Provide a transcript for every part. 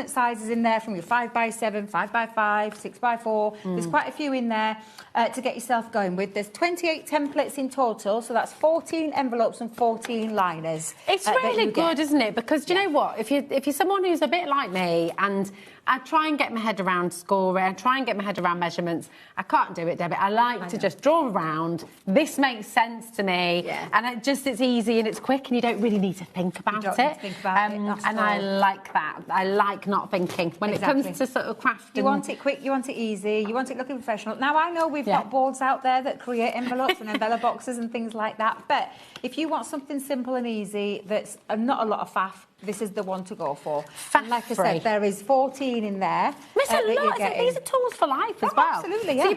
different sizes in there, from your 5x7, 5x5, 6x4. There's quite a few in there to get yourself going with. There's 28 templates in total, so that's 14 envelopes and 14 liners. It's really good, isn't it? Because do you know what? If you're someone who's a bit like me, and I try and get my head around scoring, I try and get my head around measurements, I can't do it, Debbie. I like to just draw around. This makes sense to me, and it's easy and it's quick, and you don't really need to think about it. And I like that. I like not thinking when it comes to sort of crafting. You want it quick, you want it easy, you want it looking professional. Now, I know we've got boards out there that create envelopes and envelope boxes and things like that, but if you want something simple and easy that's not a lot of faff, this is the one to go for. And like I said, there is 14 in there. It's a lot. These are tools for life as well. Absolutely, yeah. So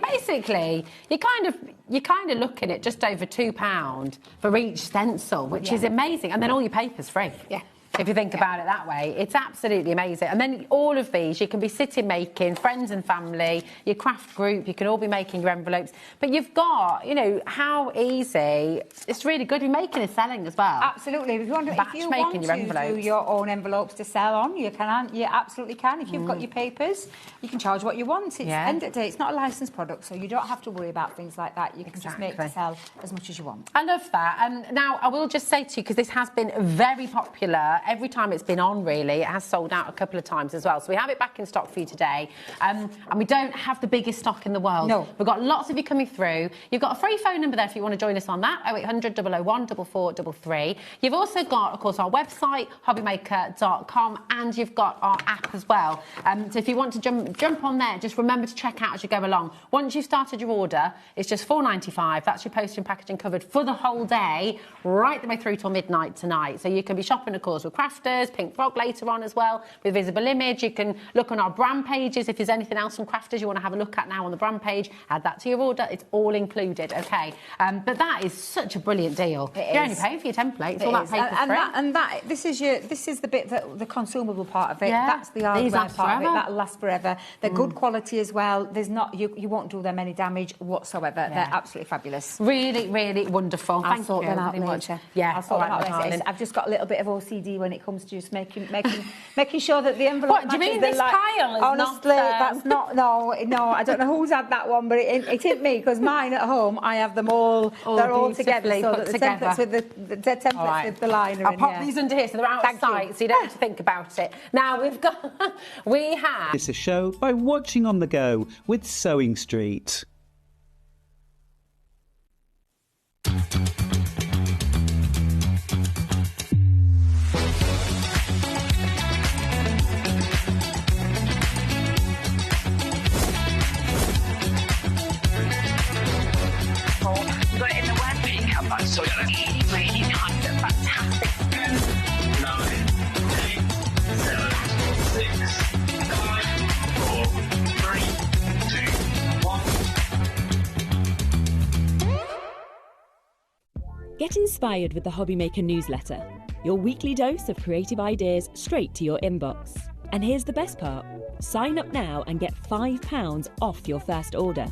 you're kind of looking at just over £2 for each stencil, which is amazing. And then all your paper's free. Yeah. If you think about it that way, it's absolutely amazing. And then all of these, you can be sitting making, friends and family, your craft group, you can all be making your envelopes. But you've got, you know, how easy, it's really good. You're making and selling as well. Absolutely. If you want to do your own envelopes to sell on, you absolutely can. If you've got your papers, you can charge what you want. It's end of the day, it's not a licensed product, so you don't have to worry about things like that. You can just make and sell as much as you want. I love that. And now I will just say to you, because this has been very popular, every time it's been on, really, it has sold out a couple of times as well. So we have it back in stock for you today. And we don't have the biggest stock in the world. No. We've got lots of you coming through. You've got a free phone number there if you want to join us on that, 0800 001 4433. You've also got, of course, our website, hobbymaker.com, and you've got our app as well. So if you want to jump on there, just remember to check out as you go along. Once you've started your order, it's just £4.95. That's your postage and packaging covered for the whole day, right the way through till midnight tonight. So you can be shopping, of course, with crafters, Pink Frog later on as well, with visible image. You can look on our brand pages. If there's anything else from crafters you want to have a look at now on the brand page, add that to your order. It's all included, okay? But that is such a brilliant deal. You're only paying for your templates, all that paper free. This is the bit that the consumable part of it. That's the hardware part of it. That'll last forever. They're good quality as well. There's not you won't do them any damage whatsoever. They're absolutely fabulous. Really, really wonderful. I'll sort them out later. Yeah, I'll sort them out later. I've just got a little bit of OCD when it comes to just making sure that the envelope. What do you mean? This pile is honestly, that's not. No. I don't know who's had that one, but it ain't me, because mine at home, I have them all. They're all together, so that the templates with the templates with the liner. I'll pop these under here so they're out of sight, so you don't have to think about it. Now we have. It's a show by Watching on the Go with Sewing Street. So really kind of fantastic. 9, 8, 7, 6, 5, 4, 3, 2, 1. Get inspired with the HobbyMaker newsletter, your weekly dose of creative ideas straight to your inbox. And here's the best part. Sign up now and get £5 off your first order.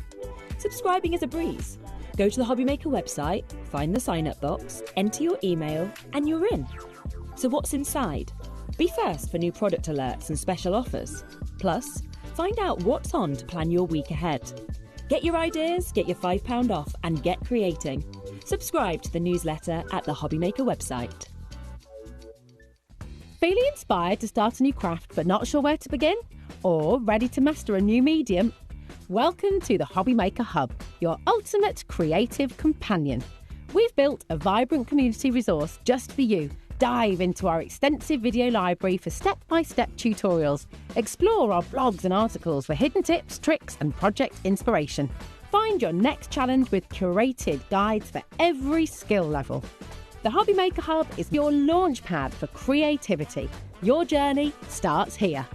Subscribing is a breeze. Go to the HobbyMaker website, find the sign-up box, enter your email, and you're in. So what's inside? Be first for new product alerts and special offers. Plus, find out what's on to plan your week ahead. Get your ideas, get your £5 off, and get creating. Subscribe to the newsletter at the HobbyMaker website. Feeling inspired to start a new craft but not sure where to begin? Or ready to master a new medium? Welcome to the HobbyMaker Hub, your ultimate creative companion. We've built a vibrant community resource just for you. Dive into our extensive video library for step-by-step tutorials. Explore our blogs and articles for hidden tips, tricks and project inspiration. Find your next challenge with curated guides for every skill level. The HobbyMaker Hub is your launch pad for creativity. Your journey starts here.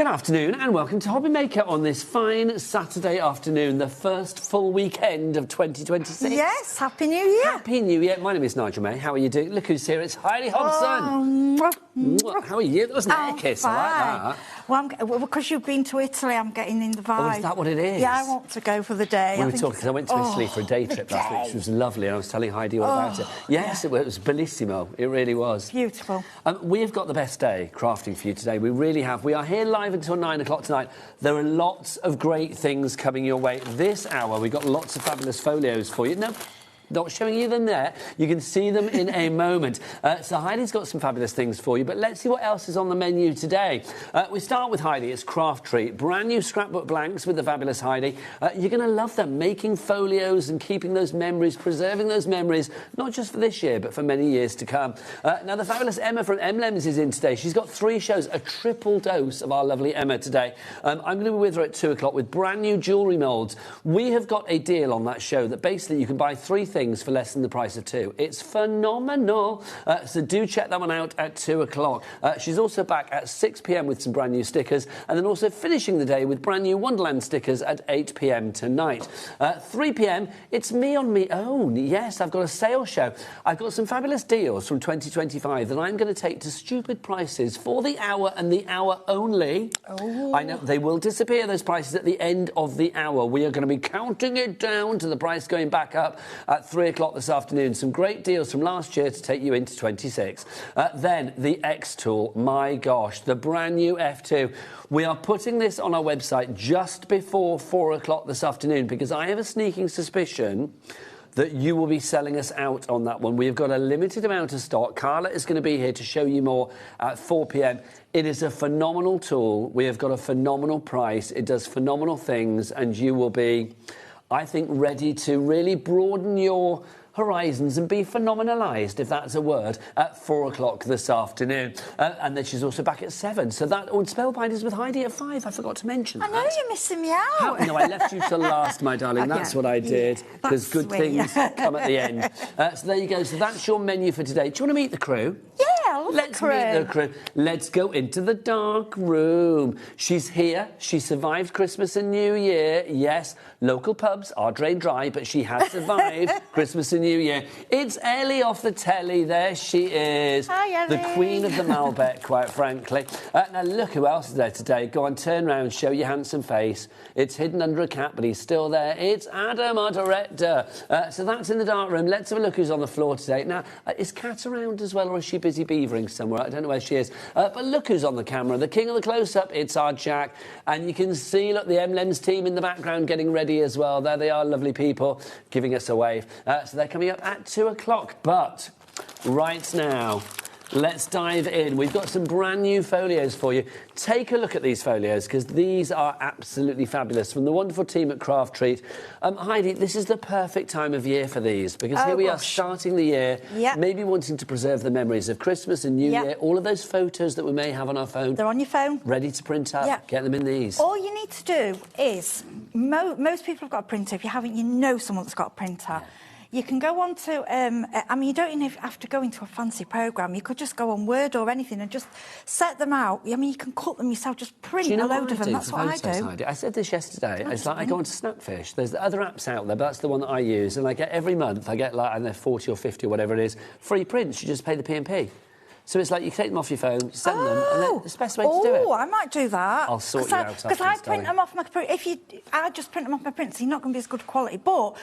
Good afternoon and welcome to HobbyMaker on this fine Saturday afternoon, the first full weekend of 2026. Yes, Happy New Year. Happy New Year. My name is Nigel May. How are you doing? Look who's here. It's Heidi Hobson. How are you? That was an air kiss. Fine. I like that. Well, because you've been to Italy, I'm getting in the vibe. Oh, is that what it is? Yeah, I want to go for the day. We were talking because I went to Italy for a day trip last week, which was lovely, and I was telling Heidi all about it. Yes, it was bellissimo. It really was. Beautiful. We've got the best day crafting for you today. We really have. We are here live until 9 o'clock tonight. There are lots of great things coming your way. This hour, we've got lots of fabulous folios for you. No, not showing you them there. You can see them in a moment. So Heidi's got some fabulous things for you, but let's see what else is on the menu today. We start with Heidi. It's Craft Treat. Brand new scrapbook blanks with the fabulous Heidi. You're going to love them. Making folios and keeping those memories, preserving those memories, not just for this year, but for many years to come. Now, the fabulous Emma from Emlems is in today. She's got 3 shows, a triple dose of our lovely Emma today. I'm going to be with her at 2 o'clock with brand new jewellery moulds. We have got a deal on that show that basically you can buy 3 things for less than the price of 2. It's phenomenal. So do check that one out at 2 o'clock. She's also back at 6 p.m. with some brand new stickers, and then also finishing the day with brand new Wonderland stickers at 8 p.m. tonight. 3 p.m. it's me on me own. Yes, I've got a sale show. I've got some fabulous deals from 2025 that I'm going to take to stupid prices for the hour and the hour only. Oh. I know they will disappear, those prices, at the end of the hour. We are going to be counting it down to the price going back up at 3 o'clock this afternoon. Some great deals from last year to take you into 26. Then the X tool. My gosh, the brand new F2. We are putting this on our website just before 4 o'clock this afternoon because I have a sneaking suspicion that you will be selling us out on that one. We've got a limited amount of stock. Carla is going to be here to show you more at 4 p.m. It is a phenomenal tool. We have got a phenomenal price. It does phenomenal things, and you will be, I think, ready to really broaden your horizons and be phenomenalised, if that's a word, at 4 o'clock this afternoon. And then she's also back at 7. So that, and Spellbinders with Heidi at 5. I forgot to mention that. I know you're missing me out. No, I left you till last, my darling. Okay. That's what I did, because good things come at the end. So there you go. So that's your menu for today. Do you want to meet the crew? Yeah, I love Let's meet the crew. Let's go into the dark room. She's here. She survived Christmas and New Year. Yes, local pubs are drained dry, but she has survived Christmas and New Year. It's Ellie off the telly. There she is. Hi, Ellie. The queen of the Malbec, quite frankly. Now, look who else is there today. Go on, turn round, show your handsome face. It's hidden under a cap, but he's still there. It's Adam, our director. So that's in the dark room. Let's have a look who's on the floor today. Now, is Kat around as well, or is she busy beavering somewhere? I don't know where she is. But look who's on the camera. The king of the close-up, it's our Jack. And you can see, look, the Emlems team in the background getting ready as well. There they are, lovely people, giving us a wave. So they're coming up at 2 o'clock. But right now, let's dive in. We've got some brand new folios for you. Take a look at these folios, because these are absolutely fabulous. From the wonderful team at Craft Treat. Heidi, this is the perfect time of year for these, because here we are starting the year, maybe wanting to preserve the memories of Christmas and New Year, all of those photos that we may have on our phone. They're on your phone. Ready to print up. Get them in these. All you need to do is, most people have got a printer. If you haven't, you know someone that's got a printer. You can go on to, I mean, you don't even have to go into a fancy programme. You could just go on Word or anything and just set them out. I mean, you can cut them yourself, just print a load of them. That's what I do. Heidi? I said this yesterday. It's like I go on to Snapfish. There's other apps out there, but that's the one that I use. And I get every month, I get like, I don't know, 40 or 50 or whatever it is, free prints. You just pay the P&P. So it's like you take them off your phone, send them, and then it's the best way to do it. Oh, I might do that. I'll sort you out because I print them off my print. I just print them off my prints, they're not going to be as good quality. But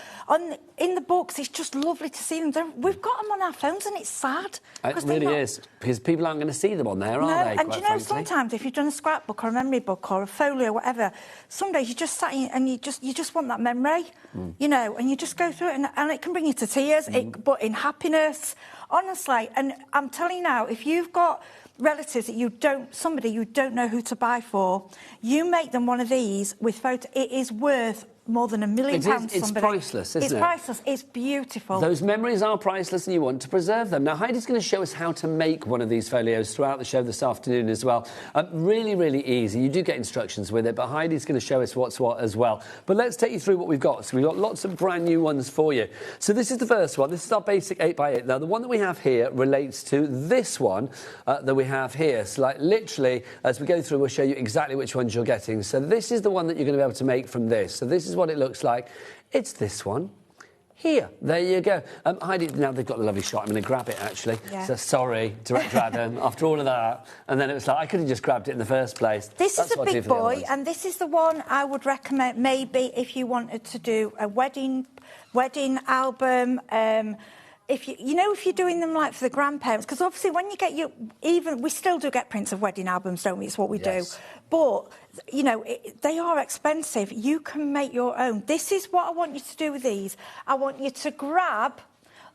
in the books, it's just lovely to see them. We've got them on our phones, and it's sad. It really is, because people aren't going to see them on there, are they? And you know, sometimes if you've done a scrapbook or a memory book or a folio or whatever, some days you just sat in and you just want that memory, you know, and you just go through it, and it can bring you to tears, but in happiness. Honestly, and I'm telling you now, if you've got relatives that somebody you don't know who to buy for, you make them one of these with photo. It is worth more than £1 million to somebody. It's priceless, isn't it? It's priceless. It's beautiful. Those memories are priceless and you want to preserve them. Now, Heidi's going to show us how to make one of these folios throughout the show this afternoon as well. Really, really easy. You do get instructions with it, but Heidi's going to show us what's what as well. But let's take you through what we've got. So we've got lots of brand new ones for you. So this is the first one. This is our basic 8x8. Now, the one that we have here relates to this one that we have here. So, like, literally, as we go through, we'll show you exactly which ones you're getting. So this is the one that you're going to be able to make from this. So this is what it looks like. It's this one. Here, there you go. Heidi, now they've got a lovely shot. I'm going to grab it, actually. Yeah. So sorry, Director Adam, after all of that. And then it was like, I could have just grabbed it in the first place. This is a big boy, and this is the one I would recommend maybe if you wanted to do a wedding album. If if you're doing them like for the grandparents, because obviously when you get we still do get prints of wedding albums, don't we? It's what we do. But, they are expensive. You can make your own. This is what I want you to do with these. I want you to grab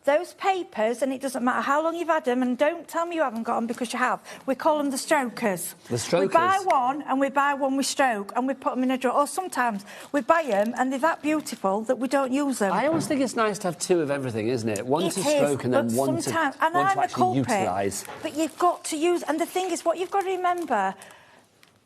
those papers, and it doesn't matter how long you've had them, and don't tell me you haven't got them, because you have. We call them the strokers. The strokers? We buy one, and we buy one with stroke, and we put them in a drawer. Or sometimes we buy them, and they're that beautiful that we don't use them. I always think it's nice to have two of everything, isn't it? One to stroke and then one to actually utilise. But you've got to use... And the thing is, what you've got to remember...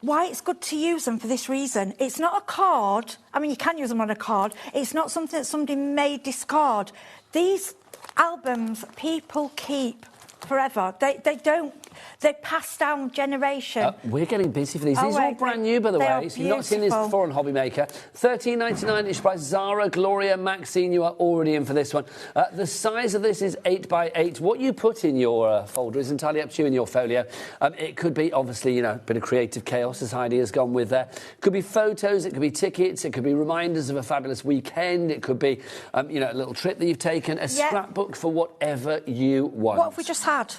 Why it's good to use them for this reason. It's not a card. I mean, you can use them on a card. It's not something that somebody may discard. These albums people keep forever. They don't. They pass down generation. We're getting busy for these. These are all brand new, by the way. So you've not seen these before on HobbyMaker. $13.99 each price. Zara, Gloria, Maxine, you are already in for this one. The size of this is 8 by 8. What you put in your folder is entirely up to you in your folio. It could be, obviously, a bit of creative chaos, as Heidi has gone with there. It could be photos, it could be tickets, it could be reminders of a fabulous weekend, it could be, a little trip that you've taken, a scrapbook for whatever you want. What have we just had?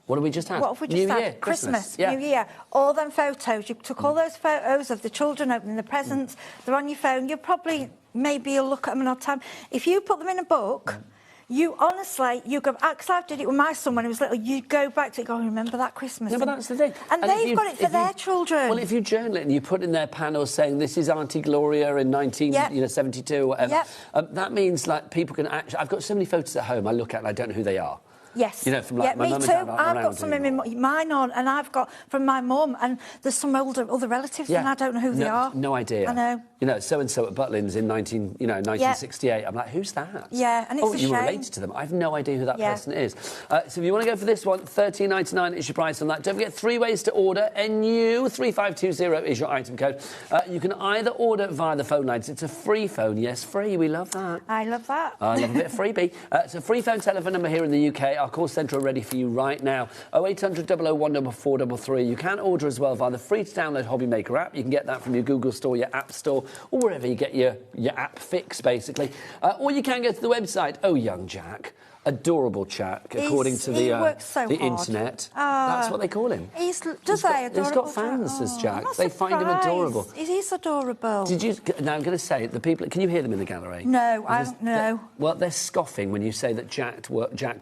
What have we just had? What have we just had? Christmas, New Year. All them photos. You took all those photos of the children opening the presents. They're on your phone. Maybe you'll look at them another time. If you put them in a book, you honestly, because I did it with my son when he was little, you go back to it, go, remember that Christmas? No, but that's the thing. And they've got it for their children. Well, if you journal it and you put in their panels saying this is Auntie Gloria in 1972 or whatever, that means like people can actually... I've got so many photos at home I look at and I don't know who they are. Yes. From like my me mum too. and dad I've got some in mine on, and I've got from my mum, and there's some other relatives, and I don't know who they are. No idea. I know. So and so at Butlins in 1968. I'm like, who's that? Yeah, and it's a shame. You related to them. I have no idea who that person is. So if you want to go for this one, $13.99 is your price on that. Don't forget 3 ways to order. NU 3520 is your item code. You can either order via the phone lines. It's a free phone. Yes, free. We love that. I love that. I love a bit of freebie. It's a free phone telephone number here in the UK. Our call centre are ready for you right now. 0800 001 433. You can order as well via the free-to-download HobbyMaker app. You can get that from your Google Store, your App Store, or wherever you get your app fix, basically. Or you can go to the website. Oh, young Jack. Adorable chap, according to the internet. That's what they call him. He's got fans, says Jack. They find him adorable. He's adorable. Now, I'm going to say, the people... Can you hear them in the gallery? No, I don't know. Well, they're scoffing when you say that Jack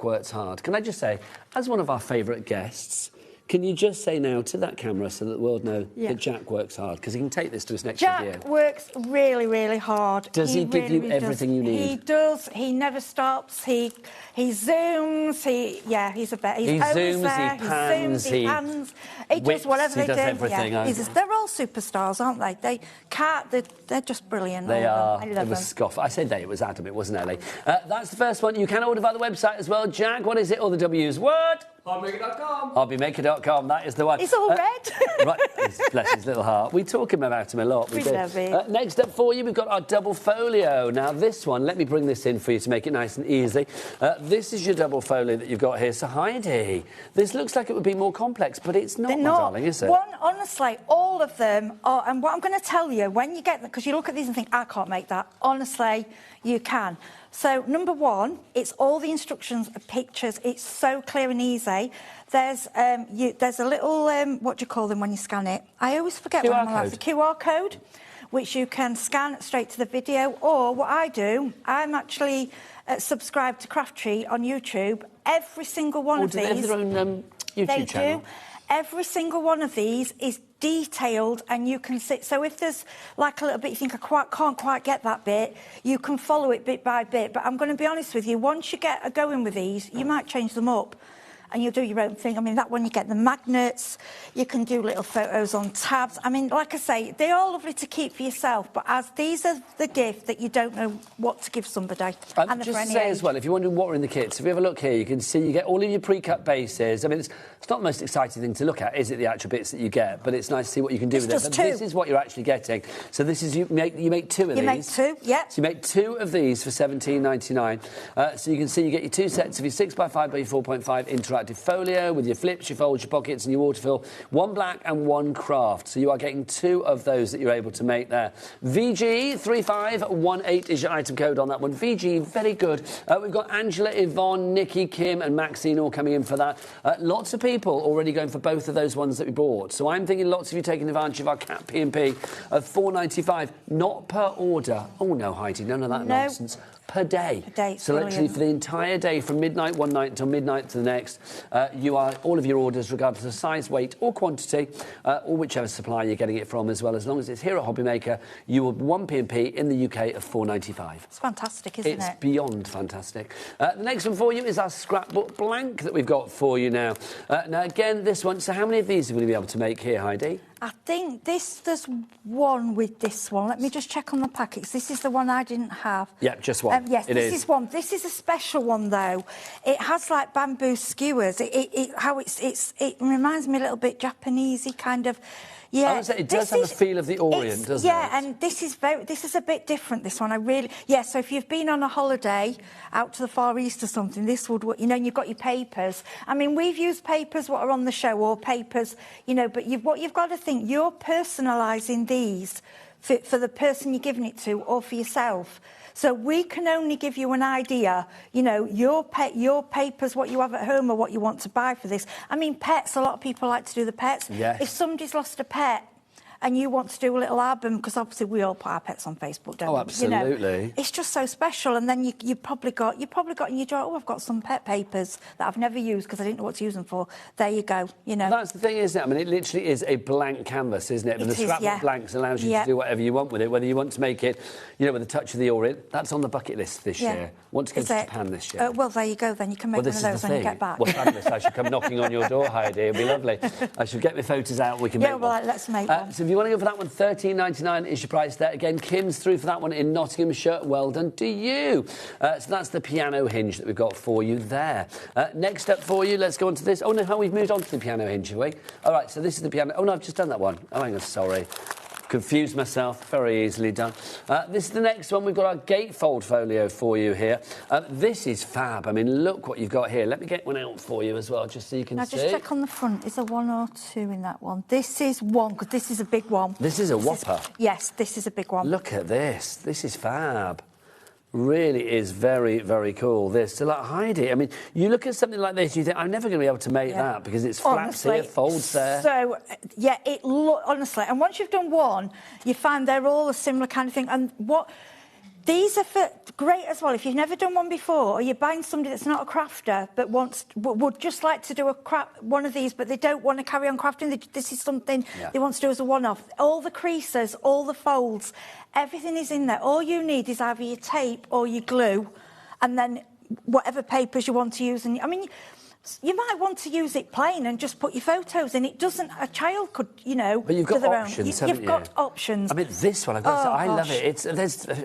works hard. Can I just say, as one of our favourite guests... Can you just say now to that camera so that the world know that Jack works hard? Because he can take this to his next video. Jack works really, really hard. Does he give you everything you need? He does. He never stops. He zooms. He's a bet. He zooms, he pans, he does whatever they do. Everything, they're all superstars, aren't they? They're just brilliant. They are. I love them. Scoff. I said it was Adam, it wasn't Ellie. That's the first one. You can order via the website as well. Jack, what is it? All the W's. What? HobbyMaker.com. HobbyMaker.com, that is the one. It's all red. Right, bless his little heart. We talk about him a lot. We love it. Next up for you, we've got our double folio. Now, this one, let me bring this in for you to make it nice and easy. This is your double folio that you've got here. So, Heidi, this looks like it would be more complex, but it's not, my darling, is it? Honestly, all of them are, and what I'm going to tell you, when you get them, because you look at these and think, I can't make that. Honestly, you can. So, number one, it's all the instructions, pictures. It's so clear and easy. There's a little, what do you call them when you scan it? I always forget what I'm allowed. The QR code, which you can scan straight to the video. Or what I do, I'm actually subscribed to Craftree on YouTube. Every single one of these... Do they have their own YouTube channel? They do. Every single one of these is detailed, and you can see. So if there's like a little bit you think I can't quite get that bit, you can follow it bit by bit. But I'm going to be honest with you, once you get going with these, you might change them up. and you'll do your own thing. I mean, that one you get the magnets, you can do little photos on tabs. I mean, like I say, they're all lovely to keep for yourself, but as these are the gift that you don't know what to give somebody. And just to say as well, if you're wondering what are in the kits, if you have a look here, you can see you get all of your pre-cut bases. I mean, it's not the most exciting thing to look at, is it, the actual bits that you get? But it's nice to see what you can do with it. But this is what you're actually getting. So this is, you make 2 of these. You make 2, yeah. So you make 2 of these for £17.99. So you can see you get your 2 sets of your 6x5 by 4.5 interactive folio with your flips, your folds, your pockets and your waterfill. 1 black and 1 craft. So you are getting 2 of those that you're able to make there. VG3518 is your item code on that one. VG, very good. We've got Angela, Yvonne, Nikki, Kim and Maxine all coming in for that. Lots of people already going for both of those ones that we bought. So I'm thinking lots of you taking advantage of our Cat P&P of £4.95, not per order. Oh, no, Heidi, none of that nonsense. Per day. Per day, so literally for the entire day, from midnight one night until midnight to the next, you are all of your orders, regardless of size, weight or quantity, or whichever supplier you're getting it from as well. As long as it's here at HobbyMaker, you will 1 P&P in the UK of £4.95. It's fantastic, isn't it? It's beyond fantastic. The next one for you is our scrapbook blank that we've got for you now. Now, again, this one. So how many of these are we going to be able to make here, Heidi? I think there's one with this one. Let me just check on the packets. This is the one I didn't have. Yeah, just one. Yes, this is one. This is a special one, though. It has, like, bamboo skewers. It reminds me a little bit Japanesey kind of... Yeah, it does have a feel of the Orient, doesn't it? Yeah, and this is a bit different, this one. So if you've been on a holiday out to the Far East or something, this would, you know, and you've got your papers. I mean, we've used papers what are on the show, or papers, you know, but what you've got to think, you're personalising these for the person you're giving it to or for yourself. So we can only give you an idea, you know, your papers, what you have at home or what you want to buy for this. I mean, pets, a lot of people like to do the pets. Yes. If somebody's lost a pet and you want to do a little album, because obviously we all put our pets on Facebook, don't we? Oh, absolutely. You know, it's just so special. And then you probably got in your drawer, oh, I've got some pet papers that I've never used because I didn't know what to use them for. There you go, you know. That's the thing, isn't it? I mean, it literally is a blank canvas, isn't it? But the scrapbook blanks allows you to do whatever you want with it, whether you want to make it, you know, with a touch of the Orient. That's on the bucket list this year. Want to go to Japan this year? Well, there you go, then. You can make one of those when you get back. Well, fabulous. I should come knocking on your door, Heidi. It'll be lovely. I should get my photos out and we can make one. Yeah, well, let's make one. So if you want to go for that one, £13.99 is your price there. Again, Kim's through for that one in Nottinghamshire. Well done to you. So that's the piano hinge that we've got for you there. Next up for you, let's go on to this. Oh, no, how we've moved on to the piano hinge, have we? All right, so this is the piano... Oh, no, I've just done that one. Oh, hang on, sorry. Confused myself, very easily done. This is the next one. We've got our gatefold folio for you here. This is fab. I mean, look what you've got here. Let me get one out for you as well, just so you can see. Now, just check on the front. Is there 1 or 2 in that one? This is 1, because this is a big one. This is a whopper. Yes, this is a big one. Look at this. This is fab. Really is very, very cool, this. So, like, Heidi, I mean, you look at something like this, and you think, I'm never going to be able to make that because it's flaps here, folds there. So, yeah, honestly, and once you've done one, you find they're all a similar kind of thing. And these are great as well. If you've never done one before, or you're buying somebody that's not a crafter but would just like to do one of these, but they don't want to carry on crafting. This is something they want to do as a one-off. All the creases, all the folds, everything is in there. All you need is either your tape or your glue, and then whatever papers you want to use. And I mean, you might want to use it plain and just put your photos in. It doesn't... A child could, you know... But you've got options, haven't you? You've got options. I mean, this one, I've got to say, I love it.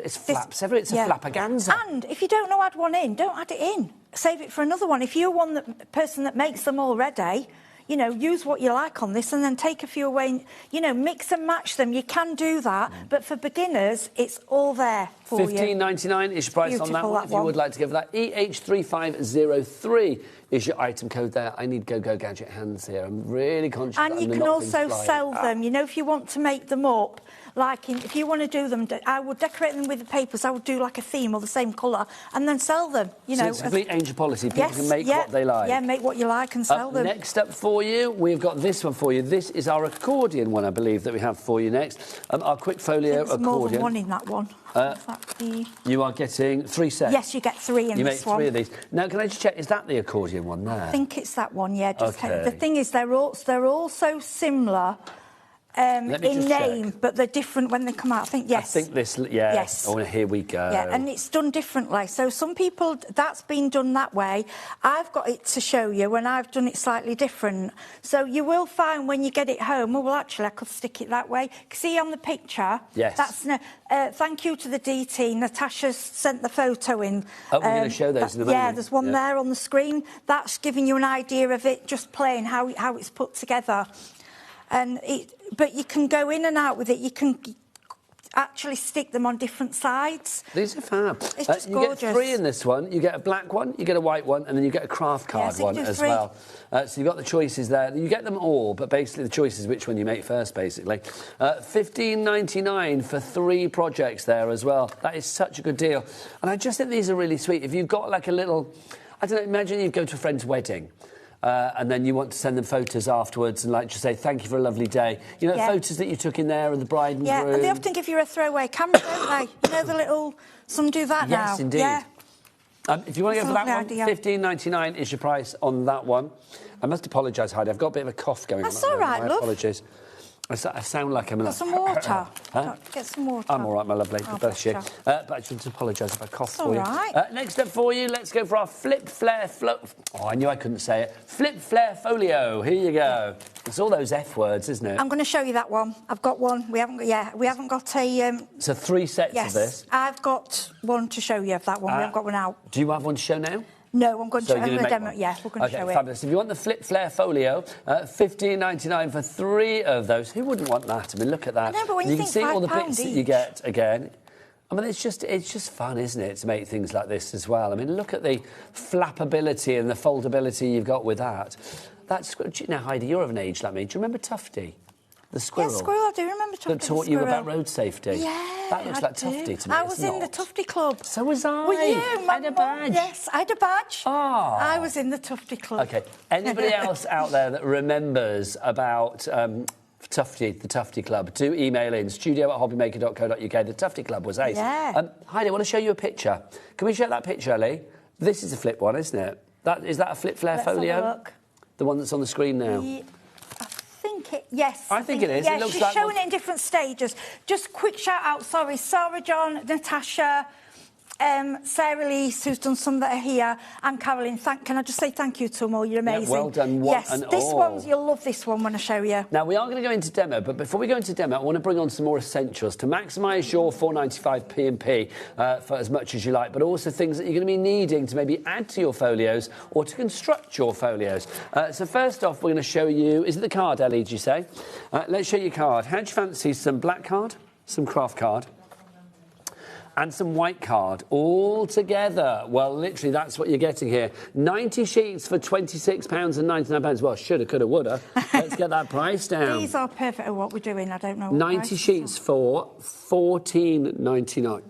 It's flaps everywhere. It's a flapaganza. And if you don't know add one in, don't add it in. Save it for another one. If you're person that makes them already... You know, use what you like on this and then take a few away. You know, mix and match them. You can do that. But for beginners, it's all there for you. £15.99 is your price on that one. If you would like to give that, EH3503 is your item code there. I need Go Gadget hands here. I'm really conscious that And you can also sell them. You know, if you want to make them up, like if you want to do them, I would decorate them with the papers. I would do like a theme or the same colour and then sell them, you know. So it's a complete angel policy. People can make what they like. Yeah, make what you like and sell them. Next up for you, we've got this one for you. This is our accordion one, I believe, that we have for you next. Our quick folio accordion. There's more than one in that one. You are getting 3 sets. Yes, you get 3 in this one. You make 3 of these. Now, can I just check, is that the accordion one there? I think it's that one, yeah. The thing is, they're all so similar. Let me in just name, check. but they're different when they come out. I think, yes. I think this, yeah. Yes. Oh, here we go. Yeah, and it's done differently. So some people, that's been done that way. I've got it to show you when I've done it slightly different. So you will find when you get it home, oh, well, actually, I could stick it that way. See on the picture? Yes. That's thank you to the DT. Natasha's sent the photo in. Oh, we're going to show those in a moment. Yeah, there's one there on the screen. That's giving you an idea of it, just plain, how it's put together. But you can go in and out with it. You can actually stick them on different sides. These are fab. It's just you gorgeous. get 3 in this one. You get a black one, you get a white one, and then you get a craft card one as 3. well. So you've got the choices there. You get them all, but basically the choice is which one you make first, basically. $15.99 for 3 projects there as well. That is such a good deal. And I just think these are really sweet. If you've got like a little... I don't know, imagine you go to a friend's wedding. And then you want to send them photos afterwards and like just say thank you for a lovely day. You know, photos that you took in there of the bride and groom. Yeah, and they often give you a throwaway camera, don't they? You know, the little... Some do that now. Yes, indeed. Yeah. If you want to go for that one, idea. $15.99 is your price on that one. I must apologise, Heidi. I've got a bit of a cough going on. That's all right, My love. apologies. I sound like I'm... Got some water? Huh? Get some water. I'm all right, my lovely. Oh, Bless you. bless you. But I just want to apologise if I cough for you. all right. Next up for you, let's go for our Flip Flare Oh, I knew I couldn't say it. Flip Flare Folio. Here you go. It's all those F words, isn't it? I'm going to show you that one. I've got one. We haven't got a... So 3 sets of this. I've got one to show you of that one. We haven't got one out. Do you have one to show now? No, I'm going to show you demo. one? Yeah, we're going to show Okay, it. fabulous. If you want the Flip Flare Folio, $15.99 for 3 of those. Who wouldn't want that? I mean, look at that. I know, but when you can think see all the £5 bits that you each. get again. I mean, it's just fun, isn't it, to make things like this as well. I mean, look at the flappability and the foldability you've got with that. That's... Now, Heidi, you're of an age like me. Do you remember Tufty? The squirrel. Yeah, squirrel, I do remember Tufty. That taught you about road safety. Yeah, that looks like Tufty to me. I was it's in the not. Tufty Club. So was I. Were you? I had a badge. Yes, I had a badge. Oh. I was in the Tufty Club. OK. Anybody else out there that remembers about Tufty, the Tufty Club, do email in studio@hobbymaker.co.uk. The Tufty Club was ace. Yeah. Heidi, I want to show you a picture. Can we show that picture, Ellie? This is a flip one, isn't it? Is that a Flip Flare Let's Folio? have a look. The one that's on the screen now. Yes. I think it is. Yes, It looks she's like showing it in different stages. Just quick shout out, sorry, Sarah John, Natasha, Sarah Lees, who's done some that are here, and Caroline. Can I just say thank you to them all? You're amazing. well done, one yes, and this all. one's, you'll love this one when I show you. Now, we are going to go into demo, but before we go into demo, I want to bring on some more essentials to maximise your $4.95 P&P for as much as you like, but also things that you're going to be needing to maybe add to your folios or to construct your folios. So first off, we're going to show you... Is it the card, Ellie, did you say? Let's show you card. How do you fancy some black card, some craft card, and some white card all together? Well, literally, that's what you're getting here. 90 sheets for £26.99. Well, shoulda, coulda, woulda. Let's get that price down. These are perfect at what we're doing. I don't know. 90 sheets for £14.99.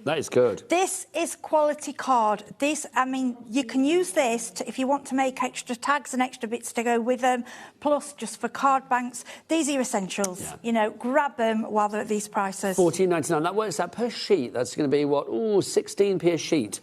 That is good. This is quality card. This, I mean, you can use this if you want to make extra tags and extra bits to go with them, plus just for card banks. These are essentials. Yeah. You know, grab them while they're at these prices. £14.99. That works out per sheet. That's going to be, what, 16p a sheet.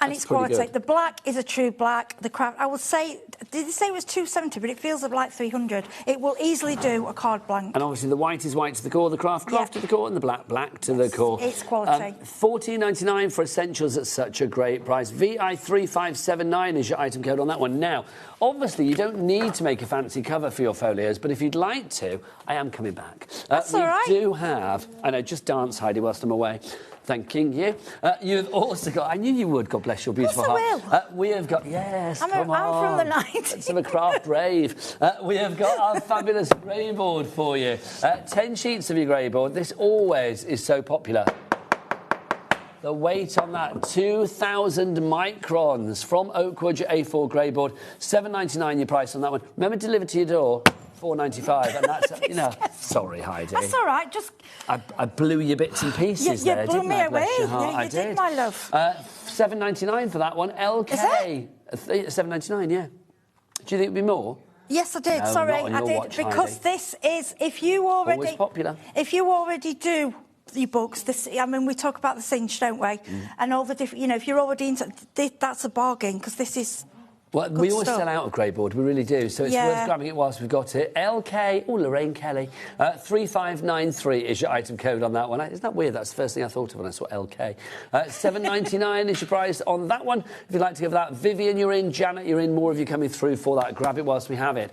And That's it's quality. pretty good. The black is a true black. The craft, I would say, did they say it was 270? But it feels like 300. It will easily do a card blank. And obviously the white is white to the core, the craft to the core, and the black to the core. It's quality. £14.99 for essentials at such a great price. VI3579 is your item code on that one. Now, obviously you don't need to make a fancy cover for your folios, but if you'd like to, I am coming back. That's all right. We do have, I know, just dance, Heidi, whilst I'm away. Thanking you. You've also got... I knew you would, God bless your beautiful heart. We have got... Yes, I'm come on. from the 90s. I'm a craft brave. We have got our fabulous grey board for you. 10 sheets of your grey board. This always is so popular. The weight on that, 2,000 microns from Oakwood, your A4 grey board. $7.99 your price on that one. Remember, delivered to your door, $4.95, and that's, you know... Sorry, Heidi. That's all right, just... I blew your bits and pieces you there, blew didn't me I? away. Bless your heart. Yeah, I you did, my love. $7.99 for that one. LK. Is it? $7.99, yeah. Do you think it'd be more? Yes, I did. No, Sorry, not on I your did. watch, Because Heidi. this is... If you already... Always popular. If you already do... your books, this, I mean, we talk about the cinch, don't we? And all the different, you know, if you're already into... that's a bargain, because this is Well, we always sell out of grey board, we really do. So it's worth grabbing it whilst we've got it. LK, Lorraine Kelly, 3593 is your item code on that one. Isn't that weird? That's the first thing I thought of when I saw LK. 7.99 is your price on that one. If you'd like to give that, Vivian, you're in. Janet, you're in. More of you coming through for that. Grab it whilst we have it.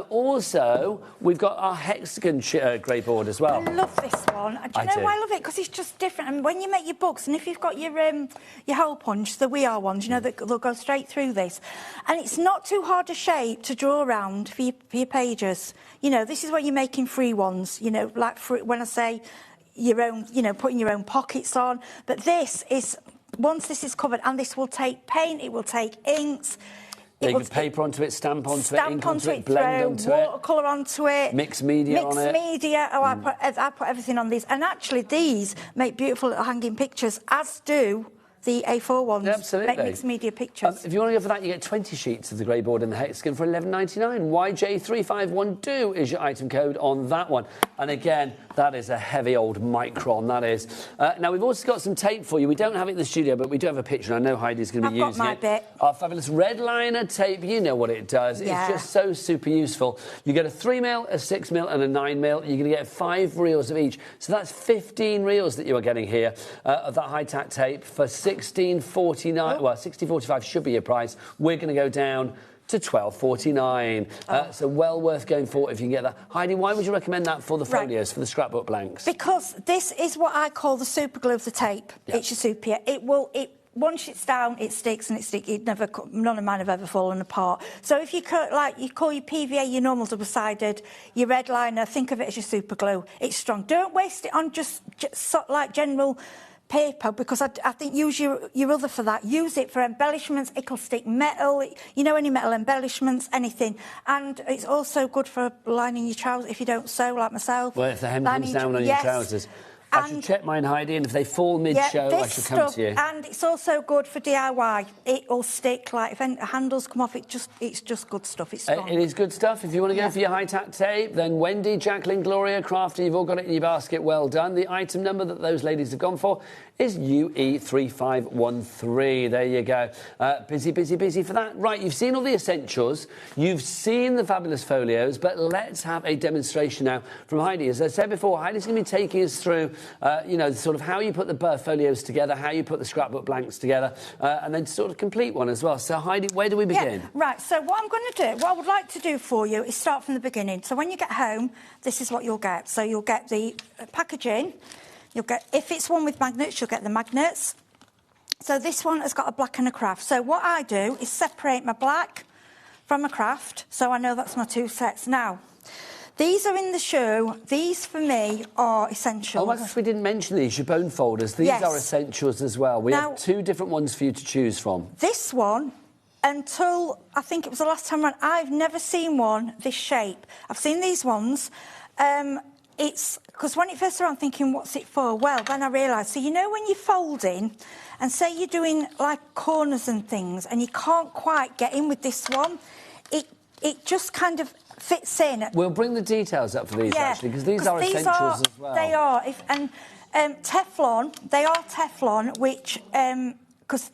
Also, we've got our Hexagon grey board as well. I love this one. Do you know why I love it? Because it's just different. And when you make your books, and if you've got your hole punch, the We Are ones, you know, they'll go straight through this. And it's not too hard a shape to draw around for your pages. You know, this is when you're making free ones, you know, like when I say your own, you know, putting your own pockets on. But this is, once this is covered, and this will take paint, it will take inks. You can paper onto it, stamp onto it, ink onto it, blend onto it. Watercolour onto it. Mixed media on it. Mixed media. Oh, I put everything on these. And actually, these make beautiful little hanging pictures, as do the A4 ones. Absolutely. Make mixed media pictures. If you want to go for that, you get 20 sheets of the grey board in the Hexagon for $11.99. YJ3512 is your item code on that one. And again, that is a heavy old micron, that is. Now, we've also got some tape for you. We don't have it in the studio, but we do have a picture, and I know Heidi's going to be using it. I've got my bit. Our fabulous red liner tape, you know what it does. Yeah. It's just so super useful. You get a 3mm, a 6mm and a 9mm. You're going to get 5 reels of each. So that's 15 reels that you are getting here of that high-tack tape for $16.49. Well, $16.45 should be your price. We're going to go down to $12.49. So well worth going for if you can get that. Heidi, why would you recommend that for the folios, for the scrapbook blanks? Because this is what I call the super glue of the tape. Yep. It's your super. Once it's down, it sticks and it sticks. None of mine have ever fallen apart. So if you call your PVA your normal double-sided, your red liner, think of it as your super glue. It's strong. Don't waste it on just like general paper, because I think use your other for that. Use it for embellishments. It'll stick metal, you know, any metal embellishments, anything. And it's also good for lining your trousers if you don't sew, like myself. Well, if the hem comes down on your trousers. I should check mine, Heidi, and if they fall mid-show, I should come to you. And it's also good for DIY. It'll stick, like, if any handles come off, it's just good stuff. It's strong. It is good stuff. If you want to go for your high-tack tape, then Wendy, Jacqueline, Gloria, Crafty, you've all got it in your basket. Well done. The item number that those ladies have gone for is UE3513. There you go. Busy, busy, busy for that. Right, you've seen all the essentials. You've seen the fabulous folios, but let's have a demonstration now from Heidi. As I said before, Heidi's going to be taking us through you know, sort of how you put the folios together, how you put the scrapbook blanks together, and then sort of complete one as well. So, Heidi, where do we begin? Yeah, right, so what I'm going to do, what I would like to do for you is start from the beginning. So when you get home, this is what you'll get. So you'll get the packaging. You'll get, if it's one with magnets, you'll get the magnets. So this one has got a black and a craft. So what I do is separate my black from my craft, so I know that's my 2 sets. Now, these are in the shoe. These, for me, are essentials. Oh, my gosh, we didn't mention these, your bone folders. These are essentials as well. We have 2 different ones for you to choose from. This one, until I think it was the last time around, I've never seen one this shape. I've seen these ones. It's because when it first started, I'm thinking, what's it for? Well, then I realised, so you know when you're folding, and say you're doing, like, corners and things, and you can't quite get in with this one, it just kind of fits in. We'll bring the details up for these, actually, because these are essentials as well. They are. Teflon, they are Teflon, which, because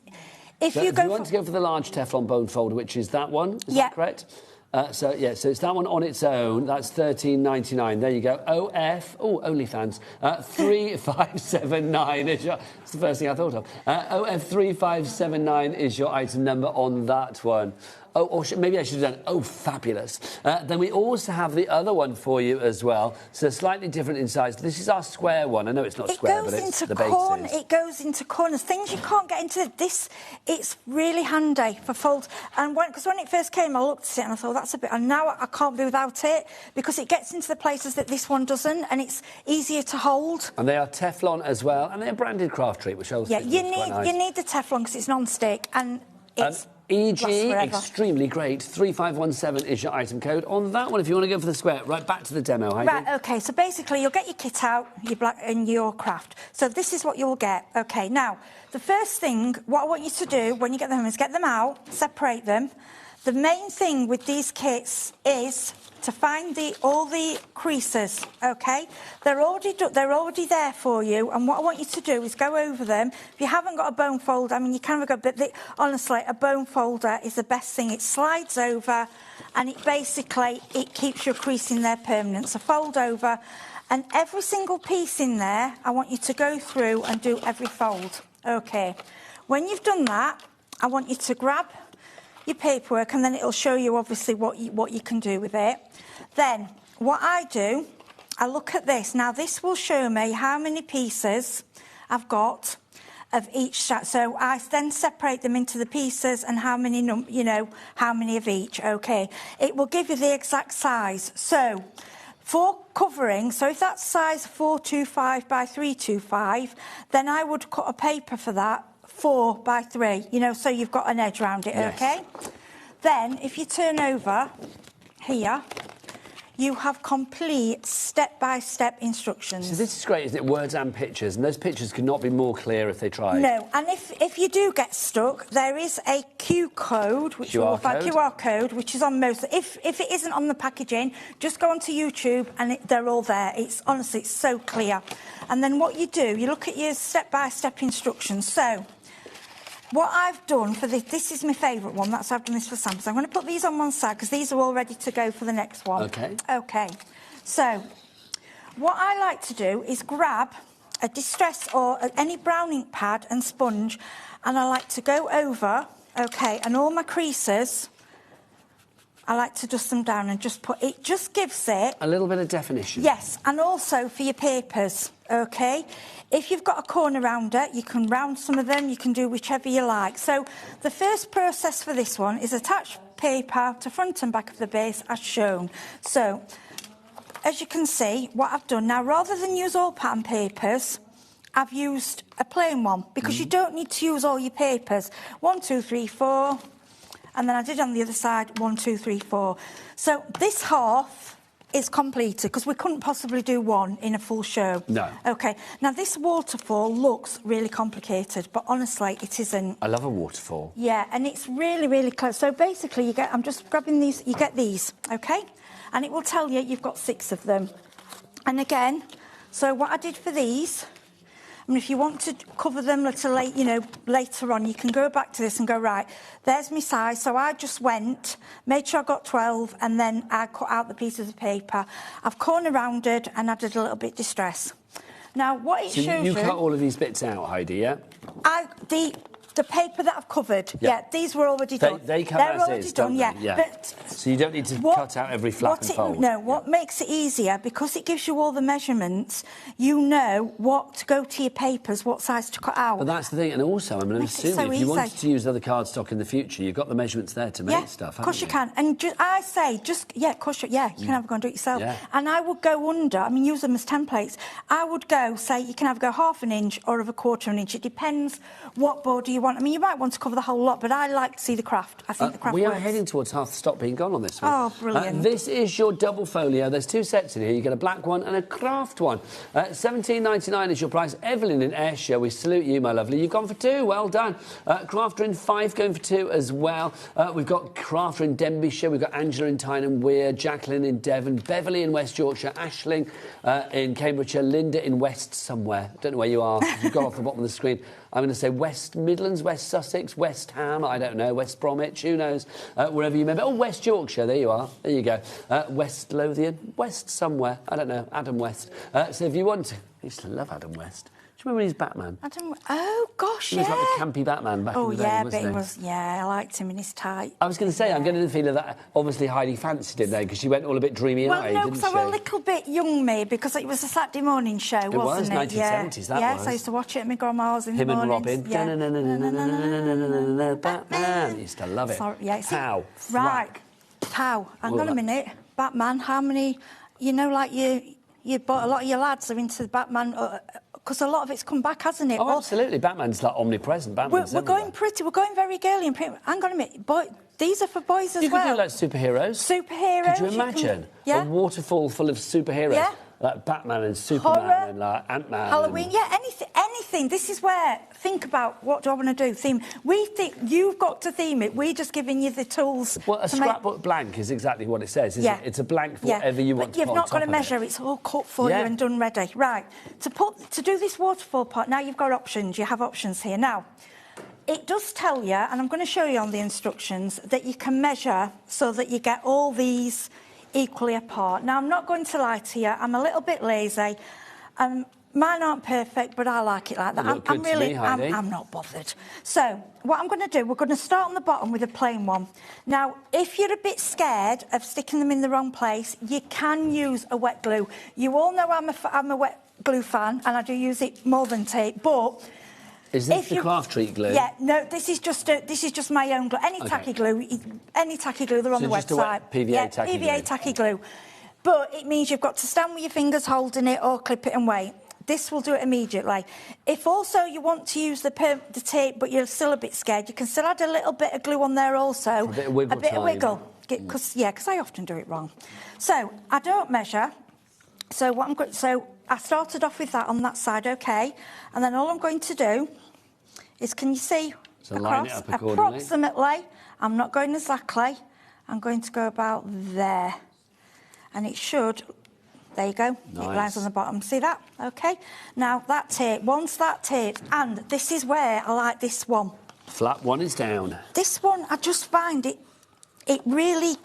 if you go... If you want to go for the large Teflon bone folder, which is that one, is that correct? So it's that one on its own. That's $13.99. There you go. ONlyFans. 3579 is your... That's the first thing I thought of. OF3579 is your item number on that one. Oh, or maybe I should have done, oh, fabulous. Then we also have the other one for you as well. So slightly different in size. This is our square one. I know it's not square, but it's the base. It goes into corners. Things you can't get into. This, it's really handy for folds. And because when it first came, I looked at it and I thought, that's a bit... And now I can't do without it because it gets into the places that this one doesn't, and it's easier to hold. And they are Teflon as well, and they're branded craft treat, which I also think is quite nice. You need the Teflon because it's non-stick, and it's... EG, extremely great. 3517 is your item code on that one if you want to go for the square. Right, back to the demo, Heidi. Right, OK, so basically you'll get your kit out, your black and your craft. So this is what you'll get. OK, now, the first thing, what I want you to do when you get them is get them out, separate them. The main thing with these kits is to find all the creases, okay? They're already there for you, and what I want you to do is go over them. If you haven't got a bone folder, I mean, you can have a go, but honestly, a bone folder is the best thing. It slides over, and it keeps your crease in there permanent. So fold over, and every single piece in there, I want you to go through and do every fold, okay? When you've done that, I want you to grab your paperwork, and then it'll show you obviously what you can do with it. Then what I do, I look at this. Now this will show me how many pieces I've got of each set. So I then separate them into the pieces and how many how many of each. Okay, it will give you the exact size. So for covering, so if that's size 425 by 325, then I would cut a paper for that 4 by 3, so you've got an edge around it, yes. Okay? Then, if you turn over here, you have complete step-by-step instructions. So this is great, isn't it? Words and pictures, and those pictures could not be more clear if they tried. No, and if you do get stuck, there is a QR code, which is on most. If it isn't on the packaging, just go onto YouTube, and they're all there. It's honestly, it's so clear. And then what you do, you look at your step-by-step instructions. So what I've done for this is my favourite one. That's why I've done this for samples. I'm going to put these on one side because these are all ready to go for the next one. Okay. Okay. So what I like to do is grab a distress or any brown ink pad and sponge, and I like to go over, okay, and all my creases, I like to dust them down and just gives it a little bit of definition. Yes, and also for your papers, okay? If you've got a corner rounder, you can round some of them, you can do whichever you like. So the first process for this one is attach paper to front and back of the base as shown. So, as you can see, what I've done now, rather than use all pattern papers, I've used a plain one, because you don't need to use all your papers. 1, 2, 3, 4, and then I did on the other side, 1, 2, 3, 4. So this half is completed, because we couldn't possibly do one in a full show. No. Okay, now this waterfall looks really complicated, but honestly, it isn't. I love a waterfall. Yeah, and it's really, really close. So basically, I'm just grabbing these, you get these, okay? And it will tell you you've got 6 of them. And again, so what I did for these, I mean, if you want to cover them later on, you can go back to this and go, right, there's my size. So I just made sure I got 12, and then I cut out the pieces of paper. I've corner rounded and added a little bit distress. Now, what it shows you... You cut all of these bits out, Heidi, yeah? The paper that I've covered, yeah, these were already done. They come They're as already is, done, don't they? yeah. But so you don't need to cut out every flap and fold. No, what makes it easier, because it gives you all the measurements, you know what to go to your papers, what size to cut out. But that's the thing, and also, I'm going to assume if you wanted to use other cardstock in the future, you've got the measurements there to make stuff, haven't you? Of course you can. And I say, of course, you can have a go and do it yourself. Yeah. And I would go under, use them as templates. I would say, you can go half an inch or of a quarter of an inch. It depends what border you want. I mean, you might want to cover the whole lot, but I like to see the craft. I think the craft We are works. heading towards half the stock being gone on this one. Oh, brilliant. This is your double folio. There's 2 sets in here. You get a black one and a craft one. £17.99 is your price. Evelyn in Ayrshire, we salute you, my lovely. You've gone for 2. Well done. Crafter in Fife going for 2 as well. We've got Crafter in Denbighshire. We've got Angela in Tyne Weir, Jacqueline in Devon, Beverly in West Yorkshire, Aisling in Cambridgeshire, Linda in West somewhere. Don't know where you are. You've got off the bottom of the screen. I'm going to say West Midlands, West Sussex, West Ham, I don't know, West Bromwich, who knows, wherever you may be. Oh, West Yorkshire, there you are, there you go. West Lothian, West somewhere, I don't know, Adam West. So if you want to... I used to love Adam West. Do you remember when he was Batman? Oh, gosh, He was like the campy Batman back in the day, wasn't he? But he was, I liked him in his tie. I was going to say, I'm getting the feeling that obviously Heidi fancied him there, because she went all a bit dreamy-eyed, didn't she? Well, no, because I was a little bit young, me, because it was a Saturday morning show, wasn't it? It was, 1970s, that was. Yes, I used to watch it at my grandma's in the mornings. Him and Robin. Batman. I used to love it. Pow. Right. Pow. Hang on a minute. Batman, how many... You bought a lot of your lads are into the Batman... because a lot of it's come back, hasn't it? Oh, absolutely. Batman's like omnipresent. We're going very girly and pretty... Hang on a minute. These are for boys as well. You could do like superheroes. Superheroes. Could you imagine a waterfall full of superheroes? Yeah. like Batman and Superman Horror, and like Ant-Man. Halloween, and... yeah, anything. This is where, think about what do I want to do, theme. We think you've got to theme it. We're just giving you the tools. Well, a scrapbook blank is exactly what it says, isn't it? It's a blank for whatever you want to put on top of it. You've not got to measure, it's all cut for you and done ready. Right, to do this waterfall part, now you've got options. You have options here. Now, it does tell you, and I'm going to show you on the instructions, that you can measure so that you get all these equally apart. Now, I'm not going to lie to you, I'm a little bit lazy. Mine aren't perfect, but I like it like that. I'm not bothered. So, what I'm going to do, we're going to start on the bottom with a plain one. Now, if you're a bit scared of sticking them in the wrong place, you can use a wet glue. You all know I'm a wet glue fan, and I do use it more than tape, but... Is this the craft treat glue? Yeah, no, this is just my own glue. Any tacky glue, they're on the just website. A wet PVA tacky glue. PVA tacky glue. But it means you've got to stand with your fingers holding it or clip it and wait. This will do it immediately. If also you want to use the tape, but you're still a bit scared, you can still add a little bit of glue on there also. For a bit of wiggle. Because I often do it wrong. So I don't measure. So I started off with that on that side, okay, and then all I'm going to do is, can you see? So line it up accordingly. Approximately. I'm not going exactly. I'm going to go about there, and it should. There you go. Nice. It lines on the bottom. See that? Okay. Now that tape. Once that tape, and this is where I like this one. Flap one is down. This one, I just find it really.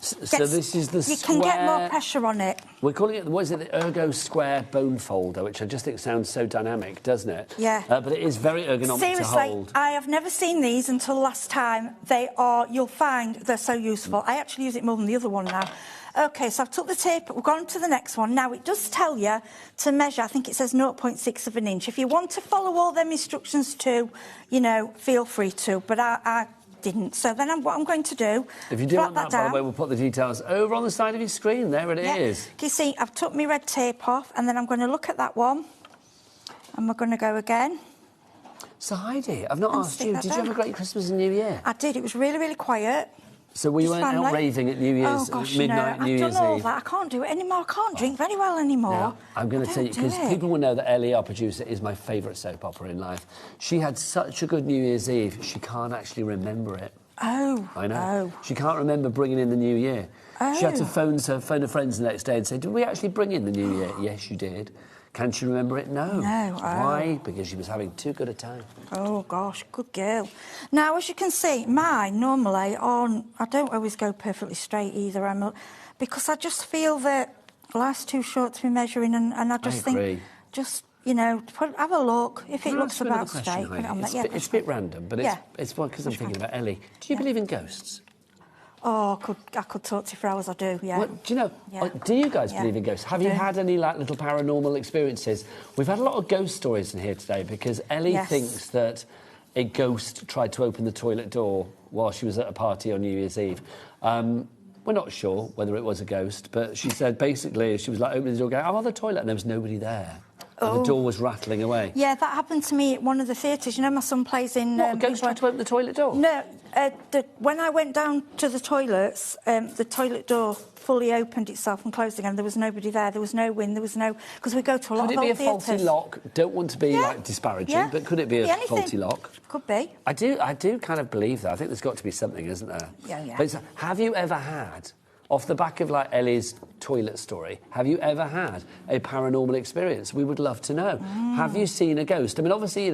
So this is the You can get more pressure on it. We're calling it, what is it, the Ergo Square Bone Folder, which I just think sounds so dynamic, doesn't it? Yeah. But it is very ergonomic to hold. Seriously, I have never seen these until last time. You'll find they're so useful. I actually use it more than the other one now. OK, so I've took the tape, we've gone to the next one. Now, it does tell you to measure, I think it says 0.6 of an inch. If you want to follow all them instructions too, feel free to, but I didn't. So then what I'm going to do... If you do want that, by the way, we'll put the details over on the side of your screen. There it is. You see, I've took my red tape off, and then I'm going to look at that one, and we're going to go again. So, Heidi, I've not asked you, did you have a great Christmas and New Year? I did. It was really, really quiet. So we weren't out raving at New Year's, midnight New Year's Eve? I've done all that. I can't do it anymore. I can't drink very well anymore. Now, I'm going to tell you, because people will know that Ellie, our producer, is my favourite soap opera in life. She had such a good New Year's Eve, she can't actually remember it. Oh. I know. She can't remember bringing in the New Year. She had to phone her friends the next day and say, did we actually bring in the New Year? Yes, you did. Can she remember it? No. No. Why? Because she was having too good a time. Oh, gosh, good girl. Now, as you can see, mine normally I don't always go perfectly straight either, because I just feel that life's too short to be measuring, and I just think, have a look. If it looks about straight, put it on there. It's a bit random, but it's because I'm thinking about Ellie. Do you believe in ghosts? Oh, I could talk to you for hours, I do, yeah. Well, do you know, do you guys believe in ghosts? Have you had any, little paranormal experiences? We've had a lot of ghost stories in here today because Ellie thinks that a ghost tried to open the toilet door while she was at a party on New Year's Eve. We're not sure whether it was a ghost, but she said basically she was opening the door going, I'm on the toilet, and there was nobody there. And the door was rattling away. Yeah, that happened to me at one of the theatres. You know, my son plays in... What, a ghost tried to open the toilet door? No, when I went down to the toilets, the toilet door fully opened itself and closed again. There was nobody there. There was no wind. There was no... Because we go to a lot of old theatres. Could it be a faulty lock? Don't want to be, disparaging, but could it be a faulty lock? Could be. I do kind of believe that. I think there's got to be something, isn't there? Yeah. But have you ever had... Off the back of, Ellie's toilet story, have you ever had a paranormal experience? We would love to know. Have you seen a ghost? I mean, obviously,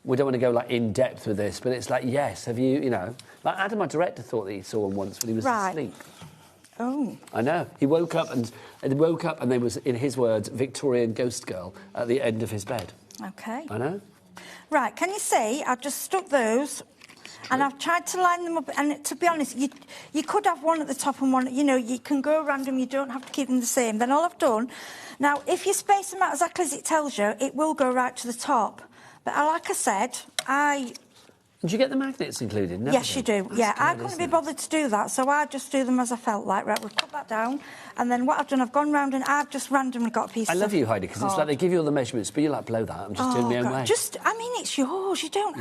we don't want to go, in depth with this, but it's yes, have you, Adam, our director, thought that he saw one once when he was asleep. Oh. I know. He woke up and there was, in his words, Victorian ghost girl at the end of his bed. OK. I know. Right, can you see? I've just stuck those... And I've tried to line them up, and to be honest, you could have one at the top and one, you can go random, you don't have to keep them the same. Then all I've done, now, if you space them out exactly as it tells you, it will go right to the top. But like I said, Did you get the magnets included? No, yes, you do. I couldn't be bothered to do that, so I just do them as I felt like. Right, we'll put that down, and then what I've done, I've gone round and I've just randomly got a piece of... I love you, Heidi, because it's they give you all the measurements, but you're blow that, I'm just doing my own way. It's yours, you don't...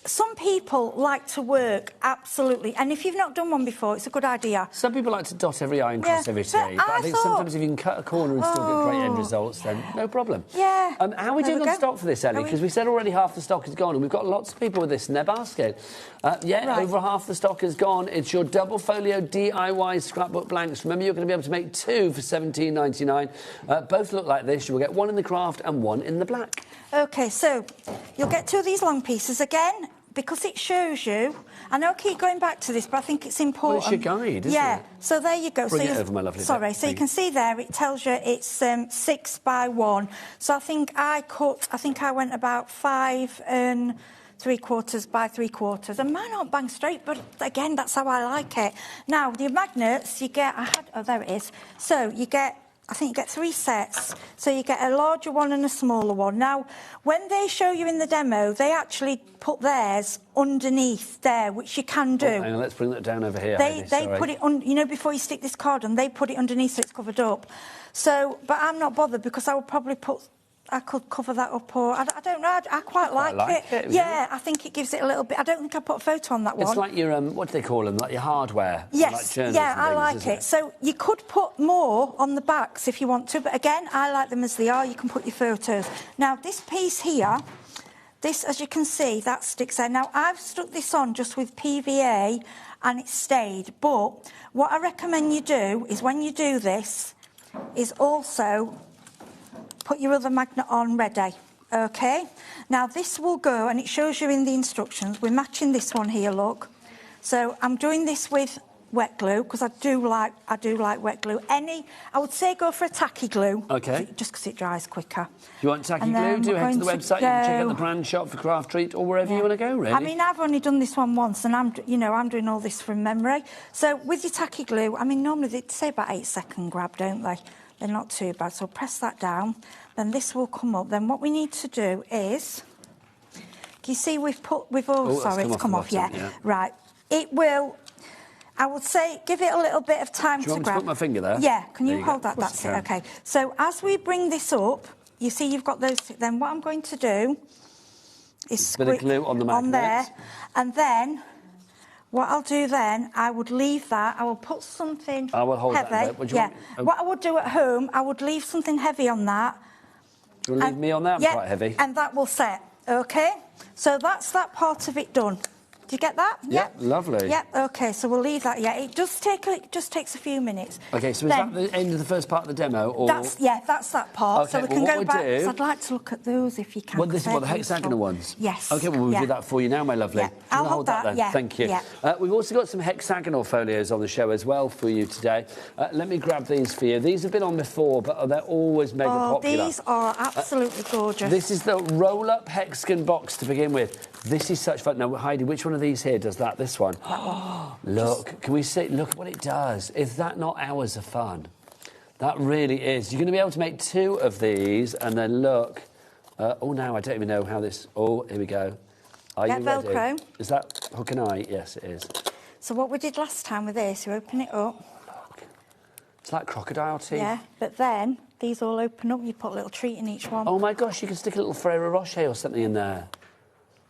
Some people like to work, absolutely. And if you've not done one before, it's a good idea. Some people like to dot every I and cross every T. But I think sometimes if you can cut a corner and still get great end results, then no problem. Yeah. How are we doing on stock for this, Ellie? Because we said already half the stock is gone, and we've got lots of people with this in their basket. Over half the stock is gone. It's your double folio DIY scrapbook blanks. Remember, you're going to be able to make 2 for £17.99. Both look like this. You will get one in the craft and one in the black. OK, so you'll get 2 of these long pieces again, because it shows you. I know I keep going back to this, but I think it's important. Well, it's your guide, isn't it? Yeah, so there you go. Bring it over, my lovely. Sorry, so you can see there, it tells you it's 6 by 1. So I think I went about 5 3/4 by 3/4. And mine aren't bang straight, but again, that's how I like it. Now, the magnets, you get, oh, there it is. So you get, I think you get 3 sets. So you get a larger one and a smaller one. Now, when they show you in the demo, they actually put theirs underneath there, which you can do. Oh, hang on, let's bring that down over here. They put it on, you know, before you stick this card on, they put it underneath so it's covered up. So, but I'm not bothered because I would probably I could cover that up, or I don't know. I quite like it. Yeah, I think it gives it a little bit. I don't think I put a photo on that one. It's like your what do they call them? Like your hardware. Yes, like yeah, I like it. So you could put more on the backs if you want to, but again, I like them as they are. You can put your photos. Now this piece here, this, as you can see, that sticks there. Now I've stuck this on just with PVA, and it stayed. But what I recommend you do is when you do this, is also put your other magnet on ready, OK? Now, this will go, and it shows you in the instructions. We're matching this one here, look. So I'm doing this with wet glue, because I do like wet glue. I would say go for a tacky glue. OK. Just because it dries quicker. If you want tacky glue, do head to the website. You can check out the brand shop for Craft Treat or wherever you want to go, really. I mean, I've only done this one once, and I'm doing all this from memory. So with your tacky glue, I mean, normally they say about 8-second grab, don't they? They're not too bad. So press that down. Then this will come up. Then what we need to do is, you see we've sorry, it's come off, yeah. Right. It will, I would say, give it a little bit of time to grab. Do you want me to put my finger there? Yeah, can you hold that? That's it, OK. So as we bring this up, you see you've got those, then what I'm going to do is squish bit of glue on the magnet. On there, and then what I'll do then, I would leave that. I will put something heavy. I will hold that. What I would do at home, I would leave something heavy on that. Do you want to leave me on that? I'm quite heavy. And that will set, OK? So that's that part of it done. Do you get that? Yeah, lovely. Yeah, OK, so we'll leave that. Yeah, it just takes a few minutes. OK, so is that the end of the first part of the demo? Or... That's that part. Okay, so we can go back. I'd like to look at those if you can. Well, this is what, the hexagonal ones? Yes. OK, well, we'll do that for you now, my lovely. Yeah. I'll hold that then. Yeah. Thank you. Yeah. We've also got some hexagonal folios on the show as well for you today. Let me grab these for you. These have been on before, but they're always mega popular. These are absolutely gorgeous. This is the roll-up hexagon box to begin with. This is such fun. Now, Heidi, which one of these here does that? This one. That one. Look, can we see? Look what it does. Is that not hours of fun? That really is. You're going to be able to make 2 of these, and then look. Oh, now I don't even know how this. Oh, here we go. Are you ready? Velcro. Is that hook and eye? Yes, it is. So what we did last time with this, you open it up. Look. It's like crocodile teeth. Yeah, but then these all open up. You put a little treat in each one. Oh my gosh, you can stick a little Ferrero Rocher or something in there.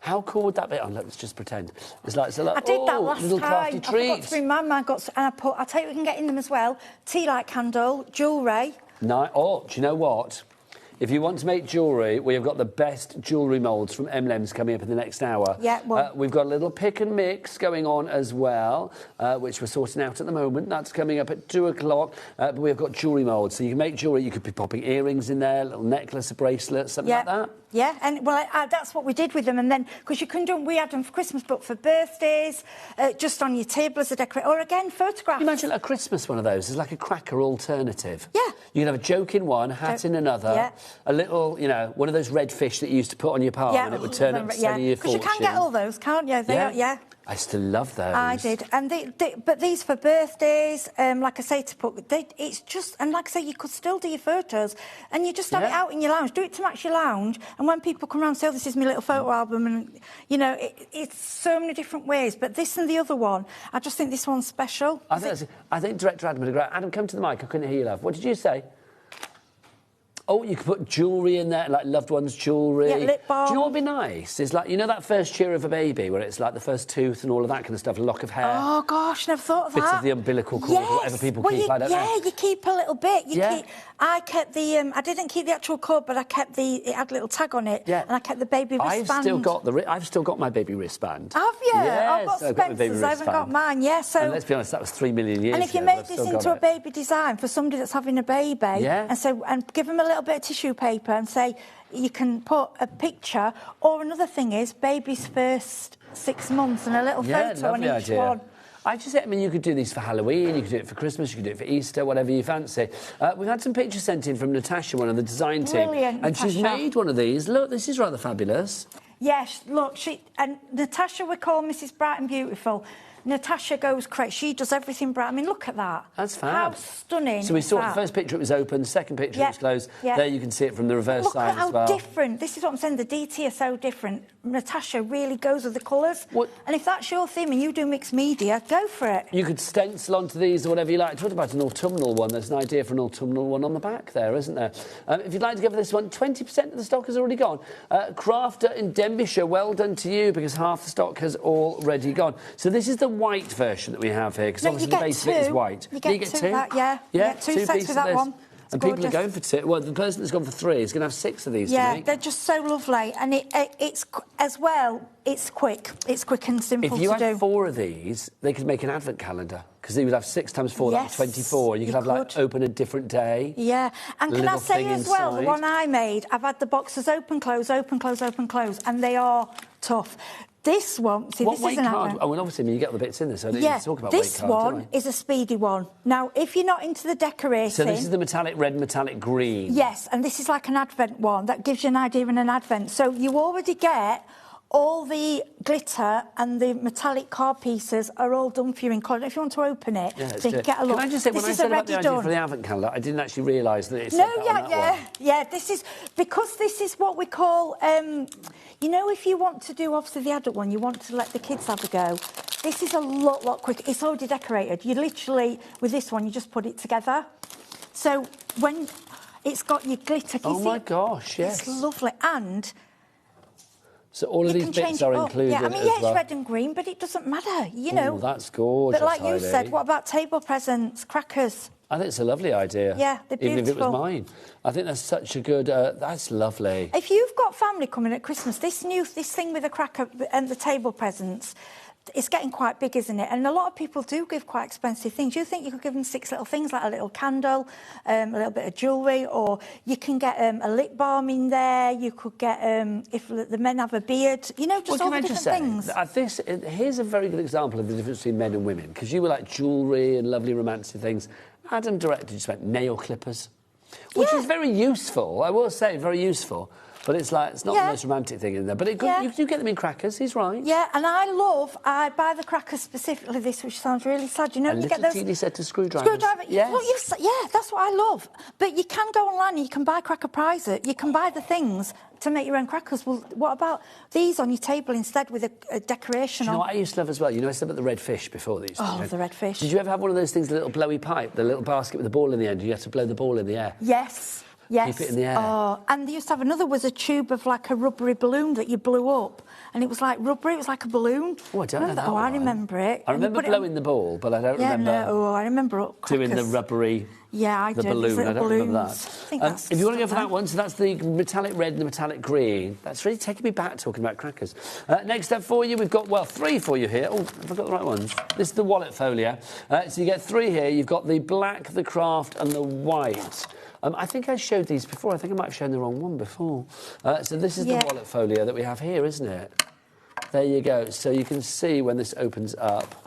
How cool would that be? Oh, let's just pretend. It's like, I did that last little time. crafty treats. I forgot to bring mine. I'll tell you what we can get in them as well. Tea light candle, jewellery. No, do you know what? If you want to make jewellery, we have got the best jewellery moulds from M&M's coming up in the next hour. Yeah, well... we've got a little pick and mix going on as well, which we're sorting out at the moment. That's coming up at 2 o'clock. But we've got jewellery moulds, so you can make jewellery. You could be popping earrings in there, a little necklace, a bracelet, something like that. Yeah, and well, that's what we did with them. And then, because you can do them, we had them for Christmas, but for birthdays, just on your table as a decorator, or again, photographs. Imagine a Christmas one of those. It's like a cracker alternative. Yeah. You can have a joke in one, hat in another. Yeah. A little, one of those red fish that you used to put on your palm and it would turn up to save you your fortune. Because you can get all those, can't you? I still love those. I did. And but these for birthdays, like I say, to put, it's just, and like I say, you could still do your photos and you just have it out in your lounge. Do it to match your lounge. And when people come around and say, oh, this is my little photo album, and, it's so many different ways. But this and the other one, I just think this one's special. I think Director Adam would agree. Adam, come to the mic. I couldn't hear you, love. What did you say? Oh, you could put jewellery in there, like loved ones' jewellery. Yeah, lip balm. Do you know what would be nice? Is like, you know that first cheer of a baby where it's like the first tooth and all of that kind of stuff, a lock of hair. Oh, gosh, never thought of that. Bit of the umbilical cord, whatever people keep, I don't know. Yeah, you keep a little bit. Yeah. I kept the, I didn't keep the actual cord, but I kept it had a little tag on it. Yeah. And I kept the baby wristband. I've still got my baby wristband. Have you? Yes, I've got Spencer's, I haven't got mine, yeah. So, and let's be honest, that was 3 million years ago. and if you make this into a baby design for somebody that's having a baby, and give them a little bit of tissue paper and say, you can put a picture, or another thing is baby's first 6 months and a little photo on each one. I mean, you could do these for Halloween, you could do it for Christmas, you could do it for Easter, whatever you fancy. We've had some pictures sent in from Natasha, one of the design team. Brilliant, and she's made one of these. Look, this is rather fabulous. Yes, look, and Natasha we call Mrs. Bright and Beautiful. Natasha goes crazy. She does everything bright. I mean, look at that. That's fab. How stunning. So we saw the first picture it was open, second picture it was closed. Yeah. There you can see it from the reverse side as well. Look at how different. This is what I'm saying. The DT are so different. Natasha really goes with the colours. And if that's your theme and you do mixed media, go for it. You could stencil onto these or whatever you like. Talk about an autumnal one. There's an idea for an autumnal one on the back there, isn't there? If you'd like to go for this one, 20% of the stock has already gone. Crafter in Denbighshire, well done to you, because half the stock has already gone. So this is the white version that we have here, because obviously the base of it is white. You get two. Yeah, you get two sets with that one. And people are going for two. Well, the person that's gone for three is going to have 6 of these to make. They're just so lovely. And it's, as well, it's quick. It's quick and simple to do. If you had 4 of these, they could make an advent calendar, because they would have 6 times 4, that's 24. You could have, like, open a different day. Yeah. And can I say as well, the inside. one I made, I've had the boxes open, close, open, close, open, close, and they are tough. This one, see, what this weight is an card? advent. Oh, well, obviously, I mean, you get all the bits in there, so I don't need to talk about weight cards, this one is a speedy one. Now, if you're not into the decorating... So this is the metallic red, metallic green. Yes, and this is like an advent one. That gives you an idea in an advent. So you already get all the glitter and the metallic card pieces are all done for you in colour. If you want to open it, so you get a look. Can I just say, when I said about the idea for the advent calendar, I didn't actually realise that it's this is... Because this is what we call... you know, if you want to do, obviously, the adult one, you want to let the kids have a go, this is a lot quicker. It's already decorated. You literally, with this one, you just put it together. So when it's got your glitter... Oh, my gosh, yes. It's lovely. And... So all of these bits are included as well? Yeah, I mean, it's red and green, but it doesn't matter, you know. Oh, that's gorgeous, But like you said, what about table presents, crackers? I think it's a lovely idea. Yeah, they're beautiful. Even if it was mine. I think that's such a good... that's lovely. If you've got family coming at Christmas, this thing with the cracker and the table presents, it's getting quite big, isn't it? And a lot of people do give quite expensive things. You think you could give them 6 little things, like a little candle, a little bit of jewellery, or you can get a lip balm in there. You could get, if the men have a beard, you know, just all the different things. Here's a very good example of the difference between men and women, because you were like jewellery and lovely romantic things. Adam directed just went nail clippers, which is very useful. I will say, very useful. But it's like, it's not the most romantic thing in there. But you do get them in crackers, he's right. Yeah, and I buy the crackers specifically this, which sounds really sad. You know, you get those... teeny set of screwdrivers. Yes. Well, that's what I love. But you can go online and you can buy cracker prizes. You can buy the things to make your own crackers. Well, what about these on your table instead with a decoration on? You know what I used to love as well? You know, I said about the red fish before these. Oh, the red fish. Did you ever have one of those things, the little blowy pipe, the little basket with the ball in the end? You had to blow the ball in the air. Yes. Yes. Keep it in the air. Oh, and they used to have another, was a tube of like a rubbery balloon that you blew up. And it was like rubbery, it was like a balloon. Oh, I don't know that one. I remember it. I remember blowing the ball, but I don't remember... I remember doing the rubbery... Yeah, I the do. balloon. I don't remember that. I think that's if you want to go for that one, so that's the metallic red and the metallic green. That's really taking me back talking about crackers. Next up for you, we've got, 3 for you here. Oh, have I got the right ones? This is the wallet folio. So you get 3 here. You've got the black, the craft and the white. I think I showed these before. I think I might have shown the wrong one before. So this is the wallet folio that we have here, isn't it? There you go. So you can see when this opens up.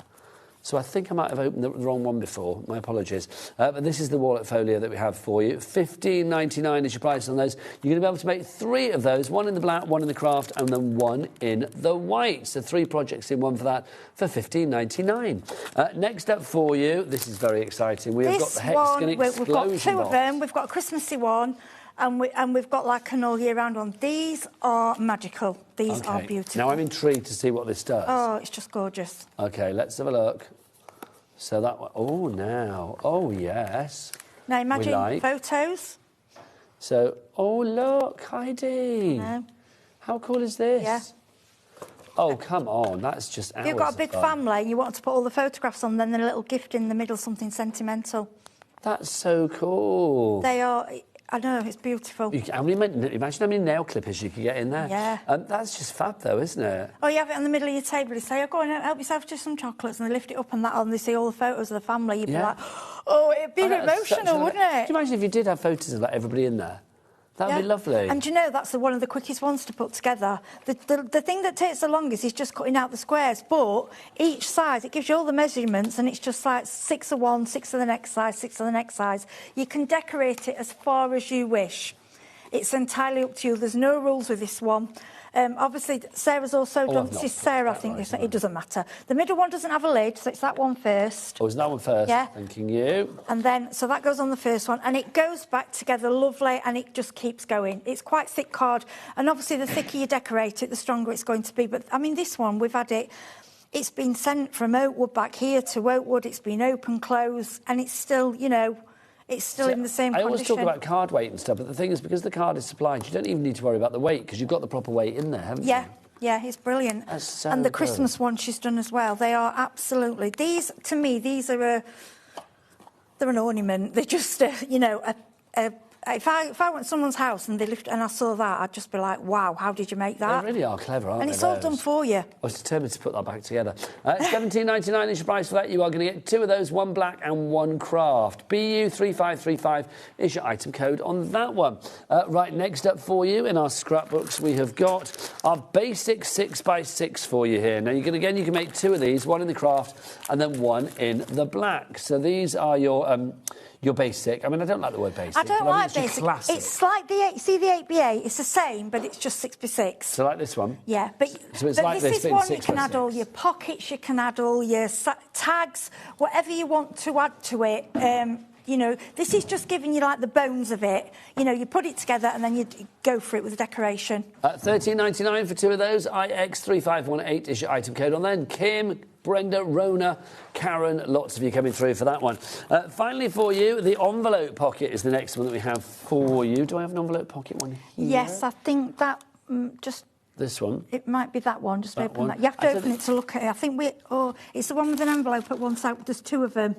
So I think I might have opened the wrong one before. My apologies. But this is the wallet folio that we have for you. $15.99 is your price on those. You're going to be able to make 3 of those, 1 in the black, 1 in the craft, and then 1 in the white. So 3 projects in one for that for $15.99. Next up for you, this is very exciting. We've got the Hexagon Explosion We've got 2 box. of them. We've got a Christmassy one. And we've got like an all-year-round one. These are magical. These are beautiful. Now, I'm intrigued to see what this does. Oh, it's just gorgeous. OK, let's have a look. So that one... Oh, now. Oh, yes. Now, imagine photos. So, oh, look, Heidi. No. How cool is this? Yeah. Oh, come on, that's just hours If you've got a of big fun. family, you want to put all the photographs on, then a little gift in the middle, something sentimental. That's so cool. They are, I know, it's beautiful. Imagine how many nail clippers you could get in there. Yeah. That's just fab, though, isn't it? Oh, you have it on the middle of your table, you say, oh, go on, help yourself to some chocolates, and they lift it up and that on, they see all the photos of the family, you'd be like, oh, it'd be emotional, wouldn't it? Can you imagine if you did have photos of like, everybody in there? That would be lovely. And do you know, that's one of the quickest ones to put together. The thing that takes the longest is just cutting out the squares, but each size, it gives you all the measurements, and it's just like 6 of one, 6 of the next size, 6 of the next size. You can decorate it as far as you wish. It's entirely up to you. There's no rules with this one. Obviously, Sarah's also done... This is Sarah, I think. It doesn't matter. The middle one doesn't have a lid, so it's that one first. Oh, is that one first? Yeah. Thanking you. And then, so that goes on the first one, and it goes back together lovely, and it just keeps going. It's quite thick card, and obviously the thicker you decorate it, the stronger it's going to be. But, I mean, this one, we've had it... It's been sent from Oakwood back here to Oakwood. It's been open, close, and it's still, you know... It's still in the same condition. I always talk about card weight and stuff, but the thing is, because the card is supplied, you don't even need to worry about the weight, because you've got the proper weight in there, haven't you? Yeah, it's brilliant. That's so and the good. Christmas one she's done as well. They are absolutely... These, to me, these are they're an ornament. They're just, you know, if I went to someone's house and I saw that, I'd just be like, wow, how did you make that? They really are clever, aren't they? And it's all done for you. I was determined to put that back together. $17.99 is your price for that. You are going to get 2 of those, 1 black and 1 craft. BU3535 is your item code on that one. Right, next up for you in our scrapbooks, we have got our basic 6x6 for you here. Now, you can make 2 of these, 1 in the craft and then 1 in the black. So these are your basic. I mean, I don't like the word basic. I don't like basic. Classic. It's like you see the 8BA, it's the same, but it's just 6x6. So like this one? Yeah, but like this is one you can add all your pockets, you can add all your tags, whatever you want to add to it. You know, this is just giving you, like, the bones of it. You know, you put it together and then you go for it with the decoration. $13.99 for 2 of those. IX3518 is your item code on then. Kim, Brenda, Rona, Karen, lots of you coming through for that one. Finally for you, the envelope pocket is the next one that we have for you. Do I have an envelope pocket one here? Yes, I think that just... This one? It might be that one. Just that open one. that. You have to open it to look at it. I think it's the one with an envelope at one side. There's 2 of them.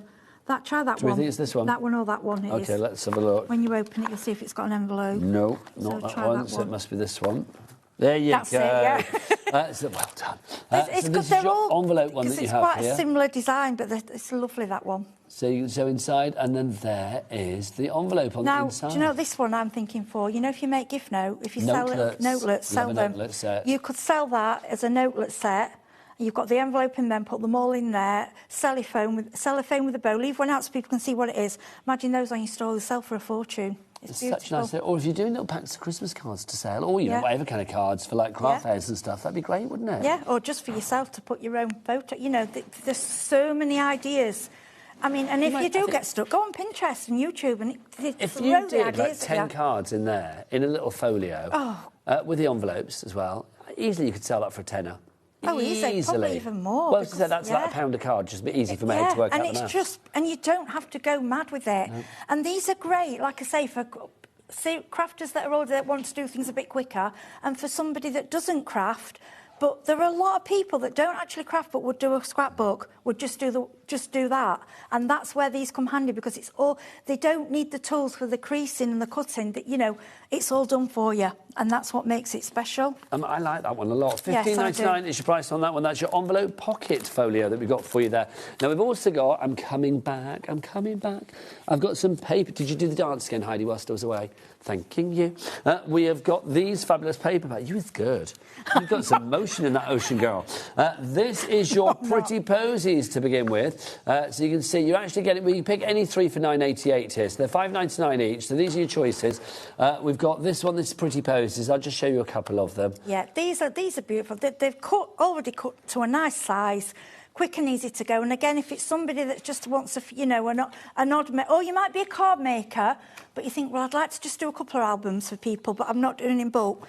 Try that one. Do you think it's this one? That one or that one, it is. OK, let's have a look. When you open it, you'll see if it's got an envelope. No, not that try one, that so one. it must be this one. There you That's go. it, yeah. So well done. It's so because this is your envelope one that you have it's quite here. a similar design, but it's lovely, that one. So you can inside, and then there is the envelope on the inside. Now, do you know this one I'm thinking for? You know, if you make gift if you sell notelets, sell them. Notelet set. You could sell that as a notelet set. You've got the envelope in them, put them all in there, cellophane with a bow, leave one out so people can see what it is. Imagine those on your store, they sell for a fortune. It's such nice. Or if you're doing little packs of Christmas cards to sell, or whatever kind of cards for like craft fairs and stuff, that'd be great, wouldn't it? Yeah, or just for yourself to put your own photo. You know, there's so many ideas. I mean, and if you do get stuck, go on Pinterest and YouTube and if you did like 10 cards in there in a little folio with the envelopes as well, easily you could sell that for a tenner. Oh, easily. Probably even more. Well, because, that's like £1 a card, just a bit easy for me to work out the maths. And you don't have to go mad with it. No. And these are great, like I say, for crafters that want to do things a bit quicker, and for somebody that doesn't craft. But there are a lot of people that don't actually craft but would do a scrapbook, would just do that. And that's where these come handy, because they don't need the tools for the creasing and the cutting. You know, it's all done for you, and that's what makes it special. I like that one a lot. $15.99 is your price on that one. That's your envelope pocket folio that we've got for you there. Now, we've also got, I'm coming back. I've got some paper. Did you do the dance again, Heidi, whilst I was away? Thanking you. We have got these fabulous paper bags. You was good. You've got some motion in that ocean, girl. This is your pretty posies to begin with. So you can see you actually get it. We pick any 3 for $9.88 here. So they're $5.99 each. So these are your choices. We've got this one. This is pretty posies. I'll just show you a couple of them. Yeah, these are beautiful. They've already cut to a nice size. Quick and easy to go. And again, if it's somebody that just wants an odd... Or you might be a card maker, but you think, well, I'd like to just do a couple of albums for people, but I'm not doing in bulk.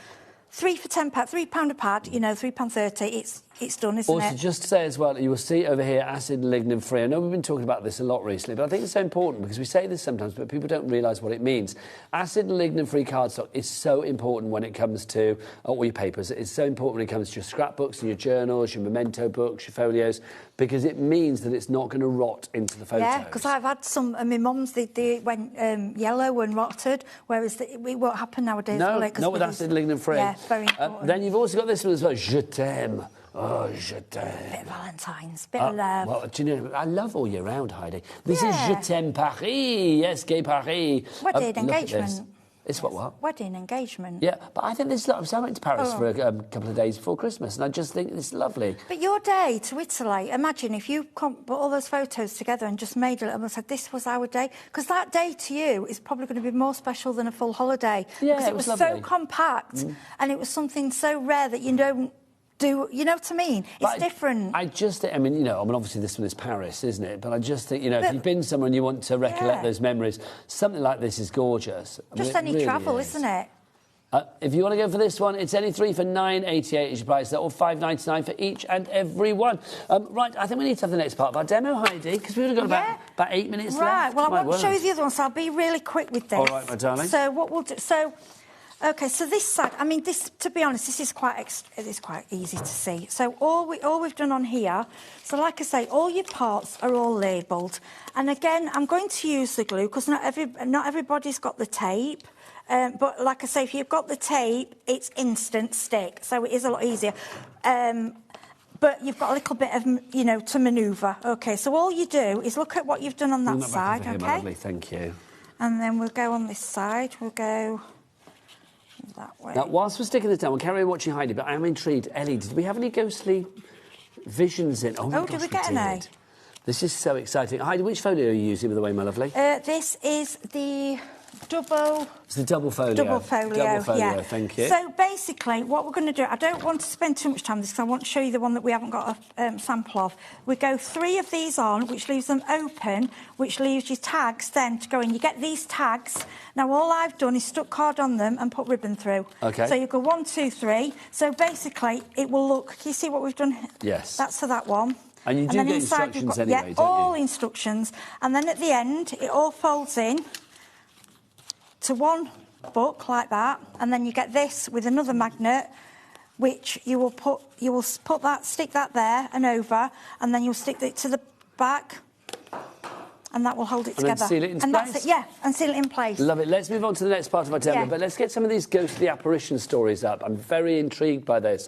3 for £10, £3 a pad, £3.30. it's done, isn't Also, it? just to say as well, you will see over here acid and lignin free. I know we've been talking about this a lot recently, but I think it's so important because we say this sometimes, but people don't realise what it means. Acid and lignin free cardstock is so important when it comes to all your papers. It's so important when it comes to your scrapbooks and your journals, your memento books, your folios, because it means that it's not going to rot into the photos. Yeah, because I've had some, my mum's, they went yellow and rotted, whereas it won't happen nowadays. No, will it? 'Cause not with acid and lignin free. Yeah, very important. Then you've also got this one as well, Je t'aime. Oh, je t'aime. Bit of Valentine's, bit of love. Well, do you know, I love all year round, Heidi. This Yeah. is Je t'aime Paris, yes, Gay Paris. Wedding Look at engagement. this. It's what? Wedding engagement. Yeah, but I think this is lovely. So I went to Paris for a couple of days before Christmas, and I just think it's lovely. But your day to Italy, imagine if you put all those photos together and just made it and said, this was our day. Because that day to you is probably going to be more special than a full holiday. Yeah, because it was so lovely. compact and it was something so rare that you don't do, you know what I mean? It's different. I just think, obviously this one is Paris, isn't it? But I just think, if you've been somewhere and you want to recollect those memories, something like this is gorgeous. Just any really travel, is. isn't it? If you want to go for this one, it's only 3 for £9.88 is your price, or £5.99 for each and every one. Right, I think we need to have the next part of our demo, Heidi, because we've only got about 8 minutes left. Right, well, I My want to show you word. the other one, so I'll be really quick with this. All right, my darling. So what we'll do... OK, so this side, this, to be honest, this is quite easy to see. So all we've done on here, so like I say, all your parts are all labelled. And again, I'm going to use the glue because not everybody's got the tape. But like I say, if you've got the tape, it's instant stick, so it is a lot easier. But you've got a little bit of, to manoeuvre. OK, so all you do is look at what you've done on that side, here, OK? my lovely, thank you. And then we'll go on this side. We'll go that way. Now, whilst we're sticking this down, we'll carry on watching Heidi, but I am intrigued. Ellie, did we have any ghostly visions in? Oh, my gosh, did we get any? This is so exciting. Heidi, which folio are you using, by the way, my lovely? This is the double... It's the double folio. Double folio, yeah. Thank you. So, basically, what we're going to do... I don't want to spend too much time on this because I want to show you the one that we haven't got a sample of. We go 3 of these on, which leaves them open, which leaves your tags then to go in. You get these tags. Now, all I've done is stuck card on them and put ribbon through. OK. So you go 1, 2, 3. So, basically, it will look... Can you see what we've done? Yes. That's for that one. And you do then get inside instructions got, anyway, don't you? all instructions. And then at the end, it all folds in to one book like that, and then you get this with another magnet, which you will stick that there and over, and then you'll stick it to the back, and that will hold it together. And then seal it into and place? That's it, yeah, and seal it in place. Love it. Let's move on to the next part of our demo, Yeah. but let's get some of these ghostly apparition stories up. I'm very intrigued by this.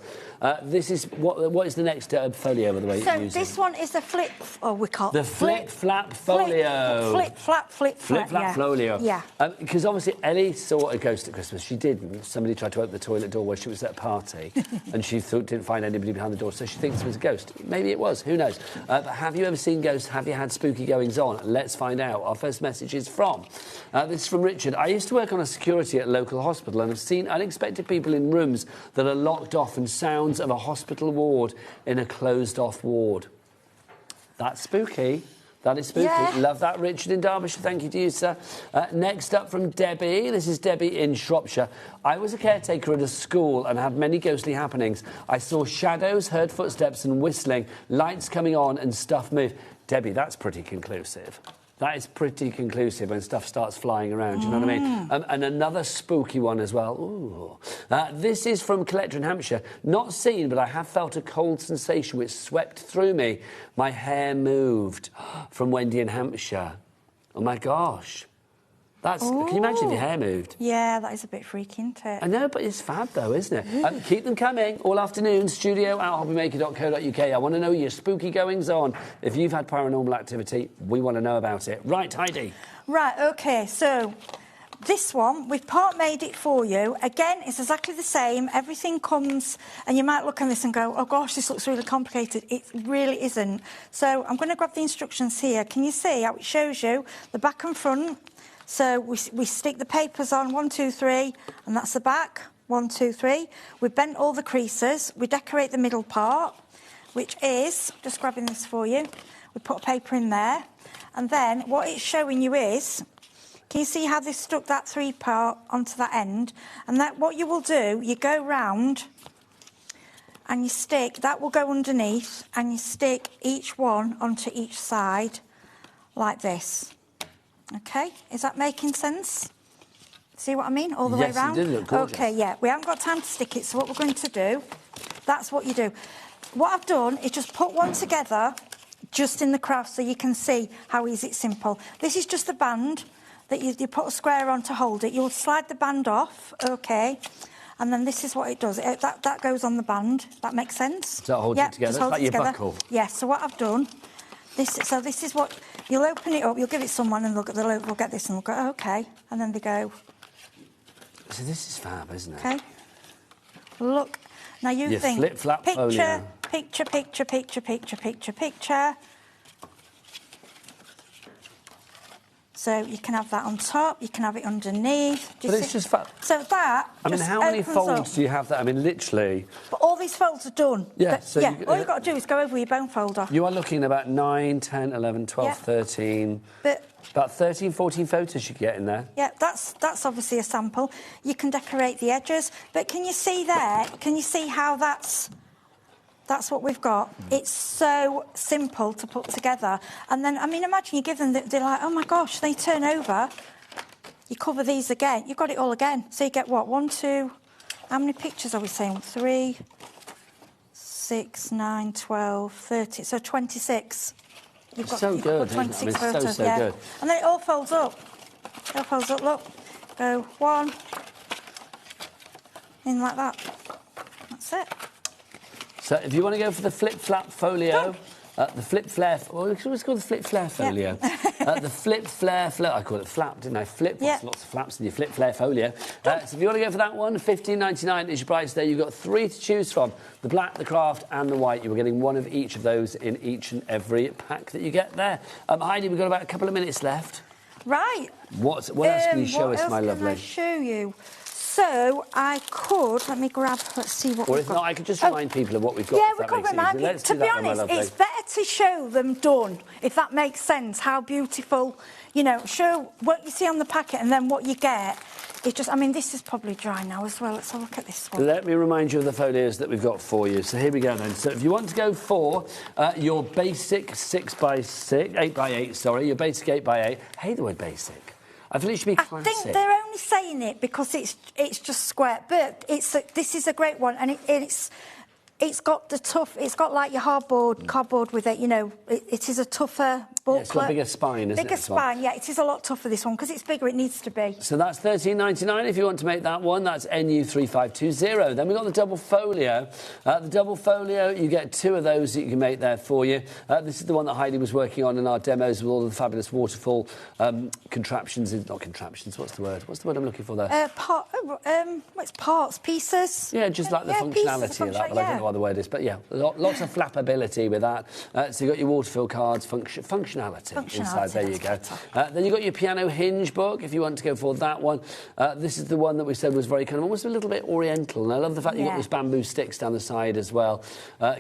This is what is the next folio, by the way? So you're using? this one is the flip. Oh, we call The flip flap folio. Flip flap Flip-flap folio. Yeah. Because obviously Ellie saw a ghost at Christmas. She didn't. Somebody tried to open the toilet door while she was at a party and she didn't find anybody behind the door, so she thinks it was a ghost. Maybe it was. Who knows? But have you ever seen ghosts? Have you had spooky goings-on? Let's find out. Our first message is from... this is from Richard. I used to work on a security at a local hospital and have seen unexpected people in rooms that are locked off and sounds of a hospital ward in a closed-off ward. That's spooky. That is spooky. Yeah. Love that, Richard in Derbyshire. Thank you to you, sir. Next up from Debbie. This is Debbie in Shropshire. I was a caretaker at a school and had many ghostly happenings. I saw shadows, heard footsteps and whistling, lights coming on and stuff move. Debbie, that's pretty conclusive. That is pretty conclusive when stuff starts flying around, you know what I mean? And another spooky one as well. Ooh. This is from Collector in Hampshire. Not seen, but I have felt a cold sensation which swept through me. My hair moved. From Wendy in Hampshire. Oh, my gosh. Can you imagine if your hair moved? Yeah, that is a bit freaky, isn't it? I know, but it's fab, though, isn't it? Keep them coming all afternoon. studio@hobbymaker.co.uk. I want to know your spooky goings-on. If you've had paranormal activity, we want to know about it. Right, Heidi. Right, OK, so this one, we've part-made it for you. Again, it's exactly the same. Everything comes, and you might look at this and go, oh, gosh, this looks really complicated. It really isn't. So I'm going to grab the instructions here. Can you see how it shows you the back and front? So we stick the papers on, 1, 2, 3, and that's the back, 1, 2, 3. We bent all the creases. We decorate the middle part, which is, just grabbing this for you, we put a paper in there. And then what it's showing you is, can you see how they stuck that 3-part onto that end? And that what you will do, you go round and you stick, that will go underneath, and you stick each one onto each side like this. Okay, is that making sense? See what I mean? All the way around? Yes, it did look gorgeous. Okay, yeah, we haven't got time to stick it, so what we're going to do, that's what you do. What I've done is just put one together just in the craft so you can see how easy it's simple. This is just the band that you put a square on to hold it. You'll slide the band off, okay, and then this is what it does. That goes on the band. That makes sense? So it holds it together? It's like your buckle? Yeah, so what I've done, this is what, you'll open it up, you'll give it someone and they'll get this and they'll go, oh, okay, and then they go. So this is fab, isn't it? Okay. Look, now you think, flip-flap folio. Picture, picture, picture, picture, picture, picture. So you can have that on top, you can have it underneath. But it's just fab. So that I mean, how many folds do you have that? I mean, literally. But all these folds are done. Yeah. All you've got to do is go over your bone folder. You are looking at about 9, 10, 11, 12, 13... About 13, 14 photos you can get in there. Yeah, that's obviously a sample. You can decorate the edges. But can you see there, can you see how that's what we've got? It's so simple to put together. And then, I mean, imagine you give them, they're like, oh my gosh, they turn over. You cover these again. You've got it all again. So you get what? 1, 2, how many pictures are we saying? 3, 6, 9, 12, 30. So 26. You've got, so good, 26 photos, photos, so yeah. good. And then it all folds up. It all folds up, look. Go 1. In like that. That's it. So if you want to go for the flip-flap folio, the flip-flare... Well, it's called the flip-flare folio. The flip-flare... I call it flap, didn't I? Lots of flaps in your flip-flare folio. So if you want to go for that one, $15.99 is your price there. You've got 3 to choose from. The black, the craft and the white. You were getting one of each of those in each and every pack that you get there. Heidi, we've got about a couple of minutes left. Right. What else can you show us, my lovely? What else can I show you? So I could, let me grab, let's see what or we've if got. not, I could just remind people of what we've got. Yeah, we could remind people. To be honest, it's better to show them done, if that makes sense, how beautiful, you know, show what you see on the packet and then what you get. It's just, I mean, this is probably dry now as well. Let's have a look at this one. Let me remind you of the folios that we've got for you. So here we go then. So if you want to go for your basic 6x6, 8x8, sorry, your basic 8x8, I hate the word basic. I feel it should be classic. I think they're only saying it because it's just square, but this is a great one, and it's got the tough. It's got like your cardboard with it. You know, it is a tougher booklet. Yeah, it's got a bigger spine, isn't it? Bigger spine, yeah. It is a lot tougher, this one, because it's bigger. It needs to be. So that's $13.99 if you want to make that one. That's NU3520. Then we've got the double folio. The double folio, you get 2 of those that you can make there for you. This is the one that Heidi was working on in our demos with all of the fabulous waterfall contraptions. Not contraptions, what's the word? What's the word I'm looking for there? It's parts, pieces. Yeah, just like the functionality of that, but I don't know what the word is. But yeah, lots of flappability with that. So you've got your waterfill cards, functionality inside. There you go. Then you've got your piano hinge book, if you want to go for that one. This is the one that we said was very kind of almost a little bit oriental. And I love the fact you've got those bamboo sticks down the side as well,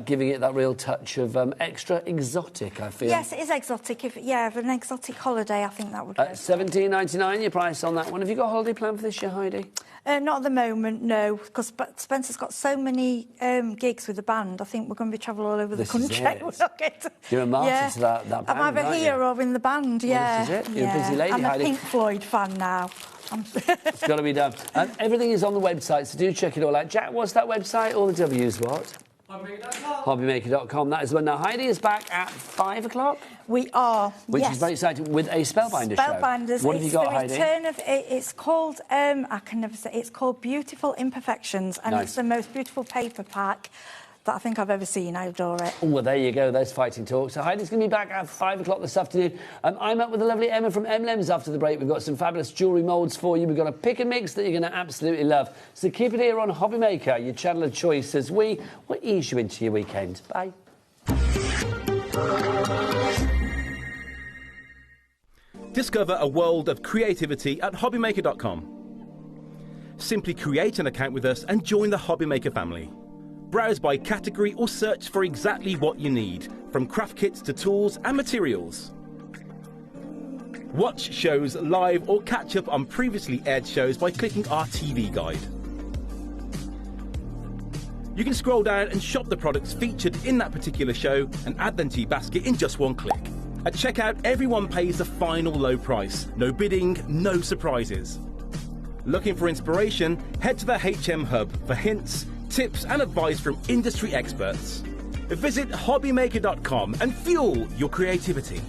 giving it that real touch of extra exotic, I feel. Yes, it is exotic. If an exotic holiday, I think that would go. $17.99, your price on that one. Have you got a holiday plan for this year, Heidi? Not at the moment, no, because Spencer's got so many gigs with the band. I think we're going to be travelling all over the country. You're a martyr to that band, I'm either here or in the band, Well, this is it. You're a busy lady, I'm Heidi. a Pink Floyd fan now. It's got to be done. Everything is on the website, so do check it all out. Jack, what's that website? All the W's what? HobbyMaker.com. HobbyMaker.com. That is when. Now, Heidi is back at 5 o'clock. We are. Which is very exciting, with a Spellbinders show. Spellbinders. What have you got, Heidi? It's called, I can never say, it's called Beautiful Imperfections, and it's the most beautiful paper pack that I think I've ever seen. I adore it. Oh, well, there you go. There's fighting talk. So Heidi's going to be back at 5 o'clock this afternoon. I'm up with the lovely Emma from Emlems after the break. We've got some fabulous jewellery moulds for you. We've got a pick and mix that you're going to absolutely love. So keep it here on HobbyMaker, your channel of choice, as we will ease you into your weekend. Bye. Discover a world of creativity at HobbyMaker.com. Simply create an account with us and join the HobbyMaker family. Browse by category or search for exactly what you need, from craft kits to tools and materials. Watch shows live or catch up on previously aired shows by clicking our TV guide. You can scroll down and shop the products featured in that particular show and add them to your basket in just one click. At checkout, everyone pays the final low price. No bidding, no surprises. Looking for inspiration? Head to the HM Hub for hints, tips and advice from industry experts. Visit HobbyMaker.com and fuel your creativity.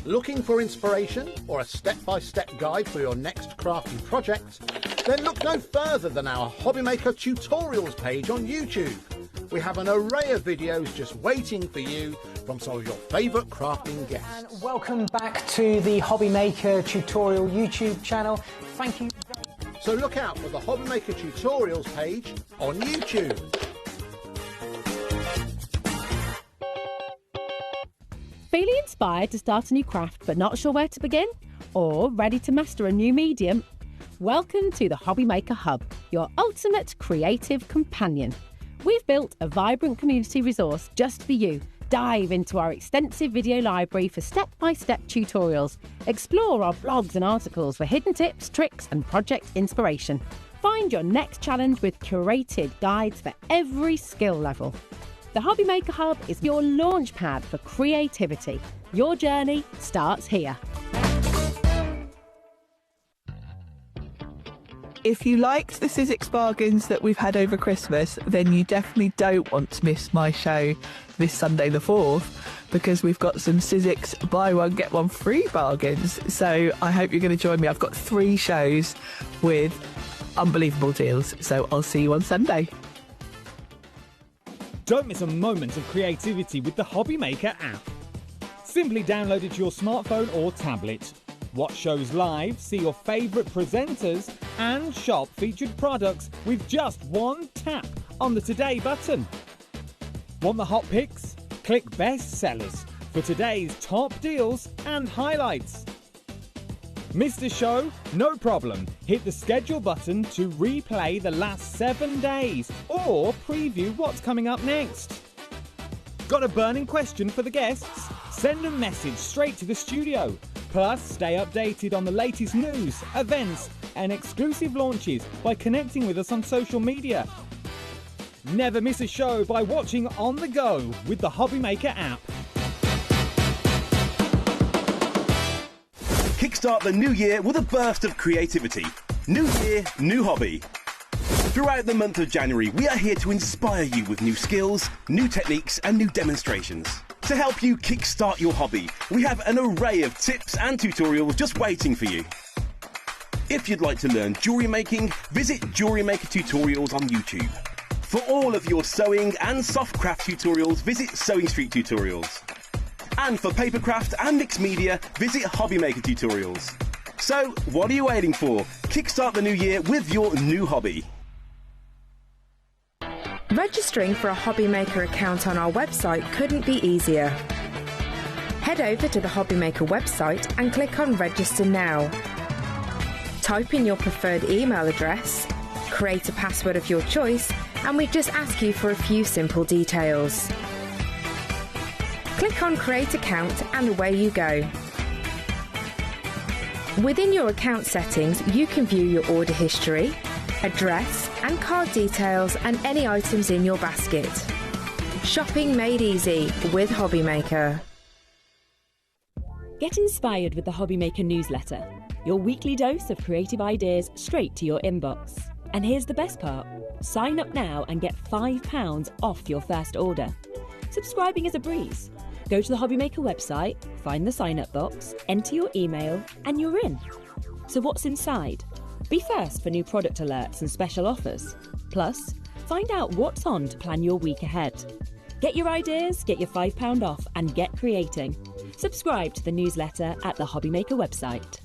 Looking for inspiration or a step-by-step guide for your next crafting project? Then look no further than our HobbyMaker tutorials page on YouTube. We have an array of videos just waiting for you from some of your favourite crafting guests. And welcome back to the HobbyMaker tutorial YouTube channel. Thank you. So look out for the HobbyMaker tutorials page on YouTube. Feeling inspired to start a new craft but not sure where to begin? Or ready to master a new medium? Welcome to the HobbyMaker Hub, your ultimate creative companion. We've built a vibrant community resource just for you. Dive into our extensive video library for step-by-step tutorials. Explore our blogs and articles for hidden tips, tricks and project inspiration. Find your next challenge with curated guides for every skill level. The HobbyMaker Hub is your launch pad for creativity. Your journey starts here. If you liked the Sizzix bargains that we've had over Christmas, then you definitely don't want to miss my show this Sunday the 4th, because we've got some Sizzix buy one get one free bargains. So I hope you're going to join me. I've got 3 shows with unbelievable deals. So I'll see you on Sunday. Don't miss a moment of creativity with the HobbyMaker app. Simply download it to your smartphone or tablet. Watch shows live, see your favourite presenters and shop featured products with just one tap on the Today button. Want the hot picks? Click Best Sellers for today's top deals and highlights. Missed a show? No problem. Hit the schedule button to replay the last 7 days or preview what's coming up next. Got a burning question for the guests? Send a message straight to the studio. Plus, stay updated on the latest news, events and exclusive launches by connecting with us on social media. Never miss a show by watching on the go with the HobbyMaker app. Kickstart the new year with a burst of creativity. New year, new hobby. Throughout the month of January, we are here to inspire you with new skills, new techniques and new demonstrations. To help you kickstart your hobby, we have an array of tips and tutorials just waiting for you. If you'd like to learn jewellery making, visit Jewellery Maker Tutorials on YouTube. For all of your sewing and soft craft tutorials, visit Sewing Street Tutorials. And for papercraft and mixed media, visit HobbyMaker Tutorials. So, what are you waiting for? Kickstart the new year with your new hobby. Registering for a HobbyMaker account on our website couldn't be easier. Head over to the HobbyMaker website and click on Register Now. Type in your preferred email address, create a password of your choice, and we just ask you for a few simple details. Click on Create Account and away you go. Within your account settings, you can view your order history, address and card details and any items in your basket. Shopping made easy with HobbyMaker. Get inspired with the HobbyMaker newsletter, your weekly dose of creative ideas straight to your inbox. And here's the best part. Sign up now and get £5 off your first order. Subscribing is a breeze. Go to the HobbyMaker website, find the sign-up box, enter your email, and you're in. So what's inside? Be first for new product alerts and special offers. Plus, find out what's on to plan your week ahead. Get your ideas, get your £5 off, and get creating. Subscribe to the newsletter at the HobbyMaker website.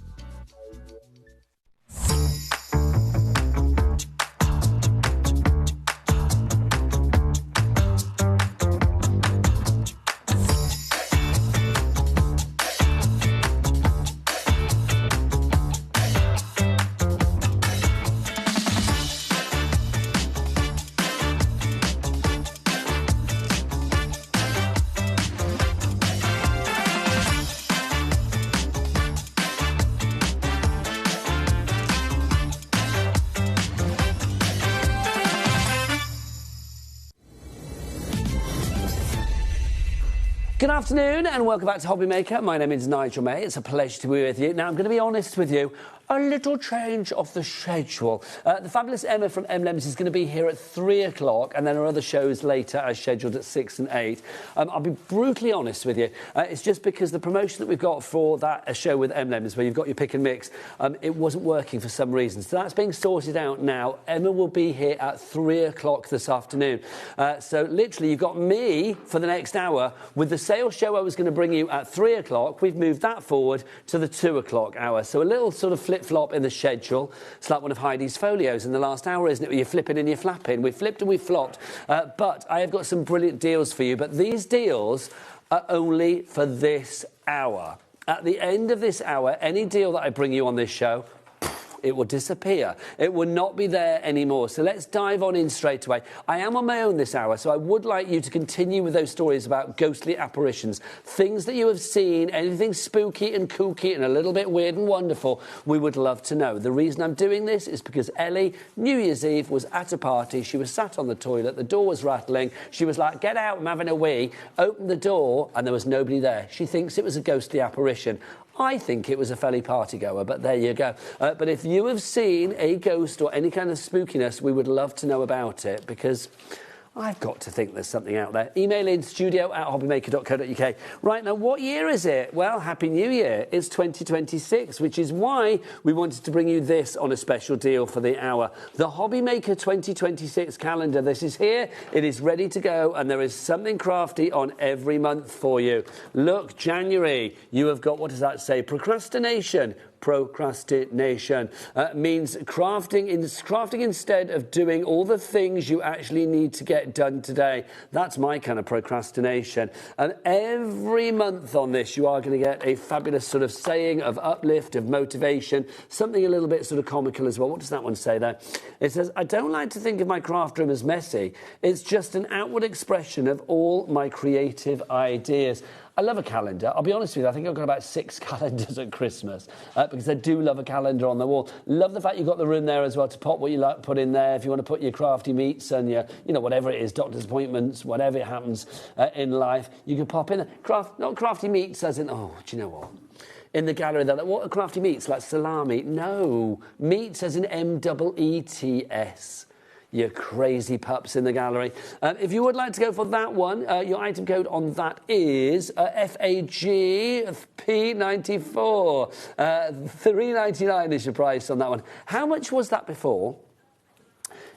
Good afternoon and welcome back to HobbyMaker. My name is Nigel May. It's a pleasure to be with you. Now, I'm going to be honest with you. A little change of the schedule. The fabulous Emma from M-Lems is going to be here at 3 o'clock, and then our other shows later as scheduled at 6 and 8. I'll be brutally honest with you. It's just because the promotion that we've got for that show with M-Lems, where you've got your pick and mix, it wasn't working for some reason. So that's being sorted out now. Emma will be here at 3 o'clock this afternoon. So literally, you've got me for the next hour with the sales show I was going to bring you at 3 o'clock. We've moved that forward to the 2 o'clock hour. So a little sort of flip-flop in the schedule. It's like one of Heidi's folios in the last hour, isn't it? Where you're flipping and you're flapping. We've flipped and we've flopped. But I have got some brilliant deals for you. But these deals are only for this hour. At the end of this hour, any deal that I bring you on this show, it will disappear. It will not be there anymore. So let's dive on in straight away. I am on my own this hour, so I would like you to continue with those stories about ghostly apparitions, things that you have seen, anything spooky and kooky and a little bit weird and wonderful. We would love to know. The reason I'm doing this is because Ellie, New Year's Eve, was at a party. She was sat on the toilet. The door was rattling. She was like, "Get out, I'm having a wee." Opened the door and there was nobody there. She thinks it was a ghostly apparition. I think it was a felly partygoer, but there you go. But if you have seen a ghost or any kind of spookiness, we would love to know about it, because I've got to think there's something out there. Email in studio@hobbymaker.co.uk. Right, now, what year is it? Well, Happy New Year. It's 2026, which is why we wanted to bring you this on a special deal for the hour. The HobbyMaker 2026 calendar. This is here. It is ready to go, and there is something crafty on every month for you. Look, January, you have got, what does that say? Procrastination. Procrastination means crafting instead of doing all the things you actually need to get done today. That's my kind of procrastination. And every month on this, you are going to get a fabulous sort of saying of uplift, of motivation, something a little bit sort of comical as well. What does that one say there? It says, "I don't like to think of my craft room as messy. It's just an outward expression of all my creative ideas." I love a calendar. I'll be honest with you, I think I've got about 6 calendars at Christmas because I do love a calendar on the wall. Love the fact you've got the room there as well to pop what you like, put in there. If you want to put your crafty meats and your, you know, whatever it is, doctor's appointments, whatever it happens in life, you can pop in there. Not crafty meats as in, oh, do you know what? In the gallery, they're like, what are crafty meats? Like salami? No. Meats as in M-E-E-T-S. You crazy pups in the gallery. If you would like to go for that one, your item code on that is FAGP94. $3.99 is your price on that one. How much was that before?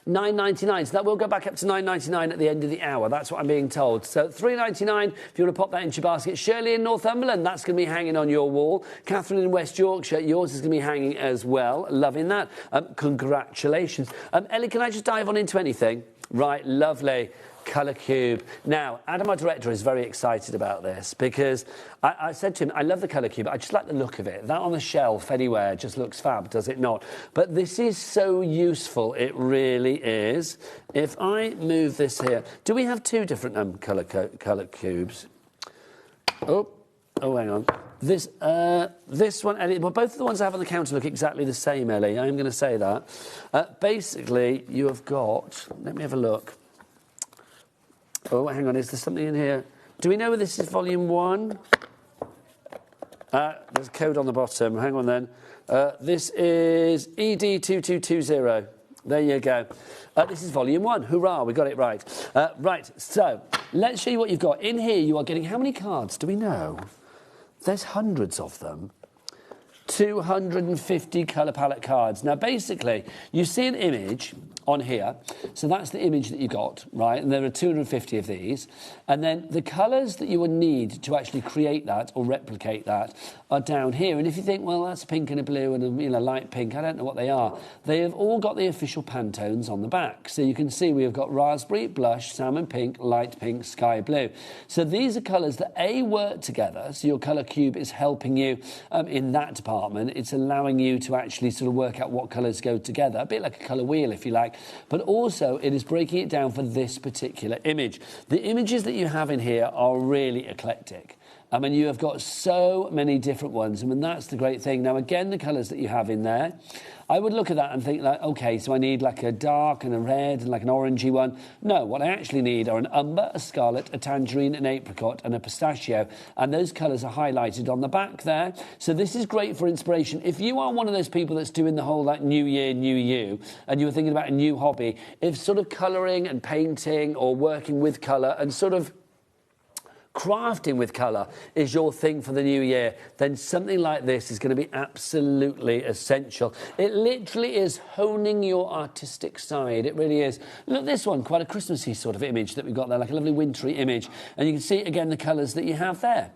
$9.99, so that will go back up to $9.99 at the end of the hour. That's what I'm being told. So $3.99 if you want to pop that into your basket. Shirley in Northumberland, that's going to be hanging on your wall. Catherine in West Yorkshire, yours is going to be hanging as well. Loving that. Congratulations. Ellie, can I just dive on into anything? Right, lovely. Colour cube. Now, Adam, our director, is very excited about this because I said to him, I love the colour cube. I just like the look of it. That on the shelf anywhere just looks fab, does it not? But this is so useful. It really is. If I move this here, do we have 2 different colour cubes? Oh, hang on. This one, Ellie, well, both of the ones I have on the counter look exactly the same, Ellie. I'm going to say that. Basically, you have got, let me have a look. Oh, hang on, is there something in here? Do we know whether this is volume 1? There's a code on the bottom. Hang on then. This is ED2220. There you go. This is volume 1. Hurrah, we got it right. Right, so let's show you what you've got. In here, you are getting how many cards? Do we know? There's hundreds of them. 250 colour palette cards. Now, basically, you see an image on here. So that's the image that you got, right? And there are 250 of these. And then the colours that you would need to actually create that or replicate that are down here. And if you think, well, that's a pink and a blue and a light pink, I don't know what they are. They have all got the official Pantones on the back. So you can see we have got raspberry, blush, salmon pink, light pink, sky blue. So these are colours that, A, work together. So your colour cube is helping you in that department. It's allowing you to actually sort of work out what colours go together, a bit like a colour wheel, if you like. But also, it is breaking it down for this particular image. The images that you have in here are really eclectic. I mean, you have got so many different ones. I mean, that's the great thing. Now, again, the colours that you have in there, I would look at that and think, like, OK, so I need like a dark and a red and like an orangey one. No, what I actually need are an umber, a scarlet, a tangerine, an apricot and a pistachio. And those colours are highlighted on the back there. So this is great for inspiration. If you are one of those people that's doing the whole like new year, new you, and you were thinking about a new hobby, if sort of colouring and painting or working with colour and sort of crafting with colour is your thing for the new year, then something like this is going to be absolutely essential. It literally is honing your artistic side. It really is. Look at this one, quite a Christmassy sort of image that we've got there, like a lovely wintry image. And you can see, again, the colours that you have there.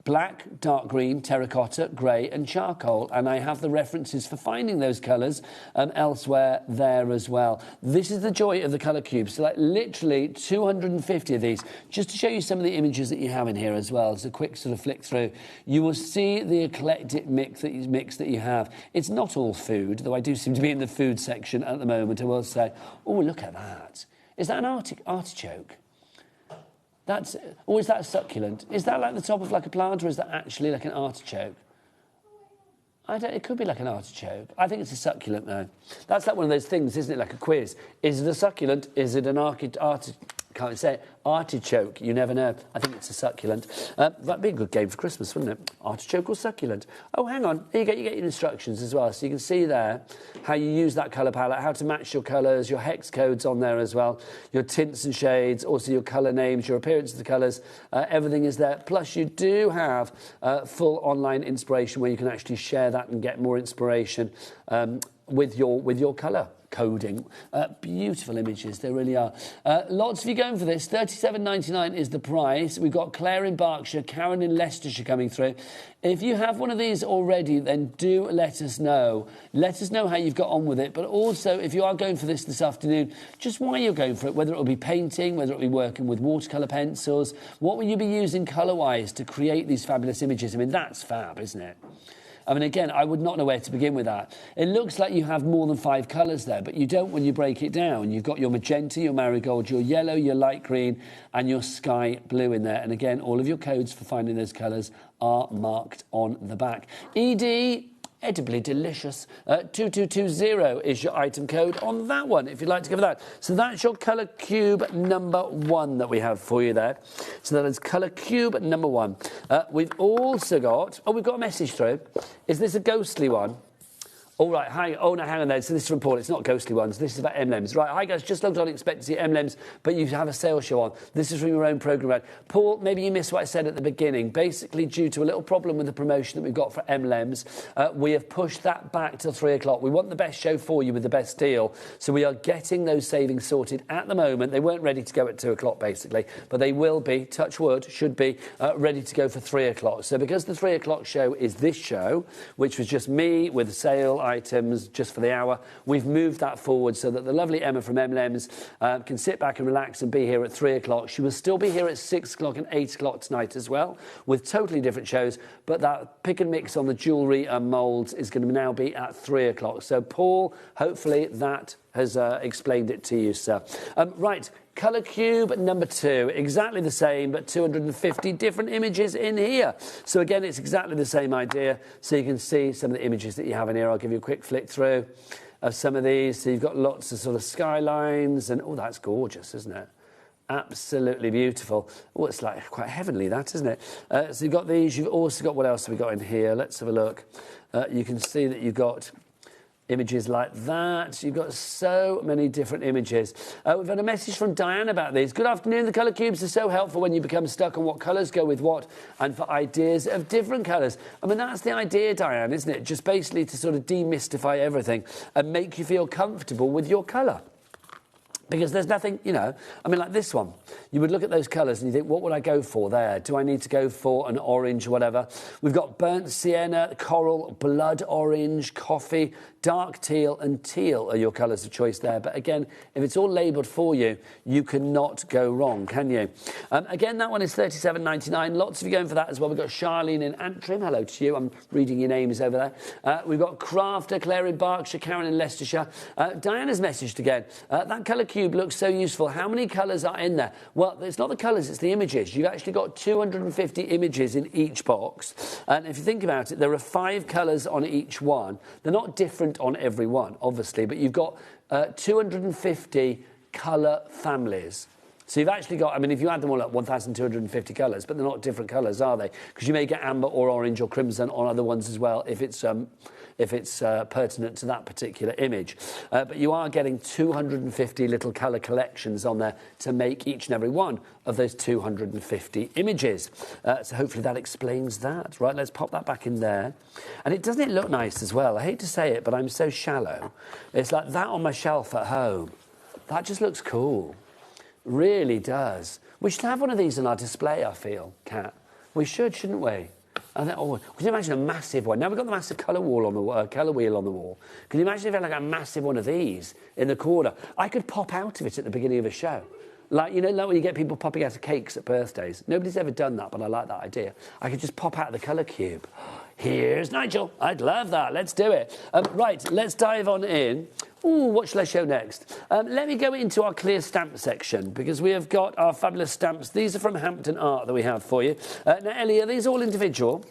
Black, dark green, terracotta, grey and charcoal. And I have the references for finding those colours elsewhere there as well. This is the joy of the colour cube. So like literally 250 of these. Just to show you some of the images that you have in here as well. As a quick sort of flick through. You will see the eclectic mix that you have. It's not all food, though I do seem to be in the food section at the moment, I will say. Oh, look at that. Is that an artichoke? Or is that a succulent? Is that like the top of like a plant, or is that actually like an artichoke? It could be like an artichoke. I think it's a succulent though. That's like one of those things, isn't it? Like a quiz. Is it a succulent? Is it an can't say it. Artichoke, you never know. I think it's a succulent. That'd be a good game for Christmas, wouldn't it? Artichoke or succulent? Oh, hang on. Here you get your instructions as well. So you can see there how you use that colour palette, how to match your colours, your hex codes on there as well, your tints and shades, also your colour names, your appearance of the colours. Everything is there. Plus, you do have full online inspiration where you can actually share that and get more inspiration with your colour coding. Beautiful images, they really are. Lots of you going for this. $37.99 is the price. We've got Claire in Berkshire, Karen in Leicestershire coming through. If you have one of these already, then do let us know. Let us know how you've got on with it. But also, if you are going for this afternoon, just why you're going for it, whether it will be painting, whether it will be working with watercolour pencils, what will you be using colour-wise to create these fabulous images? I mean, that's fab, isn't it? I mean, again, I would not know where to begin with that. It looks like you have more than 5 colours there, but you don't when you break it down. You've got your magenta, your marigold, your yellow, your light green, and your sky blue in there. And again, all of your codes for finding those colours are marked on the back. ED, edibly delicious. 2220 is your item code on that one, if you'd like to go for that. So that's your colour cube number 1 that we have for you there. So that is colour cube number 1. We've also got... Oh, we've got a message through. Is this a ghostly one? All right, hang on there. So this is from Paul. It's not ghostly ones. This is about emblems. Right, hi guys, just logged on, expect to see emblems, but you have a sales show on. This is from your own programme. Paul, maybe you missed what I said at the beginning. Basically, due to a little problem with the promotion that we've got for emblems, we have pushed that back till 3 o'clock. We want the best show for you with the best deal. So we are getting those savings sorted at the moment. They weren't ready to go at 2 o'clock, basically, but they will be, touch wood, should be ready to go for 3 o'clock. So because the 3 o'clock show is this show, which was just me with a sale items just for the hour, we've moved that forward so that the lovely Emma from Emblems can sit back and relax and be here at 3 o'clock. She will still be here at 6 o'clock and 8 o'clock tonight as well, with totally different shows, but that pick and mix on the jewellery and moulds is going to now be at 3 o'clock. So Paul, hopefully that has explained it to you, sir. Right, colour cube number 2, exactly the same, but 250 different images in here. So again, it's exactly the same idea. So you can see some of the images that you have in here. I'll give you a quick flick through of some of these. So you've got lots of sort of skylines and, oh, that's gorgeous, isn't it? Absolutely beautiful. Oh, it's like quite heavenly, that, isn't it? So you've got these. You've also got, what else have we got in here? Let's have a look. You can see that you've got images like that. You've got so many different images. We've had a message from Diane about these. Good afternoon. The colour cubes are so helpful when you become stuck on what colours go with what and for ideas of different colours. I mean, that's the idea, Diane, isn't it? Just basically to sort of demystify everything and make you feel comfortable with your colour. Because there's nothing, you know, I mean, like this one, you would look at those colours and you think, what would I go for there? Do I need to go for an orange or whatever? We've got burnt sienna, coral, blood orange, coffee, dark teal and teal are your colours of choice there. But again, if it's all labelled for you, you cannot go wrong, can you? Again, that one is $37.99. Lots of you going for that as well. We've got Charlene in Antrim. Hello to you. I'm reading your names over there. We've got Crafter, Claire in Berkshire, Karen in Leicestershire. Diana's messaged again. That colour cube cube looks so useful. How many colours are in there? Well, it's not the colours, it's the images. You've actually got 250 images in each box. And if you think about it, there are 5 colours on each one. They're not different on every one, obviously, but you've got 250 colour families. So you've actually got, I mean, if you add them all up, 1,250 colours, but they're not different colours, are they? Because you may get amber or orange or crimson on other ones as well if it's pertinent to that particular image. But you are getting 250 little colour collections on there to make each and every one of those 250 images. So hopefully that explains that. Right, let's pop that back in there. And doesn't it look nice as well? I hate to say it, but I'm so shallow. It's like that on my shelf at home. That just looks cool. Really does. We should have one of these on our display, I feel, Kat. We should, shouldn't we? I think, oh, can you imagine a massive one? Now we've got the massive colour wheel on the wall. Can you imagine if we had like a massive one of these in the corner? I could pop out of it at the beginning of a show. Like, you know, like when you get people popping out of cakes at birthdays. Nobody's ever done that, but I like that idea. I could just pop out of the colour cube. Here's Nigel. I'd love that. Let's do it. Right, let's dive on in. Ooh, what shall I show next? Let me go into our clear stamp section because we have got our fabulous stamps. These are from Hampton Art that we have for you. Now, Ellie, are these all individual?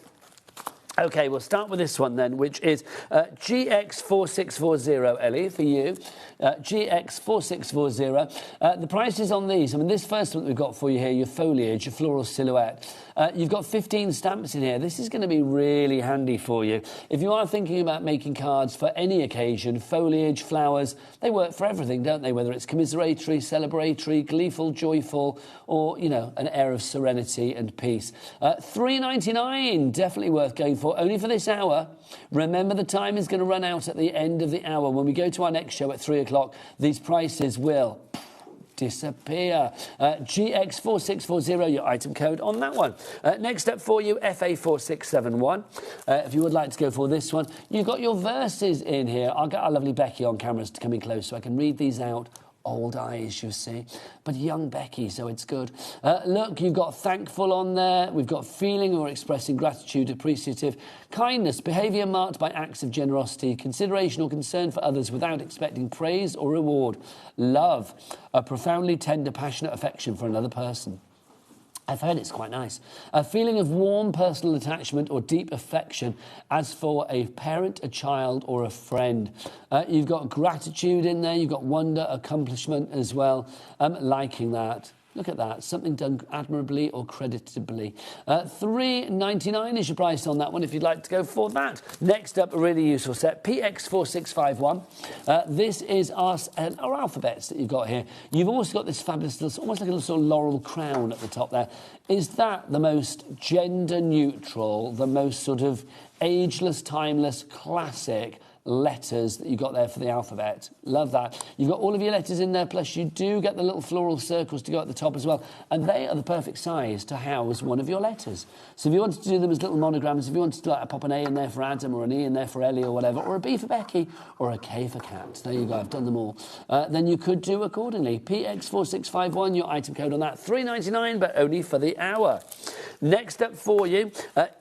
OK, we'll start with this one then, which is GX4640, Ellie, for you. GX4640. The prices on these, I mean, this first one that we've got for you here, your foliage, your floral silhouette. You've got 15 stamps in here. This is going to be really handy for you. If you are thinking about making cards for any occasion, foliage, flowers, they work for everything, don't they? Whether it's commiseratory, celebratory, gleeful, joyful, or, you know, an air of serenity and peace. $3.99, definitely worth going for, only for this hour. Remember, the time is going to run out at the end of the hour. When we go to our next show at 3 o'clock, these prices will disappear. GX4640, your item code on that one. Next up for you, FA4671. If you would like to go for this one, you've got your verses in here. I'll get our lovely Becky on cameras to come in close so I can read these out. Old eyes, you see, but young Becky, so it's good. Look, you've got thankful on there. We've got feeling or expressing gratitude, appreciative, kindness, behaviour marked by acts of generosity, consideration or concern for others without expecting praise or reward, love, a profoundly tender, passionate affection for another person. I've heard it's quite nice. A feeling of warm personal attachment or deep affection as for a parent, a child or a friend. You've got gratitude in there. You've got wonder, accomplishment as well. Liking that. Look at that. Something done admirably or creditably. $3.99 is your price on that one if you'd like to go for that. Next up, a really useful set. PX4651. This is our alphabets that you've got here. You've also got this fabulous, almost like a little sort of laurel crown at the top there. Is that the most gender neutral, the most sort of ageless, timeless, classic letters that you got there for the alphabet? Love that. You've got all of your letters in there, plus you do get the little floral circles to go at the top as well, and they are the perfect size to house one of your letters. So if you wanted to do them as little monograms, if you wanted to like pop an A in there for Adam or an E in there for Ellie or whatever, or a B for Becky or a K for Cat, there you go, I've done them all, then you could do accordingly. PX4651, your item code on that, $3.99, but only for the hour. Next up for you,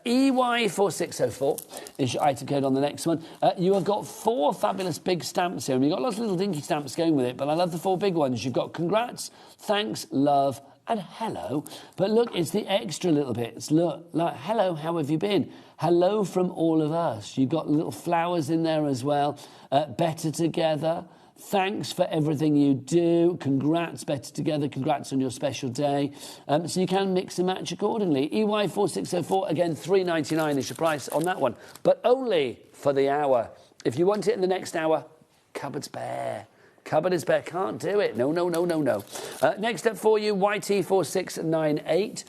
EY4604 is your item code on the next one. You have got 4 fabulous big stamps here, and you've got lots of little dinky stamps going with it, but I love the 4 big ones. You've got congrats, thanks, love, and hello. But look, it's the extra little bits. Look, like, hello, how have you been? Hello from all of us. You've got little flowers in there as well. Better together. Thanks for everything you do. Congrats, better together. Congrats on your special day. So you can mix and match accordingly. EY4604, again, $3.99 is your price on that one, but only for the hour. If you want it in the next hour, cupboard's bare. Cupboard is bare. Can't do it. No. Next up for you, YT4698.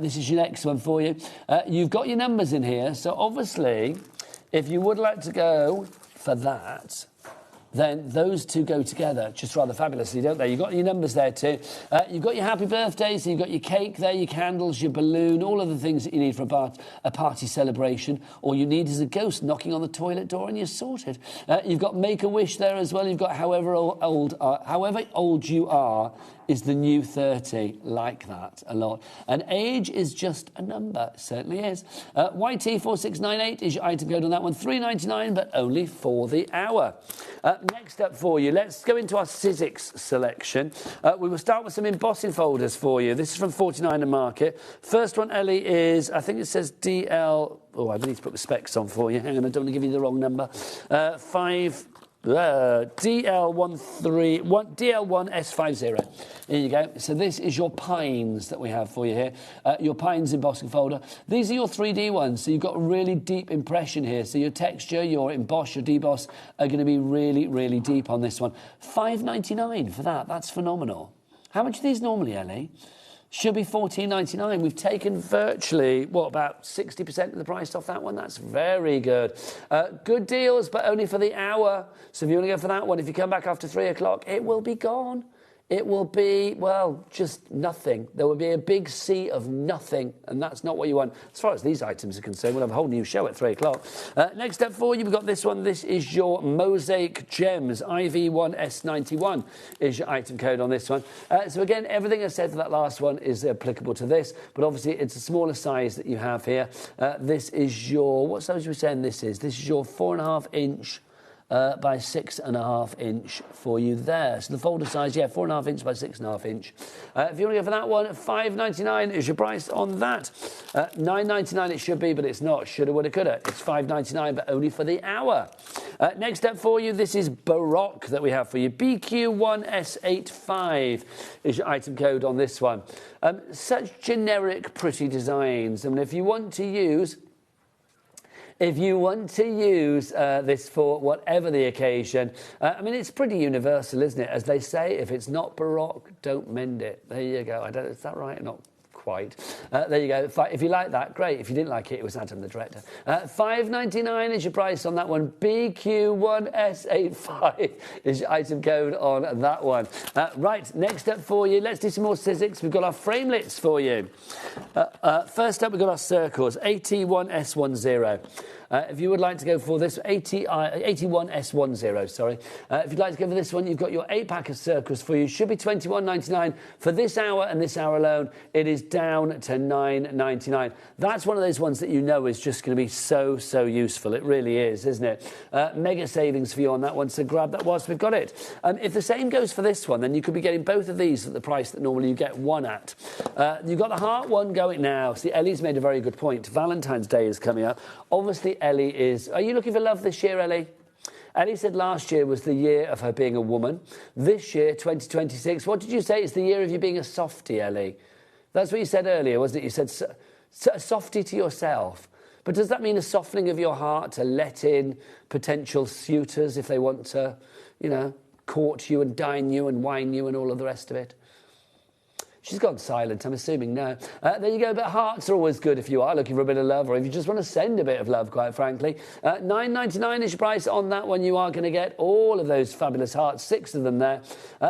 This is your next one for you. You've got your numbers in here. So obviously, if you would like to go for that, then those two go together just rather fabulously, don't they? You've got your numbers there too. You've got your happy birthday, so you've got your cake there, your candles, your balloon, all of the things that you need for a party celebration. All you need is a ghost knocking on the toilet door and you're sorted. You've got Make-A-Wish there as well. You've got however old you are is the new 30. Like that a lot. And age is just a number. It certainly is. YT4698 is your item code on that one. $3.99, but only for the hour. Next up for you, let's go into our Sizzix selection. We will start with some embossing folders for you. This is from 49 and Market. First one, Ellie, is, I think it says DL... Oh, I need to put the specs on for you. Hang on, I don't want to give you the wrong number. DL1S50. Here you go. So this is your pines that we have for you here. Your pines embossing folder. These are your 3D ones. So you've got a really deep impression here. So your texture, your emboss, your deboss are going to be really, really deep on this one. $5.99 for that. That's phenomenal. How much are these normally, Ellie? Should be $14.99. We've taken virtually, about 60% of the price off that one. That's very good. Good deals, but only for the hour. So if you want to go for that one, if you come back after 3 o'clock, it will be gone. It will be, just nothing. There will be a big sea of nothing, and that's not what you want. As far as these items are concerned, we'll have a whole new show at 3 o'clock. Next up for you, we've got this one. This is your Mosaic Gems. IV1S91 is your item code on this one. So again, everything I said for that last one is applicable to this, but obviously it's a smaller size that you have here. This is your, what size are we saying this is? This is your 4.5 inch by 6.5 inch for you there. So the folder size, 4.5 inch by 6.5 inch. If you want to go for that one, $5.99 is your price on that. $9.99 it should be, but it's not. Shoulda, woulda, coulda. It's $5.99, but only for the hour. Next up for you, this is Baroque that we have for you. BQ1S85 is your item code on this one. Such generic, pretty designs. I mean, if you want to use this for whatever the occasion, I mean, it's pretty universal, isn't it? As they say, if it's not Baroque, don't mend it. There you go. I don't know, is that right? Not quite. There you go. If you like that, great. If you didn't like it, it was Adam, the director. $5.99 is your price on that one. BQ1S85 is your item code on that one. Right, next up for you, let's do some more Sizzix. We've got our framelits for you. First up, we've got our circles, AT1S10. If you would like to go for this, AT1S10, sorry. If you'd like to go for this one, you've got your 8-pack of circles for you. Should be $21.99 for this hour and this hour alone. It is down to $9.99. That's one of those ones that you know is just going to be so useful. It really is, isn't it? Mega savings for you on that one, so grab that whilst we've got it. If the same goes for this one, then you could be getting both of these at the price that normally you get one at. You've got the heart one going now. See, Ellie's made a very good point. Valentine's Day is coming up. Obviously, Ellie is... Are you looking for love this year, Ellie? Ellie said last year was the year of her being a woman. This year, 2026, what did you say? It's the year of you being a softie, Ellie. That's what you said earlier, wasn't it? You said a softie to yourself. But does that mean a softening of your heart to let in potential suitors if they want to, court you and dine you and wine you and all of the rest of it? She's gone silent, I'm assuming no. There you go, but hearts are always good if you are looking for a bit of love or if you just want to send a bit of love, quite frankly. $9.99 is your price on that one. You are going to get all of those fabulous hearts, 6 of them there.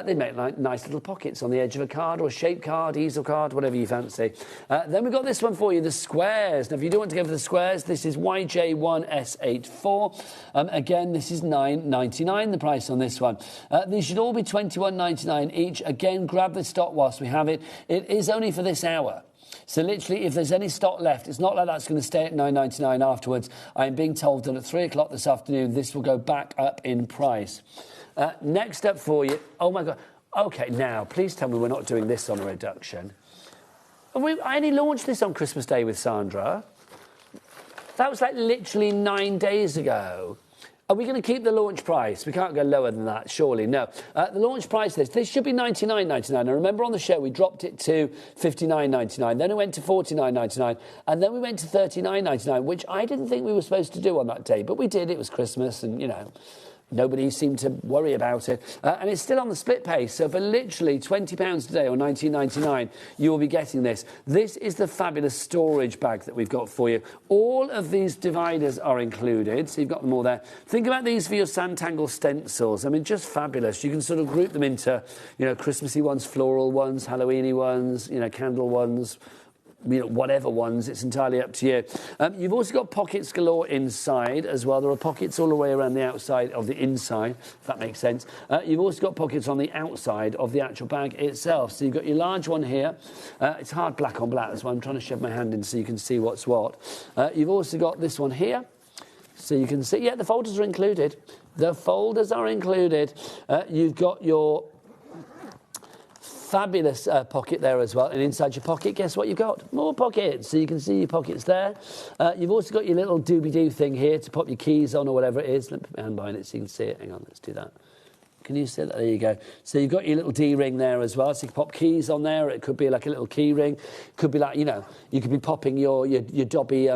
They make nice little pockets on the edge of a card or a shaped card, easel card, whatever you fancy. Then we've got this one for you, the squares. Now, if you do want to go for the squares, this is YJ1S84. Again, this is $9.99, the price on this one. These should all be $21.99 each. Again, grab the stock whilst we have it. It is only for this hour. So literally, if there's any stock left, it's not like that's going to stay at $9.99 afterwards. I'm being told that at 3 o'clock this afternoon, this will go back up in price. Next up for you... Oh, my God. OK, now, please tell me we're not doing this on a reduction. I only launched this on Christmas Day with Sandra. That was like literally 9 days ago. Are we going to keep the launch price? We can't go lower than that, surely. No. The launch price, this should be $99.99. I remember on the show we dropped it to $59.99. Then it went to $49.99. And then we went to $39.99, which I didn't think we were supposed to do on that day. But we did. It was Christmas and, nobody seemed to worry about it. And it's still on the split pay. So for literally £20 today or $19.99, you will be getting this. This is the fabulous storage bag that we've got for you. All of these dividers are included. So you've got them all there. Think about these for your Sanntangle stencils. I mean, just fabulous. You can sort of group them into, Christmassy ones, floral ones, Halloweeny ones, candle ones, whatever ones, it's entirely up to you. You've also got pockets galore inside as well. There are pockets all the way around the outside of the inside, if that makes sense. You've also got pockets on the outside of the actual bag itself. So you've got your large one here. It's hard black on black, that's why I'm trying to shove my hand in so you can see what's what. You've also got this one here. So you can see, yeah, the folders are included. The folders are included. You've got your fabulous pocket there as well, and inside your pocket, guess what you've got? More pockets, so you can see your pockets there. You've also got your little doobie-doo thing here to pop your keys on or whatever it is. Let me put my hand behind it so you can see it. Hang on, let's do that. Can you see that? There you go. So you've got your little D-ring there as well, so you can pop keys on there. It could be like a little key ring. It could be like, you could be popping your Dobby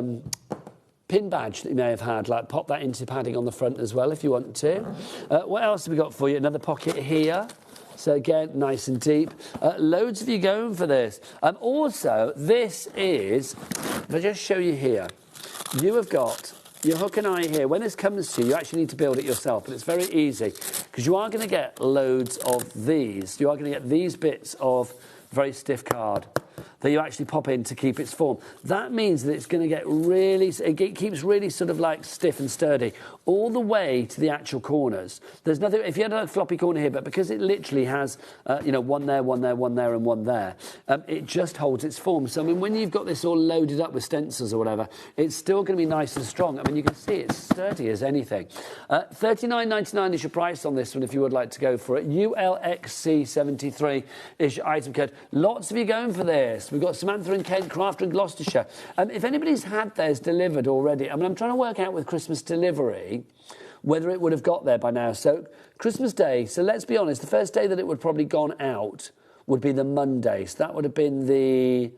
pin badge that you may have had, like pop that into padding on the front as well if you want to. What else have we got for you? Another pocket here. So again, nice and deep. Loads of you going for this. Also, this is, if I just show you here, you have got your hook and eye here. When this comes to you, you actually need to build it yourself, but it's very easy because you are going to get loads of these. You are going to get these bits of very stiff card that you actually pop in to keep its form. That means that it's going to get really, it keeps really sort of like stiff and sturdy all the way to the actual corners. There's nothing, if you had a floppy corner here, but because it literally has, one there, one there, one there, and one there, it just holds its form. So, I mean, when you've got this all loaded up with stencils or whatever, it's still going to be nice and strong. I mean, you can see it's sturdy as anything. $39.99 is your price on this one if you would like to go for it. ULXC73 is your item code. Lots of you going for this. We've got Samantha in Kent, Crafter in Gloucestershire. If anybody's had theirs delivered already, I mean, I'm trying to work out with Christmas delivery whether it would have got there by now. So Christmas Day, so let's be honest, the first day that it would probably gone out would be the Monday. So that would have been the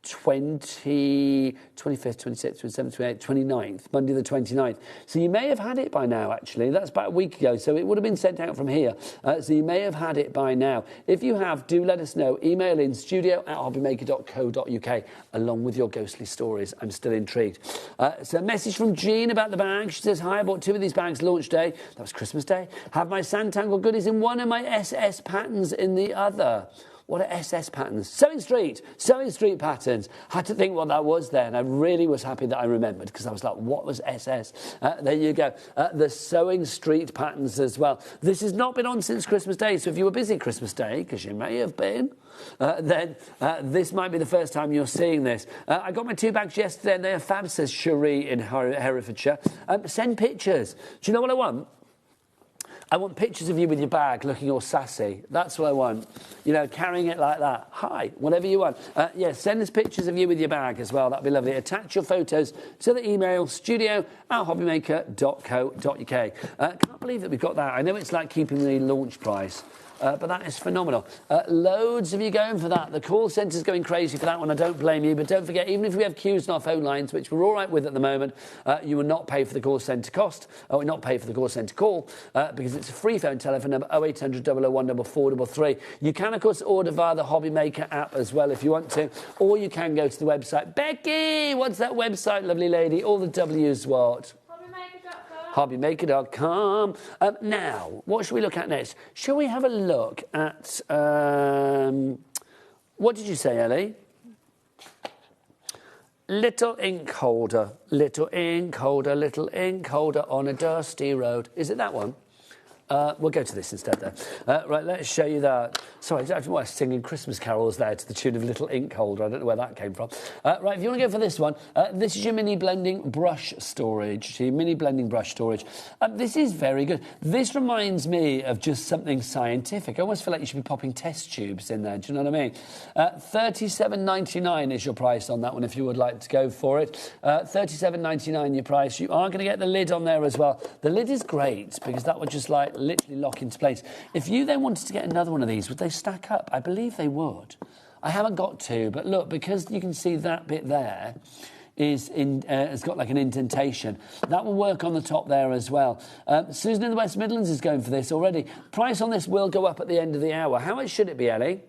25th, 26th, 27th, 28th, 29th, Monday the 29th. So you may have had it by now, actually. That's about a week ago, so it would have been sent out from here. So you may have had it by now. If you have, do let us know. Email in studio@hobbymaker.co.uk along with your ghostly stories. I'm still intrigued. So a message from Jean about the bag. She says, hi, I bought 2 of these bags launch day. That was Christmas Day. Have my Sanntangle goodies in one and my SS patterns in the other. What are SS patterns? Sewing Street patterns. Had to think what that was then. I really was happy that I remembered because I was like, what was SS? There you go. The Sewing Street patterns as well. This has not been on since Christmas Day, so if you were busy Christmas Day, because you may have been, then this might be the first time you're seeing this. I got my 2 bags yesterday and they are fab, says Cherie in Herefordshire. Send pictures. Do you know what I want? I want pictures of you with your bag looking all sassy. That's what I want. Carrying it like that. Hi, whatever you want. Send us pictures of you with your bag as well. That'd be lovely. Attach your photos to the email studio@hobbymaker.co.uk. Can't believe that we've got that. I know it's like keeping the launch price. But that is phenomenal. Loads of you going for that. The call centre's going crazy for that one. I don't blame you. But don't forget, even if we have queues on our phone lines, which we're all right with at the moment, you will not pay for the call centre cost, or not pay for the call centre call, because it's a free phone telephone number, 0800 001 4433. You can, of course, order via the HobbyMaker app as well if you want to, or you can go to the website. Becky, what's that website, lovely lady? All the W's what? HobbyMaker.com. Now, what should we look at next? Shall we have a look at... what did you say, Ellie? Little ink holder, little ink holder, little ink holder on a dusty road. Is it that one? We'll go to this instead, though. Right, let's show you that. Sorry, I was singing Christmas carols there to the tune of Little Ink Holder. I don't know where that came from. Right, if you want to go for this one, this is your mini blending brush storage. This is very good. This reminds me of just something scientific. I almost feel like you should be popping test tubes in there. Do you know what I mean? $37.99 is your price on that one if you would like to go for it. $37.99 your price. You are going to get the lid on there as well. The lid is great because that would just like literally lock into place. If you then wanted to get another one of these, would they stack up? I believe they would. I haven't got to, but look, because you can see that bit there has got like an indentation. That will work on the top there as well. Susan in the West Midlands is going for this already. Price on this will go up at the end of the hour. How much should it be, Ellie?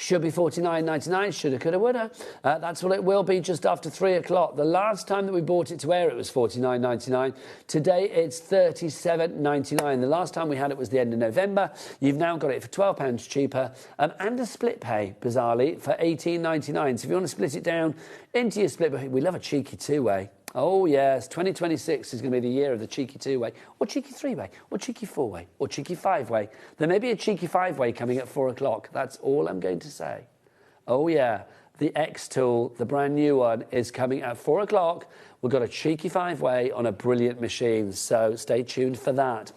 Should be $49.99, shoulda, coulda, woulda. That's what it will be just after 3 o'clock. The last time that we brought it to air, it was $49.99. Today, it's $37.99. The last time we had it was the end of November. You've now got it for £12 cheaper, and a split pay, bizarrely, for $18.99. So if you want to split it down into your split pay, we love a cheeky two-way. Oh, yes, 2026 is going to be the year of the cheeky two-way, or cheeky three-way, or cheeky four-way, or cheeky five-way. There may be a cheeky five-way coming at 4 o'clock. That's all I'm going to say. Oh, yeah, the X tool, the brand new one, is coming at 4 o'clock. We've got a cheeky five-way on a brilliant machine, so stay tuned for that.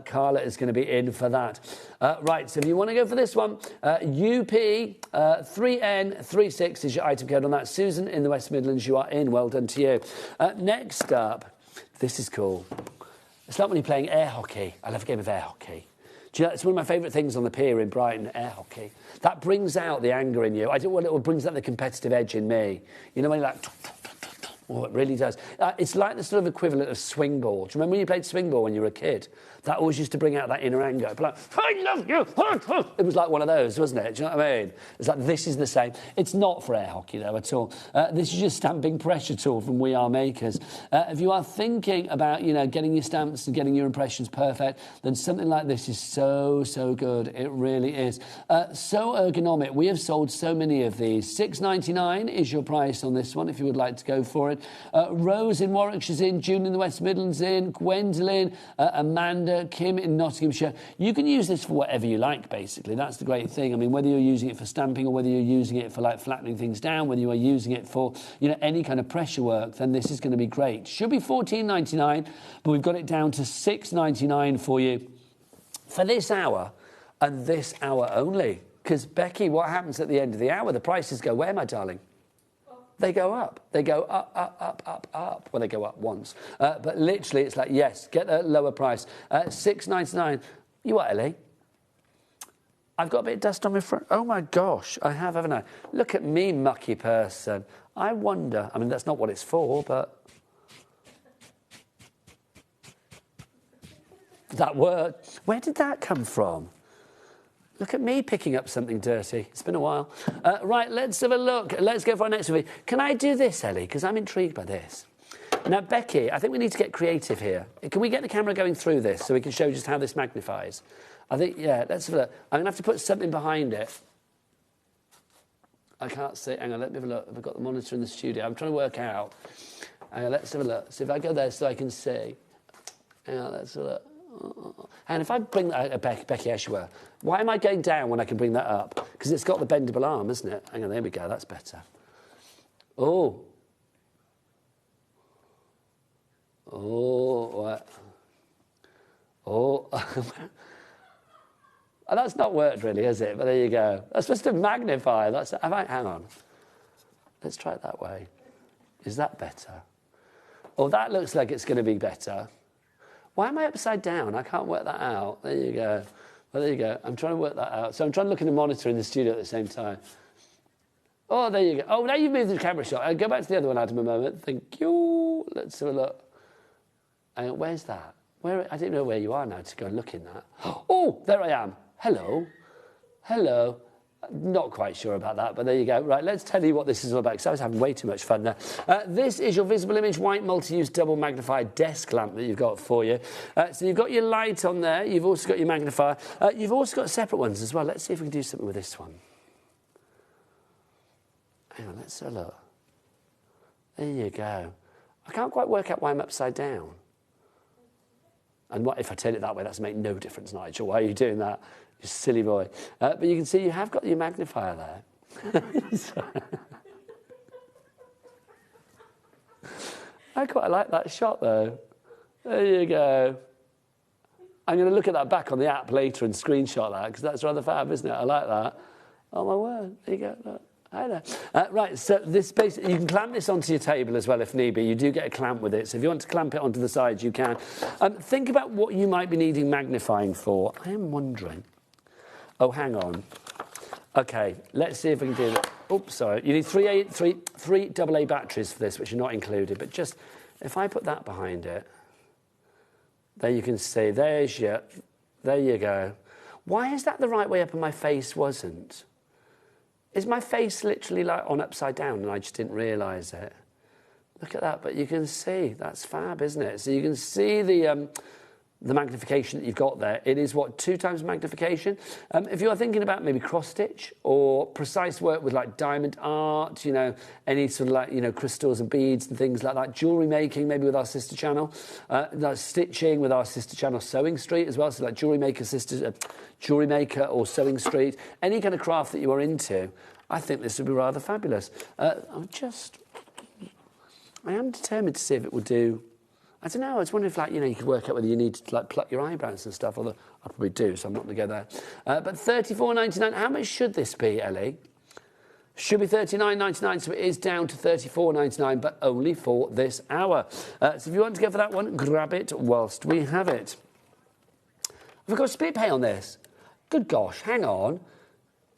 Carla is going to be in for that. Right, so if you want to go for this one, UP3N36 is your item code on that. Susan in the West Midlands, you are in. Well done to you. Next up, this is cool. It's like when you're playing air hockey. I love a game of air hockey. Do you know, it's one of my favourite things on the pier in Brighton, air hockey. That brings out the anger in you. I don't want it brings out the competitive edge in me. You know when you're like... Oh, it really does. It's like the sort of equivalent of swing ball. Do you remember when you played swing ball when you were a kid? That always used to bring out that inner anger. Like, I love you. It was like one of those, wasn't it? Do you know what I mean? It's like, this is the same. It's not for air hockey, though, at all. This is your stamping pressure tool from We Are Makers. If you are thinking about, you know, getting your stamps and getting your impressions perfect, then something like this is so, so good. It really is. So ergonomic. We have sold so many of these. $6.99 is your price on this one, if you would like to go for it. Rose in Warwickshire's in, June in the West Midlands in, Gwendolyn, Amanda, Kim in Nottinghamshire. You can use this for whatever you like, basically. That's the great thing. I mean, whether you're using it for stamping or whether you're using it for, like, flattening things down, whether you are using it for, you know, any kind of pressure work, then this is going to be great. Should be $14.99, but we've got it down to $6.99 for you for this hour and this hour only. Because, Becky, what happens at the end of the hour? The prices go where, my darling? They go up. They go up, up, up, up, up. Well, they go up once. But literally, it's like, yes, get a lower price. $6.99. You what, Ellie? I've got a bit of dust on my front. Oh, my gosh, I have, haven't I? Look at me, mucky person. I wonder. I mean, that's not what it's for, but... That word. Where did that come from? Look at me picking up something dirty. It's been a while. Right, let's have a look. Let's go for our next review. Can I do this, Ellie? Because I'm intrigued by this. Now, Becky, I think we need to get creative here. Can we get the camera going through this so we can show just how this magnifies? I think, yeah, let's have a look. I'm going to have to put something behind it. I can't see. Hang on, let me have a look. I've got the monitor in the studio. I'm trying to work out. Hang on, let's have a look. See if I go there so I can see. Hang on, let's have a look. And if I bring that Becky Eshwer, why am I going down when I can bring that up? Because it's got the bendable arm, isn't it? Hang on, there we go. That's better. Oh. Oh, what? Oh. Oh, that's not worked really, is it? But there you go. That's supposed to magnify. That's. Hang on. Let's try it that way. Is that better? Oh, that looks like it's going to be better. Why am I upside down? I can't work that out. There you go. Well, there you go. I'm trying to work that out. So I'm trying to look at the monitor in the studio at the same time. Oh, there you go. Oh, now you've moved the camera shot. I'll go back to the other one, Adam, a moment. Thank you. Let's have a look. Where's that? I don't know where you are now to go and look in that. Oh, there I am. Hello. Hello. Not quite sure about that, but there you go. Right, let's tell you what this is all about, because I was having way too much fun there. This is your visible image white multi-use double magnified desk lamp that you've got for you. So you've got your light on there. You've also got your magnifier. You've also got separate ones as well. Let's see if we can do something with this one. Hang on, let's have a look. There you go. I can't quite work out why I'm upside down. And what if I turn it that way? That's make no difference, Nigel. Why are you doing that? You silly boy. But you can see you have got your magnifier there. I quite like that shot, though. There you go. I'm going to look at that back on the app later and screenshot that, because that's rather fab, isn't it? I like that. Oh, my word. There you go. Look. Hi there. Right, so this basically, you can clamp this onto your table as well if need be. You do get a clamp with it, so if you want to clamp it onto the sides, you can. Think about what you might be needing magnifying for. I am wondering. Oh, hang on. Okay, let's see if we can do that. Oops, sorry. You need three AA batteries for this, which are not included. But just, if I put that behind it, there you can see, there you go. Why is that the right way up and my face wasn't? Is my face literally like on upside down and I just didn't realise it? Look at that, but you can see, that's fab, isn't it? So you can see the magnification that you've got there. It is, what, 2 times magnification? If you're thinking about maybe cross-stitch or precise work with, like, diamond art, you know, any sort of, like, you know, crystals and beads and things like that, jewellery making, maybe with our sister channel, stitching with our sister channel, Sewing Street as well, so like Jewellery Maker or Sewing Street, any kind of craft that you are into, I think this would be rather fabulous. I am determined to see if it will do. I don't know, I was wondering if, like, you know, you could work out whether you need to, like, pluck your eyebrows and stuff, although I probably do, so I'm not going to go there. But £34.99, how much should this be, Ellie? Should be £39.99, so it is down to £34.99, but only for this hour. So if you want to go for that one, grab it whilst we have it. Have we got a split pay on this? Good gosh, hang on.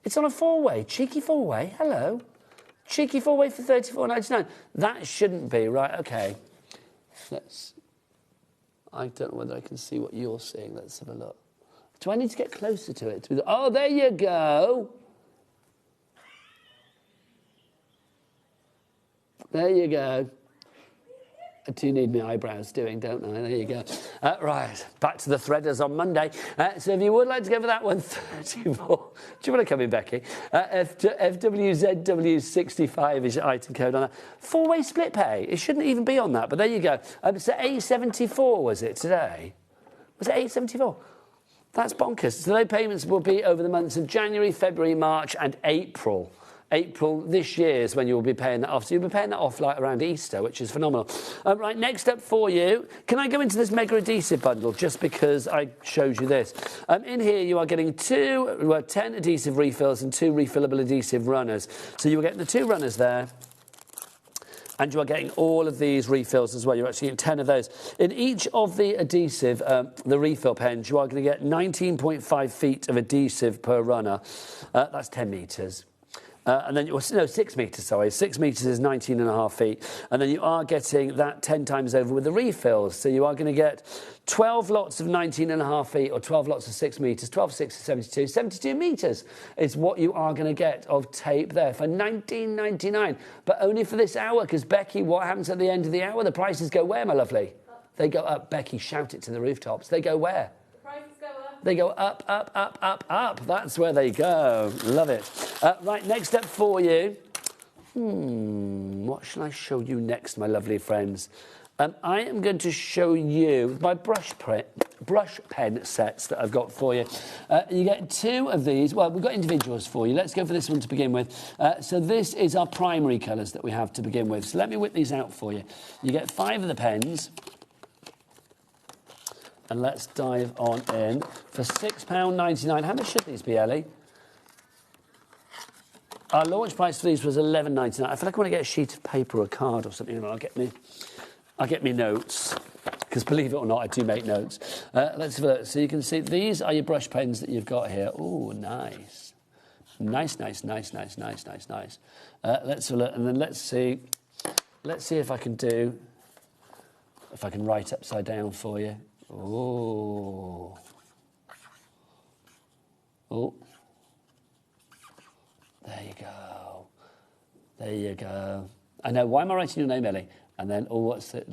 It's on a 4-way, cheeky 4-way, hello. Cheeky 4-way for £34.99. That shouldn't be, right, okay. I don't know whether I can see what you're seeing. Let's have a look. Do I need to get closer to it? Oh, there you go. There you go. I do need my eyebrows doing, don't I? There you go. Right, back to the threaders on Monday. So if you would like to go for that one, 34. Do you want to come in, Becky? FWZW65 is your item code on that. 4-way split pay. It shouldn't even be on that, but there you go. So 874 was it today? Was it 874? That's bonkers. So those payments will be over the months of January, February, March and April. April this year is when you'll be paying that off. So you'll be paying that off like around Easter, which is phenomenal. Right, next up for you, can I go into this mega adhesive bundle just because I showed you this? In here you are getting 10 adhesive refills and 2 refillable adhesive runners. So you will get the 2 runners there. And you are getting all of these refills as well. You're actually getting 10 of those. In each of the adhesive, the refill pens, you are going to get 19.5 feet of adhesive per runner. That's 10 metres. And then, 6 metres, sorry. 6 metres is 19.5 feet. And then you are getting that 10 times over with the refills. So you are going to get 12 lots of 19.5 feet or 12 lots of 6 metres. 12, 6 is 72. 72 metres is what you are going to get of tape there for £19.99. But only for this hour, because, Becky, what happens at the end of the hour? The prices go where, my lovely? They go up. Becky, shout it to the rooftops. They go where? They go up, up, up, up, up. That's where they go. Love it. Right, next up for you. What shall I show you next, my lovely friends? I am going to show you my brush pen sets that I've got for you. You get 2 of these. Well, we've got individuals for you. Let's go for this one to begin with. So this is our primary colours that we have to begin with. So let me whip these out for you. You get 5 of the pens. And let's dive on in for £6.99. How much should these be, Ellie? Our launch price for these was £11.99. I feel like I want to get a sheet of paper or a card or something. I'll get me notes. Because believe it or not, I do make notes. Let's have a look. So you can see these are your brush pens that you've got here. Oh, nice. Nice. Let's have a look. And then let's see if I can write upside down for you. Oh. There you go. I know. Why am I writing your name, Ellie? And then, what's it?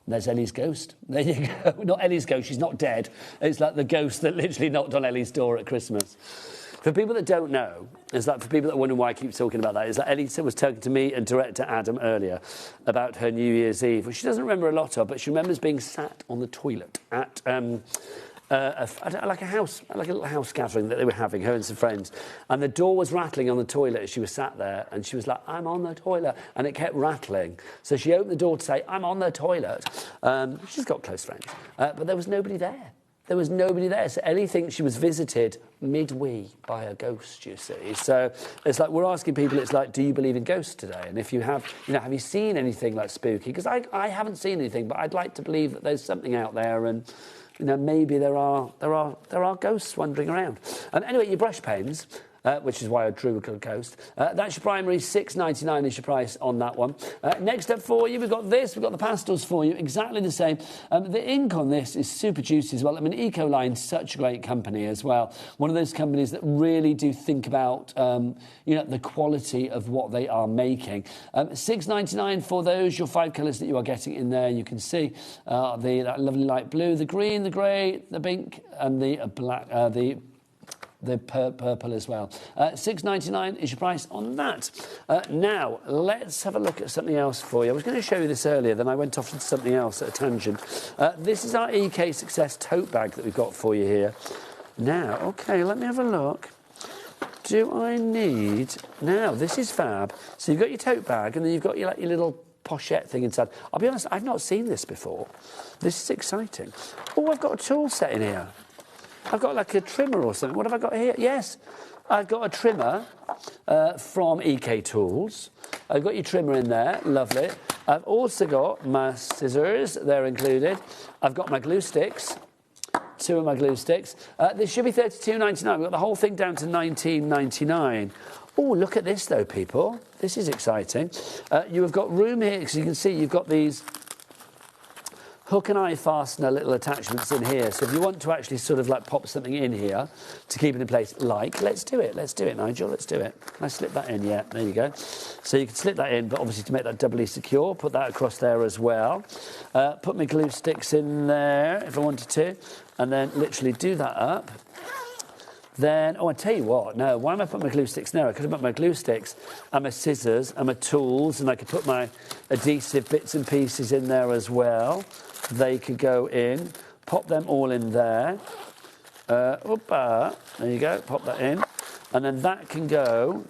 There's Ellie's ghost. There you go. Not Ellie's ghost. She's not dead. It's like the ghost that literally knocked on Ellie's door at Christmas. For people that don't know, it's like for people that wonder why I keep talking about that, is that Ellie was talking to me and director Adam earlier about her New Year's Eve, which she doesn't remember a lot of, but she remembers being sat on the toilet at like a little house gathering that they were having, her and some friends. And the door was rattling on the toilet as she was sat there, and she was like, I'm on the toilet. And it kept rattling. So she opened the door to say, I'm on the toilet. She's got close friends. But there was nobody there. There was nobody there. So Ellie thinks she was visited mid-wee by a ghost, you see. So it's like we're asking people, it's like, do you believe in ghosts today? And if you have, have you seen anything like spooky? Because I haven't seen anything, but I'd like to believe that there's something out there and, maybe there are ghosts wandering around. Anyway, your brush pens, which is why I drew a coast. That's your primary, £6.99 is your price on that one. Next up for you, we've got this. We've got the pastels for you, exactly the same. The ink on this is super juicy as well. I mean, Ecoline's such a great company as well. One of those companies that really do think about, the quality of what they are making. £6.99 for those, your 5 colours that you are getting in there. You can see that lovely light blue, the green, the grey, the pink, and the black, the purple as well. £6.99 is your price on that. Now, let's have a look at something else for you. I was going to show you this earlier, then I went off into something else at a tangent. This is our EK Success tote bag that we've got for you here. Now, OK, let me have a look. Do I need... Now, this is fab. So you've got your tote bag, and then you've got your little pochette thing inside. I'll be honest, I've not seen this before. This is exciting. Oh, I've got a tool set in here. I've got like a trimmer or something. What have I got here? Yes, I've got a trimmer from EK Tools. I've got your trimmer in there, lovely. I've also got my scissors, they're included. I've got my glue sticks, 2 of my glue sticks. This should be £32.99. We've got the whole thing down to £19.99. Oh, look at this though, people. This is exciting. You have got room here, because you can see you've got these hook and eye fastener little attachments in here. So if you want to actually sort of like pop something in here to keep it in place, let's do it, Nigel, let's do it. Can I slip that in? Yeah, there you go. So you can slip that in, but obviously to make that doubly secure, put that across there as well. Put my glue sticks in there if I wanted to, and then literally do that up. Then, I tell you what, no, why am I putting my glue sticks there? I could have put my glue sticks and my scissors and my tools, and I could put my adhesive bits and pieces in there as well. They could go in, pop them all in there. There you go, pop that in. And then that can go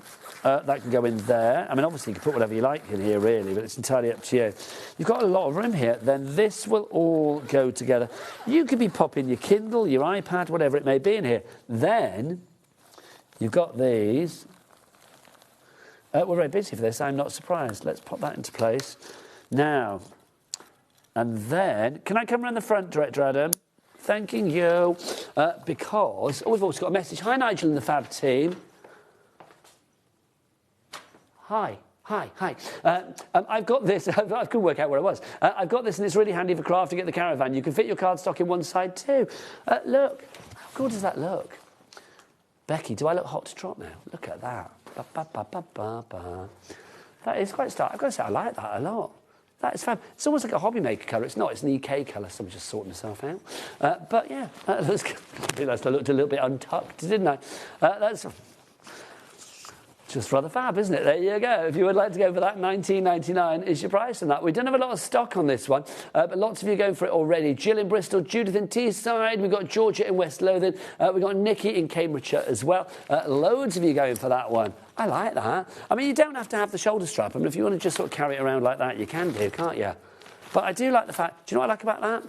in there. I mean, obviously, you can put whatever you like in here, really, but it's entirely up to you. You've got a lot of room here. Then this will all go together. You could be popping your Kindle, your iPad, whatever it may be in here. Then you've got these. We're very busy for this. I'm not surprised. Let's pop that into place. Now, and then, can I come around the front, Director Adam? Thanking you. Because, we've also got a message. Hi, Nigel and the Fab team. Hi. I've got this. I couldn't work out where I was. I've got this, and it's really handy for crafting at the caravan. You can fit your cardstock in one side too. Look, how cool does that look? Becky, do I look hot to trot now? Look at that. That is quite stylish. I've got to say, I like that a lot. That is fab. It's almost like a HobbyMaker colour. It's not. It's an EK colour, so I'm just sorting myself out. But yeah, that looks good. I realised I looked a little bit untucked, didn't I? That's just rather fab, isn't it? There you go. If you would like to go for that, £19.99 is your price on that. We don't have a lot of stock on this one, but lots of you are going for it already. Jill in Bristol, Judith in Teesside, we've got Georgia in West Lothian, we've got Nikki in Cambridgeshire as well. Loads of you going for that one. I like that. I mean, you don't have to have the shoulder strap. I mean, if you want to just sort of carry it around like that, you can do, can't you? But I do like the fact, do you know what I like about that?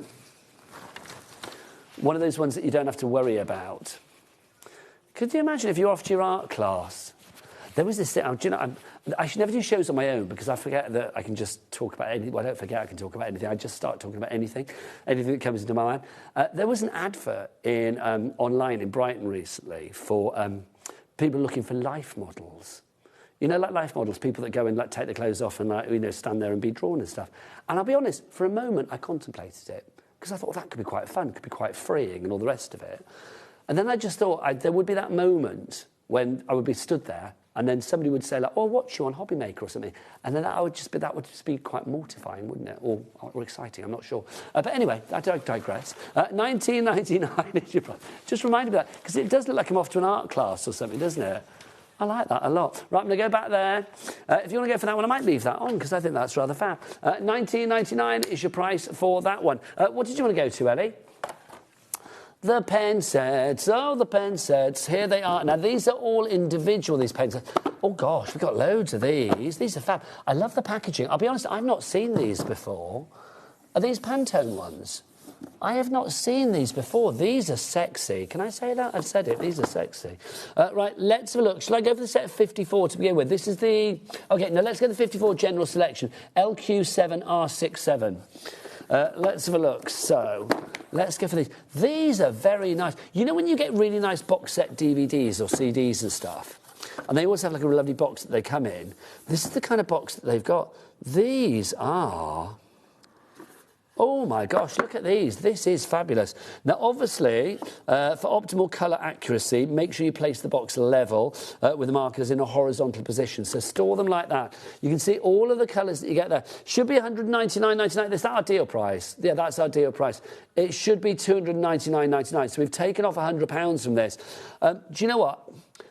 One of those ones that you don't have to worry about. Could you imagine if you're off to your art class? There was this thing, I should never do shows on my own because I forget that I can just talk about anything. Well, I don't forget I can talk about anything. I just start talking about anything that comes into my mind. There was an advert in online in Brighton recently for people looking for life models. You know, like life models, people that go and like take their clothes off and stand there and be drawn and stuff. And I'll be honest, for a moment I contemplated it because I thought that could be quite fun, could be quite freeing and all the rest of it. And then I just thought there would be that moment when I would be stood there and then somebody would say, like, oh, I'll watch you on HobbyMaker or something. And then that would just be quite mortifying, wouldn't it? Or exciting, I'm not sure. But anyway, I digress. £19.99 is your price. Just reminded me of that, because it does look like I'm off to an art class or something, doesn't it? I like that a lot. Right, I'm going to go back there. If you want to go for that one, I might leave that on, because I think that's rather fab. £19.99 is your price for that one. What did you want to go to, Ellie? The pen sets. Oh, the pen sets. Here they are. Now, these are all individual, these pen sets. Oh, gosh, we've got loads of these. These are fab. I love the packaging. I'll be honest, I've not seen these before. Are these Pantone ones? I have not seen these before. These are sexy. Can I say that? I've said it. These are sexy. Right, let's have a look. Shall I go for the set of 54 to begin with? This is the... OK, now let's go to the 54 general selection. LQ7R67. Let's have a look. So... let's go for these. These are very nice. You know when you get really nice box set DVDs or CDs and stuff, and they always have like a lovely box that they come in? This is the kind of box that they've got. These are... Oh my gosh, look at these. This is fabulous. Now, obviously, for optimal colour accuracy, make sure you place the box level with the markers in a horizontal position. So store them like that. You can see all of the colours that you get there. Should be $199.99. Is that our deal price? Yeah, that's our deal price. It should be $299.99. So we've taken off £100 from this. Do you know what?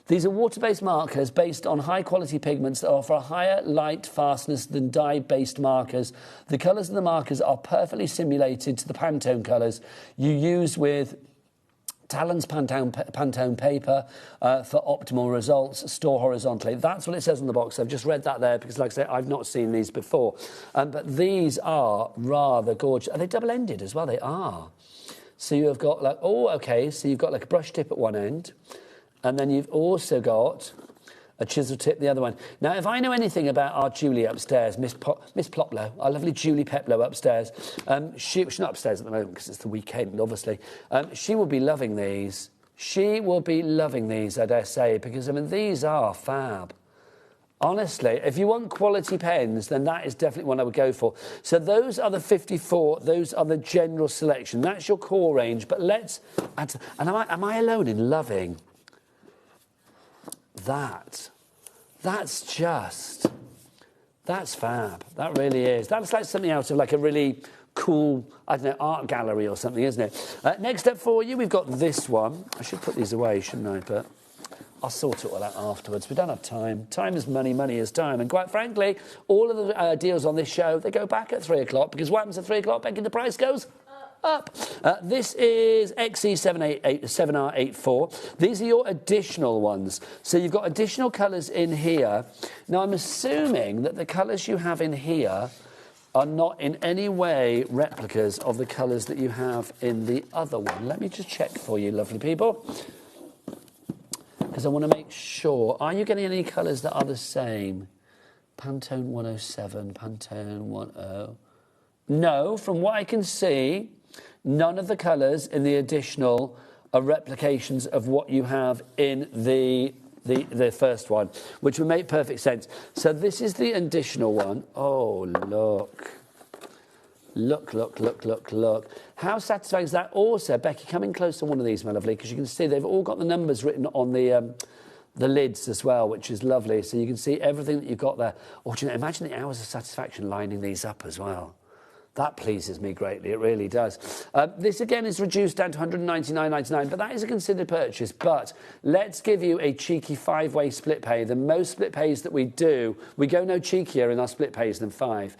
These are water-based markers based on high-quality pigments that offer a higher light fastness than dye-based markers. The colours of the markers are perfectly simulated to the Pantone colours you use with Talon's Pantone paper for optimal results. Store horizontally. That's what it says on the box. I've just read that there because, like I say, I've not seen these before. But these are rather gorgeous. Are they double-ended as well? They are. So you have got like, oh, OK, so you've got like a brush tip at one end. And then you've also got a chisel tip the other one. Now, if I know anything about our Julie upstairs, Miss Ploplow, our lovely Julie Peplow upstairs, she's not upstairs at the moment because it's the weekend, obviously. She will be loving these. She will be loving these, I dare say, because, I mean, these are fab. Honestly, if you want quality pens, then that is definitely one I would go for. So those are the 54. Those are the general selection. That's your core range. But let's add to, and am I alone in loving that? That's fab. That really is. That's like something out of like a really cool, I don't know, art gallery or something, isn't it? Next up for you, we've got this one. I should put these away, shouldn't I? But I'll sort it all out afterwards. We don't have time. Time is money, money is time. And quite frankly, all of the deals on this show, they go back at 3 o'clock because what happens at 3 o'clock? Becky, the price goes up. This is XE7R84. These are your additional ones. So you've got additional colours in here. Now, I'm assuming that the colours you have in here are not in any way replicas of the colours that you have in the other one. Let me just check for you, lovely people, because I want to make sure. Are you getting any colours that are the same? Pantone 107, Pantone 10. No, from what I can see, none of the colours in the additional are replications of what you have in the first one, which would make perfect sense. So this is the additional one. Oh, look. Look. How satisfying is that? Also, Becky, come in close to one of these, my lovely, because you can see they've all got the numbers written on the lids as well, which is lovely. So you can see everything that you've got there. Or do you know, imagine the hours of satisfaction lining these up as well. That pleases me greatly, it really does. This again is reduced down to £199.99, but that is a considered purchase. But let's give you a cheeky 5-way split pay. The most split pays that we do, we go no cheekier in our split pays than 5.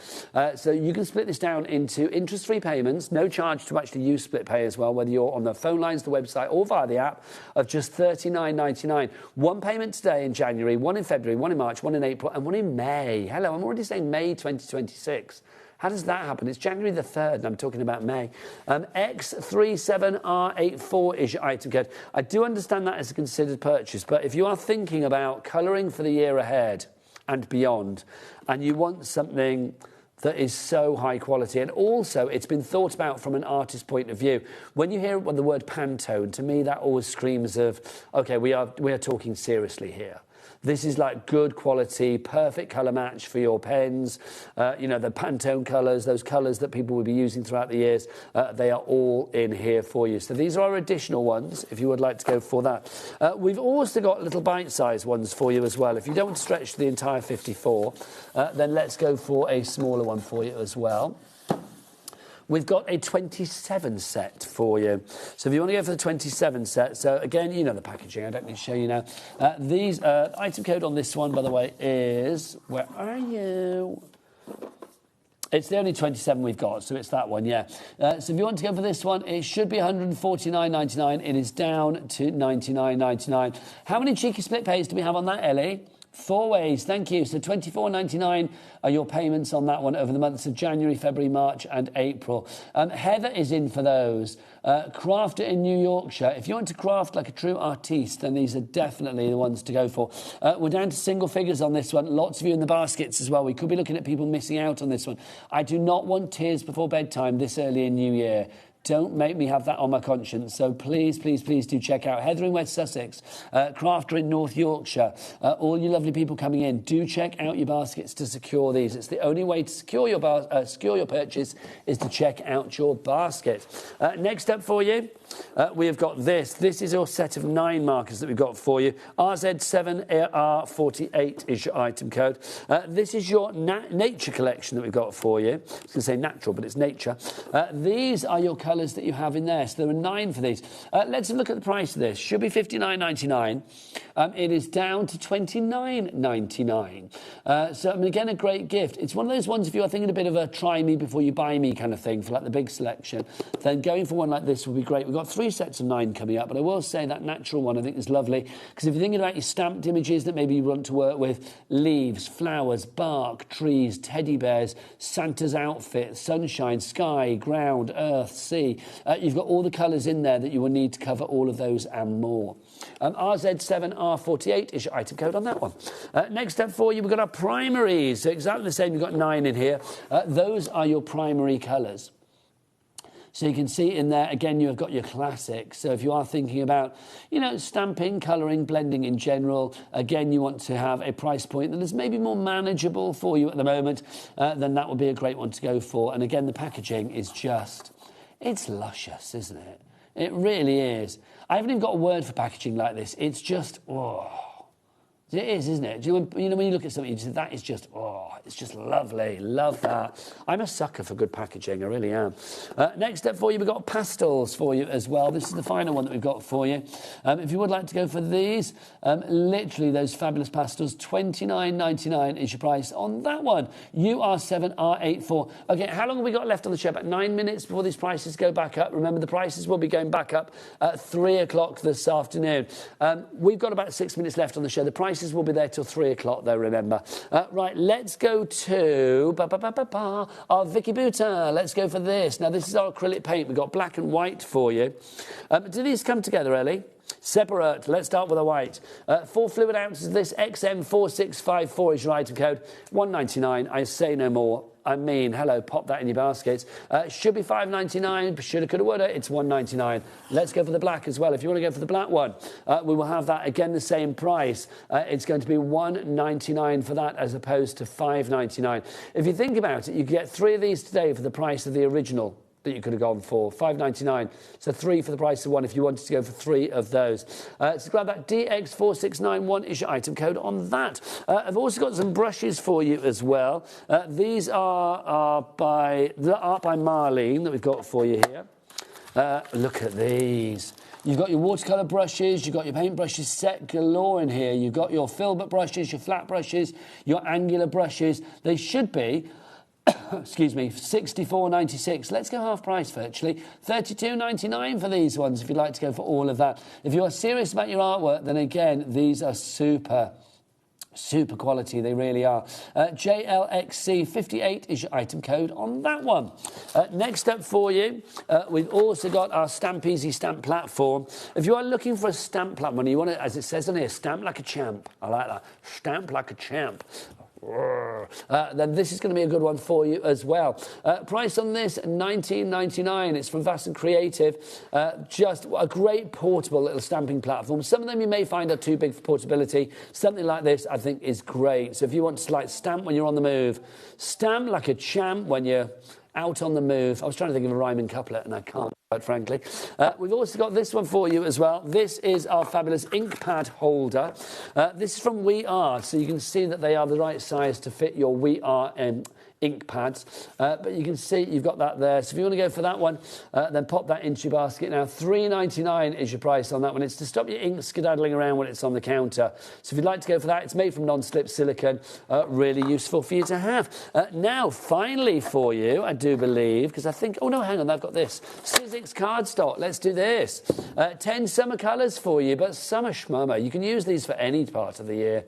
So you can split this down into interest-free payments, no charge to actually use split pay as well, whether you're on the phone lines, the website, or via the app, of just £39.99. One payment today in January, one in February, one in March, one in April, and one in May. Hello, I'm already saying May 2026. How does that happen? It's January the 3rd, and I'm talking about May. X37R84 is your item code. I do understand that as a considered purchase, but if you are thinking about colouring for the year ahead and beyond, and you want something that is so high quality, and also it's been thought about from an artist's point of view. When you hear the word Pantone, to me that always screams of, okay, we are talking seriously here. This is like good quality, perfect colour match for your pens. You know, the Pantone colours, those colours that people will be using throughout the years, they are all in here for you. So these are our additional ones, if you would like to go for that. We've also got little bite-sized ones for you as well. If you don't want to stretch the entire 54, then let's go for a smaller one for you as well. We've got a 27 set for you. So if you want to go for the 27 set, so again, you know the packaging, I don't need to show you now. These item code on this one, by the way, is, where are you? It's the only 27 we've got, so it's that one, yeah. So if you want to go for this one, it should be £149.99. It is down to £99.99. How many cheeky split pays do we have on that, Ellie? 4 ways, thank you. So £24.99 are your payments on that one over the months of January, February, March and April. Heather is in for those. Crafter in New Yorkshire. If you want to craft like a true artiste, then these are definitely the ones to go for. We're down to single figures on this one. Lots of you in the baskets as well. We could be looking at people missing out on this one. I do not want tears before bedtime this early in New Year. Don't make me have that on my conscience. So please, please, please do check out Heather in West Sussex, Crafter in North Yorkshire, all you lovely people coming in. Do check out your baskets to secure these. It's the only way to secure your purchase is to check out your basket. Next up for you, we have got this. This is your set of 9 markers that we've got for you. RZ7AR48 is your item code. This is your nature collection that we've got for you. I was going to say natural, but it's nature. These are your colours that you have in there. So there are 9 for these. Let's have a look at the price of this. Should be $59.99. It is down to $29.99. So, I mean, again, a great gift. It's one of those ones, if you are thinking a bit of a try me before you buy me kind of thing for like the big selection, then going for one like this would be great. We've got 3 sets of 9 coming up, but I will say that natural one I think is lovely, because if you're thinking about your stamped images that maybe you want to work with, leaves, flowers, bark, trees, teddy bears, Santa's outfit, sunshine, sky, ground, earth, sea, you've got all the colours in there that you will need to cover all of those and more. RZ7R48 is your item code on that one. Next up for you, we've got our primaries. So exactly the same, you've got 9 in here. Those are your primary colours. So you can see in there, again, you've got your classics. So if you are thinking about, you know, stamping, colouring, blending in general, again, you want to have a price point that is maybe more manageable for you at the moment, then that would be a great one to go for. And again, the packaging is just, it's luscious, isn't it? It really is. I haven't even got a word for packaging like this. It's just, oh. It is, isn't it? You know, when you look at something, you say, that is just, oh, it's just lovely. Love that. I'm a sucker for good packaging. I really am. Next up for you, we've got pastels for you as well. This is the final one that we've got for you. If you would like to go for these, literally those fabulous pastels, $29.99 is your price on that one. UR7R84. Okay, how long have we got left on the show? About 9 minutes before these prices go back up. Remember, the prices will be going back up at 3 o'clock this afternoon. We've got about 6 minutes left on the show. The prices will be there till 3 o'clock, though, remember. Right, let's go to our Vicky Buta. Let's go for this. Now, this is our acrylic paint. We've got black and white for you. Do these come together, Ellie? Separate. Let's start with a white. 4 fluid ounces of this. XM4654 is your item code. $1.99. I say no more. I mean, hello, pop that in your baskets. Should be $5.99. Shoulda, coulda, woulda. It's $1.99. Let's go for the black as well. If you want to go for the black one, we will have that again the same price. It's going to be $1.99 for that as opposed to $5.99. If you think about it, you get 3 of these today for the price of the original that you could have gone for, $5.99. So 3 for the price of 1 if you wanted to go for 3 of those. So grab that DX4691 is your item code on that. I've also got some brushes for you as well. These are by Marlene that we've got for you here. Look at these. You've got your watercolour brushes, you've got your paint brushes set galore in here. You've got your filbert brushes, your flat brushes, your angular brushes. They should be excuse me, $64.96. Let's go half price virtually. $32.99 for these ones if you'd like to go for all of that. If you are serious about your artwork, then again, these are super quality, they really are. JLXC58 is your item code on that one. Next up for you, we've also got our Stamp Easy stamp platform. If you are looking for a stamp platform, you want to, as it says on here, stamp like a champ. I like that. Stamp like a champ. Then this is going to be a good one for you as well. Price on this, $19.99. It's from Vast and Creative. Just a great portable little stamping platform. Some of them you may find are too big for portability. Something like this I think is great. So if you want to like stamp when you're on the move, stamp like a champ when you're out on the move. I was trying to think of a rhyming couplet and I can't, quite frankly. We've also got this one for you as well. This is our fabulous ink pad holder. This is from We Are, so you can see that they are the right size to fit your We Are ink pads. But you can see you've got that there. So if you want to go for that one, then pop that into your basket. Now, $3.99 is your price on that one. It's to stop your ink skedaddling around when it's on the counter. So if you'd like to go for that, it's made from non-slip silicone. Really useful for you to have. Now, finally for you, I do believe, because I think, oh no, hang on, I've got this. Sizzix cardstock. Let's do this. 10 summer colours for you, but summer schmummer. You can use these for any part of the year.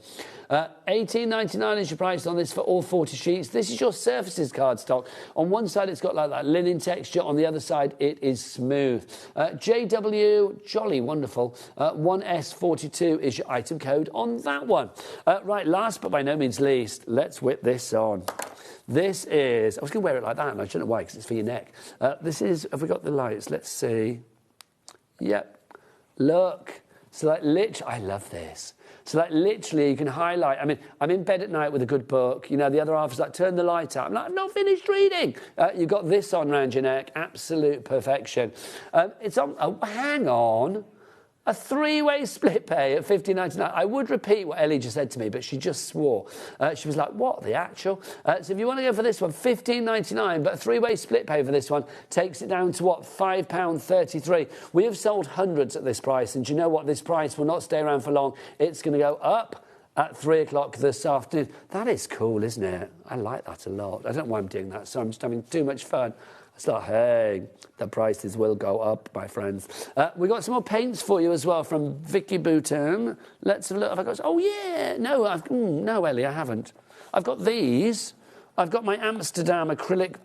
$18.99 is your price on this for all 40 sheets. This is your surfaces cardstock. On one side, it's got like that linen texture. On the other side, it is smooth. JW, jolly wonderful. 1S42 is your item code on that one. Right, last but by no means least, let's whip this on. This is, I was going to wear it like that, and I don't know why, because it's for your neck. This is, have we got the lights? Let's see. Yep. Look. So like literally, I love this. So like literally you can highlight, I mean, I'm in bed at night with a good book, you know, the other half is like, turn the light out. I'm like, I'm not finished reading. You've got this on around your neck, absolute perfection. It's on, oh, hang on. A three-way split pay at $15.99. I would repeat what Ellie just said to me, but she just swore. She was like, what, the actual? So if you want to go for this one, $15.99, but a three-way split pay for this one takes it down to, what, £5.33. We have sold hundreds at this price, and do you know what? This price will not stay around for long. It's going to go up at 3 o'clock this afternoon. That is cool, isn't it? I like that a lot. I don't know why I'm doing that, so I'm just having too much fun. So, hey, the prices will go up, my friends. We got some more paints for you as well from Vicky Bouton. Let's have a look. Have I got? Oh yeah, no, no, Ellie, I haven't. I've got these. I've got my Amsterdam acrylic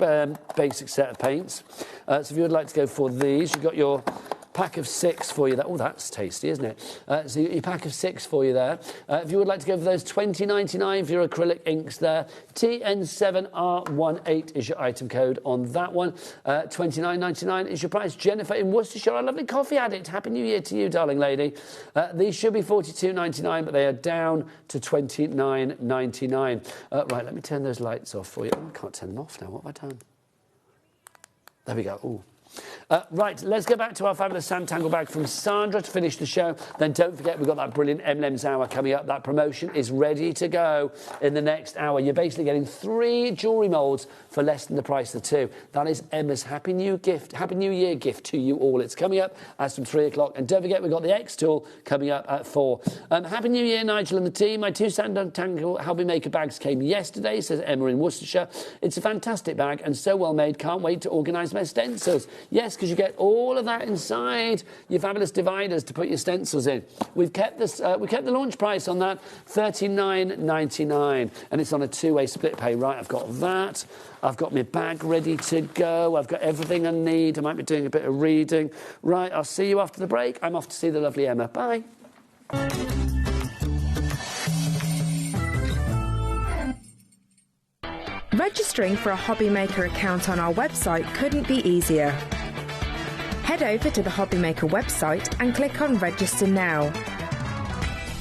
basic set of paints. So if you would like to go for these, you've got your pack of 6 for you there. Oh, that's tasty, isn't it? So your pack of 6 for you there. If you would like to go for those, $20.99 for your acrylic inks there. TN7R18 is your item code on that one. $29.99 is your price. Jennifer in Worcestershire, our lovely coffee addict. Happy New Year to you, darling lady. These should be $42.99, but they are down to $29.99. Right, let me turn those lights off for you. Oh, I can't turn them off now. What have I done? There we go. Ooh. Right, let's go back to our fabulous Sanntangle bag from Sandra to finish the show. Then don't forget, we've got that brilliant M&M's hour coming up. That promotion is ready to go in the next hour. You're basically getting 3 jewellery moulds for less than the price of 2. That is Emma's Happy New Year gift to you all. It's coming up as from 3 o'clock. And don't forget, we've got the X tool coming up at 4. Happy New Year, Nigel and the team. My 2 Sanntangle HobbyMaker bags came yesterday, says Emma in Worcestershire. It's a fantastic bag and so well made. Can't wait to organise my stencils. Yes, because you get all of that inside your fabulous dividers to put your stencils in. We've kept this. We kept the launch price on that, $39.99, and it's on a 2-way split pay. Right, I've got that. I've got my bag ready to go. I've got everything I need. I might be doing a bit of reading. Right, I'll see you after the break. I'm off to see the lovely Emma. Bye. Registering for a HobbyMaker account on our website couldn't be easier. Head over to the HobbyMaker website and click on Register Now.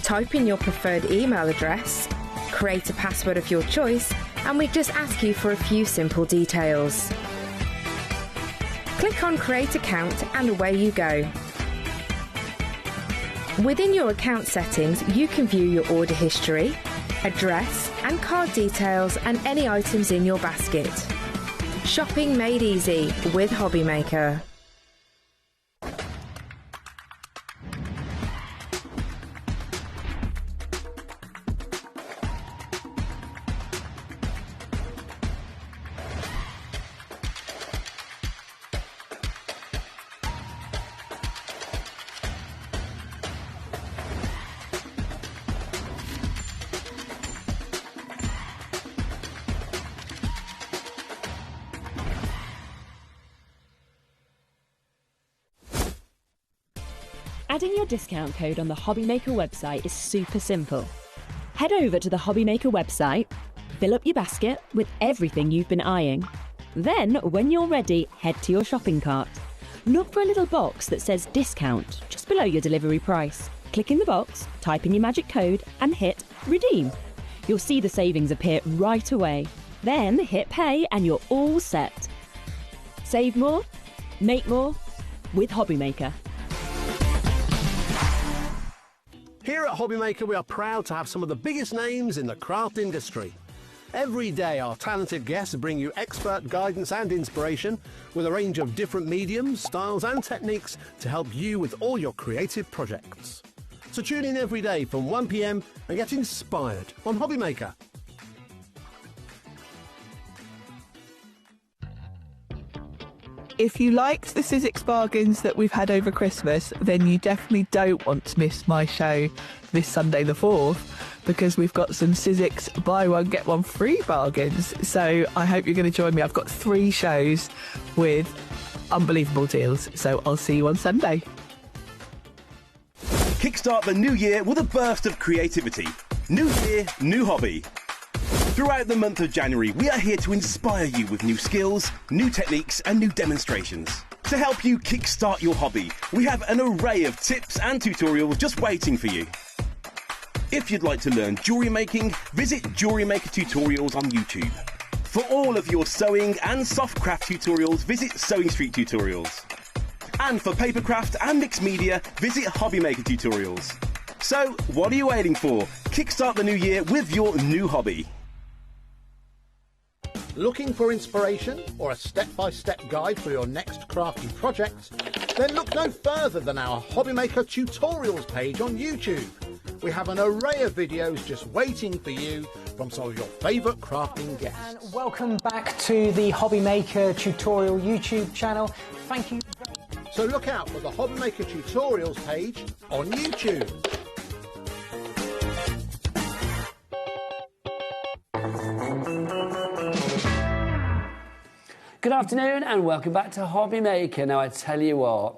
Type in your preferred email address, create a password of your choice, and we just ask you for a few simple details. Click on Create Account and away you go. Within your account settings, you can view your order history, address and card details and any items in your basket. Shopping made easy with HobbyMaker. Adding your discount code on the HobbyMaker website is super simple. Head over to the HobbyMaker website, fill up your basket with everything you've been eyeing. Then, when you're ready, head to your shopping cart. Look for a little box that says discount just below your delivery price. Click in the box, type in your magic code and hit redeem. You'll see the savings appear right away. Then hit pay and you're all set. Save more, make more with HobbyMaker. Here at HobbyMaker, we are proud to have some of the biggest names in the craft industry. Every day, our talented guests bring you expert guidance and inspiration with a range of different mediums, styles and techniques to help you with all your creative projects. So tune in every day from 1 p.m. and get inspired on HobbyMaker. If you liked the Sizzix bargains that we've had over Christmas, then you definitely don't want to miss my show this Sunday the 4th, because we've got some Sizzix buy one get one free bargains. So I hope you're going to join me. I've got 3 shows with unbelievable deals. So I'll see you on Sunday. Kickstart the new year with a burst of creativity. New year, new hobby. Throughout the month of January, we are here to inspire you with new skills, new techniques and new demonstrations. To help you kickstart your hobby, we have an array of tips and tutorials just waiting for you. If you'd like to learn jewellery making, visit Jewellery Maker Tutorials on YouTube. For all of your sewing and soft craft tutorials, visit Sewing Street Tutorials. And for papercraft and mixed media, visit HobbyMaker Tutorials. So, what are you waiting for? Kickstart the new year with your new hobby. Looking for inspiration or a step-by-step guide for your next crafty project? Then look no further than our HobbyMaker Tutorials page on YouTube. We have an array of videos just waiting for you from some of your favourite crafting guests. And welcome back to the HobbyMaker Tutorial YouTube channel. Thank you. So look out for the HobbyMaker Tutorials page on YouTube. Good afternoon and welcome back to HobbyMaker. Now I tell you what,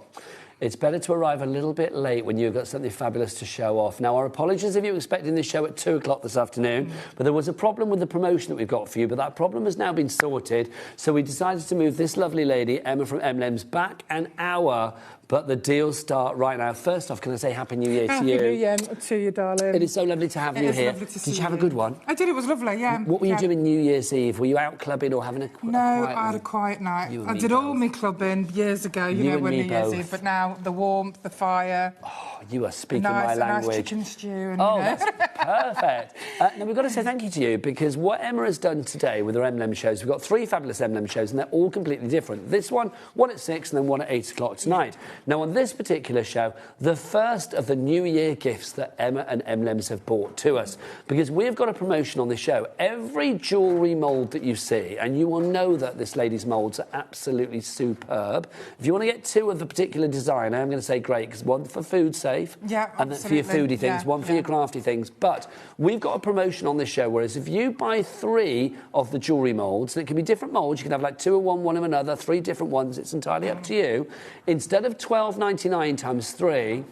it's better to arrive a little bit late when you've got something fabulous to show off. Now, our apologies if you were expecting this show at 2 o'clock this afternoon, but there was a problem with the promotion that we've got for you, but that problem has now been sorted, so we decided to move this lovely lady, Emma from Emlems, back an hour, but the deals start right now. First off, can I say Happy New Year to you? Happy New Year to you, darling. It is so lovely to have you here. Did you have a good one? I did, it was lovely, yeah. What were you doing New Year's Eve? Were you out clubbing or having a quiet night? No, I had a quiet night. I did all my clubbing years ago, you know, when New Year's Eve, but now the warmth, the fire. Oh, you are speaking my language. A nice chicken stew. And, oh, you know. that's perfect. Now, we've got to say thank you to you, because what Emma has done today with her Emblem shows, we've got 3 fabulous Emblem shows, and they're all completely different. This one at 6 and then one at 8 o'clock tonight. Now, on this particular show, the first of the New Year gifts that Emma and Emblems have brought to us, because we've got a promotion on the show. Every jewellery mould that you see, and you will know that this lady's moulds are absolutely superb. If you want to get 2 of the particular designer, I'm going to say great, because one for food safe, and then for your foodie things, one for your crafty things. But we've got a promotion on this show, whereas if you buy 3 of the jewellery moulds, and it can be different moulds, you can have like 2 of one of another, 3 different ones, it's entirely up to you. Instead of £12.99 times 3,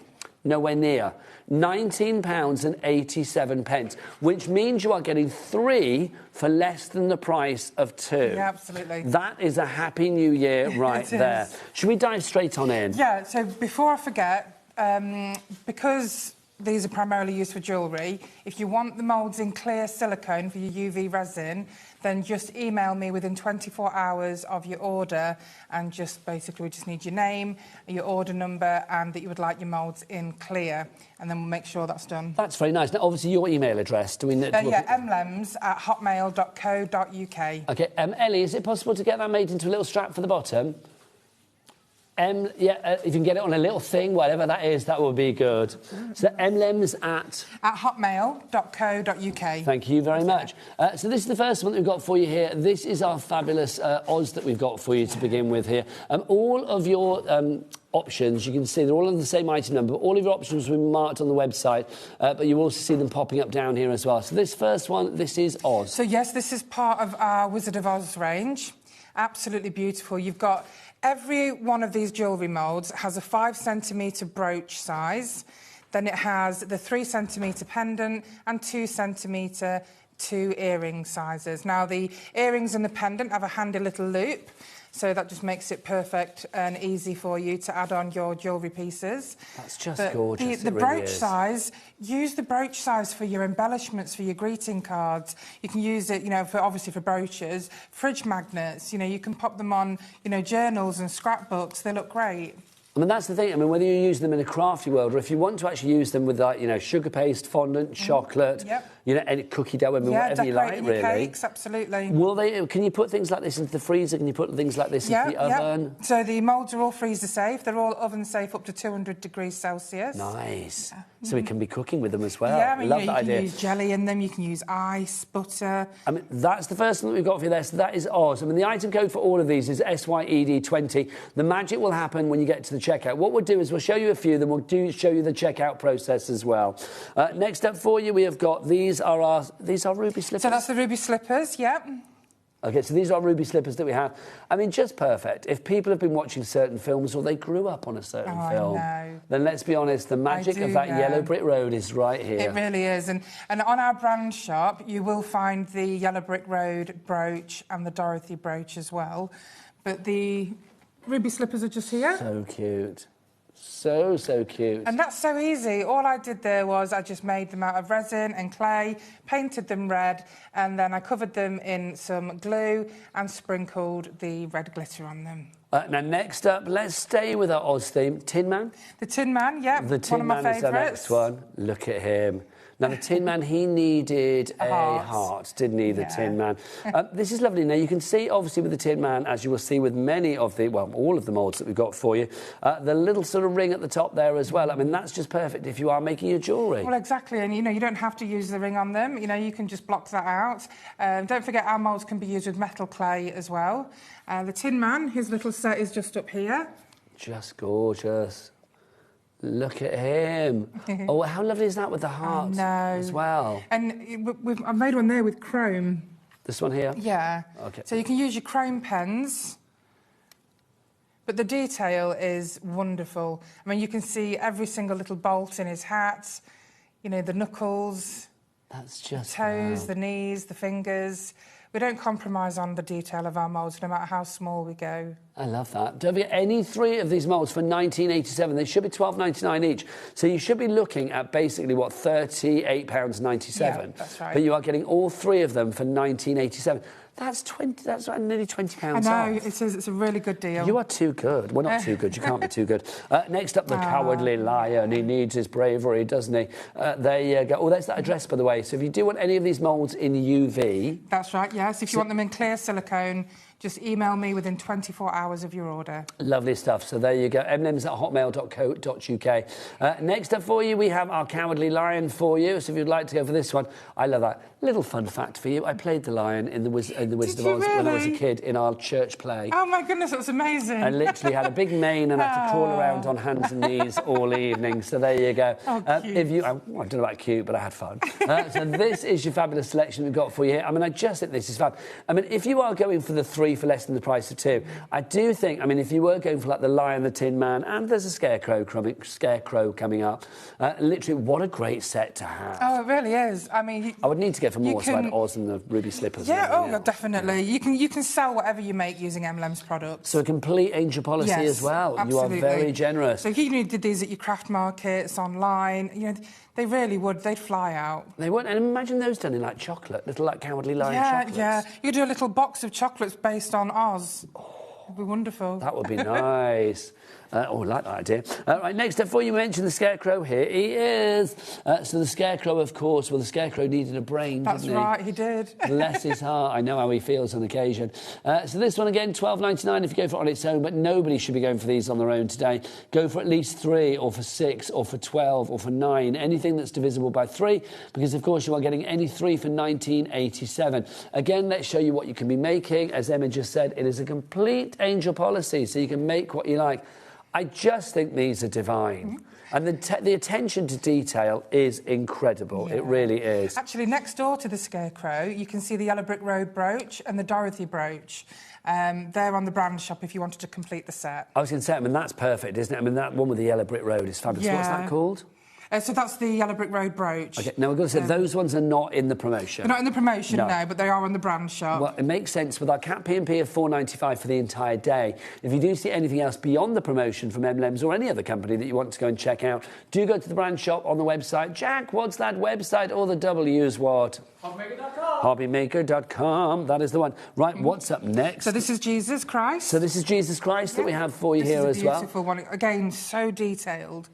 nowhere near, £19.87, which means you are getting 3 for less than the price of 2. Yeah, absolutely. That is a happy new year right there. Should we dive straight on in? Yeah, so before I forget, because these are primarily used for jewellery, if you want the moulds in clear silicone for your UV resin, then just email me within 24 hours of your order, and just basically we just need your name, your order number, and that you would like your moulds in clear, and then we'll make sure that's done. That's very nice. Now, obviously, your email address. Do we need mlems@hotmail.co.uk. OK, Ellie, is it possible to get that made into a little strap for the bottom? If you can get it on a little thing, whatever that is, that would be good. So mlems at hotmail.co.uk. Thank you very much. So this is the first one that we've got for you here. This is our fabulous Oz that we've got for you to begin with here. All of your options, you can see they're all on the same item number, but all of your options will be marked on the website, but you also see them popping up down here as well. So this first one, this is Oz. So yes, this is part of our Wizard of Oz range. Absolutely beautiful. You've got every one of these jewellery moulds has a 5 centimetre brooch size. Then it has the 3 centimetre pendant and 2 centimetre 2 earring sizes. Now, the earrings and the pendant have a handy little loop, so that just makes it perfect and easy for you to add on your jewellery pieces. That's just gorgeous. The brooch size, use the brooch size for your embellishments, for your greeting cards. You can use it, you know, for obviously for brooches, fridge magnets. You know, you can pop them on, you know, journals and scrapbooks. They look great. I mean, that's the thing. I mean, whether you use them in a crafty world or if you want to actually use them with, like, you know, sugar paste, fondant, chocolate, you know, any cookie dough, I mean, whatever you like, really. Cakes, absolutely. Will they? Can you put things like this into the freezer? Can you put things like this into the oven? So the moulds are all freezer safe. They're all oven safe up to 200 degrees Celsius. Nice. So we can be cooking with them as well. Yeah, I mean, Love that idea. You can use jelly in them. You can use ice, butter. I mean, that's the first one that we've got for you there. So that is Oz. I mean, the item code for all of these is SYED20. The magic will happen when you get to the checkout. What we'll do is we'll show you a few, then we'll show you the checkout process as well. Next up for you, we have got these are ruby slippers. So that's the ruby slippers, yeah. Okay, so these are ruby slippers that we have. I mean, just perfect. If people have been watching certain films or they grew up on a certain film, then let's be honest, the magic of that yellow brick road is right here. It really is. And on our brand shop, you will find the yellow brick road brooch and the Dorothy brooch as well. But the ruby slippers are just here. So cute. So cute. And that's so easy. All I did there was I just made them out of resin and clay, painted them red, and then I covered them in some glue and sprinkled the red glitter on them. Now, next up, let's stay with our Oz theme. Tin Man? The Tin Man, yeah. The Tin Man is our next one. Look at him. Now, the Tin Man, he needed a heart, didn't he, the Tin Man? This is lovely. Now, you can see, obviously, with the Tin Man, as you will see with many of the, well, all of the moulds that we've got for you, the little sort of ring at the top there as well. I mean, that's just perfect if you are making your jewellery. Well, exactly. And, you know, you don't have to use the ring on them. You know, you can just block that out. Don't forget, our moulds can be used with metal clay as well. The Tin Man, his little set is just up here. Just gorgeous. Look at him. Oh, how lovely is that with the heart as well? And I've made one there with chrome. This one here? Yeah. Okay. So you can use your chrome pens, but the detail is wonderful. I mean, you can see every single little bolt in his hat, you know, the knuckles, that's just the toes, the knees, the fingers. We don't compromise on the detail of our moulds, no matter how small we go. I love that. Don't forget, any three of these moulds for £19.87. They should be £12.99 each. So you should be looking at basically, what, £38.97. Yeah, that's right. But you are getting all three of them for £19.87. That's nearly £20 off. I know, it is. It's a really good deal. You are too good. Well, not too good. You can't be too good. Next up, the Cowardly Lion. He needs his bravery, doesn't he? There you go. Oh, there's that address, by the way. So if you do want any of these moulds in UV... That's right, yes. If you want them in clear silicone, just email me within 24 hours of your order. Lovely stuff. So there you go. mlems@hotmail.co.uk. Next up for you, we have our Cowardly Lion for you. So if you'd like to go for this one, I love that. Little fun fact for you. I played the lion in the Wizard of Oz when I was a kid in our church play. Oh, my goodness, that was amazing. I literally had a big mane and had to crawl around on hands and knees all evening. So there you go. Oh, cute. If you, I don't know about cute, but I had fun. So this is your fabulous selection we've got for you here. I mean, I just think this is fab. I mean, if you are going for the three for less than the price of two, I do think, I mean, if you were going for like the Lion, the Tin Man, and there's a Scarecrow coming up, literally, what a great set to have. Oh, it really is. I mean... I would need to get for more, so I had Oz and the ruby slippers. Yeah, definitely. You can sell whatever you make using MLM's products. So a complete angel policy as well. Absolutely. You are very generous. So if you did these at your craft markets, online, you know, they really would. They'd fly out. They would. And imagine those done in like chocolate, little like Cowardly Lion chocolates. Yeah. You could do a little box of chocolates based on Oz. It'd be wonderful. That would be nice. I like that idea. Right, next up for you, mentioned the Scarecrow. Here he is. So the Scarecrow, of course, well, the Scarecrow needed a brain, That's didn't he? right, he did. Bless his heart. I know how he feels on occasion. So this one, again, £12.99 if you go for it on its own, but nobody should be going for these on their own today. Go for at least 3 or for 6 or for 12 or for 9, anything that's divisible by 3, because, of course, you are getting any 3 for £19.87. Again, let's show you what you can be making. As Emma just said, it is a complete angel policy, so you can make what you like. I just think these are divine. And the attention to detail is incredible. Yeah. It really is. Actually, next door to the Scarecrow, you can see the Yellow Brick Road brooch and the Dorothy brooch. They're on the brand shop if you wanted to complete the set. I was going to say, I mean, that's perfect, isn't it? I mean, that one with the Yellow Brick Road is fabulous. Yeah. What's that called? So that's the Yellow Brick Road brooch. OK, now, I've got to say, those ones are not in the promotion. They're not in the promotion, no, but they are on the brand shop. Well, it makes sense with our Cat P&P of £4.95 for the entire day. If you do see anything else beyond the promotion from MLMs or any other company that you want to go and check out, do go to the brand shop on the website. Jack, what's that website? All the W's what? HobbyMaker.com. HobbyMaker.com. That is the one. Right, what's up next? So this is Jesus Christ. So this is Jesus Christ that we have for you here as well. This is a beautiful one. Again, so detailed.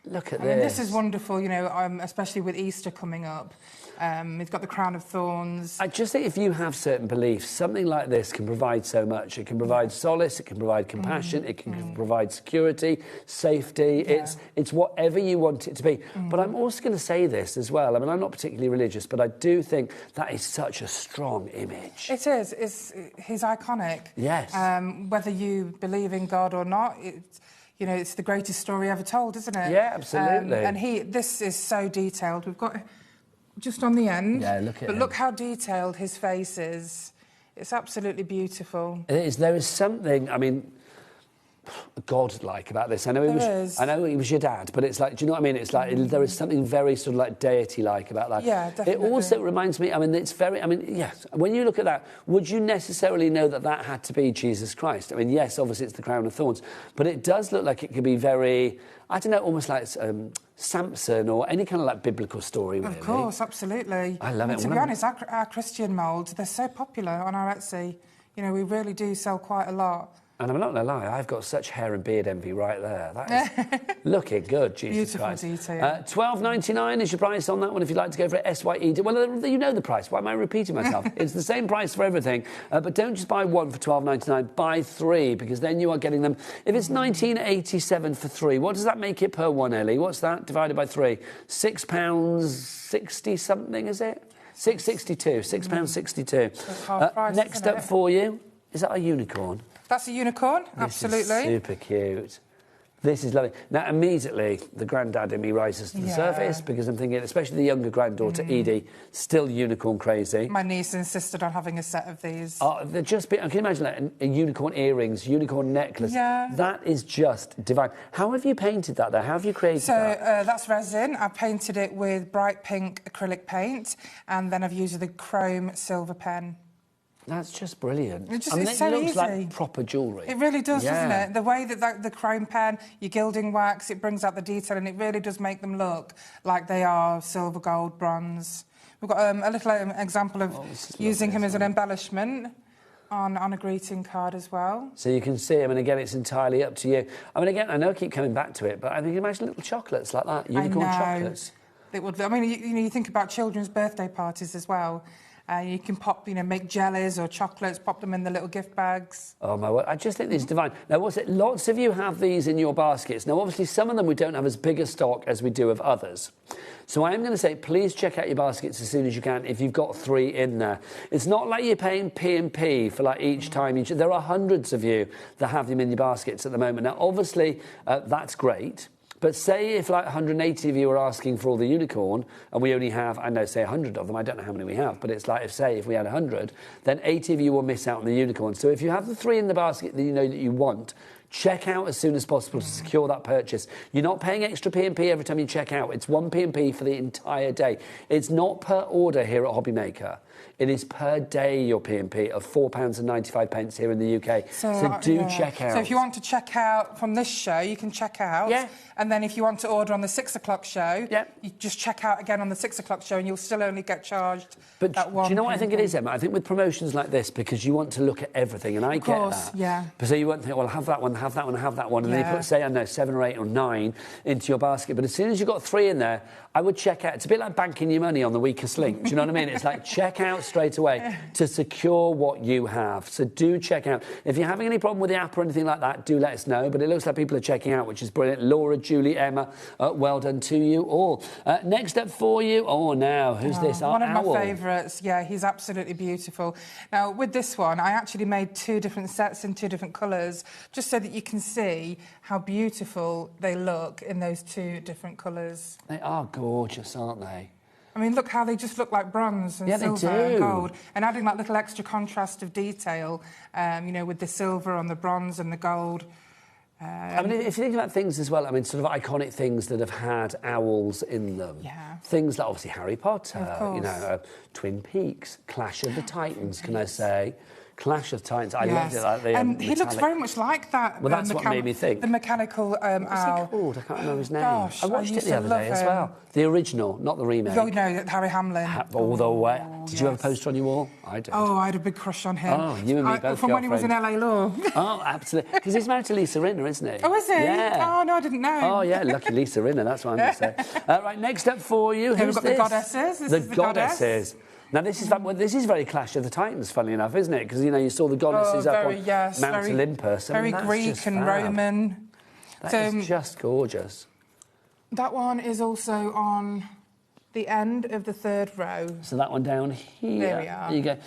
Look at this. I mean, this is wonderful, you know, especially with Easter coming up. It's got the crown of thorns. I just think if you have certain beliefs, something like this can provide so much. It can provide solace, it can provide compassion, it can provide security, safety. Yeah. It's whatever you want it to be. But I'm also going to say this as well. I mean, I'm not particularly religious, but I do think that is such a strong image. It is. He's iconic. Yes. Whether you believe in God or not, you know, it's the greatest story ever told, isn't it? Yeah, absolutely. And this is so detailed. We've got just on the end. Yeah, look at him. But look how detailed his face is. It's absolutely beautiful. It is. There is something, I mean, God-like about this. I know he was your dad, but it's like, do you know what I mean? It's like there is something very sort of like deity-like about that. Yeah, definitely. It also reminds me, I mean, it's very, I mean, yes, when you look at that, would you necessarily know that that had to be Jesus Christ? I mean, yes, obviously it's the crown of thorns, but it does look like it could be very, I don't know, almost like Samson or any kind of like biblical story, really. Of course, absolutely. I love it. To be honest, our Christian moulds, they're so popular on our Etsy. You know, we really do sell quite a lot. And I'm not going to lie, I've got such hair and beard envy right there. That is looking good, Jesus Beautiful Christ. detail. $12.99 is your price on that one if you'd like to go for it. SYE. Well, you know the price. Why am I repeating myself? It's the same price for everything. But don't just buy one for $12.99. Buy three, because then you are getting them. If it's $19.87 for three, what does that make it per one, Ellie? What's that divided by three? £6.60 something, is it? £6.62. £6.62. Next up for you, is that a unicorn? That's a unicorn, absolutely. This is super cute. This is lovely. Now, immediately, the granddad in me rises to the surface because I'm thinking, especially the younger granddaughter, Edie, still unicorn crazy. My niece insisted on having a set of these. They're just, I can imagine that, unicorn earrings, unicorn necklace. Yeah. That is just divine. How have you painted that, though? How have you created that? So, that's resin. I painted it with bright pink acrylic paint, and then I've used the chrome silver pen. That's just brilliant. It looks easy. like proper jewellery. It really does, doesn't it? The way that the chrome pen, your gilding wax, it brings out the detail, and it really does make them look like they are silver, gold, bronze. We've got a little example of using him as an embellishment on a greeting card as well. So you can see, I mean, again, it's entirely up to you. I mean, again, I know I keep coming back to it, but I mean, imagine little chocolates like that, unicorn chocolates. It would. I mean, you think about children's birthday parties as well. You can pop, make jellies or chocolates, pop them in the little gift bags. Oh, my word. I just think this is divine. Now, what's it? Lots of you have these in your baskets. Now, obviously, some of them we don't have as big a stock as we do of others. So I am going to say, please check out your baskets as soon as you can if you've got three in there. It's not like you're paying P&P for like each time. There are hundreds of you that have them in your baskets at the moment. Now, obviously, that's great. But say if like 180 of you are asking for all the unicorn and we only have, I know, say 100 of them, I don't know how many we have, but it's like, if we had 100, then 80 of you will miss out on the unicorn. So if you have the three in the basket that you know that you want, check out as soon as possible to secure that purchase. You're not paying extra P&P every time you check out. It's one P&P for the entire day. It's not per order here at HobbyMaker. It is per day your P&P of £4.95 here in the UK. So do check out. So if you want to check out from this show, you can check out. Yeah. And then if you want to order on the 6 o'clock show, you just check out again on the 6 o'clock show and you'll still only get charged that one. Do you know what I think it is, Emma? I think with promotions like this, because you want to look at everything, and I get that. Yeah. So you won't think, well, have that one, have that one, have that one, and then you put, say, I don't know, 7 or 8 or 9 into your basket. But as soon as you've got 3 in there, I would check out. It's a bit like banking your money on the weakest link. Do you know what I mean? It's like check out straight away to secure what you have. So do check out. If you're having any problem with the app or anything like that, do let us know. But it looks like people are checking out, which is brilliant. Laura, Julie, Emma, well done to you all. Next up for you, now, who's this? Our one of owl. my favourites. Yeah, he's absolutely beautiful. Now, with this one, I actually made 2 different sets in 2 different colours, just so that you can see how beautiful they look in those 2 different colours. They are gorgeous, aren't they? I mean, look how they just look like bronze and silver and gold. And adding that little extra contrast of detail, with the silver on the bronze and the gold. I mean, if you think about things as well, I mean, sort of iconic things that have had owls in them. Yeah. Things like, obviously, Harry Potter, Of course. Twin Peaks, Clash of the Titans, can I say? Clash of Titans. I loved it. Like the, and he looks very much like that. Well, that's what made me think. The mechanical owl. What's he called? I can't remember his name. Gosh, I watched it the other day as well. The original, not the remake. Oh, no, Harry Hamlin. All the way. Did you have a poster on your wall? I did. Oh, I had a big crush on him. Oh, you and me both. From when he was in LA Law. Oh, absolutely. Because he's married to Lisa Rinna, isn't he? Oh, is he? Yeah. Oh, no, I didn't know. Oh, yeah, lucky Lisa Rinna, that's what I'm going to say. Right, next up for you, Here who's we've got this? the goddesses. This is the goddesses. Now, this is very Clash of the Titans, funnily enough, isn't it? Because, you saw the goddesses up on Mount Olympus. Very Greek and Roman. That is just gorgeous. That one is also on the end of the third row. So that one down here. There we are. There you go.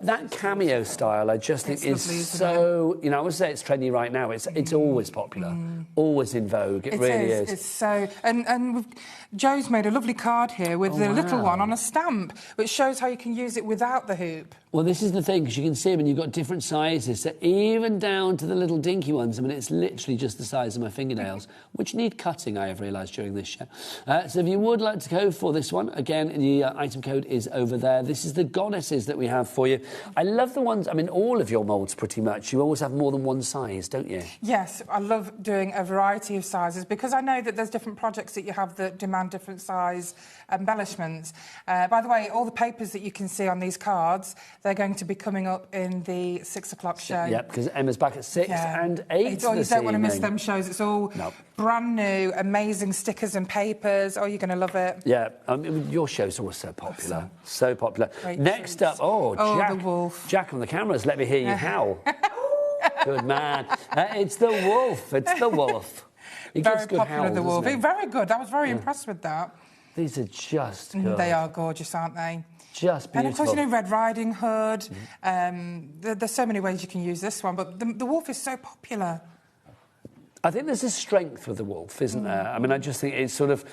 That cameo style, I just think is lovely, isn't so. You know, I would say it's trendy right now. It's always popular, always in vogue. It really is. It's so. And Joe's made a lovely card here with the little one on a stamp, which shows how you can use it without the hoop. Well, this is the thing, because you can see them and you've got different sizes. So even down to the little dinky ones, I mean, it's literally just the size of my fingernails, which need cutting, I have realised during this show. So if you would like to go for this one, again, the item code is over there. This is the goddesses that we have for you. I love the ones, I mean, all of your moulds pretty much. You always have more than one size, don't you? Yes, I love doing a variety of sizes because I know that there's different projects that you have that demand different size embellishments. By the way, all the papers that you can see on these cards, they're going to be coming up in the 6 o'clock show. Yeah, because Emma's back at 6 and 8 you don't want to miss them shows. It's all Nope. brand new, amazing stickers and papers. Oh, you're going to love it. Yeah, I mean, your show's always so popular. So popular. Great Next treats. up, Jack. The wolf. Jack on the cameras, let me hear you howl. Good man. It's the wolf. It's the wolf. He Very gives good popular, howls, the wolf. doesn't he? Very good. I was very impressed with that. These are just good. They are gorgeous, aren't they? Just beautiful. And of course, you know, Red Riding Hood. There's so many ways you can use this one, but the wolf is so popular. I think there's a strength with the wolf, isn't there? I mean, I just think it sort of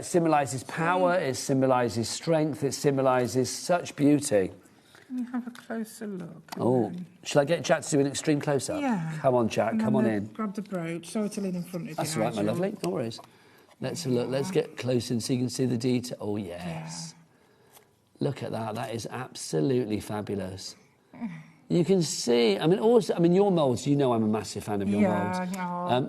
symbolises power, it symbolises strength, it symbolises such beauty. Can you have a closer look? Oh, shall I get Jack to do an extreme close-up? Yeah. Come on, Jack, come on in. Grab the brooch. Sorry to lean in front of you. That's all right, my lovely. No worries. Let's have a look. Let's get close in so you can see the detail. Oh, yes. Look at that. That is absolutely fabulous. You can see, I mean, also, I mean, your moulds, you know I'm a massive fan of your moulds.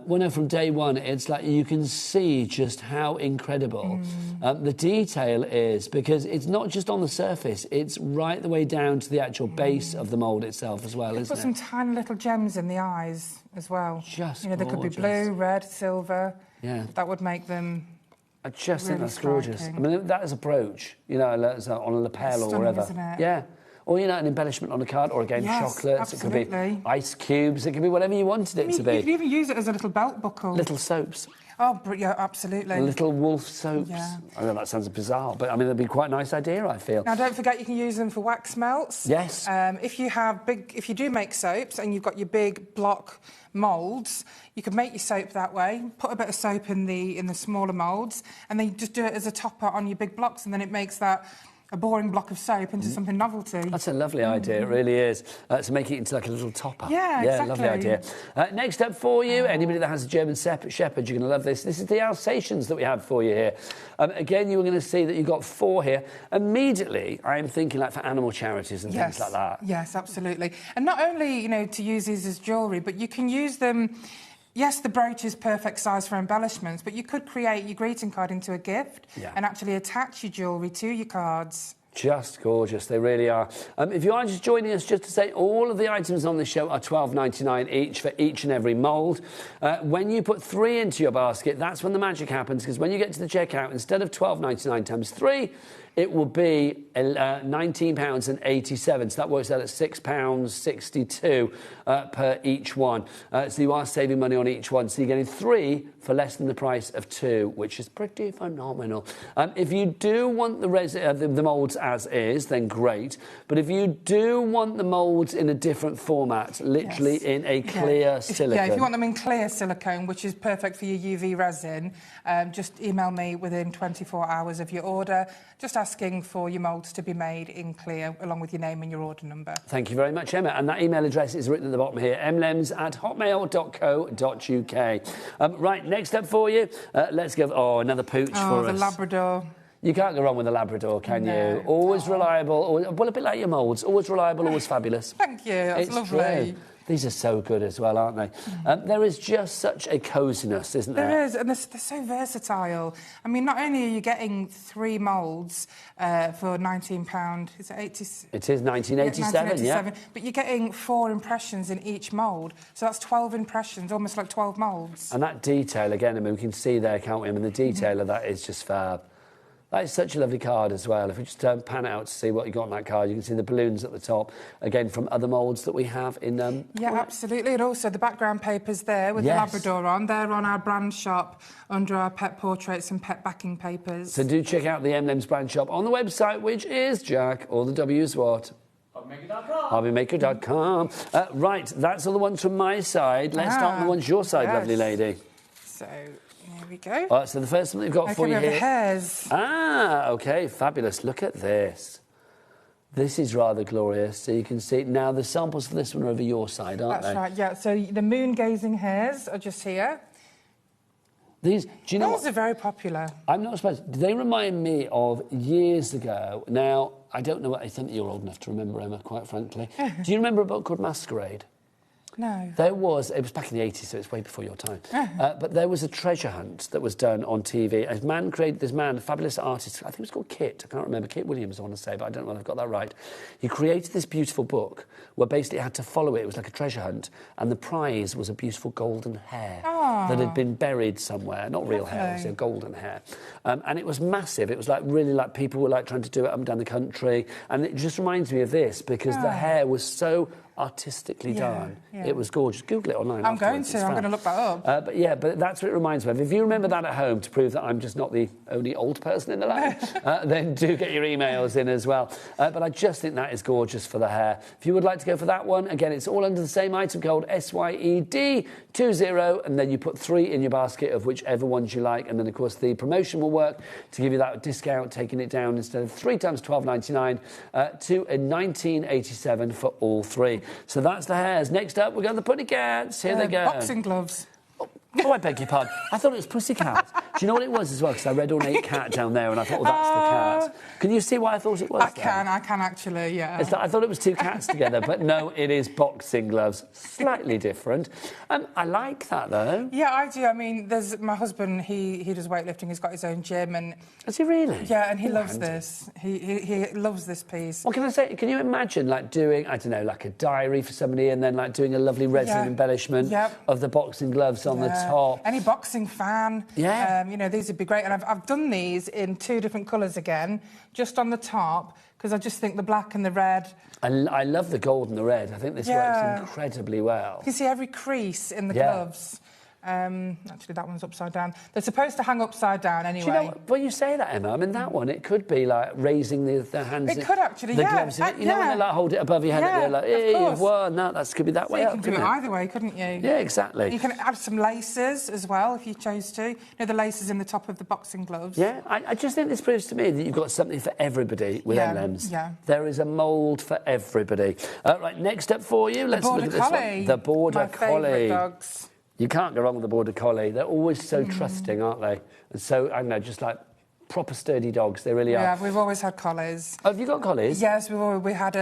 Well, no, from day one, it's like you can see just how incredible the detail is, because it's not just on the surface, it's right the way down to the actual base of the mould itself as well, isn't it? Put some tiny little gems in the eyes as well. Just You know, they could be gorgeous. blue, red, silver. Yeah. That would make them I just think really that's gorgeous. I striking. mean, that is a brooch, you know, on a lapel or Stunning, whatever. isn't it? Yeah. Or, you know, an embellishment on a card, or again, Yes, chocolates. absolutely. It could be ice cubes. It could be whatever you wanted it to be. You could even use it as a little belt buckle. Little soaps. Oh, yeah, absolutely. Little wolf soaps. Yeah. I know that sounds bizarre, but I mean, that'd be quite a nice idea, I feel. Now, don't forget you can use them for wax melts. Yes. If you do make soaps and you've got your big block moulds, you could make your soap that way. Put a bit of soap in the smaller moulds, and then you just do it as a topper on your big blocks, and then it makes that a boring block of soap into something novelty. That's a lovely idea, it really is. To make it into like a little topper. Yeah, exactly. Lovely idea. Next up for you, anybody that has a German Shepherd, you're going to love this. This is the Alsatians that we have for you here. Again, you were going to see that you've got 4 here. Immediately, I am thinking like for animal charities and things like that. Yes, absolutely. And not only, you know, to use these as jewellery, but you can use them. Yes, the brooch is perfect size for embellishments, but you could create your greeting card into a gift and actually attach your jewellery to your cards. Just gorgeous, they really are. If you are just joining us, just to say all of the items on this show are $12.99 each for each and every mould. When you put 3 into your basket, that's when the magic happens, because when you get to the checkout, instead of $12.99 times 3, it will be £19.87. So that works out at £6.62 per each one. So you are saving money on each one. So you're getting 3 for less than the price of 2, which is pretty phenomenal. If you do want the moulds as is, then great. But if you do want the moulds in a different format, literally in a clear silicone. If you want them in clear silicone, which is perfect for your UV resin, just email me within 24 hours of your order, just asking for your moulds to be made in clear, along with your name and your order number. Thank you very much, Emma. And that email address is written at the bottom here, mlems@hotmail.co.uk. Right, next up for you, let's go... Oh, another pooch for us. Oh, the Labrador. You can't go wrong with a Labrador, can you? Always reliable, well, a bit like your moulds. Always reliable, always fabulous. Thank you, that's lovely. True. These are so good as well, aren't they? There is just such a coziness, isn't there? There is, and they're so versatile. I mean, not only are you getting 3 moulds for £19, is it 80? It is 1987, yeah. But you're getting 4 impressions in each mould, so that's 12 impressions, almost like 12 moulds. And that detail, again, I mean, we can see there, can't we? I mean, the detail of that is just fab. That is such a lovely card as well. If we just pan it out to see what you got on that card, you can see the balloons at the top, again, from other moulds that we have in... yeah, absolutely. And also the background papers there with the Labrador on. They're on our brand shop under our pet portraits and pet backing papers. So do check out the M&M's brand shop on the website, which is, Jack, all the W's what? HobbyMaker.com. Right, that's all the ones from my side. Let's start on the ones your side, lovely lady. So, here we go. All right, so the first one we've got for you here... the hairs. Ah, OK, fabulous. Look at this. This is rather glorious. So you can see... Now, the samples for this one are over your side, aren't they? That's right, yeah. So the moon-gazing hairs are just here. These, do you know Those are very popular. I'm not surprised. They remind me of years ago. Now, I don't know what I think you're old enough to remember, Emma, quite frankly. Do you remember a book called Masquerade? No. It was back in the 80s, so it's way before your time. But there was a treasure hunt that was done on TV. A fabulous artist, I think it was called Kit, I can't remember, Kit Williams, I want to say, but I don't know whether I've got that right. He created this beautiful book where basically it had to follow it. It was like a treasure hunt, and the prize was a beautiful golden hair that had been buried somewhere. Not real hair, obviously, a golden hair. And it was massive. It was like really like people were like trying to do it up and down the country. And it just reminds me of this because the hair was so artistically done. It was gorgeous. Google it online. I'm going to look that up. But that's what it reminds me of. If you remember that at home to prove that I'm just not the only old person in the lab, then do get your emails in as well. But I just think that is gorgeous for the hair. If you would like to go for that one, again, it's all under the same item code SYED20, and then you put 3 in your basket of whichever ones you like, and then, of course, the promotion will work to give you that discount, taking it down instead of 3 times £12.99 to £19.87 for all 3. So that's the hairs. Next up, we've got the putty cats. Here they go. Boxing gloves. Oh, I beg your pardon. I thought it was pussycat. Do you know what it was as well? Because I read ornate cat down there and I thought, that's the cat. Can you see why I thought it was? I can actually, yeah. It's like, I thought it was 2 cats together, but no, it is boxing gloves. Slightly different. I like that, though. Yeah, I do. I mean, there's my husband, he does weightlifting. He's got his own gym. And does he really? Yeah, and he loves this. He loves this piece. What can I say? Can you imagine, like, doing, I don't know, like a diary for somebody and then, like, doing a lovely resin embellishment of the boxing gloves on the top? Any boxing fan. Yeah. You know, these would be great. And I've done these in 2 different colours again, just on the top, because I just think the black and the red... I love the gold and the red. I think this works incredibly well. You can see every crease in the gloves. Actually, that one's upside down. They're supposed to hang upside down anyway. Do you know, when you say that, Emma, I mean, that one, it could be like raising the hands... It could actually, the gloves. You know when they like hold it above your head and they're like, hey, you've won. No, that could be that way you up, can do it either way, couldn't you? Yeah, exactly. You can add some laces as well, if you chose to. You know, the laces in the top of the boxing gloves. Yeah, I just think this proves to me that you've got something for everybody with M&M's. Yeah. There is a mould for everybody. Right, next up for you, let's look at this one. The Border Collie. My favourite dogs. You can't go wrong with the Border Collie. They're always so trusting, aren't they? And so, I don't know, just like proper sturdy dogs. They really are. Yeah, we've always had collies. Oh, have you got collies? Yes, we had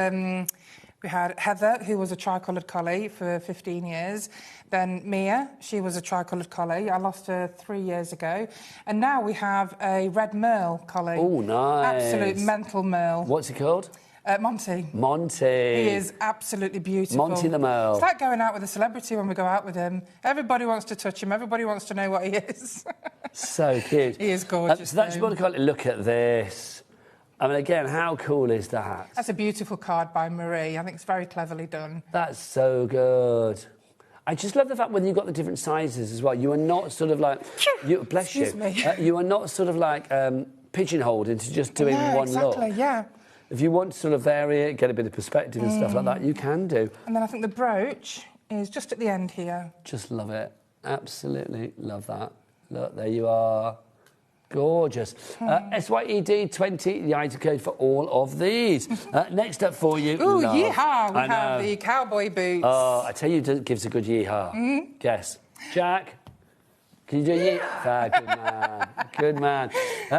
Heather, who was a tricoloured collie for 15 years. Then Mia, she was a tricoloured collie. I lost her 3 years ago. And now we have a red merle collie. Oh, nice. Absolute mental merle. What's he called? Monty. Monty. He is absolutely beautiful. Monty the Merle. It's like going out with a celebrity when we go out with him. Everybody wants to touch him. Everybody wants to know what he is. So cute. He is gorgeous. So that's Border Collie. Look at this. I mean, again, how cool is that? That's a beautiful card by Marie. I think it's very cleverly done. That's so good. I just love the fact when you've got the different sizes as well. You are not sort of like... bless you. Excuse me. You are not sort of like pigeonholed into just doing one look. Exactly, yeah. If you want to sort of vary it, get a bit of perspective and stuff like that, you can do. And then I think the brooch is just at the end here. Just love it. Absolutely love that. Look, there you are. Gorgeous. SYED20, the item code for all of these. Next up for you... Ooh, yeehaw! We have the cowboy boots. Oh, I tell you who gives a good yeehaw. Guess. Jack? Can you do yeehaw? Good man. Good man.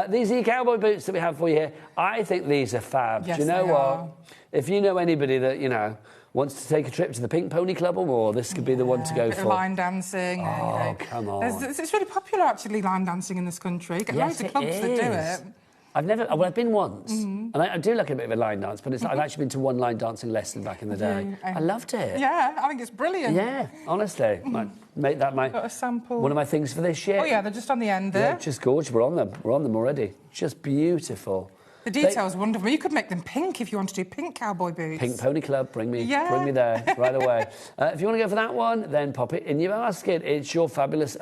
These are your cowboy boots that we have for you here. I think these are fab. Yes, do you know they what? are. If you know anybody that, you know, wants to take a trip to the Pink Pony Club or more, this could be the one to go for. Line dancing. Oh, come on. It's really popular, actually, line dancing in this country. Get loads of clubs that do it. I've never... Well, I've been once, and I do like a bit of a line dance, but I've actually been to one line dancing lesson back in the day. I loved it. Yeah, I think it's brilliant. Yeah, honestly. Might make that my... Got a sample. One of my things for this year. Oh, yeah, they're just on the end there. Yeah, just gorgeous. We're on them. We're on them already. Just beautiful. The detail's wonderful. You could make them pink if you want to do pink cowboy boots. Pink Pony Club, bring me there right away. If you want to go for that one, then pop it in your basket. It's your fabulous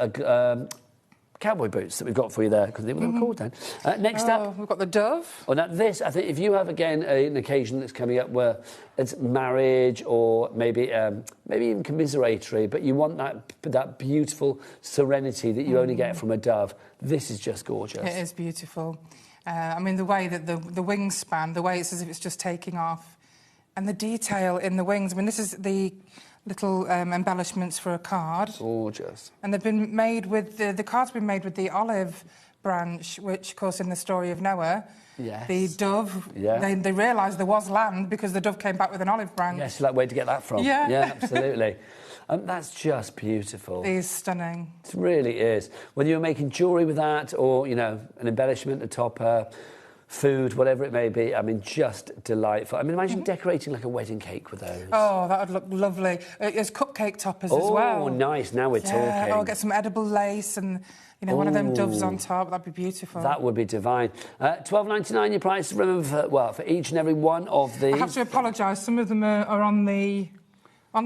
cowboy boots that we've got for you there, because they were called then. Next up... We've got the dove. Oh, now this, I think, if you have, again, an occasion that's coming up where it's marriage or maybe even commiseratory, but you want that beautiful serenity that you only get from a dove, this is just gorgeous. It is beautiful. I mean, the way that the wingspan, the way it's as if it's just taking off, and the detail in the wings. I mean, this is the little embellishments for a card. Gorgeous. And they've been made with... The card's been made with the olive branch, which, of course, in the story of Noah, the dove, they realised there was land because the dove came back with an olive branch. Yes, like, where'd you get that from? Yeah. Yeah, absolutely. That's just beautiful. It is stunning. It really is. Whether you're making jewellery with that or, you know, an embellishment, a topper, food, whatever it may be, I mean, just delightful. I mean, imagine decorating like a wedding cake with those. Oh, that would look lovely. There's cupcake toppers as well. Oh, nice. Now we're talking. Oh, get some edible lace and, you know, one of them doves on top. That'd be beautiful. That would be divine. $12.99 your price. Remember, for each and every one of these. I have to apologise. Some of them are on the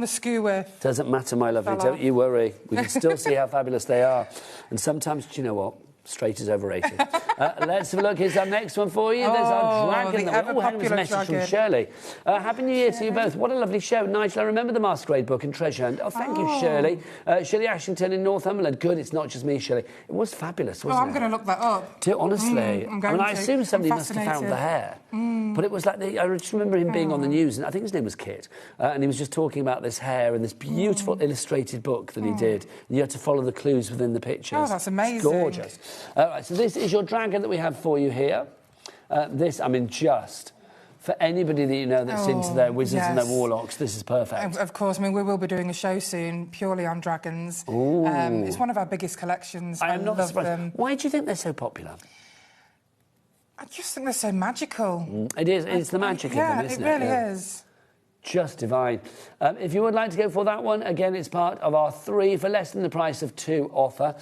skew with. Doesn't matter, my lovely. Don't you worry. We can still see how fabulous they are. And sometimes, do you know what? Straight is overrated. Let's have a look. Here's our next one for you. There's our dragon. Henry's message from Shirley. Happy New Year to you both. What a lovely show. Nigel, I remember the Masquerade book and Treasure Hunt. Oh, thank you, Shirley. Shirley Ashington in Northumberland. Good, it's not just me, Shirley. It was fabulous, wasn't it? I'm going to look that up. Honestly. I assume somebody must have found the hair. But it was like, I just remember him being on the news, and I think his name was Kit, and he was just talking about this hair and this beautiful illustrated book that he did. And you had to follow the clues within the pictures. Oh, that's amazing. It's gorgeous. Right, so this is your dragon that we have for you here. This, I mean, just for anybody that you know that's into their wizards and their warlocks, this is perfect. Of course, I mean, we will be doing a show soon purely on dragons. It's one of our biggest collections. I am not love surprised. them. Why do you think they're so popular? I just think they're so magical. It is. It's the magic in them, isn't it? Yeah, it really is. Just divine. If you would like to go for that one, again, it's part of our 3 for less than the price of 2 offer.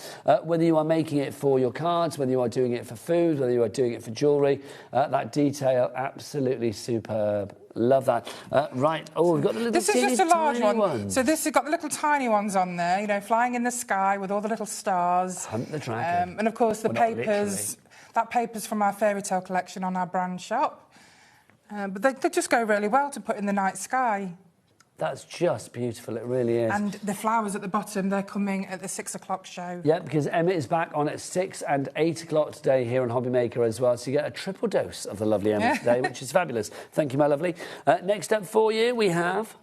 Whether you are making it for your cards, whether you are doing it for food, whether you are doing it for jewellery, that detail, absolutely superb. Love that. Right. Oh, we've got the little This is just a large one. ones. So this has got the little tiny ones on there, you know, flying in the sky with all the little stars. Hunt the dragon. And, of course, the Well, papers. That paper's from our fairy tale collection on our brand shop. But they just go really well to put in the night sky. That's just beautiful, it really is. And the flowers at the bottom, they're coming at the 6 o'clock show. Yeah, because Emma is back on at 6 and 8 o'clock today here on HobbyMaker as well, so you get a triple dose of the lovely Emma today, which is fabulous. Thank you, my lovely. Next up for you, we have...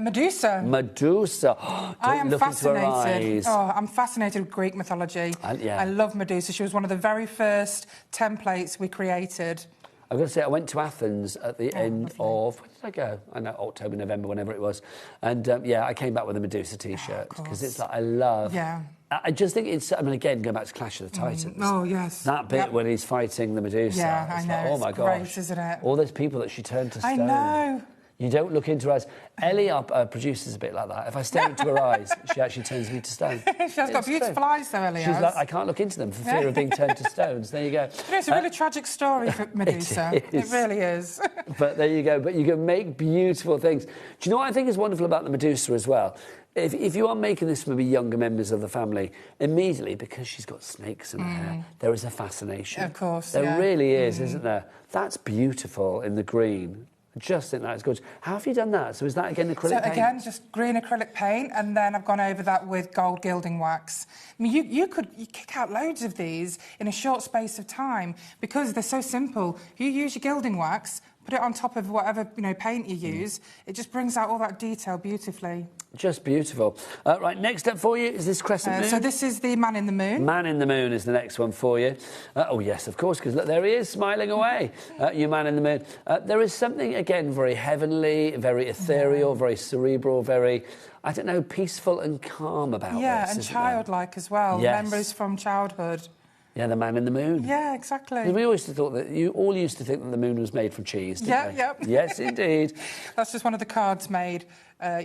Medusa. Medusa. I am fascinated. Oh, I'm fascinated with Greek mythology. Yeah. I love Medusa. She was one of the very first templates we created. I've got to say, I went to Athens at the end of... When did I go? I know, October, November, whenever it was. And, I came back with a Medusa T-shirt because it's like, I love... Yeah. I just think it's... I mean, again, going back to Clash of the Titans. Oh, yes. That bit when he's fighting the Medusa. Yeah, I know. Like, oh, my gosh. Great, isn't it? All those people that she turned to stone. I know. You don't look into her eyes. Ellie, our producer's a bit like that. If I stare into her eyes, she actually turns me to stone. She has got beautiful eyes, though, Ellie She's has. like, I can't look into them for fear of being turned to stones. There you go. You know, it's a really tragic story for Medusa. It really is. But there you go. But you can make beautiful things. Do you know what I think is wonderful about the Medusa as well? If you are making this for maybe younger members of the family, immediately, because she's got snakes in her hair, there is a fascination. Of course, There really is, isn't there? That's beautiful in the green. I just think that's good. How have you done that? So is that again acrylic paint? So again, just green acrylic paint, and then I've gone over that with gold gilding wax. I mean, you kick out loads of these in a short space of time because they're so simple. If you use your gilding wax, put it on top of whatever paint you use, it just brings out all that detail beautifully. Just beautiful. Right, next up for you is this crescent moon. So this is the Man in the Moon. Man in the Moon is the next one for you. Oh, yes, of course, because look, there he is, smiling away. You Man in the Moon. There is something, again, very heavenly, very ethereal, very cerebral, very, I don't know, peaceful and calm about this. Yeah, and childlike as well. Yes. Memories from childhood. Yeah, the man in the moon. Yeah, exactly. We always thought that you all used to think that the moon was made from cheese, didn't we? Yeah. Yes, indeed. That's just one of the cards made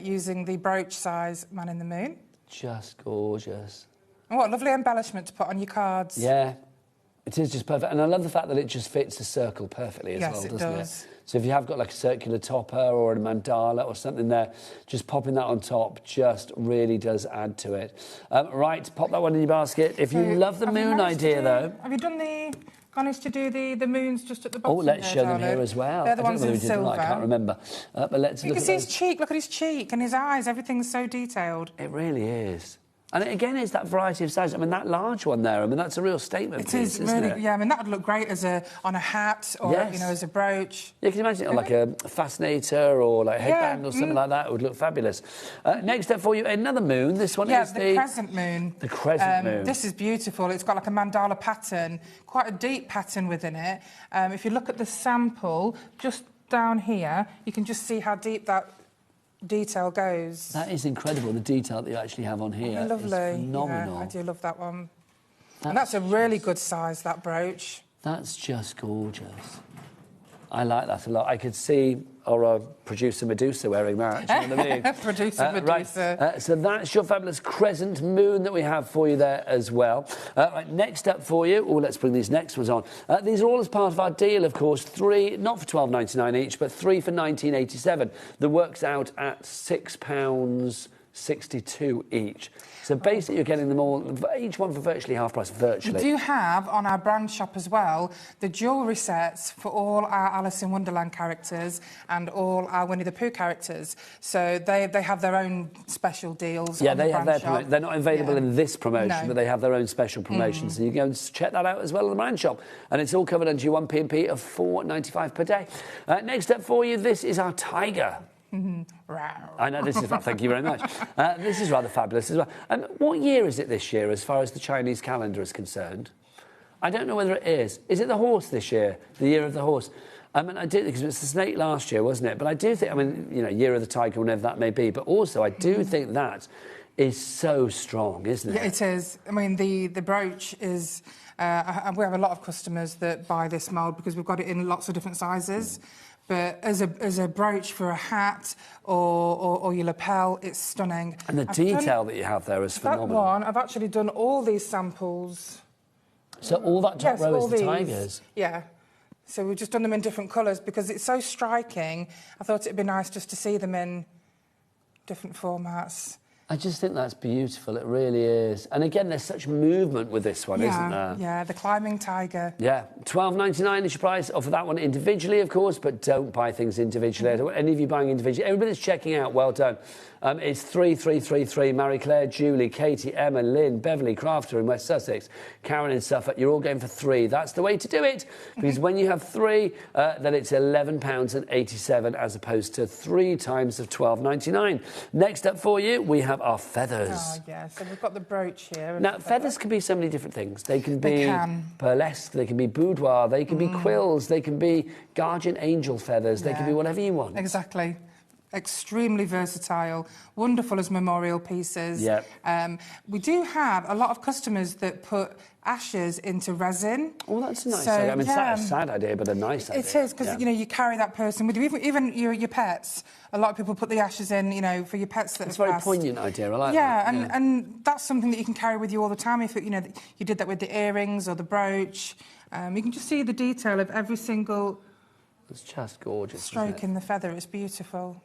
using the brooch size man in the moon. Just gorgeous. And what a lovely embellishment to put on your cards. Yeah, it is just perfect. And I love the fact that it just fits the circle perfectly as well, doesn't does. it? So if you have got like a circular topper or a mandala or something there, just popping that on top just really does add to it. Right, pop that one in your basket. If you love the moon idea, though... Have you managed to do the moons just at the bottom? Oh, let's show them here as well. They're the ones in I silver. can't remember. But let's look at see his cheek. Look at his cheek and his eyes. Everything's so detailed. It really is. And it, again, is that variety of size. I mean, that large one there, I mean, that's a real statement piece, isn't it? Yeah, I mean, that would look great as on a hat or, you know, as a brooch. Yeah, can you imagine it on like a fascinator or like a headband or something like that? It would look fabulous. Next up for you, another moon. This one is the crescent moon. The crescent moon. This is beautiful. It's got like a mandala pattern, quite a deep pattern within it. If you look at the sample, just down here, you can just see how deep that detail goes. That is incredible, the detail that you actually have on here. Lovely. Is phenomenal. Yeah, I do love that one. And that's a really good size, that brooch. That's just gorgeous. I like that a lot. I could see our producer Medusa wearing that. Do you know what I mean? Producer Medusa. Right. So that's your fabulous crescent moon that we have for you there as well. Right, next up for you, let's bring these next ones on. These are all as part of our deal, of course. 3, not for £12.99 each, but 3 for £19.87. That works out at £6.62 each. So basically, you're getting them all, each one for virtually half price, virtually. We do have, on our brand shop as well, the jewellery sets for all our Alice in Wonderland characters and all our Winnie the Pooh characters. So they have their own special deals on the brand shop. They're not available in this promotion, but they have their own special promotions. So you can go and check that out as well in the brand shop. And it's all covered under your 1 P&P of £4.95 per day. Next up for you, this is our tiger. I know, this is... thank you very much. This is rather fabulous as well. What year is it this year, as far as the Chinese calendar is concerned? I don't know whether it is. Is it the horse this year? The year of the horse? I mean, I do, because it was the snake last year, wasn't it? But I do think, I mean, you know, year of the tiger, whenever that may be. But also, I do think that is so strong, isn't it? Yeah, it is. I mean, the brooch is... we have a lot of customers that buy this mould because we've got it in lots of different sizes. But as a brooch for a hat or your lapel, it's stunning. And the detail that you have there is phenomenal. That one, I've actually done all these samples. So all that top row is the tigers? Yeah. So we've just done them in different colours because it's so striking. I thought it'd be nice just to see them in different formats. I just think that's beautiful, it really is. And again, there's such movement with this one, isn't there? Yeah, the climbing tiger. Yeah, £12.99 is your price. Offer that one individually, of course, but don't buy things individually. I don't want any of you buying individually. Everybody that's checking out, well done. It's 3333, Marie Claire, Julie, Katie, Emma, Lynn, Beverly, Crafter in West Sussex, Karen in Suffolk. You're all going for 3. That's the way to do it, because when you have 3, then it's £11.87 as opposed to 3 times of £12.99. Next up for you, we have our feathers. Oh, yeah, so we've got the brooch here. Now, feathers can be so many different things. They can be burlesque, they can be boudoir, they can be quills, they can be guardian angel feathers, they can be whatever you want. Exactly. Extremely versatile, wonderful as memorial pieces. Yep. We do have a lot of customers that put ashes into resin. Oh, that's a nice idea. I mean, it's a sad idea, but a nice idea. It is, because, you know, you carry that person with you. Even your pets. A lot of people put the ashes in, you know, for your pets that it's have a very passed. poignant idea, I like that. And that's something that you can carry with you all the time. If, you know, you did that with the earrings or the brooch. You can just see the detail of every single... It's just gorgeous, stroke in the feather. It's beautiful.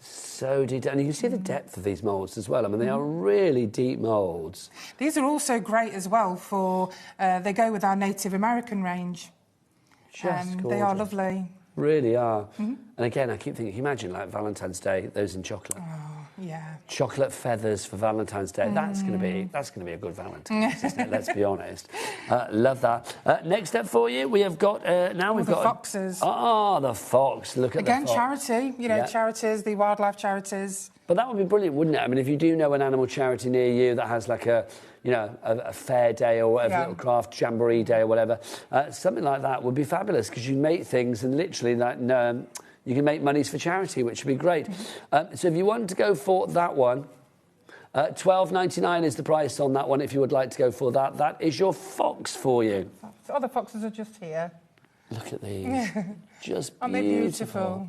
So detailed. And you can see the depth of these moulds as well. I mean, they are really deep moulds. These are also great as well for... they go with our Native American range. Just gorgeous. They are lovely. Really are. And again, I keep thinking, can you imagine, like, Valentine's Day, those in chocolate? Oh, yeah. Chocolate feathers for Valentine's Day. That's going to be a good Valentine's, isn't it? Let's be honest. Love that. Next up for you, we have got... we've got... foxes. The fox. Look at the fox. Again, charity. You know, charities, the wildlife charities. But that would be brilliant, wouldn't it? I mean, if you do know an animal charity near you that has, like, a fair day or whatever, little craft jamboree day or whatever, something like that would be fabulous, because you make things and literally that you can make monies for charity, which would be great. So if you want to go for that one, $12.99 is the price on that one if you would like to go for that. That is your fox for you. The other foxes are just here. Look at these. Just Aren't they beautiful?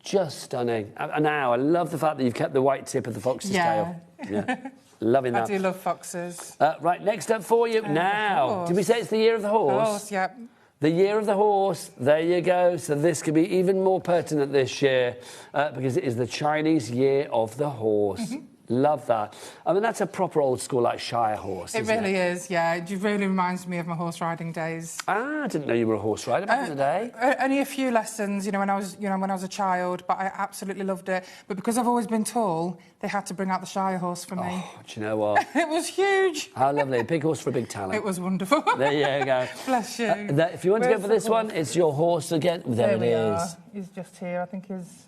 Just stunning. And now, I love the fact that you've kept the white tip of the fox's tail. Yeah. Loving that. I do love foxes. Right, next up for you. Now, did we say it's the year of the horse? Horse, yep. The year of the horse, there you go. So this could be even more pertinent this year because it is the Chinese year of the horse. Love that. I mean, that's a proper old school, like, Shire horse, It really is, yeah. It really reminds me of my horse riding days. Ah, I didn't know you were a horse rider back in the day. Only a few lessons, when I was a child, but I absolutely loved it. But because I've always been tall, they had to bring out the Shire horse for me. Oh, do you know what? It was huge. How lovely. A big horse for a big talent. It was wonderful. There you go. Bless you. If you want to go for this one, it's your horse again. There it is. He's just here. I think he's...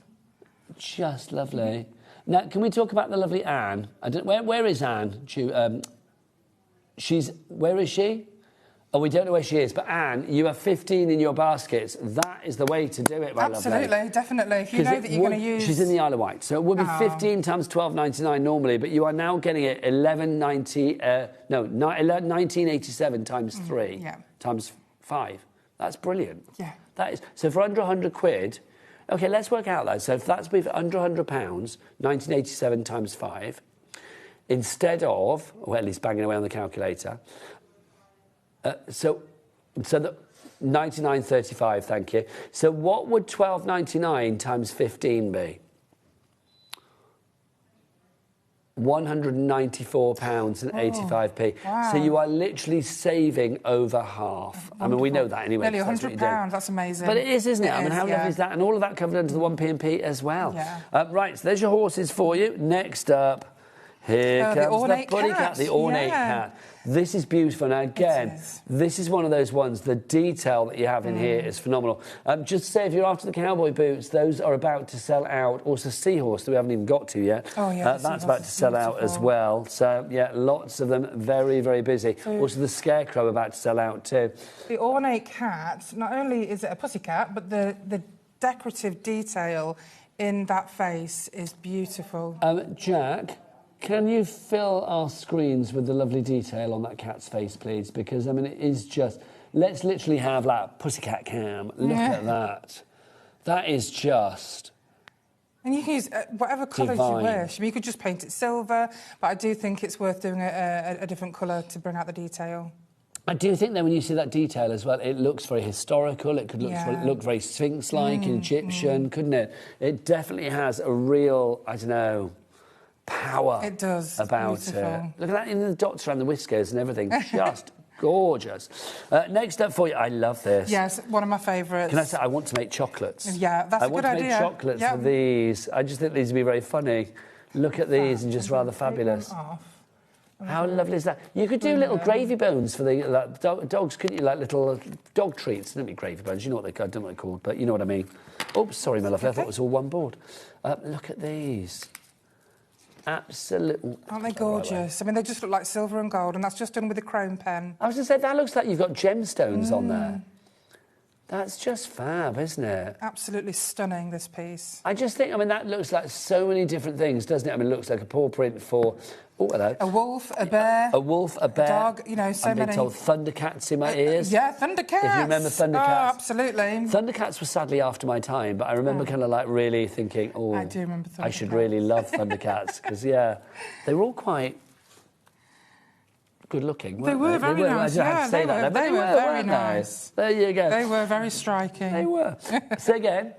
Just lovely. Now, can we talk about the lovely Anne? Where is Anne? Where is she? Oh, we don't know where she is. But Anne, you have 15 in your baskets. That is the way to do it, my lovely. Absolutely, definitely. If you know that you're going to use... She's in the Isle of Wight. So it would be 15 times $12.99 normally, but you are now getting it 1987 times 3 times 5. That's brilliant. Yeah. That is... So for under 100 quid... OK, let's work out that. So if that's for under £100, 1987 times 5, instead of, or at least banging away on the calculator, so the 99.35, thank you. So what would £12.99 times 15 be? £194.85. Wow. So you are literally saving over half. Wonderful. I mean, we know that anyway. Nearly £100, that's amazing. But it is, isn't it? I mean, how lovely yeah. is that? And all of that covered under the 1p&p as well. Yeah. Right, so there's your horses for you. Next up, here comes the putty cat, the ornate cat. This is beautiful. Now, again, this is one of those ones, the detail that you have in here is phenomenal. Just to say, if you're after the cowboy boots, those are about to sell out. Also, seahorse that we haven't even got to yet. Oh, yeah, that's about to sell out as well. So, yeah, lots of them, very, very busy. Also, the scarecrow about to sell out too. The ornate cat, not only is it a pussycat, but the decorative detail in that face is beautiful. Jack, can you fill our screens with the lovely detail on that cat's face, please? Because, I mean, it is just... Let's literally have that pussycat cam. Look at that. That is just... And you can use whatever colours you wish. I mean, you could just paint it silver, but I do think it's worth doing a different colour to bring out the detail. I do think that when you see that detail as well, it looks very historical. It could look very Sphinx-like, Egyptian, couldn't it? It definitely has a real, I don't know... power it does about beautiful. it. Look at that in the dots around the whiskers and everything. Just gorgeous. Next up for you, I love this. Yes, one of my favourites. Can I say I want to make chocolates? Yeah, that's a good idea. I want to make chocolates for these. I just think these would be very funny. Look at these and just rather fabulous. How lovely is that? You could do little gravy bones for the dogs, couldn't you? Like little dog treats. They don't mean gravy bones. You know what I don't know what they're called, but you know what I mean. Oops, sorry, my lovely. I thought it was all one board. Look at these. Absolutely. Aren't they gorgeous? I mean, they just look like silver and gold, and that's just done with a chrome pen. I was going to say, that looks like you've got gemstones on there. That's just fab, isn't it? Absolutely stunning, this piece. I just think, I mean, that looks like so many different things, doesn't it? I mean, it looks like a paw print for... Oh, hello. A wolf, a bear. A wolf, a bear. A dog, you know, so many. I've been told Thundercats in my ears. Yeah, Thundercats. If you remember Thundercats. Oh, absolutely. Thundercats were sadly after my time, but I remember kind of like really thinking, oh, I do remember Thundercats. I should really love Thundercats, because, yeah, they were all quite... good looking, weren't they? They were very nice, I have to say that. They were very nice. There you go. They were very striking. They were. Say again.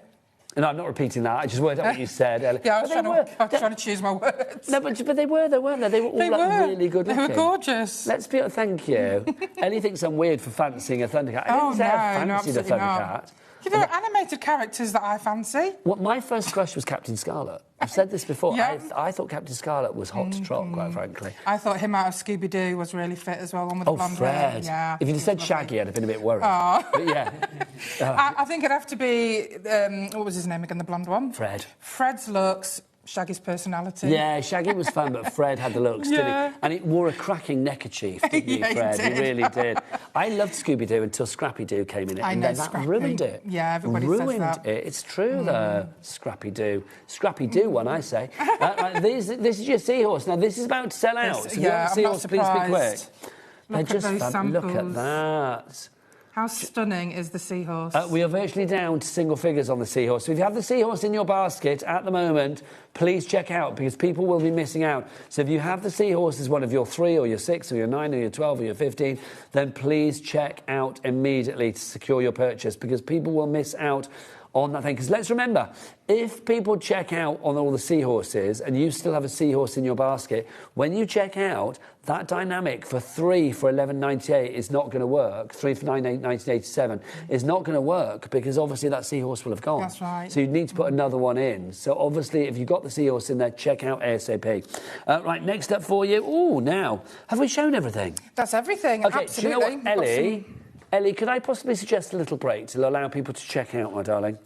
No, I'm not repeating that. I just worked out what you said. Yeah, I was trying to choose my words. No, but they were, though, weren't they? They were all really good looking. They were gorgeous. Let's be... Thank you. Ellie thinks I'm weird for fancying a Thundercat. I didn't say I fancied a Thundercat. There are animated characters that I fancy. Well, my first crush was Captain Scarlet. I've said this before. Yeah. I thought Captain Scarlet was hot to trot, quite frankly. I thought him out of Scooby-Doo was really fit as well, one with the blonde Fred. hair. Yeah, if you'd said Shaggy, I'd have been a bit worried. Oh. But yeah. I think it'd have to be, what was his name again, the blonde one? Fred. Fred's looks Shaggy's personality. Yeah, Shaggy was fun, but Fred had the looks, didn't he? And he wore a cracking neckerchief, didn't he, Yeah, he Fred? He did. really did. I loved Scooby-Doo until Scrappy-Doo came in it, I and know, then that Scrappy. ruined it. Yeah, everybody says ruined that. it. It's true, the Scrappy-Doo. Scrappy-Doo one, I say. Right, this is your seahorse. Now, this is about to sell out. Yes, So yeah, if you I'm want not seahorse, please be quick. surprised. They're Look at just those fab. Look at samples. that. How stunning is the seahorse? We are virtually down to single figures on the seahorse. So if you have the seahorse in your basket at the moment, please check out, because people will be missing out. So if you have the seahorse as one of your 3 or your 6 or your 9 or your 12 or your 15, then please check out immediately to secure your purchase, because people will miss out on that thing. Because let's remember, if people check out on all the seahorses and you still have a seahorse in your basket, when you check out, that dynamic for 3 for $11.98 is not going to work. 3 for $19.87 is not going to work, because obviously that seahorse will have gone. That's right. So you need to put another one in. So obviously, if you've got the seahorse in there, check out ASAP. Right, next up for you. Oh, now, have we shown everything? That's everything. Okay, Absolutely. do you know what, Ellie, could I possibly suggest a little break to allow people to check out, my darling?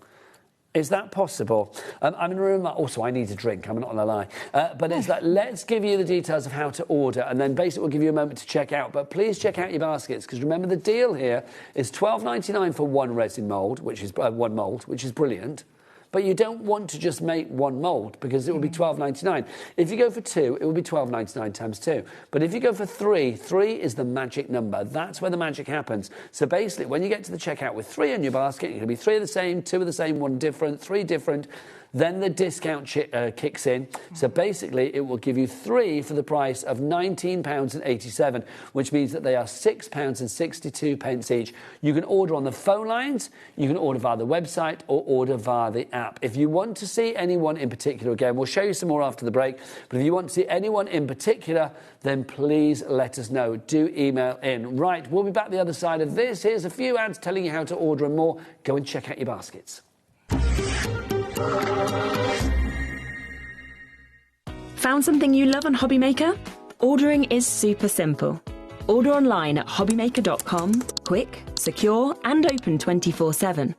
Is that possible? I'm in a room. Also, I need a drink. I'm not going to lie. But it's like, let's give you the details of how to order, and then basically we'll give you a moment to check out. But please check out your baskets, because remember, the deal here is $12.99 for one resin mould, which is one mould, which is brilliant. But you don't want to just make one mould, because it will be $12.99. If you go for 2, it will be $12.99 times 2. But if you go for 3, 3 is the magic number. That's where the magic happens. So basically, when you get to the checkout with 3 in your basket, you're going to be 3 of the same, 2 of the same, 1 different, 3 different. Then the discount kicks in. So basically, it will give you 3 for the price of £19.87, which means that they are £6.62 each. You can order on the phone lines, you can order via the website, or order via the app. If you want to see anyone in particular, again, we'll show you some more after the break, but if you want to see anyone in particular, then please let us know. Do email in. Right, we'll be back the other side of this. Here's a few ads telling you how to order and more. Go and check out your baskets. Found something you love on HobbyMaker? Ordering is super simple. Order online at hobbymaker.com. Quick, secure, and open 24/7.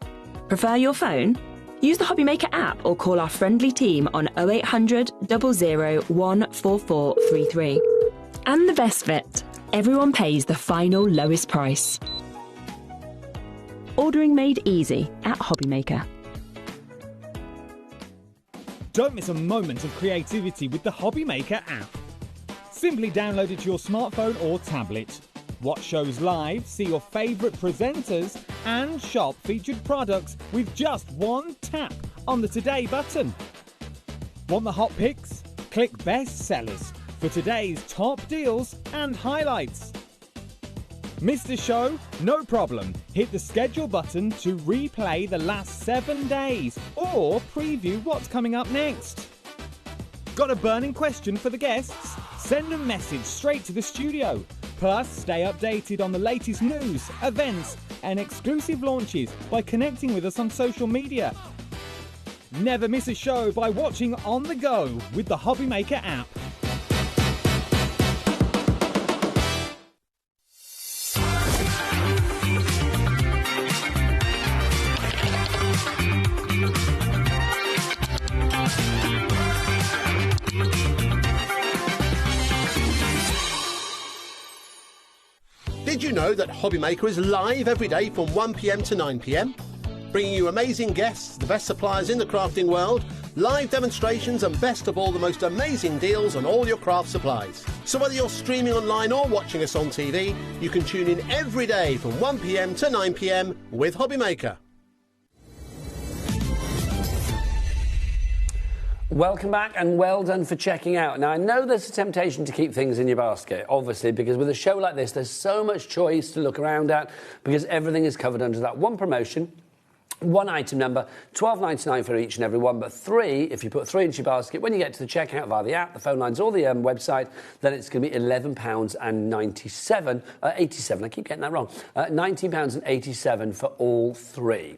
Prefer your phone? Use the HobbyMaker app or call our friendly team on 0800 00 14433. And the best bit, everyone pays the final lowest price. Ordering made easy at HobbyMaker. Don't miss a moment of creativity with the HobbyMaker app. Simply download it to your smartphone or tablet. Watch shows live, see your favourite presenters, and shop featured products with just one tap on the Today button. Want the hot picks? Click Best Sellers for today's top deals and highlights. Missed a show? No problem. Hit the schedule button to replay the last 7 days or preview what's coming up next. Got a burning question for the guests? Send a message straight to the studio. Plus, stay updated on the latest news, events, and exclusive launches by connecting with us on social media. Never miss a show by watching on the go with the HobbyMaker app. Did you know that HobbyMaker is live every day from 1 p.m. to 9 p.m? Bringing you amazing guests, the best suppliers in the crafting world, live demonstrations, and best of all, the most amazing deals on all your craft supplies. So whether you're streaming online or watching us on TV, you can tune in every day from 1 p.m. to 9 p.m. with HobbyMaker. Welcome back, and well done for checking out. Now, I know there's a temptation to keep things in your basket, obviously, because with a show like this, there's so much choice to look around at, because everything is covered under that one promotion, one item number, $12.99 for each and every one, but 3, if you put 3 into your basket, when you get to the checkout via the app, the phone lines, or the website, then it's going to be £11.97, 87, I keep getting that wrong, £19.87 for all 3.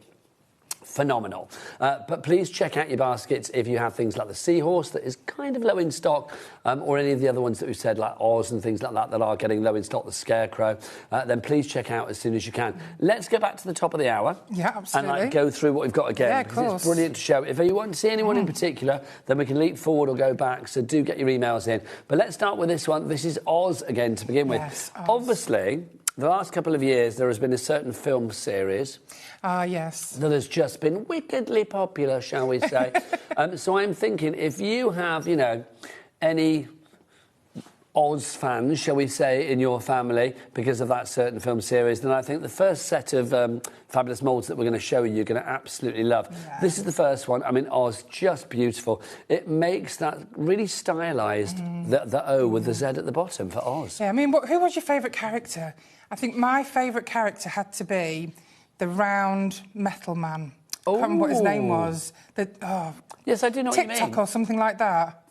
phenomenal. But please check out your baskets if you have things like the Seahorse that is kind of low in stock, or any of the other ones that we've said, like Oz and things like that, that are getting low in stock, the Scarecrow. Then please check out as soon as you can. Let's go back to the top of the hour. Yeah, absolutely. And go through what we've got again. Yeah, of because course. it's brilliant to show. If you want to see anyone in particular, then we can leap forward or go back. So do get your emails in. But let's start with this one. This is Oz again to begin with. Yes, Oz. Obviously, the last couple of years, there has been a certain film series yes. that has just been wickedly popular, shall we say. So I'm thinking, if you have, you know, any Oz fans, shall we say, in your family because of that certain film series, then I think the first set of fabulous moulds that we're going to show you, you're going to absolutely love. Yeah. This is the first one. I mean, Oz, just beautiful. It makes that really stylised, the O with the Z at the bottom for Oz. Yeah, I mean, who was your favourite character? I think my favourite character had to be the round metal man. I can't remember what his name was. Yes, I do know what you mean. TikTok or something like that.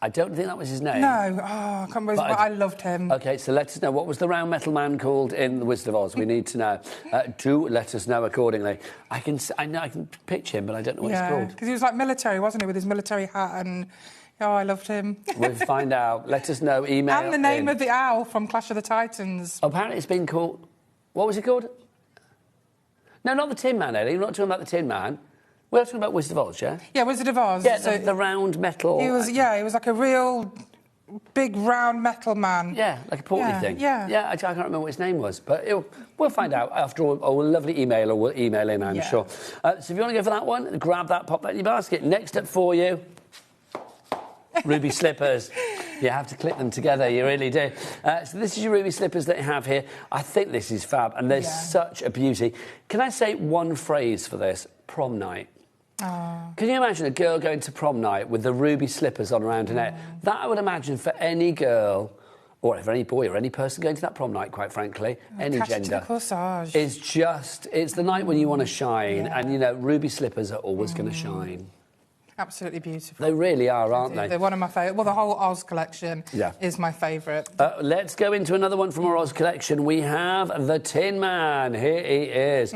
I don't think that was his name. No, I can't remember, but I loved him. OK, so let us know. What was the round metal man called in The Wizard of Oz? We need to know. Do let us know accordingly. I can picture him, but I don't know what he's called. Because he was like military, wasn't he, with his military hat and... Oh, I loved him. We'll find out. Let us know. Email And the name of the owl from Clash of the Titans. Apparently it's been called... What was it called? No, not the Tin Man, Ellie. We're not talking about the Tin Man. We're talking about Wizard of Oz, yeah? Yeah, Wizard of Oz. Yeah, so the round metal... He was like a real big round metal man. Yeah, like a portly thing. Yeah. Yeah, I can't remember what his name was, but we'll find out after all. A lovely email, or we'll email in, I'm sure. So if you want to go for that one, grab that, pop that in your basket. Next up for you... Ruby slippers. You have to clip them together, you really do. So this is your ruby slippers that you have here. I think this is fab, and there's such a beauty. Can I say one phrase for this? Prom night. Can you imagine a girl going to prom night with the ruby slippers on around her neck? That I would imagine for any girl, or for any boy or any person going to that prom night, quite frankly, any gender, is just... It's the night when you want to shine, and, you know, ruby slippers are always going to shine. Absolutely beautiful. They really are, aren't they? They're one of my favourite. Well, the whole Oz collection is my favourite. Let's go into another one from our Oz collection. We have the Tin Man. Here he is.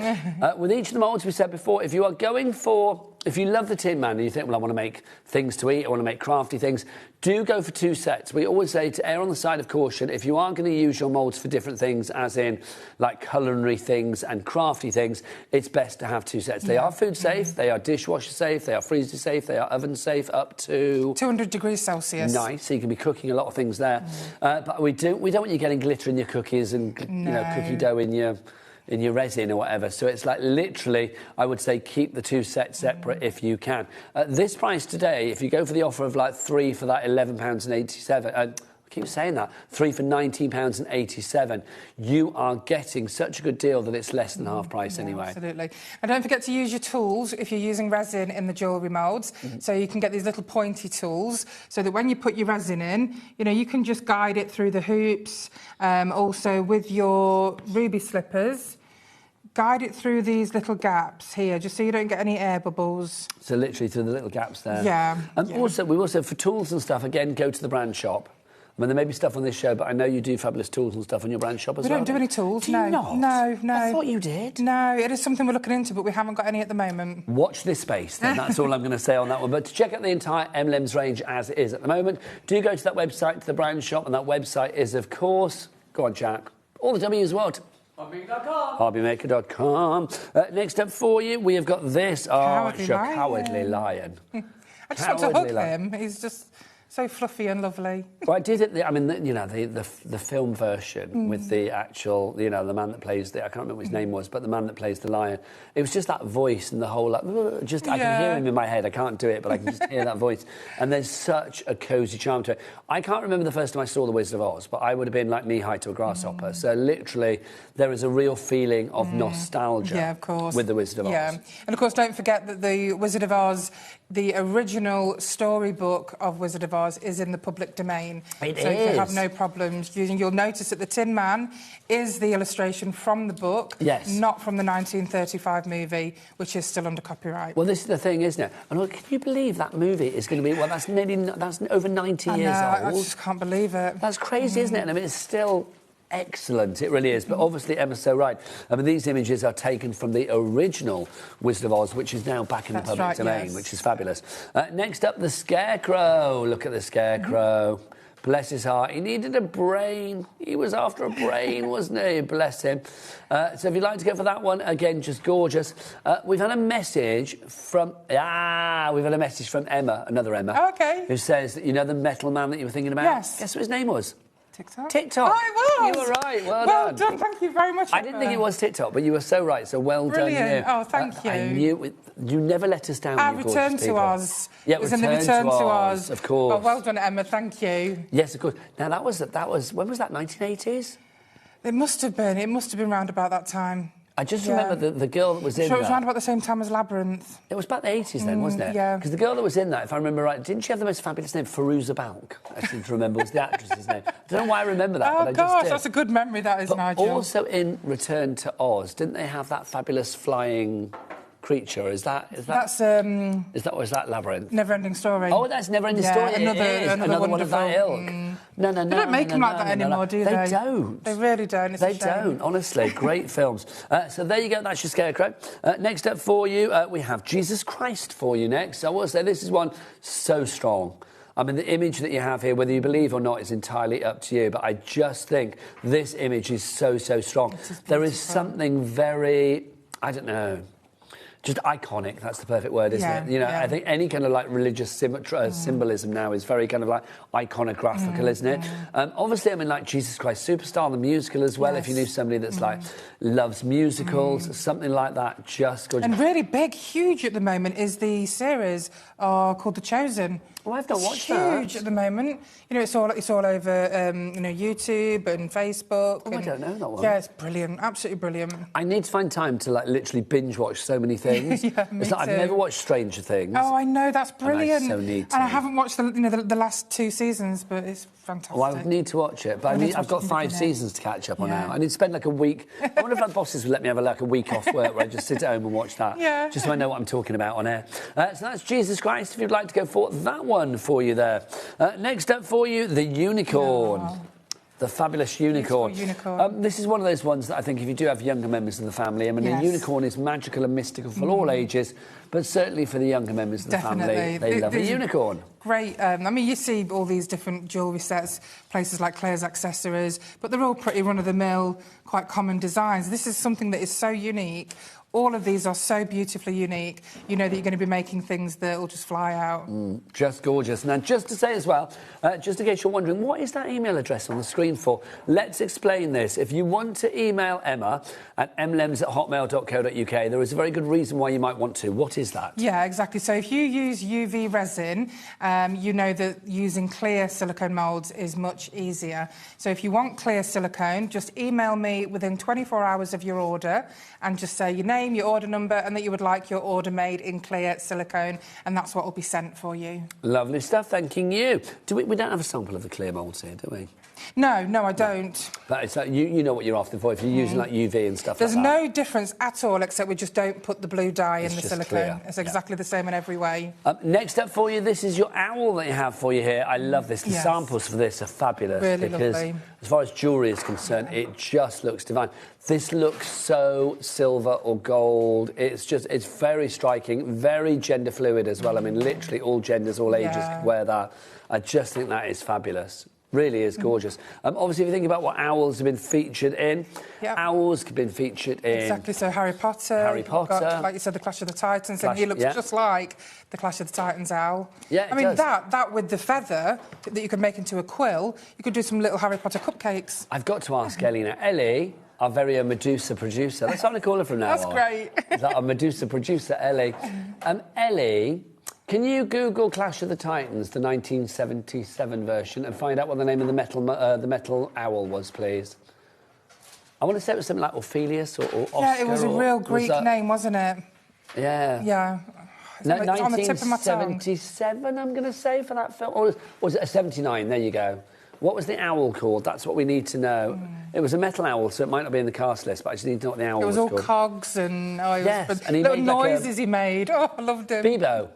With each of the moulds we said before, if you are going for... If you love the Tin Man and you think, well, I want to make things to eat, I want to make crafty things, do go for 2 sets. We always say to err on the side of caution. If you are going to use your moulds for different things, as in like culinary things and crafty things, it's best to have 2 sets. They are food safe, they are dishwasher safe, they are freezer safe, they are oven safe up to 200 degrees Celsius. Nice, so you can be cooking a lot of things there. But we don't want you getting glitter in your cookies and you know, cookie dough in your resin or whatever. So it's like literally, I would say, keep the 2 sets separate if you can. At this price today, if you go for the offer of like 3 for that £11.87, I keep saying that, 3 for £19.87, you are getting such a good deal that it's less than half price anyway. Absolutely. And don't forget to use your tools if you're using resin in the jewellery moulds. So you can get these little pointy tools so that when you put your resin in, you know, you can just guide it through the hoops. Also with your ruby slippers, guide it through these little gaps here, just so you don't get any air bubbles. So literally through the little gaps there. Yeah. Also, we also, for tools and stuff, again, go to the brand shop. I mean, there may be stuff on this show, but I know you do fabulous tools and stuff on your brand shop as well. We don't do any tools, do you not? No. I thought you did. No, it is something we're looking into, but we haven't got any at the moment. Watch this space, then. That's all I'm going to say on that one. But to check out the entire MLims range as it is at the moment, do go to that website, to the brand shop, and that website is, of course... Go on, Jack. All the W's what? HobbyMaker.com. HobbyMaker.com. Next up for you, we have got this. Cowardly Lion. Cowardly Lion. I just want to hug him. He's just... so fluffy and lovely. Well, I did it. I mean, you know, the film version with the actual, you know, the man that plays the... I can't remember what his name was, but the man that plays the lion. It was just that voice and the whole, like, just... I can hear him in my head. I can't do it, but I can just hear that voice. And there's such a cosy charm to it. I can't remember the first time I saw The Wizard of Oz, but I would have been like knee-high to a grasshopper. So literally, there is a real feeling of nostalgia of course. With The Wizard of Oz. Yeah, and of course, don't forget that The Wizard of Oz, the original storybook of Wizard of Oz, is in the public domain. It so is. you have no problems using. You'll notice that the Tin Man is the illustration from the book, not from the 1935 movie, which is still under copyright. Well, this is the thing, isn't it? And look, can you believe that movie is going to be... Well, that's over 90 years old. I just can't believe it. That's crazy, isn't it? And I mean, it's still... excellent. It really is. But obviously, Emma's so right. I mean, these images are taken from the original Wizard of Oz, which is now back in the public domain, which is fabulous. Next up, the Scarecrow. Look at the Scarecrow. Bless his heart. He needed a brain. He was after a brain, wasn't he? Bless him. So if you'd like to go for that one, again, just gorgeous. We've had a message from... we've had a message from Emma, another Emma. Oh, okay. Who says that, you know the metal man that you were thinking about? Yes. Guess what his name was? TikTok. TikTok. Oh, it was. You were right. Well done. Thank you very much. I didn't think it was TikTok, but you were so right. So well Brilliant. done. Oh, thank you. I knew you never let us down. Our Return to Oz. Yeah, it was in the Return to Oz. Of course. Oh, well done, Emma. Thank you. Yes, of course. Now that was when was that? 1980s. It must have been. It must have been round about that time. I just remember the girl that was in Sure, it was that. around about the same time as Labyrinth. It was about the 80s then, wasn't it? Yeah. Because the girl that was in that, if I remember right, didn't she have the most fabulous name? Firuza Balk, I seem to remember, was the actress's name. I don't know why I remember that, but I just did. That's a good memory, that is, but Nigel. Also in Return to Oz, didn't they have that fabulous flying creature? Is that Labyrinth? Never-ending Story. Oh, that's Never-ending Story. Another one of that ilk. No. They don't make them like that anymore, do they? They don't. They really don't. It's a shame. They don't, honestly. Great films. So there you go. That's your Scarecrow. Next up for you, we have Jesus Christ for you next. I will say this is one so strong. I mean, the image that you have here, whether you believe or not, is entirely up to you. But I just think this image is so strong. There is something very, I don't know, just iconic. That's the perfect word, isn't it? You know, I think any kind of like religious symbolism now is very kind of like iconographical, isn't it? Obviously, I mean, like Jesus Christ Superstar, the musical as well. If you knew somebody that's like loves musicals, something like that, just gorgeous. And really big, huge at the moment is the series called The Chosen. Oh, I've not watched that. Huge at the moment. You know, it's all over, you know, YouTube and Facebook. Oh, I don't know that one. Yeah, it's brilliant, absolutely brilliant. I need to find time to like literally binge watch so many things. It's like, I've never watched Stranger Things. Oh, I know, that's brilliant. And I so need to. And I haven't watched the last 2 seasons, but it's fantastic. Well, I would need to watch it, but I've got 5 seasons to catch up on now. I need to spend like a week. I wonder if my bosses would let me have a week off work where I just sit at home and watch that. Yeah. Just so I know what I'm talking about on air. So that's Jesus Christ, if you'd like to go for that one for you there. Next up for you, the unicorn. Oh. The fabulous unicorn. This is one of those ones that I think if you do have younger members of the family, I mean, a unicorn is magical and mystical for all ages, but certainly for the younger members of the family, they love a unicorn. Great. I mean, you see all these different jewellery sets, places like Claire's Accessories, but they're all pretty run-of-the-mill, quite common designs. This is something that is so unique. All of these are so beautifully unique. You know that you're going to be making things that will just fly out. Just gorgeous. Now, just to say as well, just in case you're wondering, what is that email address on the screen for? Let's explain this. If you want to email Emma at mlems@hotmail.co.uk, there is a very good reason why you might want to. What is that? Yeah, exactly. So if you use UV resin, you know that using clear silicone moulds is much easier. So if you want clear silicone, just email me within 24 hours of your order and just say your name, your order number, and that you would like your order made in clear silicone, and that's what will be sent for you. Lovely stuff, thanking you. We don't have a sample of the clear moulds here, do we? No, I don't. But it's like, you know what you're after for if you're using like UV and stuff There's like that. no difference at all, except we just don't put the blue dye in the silicone. Clear. It's exactly the same in every way. Next up for you, this is your owl that you have for you here. I love this. The samples for this are fabulous. Really because lovely. As far as jewellery is concerned, it just looks divine. This looks so silver or gold. It's very striking, very gender fluid as well. I mean, literally all genders, all ages could wear that. I just think that is fabulous. Really is gorgeous. Obviously, if you think about what owls have been featured in, owls have been featured in... Exactly, so Harry Potter. Got, like you said, the Clash of the Titans, and he looks just like the Clash of the Titans owl. Yeah, I mean, that with the feather that you could make into a quill, you could do some little Harry Potter cupcakes. I've got to ask Ellie now. Ellie, our very own Medusa producer. That's what I call her from now on. That's great. Is that our Medusa producer, Ellie? Ellie... Can you Google Clash of the Titans, the 1977 version, and find out what the name of the metal owl was, please? I want to say it was something like Orpheus or Oscar. Yeah, it was a real Greek name, wasn't it? Yeah. Yeah. It's on the tip of my tongue. 1977, I'm going to say, for that film. Or was it a 79? There you go. What was the owl called? That's what we need to know. It was a metal owl, so it might not be in the cast list, but I just need to know what the owl was called. It was all cogs and... and he little made noises he made. Oh, I loved him. Bebo.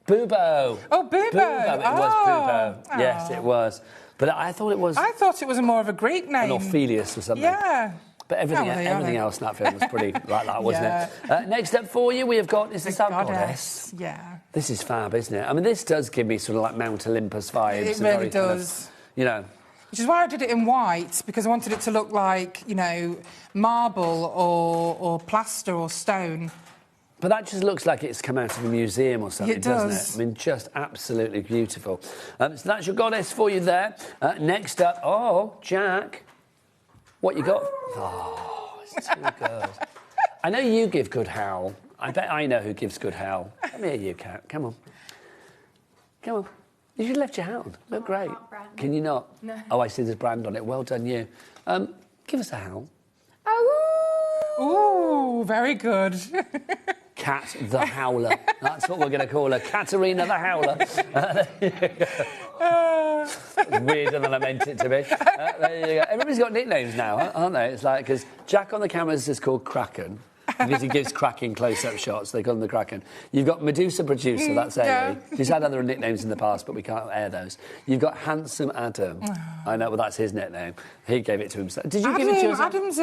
Bubo. Oh, Bubo. It was Bubo. Yes, it was. But I thought it was... I thought it was more of a Greek name. An Ophelius or something. Yeah. But everything else in that film was pretty like that, wasn't Yeah. it? Next up for you, we have got... Is this our goddess? Yeah. This is fab, isn't it? I mean, this does give me sort of like Mount Olympus vibes. It and really very kind of, does. you know... Which is why I did it in white, because I wanted it to look like, you know, marble or plaster or stone. But that just looks like it's come out of a museum or something, It does. doesn't it? I mean, just absolutely beautiful. So that's your goddess for you there. Next up, oh, Jack, what you got? Oh, it's too good. I know you give good howl. I bet I know who gives good howl. Come here, you cat. Come on. Come on. You should have left your hound. Look great. Can you not? No. Oh, I see there's brand on it. Well done, you. Give us a howl. Ooh, very good. Cat the Howler. That's what we're going to call her. Katerina the Howler. Weirder than I meant it to be. There you go. Everybody's got nicknames now, aren't they? It's like, because Jack on the cameras is called Kraken, because he gives cracking close-up shots. They call him the Kraken. You've got Medusa Producer, that's Amy. Yeah. She's had other nicknames in the past, but we can't air those. You've got Handsome Adam. I know, well, that's his nickname. He gave it to himself. Did you give it to yourself? Adam's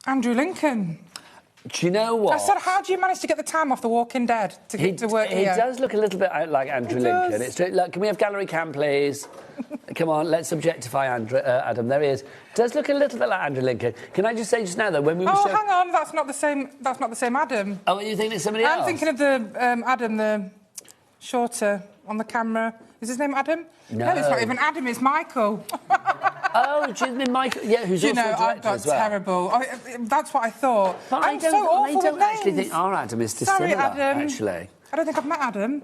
Andrew Lincoln. Do you know what? I said, how do you manage to get the time off The Walking Dead to get to work here? He does look a little bit out like Andrew Lincoln. It's true. Look, can we have gallery cam, please? Come on, let's objectify Adam. There he is. Does look a little bit like Andrew Lincoln. Can I just say just now, though, when we were hang on, that's not the same Adam. Oh, you think it's somebody else? I'm thinking of the Adam, the shorter on the camera. Is his name Adam? No. It's not even Adam, it's Michael. Oh, it's Michael. Yeah, who's also a director I've got as well. terrible. That's what I thought. But I'm so awful I don't with actually names. think our Adam is dissimilar, Sorry, Adam. actually. I don't think I've met Adam.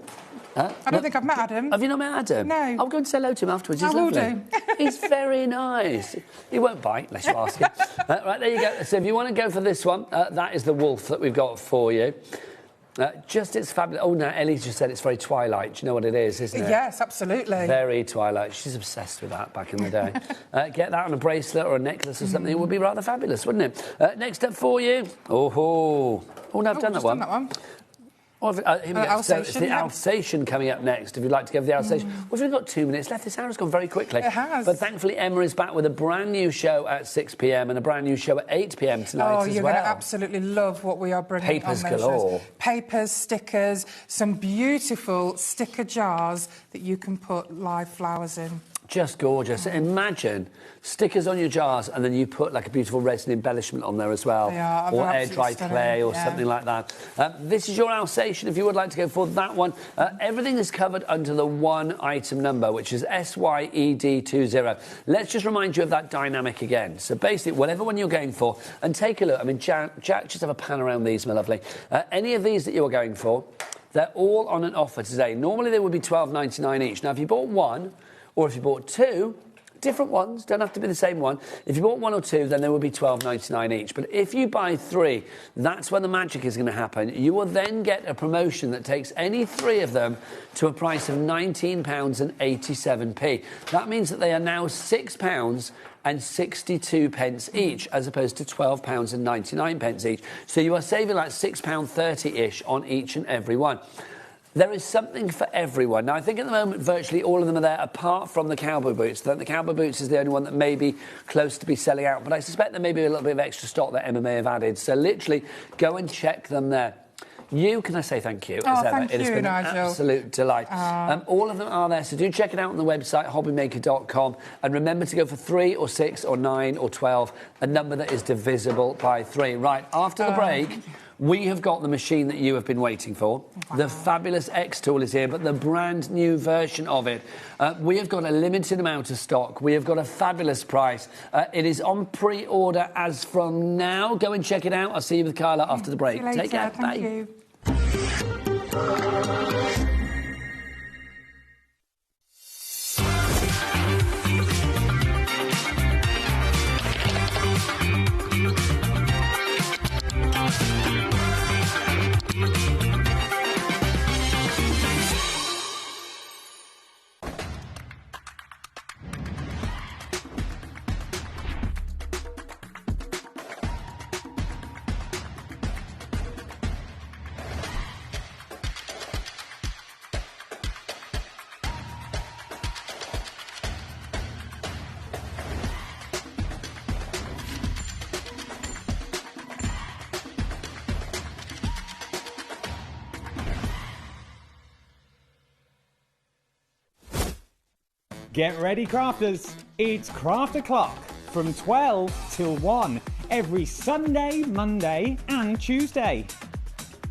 Huh? I don't think I've met Adam. Have you not met Adam? No. I'll go and say hello to him afterwards. He's I will lovely. do. He's very nice. He won't bite unless you ask him. Right, there you go. So if you want to go for this one, that is the wolf that we've got for you. It's fabulous. Oh, no, Ellie's just said it's very Twilight. Do you know what it is, isn't it? Yes, absolutely. Very Twilight. She's obsessed with that back in the day. Get that on a bracelet or a necklace or something. It would be rather fabulous, wouldn't it? Next up for you. Oh, no, I've done that one. Done that one. Oh, here we go. So it's the yeah. Alsatian coming up next, if you'd like to go for the Alsatian. We've only got 2 minutes left. This hour has gone very quickly. It has. But thankfully, Emma is back with a brand new show at 6 p.m. and a brand new show at 8 p.m. tonight as well. Oh, you're going to absolutely love what we are bringing Papers on those galore. shows. Papers, stickers, some beautiful sticker jars that you can put live flowers in. Just gorgeous. Imagine stickers on your jars and then you put like a beautiful resin embellishment on there as well. They are. Or air-dry Stunning. clay or Yeah. something like that. This is your Alsatian if you would like to go for that one. Everything is covered under the one item number, which is SYED20. Let's just remind you of that dynamic again. So basically, whatever one you're going for, and take a look. I mean, Jack, just have a pan around these, my lovely. Any of these that you're going for, they're all on an offer today. Normally, they would be $12.99 each. Now, if you bought one, or if you bought two, different ones, don't have to be the same one. If you bought one or two, then they would be $12.99 each. But if you buy three, that's when the magic is going to happen. You will then get a promotion that takes any three of them to a price of £19.87. That means that they are now £6.62 each, as opposed to £12.99 each. So you are saving like £6.30-ish on each and every one. There is something for everyone. Now, I think at the moment, virtually all of them are there, apart from the cowboy boots. The cowboy boots is the only one that may be close to be selling out, but I suspect there may be a little bit of extra stock that Emma may have added. So literally, go and check them there. Can I say thank you? Oh, as ever? thank It has you, been Nigel. an absolute delight. All of them are there, so do check it out on the website, hobbymaker.com. And remember to go for 3 or 6 or 9 or 12, a number that is divisible by 3. Right, after the break, we have got the machine that you have been waiting for. Wow. The fabulous X tool is here, but the brand new version of it. We have got a limited amount of stock. We have got a fabulous price. It is on pre-order as from now. Go and check it out. I'll see you with Carla after the break. See you later. Take care. Thank Bye. you. Get ready, crafters. It's Craft O'Clock from 12 till 1 every Sunday, Monday and Tuesday.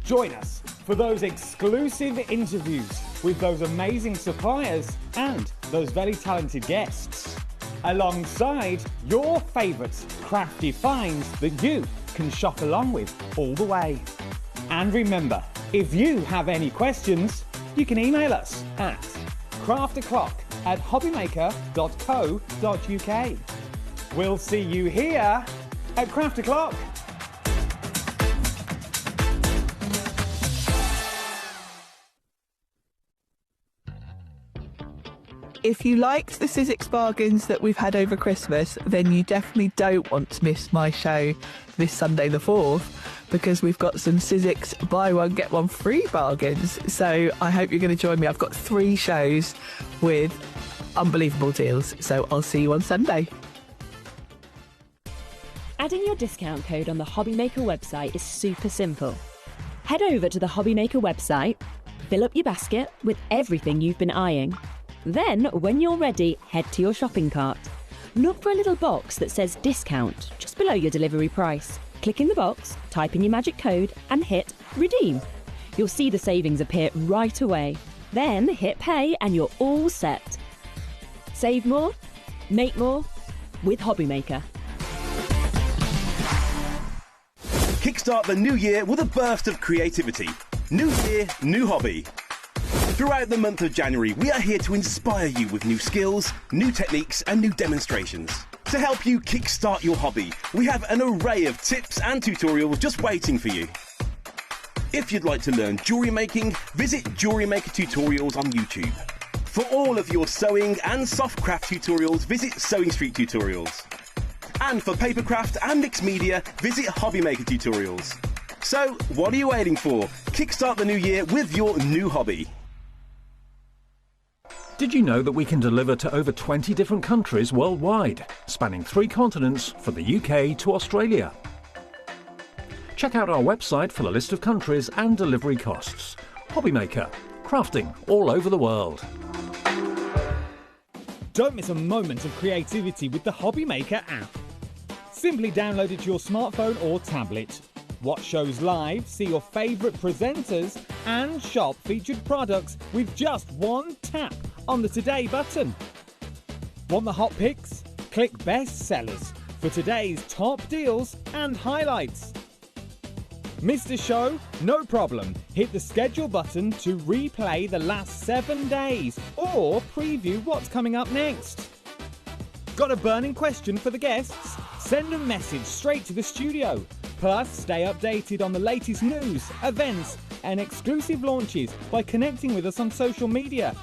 Join us for those exclusive interviews with those amazing suppliers and those very talented guests, alongside your favourite crafty finds that you can shop along with all the way. And remember, if you have any questions, you can email us at craftoclock@hobbymaker.co.uk. We'll see you here at Craft O'Clock. If you liked the Sizzix bargains that we've had over Christmas, then you definitely don't want to miss my show this Sunday the 4th, because we've got some Sizzix buy one get one free bargains. So I hope you're going to join me. I've got 3 shows with unbelievable deals. So I'll see you on Sunday. Adding your discount code on the HobbyMaker website is super simple. Head over to the HobbyMaker website, fill up your basket with everything you've been eyeing. Then, when you're ready, head to your shopping cart. Look for a little box that says discount just below your delivery price. Click in the box, type in your magic code and hit redeem. You'll see the savings appear right away. Then hit pay and you're all set. Save more, make more with HobbyMaker. Kickstart the new year with a burst of creativity. New year, new hobby. Throughout the month of January, we are here to inspire you with new skills, new techniques and new demonstrations. To help you kickstart your hobby, we have an array of tips and tutorials just waiting for you. If you'd like to learn jewellery making, visit Jewellery Maker Tutorials on YouTube. For all of your sewing and soft craft tutorials, visit Sewing Street Tutorials. And for papercraft and mixed media, visit HobbyMaker Tutorials. So, what are you waiting for? Kickstart the new year with your new hobby. Did you know that we can deliver to over 20 different countries worldwide, spanning 3 continents from the UK to Australia? Check out our website for the list of countries and delivery costs. HobbyMaker, crafting all over the world. Don't miss a moment of creativity with the HobbyMaker app. Simply download it to your smartphone or tablet. Watch shows live, see your favourite presenters and shop featured products with just one tap on the Today button. Want the hot picks? Click Best Sellers for today's top deals and highlights. Missed a show? No problem. Hit the schedule button to replay the last 7 days or preview what's coming up next. Got a burning question for the guests? Send a message straight to the studio. Plus, stay updated on the latest news, events and exclusive launches by connecting with us on social media.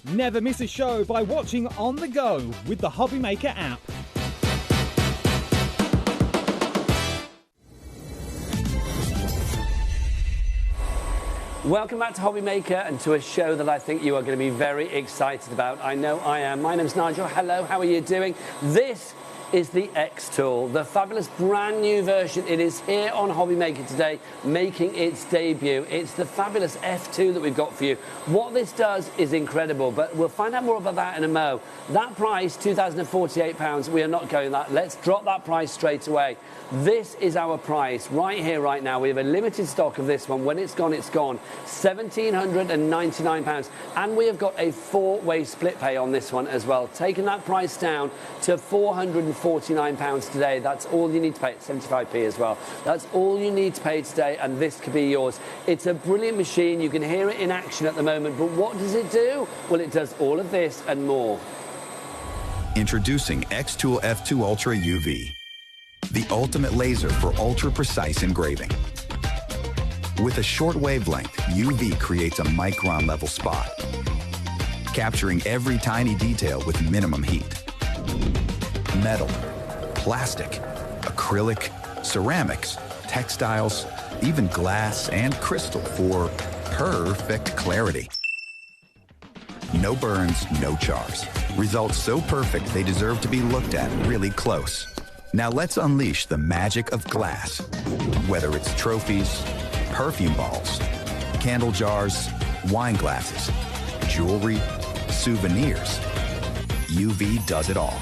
Never miss a show by watching on the go with the HobbyMaker app. Welcome back to HobbyMaker and to a show that I think you are going to be very excited about. I know I am. My name's Nigel. Hello, how are you doing? This is the X tool, the fabulous brand new version. It is here on HobbyMaker today, making its debut. It's the fabulous F2 that we've got for you. What this does is incredible, but we'll find out more about that in a mo. That price, £2,048, we are not going that. Let's drop that price straight away. This is our price right here, right now. We have a limited stock of this one. When it's gone, it's gone. £1,799. And we have got a 4-way split pay on this one as well, taking that price down to £449 today. That's all you need to pay. 75p as well. That's all you need to pay today, and this could be yours. It's a brilliant machine. You can hear it in action at the moment, but what does it do? Well, it does all of this and more. Introducing X-Tool F2 Ultra UV, the ultimate laser for ultra-precise engraving. With a short wavelength, UV creates a micron-level spot, capturing every tiny detail with minimum heat. Metal, plastic, acrylic, ceramics, textiles, even glass and crystal for perfect clarity. No burns, no chars. Results so perfect they deserve to be looked at really close. Now let's unleash the magic of glass. Whether it's trophies, perfume balls, candle jars, wine glasses, jewelry, souvenirs, UV does it all.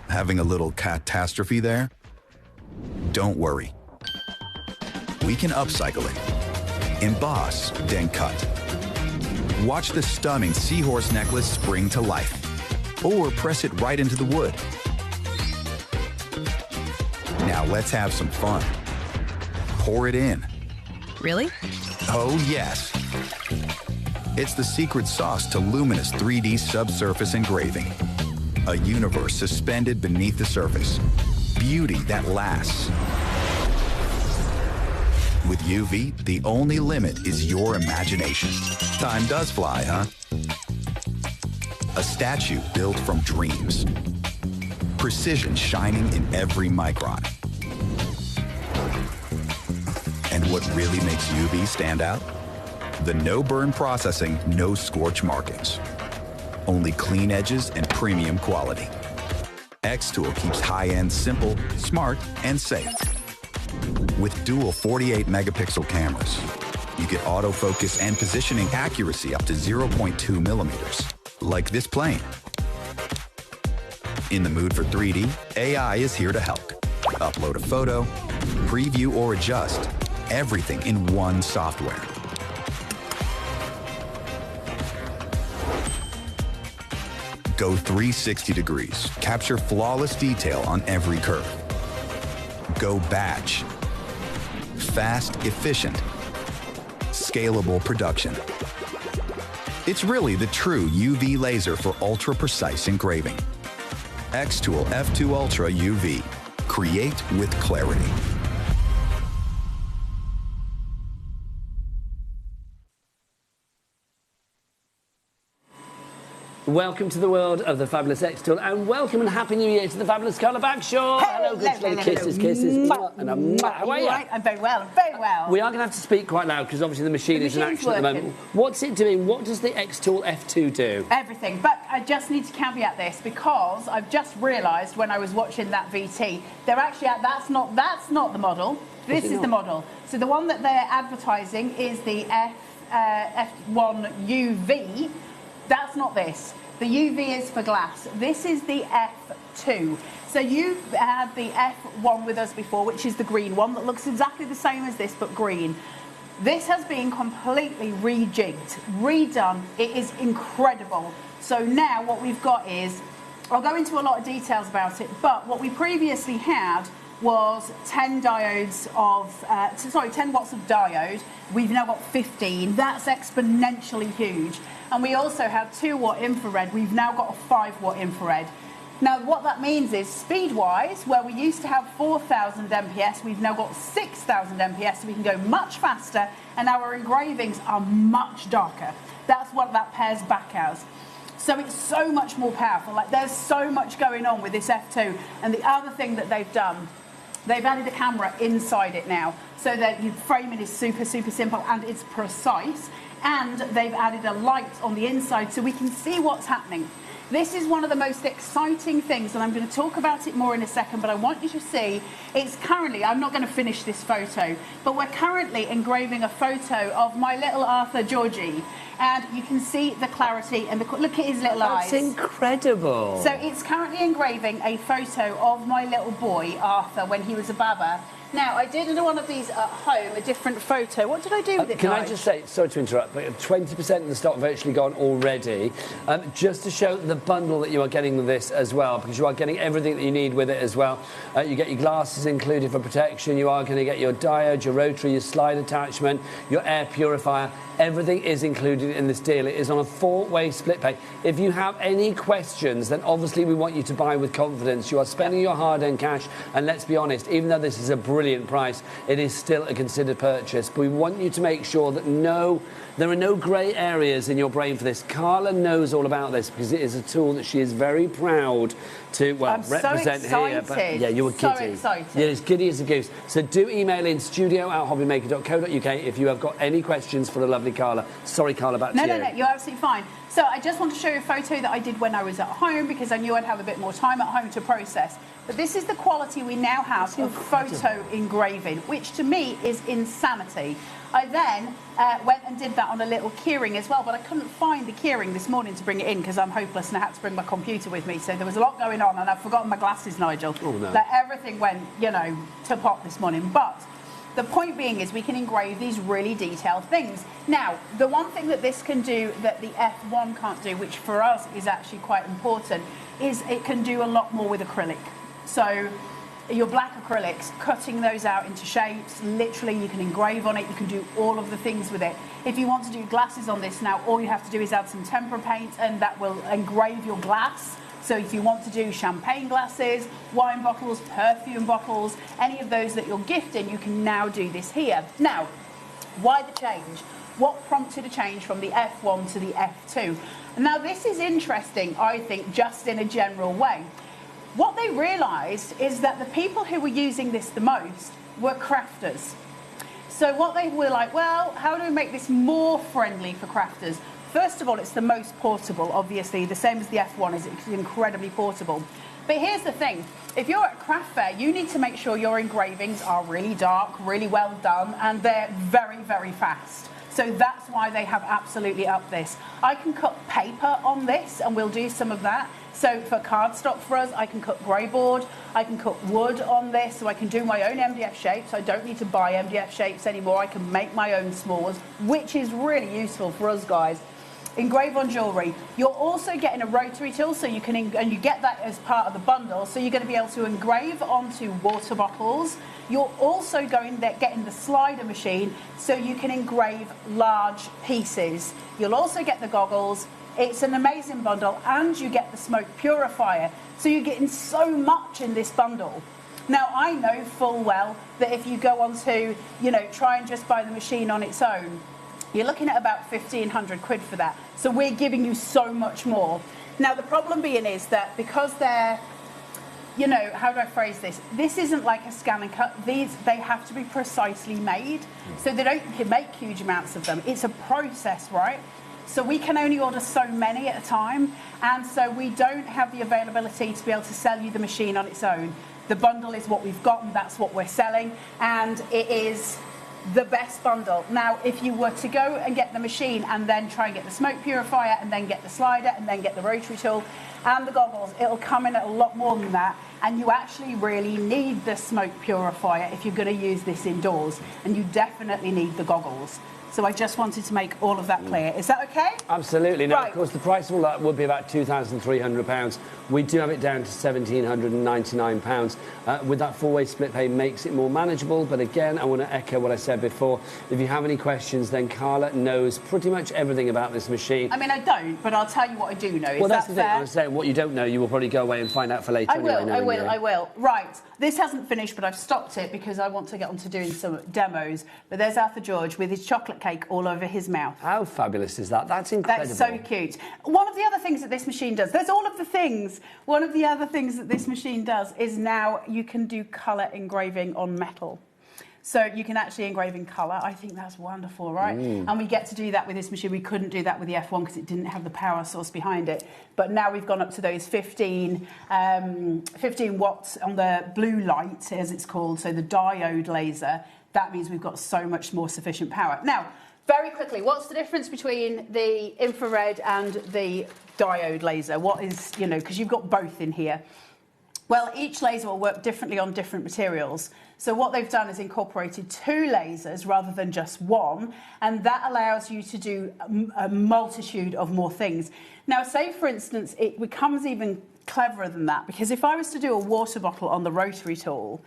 Having a little catastrophe there? Don't worry. We can upcycle it, emboss, then cut. Watch the stunning seahorse necklace spring to life, or press it right into the wood. Now let's have some fun. Pour it in. Really? Oh, yes. It's the secret sauce to luminous 3D subsurface engraving. A universe suspended beneath the surface. Beauty that lasts. With UV, the only limit is your imagination. Time does fly, huh? A statue built from dreams. Precision shining in every micron. And what really makes UV stand out? The no-burn processing, no scorch markings. Only clean edges and premium quality. X-Tool keeps high-end simple, smart, and safe. With dual 48-megapixel cameras, you get autofocus and positioning accuracy up to 0.2 millimeters, like this plane. In the mood for 3D, AI is here to help. Upload a photo, preview or adjust, everything in one software. Go 360 degrees, capture flawless detail on every curve. Go batch. Fast, efficient, scalable production. It's really the true UV laser for ultra-precise engraving. X-Tool F2 Ultra UV. Create with clarity. Welcome to the world of the fabulous X-Tool, and welcome and happy New Year to the fabulous Carla Bagshaw. Hello, good lady. Kisses, kisses. And how are you? I'm very well, very well. We are going to have to speak quite loud because obviously the machine is in action at the moment. What's it doing? What does the X-Tool F2 do? Everything, but I just need to caveat this because I've just realised when I was watching that VT, they're actually, that's not the model. This is the model. So the one that they're advertising is the F1 UV. That's not this. The UV is for glass. This is the F2. So you've had the F1 with us before, which is the green one that looks exactly the same as this, but green. This has been completely rejigged, redone. It is incredible. So now what we've got is, I'll go into a lot of details about it, but what we previously had was 10 diodes of, 10 watts of diode. We've now got 15. That's exponentially huge. And we also had 2 watt infrared. We've now got a 5 watt infrared. Now what that means is speed-wise, where we used to have 4,000 MPS, we've now got 6,000 MPS, so we can go much faster, and our engravings are much darker. That's what that pairs back as. So it's so much more powerful. Like, there's so much going on with this F2. And the other thing that they've done, they've added a camera inside it now, so that your framing is super, super simple and it's precise. And they've added a light on the inside so we can see what's happening. This is one of the most exciting things, and I'm going to talk about it more in a second, but I want you to see, it's currently, I'm not going to finish this photo, but we're currently engraving a photo of my little Arthur Georgie, and you can see the clarity and look at his little eyes. That's incredible. So it's currently engraving a photo of my little boy, Arthur, when he was a baba. Now, I did one of these at home, a different photo. What did I do with it, Can guys? I just say, sorry to interrupt, but 20% of the stock virtually gone already. Just to show the bundle that you are getting with this as well, because you are getting everything that you need with it as well. You get your glasses included for protection. You are going to get your diode, your rotary, your slide attachment, your air purifier. Everything is included in this deal. It is on a 4-way split pay. If you have any questions, then obviously we want you to buy with confidence. You are spending your hard-earned cash, and let's be honest, even though this is a brilliant price, it is still a considered purchase. But we want you to make sure that there are no grey areas in your brain for this. Carla knows all about this because it is a tool that she is very proud to represent here. But, yeah, you were giddy. So excited. Yeah, it's giddy as a goose. So do email in studio@hobbymaker.co.uk if you have got any questions for the lovely Carla. Sorry, Carla, back to you. No, you're absolutely fine. So I just want to show you a photo that I did when I was at home because I knew I'd have a bit more time at home to process. But this is the quality we now have of photo engraving, which to me is insanity. I then went and did that on a little keyring as well, but I couldn't find the keyring this morning to bring it in because I'm hopeless and I had to bring my computer with me. So there was a lot going on and I've forgotten my glasses, Nigel. Oh, no. Like everything went, you know, to pot this morning. But the point being is we can engrave these really detailed things. Now, the one thing that this can do that the F1 can't do, which for us is actually quite important, is it can do a lot more with acrylic. So your black acrylics, cutting those out into shapes, literally you can engrave on it, you can do all of the things with it. If you want to do glasses on this now, all you have to do is add some tempera paint and that will engrave your glass. So if you want to do champagne glasses, wine bottles, perfume bottles, any of those that you're gifting, you can now do this here. Now, why the change? What prompted a change from the F1 to the F2? Now this is interesting, I think, just in a general way. What they realised is that the people who were using this the most were crafters. So what they were like, well, how do we make this more friendly for crafters? First of all, it's the most portable, obviously, the same as the F1 is, it's incredibly portable. But here's the thing, if you're at a craft fair, you need to make sure your engravings are really dark, really well done, and they're very, very fast. So that's why they have absolutely upped this. I can cut paper on this, and we'll do some of that. So for cardstock for us, I can cut grey board, I can cut wood on this, so I can do my own MDF shapes. I don't need to buy MDF shapes anymore. I can make my own small ones, which is really useful for us guys. Engrave on jewellery. You're also getting a rotary tool, so you can, and you get that as part of the bundle, so you're going to be able to engrave onto water bottles. You're also getting the slider machine, so you can engrave large pieces. You'll also get the goggles. It's an amazing bundle, and you get the smoke purifier. So you're getting so much in this bundle. Now, I know full well that if you go on to, you know, try and just buy the machine on its own, you're looking at about 1,500 quid for that. So we're giving you so much more. Now, the problem being is that because they're, you know, how do I phrase this? This isn't like a scan and cut. They have to be precisely made. So they don't make huge amounts of them. It's a process, right? So we can only order so many at a time, and so we don't have the availability to be able to sell you the machine on its own. The bundle is what we've got, and that's what we're selling, and it is the best bundle. Now, if you were to go and get the machine and then try and get the smoke purifier and then get the slider and then get the rotary tool and the goggles, it'll come in at a lot more than that, and you actually really need the smoke purifier if you're going to use this indoors, and you definitely need the goggles. So I just wanted to make all of that clear. Is that okay? Absolutely. Now, right. Of course, the price of all that would be about £2,300. We do have it down to £1,799. With that four-way split pay makes it more manageable. But again, I want to echo what I said before. If you have any questions, then Carla knows pretty much everything about this machine. I mean, I don't, but I'll tell you what I do know. Well, that's the thing. I was saying, what you don't know, you will probably go away and find out for later. I will. Right. This hasn't finished, but I've stopped it because I want to get on to doing some demos. But there's Arthur George with his chocolate cake all over his mouth. How fabulous is that? That's incredible. That's so cute. One of the other things that this machine does, there's all of the things. One of the other things that this machine does is now you can do colour engraving on metal. So you can actually engrave in colour. I think that's wonderful, right? And we get to do that with this machine. We couldn't do that with the F1 because it didn't have the power source behind it. But now we've gone up to those 15 watts on the blue light, as it's called, so the diode laser. That means we've got so much more sufficient power. Now, very quickly, what's the difference between the infrared and the diode laser? What is, you know, because you've got both in here. Well, each laser will work differently on different materials. So what they've done is incorporated two lasers rather than just one, and that allows you to do a multitude of more things. Now, say, for instance, it becomes even cleverer than that, because if I was to do a water bottle on the rotary tool,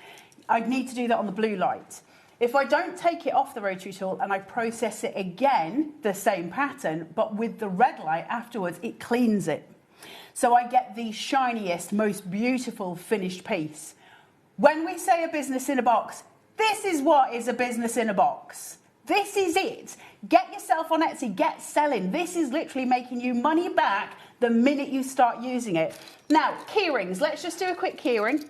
I'd need to do that on the blue light. If I don't take it off the rotary tool and I process it again, the same pattern, but with the red light afterwards, it cleans it. So I get the shiniest, most beautiful finished piece. When we say a business in a box, this is what is a business in a box. This is it. Get yourself on Etsy, get selling. This is literally making you money back the minute you start using it. Now, key rings. Let's just do a quick key ring.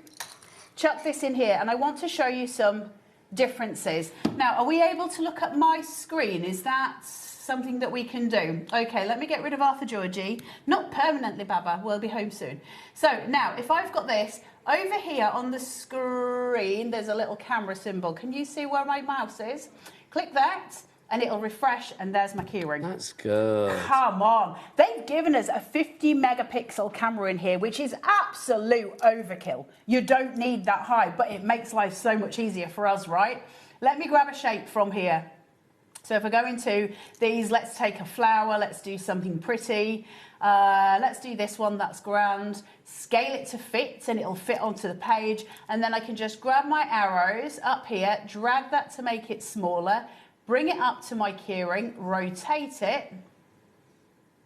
Chuck this in here, and I want to show you some differences. Now, are we able to look at my screen? Is that something that we can do? Okay, let me get rid of Arthur Georgie. Not permanently, Baba. We'll be home soon. So now, if I've got this, over here on the screen, there's a little camera symbol. Can you see where my mouse is? Click that, and it'll refresh, and there's my keyring. That's good. Come on. They've given us a 50 megapixel camera in here, which is absolute overkill. You don't need that high, but it makes life so much easier for us, right? Let me grab a shape from here. So if I go into these, let's take a flower, let's do something pretty. Let's do this one, that's grand. Scale it to fit, and it'll fit onto the page. And then I can just grab my arrows up here, drag that to make it smaller, bring it up to my keyring, rotate it,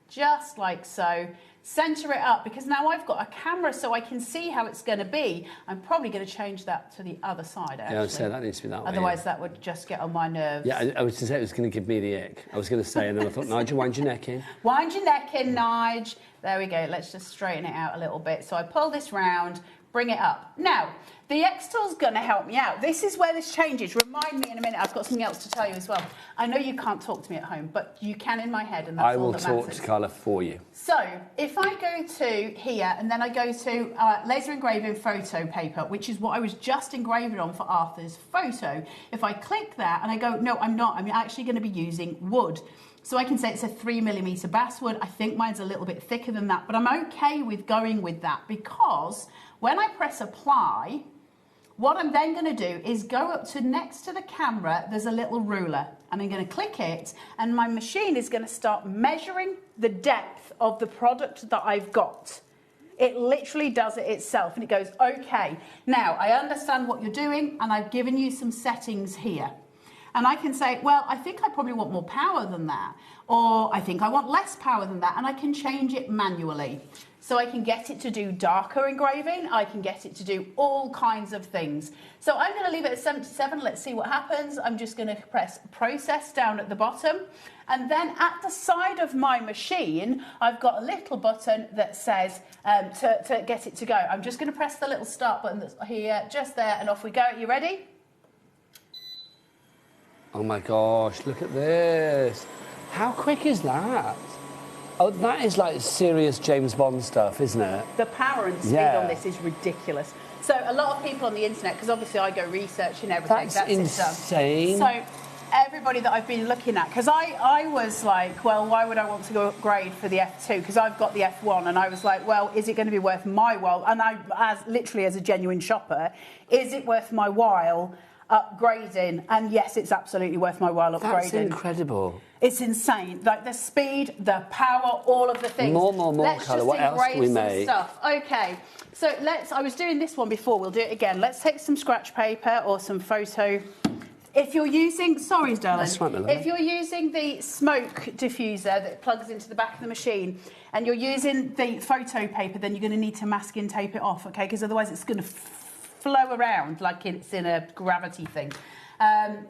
just like so. Center it up, because now I've got a camera so I can see how it's going to be. I'm probably going to change that to the other side, actually. Yeah, I would say that needs to be that way. Otherwise, that would just get on my nerves. Yeah, I was going to say it was going to give me the ick. I was going to say, and then I thought, Nigel, wind your neck in. Wind your neck in, Nige. There we go. Let's just straighten it out a little bit. So I pull this round, bring it up. Now, the X tool's going to help me out. This is where this changes. Remind me in a minute. I've got something else to tell you as well. I know you can't talk to me at home, but you can in my head, and that's all that matters. I will talk to Carla for you. So, if I go to here, and then I go to laser engraving photo paper, which is what I was just engraving on for Arthur's photo. If I click that, and I go, no, I'm not. I'm actually going to be using wood. So I can say it's a 3mm basswood. I think mine's a little bit thicker than that, but I'm okay with going with that, because when I press apply, what I'm then going to do is go up to next to the camera, there's a little ruler, and I'm going to click it, and my machine is going to start measuring the depth of the product that I've got. It literally does it itself, and it goes, okay, now I understand what you're doing, and I've given you some settings here. And I can say, well, I think I probably want more power than that, or I think I want less power than that, and I can change it manually. So I can get it to do darker engraving, I can get it to do all kinds of things. So I'm going to leave it at 77, let's see what happens. I'm just going to press process down at the bottom, and then at the side of my machine, I've got a little button that says to get it to go. I'm just going to press the little start button that's here, just there, and off we go. You ready? Oh my gosh, look at this. How quick is that? Oh, that is like serious James Bond stuff, isn't it? The power and speed on this is ridiculous. So a lot of people on the internet, because obviously I go researching everything. That's insane. So everybody that I've been looking at, because I was like, well, why would I want to go upgrade for the F2? Because I've got the F1, and I was like, well, is it going to be worth my while? And I, literally as a genuine shopper, is it worth my while upgrading? And yes, it's absolutely worth my while upgrading. That's incredible. It's insane. Like the speed, the power, all of the things. More, Carla. What else can we make? Stuff. Okay, so I was doing this one before, we'll do it again. Let's take some scratch paper or some photo. If you're using, sorry, darling. That's right, my lovely. If you're using the smoke diffuser that plugs into the back of the machine, and you're using the photo paper, then you're going to need to masking tape it off, okay? Because otherwise it's going to flow around like it's in a gravity thing.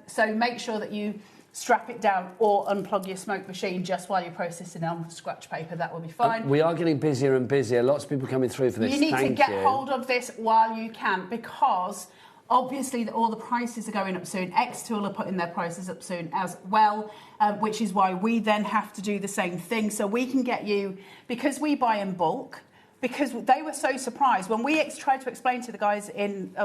So make sure that you strap it down or unplug your smoke machine just while you're processing on scratch paper. That will be fine. We are getting busier and busier. Lots of people coming through for this. You need to get hold of this while you can, because obviously all the prices are going up soon. Xtool are putting their prices up soon as well, which is why we then have to do the same thing. So we can get you, because we buy in bulk, because they were so surprised when we tried to explain to the guys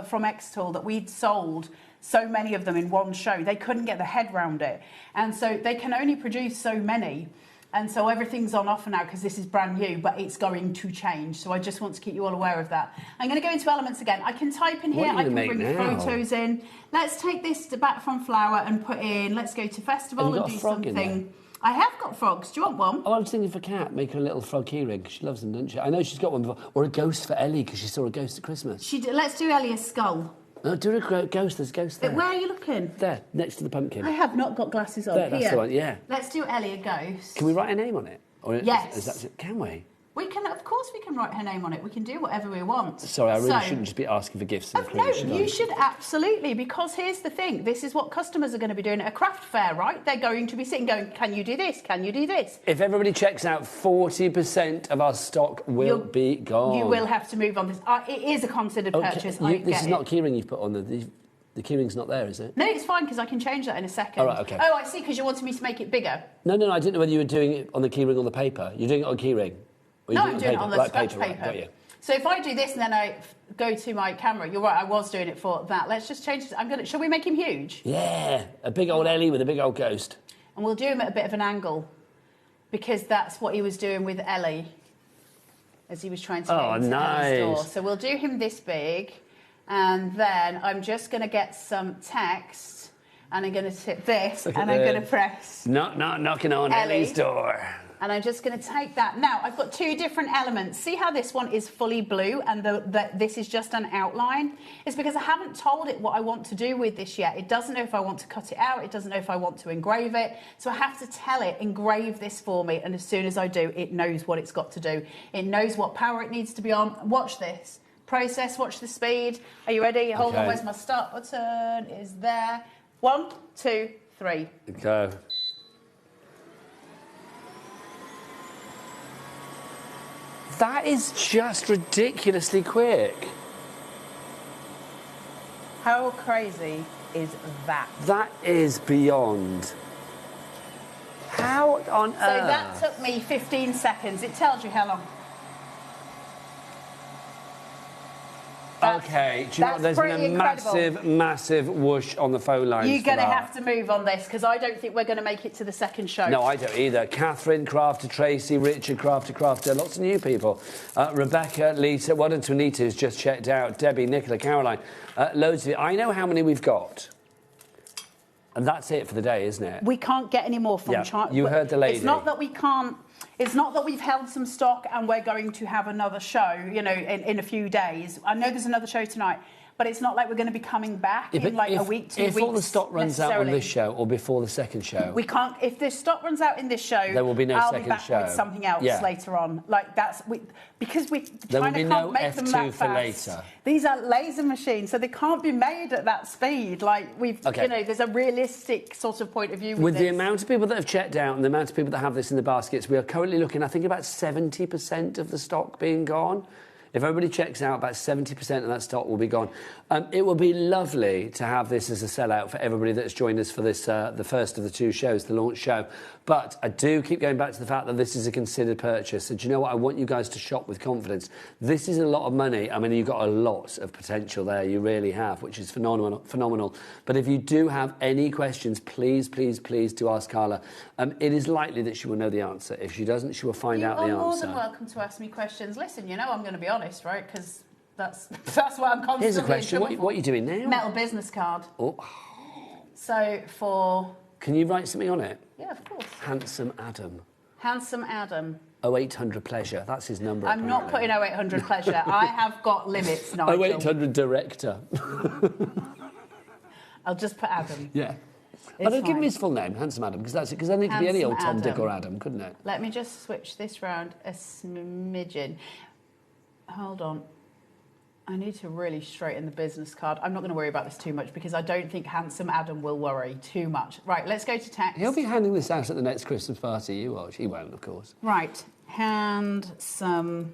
from Xtool that we'd sold so many of them in one show. They couldn't get their head around it. And so they can only produce so many. And so everything's on offer now because this is brand new, but it's going to change. So I just want to keep you all aware of that. I'm going to go into elements again. I can type in here. I can bring photos in. Let's take this back from flower and put in, let's go to festival and do something. I have got frogs. Do you want one? Oh, I was thinking for Kat, make her a little frog keyring, because she loves them, doesn't she? I know she's got one before. Or a ghost for Ellie, because she saw a ghost at Christmas. Let's do Ellie a skull. No, do a ghost. There's a ghost there. Where are you looking? There, next to the pumpkin. I have not got glasses on. There, that's the one, yeah. Let's do Ellie a ghost. Can we write a name on it? Or yes. Can we? We can, of course we can write her name on it. We can do whatever we want. Sorry, I really shouldn't just be asking for gifts. No, you should absolutely, because here's the thing. This is what customers are going to be doing at a craft fair, right? They're going to be sitting going, can you do this? Can you do this? If everybody checks out, 40% of our stock will be gone. You will have to move on this. It is a considered purchase. This is not keyring you've put on there. The keyring's not there, is it? No, it's fine because I can change that in a second. All right, okay. Oh, I see, because you wanted me to make it bigger. No, I didn't know whether you were doing it on the keyring or the paper. You're doing it on keyring? No, I'm doing it on the scratch paper. Right, got you. So if I do this and then I go to my camera, you're right, I was doing it for that. Let's just change it. Shall we make him huge? Yeah, a big old Ellie with a big old ghost. And we'll do him at a bit of an angle because that's what he was doing with Ellie as he was trying to get into Ellie's door. So we'll do him this big, and then I'm just going to get some text, and I'm going to tip this, and I'm going to press... Knocking on Ellie's door. And I'm just going to take that. Now, I've got two different elements. See how this one is fully blue and this is just an outline? It's because I haven't told it what I want to do with this yet. It doesn't know if I want to cut it out. It doesn't know if I want to engrave it. So I have to tell it, engrave this for me. And as soon as I do, it knows what it's got to do. It knows what power it needs to be on. Watch this. Process, watch the speed. Are you ready? Hold on, where's my start button? It is there. 1, 2, 3. Go. That is just ridiculously quick. How crazy is that? That is beyond. How on earth? So that took me 15 seconds. It tells you how long. Okay, do you know what? There's been a massive whoosh on the phone lines. You're going to have to move on this because I don't think we're going to make it to the second show. No, I don't either. Catherine, Crafter, Tracy, Richard, Crafter, lots of new people. Rebecca, Lisa, well done to Anita, who's just checked out. Debbie, Nicola, Caroline, loads of you. I know how many we've got. And that's it for the day, isn't it? We can't get any more from China. You heard the lady. It's not that we can't. It's not that we've held some stock and we're going to have another show, you know, in a few days. I know there's another show tonight, but it's not like we're going to be coming back in like a week, 2 weeks. If all the stock runs out on this show or before the second show, we can't. If the stock runs out in this show, there will be no I'll second be back show with something else later on. Like that's because we there will be no make them F2 that for fast. later. These are laser machines, so they can't be made at that speed. Like you know, there's a realistic sort of point of view with this. the amount of people that have checked out and the amount of people that have this in the baskets, we are currently looking, I think, about 70% of the stock being gone. If everybody checks out, about 70% of that stock will be gone. It will be lovely to have this as a sellout for everybody that's joined us for this, the first of the 2 shows, the launch show. But I do keep going back to the fact that this is a considered purchase. And do you know what? I want you guys to shop with confidence. This is a lot of money. I mean, you've got a lot of potential there. You really have, which is phenomenal. But if you do have any questions, please do ask Carla. It is likely that she will know the answer. If she doesn't, she will find out the answer. You're more than welcome to ask me questions. Listen, you know I'm going to be honest, right? Because that's what I'm constantly. Here's a question. What are you doing now? Metal business card. Oh. So for. Can you write something on it? Yeah, of course. Handsome Adam. Handsome Adam. 0800 pleasure. That's his number. I'm not putting 0800 pleasure. I have got limits, Nigel. 0800 director. I'll just put Adam. Yeah. I don't give him his full name, Handsome Adam, because that's it. Because then it could be any old Tom, Dick, or Adam, couldn't it? Let me just switch this round a smidgen. Hold on. I need to really straighten the business card. I'm not going to worry about this too much because I don't think Handsome Adam will worry too much. Right, let's go to text. He'll be handing this out at the next Christmas party. You watch. He won't, of course. Right, handsome.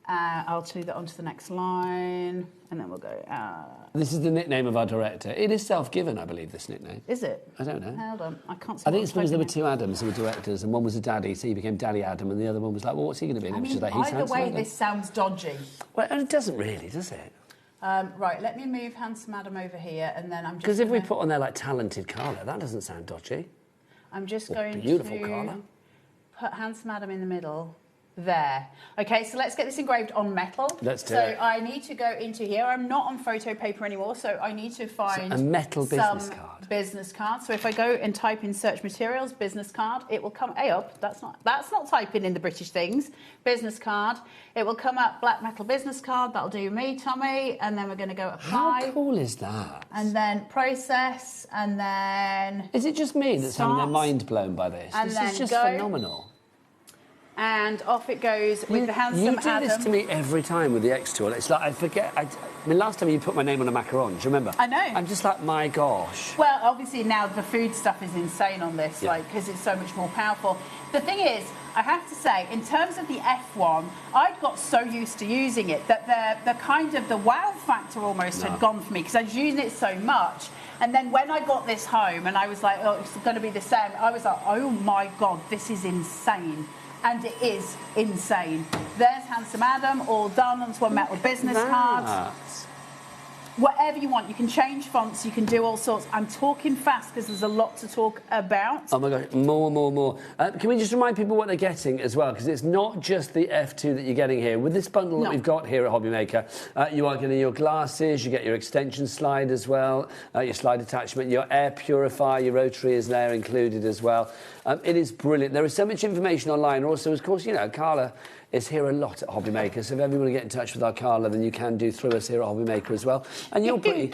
I'll do that onto the next line, and then we'll go. This is the nickname of our director. It is self-given, I believe, this nickname. Is it? I don't know. Hold on, I can't see. I think it's because there were 2 Adams who were directors, and one was a daddy, so he became Daddy Adam, and the other one was like, well, what's he going to be? And I mean, like, either way, this sounds dodgy. Well, it doesn't really, does it? Right, let me move Handsome Adam over here, and then I'm just. Because if we put on there like Talented Carla, that doesn't sound dodgy. I'm just going beautiful to Carla. Put Handsome Adam in the middle. There. Okay, so let's get this engraved on metal. Let's do it. So I need to go into here. I'm not on photo paper anymore, so I need to find a metal business card. Business card. So if I go and type in search materials, business card, it will come up. That's not typing in the British things. Business card. It will come up black metal business card. That'll do me, Tommy. And then we're going to go apply. How cool is that? And then process, and then. Is it just me that's having their mind blown by this? And this then is just go. phenomenal. And off it goes with the Handsome You do Adam. this to me every time with the X tool. It's like I forget. I mean, last time you put my name on a macaron, do you remember? I know. I'm just like, my gosh. Well, obviously now the food stuff is insane on this, like, because it's so much more powerful. The thing is, I have to say, in terms of the F1, I'd got so used to using it that the kind of the wow factor almost had gone for me because I was using it so much. And then when I got this home and I was like, oh, it's going to be the same, I was like, oh my God, this is insane. And it is insane. There's Handsome Adam, all done onto a metal business card. Whatever you want, you can change fonts, you can do all sorts. I'm talking fast because there's a lot to talk about. Oh my God, more. Can we just remind people what they're getting as well? Because it's not just the F2 that you're getting here. With this bundle that we've got here at HobbyMaker, you are getting your glasses, you get your extension slide as well, your slide attachment, your air purifier, your rotary is there included as well. It is brilliant. There is so much information online. Also, of course, you know, Carla is here a lot at HobbyMaker, so if ever you want to get in touch with our Carla, then you can do through us here at HobbyMaker as well. And you're pretty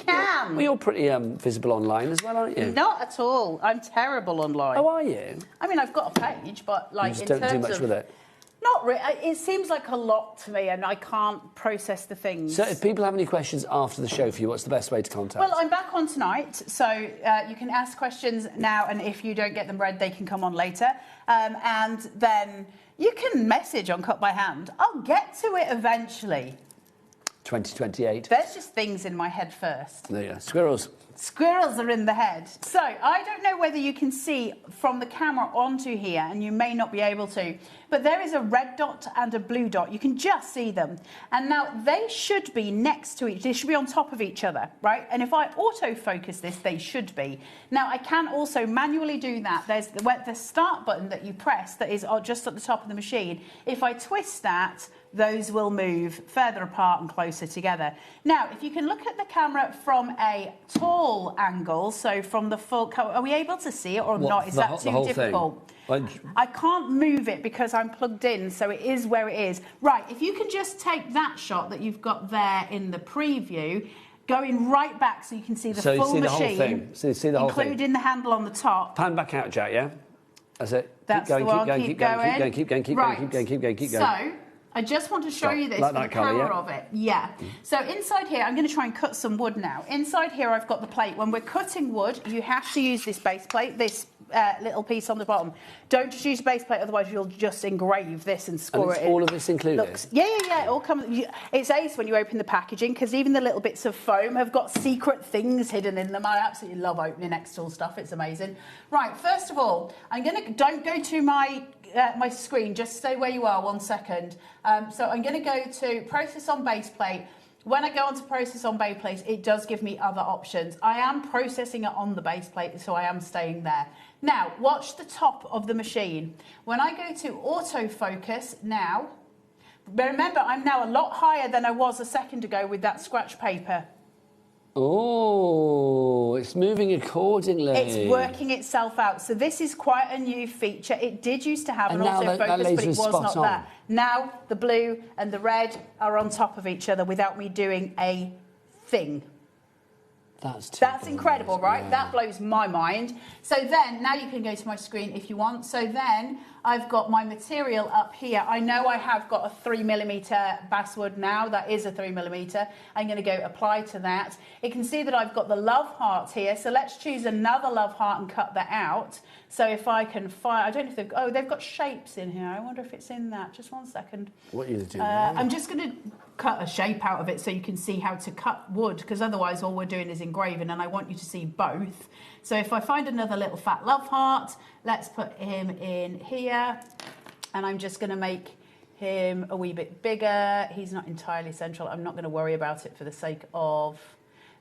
visible online as well, aren't you? Not at all. I'm terrible online. Oh, are you? I mean, I've got a page, but like you just don't do much with it. Not really. It seems like a lot to me, and I can't process the things. So, if people have any questions after the show for you, what's the best way to contact? Well, I'm back on tonight, so you can ask questions now, and if you don't get them read, they can come on later. And then you can message on Cut by Hand. I'll get to it eventually. 2028. There's just things in my head first. There you go. Squirrels. Squirrels are in the head. So I don't know whether you can see from the camera onto here, and you may not be able to, but there is a red dot and a blue dot. You can just see them. And now they should be next to each, they should be on top of each other, right? And if I autofocus this, they should be. Now I can also manually do that. There's the start button that you press that is just at the top of the machine. If I twist that, those will move further apart and closer together. Now, if you can look at the camera from a tall angle, so from the full, are we able to see it or not? Is that too difficult? I can't move it because I'm plugged in, so it is where it is. Right, if you can just take that shot that you've got there in the preview, going right back so you can see the full machine. The whole thing. So you see the whole thing. Including the handle on the top. Pan back out, Jack, yeah? That's it. That's keep going, the one. keep going. Keep going. So, I just want to show you this, like the that power colour, of it. Yeah. So inside here, I'm going to try and cut some wood now. Inside here, I've got the plate. When we're cutting wood, you have to use this base plate, this little piece on the bottom. Don't just use a base plate, otherwise you'll just engrave this and score it in. All of this included? Yeah. It all comes. It's ace when you open the packaging, because even the little bits of foam have got secret things hidden in them. I absolutely love opening Xtool stuff. It's amazing. Right, first of all, don't go to my screen, just stay where you are 1 second. So I'm going to go to process on base plate. When I go on to process on base plate, it does give me other options. I am processing it on the base plate, so I am staying there. Now, watch the top of the machine. When I go to autofocus now, remember, I'm now a lot higher than I was a second ago with that scratch paper. Oh, it's moving accordingly. It's working itself out. So this is quite a new feature. It did used to have an autofocus, but it was not that. Now the blue and the red are on top of each other without me doing a thing. That's incredible, right? Yeah. That blows my mind. So then, now you can go to my screen if you want. So then, I've got my material up here. I know I have got a 3mm basswood now. That is a 3mm. I'm going to go apply to that. You can see that I've got the love heart here. So let's choose another love heart and cut that out. So if I can find, I don't know if they've got shapes in here. I wonder if it's in that. Just 1 second. What are you doing? I'm just going to cut a shape out of it so you can see how to cut wood, because otherwise all we're doing is engraving, and I want you to see both. So if I find another little fat love heart, let's put him in here, and I'm just going to make him a wee bit bigger. He's not entirely central. I'm not going to worry about it for the sake of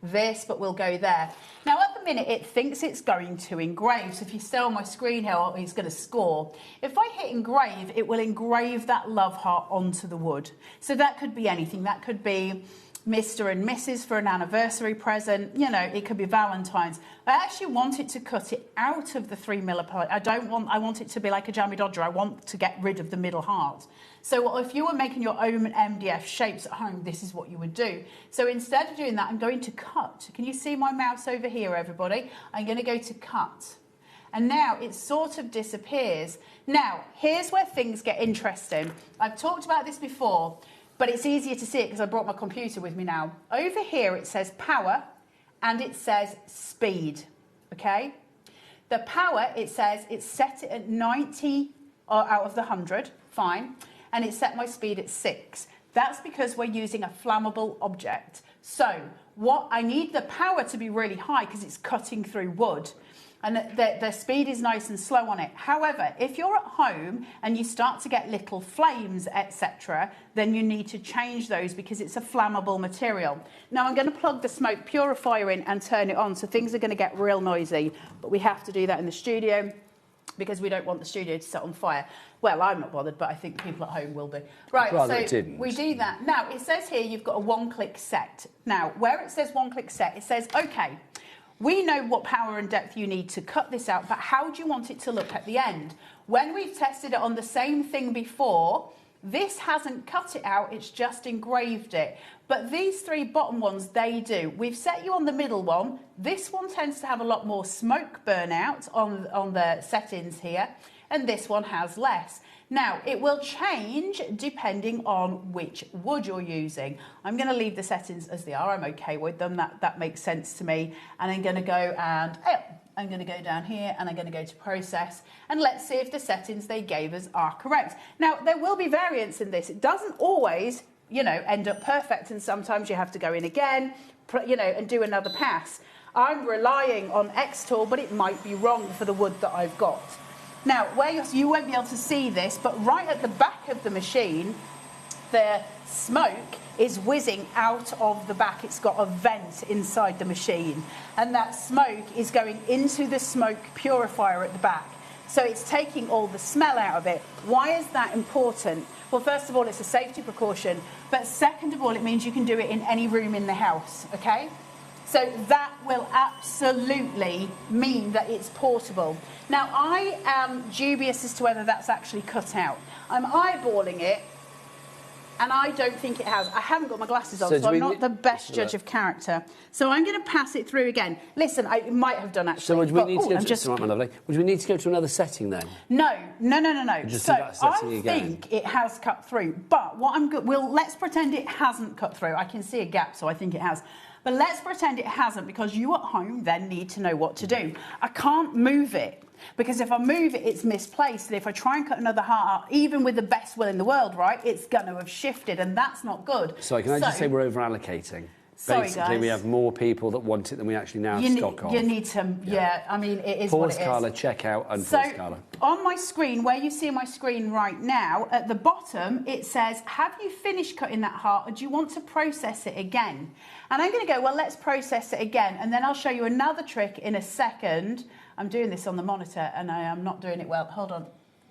this, but we'll go there. Now at the minute it thinks it's going to engrave, so if you stay on my screen here, it's going to score. If I hit engrave, it will engrave that love heart onto the wood. So that could be anything. That could be Mr. and Mrs. for an anniversary present, you know, it could be Valentine's. I actually want it to cut it out of the 3mm plate. I want it to be like a jammy dodger. I want to get rid of the middle heart. So if you were making your own MDF shapes at home, this is what you would do. So instead of doing that, I'm going to cut. Can you see my mouse over here, everybody? I'm going to go to cut. And now it sort of disappears. Now, here's where things get interesting. I've talked about this before. but it's easier to see it because I brought my computer with me now. Over here it says power and it says speed, okay? The power, it says it's set it at 90 out of the 100, fine, and it's set my speed at 6. That's because we're using a flammable object. So what I need the power to be really high because it's cutting through wood. And the speed is nice and slow on it. However, if you're at home and you start to get little flames, etc., then you need to change those because it's a flammable material. Now I'm going to plug the smoke purifier in and turn it on, so things are going to get real noisy. But we have to do that in the studio because we don't want the studio to set on fire. Well, I'm not bothered, but I think people at home will be. Right, so we do that. Now, it says here you've got a one-click set. Now, where it says one-click set, it says, OK, we know what power and depth you need to cut this out, but how do you want it to look at the end? When we've tested it on the same thing before, this hasn't cut it out, it's just engraved it. But these three bottom ones, they do. We've set you on the middle one. This one tends to have a lot more smoke burnout on the settings here, and this one has less. Now, it will change depending on which wood you're using. I'm going to leave the settings as they are. I'm okay with them. That makes sense to me. And I'm going to go and I'm going to go down here and I'm going to go to process. And let's see if the settings they gave us are correct. Now, there will be variance in this. It doesn't always, you know, end up perfect. And sometimes you have to go in again, you know, and do another pass. I'm relying on Xtool, but it might be wrong for the wood that I've got. Now, you won't be able to see this, but right at the back of the machine, the smoke is whizzing out of the back. It's got a vent inside the machine, and that smoke is going into the smoke purifier at the back. So it's taking all the smell out of it. Why is that important? Well, first of all, it's a safety precaution, but second of all, it means you can do it in any room in the house, okay? So that will absolutely mean that it's portable. Now, I am dubious as to whether that's actually cut out. I'm eyeballing it, and I don't think it has. I haven't got my glasses on, so I'm not the best judge of character. So I'm going to pass it through again. Listen, I might have done actually. So would we need to go to right, my lovely. Would we need to go to another setting then? No. Just so I think it has cut through, but what I'm good. Well, let's pretend it hasn't cut through. I can see a gap, so I think it has. But let's pretend it hasn't, because you at home then need to know what to do. I can't move it, because if I move it, it's misplaced. And if I try and cut another heart out, even with the best will in the world, right, it's going to have shifted, and that's not good. Sorry, can I just say we're over-allocating? Sorry, Basically, guys. we have more people that want it than we actually now have stock of. You need to, I mean, it is what it is. Pause colour, check out, unpause colour. On my screen, where you see my screen right now, at the bottom, it says, have you finished cutting that heart, or do you want to process it again? And I'm going to go, well, let's process it again, and then I'll show you another trick in a second. I'm doing this on the monitor, and I am not doing it well. Hold on.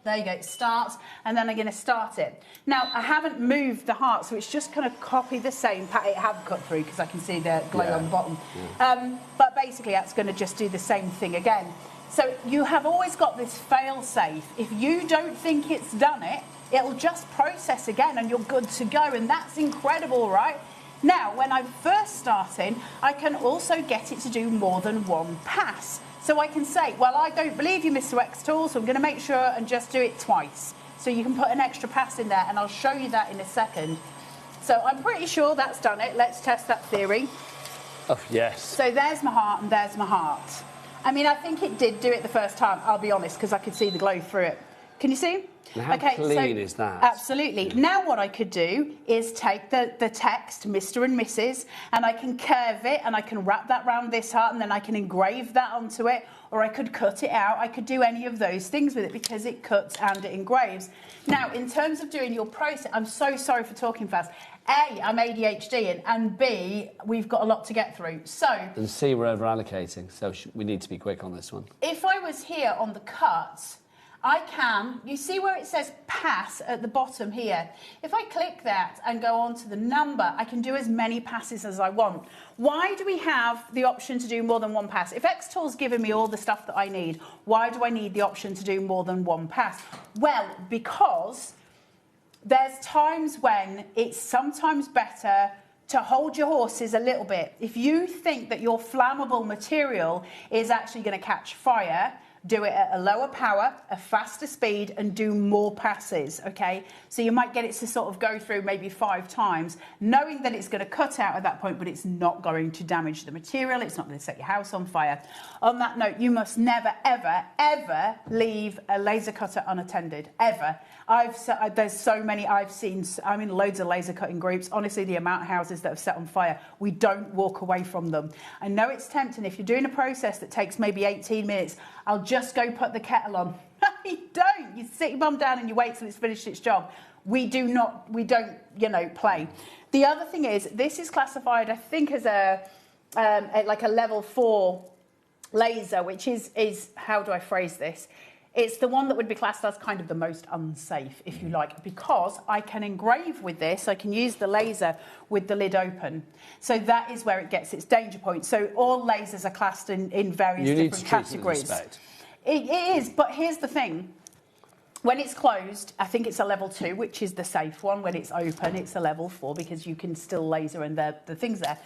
There you go, it starts, and then I'm going to start it. Now, I haven't moved the heart, so it's just going to copy the same pattern. It have cut through, because I can see the glow on the bottom. But basically, that's going to just do the same thing again. So you have always got this fail-safe. If you don't think it's done it, it'll just process again, and you're good to go, and that's incredible, right? Now, when I'm first starting, I can also get it to do more than one pass. So I can say, well, I don't believe you, Mr. Xtool, so I'm going to make sure and just do it twice. So you can put an extra pass in there, and I'll show you that in a second. So I'm pretty sure that's done it. Let's test that theory. Oh, yes. So there's my heart, and there's my heart. I mean, I think it did do it the first time, I'll be honest, because I could see the glow through it. Can you see? And how clean is that? Absolutely. Now what I could do is take the text, Mr. and Mrs., and I can curve it, and I can wrap that around this heart, and then I can engrave that onto it, or I could cut it out. I could do any of those things with it because it cuts and it engraves. Now, in terms of doing your process, I'm so sorry for talking fast. A, I'm ADHD, and B, we've got a lot to get through. So, and C, we're over-allocating, so we need to be quick on this one. If I was here on the cuts, I can, you see where it says pass at the bottom here? If I click that and go on to the number, I can do as many passes as I want. Why do we have the option to do more than one pass? If Xtool's given me all the stuff that I need, why do I need the option to do more than one pass? Well, because there's times when it's sometimes better to hold your horses a little bit. If you think that your flammable material is actually going to catch fire, do it at a lower power, a faster speed, and do more passes, okay? So you might get it to sort of go through maybe 5 times, knowing that it's going to cut out at that point, but it's not going to damage the material, it's not going to set your house on fire. On that note, you must never, ever, ever leave a laser cutter unattended, ever. There's so many I've seen, I'm in loads of laser cutting groups. Honestly, the amount of houses that have set on fire, we don't walk away from them. I know it's tempting. If you're doing a process that takes maybe 18 minutes, I'll just go put the kettle on. You don't. You sit your bum down and you wait till it's finished its job. We don't, play. The other thing is, this is classified, I think, as like a level 4 laser, which is how do I phrase this? It's the one that would be classed as kind of the most unsafe, if you like, because I can engrave with this. I can use the laser with the lid open. So that is where it gets its danger point. So all lasers are classed in various different categories. It is, but here's the thing. When it's closed, I think it's a level 2, which is the safe one. When it's open, it's a level 4 because you can still laser and the things there.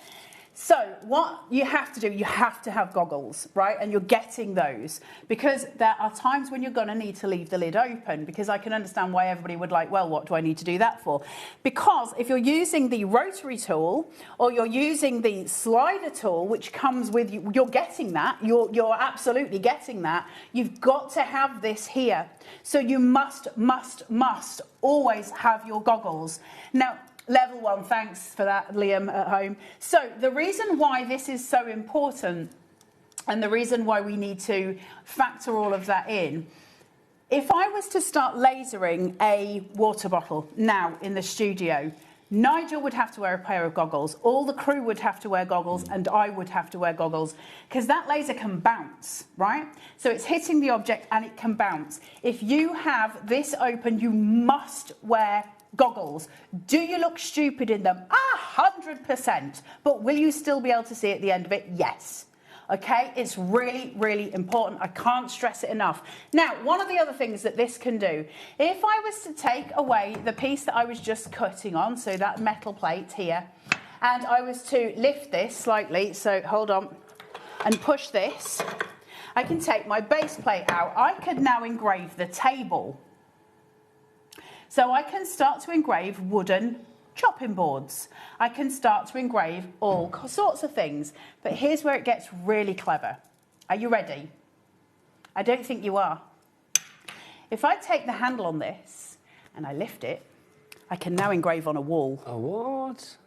So what you have to do, you have to have goggles, right? And you're getting those because there are times when you're going to need to leave the lid open, because I can understand why everybody would like, well, what do I need to do that for? Because if you're using the rotary tool or you're using the slider tool, which comes with you, you're getting that. You're absolutely getting that. You've got to have this here. So you must always have your goggles. Now, level 1, thanks for that, Liam, at home. So the reason why this is so important and the reason why we need to factor all of that in, if I was to start lasering a water bottle now in the studio, Nigel would have to wear a pair of goggles, all the crew would have to wear goggles, and I would have to wear goggles, because that laser can bounce, right? So it's hitting the object and it can bounce. If you have this open, you must wear goggles. Do you look stupid in them? 100%. But will you still be able to see at the end of it? Yes. Okay, it's really, really important. I can't stress it enough. Now, one of the other things that this can do, if I was to take away the piece that I was just cutting on, so that metal plate here, and I was to lift this slightly, so hold on, and push this, I can take my base plate out. I could now engrave the table. So I can start to engrave wooden chopping boards. I can start to engrave all sorts of things. But here's where it gets really clever. Are you ready? I don't think you are. If I take the handle on this and I lift it, I can now engrave on a wall. A what?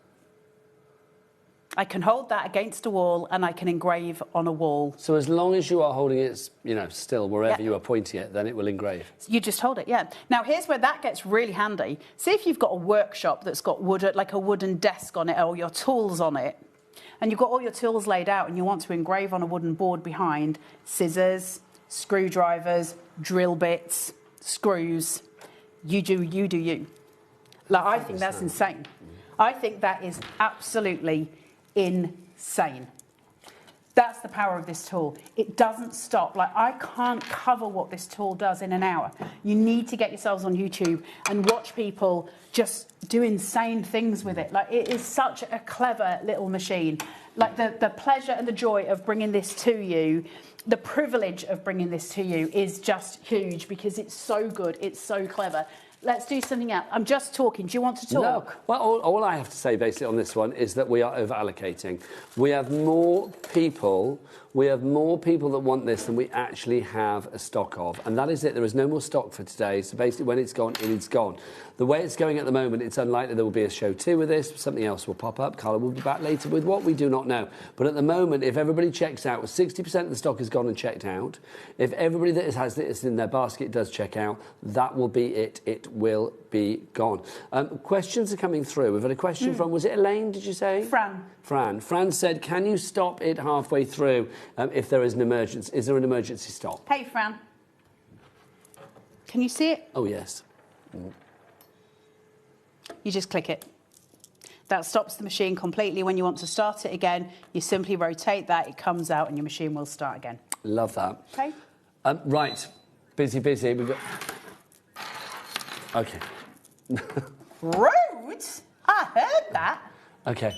I can hold that against a wall and I can engrave on a wall. So as long as you are holding it, still wherever you are pointing it, then it will engrave. You just hold it, yeah. Now here's where that gets really handy. See if you've got a workshop that's got like a wooden desk on it or your tools on it, and you've got all your tools laid out and you want to engrave on a wooden board behind, scissors, screwdrivers, drill bits, screws. You do you. Like, I think that's insane. I think that is absolutely insane. That's the power of this tool. It doesn't stop. Like, I can't cover what this tool does in an hour. You need to get yourselves on YouTube and watch people just do insane things with it. Like, it is such a clever little machine. Like, the pleasure and the joy of bringing this to you, the privilege of bringing this to you is just huge because it's so good. It's so clever. Let's do something else. I'm just talking. Do you want to talk? No. Well, all I have to say basically on this one is that we are over-allocating. We have more people that want this than we actually have a stock of. And that is it. There is no more stock for today. So basically when it's gone, it is gone. The way it's going at the moment, it's unlikely there will be a show 2 with this. Something else will pop up. Carla will be back later with what we do not know. But at the moment, if everybody checks out, 60% of the stock is gone and checked out. If everybody that has this in their basket does check out, that will be it. It will be gone. Questions are coming through. We've had a question from, was it Elaine, did you say? Fran. Fran said, can you stop it halfway through if there is an emergency? Is there an emergency stop? Hey, Fran. Can you see it? Oh, yes. You just click it. That stops the machine completely. When you want to start it again, you simply rotate that, it comes out, and your machine will start again. Love that. Okay. Right. Busy. We've got... OK. Rude? I heard that. OK.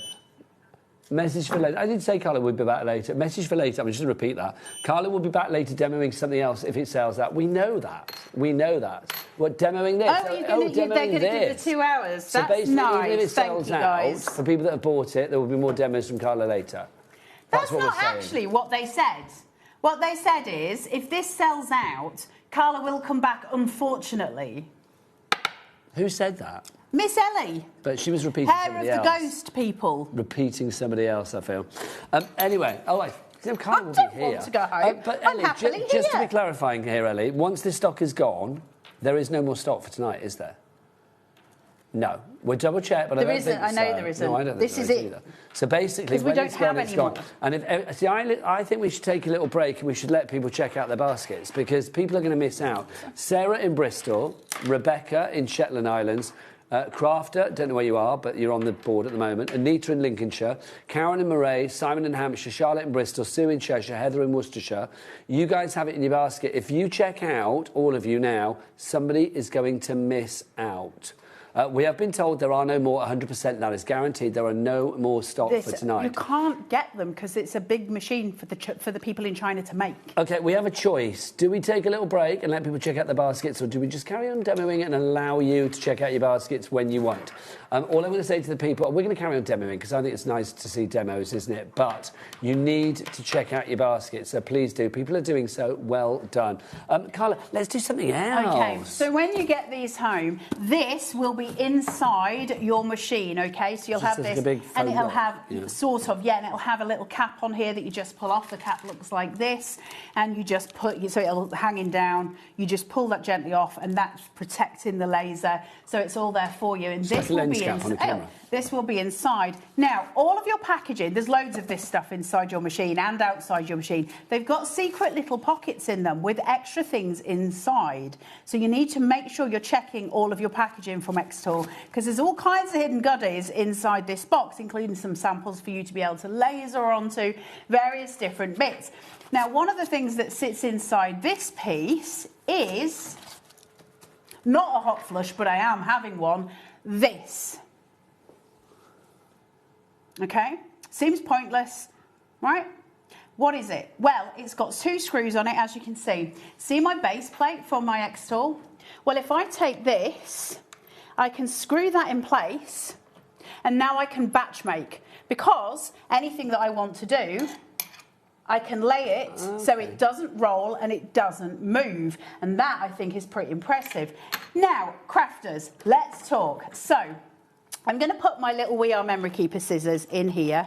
Message for later. I did say Carla would be back later. Message for later. I'm just going to repeat that. Carla will be back later demoing something else if it sells out. We know that. We know that. What, demoing this? They're going to do the 2 hours. So That's basically, nice. even if it Thank sells you, out, guys. for people that have bought it, there will be more demos from Carla later. That's what not we're saying. actually what they said. What they said is, if this sells out, Carla will come back, unfortunately. Who said that? Miss Ellie. But she was repeating Hair somebody of the else. ghost people. Repeating somebody else, I feel. Anyway, Carla will be here. Want to go home. But I'm Ellie, happily just to here. be clarifying here, Ellie, once this stock is gone, there is no more stock for tonight, is there? No. We'll double check, but I There don't isn't. think I know so. there isn't. No, I don't think This there is is it. either. So basically, 'Cause we when don't it's gone, have it's any gone. more. And if, see, I think we should take a little break and we should let people check out their baskets because people are going to miss out. Sarah in Bristol, Rebecca in Shetland Islands, Crafter, don't know where you are, but you're on the board at the moment. Anita in Lincolnshire, Karen in Moray, Simon in Hampshire, Charlotte in Bristol, Sue in Cheshire, Heather in Worcestershire. You guys have it in your basket. If you check out, all of you now, somebody is going to miss out. We have been told there are no more 100%. That is guaranteed. There are no more stock for tonight. You can't get them because it's a big machine for the people in China to make. OK, we have a choice. Do we take a little break and let people check out their baskets, or do we just carry on demoing it and allow you to check out your baskets when you want? All I'm going to say to the people, we're going to carry on demoing because I think it's nice to see demos, isn't it? But you need to check out your baskets, so please do. People are doing so. Well done. Carla, let's do something else. Okay, so when you get these home, this will be inside your machine, okay? So you'll Just have like this, a big and foam it'll roll, have, yeah. and it'll have a little cap on here that you just pull off. The cap looks like this, and you just so it'll hanging down. You just pull that gently off, and that's protecting the laser, so it's all there for you. And It's this like a will lens be cap on a camera. this will be inside. Now, all of your packaging, there's loads of this stuff inside your machine and outside your machine. They've got secret little pockets in them with extra things inside. So you need to make sure you're checking all of your packaging from Xtool because there's all kinds of hidden goodies inside this box, including some samples for you to be able to laser onto, various different bits. Now, one of the things that sits inside this piece is not a hot flush, but I am having one, this. Okay? Seems pointless, right? What is it? Well, it's got 2 screws on it, as you can see. See my base plate for my Xtool? Well, if I take this, I can screw that in place, and now I can batch make. Because anything that I want to do, I can lay it so it doesn't roll and it doesn't move. And that, I think, is pretty impressive. Now, crafters, let's talk. So, I'm going to put my little We Are Memory Keeper scissors in here.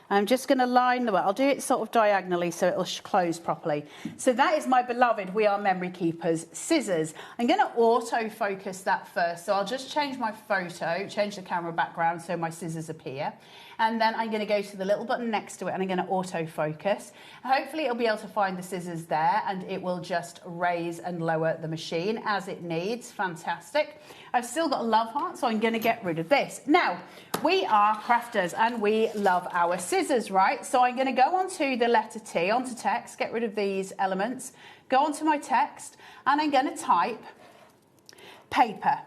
I'm just going to line them up. I'll do it sort of diagonally so it'll close properly. So that is my beloved We Are Memory Keepers scissors. I'm going to auto-focus that first. So I'll just change my photo, change the camera background so my scissors appear. And then I'm going to go to the little button next to it and I'm going to autofocus. Hopefully it'll be able to find the scissors there and it will just raise and lower the machine as it needs. Fantastic. I've still got a love heart, so I'm going to get rid of this. Now, we are crafters and we love our scissors, right? So I'm going to go onto the letter T, onto text, get rid of these elements, go onto my text, and I'm going to type paper.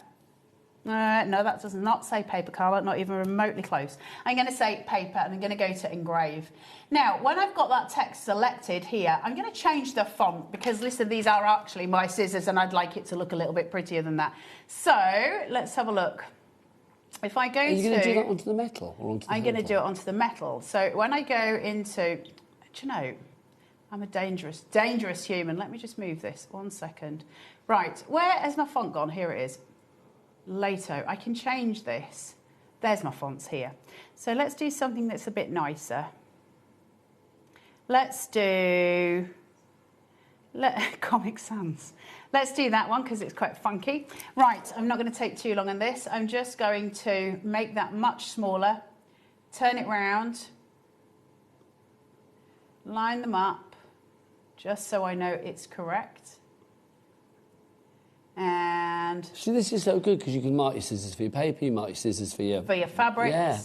No, that does not say paper, Carla, not even remotely close. I'm going to say paper, and I'm going to go to engrave. Now, when I've got that text selected here, I'm going to change the font, because, listen, these are actually my scissors, and I'd like it to look a little bit prettier than that. So, let's have a look. If I go to... Are you going to do that onto the metal? Or onto the I'm going to do it onto the metal. So, when I go into... Do you know, I'm a dangerous, dangerous human. Let me just move this 1 second. Right, where has my font gone? Here it is. Later, I can change this. There's my fonts here. So let's do something that's a bit nicer. Let's do Comic Sans. Let's do that one because it's quite funky. Right, I'm not going to take too long on this. I'm just going to make that much smaller, turn it round, line them up, just so I know it's correct. And see, this is so good because you can mark your scissors for your paper, you mark your scissors for your fabrics. Yeah.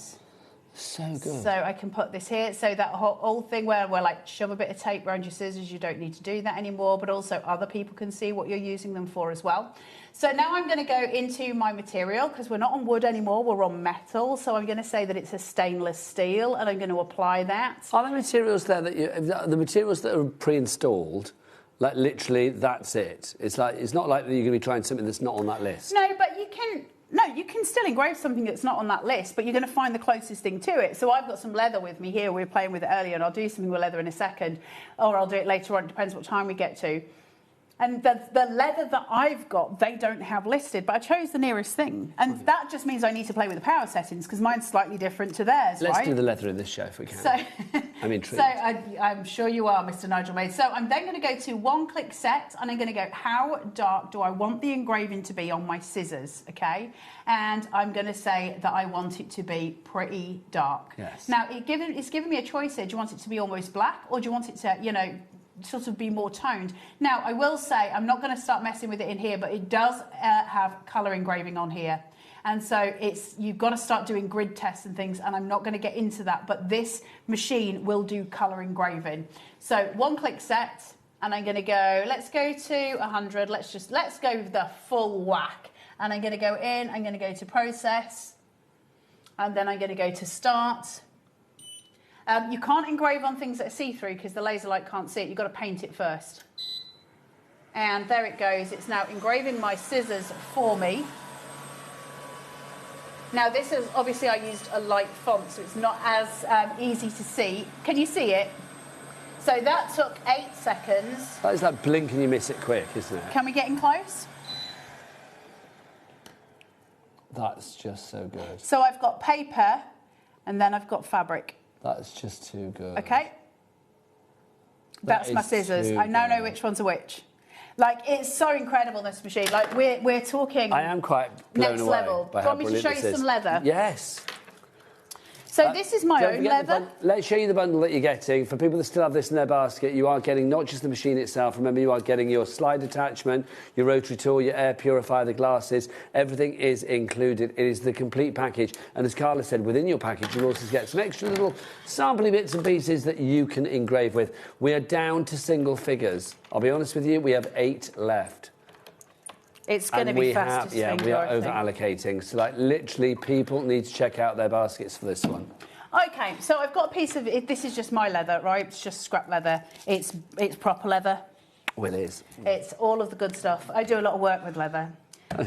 So good. So I can put this here. So that whole thing where we're like, shove a bit of tape around your scissors, you don't need to do that anymore, but also other people can see what you're using them for as well. So now I'm going to go into my material, because we're not on wood anymore, we're on metal. So I'm going to say that it's a stainless steel, and I'm going to apply that. Are there materials there that the materials that are pre-installed, like literally that's it? It's not like you're going to be trying something that's not on that list. No, but you can... No, you can still engrave something that's not on that list, but you're going to find the closest thing to it. So I've got some leather with me here. We were playing with it earlier, and I'll do something with leather in a second, or I'll do it later on. It depends what time we get to. And the leather that I've got, they don't have listed, but I chose the nearest thing. And that just means I need to play with the power settings, because mine's slightly different to theirs, Let's right? do the leather in this show if we can. So, I'm intrigued. So I'm sure you are, Mr. Nigel Maid. So I'm then going to go to one-click set, and I'm going to go, how dark do I want the engraving to be on my scissors, okay? And I'm going to say that I want it to be pretty dark. Yes. Now, it's given me a choice here. Do you want it to be almost black, or do you want it to, you know, sort of be more toned? Now, I will say, I'm not going to start messing with it in here, but it does have colour engraving on here. And so you've got to start doing grid tests and things, and I'm not going to get into that, but this machine will do colour engraving. So one-click set, and I'm going to go, let's go to 100, let's go with the full whack. And I'm going to go in, I'm going to go to process, and then I'm going to go to start. You can't engrave on things that are see-through because the laser light can't see it. You've got to paint it first. And there it goes. It's now engraving my scissors for me. Now this is, obviously I used a light font, so it's not as easy to see. Can you see it? So that took 8 seconds. That is like blink and you miss it quick, isn't it? Can we get in close? That's just so good. So I've got paper, and then I've got fabric. That's just too good. Okay. That's my scissors. I now know which ones are which. Like, it's so incredible, this machine. Like, we're talking... I am quite blown next away level. by Do you how want me to show you brilliant this some is. leather? Yes. So this is my Don't own forget leather. Let's show you the bundle that you're getting. For people that still have this in their basket, you are getting not just the machine itself. Remember, you are getting your slide attachment, your rotary tool, your air purifier, the glasses. Everything is included. It is the complete package. And as Carla said, within your package, you'll also get some extra little sampling bits and pieces that you can engrave with. We are down to single figures. I'll be honest with you, we have 8 left. It's going to be fastest Yeah, finger, we are I think. over-allocating. So, like, literally, people need to check out their baskets for this one. Okay, so I've got a piece of it. This is just my leather, right? It's just scrap leather. It's proper leather. Well, it is. It's all of the good stuff. I do a lot of work with leather.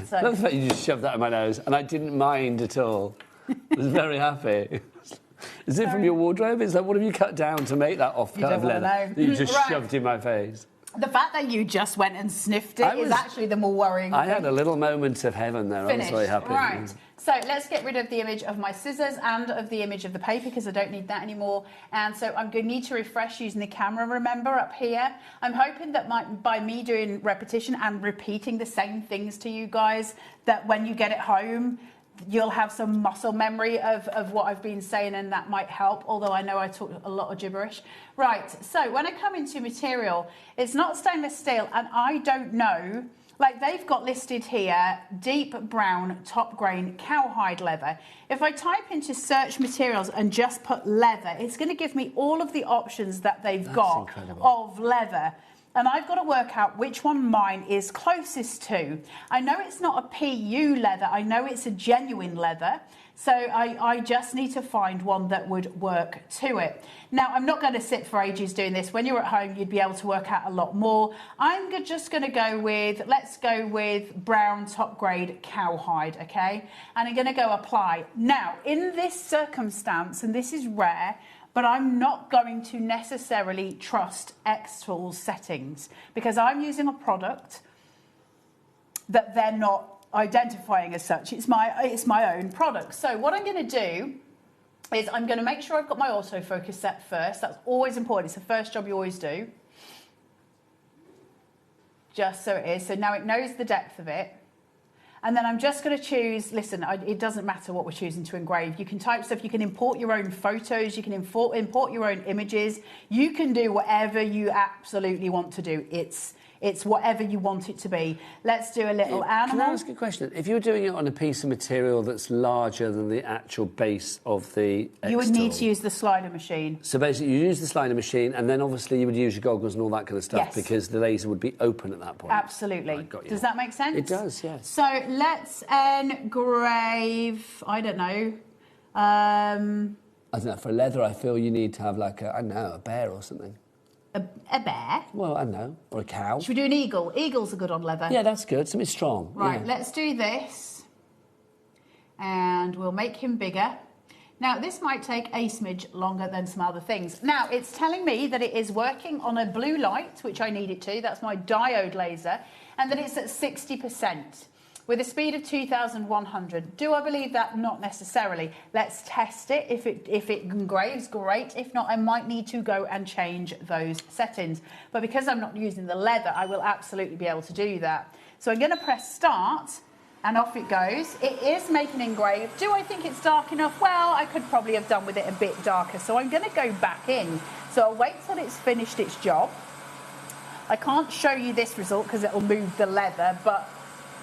So. I love the fact you just shoved that in my nose, and I didn't mind at all. I was very happy. Is it from your wardrobe? Is that what have you cut down to make that off-cut of leather that you just shoved in my face? The fact that you just went and sniffed it is actually the more worrying thing. I had a little moment of heaven there. I was very happy. Right. So let's get rid of the image of my scissors and of the image of the paper because I don't need that anymore. And so I'm going to need to refresh using the camera, remember, up here. I'm hoping that by me doing repetition and repeating the same things to you guys, that when you get it home, you'll have some muscle memory of what I've been saying, and that might help, although I know I talk a lot of gibberish. Right, so when I come into material, it's not stainless steel, and I don't know, like they've got listed here, deep brown, top grain, cowhide leather. If I type into search materials and just put leather, it's going to give me all of the options that they've got of leather. And I've got to work out which one mine is closest to. I know it's not a PU leather. I know it's a genuine leather. So I just need to find one that would work to it. Now, I'm not going to sit for ages doing this. When you're at home, you'd be able to work out a lot more. I'm just going to go with, let's go with brown top grade cowhide, okay? And I'm going to go apply. Now, in this circumstance, and this is rare, but I'm not going to necessarily trust X-Tools settings because I'm using a product that they're not identifying as such. It's my own product. So what I'm going to do is I'm going to make sure I've got my autofocus set first. That's always important. It's the first job you always do. Just so it is. So now it knows the depth of it. And then I'm just going to choose, listen, it doesn't matter what we're choosing to engrave. You can type stuff, you can import your own photos, you can import your own images. You can do whatever you absolutely want to do. It's It's whatever you want it to be. Let's do a little animal. Can I ask a question? If you're doing it on a piece of material that's larger than the actual base of the You would need to use the slider machine. So basically, you use the slider machine, and then obviously you would use your goggles and all that kind of stuff because the laser would be open at that point. Absolutely. Right, got you. Does that make sense? It does, yes. So let's engrave, I don't know. I don't know, for leather, I feel you need to have like a, I don't know, a bear or something. A bear? Well, I don't know, or a cow. Should we do an eagle? Eagles are good on leather. Yeah, that's good, something strong. Right, yeah. let's do this. And we'll make him bigger. Now, this might take a smidge longer than some other things. Now, it's telling me that it is working on a blue light, which I need it to. That's my diode laser. And that it's at 60%. With a speed of 2,100. Do I believe that? Not necessarily. Let's test it. If it engraves, great. If not, I might need to go and change those settings. But because I'm not using the leather, I will absolutely be able to do that. So I'm going to press start, and off it goes. It is making engrave. Do I think it's dark enough? Well, I could probably have done with it a bit darker. So I'm going to go back in. So I'll wait till it's finished its job. I can't show you this result because it'll move the leather, but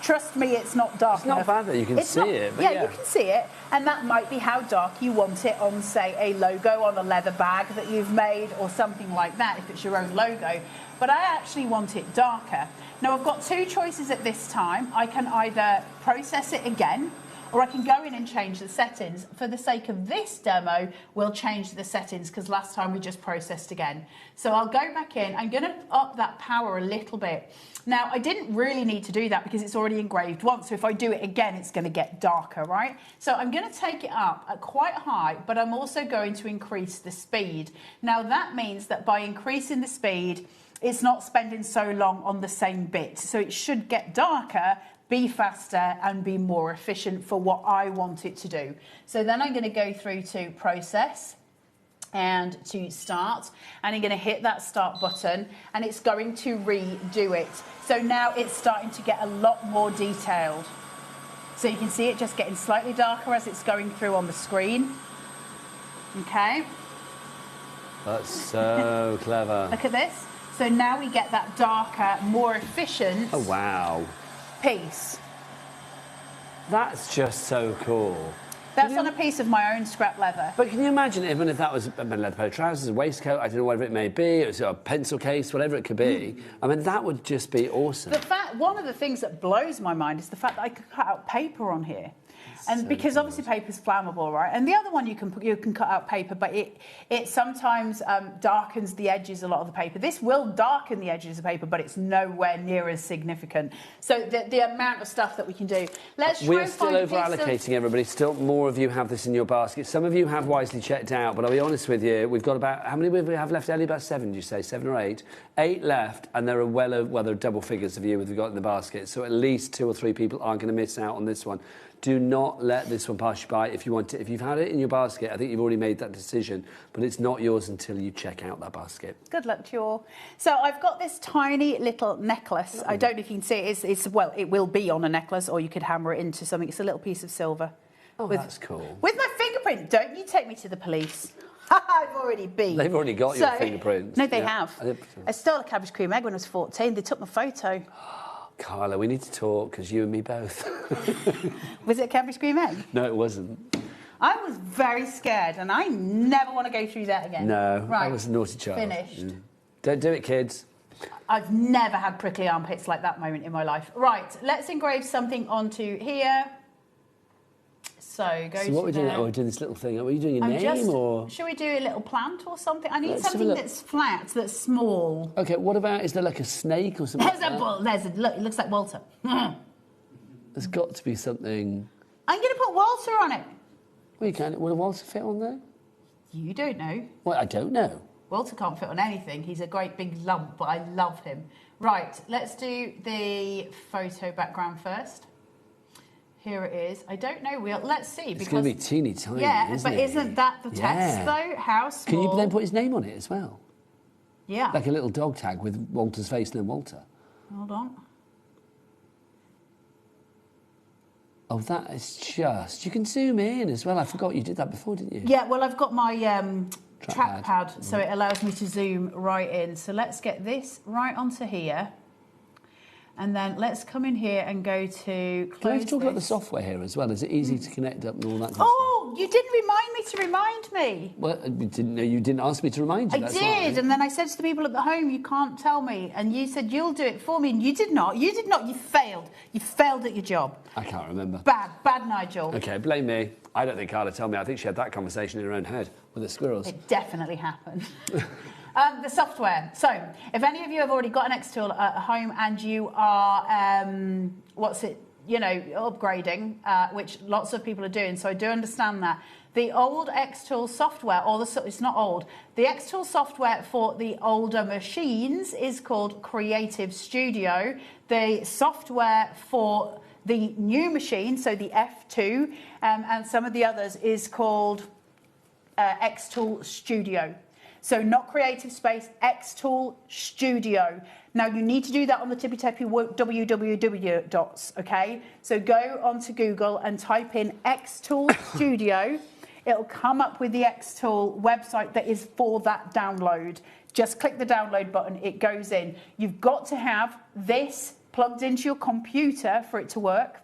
trust me, it's not dark enough. It's not bad that you can see it. But yeah, you can see it. And that might be how dark you want it on, say, a logo on a leather bag that you've made or something like that, if it's your own logo. But I actually want it darker. Now, I've got two choices at this time. I can either process it again, or I can go in and change the settings. For the sake of this demo, we'll change the settings because last time we just processed again. So I'll go back in. I'm going to up that power a little bit. Now, I didn't really need to do that because it's already engraved once. So if I do it again, it's going to get darker, right? So I'm going to take it up at quite high, but I'm also going to increase the speed. Now, that means that by increasing the speed, it's not spending so long on the same bit. So it should get darker, be faster, and be more efficient for what I want it to do. So then I'm going to go through to process and to start, and I'm going to hit that start button, and it's going to redo it. So now it's starting to get a lot more detailed. So you can see it just getting slightly darker as it's going through on the screen. Okay. That's so clever. Look at this. So now we get that darker, more efficient. Oh, wow. Piece. That's just so cool. That's on a piece of my own scrap leather. But can you imagine even if that was a leather pair of trousers, a waistcoat, I don't know whatever it may be, it was a pencil case, whatever it could be. I mean, that would just be awesome. One of the things that blows my mind is the fact that I could cut out paper on here. And because obviously paper's flammable, right? And the other one you can cut out paper, but it sometimes darkens the edges a lot of the paper. This will darken the edges of paper, but it's nowhere near as significant. So the amount of stuff that we can do. We're still over allocating everybody. Still more of you have this in your basket. Some of you have wisely checked out, but I'll be honest with you, we've got about, how many we have left, Ellie? About 7, did you say? 7 or 8? 8 left, and there are there are double figures of you we've got in the basket. So at least 2 or 3 people aren't going to miss out on this one. Do not let this one pass you by if you want it. If you've had it in your basket, I think you've already made that decision, but it's not yours until you check out that basket. Good luck to you all. So I've got this tiny little necklace. I don't know if you can see it. Well, it will be on a necklace, or you could hammer it into something. It's a little piece of silver. Oh, that's cool. With my fingerprint. Don't you take me to the police. I've already been. They've already got your fingerprints. No, they have. I stole a cabbage cream egg when I was 14. They took my photo. Carla, we need to talk, because you and me both. Was it a cabbage cream egg? No, it wasn't. I was very scared, and I never want to go through that again. No, right. I was a naughty child. Finished. Don't do it, kids. I've never had prickly armpits like that moment in my life. Right, let's engrave something onto here. So what are we doing? Oh, we're doing this little thing. Are you doing your name or? Should we do a little plant or something? I need something that's flat, that's small. Okay, what about, is there like a snake or something? Look, it looks like Walter. There's got to be something. I'm going to put Walter on it. Well, you can. Will a Walter fit on there? You don't know. Well, I don't know. Walter can't fit on anything. He's a great big lump, but I love him. Right, let's do the photo background first. Here it is. I don't know. Let's see. It's going to be teeny tiny, but isn't that the text, though? How small? Can you then put his name on it as well? Yeah. Like a little dog tag with Walter's face and then Walter. Hold on. Oh, that is just... You can zoom in as well. I forgot you did that before, didn't you? Yeah, well, I've got my trackpad, so it allows me to zoom right in. So let's get this right onto here. And then let's come in here and go to close. Can we talk about the this. software here as well? Is it easy to connect up and all that kind of Oh, you didn't remind me to remind me. Well, you didn't ask me to remind you. I that's did, why. and then I said to the people at the home, you can't tell me. And you said, you'll do it for me, and you did not. You did not. You failed. You failed at your job. I can't remember. Bad, Nigel. Okay, blame me. I don't think Carla told me. I think she had that conversation in her own head with the squirrels. It definitely happened. The software. So, if any of you have already got an X tool at home and you are, upgrading, which lots of people are doing, so I do understand that. The old X tool software, it's not old, the X tool software for the older machines is called Creative Studio. The software for the new machine, so the F2, and some of the others, is called X Tool Studio. So not Creative Space, X Tool Studio. Now you need to do that on the tippy-tappy www dots, okay? So go onto Google and type in X Tool Studio. It'll come up with the X Tool website that is for that download. Just click the download button, it goes in. You've got to have this plugged into your computer for it to work.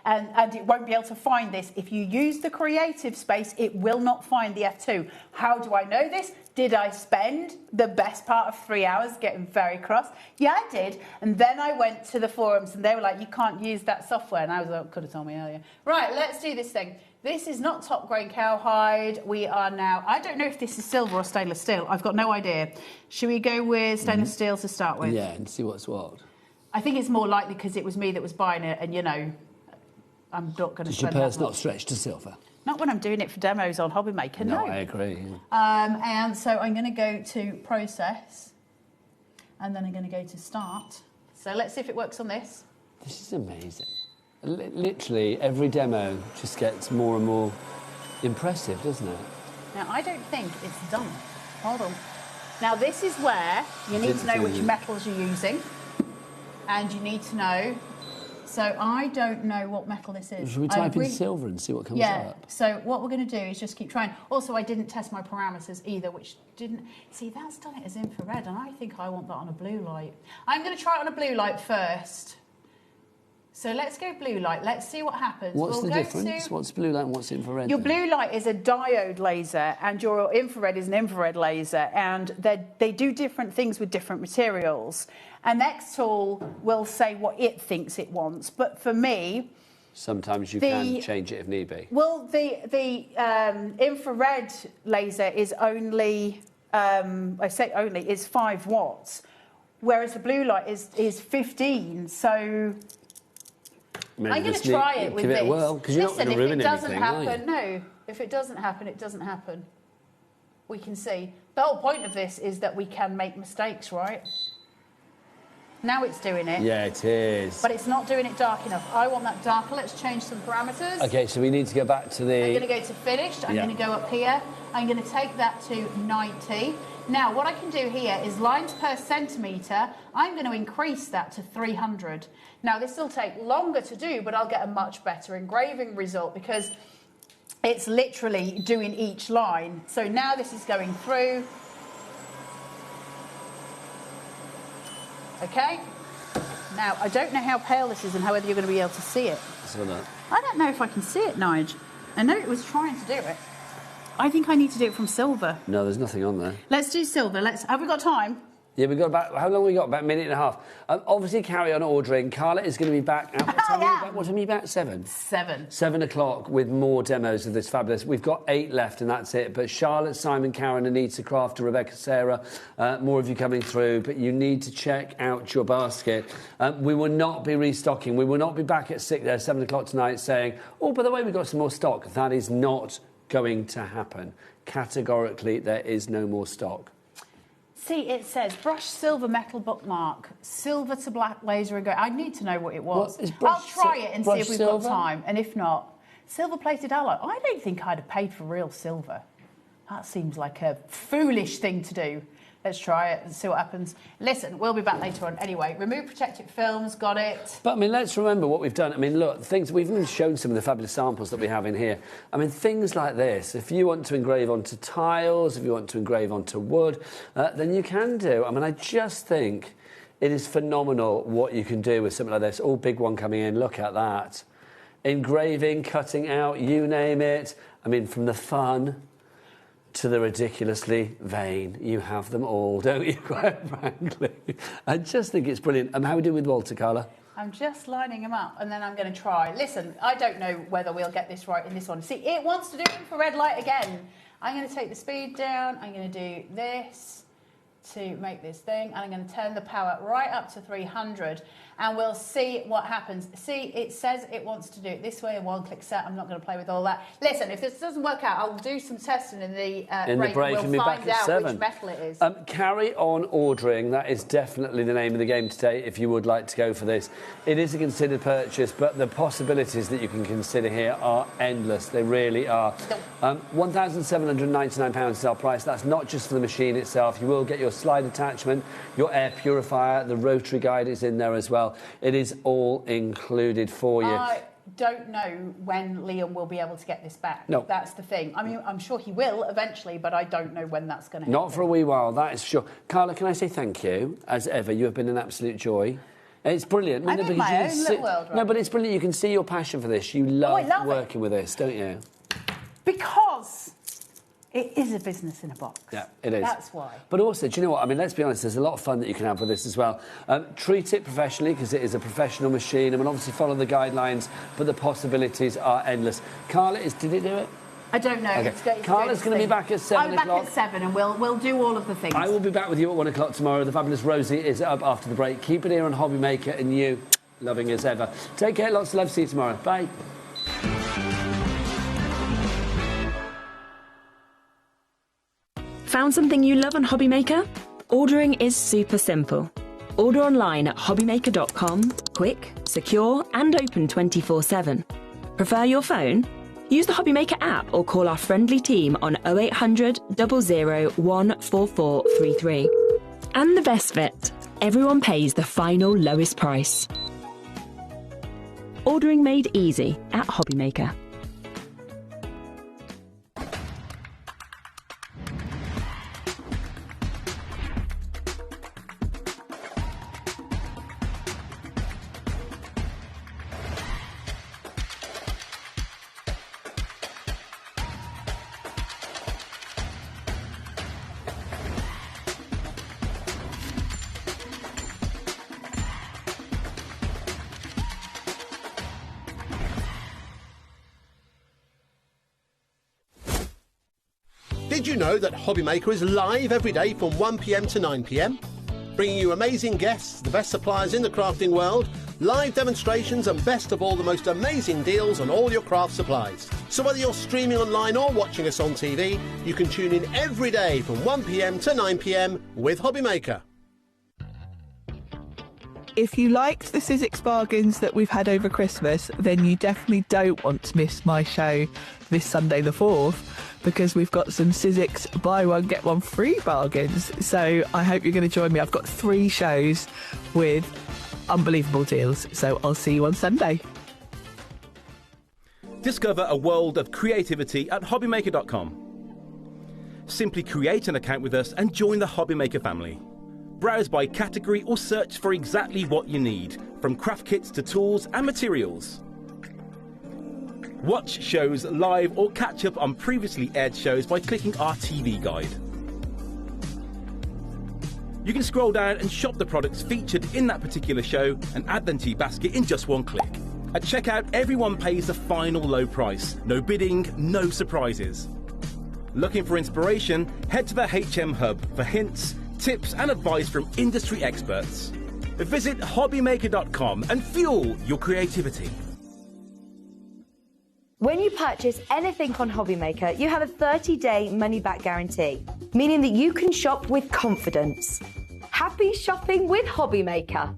And it won't be able to find this. If you use the Creative Space, it will not find the F2. How do I know this? Did I spend the best part of 3 hours getting very cross? Yeah, I did. And then I went to the forums and they were like, you can't use that software. And I was like, could have told me earlier. Right, let's do this thing. This is not top grain cowhide. We are now, I don't know if this is silver or stainless steel. I've got no idea. Should we go with stainless steel to start with? Yeah, and see what's what. I think it's more likely because it was me that was buying it, and I'm not going to. Does your purse not stretch to silver? Not when I'm doing it for demos on HobbyMaker. No, I agree. And so I'm going to go to process, and then I'm going to go to start. So let's see if it works on this. This is amazing. Literally every demo just gets more and more impressive, doesn't it? Now I don't think it's done. Hold on. Now this is where you need to know which metals you're using. And you need to know, so I don't know what metal this is. Should we type in silver and see what comes up? So what we're going to do is just keep trying. Also, I didn't test my parameters either, which didn't... See, that's done it as infrared, and I think I want that on a blue light. I'm going to try it on a blue light first. So let's go blue light. Let's see what happens. What's the difference? What's blue light and what's infrared? Your blue light is a diode laser and your infrared is an infrared laser, and they do different things with different materials. And X Tool will say what it thinks it wants, but for me... Sometimes you can change it if need be. Well, the infrared laser is only, I say only, is 5 watts, whereas the blue light is 15, so... Maybe I'm going to try it with this. Give it a whirl, because you're not going to ruin anything, are you? No, if it doesn't happen, it doesn't happen. We can see. The whole point of this is that we can make mistakes, right? Now it's doing it. Yeah, it is. But it's not doing it dark enough. I want that darker. Let's change some parameters. Okay, so we need to go back to the... I'm going to go to finished. I'm going to go up here. I'm going to take that to 90. Now, what I can do here is lines per centimetre. I'm going to increase that to 300. Now, this will take longer to do, but I'll get a much better engraving result because it's literally doing each line. So now this is going through. Okay. Now, I don't know how pale this is and whether you're going to be able to see it. I don't know if I can see it, Nige. I know it was trying to do it. I think I need to do it from silver. No, there's nothing on there. Let's do silver. Have we got time? Yeah, we've got about... How long have we got? About a minute and a half. Obviously, carry on ordering. Carla is going to be back... What time are you back? 7? 7. 7 o'clock with more demos of this fabulous... We've got 8 left and that's it. But Charlotte, Simon, Karen, Anita, Crafter, Rebecca, Sarah, more of you coming through. But you need to check out your basket. We will not be restocking. We will not be back at 7 o'clock tonight saying, oh, by the way, we've got some more stock. That is not going to happen. Categorically, there is no more stock. See, it says brushed silver metal bookmark, silver to black laser and go. I need to know what it was. I'll try it and see if we've got time. And if not, silver plated alloy. I don't think I'd have paid for real silver. That seems like a foolish thing to do. Let's try it and see what happens. Listen, we'll be back later on. Anyway, remove protected films, got it. But, I mean, let's remember what we've done. I mean, look, we've even shown some of the fabulous samples that we have in here. I mean, things like this, if you want to engrave onto tiles, if you want to engrave onto wood, then you can do. I mean, I just think It is phenomenal what you can do with something like this. Oh, big one coming in. Look at that. Engraving, cutting out, you name it. I mean, from the fun to the ridiculously vain, you have them all, don't you, quite frankly? I just think it's brilliant. How are we doing with Walter, Carla? I'm just lining them up and then I'm going to try. Listen, I don't know whether we'll get this right in this one. See, it wants to do infrared light again. I'm going to take the speed down. I'm going to do this to make this thing. And I'm going to turn the power right up to 300. And we'll see what happens. See, it says it wants to do it this way, a one-click set. I'm not going to play with all that. Listen, if this doesn't work out, I'll do some testing in the break. And we'll find out 7. which metal it is. Carry on ordering. That is definitely the name of the game today if you would like to go for this. It is a considered purchase, but the possibilities that you can consider here are endless. They really are. £1,799 is our price. That's not just for the machine itself. You will get your slide attachment, your air purifier, the rotary guide is in there as well. It is all included for you. I don't know when Liam will be able to get this back. No. That's the thing. I mean, I'm sure he will eventually, but I don't know when that's going to happen. Not for a wee while, that is sure. Carla, can I say thank you? As ever, you have been an absolute joy. It's brilliant. I'm in my own little world, right? No, but it's brilliant. You can see your passion for this. You love working with this, don't you? Because it is a business in a box. Yeah, it is. That's why. But also, do you know what? I mean, let's be honest, there's a lot of fun that you can have with this as well. Treat it professionally, because it is a professional machine, and we'll obviously follow the guidelines, but the possibilities are endless. Carla, did it do it? I don't know. Okay. Carla's going to be back at 7 o'clock. I'm back at 7 and we'll do all of the things. I will be back with you at 1 o'clock tomorrow. The fabulous Rosie is up after the break. Keep it here on HobbyMaker, and you, loving as ever. Take care, lots of love. See you tomorrow. Bye. Found something you love on HobbyMaker? Ordering is super simple. Order online at hobbymaker.com, quick, secure and open 24/7. Prefer your phone? Use the HobbyMaker app or call our friendly team on 0800 00 14433. And the best bit, everyone pays the final lowest price. Ordering made easy at HobbyMaker. Did you know that HobbyMaker is live every day from 1 p.m. to 9 p.m? Bringing you amazing guests, the best suppliers in the crafting world, live demonstrations and best of all, the most amazing deals on all your craft supplies. So whether you're streaming online or watching us on TV, you can tune in every day from 1 p.m. to 9 p.m. with HobbyMaker. If you liked the Sizzix bargains that we've had over Christmas, then you definitely don't want to miss my show this Sunday the 4th, because we've got some Sizzix buy one get one free bargains. So I hope you're going to join me. I've got 3 shows with unbelievable deals. So I'll see you on Sunday. Discover a world of creativity at HobbyMaker.com. Simply create an account with us and join the HobbyMaker family. Browse by category or search for exactly what you need, from craft kits to tools and materials. Watch shows live or catch up on previously aired shows by clicking our TV guide. You can scroll down and shop the products featured in that particular show and add them to your basket in just one click. At checkout, everyone pays the final low price. No bidding, no surprises. Looking for inspiration? Head to the HM Hub for hints, tips and advice from industry experts. Visit hobbymaker.com and fuel your creativity. When you purchase anything on HobbyMaker, you have a 30-day money-back guarantee, meaning that you can shop with confidence. Happy shopping with HobbyMaker.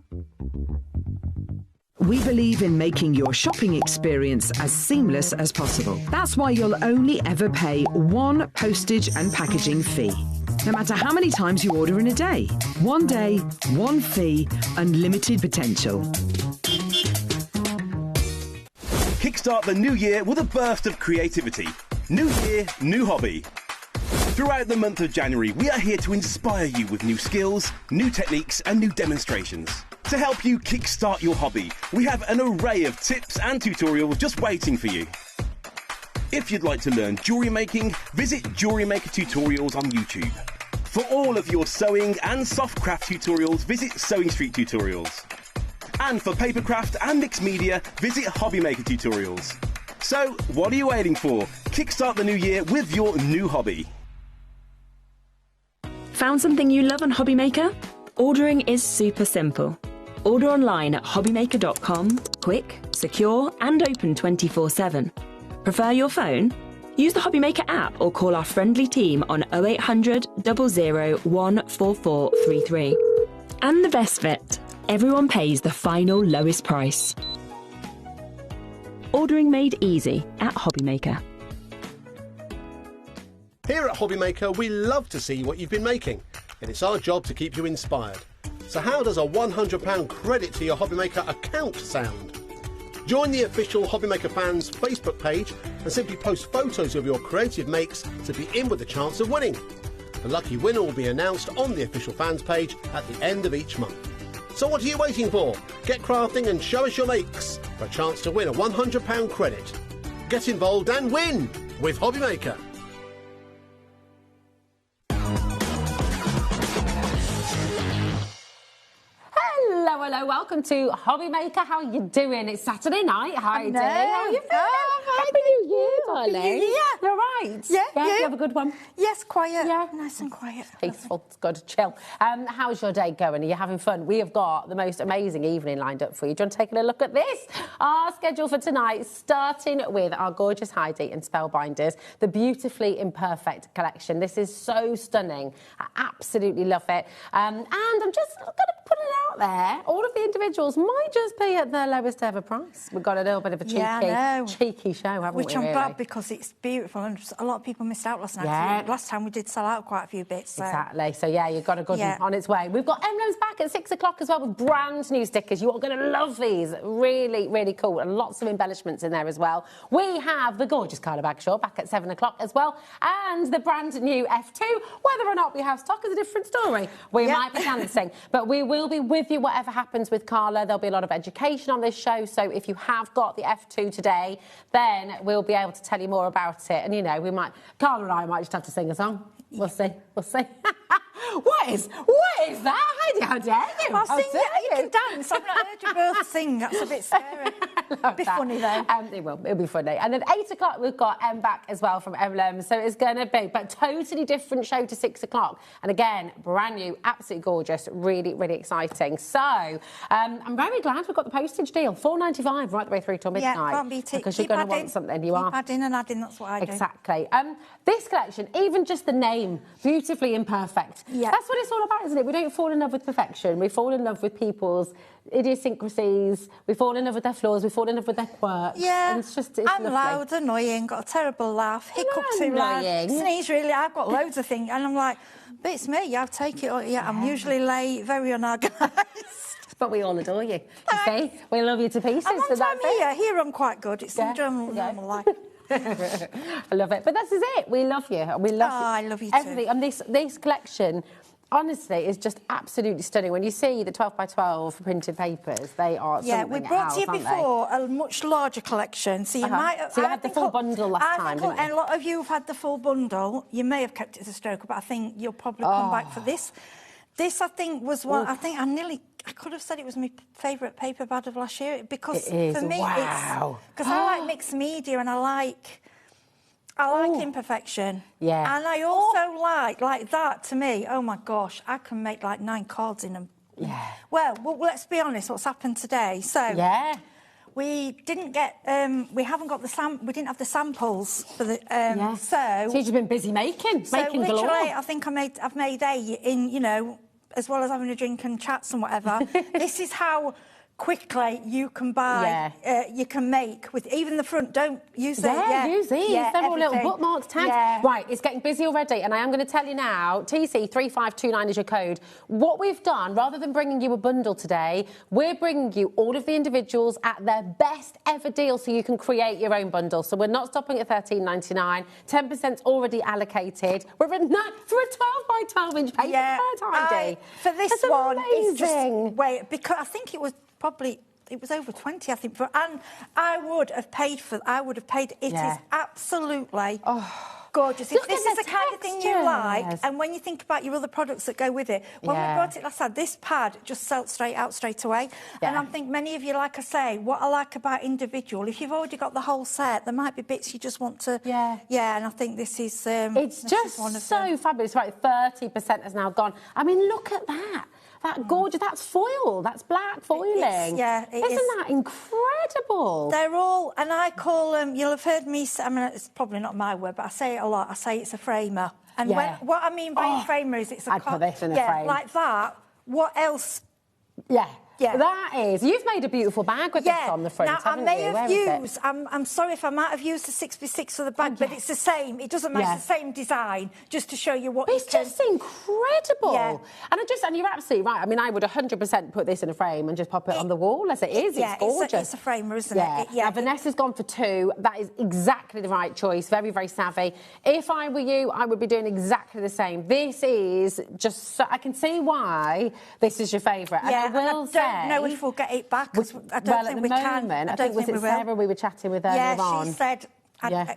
We believe in making your shopping experience as seamless as possible. That's why you'll only ever pay one postage and packaging fee, no matter how many times you order in a day. One day, one fee, unlimited potential. Kickstart the new year with a burst of creativity. New year, new hobby. Throughout the month of January, we are here to inspire you with new skills, new techniques and new demonstrations. To help you kickstart your hobby, we have an array of tips and tutorials just waiting for you. If you'd like to learn jewellery making, visit Jewellery Maker Tutorials on YouTube. For all of your sewing and soft craft tutorials, visit Sewing Street Tutorials. And for papercraft and mixed media, visit HobbyMaker Tutorials. So, what are you waiting for? Kickstart the new year with your new hobby. Found something you love on HobbyMaker? Ordering is super simple. Order online at hobbymaker.com, quick, secure and open 24/7. Prefer your phone? Use the HobbyMaker app or call our friendly team on 0800 00 14433. And the best bit, everyone pays the final lowest price. Ordering made easy at HobbyMaker. Here at HobbyMaker, we love to see what you've been making, and it's our job to keep you inspired. So how does a £100 credit to your HobbyMaker account sound? Join the official HobbyMaker fans Facebook page and simply post photos of your creative makes to be in with the chance of winning. The lucky winner will be announced on the official fans page at the end of each month. So what are you waiting for? Get crafting and show us your makes for a chance to win a £100 credit. Get involved and win with HobbyMaker. Hello, welcome to HobbyMaker. How are you doing? It's Saturday night. Heidi. Hello. How are you feeling? Oh, Happy New Year, darling. Happy New Year. You're right. Yeah. You have a good one? Yes, quiet. Yeah. Nice and quiet. Peaceful. It's good. Chill. How's your day going? Are you having fun? We have got the most amazing evening lined up for you. Do you want to take a look at this? Our schedule for tonight, starting with our gorgeous Heidi and Spellbinders, the Beautifully Imperfect collection. This is so stunning. I absolutely love it. And I'm just going to put it out there. All of the individuals might just be at their lowest ever price. We've got a little bit of a cheeky show, haven't we? Which I'm glad, because it's beautiful and a lot of people missed out last night. Yeah. Last time we did sell out quite a few bits. So. Exactly. So yeah, you've got a good one on its way. We've got emblems back at 6 o'clock as well with brand new stickers. You are going to love these. Really, really cool, and lots of embellishments in there as well. We have the gorgeous Carla Bagshaw back at 7 o'clock as well, and the brand new F2. Whether or not we have stock is a different story. We might be dancing, but we will be with you whatever happens with Carla. There'll be a lot of education on this show, so if you have got the F2 today, then we'll be able to tell you more about it. And, you know, Carla and I might just have to sing a song. We'll see. What is that? Heidi, how dare you? Well, sing it. You can dance. I've not heard you both sing. That's a bit scary. It'll be funny, though. It will. It'll be funny. And at 8 o'clock, we've got Em back as well from Emblems. So it's going to be, but totally different show to 6 o'clock. And again, brand new, absolutely gorgeous, really, really exciting. So I'm very glad we've got the postage deal. $4.95 right the way through till midnight. Yeah, can't beat it. Because you're going to want something. You are. Keep adding and adding. That's what I do. Exactly. This collection, even just the name, Beautifully Imperfect. Yeah. That's what it's all about, isn't it? We don't fall in love with perfection. We fall in love with people's idiosyncrasies. We fall in love with their flaws. We fall in love with their quirks. Yeah. And it's I'm lovely. loud, annoying, got a terrible laugh, hiccup too loud, sneeze really. I've got loads of things, and I'm like, but it's me. I'll take it. I'm usually late, very unorganised. But we all adore you. You see, we love you to pieces. I'm on time here. I'm quite good. It's normal life. I love it. But this is it. We love you. We love you. I love you Everything. too. And this collection, honestly, is just absolutely stunning. When you see the 12x12 printed papers, they are something Yeah, we brought to you before a much larger collection, so you might have... So you had the full bundle last time, didn't you? And a lot of you have had the full bundle. You may have kept it as a stroker, but I think you'll probably come back for this. This, I think, was one... I could have said it was my favourite paper bag of last year, because it is. For me, wow. Because I like mixed media and I like imperfection. Yeah. And I also like that, to me, oh my gosh, I can make like 9 cards in them. Yeah. Well, let's be honest, what's happened today. So... Yeah. We didn't get, we haven't got we didn't have the samples for the, So you've been busy making literally, galore. I think I've made 8 in, you know, as well as having a drink and chats and whatever. This is how quickly you can buy, you can make with even the front. Don't use it. Yeah, use these. Yeah, They're all little everything. bookmarks, tags. Yeah. Right, it's getting busy already, and I am going to tell you now, TC3529 is your code. What we've done, rather than bringing you a bundle today, we're bringing you all of the individuals at their best ever deal so you can create your own bundle. So we're not stopping at $13.99. 10%'s already allocated. We're for a 12 by 12 inch paper ID. For this That's one, amazing. it's just, wait, because I think it was probably, it was over 20, I think, and I would have paid for, it is absolutely gorgeous. If this is the kind of thing you like, and when you think about your other products that go with it, when we brought it last time, this pad just sold straight away. And I think many of you, like I say, what I like about individual, if you've already got the whole set, there might be bits you just want to, and I think this is, it's just so fabulous. Right, 30% has now gone. I mean, look at that. That gorgeous, that's foil, that's black foiling. Isn't that incredible? They're all, and I call them, you'll have heard me say, I mean, it's probably not my word, but I say it a lot, I say it's a framer. And what I mean by a framer is it's a... I'd put this in a frame. Like that. What else? That is. You've made a beautiful bag with this on the front, now, haven't I may you? have used, I'm sorry if I might have used the 6x6 for the bag, but it's the same. It doesn't matter. It's the same design, just to show you what it's just incredible. And you're absolutely right. I mean, I would 100% put this in a frame and just pop it on the wall as it is. It's gorgeous. It's a framer, isn't it? Now, Vanessa's gone for 2. That is exactly the right choice. Very, very savvy. If I were you, I would be doing exactly the same. This is just... I can see why this is your favourite. And I will say... I don't know if we'll get it back, because I don't think we can. I think was it Sarah we were chatting with earlier on? She said...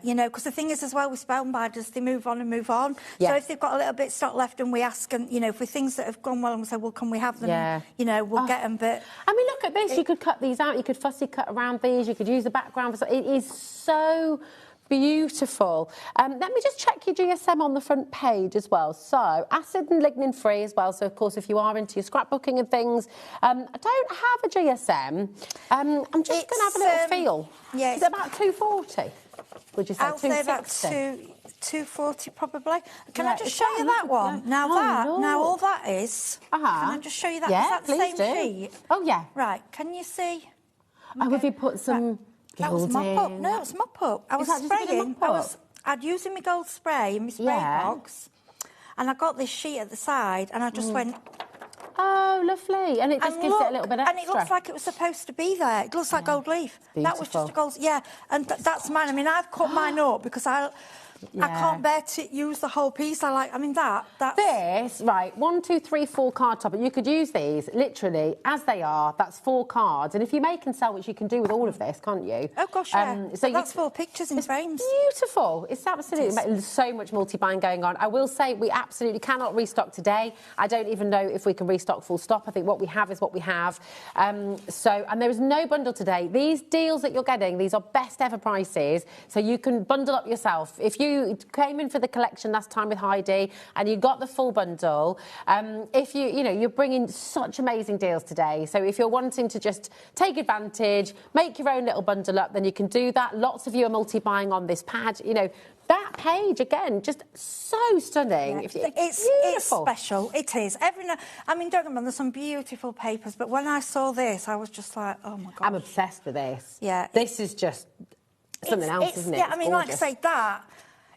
you know, because the thing is as well with spellbinders, they move on and move on. So if they've got a little bit of stock left and we ask, and you know, for things that have gone well and we say, well, can we have them? You know, we'll get them. But I mean, look at this. You could cut these out. You could fussy cut around these. You could use the background. It is so beautiful. Let me just check your GSM on the front page as well. So, acid and lignin free as well. So, of course, if you are into your scrapbooking and things, I don't have a GSM. I'm just going to have a little feel. Is it about 240? Would you say? I'll say about 240 probably. Can I just show you that one? Now now all that is. Can I just show you that? Is that the same sheet? Oh yeah. Right. Can you see? Oh, have you put some? That was mop up. No, it's mop up. I was spraying. I'd using my gold spray in my spray box, and I got this sheet at the side, and I just went. Oh, lovely. And it just gives it a little bit extra. And it looks like it was supposed to be there. It looks like gold leaf. That was just a gold... and that's mine. I mean, I've cut mine up because I can't bear to use the whole piece. That's... This, right, 1, 2, 3, 4 card topper. You could use these, literally, as they are. That's 4 cards. And if you make and sell, which you can do with all of this, can't you? Oh, gosh, so that's 4 pictures in frames. Beautiful. It's absolutely... So much multi-buying going on. I will say we absolutely cannot restock today. I don't even know if we can restock full stop. I think what we have is what we have. And there is no bundle today. These deals that you're getting, these are best ever prices. So you can bundle up yourself. If you came in for the collection last time with Heidi and you got the full bundle, if you're bringing such amazing deals today. So if you're wanting to just take advantage, make your own little bundle up, then you can do that. Lots of you are multi-buying on this pad. You know, that page, again, just so stunning. It's special. It is. I mean, don't get me wrong, there's some beautiful papers, but when I saw this, I was just like, oh, my God. I'm obsessed with this. Yeah. This is just something else, isn't it? Yeah, I mean, like I say, that...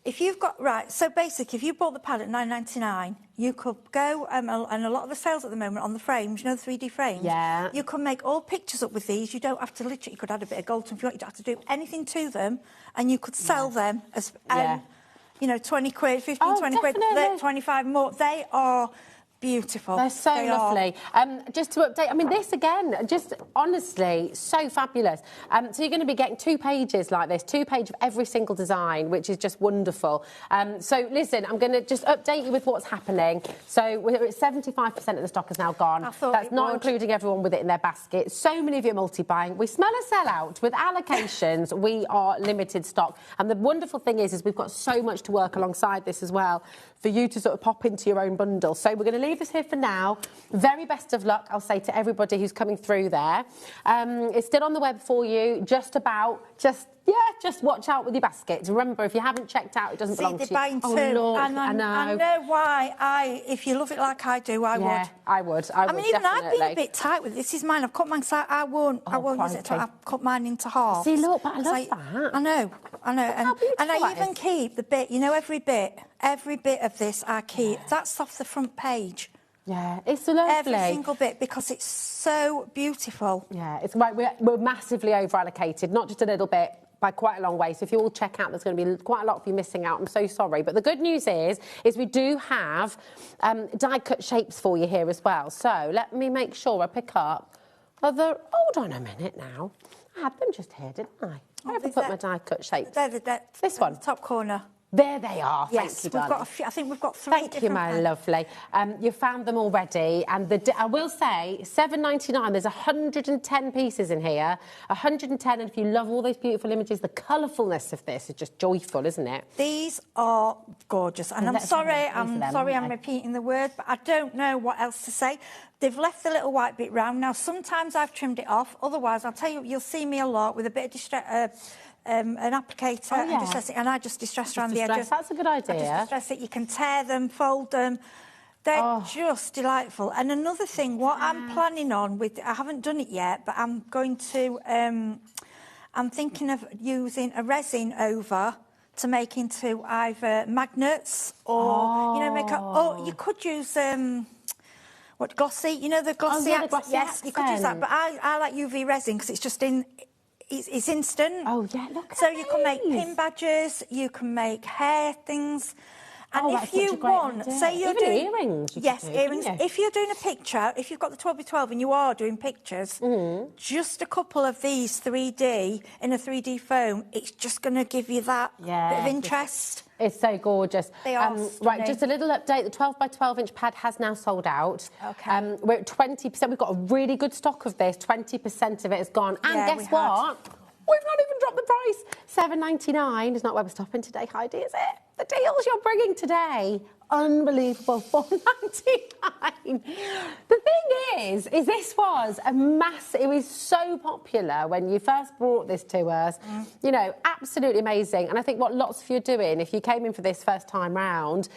If you've got... Right, so basically, if you bought the pad at $9.99, you could go... and a lot of the sales at the moment on the frames, you know, the 3D frames? Yeah. You can make all pictures up with these. You don't have to literally... You could add a bit of gold, if you want. You don't have to do anything to them, and you could sell them as... you know, 20 quid, 15, 20 quid, 25 more. They are... beautiful. They're so lovely. Just to update, I mean, this again, just honestly, so fabulous. So you're going to be getting 2 pages like this, 2 pages of every single design, which is just wonderful. So listen, I'm going to just update you with what's happening. So we're at 75% of the stock is now gone. That's not including everyone with it in their basket. So many of you are multi-buying. We smell a sellout. With allocations, we are limited stock. And the wonderful thing is we've got so much to work alongside this as well for you to sort of pop into your own bundle. So we're going to leave leave us here for now. Very best of luck, I'll say to everybody who's coming through there. It's still on the web for you, just watch out with your baskets. Remember, if you haven't checked out, it doesn't belong to you. Oh, Lord, and I know. I know why. If you love it like I do, I would. I would. I mean, even I've been a bit tight with this. Is mine. I've cut mine, so I won't use it. I've cut mine into half. See, look, but I love that. I know. And I even keep the bit. You know, every bit of this I keep. That's off the front page. Yeah, it's lovely. Every single bit, because it's so beautiful. Yeah, it's like we're massively over-allocated, not just a little bit, by quite a long way. So if you all check out, there's going to be quite a lot of you missing out. I'm so sorry. But the good news is we do have die-cut shapes for you here as well. So let me make sure I pick up other... Hold on a minute now. I had them just here, didn't I? Where have I put my die-cut shapes? This one. Top corner. There they are. Yes, Thank you, we've got a few. I think we've got 3 Thank you, my lovely. You found them already, and I will say, $7.99. There's 110 pieces in here, 110. And if you love all those beautiful images, the colourfulness of this is just joyful, isn't it? These are gorgeous, and I'm sorry I'm repeating the word, but I don't know what else to say. They've left the little white bit round. Now, sometimes I've trimmed it off. Otherwise, I'll tell you, you'll see me a lot with a bit of an applicator and distress it, and I just distress around the edges. That's a good idea. I just distress it. You can tear them, fold them. They're just delightful. And another thing, what I'm planning on with, I haven't done it yet, but I'm going to, I'm thinking of using a resin over to make into either magnets or, or you could use, glossy, you know, the glossy yes, you could use that, but I like UV resin because it's just it's instant. Oh, yeah, look at So you can make pin badges, you can make hair things. And if you want, say you're doing... doing... earrings. Yes, earrings. If you're doing a picture, if you've got the 12x12 and you are doing pictures, just a couple of these 3D, in a 3D foam, it's just going to give you that bit of interest. It's so gorgeous. They are right, just a little update. The 12x12-inch pad has now sold out. Okay. We're at 20%. We've got a really good stock of this. 20% of it is gone. And guess what? We've not even dropped the price. $7.99 is not where we're stopping today, Heidi, is it? The deals you're bringing today, unbelievable. $4.99. The thing is this was a it was so popular when you first brought this to us. You know, absolutely amazing. And I think what lots of you are doing, if you came in for this first time round,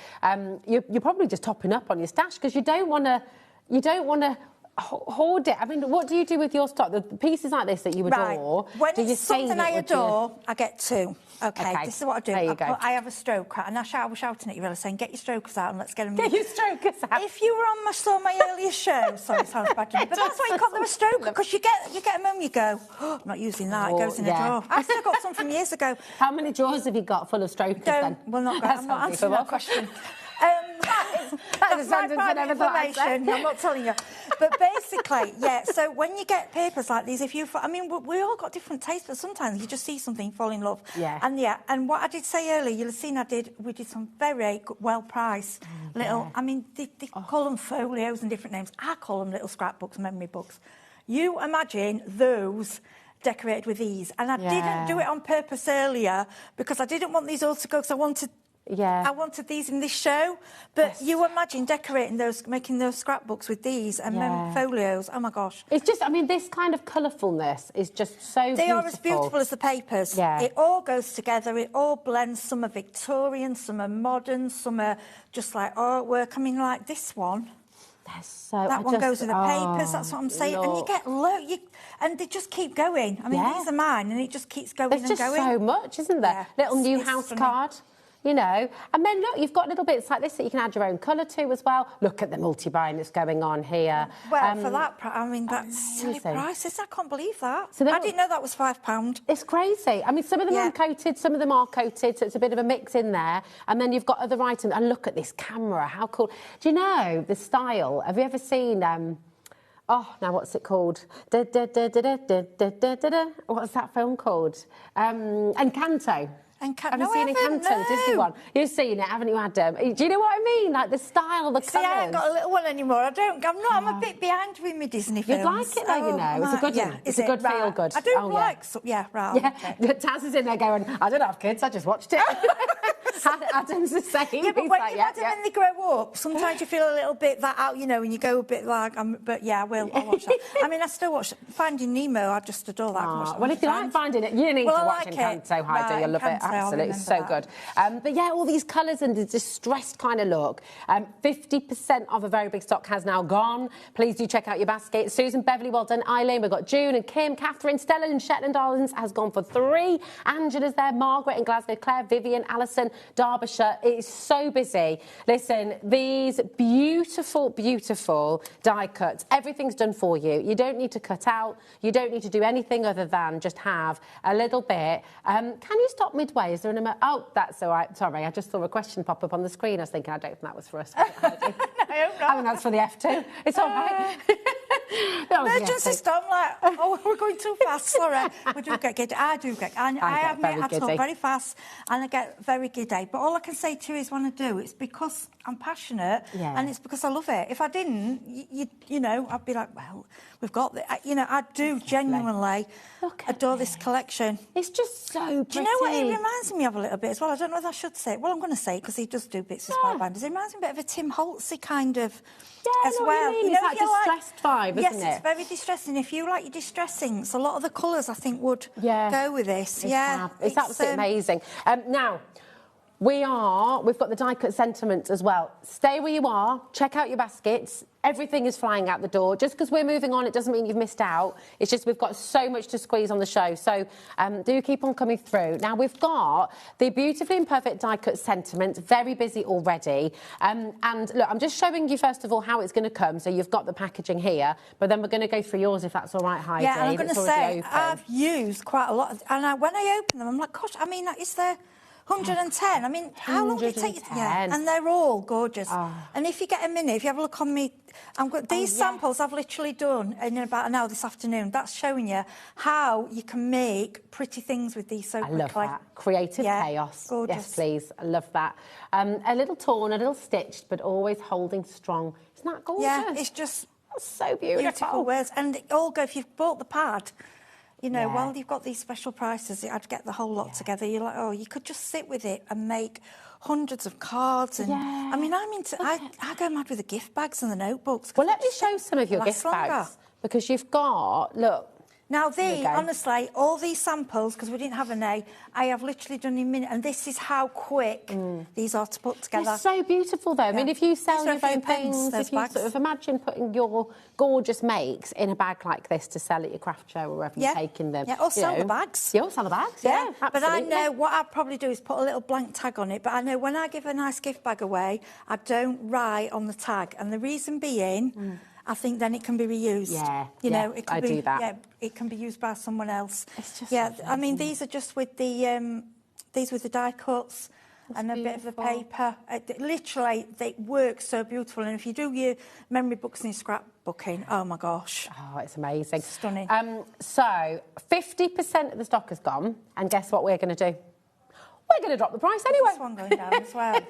you're probably just topping up on your stash because you don't want to hoard it. I mean, what do you do with your stock? The pieces like this that you adore. Right. When it's something I adore, I get 2. Okay, this is what I do. There you go. I have a stroker, and I was shouting at you, really, saying, get your strokers out and let's get them... Get your strokers out. If you were on my earlier show... Sorry, it sounds bad to me, but that's why you call them a stroker, because you get them home, you go, I'm not using that, it goes in a drawer. I've still got some from years ago. How many drawers have you got full of strokers then? I'm not answering that question. That's my private information. I'm not telling you. But basically, so when you get papers like these, we all got different tastes, but sometimes you just see something, fall in love. Yeah. And what I did say earlier, you'll have seen we did some very well-priced little, they call them folios and different names. I call them little scrapbooks, memory books. You imagine those decorated with these. And I didn't do it on purpose earlier because I didn't want these all to go because I wanted these in this show, but you imagine decorating those, making those scrapbooks with these and folios. Oh my gosh! It's just, this kind of colourfulness is just so beautiful. They are as beautiful as the papers. Yeah. It all goes together. It all blends. Some are Victorian, some are modern, some are just like artwork. Like this one. That one goes with the papers. That's what I'm saying. And you get and they just keep going. These are mine, and it just keeps going and going. There's just so much, isn't there? Little new house card. You know, and then look, you've got little bits like this that you can add your own colour to as well. Look at the multi-buying that's going on here. Well, for that, that's silly prices. I can't believe that. So I didn't know that was £5. It's crazy. Some of them are uncoated, some of them are coated, so it's a bit of a mix in there. And then you've got other items. And look at this camera, how cool. Do you know the style? Have you ever seen... what's it called? What's that film called? Encanto. Have you seen Encanto, the Disney one? You've seen it, haven't you, Adam? Do you know what I mean? Like the style, the colours. See, I ain't got a little one anymore. I'm a bit behind with my Disney films. You'd like it though, you know. It's a good one. It's a good feel good. I do like... Okay. Taz is in there going, I don't have kids, I just watched it. Adam's the same. Yeah, but He's when like, you've yeah, had them yeah. and they grow up, sometimes you feel a little bit that out, you know, and you go a bit like, but yeah, I'll watch that. I mean, I still watch Finding Nemo. I just adore that. I can watch that Well, if you like Finding It, you need to watch Encanto, Heidi. You'll love it. Absolutely, it's so good. But yeah, all these colours and the distressed kind of look. 50% of a very big stock has now gone. Please do check out your basket. Susan, Beverly, well done. Eileen, we've got June and Kim, Catherine, Stella and Shetland Islands has gone for 3. Angela's there, Margaret in Glasgow, Claire, Vivian, Alison, Derbyshire. It's so busy. Listen, these beautiful, beautiful die cuts, everything's done for you. You don't need to cut out. You don't need to do anything other than just have a little bit. Can you stop midway? Is there an... Oh, that's all right. Sorry, I just saw a question pop up on the screen. I was thinking, I don't think that was for us. I think that's for the F2. It's all right. Emergency stop, like, oh, we're going too fast, sorry. We do get giddy. I do get, I admit, I talk very fast and I get very giddy. But all I can say to you is when I do, it's because I'm passionate and it's because I love it. If I didn't, you know, I'd be like, well, we've got the, you know, I do genuinely adore this collection. It's just so pretty. Do you know what it reminds me of a little bit as well? I don't know if I should say it. Well, I'm going to say it because he does do bits of spy binders. It reminds me a bit of a Tim Holtzy kind of as well. You know, it's that distressed vibe, isn't it? Yes, it's very distressing. If you like your distress inks, a lot of the colours I think would go with this. It's absolutely amazing. Now, we've got the die cut sentiment as well. Stay where you are, check out your baskets. Everything is flying out the door. Just because we're moving on, it doesn't mean you've missed out. It's just we've got so much to squeeze on the show. So do keep on coming through. Now, we've got the Beautifully Imperfect die cut sentiment, very busy already. And look, I'm just showing you, first of all, how it's going to come. So you've got the packaging here, but then we're going to go through yours, if that's all right, Heidi. Yeah, and I'm going to say, I've used quite a lot. And when I open them, I'm like, gosh, I mean, is there 110? I mean, how long did it take you? Yeah, and they're all gorgeous. And if you get a minute, if you have a look on me, these samples I've literally done in about an hour this afternoon. That's showing you how you can make pretty things with these so quickly. I love that. Creative chaos. Gorgeous. Yes, please. I love that. A little torn, a little stitched, but always holding strong. Isn't that gorgeous? Yeah, it's just so beautiful. Words. And it all go, if you've bought the pad, you know, while you've got these special prices, I'd get the whole lot together. You're like, oh, you could just sit with it and make hundreds of cards. And I mean, I go mad with the gift bags and the notebooks. Well, let me show some of your gift bags because you've got, look. Now, honestly, all these samples, because we didn't have any, I have literally done in a minute, and this is how quick these are to put together. They're so beautiful, though. I mean, if you sell your own things, if you sort of imagine putting your gorgeous makes in a bag like this to sell at your craft show or wherever you're taking them. Yeah, or sell the bags. Yeah, or sell the bags, yeah, absolutely. But I know what I'd probably do is put a little blank tag on it, but I know when I give a nice gift bag away, I don't write on the tag, and the reason being... I think then it can be reused. Yeah, you know, it can do that. Yeah, it can be used by someone else. It's just I mean, these are just with the die cuts and a bit of the paper. Literally, they work so beautiful. And if you do your memory books and your scrapbooking, oh my gosh, it's amazing, stunning. So 50% of the stock has gone, and guess what we're going to do? We're going to drop the price anyway. This one going down as well.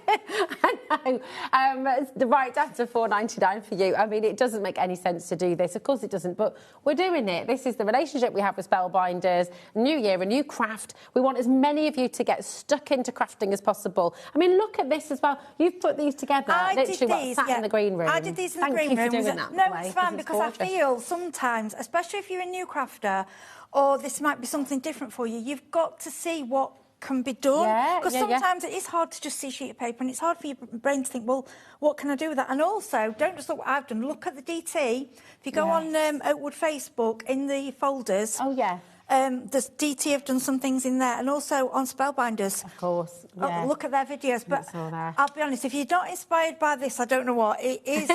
I know. Right down to $4.99 for you. I mean, it doesn't make any sense to do this. Of course it doesn't, but we're doing it. This is the relationship we have with Spellbinders. New year, a new craft. We want as many of you to get stuck into crafting as possible. I mean, look at this as well. You've put these together. I literally did these, sat in the green room. I did these in the green room. Thank you for doing that. No, it's fine because I feel sometimes, especially if you're a new crafter, or this might be something different for you, you've got to see what can be done, because sometimes it is hard to just see a sheet of paper, and it's hard for your brain to think, well, what can I do with that? And also, don't just look what I've done, look at the DT. If you go on Oakwood Facebook, in the folders, there's DT have done some things in there, and also on Spellbinders. Of course, look at their videos. But I'll be honest, if you're not inspired by this, I don't know what. It is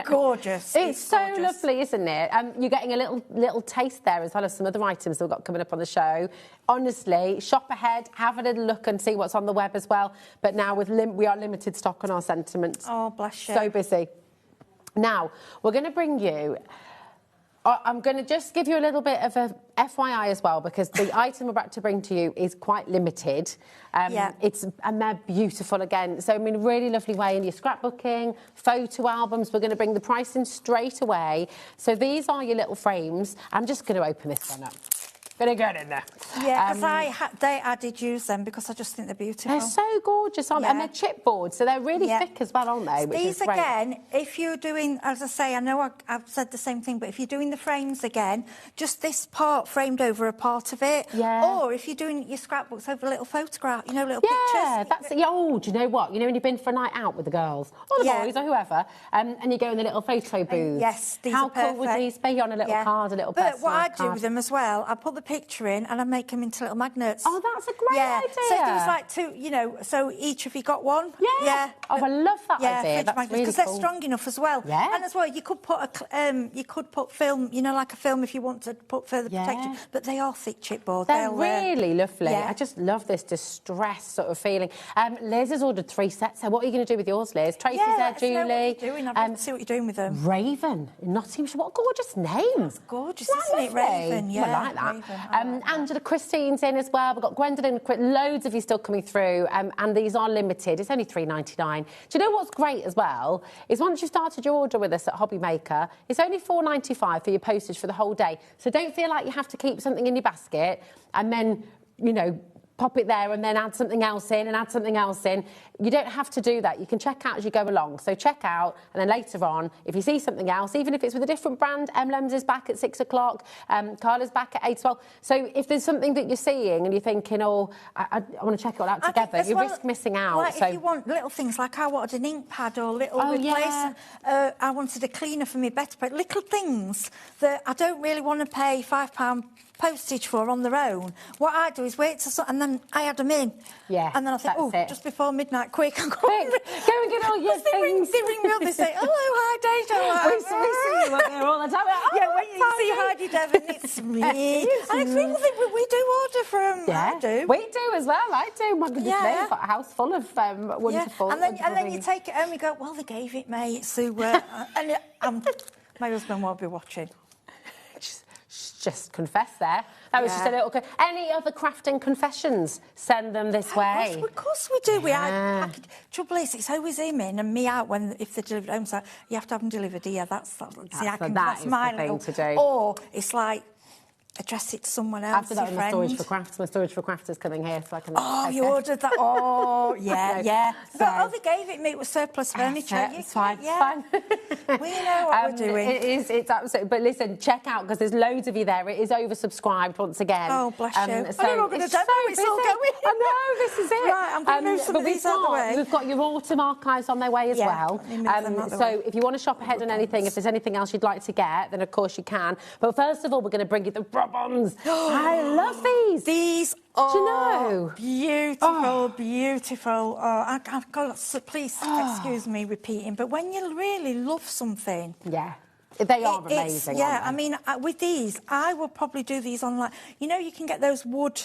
gorgeous. It's so lovely, isn't it? You're getting a little taste there as well as some other items that we've got coming up on the show. Honestly, shop ahead, have a little look and see what's on the web as well. But now we are limited stock on our sentiments. Oh, bless you. So busy. Now, we're going to bring you... I'm going to just give you a little bit of a FYI as well, because the item we're about to bring to you is quite limited. And they're beautiful again. So, I mean, a really lovely way in your scrapbooking, photo albums. We're going to bring the price in straight away. So these are your little frames. I'm just going to open this one up. Gonna get in there. Yeah, because I did use them because I just think they're beautiful. They're so gorgeous, aren't they? And they're chipboard, so they're really thick as well, aren't they? Which These is great. again, if you're doing, as I say, I know I've said the same thing, but if you're doing the frames again, just this part framed over a part of it. Yeah. Or if you're doing your scrapbooks over a little photograph, you know, little pictures. Yeah, that's do you know what? You know when you've been for a night out with the girls or the boys or whoever, and you go in the little photo booth. Yes, these How are cool would these be on a little card, a little But what I personalised do card? with them as well, I put the picture in and I make them into little magnets. Oh, that's a great idea. So there was like two, you know, so each of you got one. Yeah. Oh, I love that idea. That's really because they're strong enough as well. Yeah. And as well, you could put film, you know, like a film if you want to put further protection. But they are thick chipboard. They're really lovely. yeah. I just love this distress sort of feeling. Liz has ordered 3 sets. So what are you going to do with yours, Liz? Tracy's there, Julie. Know what you're doing. I'd love to see what you're doing with them. Raven in Nottinghamshire. What a gorgeous name. It's gorgeous, isn't it, Raven? Yeah, I like that. Angela Christine's in as well. We've got Gwendolyn, loads of you still coming through, and these are limited. It's only $3.99. Do you know what's great as well? Is once you've started your order with us at HobbyMaker, it's only $4.95 for your postage for the whole day. So don't feel like you have to keep something in your basket and then, you know, pop it there and then add something else in and add something else in. You don't have to do that. You can check out as you go along. So check out, and then later on, if you see something else, even if it's with a different brand, Lems is back at 6 o'clock, Carla's back at 8:12. So if there's something that you're seeing and you're thinking, oh, I want to check it all out together, you risk missing out. Like so if you want little things, like I wanted an ink pad or little replacement, I wanted a cleaner for my better pad, little things that I don't really want to pay £5 postage for on their own. What I do is wait till and then I add them in. Yeah, and then I think, just before midnight, quick, I'm going. Go and get all your things. They ring me up, they say, hello, hi, Deja. We see you up there all the time. When you see Heidi Devon, it's me. And people think we do order from. Yeah, I do. We do as well. I do. My goodness me, I've got a house full of wonderful. And then you take it home, you go, well, they gave it, mate. So, and my husband won't be watching. Just confess there. That was just a little... Any other crafting confessions? Send them this way. Of course we do. Trouble is, it's always him in and me out if they're delivered home. So you have to have them delivered here. That's my thing to do. Or it's like, address it to someone else. After that, my storage for crafters coming here, so I can. Oh, you ordered that? Oh, yeah. But they gave it me. It was surplus furniture. It's fine. Fine. We know what we're doing. It's absolutely. But listen, check out because there's loads of you there. It is oversubscribed once again. Oh, bless you. So I don't know what we're going to do. It's all going. I know this is it. Right, I'm going to move some of these out the way. We've got your autumn archives on their way as well. So if you want to shop ahead on anything, if there's anything else you'd like to get, then of course you can. But first of all, we're going to bring you the rub-ons. I love these. These are Do you know? beautiful. Oh, I've got please excuse me repeating, but when you really love something, they are amazing. Yeah, I mean, with these, I will probably do these on you know, you can get those wood,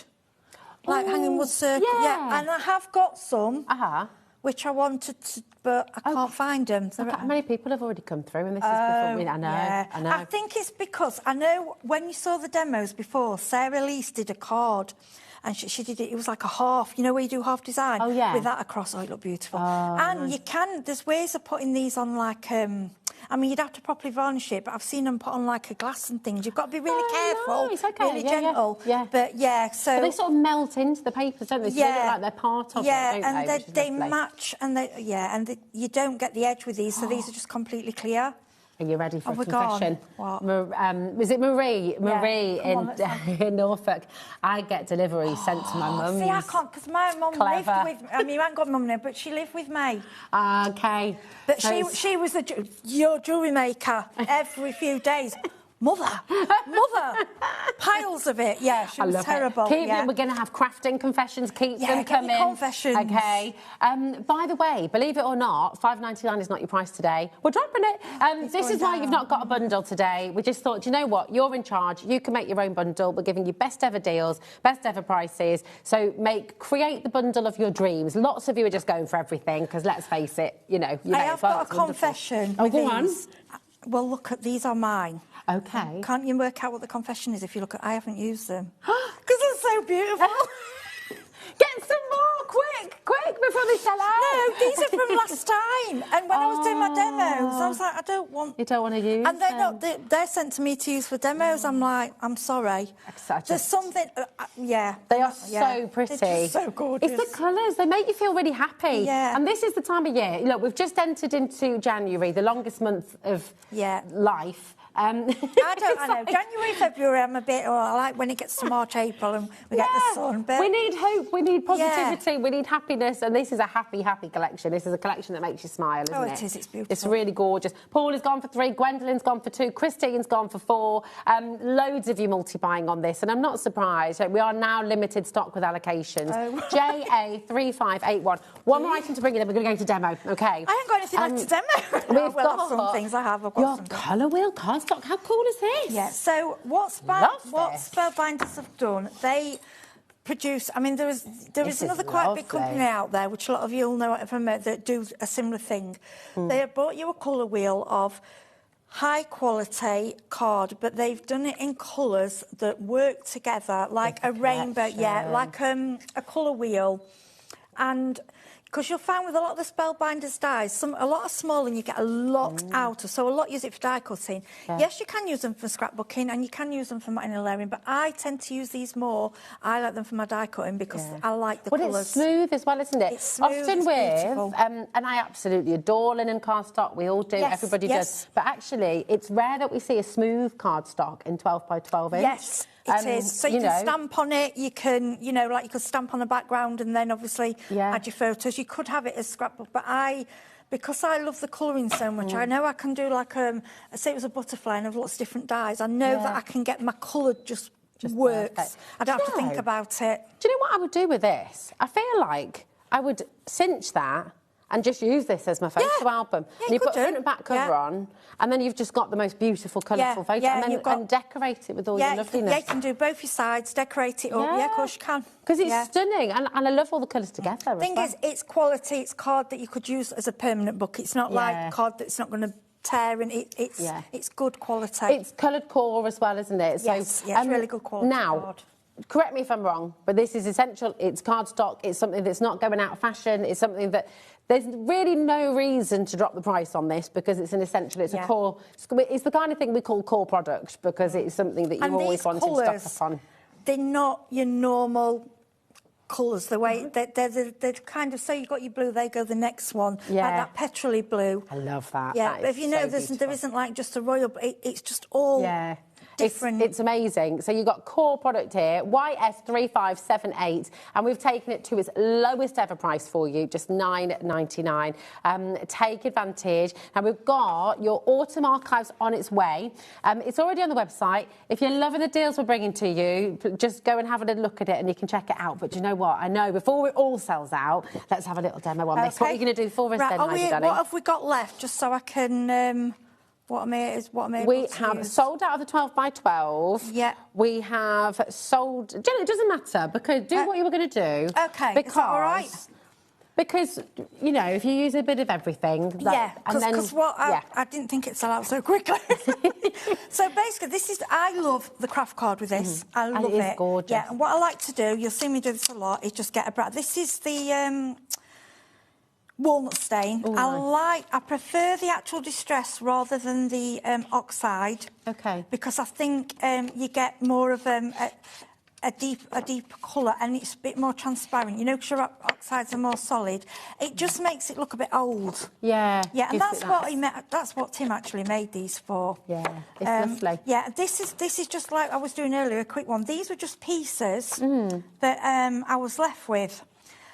hanging wood circle. Yeah, and I have got some. Which I wanted to, but I can't find them. How many people have already come through, and this is before me. I know. I think it's because I know when you saw the demos before, Sarah Lease did a card, and she did it. It was like a half, you know, where you do half design. With that across. Oh, it looked beautiful. And you can. There's ways of putting these on I mean, you'd have to properly varnish it, but I've seen them put on a glass and things. You've got to be really careful, really gentle. Yeah. But so they sort of melt into the papers, don't they? So they look like they're part of it, don't and they match, and you don't get the edge with these, so these are just completely clear. Are you ready for a confession? What? Was it Marie? Marie in Norfolk. I get deliveries sent to my mum. See, I can't, because my mum lived with me. I mean, I haven't got mum now, but she lived with me. Okay. But she was your jewellery maker every few days. Mother, piles of it. Yeah, she was terrible. We're going to have crafting confessions. Keep them coming. Confessions. Okay. By the way, believe it or not, $5.99 is not your price today. We're dropping it. This is why you've not got a bundle today. We just thought, do you know what? You're in charge. You can make your own bundle. We're giving you best ever deals, best ever prices. So create the bundle of your dreams. Lots of you are just going for everything because let's face it, I have got a confession. Oh, go on. Well, look at these are mine. Okay. Can't you work out what the confession is if you look at... I haven't used them. Because they're so beautiful. Get some more quick, before they sell out. No, these are from last time. And when I was doing my demos, I was like, I don't want... You don't want to use And they're not, they're sent to me to use for demos. I'm like, I'm sorry. There's something... yeah. They are so pretty. They're just so gorgeous. It's the colours. They make you feel really happy. Yeah. And this is the time of year. Look, we've just entered into January, the longest month of life. I know. January, February, I'm a bit... Oh, I like when it gets to March, April and we get the sun. But we need hope, we need positivity, we need happiness, and this is a happy collection. This is a collection that makes you smile, isn't it? Oh, it is. It's beautiful. It's really gorgeous. Paul has gone for 3, Gwendolyn's gone for 2, Christine's gone for 4. Loads of you multi-buying on this, and I'm not surprised. We are now limited stock with allocations. JA3581. One more item to bring in, then we're going to go to demo, OK? I haven't got anything like to demo. We've got some things I have. I've got your colour wheel cardstock. How cool is this? Yeah, so what Spellbinders have done, they produce... I mean, there is another quite big company out there, which a lot of you will know that do a similar thing. They have bought you a colour wheel of high-quality card, but they've done it in colours that work together, like a rainbow, like a colour wheel. And... because you'll find with a lot of the Spellbinders dies, a lot are small and you get a lot out of, so a lot use it for die cutting. Yeah. Yes, you can use them for scrapbooking and you can use them for manual layering, but I tend to use these more. I like them for my die cutting because I like the colours. It's smooth as well, isn't it? It's smooth, Often it's beautiful. and I absolutely adore linen cardstock. We all do, everybody does. But actually, it's rare that we see a smooth cardstock in 12 by 12 inch. Yes. It is. So you can stamp on it, you can, like you could stamp on the background and then obviously add your photos. You could have it as scrapbook, but because I love the colouring so much, I know I can do like, say it was a butterfly and have lots of different dyes. I know that I can get my colour just works. Perfect. I don't have to think about it. Do you know what I would do with this? I feel like I would cinch that and just use this as my photo album. Yeah, and you put front and back cover on, and then you've just got the most beautiful, colourful photo, and decorate it with all your loveliness. Yeah, you can do both your sides, decorate it up. Yeah, of course you can. Because it's stunning, and I love all the colours together. The thing is, it's quality, it's card that you could use as a permanent book. It's not like card that's not going to tear, and it's good quality. It's coloured core as well, isn't it? Yes, it's really good quality card. Correct me if I'm wrong, but this is essential. It's cardstock. It's something that's not going out of fashion. It's something that there's really no reason to drop the price on this because it's an essential. It's a core. It's the kind of thing we call core product because it's something that you always wanted to stock up on. They're not your normal colours. The way they're kind of, so you've got your blue, they go the next one. Like that petrol-y blue. I love that. Yeah, but if you know, there isn't like just a royal. It's just all. Different. It's amazing. So you've got core product here, YS3578, and we've taken it to its lowest ever price for you, just $9.99. Take advantage. Now we've got your autumn archives on its way. It's already on the website. If you're loving the deals we're bringing to you, just go and have a little look at it and you can check it out. But you know what? I know before it all sells out, let's have a little demo on this. What are you going to do for us then, Heidi Dunning? What have we got left, just so I can... What am I we have sold out of the 12 by 12. Yeah. We have sold... Jenny, it doesn't matter, because do what you were going to do. OK, because, is that all right? Because, if you use a bit of everything... because I didn't think it'd sell out so quickly. So basically, I love the craft card with this. I love it. It is gorgeous. Yeah, and what I like to do, you'll see me do this a lot, is just get a brand. This is the... walnut stain. Ooh, nice. I prefer the actual distress rather than the oxide. Okay. Because I think you get more of a deeper colour and it's a bit more transparent. Because your oxides are more solid. It just makes it look a bit old. Yeah. Yeah, and that's what Tim actually made these for. Yeah, it's lovely. Yeah, this is just like I was doing earlier, a quick one. These were just pieces that I was left with.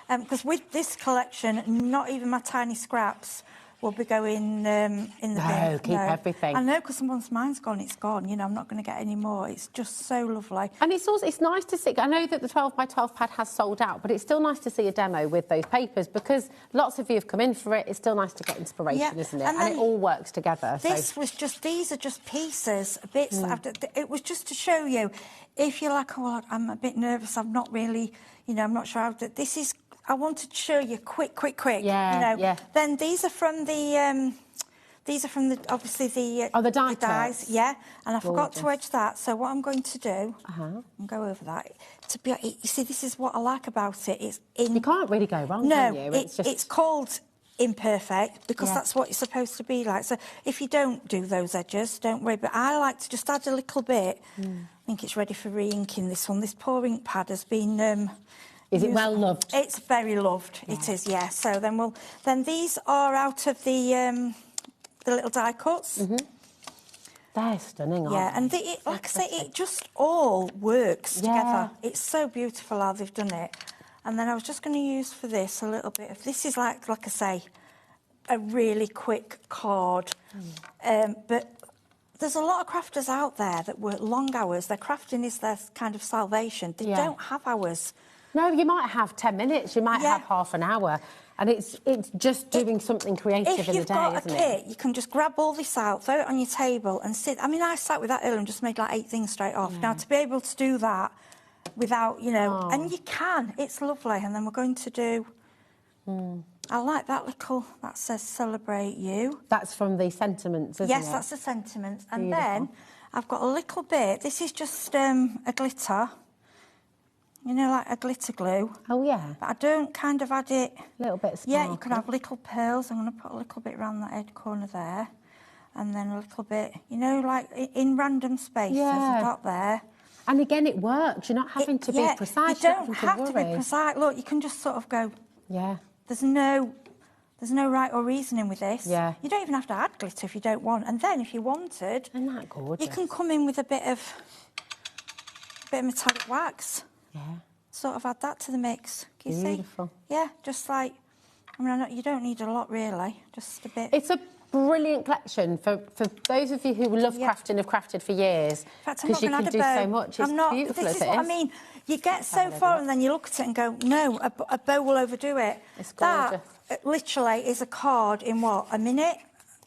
Because with this collection, not even my tiny scraps will be going in the bin. No, keep everything. I know, because once mine's gone, it's gone. I'm not going to get any more. It's just so lovely. And it's nice to see... I know that the 12 by 12 pad has sold out, but it's still nice to see a demo with those papers because lots of you have come in for it. It's still nice to get inspiration, isn't it? And it all works together. These are just pieces, bits. It was just to show you, if you're like, oh, I'm a bit nervous, I'm not really, I'm not sure how to... This is... I wanted to show you quick. Yeah. Then these are from the These are from obviously the the die dies, cuts. yeah. And I forgot to Gorgeous. edge that. So what I'm going to do, and go over that. You see, this is what I like about it. It's in. You can't really go wrong, no, can you? it's called imperfect because Yeah. that's what it's supposed to be like. So if you don't do those edges, don't worry. But I like to just add a little bit. I think it's ready for re-inking, this one. This poor ink pad has been... Is it used. well loved? It's very loved. Yeah. It is, yeah. So then these are out of the little die cuts. They're stunning, aren't Yeah, and like I say, it just all works together. It's so beautiful how they've done it. And then I was just going to use for this a little bit of... This is like I say, a really quick card. But there's a lot of crafters out there that work long hours. Their crafting is their kind of salvation. They don't have hours. No, you might have 10 minutes, you might have half an hour. And it's just doing something creative in the day, isn't it? If you've got a kit, you can just grab all this out, throw it on your table and sit. I mean, I sat with that earlier and just made like 8 things straight off. Now, to be able to do that without, and you can, it's lovely. And then we're going to do... I like that little, that says celebrate you. That's from the sentiments, isn't it? Yes, that's the sentiments. And then I've got a little bit, this is just a glitter. Like a glitter glue. Oh, yeah. But I don't kind of add it... A little bit of sparkle. Yeah, you can have little pearls. I'm going to put a little bit around that edge corner there. And then a little bit, like in random spaces, a dot there. And again, it works. You're not having to be precise. You don't have to be precise. Look, you can just sort of go... Yeah. There's no right or reasoning with this. Yeah. You don't even have to add glitter if you don't want. And then if you wanted... Isn't that gorgeous? You can come in with a bit of metallic wax. Yeah. Sort of add that to the mix. Can you Beautiful. see? Yeah, just like... I mean, you don't need a lot, really. Just a bit. It's a brilliant collection for those of you who love crafting, have crafted for years. In fact, I'm because not you going can to add do a bow. so much. It's beautiful This as is it what is. I mean. You get so far and then you look at it and go, no, a bow will overdo it. It's gorgeous. That literally is a card in, what, a minute?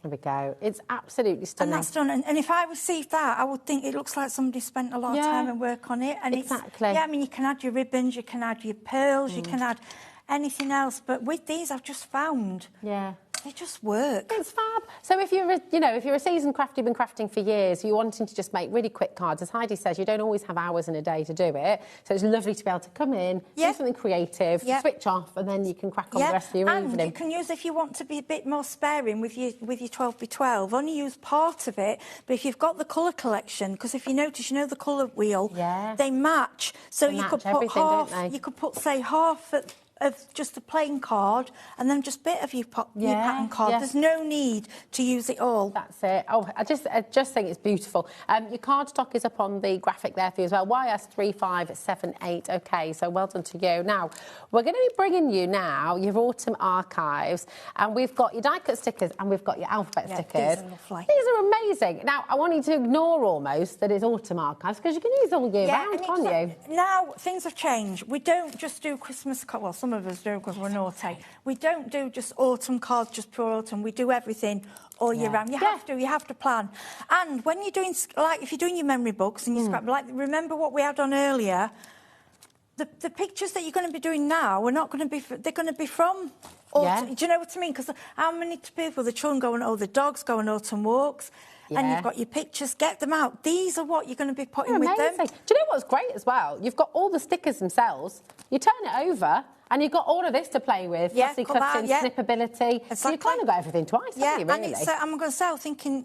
There we go. It's absolutely stunning. And that's done. And if I received that, I would think it looks like somebody spent a lot of time and work on it. And exactly. I mean, you can add your ribbons, you can add your pearls, you can add anything else. But with these, I've just found... Yeah. They just work. It's fab. So if you're a seasoned crafter, you've been crafting for years, you're wanting to just make really quick cards, as Heidi says, you don't always have hours in a day to do it. So it's lovely to be able to come in, do something creative, switch off, and then you can crack on the rest of your evening. And you can use, if you want to be a bit more sparing with your 12x12, only use part of it. But if you've got the colour collection, because if you notice, the colour wheel, they match. So you could put half. You could put, say, half of just a plain card and then just a bit of your pattern card. There's no need to use it all. That's it. Oh, I just think it's beautiful. Your cardstock is up on the graphic there for you as well. YS3578. OK, so well done to you. Now, we're going to be bringing you now your autumn archives, and we've got your die-cut stickers and we've got your alphabet stickers. These are lovely. These are amazing. Now, I want you to ignore almost that it's autumn archives because you can use all year round, can't you? Now, things have changed. We don't just do Christmas cards. Well, some of us do because we're naughty. We don't do just autumn cards, just pure autumn. We do everything all year round. You have to plan. And when you're doing, like, if you're doing your memory books and your scrap, like, remember what we had on earlier, the pictures that you're going to be doing now are not going to be, they're going to be from autumn. Do you know what I mean? Because how many people, the children go on, the dogs go on autumn walks, and you've got your pictures, get them out. These are what you're going to be putting with them. Do you know what's great as well? You've got all the stickers themselves. You turn it over, and you've got all of this to play with. Fussy cutting, snippability. Exactly. So you've kind of got everything twice, haven't you, really? And I'm going to say, I was thinking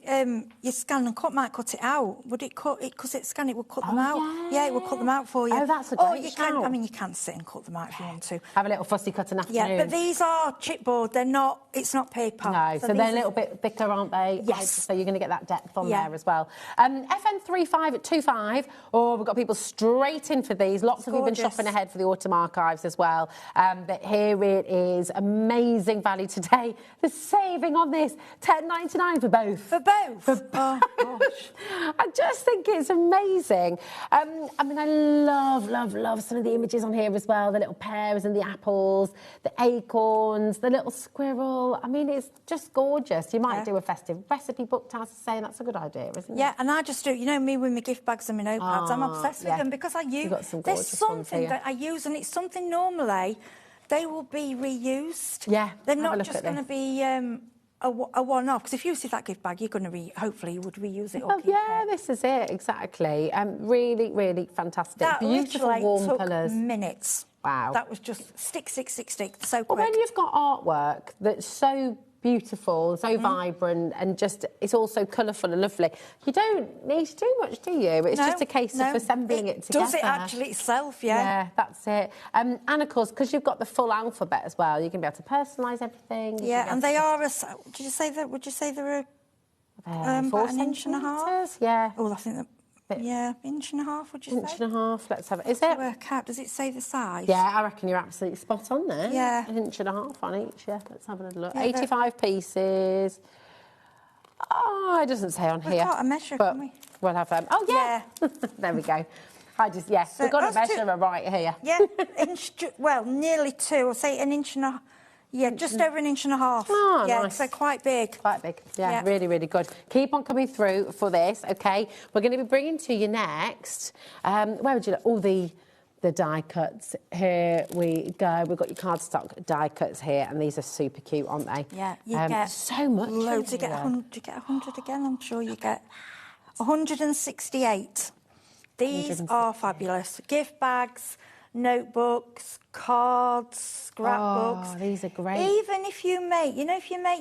your scan and cut might cut it out. Would it cut it? Because it's scan, it would cut them out. Yeah, it would cut them out for you. Oh, that's a great shout. I mean, you can sit and cut them out if you want to. Have a little fussy cutting afternoon. Yeah, but these are chipboard. They're not, it's not paper. No, so they're a little bit thicker, aren't they? Yes. So you're going to get that depth on there as well. FN3525. Oh, we've got people straight in for these. Lots of you have been shopping ahead for the autumn archives as well. But here it is. Amazing value today. The saving on this, £10.99 for both. For both? Oh, gosh. I just think it's amazing. I mean, I love some of the images on here as well. The little pears and the apples, the acorns, the little squirrel. I mean, it's just gorgeous. You might do a festive recipe book, as I say, and that's a good idea, isn't it? Yeah, and I just do, me with my gift bags and my notepads, I'm obsessed with them because I use, there's something that I use, and it's something normally they will be reused. Yeah, they're not just going to be a one-off, because if you see that gift bag, you're going to hopefully you would reuse it. Or Oh, keep yeah, it. this is it, exactly. Really, really fantastic. That Beautiful literally warm took colours. minutes. Wow. That was just stick, so quick. Well, when you've got artwork that's so beautiful, so vibrant, and just it's also colourful and lovely, you don't need to do much, do you? It's just a case of assembling it together. Does it actually itself? Yeah. Yeah, that's it. And of course, because you've got the full alphabet as well, you can be able to personalise everything. Yeah, and they are. Would you say they're about an inch and a half? Yeah. Oh, I think that. Yeah, inch and a half, would you say? Inch and a half, let's have it. Is To it? work out. Does it say the size? Yeah, I reckon you're absolutely spot on there. Yeah. An inch and a half on each, yeah. Let's have a little look. Yeah, 85 pieces. Oh, it doesn't say on We here. can't measure, but can we? We'll have oh, yeah. There we go. So we've got a that's measurer right here. Yeah, nearly 2. I'll say an inch and a... Yeah, just over an inch and a half. Oh, yeah, nice. so quite big. Quite big. Yeah, really, really good. Keep on coming through for this, OK? We're going to be bringing to you next... where would you like... all the die cuts. Here we go. We've got your cardstock die cuts here, and these are super cute, aren't they? Yeah, you get so much. Loads. You get 100 again, I'm sure you get 168. These are fabulous. Gift bags, notebooks, cards, scrapbooks. Oh, these are great. Even if you make,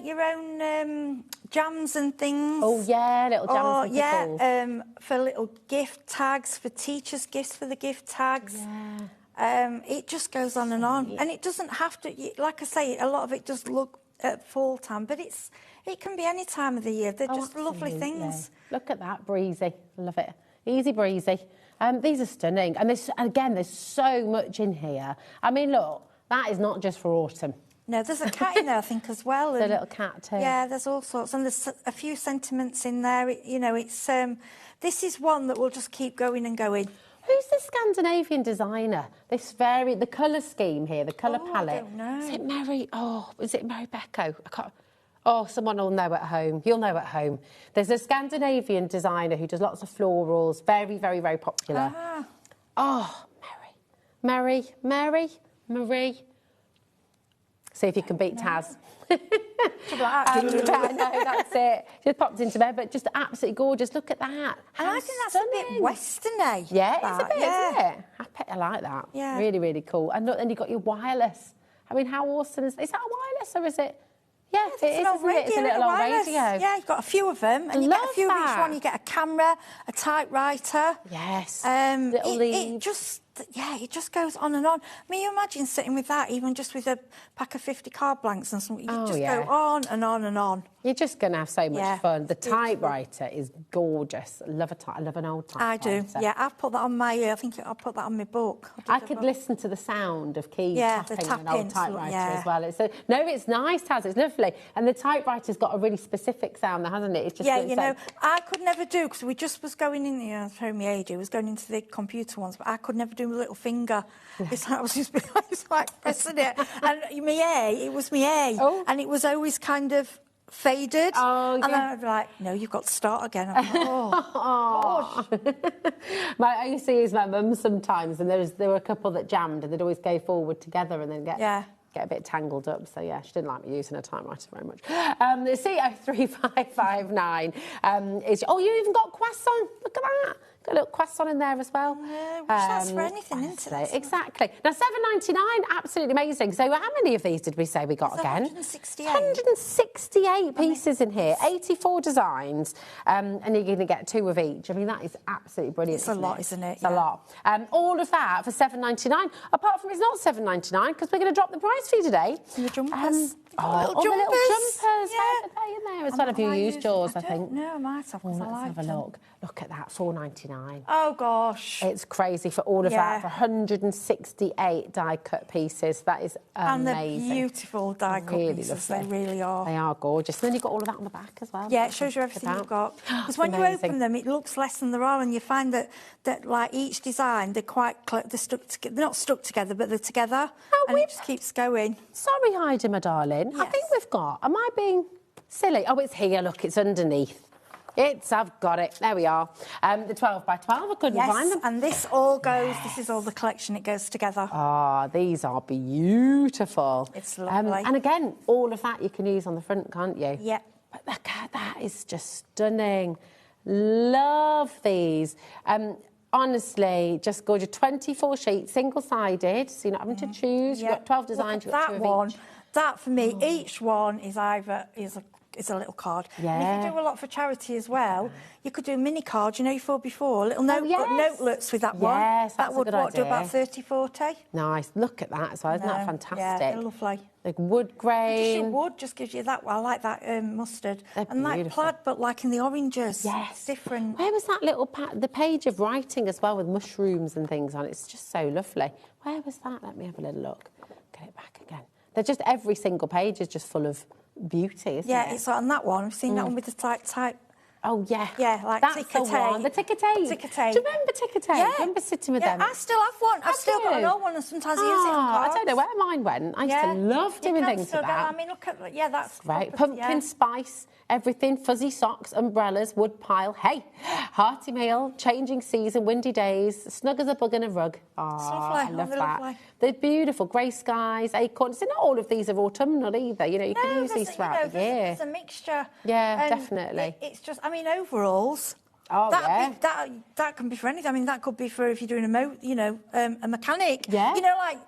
your own jams and things. Oh, yeah, little jams and pickles. Yeah, for little gift tags, for teachers' gifts for the gift tags. Yeah. It just goes on and on. And it doesn't have to, like I say, a lot of it does look at fall time, but it can be any time of the year. They're just lovely things. Look at that, breezy. Love it. Easy breezy. These are stunning. And there's so much in here. I mean, look, that is not just for autumn. No, there's a cat in there, I think, as well. The little cat too. Yeah, there's all sorts. And there's a few sentiments in there. It's this is one that will just keep going and going. Who's the Scandinavian designer? The colour scheme here, the colour palette. I don't know. Is it Mary? Oh, is it Mary Becco? I can't... Oh, someone will know at home. You'll know at home. There's a Scandinavian designer who does lots of florals. Very, very, very popular. Ah. Oh, Marie. See if you can beat Taz. I know, that's it. Just popped into bed, but just absolutely gorgeous. Look at that. And I think that's a bit Western-y. Yeah, it's a bit, isn't it? I like that. Yeah. Really, really cool. And look, then you've got your wireless. I mean, how awesome is that a wireless or is it? Yeah, it is, isn't it? It's a little old radio. Yeah, you've got a few of them. And you get a few of each one. You get a camera, a typewriter. Yes. It just goes on and on. I mean, you imagine sitting with that, even just with a pack of 50 card blanks and something. You just go on and on and on. You're just going to have so much fun. The typewriter is gorgeous. I love an old typewriter. I do. Yeah, I've put that on my. I think I'll put that on my book. I could listen to the sound of keys tapping on an old typewriter as well. It's nice, Taz. It's lovely. And the typewriter's got a really specific sound, hasn't it? It's just I could never do, because we just was going in. I was showing me age. It was going into the computer ones, but I could never do my little finger. It's like I was just like pressing it, and it was my A, and it was always kind of faded. Oh, yeah. And then I'd be like, no, you've got to start again. I'm like, oh, gosh. I used to use my mum sometimes, and there were a couple that jammed, and they'd always go forward together and then get a bit tangled up. So, yeah, she didn't like me using a typewriter very much. The CO3559 you even got croissant. Look at that. Got a little croissant in there as well. That's for anything, isn't it? Exactly. Now, $7.99, absolutely amazing. So how many of these did we say we got again? 168. 168 pieces in here, 84 designs, and you're going to get 2 of each. I mean, that is absolutely brilliant. It's a lot, isn't it? It's a lot. All of that for $7.99, apart from it's not $7.99, because we're going to drop the price for you today. Your jumpers. The little jumpers. Yeah. They're in there as well. Have you used yours, I think? No, I might have. Let's have a look. Look at that, $4.99. Oh, gosh. It's crazy for all of that, for 168 die-cut pieces. That is amazing. And they're beautiful die-cut pieces. They really are. They are gorgeous. And then you've got all of that on the back as well. Yeah, it shows you everything you've got. Because when you open them, it looks less than there are, and you find that like each design, they're they're not stuck together, but they're together. And it just keeps going. Sorry, Heidi, my darling. Yes. I think we've got... Am I being silly? Oh, it's here. Look, it's underneath. I've got it. There we are. The 12 by 12, I couldn't find them. And this all goes, this is all the collection, it goes together. Ah, these are beautiful. It's lovely. And again, all of that you can use on the front, can't you? Yeah. But look at that, is just stunning. Love these. Honestly, just gorgeous. 24 sheets, single-sided, so you're not having to choose. You've got 12 designs. Look at that one. That, for me, each one is either... is a little card. Yeah. And if you do a lot for charity as well, you could do mini cards, you know, you thought before, little notelets with that one. Yes, that would do about 30, 40. Nice. Look at that as well. Isn't that fantastic? Yeah, they're lovely. Like wood grain. Just wood just gives you that. I like that mustard. They're and like beautiful. plaid, but like in the oranges. Yes. Different. Where was that little the page of writing as well with mushrooms and things on it? It's just so lovely. Where was that? Let me have a little look. Get it back again. They're just, every single page is just full of beauty, isn't it? Yeah, it's on that one. I've seen that one with the type. Oh, yeah. Yeah, like that's ticker the one. The ticker tape. Ticker tape. Do you remember ticker tape? Yeah. Do you remember sitting with them? I still have one. I've still got an old one, and sometimes I use it on cards. I don't know where mine went. I used to love doing things with that. I mean, look at that. Yeah, that's great. Pumpkin spice, everything, fuzzy socks, umbrellas, wood pile. Hey, hearty meal, changing season, windy days, snug as a bug in a rug. Oh, I love that. Lovely. They're beautiful. Grey skies, acorns. So not all of these are autumnal either. You know, you can use these throughout the year. There's a mixture. Yeah, definitely. It's just, I mean, overalls. Oh, that can be for anything. I mean, that could be for if you're doing a mechanic. Yeah. You know, like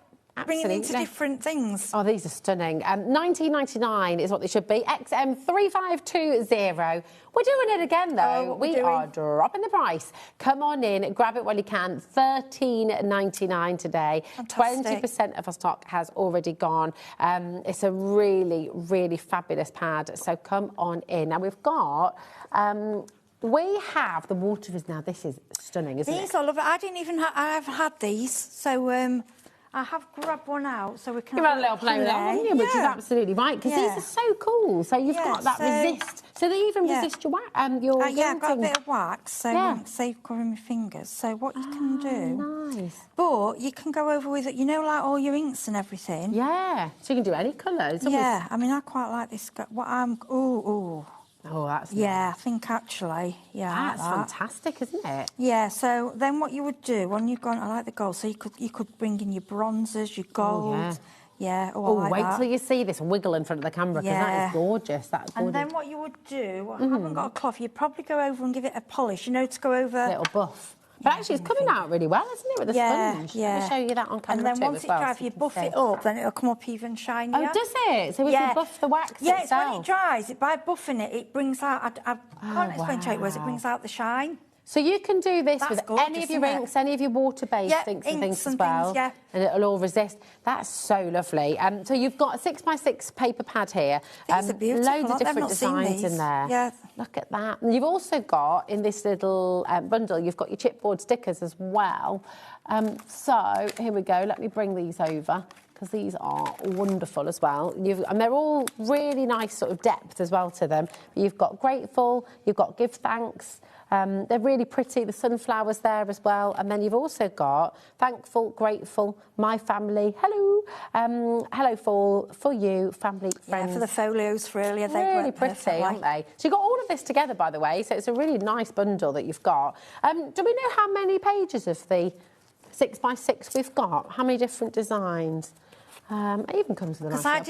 bringing Absolutely. into different things. Oh, these are stunning. $19.99 is what they should be. XM3520. We're doing it again, though. We are dropping the price. Come on in, grab it while you can. $13.99 today. Fantastic. 20% of our stock has already gone. It's a really, really fabulous pad. So come on in. Now we've got. We have the waterfalls now. This is stunning, isn't it? These are lovely. I haven't had these, so I have grabbed one out so we can. You've had a little play with that, haven't you? Which is absolutely right, because these are so cool. So you've got that resist. So they even resist your wax. Yeah, I've got a bit of wax, so I won't save covering my fingers. So what you can do. Nice. But you can go over with it, like all your inks and everything. Yeah. So you can do any colours. Yeah, I mean, I quite like this. Oh, that's I think actually, that's fantastic, isn't it? Yeah. So then, what you would do when you've gone, I like the gold. So you could bring in your bronzes, your gold. Wait till you see this wiggle in front of the camera, because that is gorgeous. That's gorgeous. And then what you would do, I haven't got a cloth. You'd probably go over and give it a polish. To go over a little buff. But actually, it's coming out really well, isn't it, with the sponge? Yeah. Let me show you that on camera. And then once it dries, you buff it up, then it'll come up even shinier. Oh, does it? So we can buff the wax itself? It's when it dries. By buffing it, it brings out. I can't explain to you it brings out the shine. So you can do this with any of your inks, any of your water-based inks and things as well, and it'll all resist. That's so lovely. So you've got a 6x6 paper pad here. These are beautiful. Loads of different designs in there. Yeah. Look at that. And you've also got, in this little bundle, you've got your chipboard stickers as well. So here we go. Let me bring these over, because these are wonderful as well. And they're all really nice sort of depth as well to them. You've got grateful, you've got give thanks. They're really pretty, the sunflowers there as well. And then you've also got thankful, grateful, my family, hello, hello for you, family, friends. Yeah, for the folios for earlier. They really work pretty, perfectly. aren't they? So you've got all of this together, by the way, so it's a really nice bundle that you've got. Do we know how many pages of the 6x6 we've got? How many different designs? It even comes with a nice I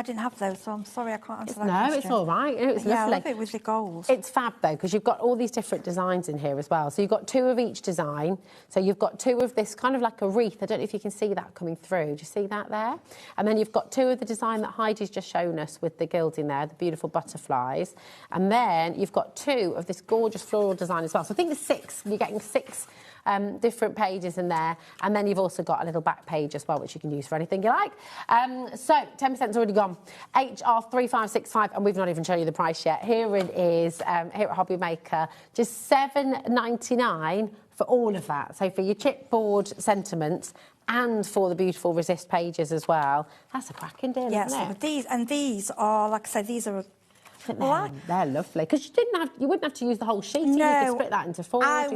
didn't have those, so I'm sorry I can't answer that question. No, it's all right. It's lovely. I love it with the gold. It's fab, though, because you've got all these different designs in here as well. So you've got 2 of each design. So you've got 2 of this kind of like a wreath. I don't know if you can see that coming through. Do you see that there? And then you've got 2 of the design that Heidi's just shown us with the gilding there, the beautiful butterflies. And then you've got 2 of this gorgeous floral design as well. So I think there's 6. You're getting 6 different pages in there, and then you've also got a little back page as well, which you can use for anything you like. So 10%'s already gone. HR3565, and we've not even shown you the price yet. Here it is, here at HobbyMaker, just $7.99 for all of that. So for your chipboard sentiments and for the beautiful resist pages as well. That's a cracking deal, isn't it? These are, like I said, these are. They're lovely, because you wouldn't have to use the whole sheet. You could split that into 4. I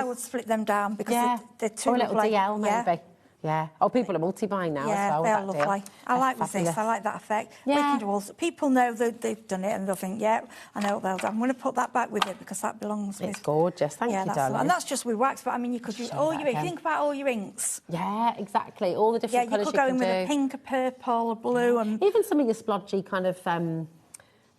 would split them down because they're too or a little lovely. DL maybe. Yeah. Oh, people are multi-buying now Yeah, as well. they're with that lovely. Deal. I like That's with this. fabulous. I like that effect. Yeah. We can do all. People know that they've done it and they'll think, yeah, I know what they'll do. I'm going to put that back with it because that belongs with. It's gorgeous. Thank you, darling. And that's just with wax. But I mean, you could use all your. If you think about all your inks. Yeah, exactly. All the different colours you could go in with a do. pink, a purple, a blue, and even some of your splodgy kind of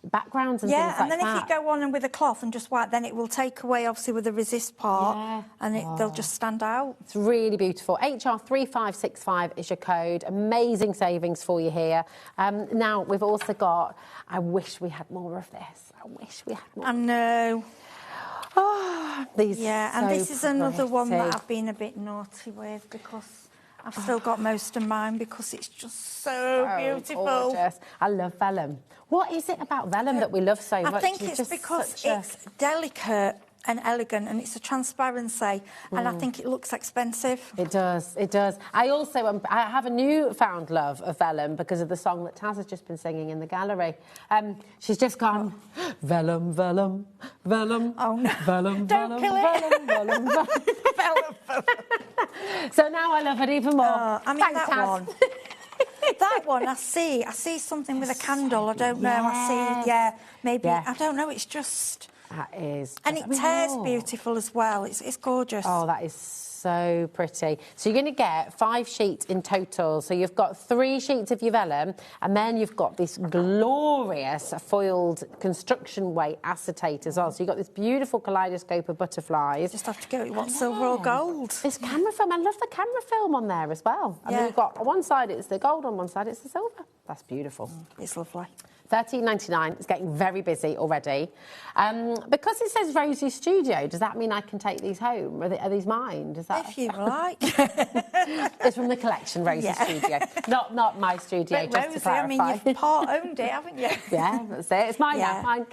backgrounds and things like that. and then if you go on and with a cloth and just white, then it will take away obviously with the resist part, and they'll just stand out. It's really beautiful. HR3565 is your code. Amazing savings for you here. Now we've also got. I wish we had more of this. I wish we had more. I know. Oh, these. Yeah, and this is another one pretty. that I've been a bit naughty with because I've still got most of mine because it's just so beautiful. Gorgeous. I love vellum. What is it about vellum that we love so much? I think it's because it's delicate and elegant, and it's a transparency, and I think it looks expensive. It does, it does. I also I have a newfound love of vellum because of the song that Taz has just been singing in the gallery. She's just gone, vellum, vellum, vellum, vellum, Don't kill it. Vellum, vellum, vellum. So now I love it even more. I mean, Thanks, that Taz. one. That one, I see something with a candle. I don't know. I see, maybe. Yeah. I don't know. It's just. That is. And it tears beautiful as well. It's gorgeous. Oh, that is so pretty. So you're going to get 5 sheets in total. So you've got 3 sheets of your vellum, and then you've got this glorious foiled construction weight acetate as well. So you've got this beautiful kaleidoscope of butterflies. You just have to go, you want silver or gold? This camera film, I love the camera film on there as well. I mean, you've got on one side it's the gold, on one side it's the silver. That's beautiful. It's lovely. $13.99. It's getting very busy already. Because it says Rosie Studio, does that mean I can take these home? Are these mine? Does that? If you like. It's from the collection, Rosie Studio. Not my studio, But just Rosie, to clarify. I mean, you've part-owned it, haven't you? Yeah, that's it. It's mine now. Mine.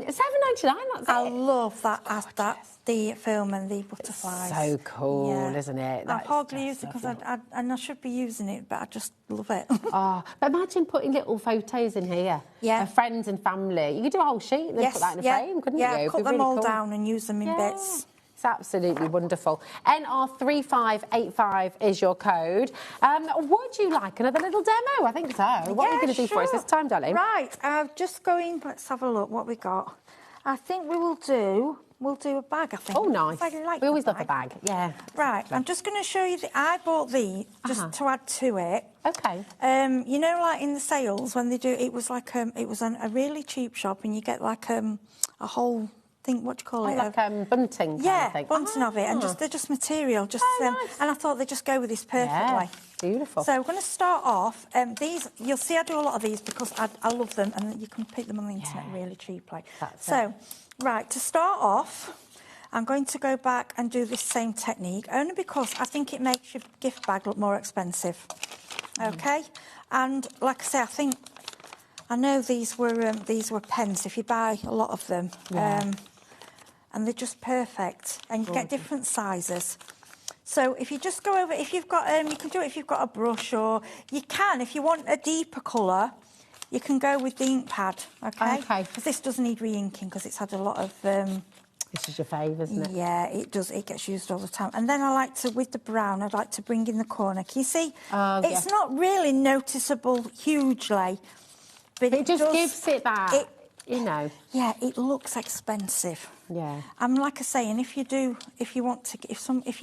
It's $7.99, that's I it. love that, the film and the butterflies. So cool, isn't it? I've hardly used it because I should be using it, but I just love it. Oh, but imagine putting little photos in here of friends and family. You could do a whole sheet and then put that in a frame, couldn't you? Yeah, cut It'd be them really all cool. down and use them in bits. It's absolutely wonderful. NR3585 is your code. Would you like another little demo? I think so. What are you going to do for us this time, darling? Right, I'm just going. Let's have a look. What we got? I think we will do. We'll do a bag, I think. Oh, nice. I like we always love a bag. Yeah. Right, I'm just going to show you. I bought these just to add to it. Okay. You know, like in the sales when they do, it was like it was a really cheap shop, and you get like a whole thing. What do you call it? Like bunting. Yeah, kind of thing. bunting of it, and they're just material. Just nice. And I thought they just go with this perfectly. Yeah, beautiful. So we're going to start off. These you'll see I do a lot of these because I love them, and you can pick them on the internet really cheaply. So, right, to start off, I'm going to go back and do this same technique only because I think it makes your gift bag look more expensive. Okay, and like I say, I know these were pence if you buy a lot of them. And they're just perfect, and you get different sizes. So if you just go over, if you've got, you can do it if you've got a brush, or you can, if you want a deeper colour, you can go with the ink pad, okay? Because this does need re-inking because it's had a lot of... this is your fave, isn't it? Yeah, it does. It gets used all the time. And then I like to, with the brown, I'd like to bring in the corner. Can you see? It's not really noticeable hugely, but it just gives it that... you know. Yeah, it looks expensive. Yeah. Like I say, and if you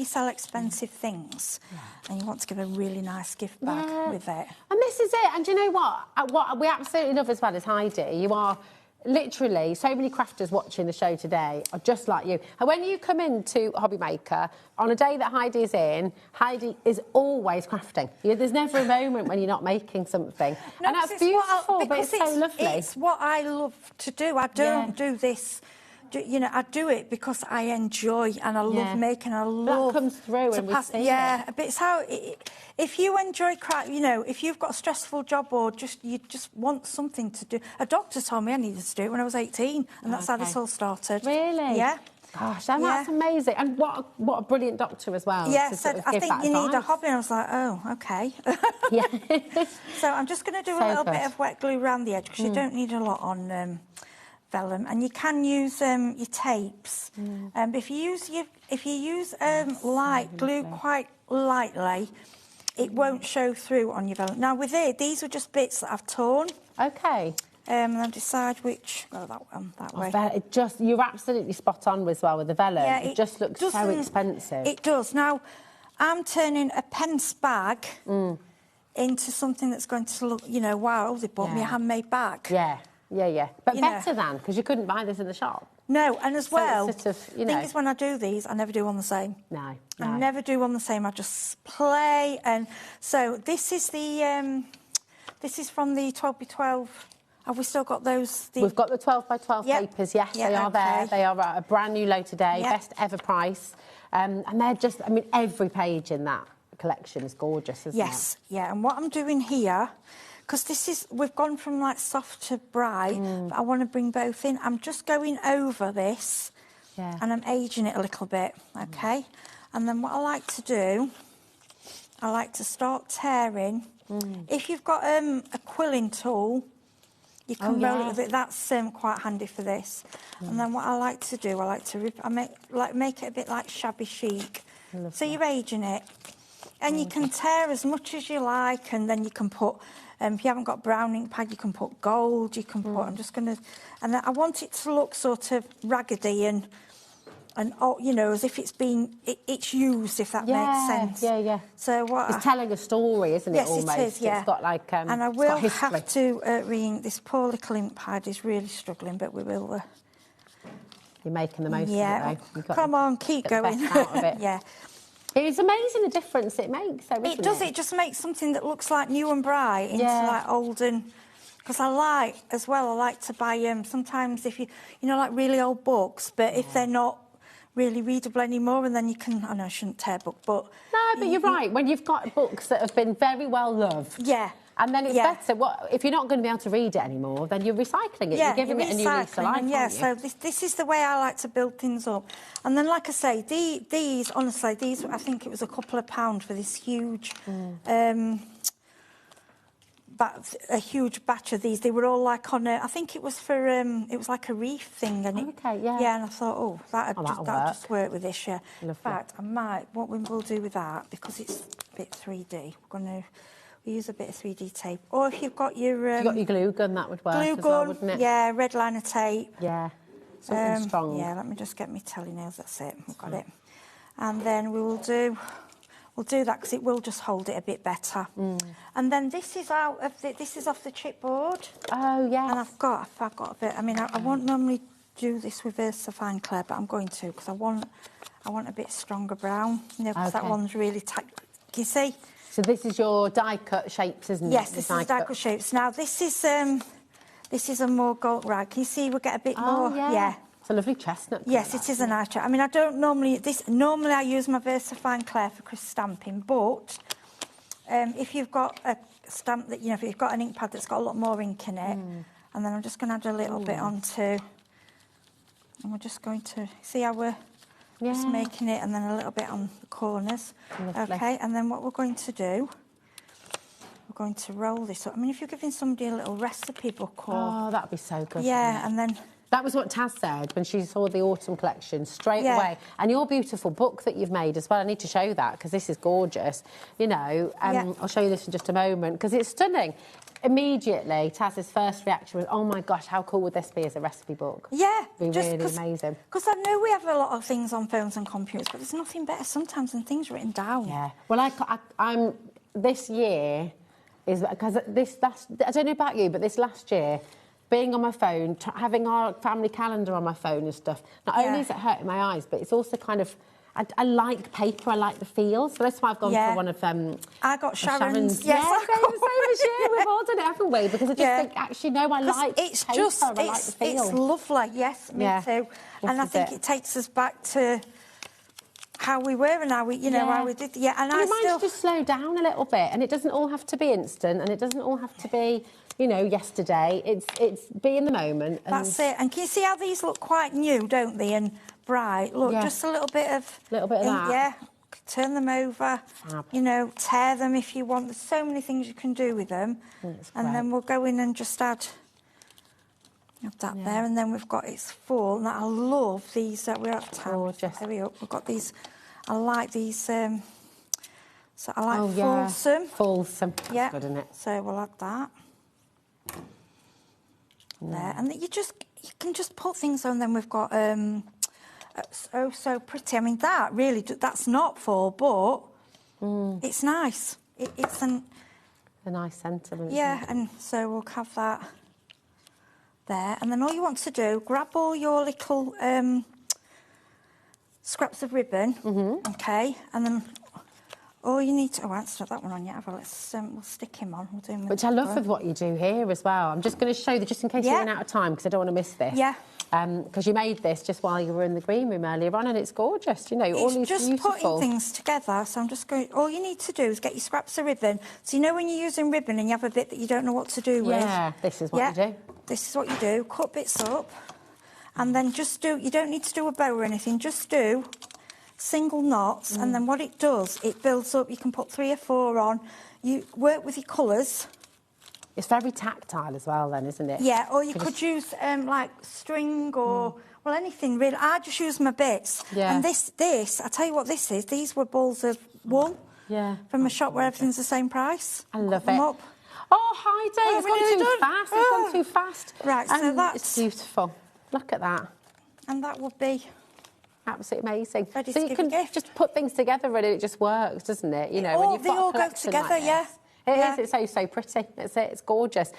sell expensive things, and you want to give a really nice gift bag with it. And this is it. And do you know what? What we absolutely love as well as Heidi, you are literally, so many crafters watching the show today are just like you. And when you come into HobbyMaker, on a day that Heidi is in, Heidi is always crafting. There's never a moment when you're not making something. No, and that's beautiful, but it's so lovely. It's what I love to do. I don't do this... You know, I do it because I enjoy and I love making. I love that comes through when we see it. But it's how if you enjoy craft, you know, if you've got a stressful job or you just want something to do. A doctor told me I needed to do it when I was 18, and that's how this all started. Really? Yeah. Gosh, and that's amazing. And what a brilliant doctor as well. Yeah, to said, sort of I give think that you need a advice. hobby. And I was like, oh, okay. Yeah. So I'm just going to do a little bit of wet glue around the edge because you don't need a lot on vellum, and you can use your tapes. But if you use light glue quite lightly, it won't show through on your vellum. Now with it, these were just bits that I've torn. Okay. And then decide which, that one, that way. It just, you're absolutely spot on as well with the vellum. Yeah, it just looks so expensive. It does. Now, I'm turning a pence bag into something that's going to look, you know, wow, they bought me a handmade bag. Yeah. But You better know. than, because you couldn't buy this in the shop. No, and as So well, it's sort of, you thing know. is when I do these, I never do one the same. No. I never do one the same. I just play, and so this is the this is from the 12x12. Have we still got those? We've got the 12x12 papers. Yes, they are there. They are a brand new load today, best ever price, and they're just. I mean, every page in that collection is gorgeous, isn't it? Yes, yeah. And what I'm doing here, because this is, we've gone from like soft to bright, but I want to bring both in. I'm just going over this, and I'm aging it a little bit, okay? And then what I like to do, I like to start tearing. If you've got a quilling tool, you can roll it with it. That's quite handy for this. And then what I like to do, I like to make it a bit like shabby chic. So you're aging it. And you can tear as much as you like, and then you can put, if you haven't got brown ink pad, you can put gold, you can put, I'm just going to, and I want it to look sort of raggedy and you know, as if it's been, it's used, if that makes sense. Yeah. So what? It's telling a story, isn't it, almost? Yes, it is, yeah. It's got like, and I will have to re-ink. This poor little ink pad is really struggling, but we will. You're making the most of it, though. You've got Come on, keep get the going. best out of it. Yeah. It's amazing the difference it makes, though, isn't it? It does. It just makes something that looks like new and bright into like old and... Because I like to buy sometimes if you know, like really old books, but if they're not really readable anymore, and then you can, I know I shouldn't tear book, but... No, but you're right. When you've got books that have been very well loved... Yeah. And then it's better. If you're not going to be able to read it anymore, then you're recycling it. You're giving it a new lease of life, aren't you? So this is the way I like to build things up. And then, like I say, these, honestly, I think it was a couple of pounds for this huge... a huge batch of these. They were all like on a, I think it was for it was like a reef thing, and and I thought, that'll just work with this. Yeah. Lovely. In fact, I might. What we will do with that, because it's a bit 3D, we use a bit of 3D tape, or if you've got your if you've got your glue gun, that would work glue as gun, well, wouldn't it? Yeah, red liner tape. Yeah, something strong. Yeah, let me just get my telly nails. That's it. We've got it. And then we'll do that because it will just hold it a bit better. And then this is this is off the chipboard. Oh yeah. And I've got a bit. I mean, I won't normally do this with Versafine Claire, but I'm going to because I want a bit stronger brown. You know, because that one's really tight. Can you see? So this is your die cut shapes, isn't it? Yes, this is die cut shapes. Now this is a more gold rag. Can you see? We'll get a bit more. Yeah. It's a lovely chestnut colour. Yes, it is a nice chestnut. I mean, I don't normally... Normally I use my Versafine Claire for crisp stamping, but if you've got a stamp that, you know, if you've got an ink pad that's got a lot more ink in it, and then I'm just going to add a little bit onto... And we're just going to... See how we're just making it, and then a little bit on the corners. Lovely. Okay, and then what we're going to do... We're going to roll this up. I mean, if you're giving somebody a little recipe book or... Oh, that'd be so good. Yeah, and then... That was what Taz said when she saw the autumn collection straight away. And your beautiful book that you've made as well. I need to show that because this is gorgeous. You know, I'll show you this in just a moment because it's stunning. Immediately, Taz's first reaction was, oh my gosh, how cool would this be as a recipe book? Yeah. It'd be really amazing. Because I know we have a lot of things on phones and computers, but there's nothing better sometimes than things written down. Yeah. Well, I'm this year is because I don't know about you, but this last year, being on my phone, having our family calendar on my phone and stuff, not only is it hurting my eyes, but it's also kind of... I like paper, I like the feel, so that's why I've gone for one of... I got Sharon's. Yes, same as you. We've all done it, haven't we? Because I just think, actually, no, I like it's paper, just, I like the feel. It's lovely, yes, me too. And I think it takes us back to how we were and how we, you know, how we did. Yeah, and I still... just slow down a little bit, and it doesn't all have to be instant, and it doesn't all have to be... You know, yesterday. It's be in the moment. And that's it. And can you see how these look quite new, don't they? And bright. Look, just a little bit of that. Yeah. Turn them over. Fab. You know, tear them if you want. There's so many things you can do with them. And then we'll go in and just add that there. And then we've got it's full. And I love these. We're out of time. Gorgeous. Hurry up. We've got these. I like these. So I like fulsome. Fulsome. That's yeah. good, isn't it? So we'll add that. There. And then you can just put things on. Then we've got so pretty. I mean, that's not fall, but it's nice. It's a nice sentiment. Yeah, and so we'll have that there. And then all you want to do, grab all your little scraps of ribbon, okay, and then all you need to... Oh, I haven't stuck that one on yet, have I? We'll stick him on. We'll do him. Which I love with what you do here as well. I'm just going to show you, just in case you run out of time, because I don't want to miss this. Yeah. Because you made this just while you were in the green room earlier on, and it's gorgeous, you know. It's just putting things together, so I'm just going... All you need to do is get your scraps of ribbon. So, you know when you're using ribbon and you have a bit that you don't know what to do with? Yeah, this is what you do. This is what you do. Cut bits up, and then just do... You don't need to do a bow or anything. Just do single knots, and then what it does, it builds up. You can put 3 or 4 on. You work with your colours. It's very tactile as well, then, isn't it? Yeah, or you could use like string or well anything really. I just use my bits. Yeah. And this, I tell you what this is. These were balls of wool. Yeah. From a shop where everything's the same price. I love them it. Up. Oh, hi, Dave. It's gone too fast. It's gone too fast. Right, so that's... It's beautiful. Look at that. And that would be... Absolutely amazing. Ready so to you give can a gift. just put things together and it just works, doesn't it? You know, when you've they got all a go collection together, like this. It is. It's so pretty. It's gorgeous.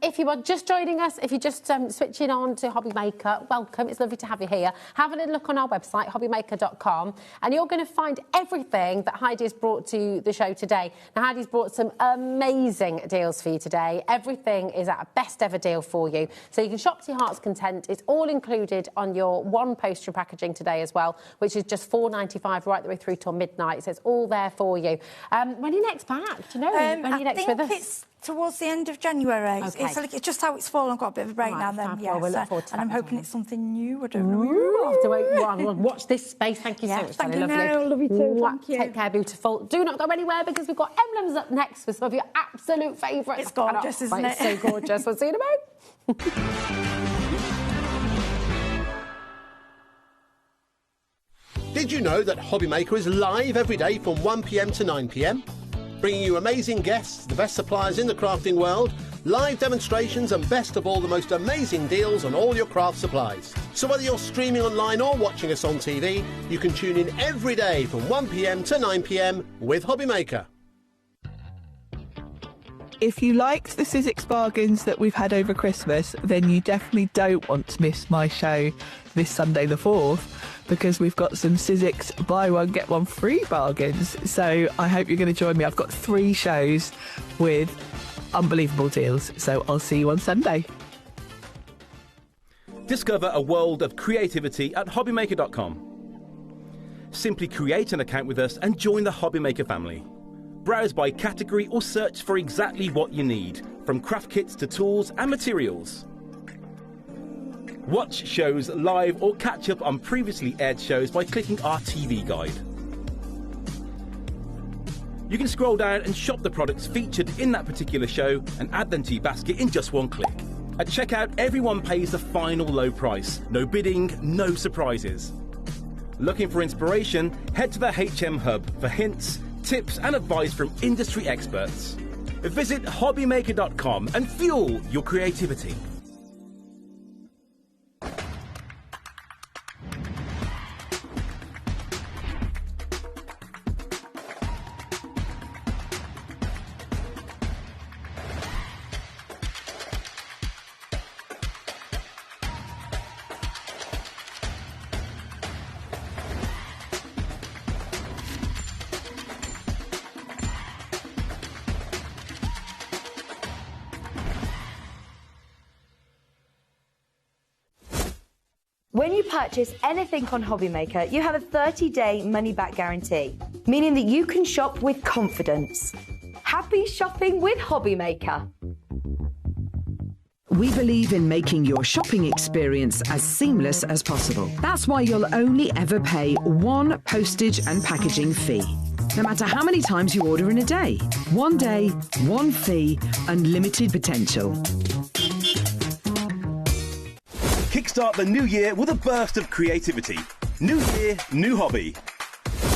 If you are just joining us, if you're just switching on to HobbyMaker, welcome. It's lovely to have you here. Have a little look on our website, hobbymaker.com, and you're going to find everything that Heidi has brought to the show today. Now, Heidi's brought some amazing deals for you today. Everything is at a best ever deal for you. So you can shop to your heart's content. It's all included on your one poster packaging today as well, which is just $4.95 right the way through till midnight. So it's all there for you. When are you next back? Do you know? When are you next with us? I think it's towards the end of January. Okay. It's just how it's fallen. I've got a bit of a break now and then. Well, we'll look forward to and I'm that hoping it's something new. I don't know. I'll have to wait. Well, watch this space. Thank you so much, thank Sally. you. Lovely. No, love you too. Thank you. Take care, beautiful. Do not go anywhere because we've got emblems up next with some of your absolute favourites. It's gorgeous, isn't it? It's so gorgeous. We'll see you in a moment. Did you know that HobbyMaker is live every day from 1 p.m. to 9 p.m? Bringing you amazing guests, the best suppliers in the crafting world, live demonstrations and best of all, the most amazing deals on all your craft supplies. So whether you're streaming online or watching us on TV, you can tune in every day from 1 p.m. to 9 p.m. with HobbyMaker. If you liked the Sizzix bargains that we've had over Christmas, then you definitely don't want to miss my show this Sunday the 4th, because we've got some Sizzix buy one get one free bargains. So I hope you're going to join me. I've got 3 shows with unbelievable deals. So I'll see you on Sunday. Discover a world of creativity at HobbyMaker.com. Simply create an account with us and join the HobbyMaker family. Browse by category or search for exactly what you need, from craft kits to tools and materials. Watch shows live or catch up on previously aired shows by clicking our TV guide. You can scroll down and shop the products featured in that particular show and add them to your basket in just one click. At checkout, everyone pays the final low price. No bidding, no surprises. Looking for inspiration? Head to the HM Hub for hints, tips and advice from industry experts. Visit hobbymaker.com and fuel your creativity. When you purchase anything on HobbyMaker, you have a 30-day money-back guarantee, meaning that you can shop with confidence. Happy shopping with HobbyMaker. We believe in making your shopping experience as seamless as possible. That's why you'll only ever pay one postage and packaging fee, no matter how many times you order in a day. One day, one fee, unlimited potential. Kickstart the new year with a burst of creativity. New year, new hobby.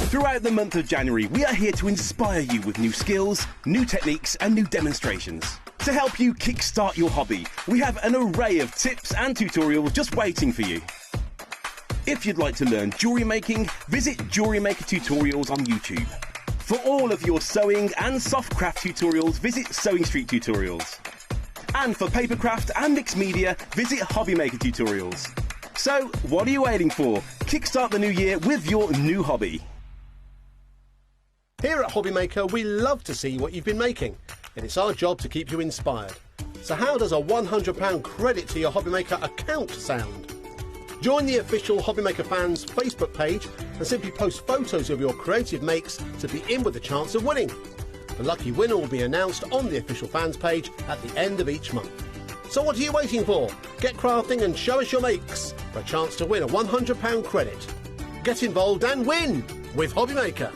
Throughout the month of January, we are here to inspire you with new skills, new techniques and new demonstrations. To help you kickstart your hobby, we have an array of tips and tutorials just waiting for you. If you'd like to learn jewellery making, visit Jewellery Maker Tutorials on YouTube. For all of your sewing and soft craft tutorials, visit Sewing Street Tutorials. And for papercraft and mixed media, visit HobbyMaker Tutorials. So, what are you waiting for? Kickstart the new year with your new hobby. Here at HobbyMaker, we love to see what you've been making, and it's our job to keep you inspired. So how does a £100 credit to your HobbyMaker account sound? Join the official HobbyMaker fans Facebook page and simply post photos of your creative makes to be in with a chance of winning. The lucky winner will be announced on the official fans page at the end of each month. So what are you waiting for? Get crafting and show us your makes for a chance to win a £100 credit. Get involved and win with HobbyMaker.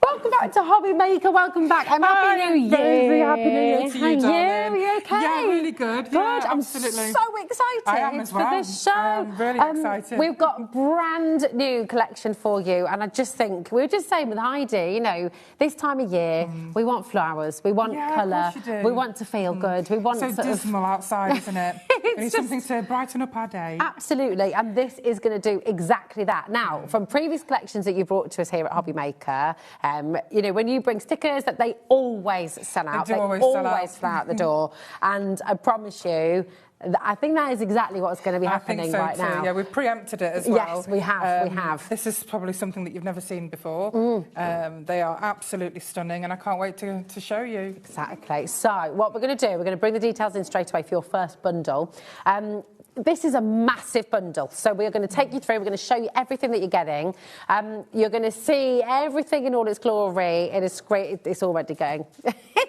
Welcome back to HobbyMaker. Welcome back. And Happy New Year. Happy New Year to you, darling. Are you okay? Yeah, really good. Good. Yeah, I'm absolutely. so excited I am as well. for this show. I'm really excited. We've got a brand new collection for you, and I just think we were just saying with Heidi, you know, this time of year we want flowers, we want colour, we want to feel good, we want so sort dismal outside, isn't it? We need something to brighten up our day. Absolutely, and this is going to do exactly that. Now, from previous collections that you brought to us here at HobbyMaker, you know, when you bring stickers, that they always sell out. They always fly out the door. And I promise you, I think that is exactly what's going to be happening right now. Yeah, we've preempted it as well. Yes, we have. We have. This is probably something that you've never seen before. They are absolutely stunning, and I can't wait to show you. Exactly. So, what we're going to do, we're going to bring the details in straight away for your first bundle. This is a massive bundle, so we're going to take you through, we're going to show you everything that you're getting. You're going to see everything in all its glory. It is great, it's already going.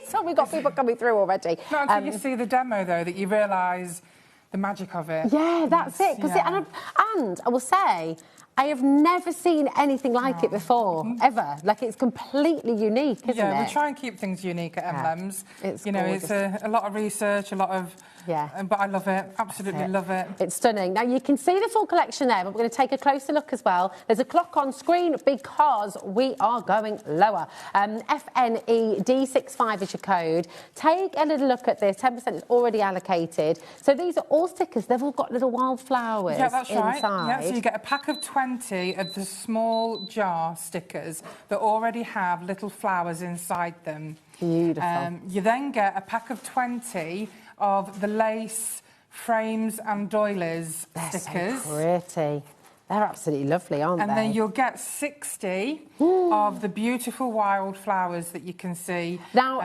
So we've got people coming through already. Not until you see the demo, though, that you realise the magic of it. Yeah, that's it. And I will say, I have never seen anything like it before, ever. Like, it's completely unique, isn't it? Yeah, we try and keep things unique at Emblems. It's you know, gorgeous. it's a lot of research, a lot of... Yeah. But I love it. Absolutely love it. It's stunning. Now, you can see the full collection there, but we're going to take a closer look as well. There's a clock on screen because we are going lower. FNED65 is your code. Take a little look at this. 10% is already allocated. So these are all stickers. They've all got little wildflowers inside. Yeah, that's right. Yeah, so you get a pack of 20 of the small jar stickers that already have little flowers inside them. Beautiful. You then get a pack of 20 of the lace frames and doilies stickers. So pretty. They're absolutely lovely, aren't they? And then you'll get 60 of the beautiful wildflowers that you can see. Now,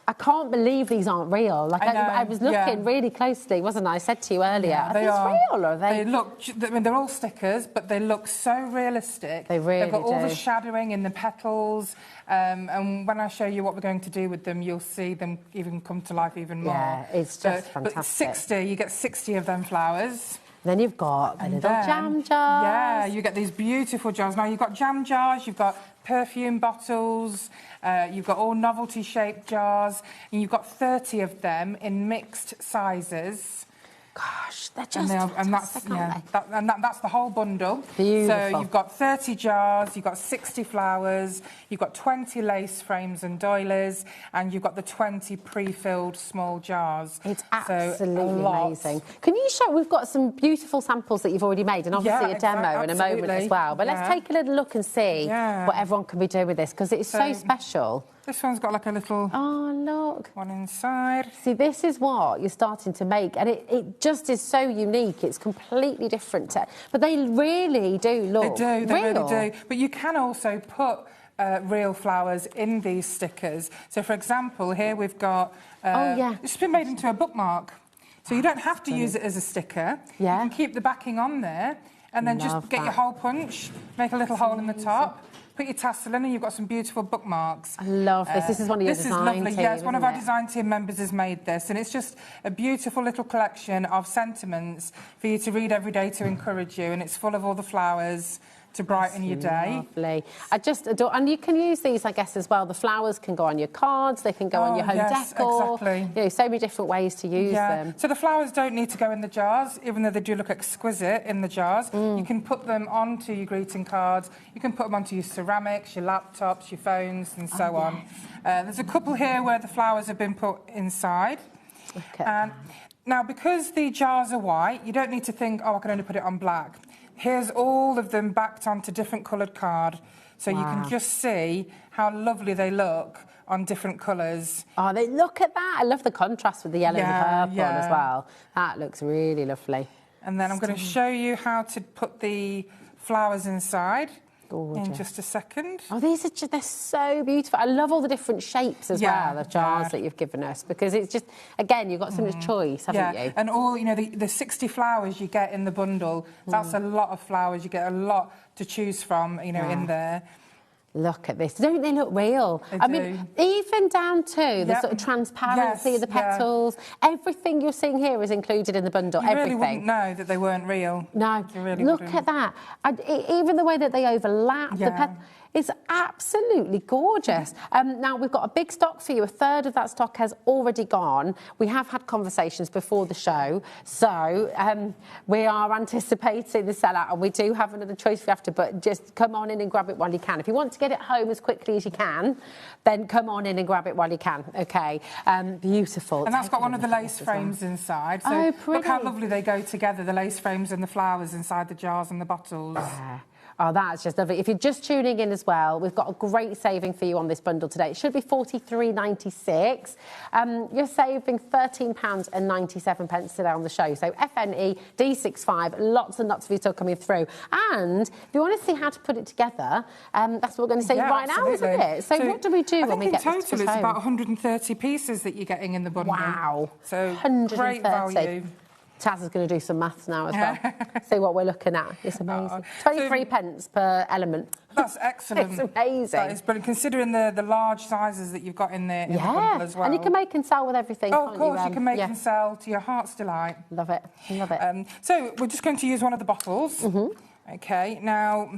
I can't believe these aren't real. Like, I was looking really closely, wasn't I? I said to you earlier, are these real or are they? They look, I mean, they're all stickers, but they look so realistic. They really do. They've got all the shadowing in the petals, and when I show you what we're going to do with them, you'll see them even come to life even more. Yeah, it's just fantastic. But 60, you get 60 of them flowers. Then you've got the little jam jars. Yeah, you get these beautiful jars. Now, you've got jam jars, you've got perfume bottles, you've got all novelty-shaped jars, and you've got 30 of them in mixed sizes. Gosh, they're just that's the whole bundle. Beautiful. So you've got 30 jars, you've got 60 flowers, you've got 20 lace frames and doilies, and you've got the 20 pre-filled small jars. It's absolutely amazing. Can you show? We've got some beautiful samples that you've already made, and obviously a demo in a moment as well. But let's take a little look and see what everyone can be doing with this, because it is so special. This one's got like a little... Oh, look. One inside. See, this is what you're starting to make, and it just is so unique. It's completely different. But they really do look They do, real. really do. But you can also put real flowers in these stickers. So, for example, here we've got... It's been made into a bookmark. So you don't have to use it as a sticker. Yeah. You can keep the backing on there, and then just get your hole punch, make a little hole in the top, put your tassel in, and you've got some beautiful bookmarks. I love this. This is one of your design team, Yes, one of our isn't it? design team members has made this, and it's just a beautiful little collection of sentiments for you to read every day to encourage you, and it's full of all the flowers to brighten your day. Lovely. I just adore, and you can use these, I guess, as well. The flowers can go on your cards, they can go on your home decor. Exactly. You know, so many different ways to use them. So the flowers don't need to go in the jars, even though they do look exquisite in the jars. You can put them onto your greeting cards. You can put them onto your ceramics, your laptops, your phones, and so on. There's a couple here where the flowers have been put inside. Okay. Now, because the jars are white, you don't need to think, oh, I can only put it on black. Here's all of them backed onto different coloured card, so you can just see how lovely they look on different colours. Oh, look at that. I love the contrast with the yellow and the purple as well. That looks really lovely. And then I'm going to show you how to put the flowers inside. Gorgeous. In just a second. Oh, these are they're so beautiful. I love all the different shapes as well, the jars that you've given us, because it's just, again, you've got so much choice, haven't you? And all, you know, the 60 flowers you get in the bundle, that's a lot of flowers. You get a lot to choose from, you know, in there. Look at this. Don't they look real? I mean, even down to the sort of transparency of the petals. Everything you're seeing here is included in the bundle. You really wouldn't know that they weren't real. No. You really look wouldn't. at that. Even the way that they overlap, the petals. It's absolutely gorgeous. Now, we've got a big stock for you. A third of that stock has already gone. We have had conversations before the show, so we are anticipating the sellout, and we do have another choice for you after, but just come on in and grab it while you can. If you want to get it home as quickly as you can, then come on in and grab it while you can, OK? Beautiful. And that's got one of the lace frames inside, so look how lovely they go together, the lace frames and the flowers inside the jars and the bottles. Oh, that's just lovely. If you're just tuning in as well, we've got a great saving for you on this bundle today. It should be £43.96. You're saving £13.97 today on the show. So FNE, D65, lots and lots of you still coming through. And if you want to see how to put it together, that's what we're going to see right now, isn't it? So what do we do when we get this to in total, it's home? about 130 pieces that you're getting in the bundle. Wow. So 130. Great value. Taz is going to do some maths now as well. See what we're looking at. It's amazing. 23 pence per element. That's excellent. It's amazing. That is brilliant, considering the large sizes that you've got in there in the bundle as well. And you can make and sell with everything, of course, you can make and sell to your heart's delight. Love it. Love it. So we're just going to use one of the bottles. OK, now...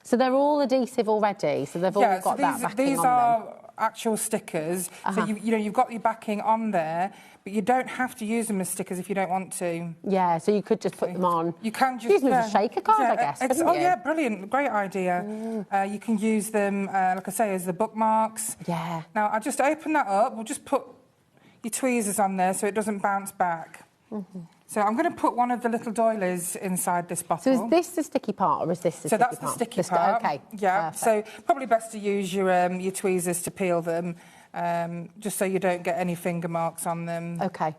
So they're all adhesive already, so they've all got that backing these on are them. Actual stickers. So you've got your backing on there, but you don't have to use them as stickers if you don't want to. Yeah, so you could just put them on. You can just use them as a shaker card, I guess. Oh yeah, brilliant, great idea. You can use them, like I say, as the bookmarks. Yeah. Now I just open that up. We'll just put your tweezers on there so it doesn't bounce back. So I'm going to put one of the little doilies inside this bottle. So is this the sticky part, or is this the sticky part? So that's the sticky part. Okay. Yeah. Perfect. So probably best to use your tweezers to peel them, just so you don't get any finger marks on them. Okay.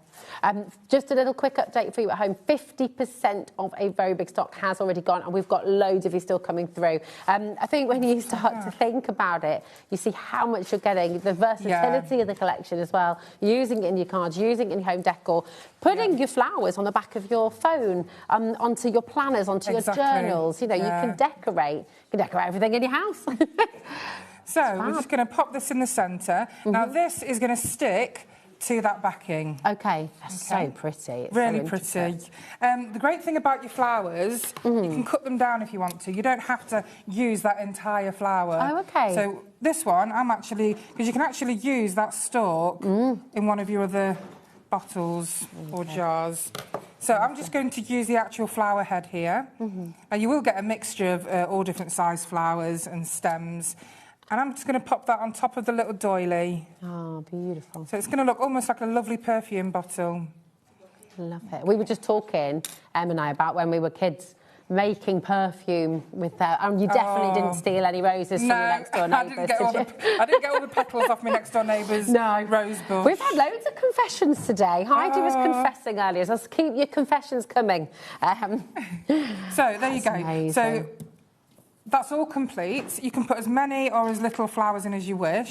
Just a little quick update for you at home. 50% of a very big stock has already gone, and we've got loads of you still coming through. I think when you start to think about it, you see how much you're getting, the versatility of the collection as well, using it in your cards, using it in your home decor, putting your flowers on the back of your phone, onto your planners, onto your journals. You know, you can decorate everything in your house. So we're just going to pop this in the centre. Now this is going to stick to that backing. Okay, that's so pretty. It's really so pretty. The great thing about your flowers, you can cut them down if you want to. You don't have to use that entire flower. Oh, okay. So this one, because you can actually use that stalk in one of your other bottles or jars. So I'm just going to use the actual flower head here. And you will get a mixture of all different size flowers and stems. And I'm just going to pop that on top of the little doily. Oh, beautiful. So it's going to look almost like a lovely perfume bottle. Love it. We were just talking, Em and I, about when we were kids, making perfume with that. And you definitely didn't steal any roses from your next door neighbours, I didn't get all the petals off my next door neighbour's rose bush. We've had loads of confessions today. Heidi was confessing earlier, so let's keep your confessions coming. So there you go. Amazing. So that's all complete. You can put as many or as little flowers in as you wish.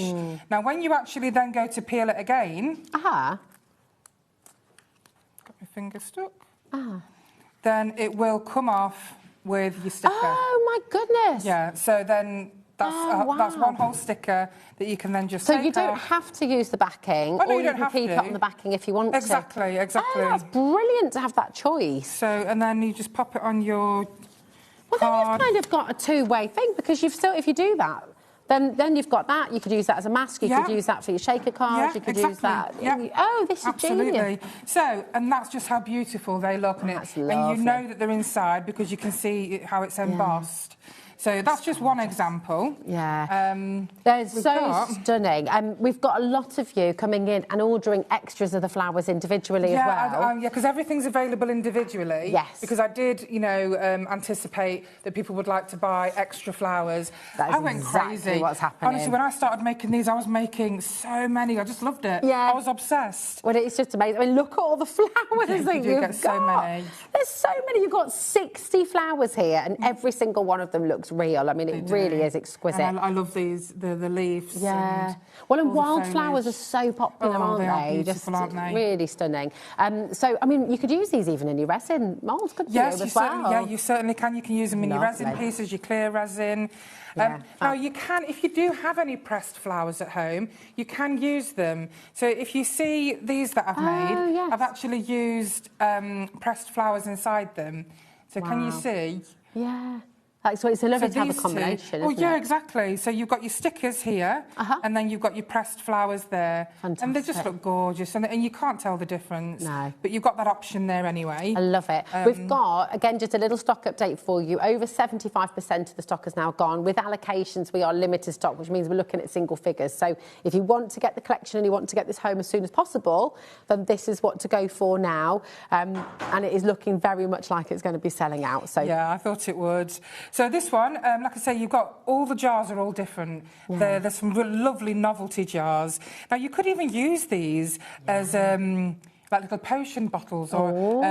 Now, when you actually then go to peel it again... Got my finger stuck. Then it will come off with your sticker. Oh, my goodness. Yeah, so then that's one whole sticker that you can then just So take you don't off. have to use the backing, Oh, no, or you don't can have keep to. it on the backing if you want Exactly. to. Oh, that's brilliant to have that choice. So, and then you just pop it on your Well, then you've kind of got a two-way thing, because you've still, if you do that, then you've got that. You could use that as a mask. You could use that for your shaker cards. You could use that. Oh, this is genius. So, and that's just how beautiful they look. And you know that they're inside because you can see how it's embossed. So that's just one example. They're so stunning. We've got a lot of you coming in and ordering extras of the flowers individually as well. Because everything's available individually. Yes. Because I did, anticipate that people would like to buy extra flowers. That is I went crazy. What's happening. Honestly, when I started making these, I was making so many. I just loved it. Yeah. I was obsessed. Well, it's just amazing. I mean, look at all the flowers that you do get so many. There's so many. You've got 60 flowers here, and every single one of them looks real. I mean, it really is exquisite. And I love these, the leaves. Yeah. Well, and wildflowers are so popular, aren't they? Beautiful, aren't they? Really stunning. So, I mean, you could use these even in your resin moulds, couldn't you, as well? You certainly can. You can use them in your resin pieces, your clear resin. Now, you can, if you do have any pressed flowers at home, you can use them. So if you see these that I've made, I've actually used pressed flowers inside them. So can you see? Yeah. So it's lovely to have a combination, isn't yeah, it? exactly. So you've got your stickers here, and then you've got your pressed flowers there. Fantastic. And they just look gorgeous, and you can't tell the difference. No. But you've got that option there anyway. I love it. We've got, again, just a little stock update for you. Over 75% of the stock is now gone. With allocations, we are limited stock, which means we're looking at single figures. So if you want to get the collection and you want to get this home as soon as possible, then this is what to go for now. And it is looking very much like it's going to be selling out. So yeah, I thought it would. So this one, like I say, you've got all the jars are all different. There's some real lovely novelty jars. Now you could even use these as like little potion bottles or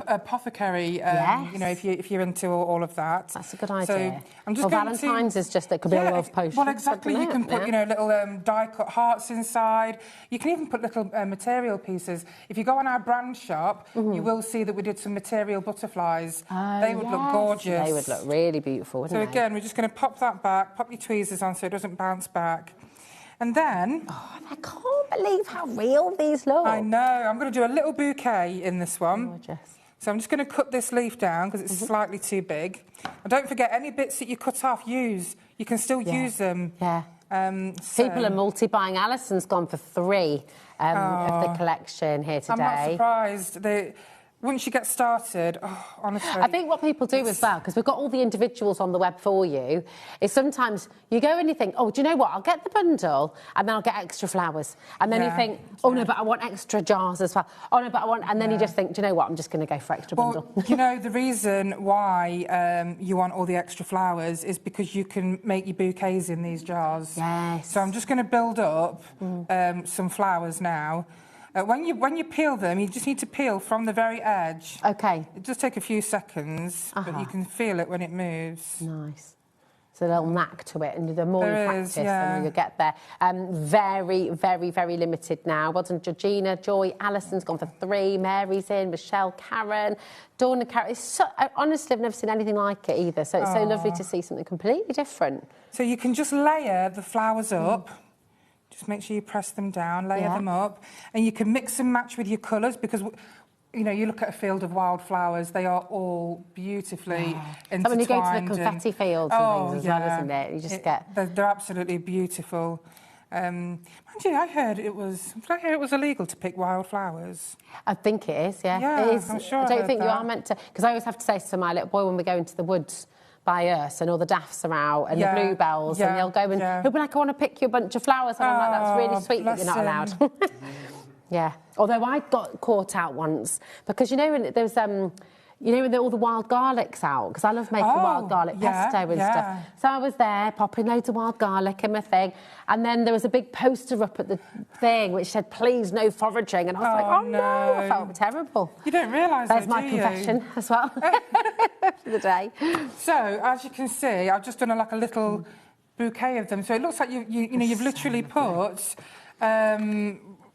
apothecary. If you're into all of that. That's a good idea. So I'm just going Valentine's is just, it could be a love potion. Well, exactly. You can put little die-cut hearts inside. You can even put little material pieces. If you go on our brand shop, you will see that we did some material butterflies. They would look gorgeous. They would look really beautiful, wouldn't they? So again, we're just going to pop that back, pop your tweezers on so it doesn't bounce back. And then... Oh, I can't believe how real these look. I know. I'm going to do a little bouquet in this one. Gorgeous. So I'm just going to cut this leaf down because it's slightly too big. And don't forget, any bits that you cut off, you can still use them. Yeah. People are multi-buying. Alison's gone for 3 of the collection here today. I'm not surprised. Once you get started, honestly... I think what people do as well, because we've got all the individuals on the web for you, is sometimes you go and you think, oh, do you know what, I'll get the bundle and then I'll get extra flowers. And then you think, oh, no, but I want extra jars as well. Oh, no, but I want... And then you just think, do you know what, I'm just going to go for extra bundle. The reason why you want all the extra flowers is because you can make your bouquets in these jars. Yes. So I'm just going to build up some flowers now. When you peel them, you just need to peel from the very edge. Okay. It does take a few seconds, but you can feel it when it moves. Nice. It's a little knack to it, and the more you practice, the more you get there. Very, very, very limited now. Well done, Georgina, Joy, Alison's gone for 3, Mary's in, Michelle, Karen, Dawn and Karen. Honestly, I've never seen anything like it either, so it's so lovely to see something completely different. So you can just layer the flowers up. Just make sure you press them down, layer them up, and you can mix and match with your colours because, you look at a field of wildflowers, they are all beautifully intertwined. So when you go to the confetti fields and things as well, isn't it? You just get... They're absolutely beautiful. Mind you, I heard it was illegal to pick wildflowers. I think it is, yeah. It is. I'm sure I don't think you are meant to... Because I always have to say to my little boy when we go into the woods by us and all the daffs are out and the bluebells and they'll go and he'll be like, I want to pick you a bunch of flowers, and I'm like, that's really sweet that you're not allowed. Yeah. Although I got caught out once because when there's when all the wild garlic's out, because I love making wild garlic pesto and stuff. So I was there popping loads of wild garlic in my thing, and then there was a big poster up at the thing which said, please, no foraging, and I was like, oh no, I felt terrible. You don't realise There's my confession as well for the day. So, as you can see, I've just done a little bouquet of them. So it looks like you've literally put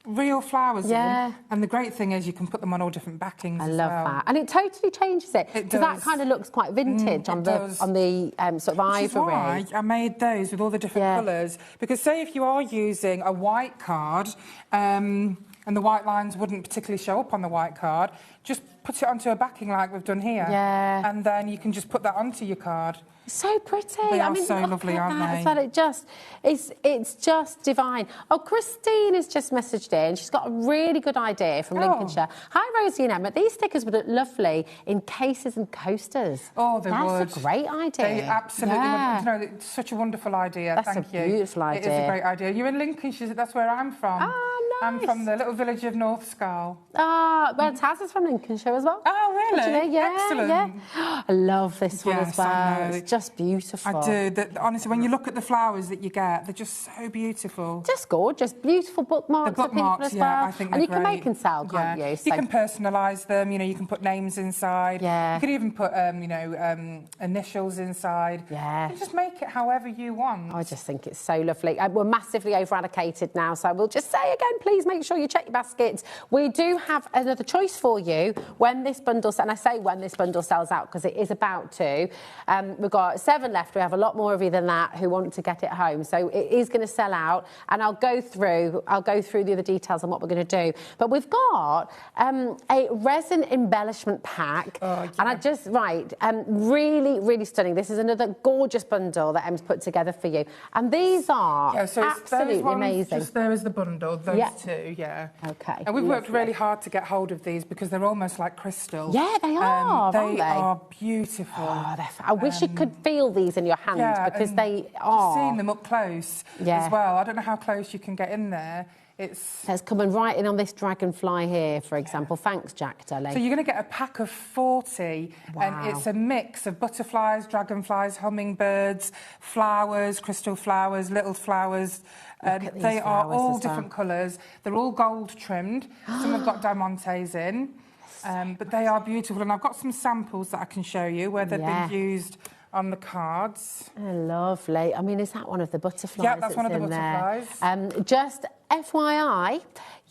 real flowers in. And the great thing is you can put them on all different backings as well. I love that. And it totally changes it. Because that kind of looks quite vintage on the sort of ivory. Which is why I made those with all the different colours. Because say if you are using a white card, and and the white lines wouldn't particularly show up on the white card, just put it onto a backing like we've done here. Yeah. And then you can just put that onto your card. So pretty. They are I mean, so look lovely, at aren't that they? as well. It's just divine. Oh, Christine has just messaged in. She's got a really good idea from Lincolnshire. Hi, Rosie and Emma. These stickers would look lovely in cases and coasters. Oh, they would. That's a great idea. They absolutely would. You know, it's such a wonderful idea. That's Thank a beautiful idea. It is a great idea. You're in Lincolnshire. That's where I'm from. Oh, nice. I'm from the little village of North Scarl. Ah, well, Taz is from Lincolnshire as well. Oh, really? Yeah, Excellent. Yeah. I love this one as Yes, I well. know. It's just beautiful. I do. Honestly, when you look at the flowers that you get, they're just so beautiful. Just gorgeous. Beautiful bookmarks, The bookmarks, for people as yeah, well. I think and they're you can great. make and sell, can't you? So You can personalise them. You know, you can put names inside. Yeah. You can even put, initials inside. Yeah. You can just make it however you want. I just think it's so lovely. We're massively over-allocated now, so we'll just say again, please make sure you check your baskets. We do have another choice for you when this bundle, and I say when this bundle sells out because it is about to. We've got 7 left. We have a lot more of you than that who want to get it home, so it is going to sell out. And I'll go through the other details on what we're going to do. But we've got a resin embellishment pack, and I just really, really stunning. This is another gorgeous bundle that Em's put together for you, and these are absolutely amazing. Just there is the bundle, those two, yeah. Okay. And we've worked really hard to get hold of these because they're almost like crystal. Yeah, they are. They are beautiful. Oh, I wish you could feel these in your hands because they are. Seeing them up close as well. I don't know how close you can get in there. It's coming right in on this dragonfly here, for example. Thanks, Jack, darling. So you're going to get a pack of 40, and it's a mix of butterflies, dragonflies, hummingbirds, flowers, crystal flowers, little flowers. They are all different colours. They're all gold trimmed. Some have got diamantes in, but they are beautiful. And I've got some samples that I can show you where they've been used on the cards. Oh, lovely. I mean, is that one of the butterflies? Yeah, that's one of the butterflies. Just FYI,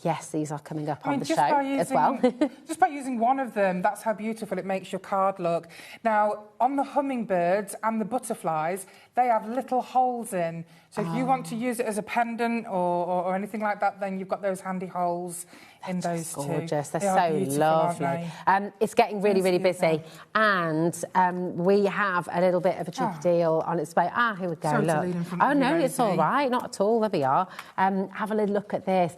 yes, these are coming up on the show as well. Just by using one of them, that's how beautiful it makes your card look. Now, on the hummingbirds and the butterflies, they have little holes in. So if you want to use it as a pendant or anything like that, then you've got those handy holes in those two. Gorgeous. They're so lovely. It's getting really, really busy, and we have a little bit of a cheeky deal on its way. Here we go. Sorry look. to lean in front Oh of you, no, it's all Rosie. right. Not at all. There we are. Have a little look at this.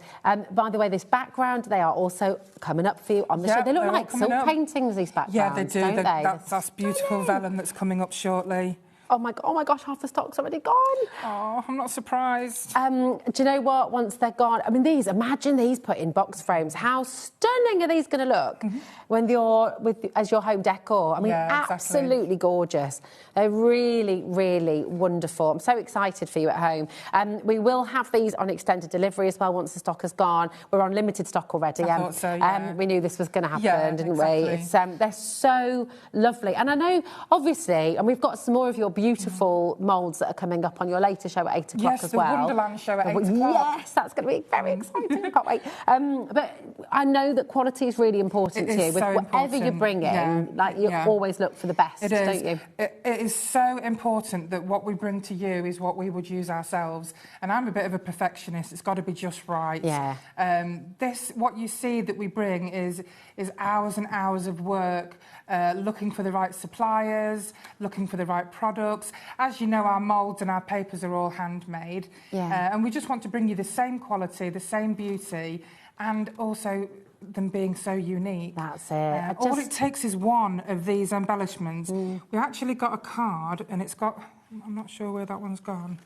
By the way, this background, they are also coming up for you on the show. They look like silk paintings. These backgrounds. Yeah, they do. Don't they? That's beautiful vellum that's coming up shortly. Oh my gosh, half the stock's already gone. Oh, I'm not surprised. Do you know what? Once they're gone, I mean, imagine these put in box frames. How stunning are these going to look when you're as your home decor? I mean, absolutely gorgeous. They're really, really wonderful. I'm so excited for you at home. We will have these on extended delivery as well once the stock has gone. We're on limited stock already. I thought so, yeah. We knew this was going to happen, didn't we? It's, they're so lovely. And I know, obviously, and we've got some more of your beautiful moulds that are coming up on your later show at 8 o'clock as well. Yes, the Wonderland show at 8 o'clock. Yes, that's going to be very exciting. I can't wait. But I know that quality is really important to you. With whatever you bring in, you always look for the best, don't you? It is so important that what we bring to you is what we would use ourselves. And I'm a bit of a perfectionist. It's got to be just right. Yeah. What you see that we bring is hours and hours of work, looking for the right suppliers, looking for the right products. As you know, our moulds and our papers are all handmade. Yeah. And we just want to bring you the same quality, the same beauty, and also them being so unique. That's it. All it takes is one of these embellishments. We actually got a card, and it's got... I'm not sure where that one's gone.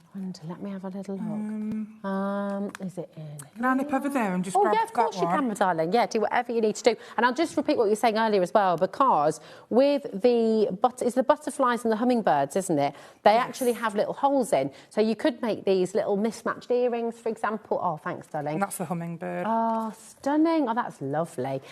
Let me have a little look. Is it in? Can I nip over there and just grab that one? Yeah, of course you can, my darling. Yeah, do whatever you need to do. And I'll just repeat what you were saying earlier as well, because with the butterflies and the hummingbirds, isn't it? They actually have little holes in. So you could make these little mismatched earrings, for example. Oh, thanks, darling. And that's the hummingbird. Oh, stunning. Oh, that's lovely.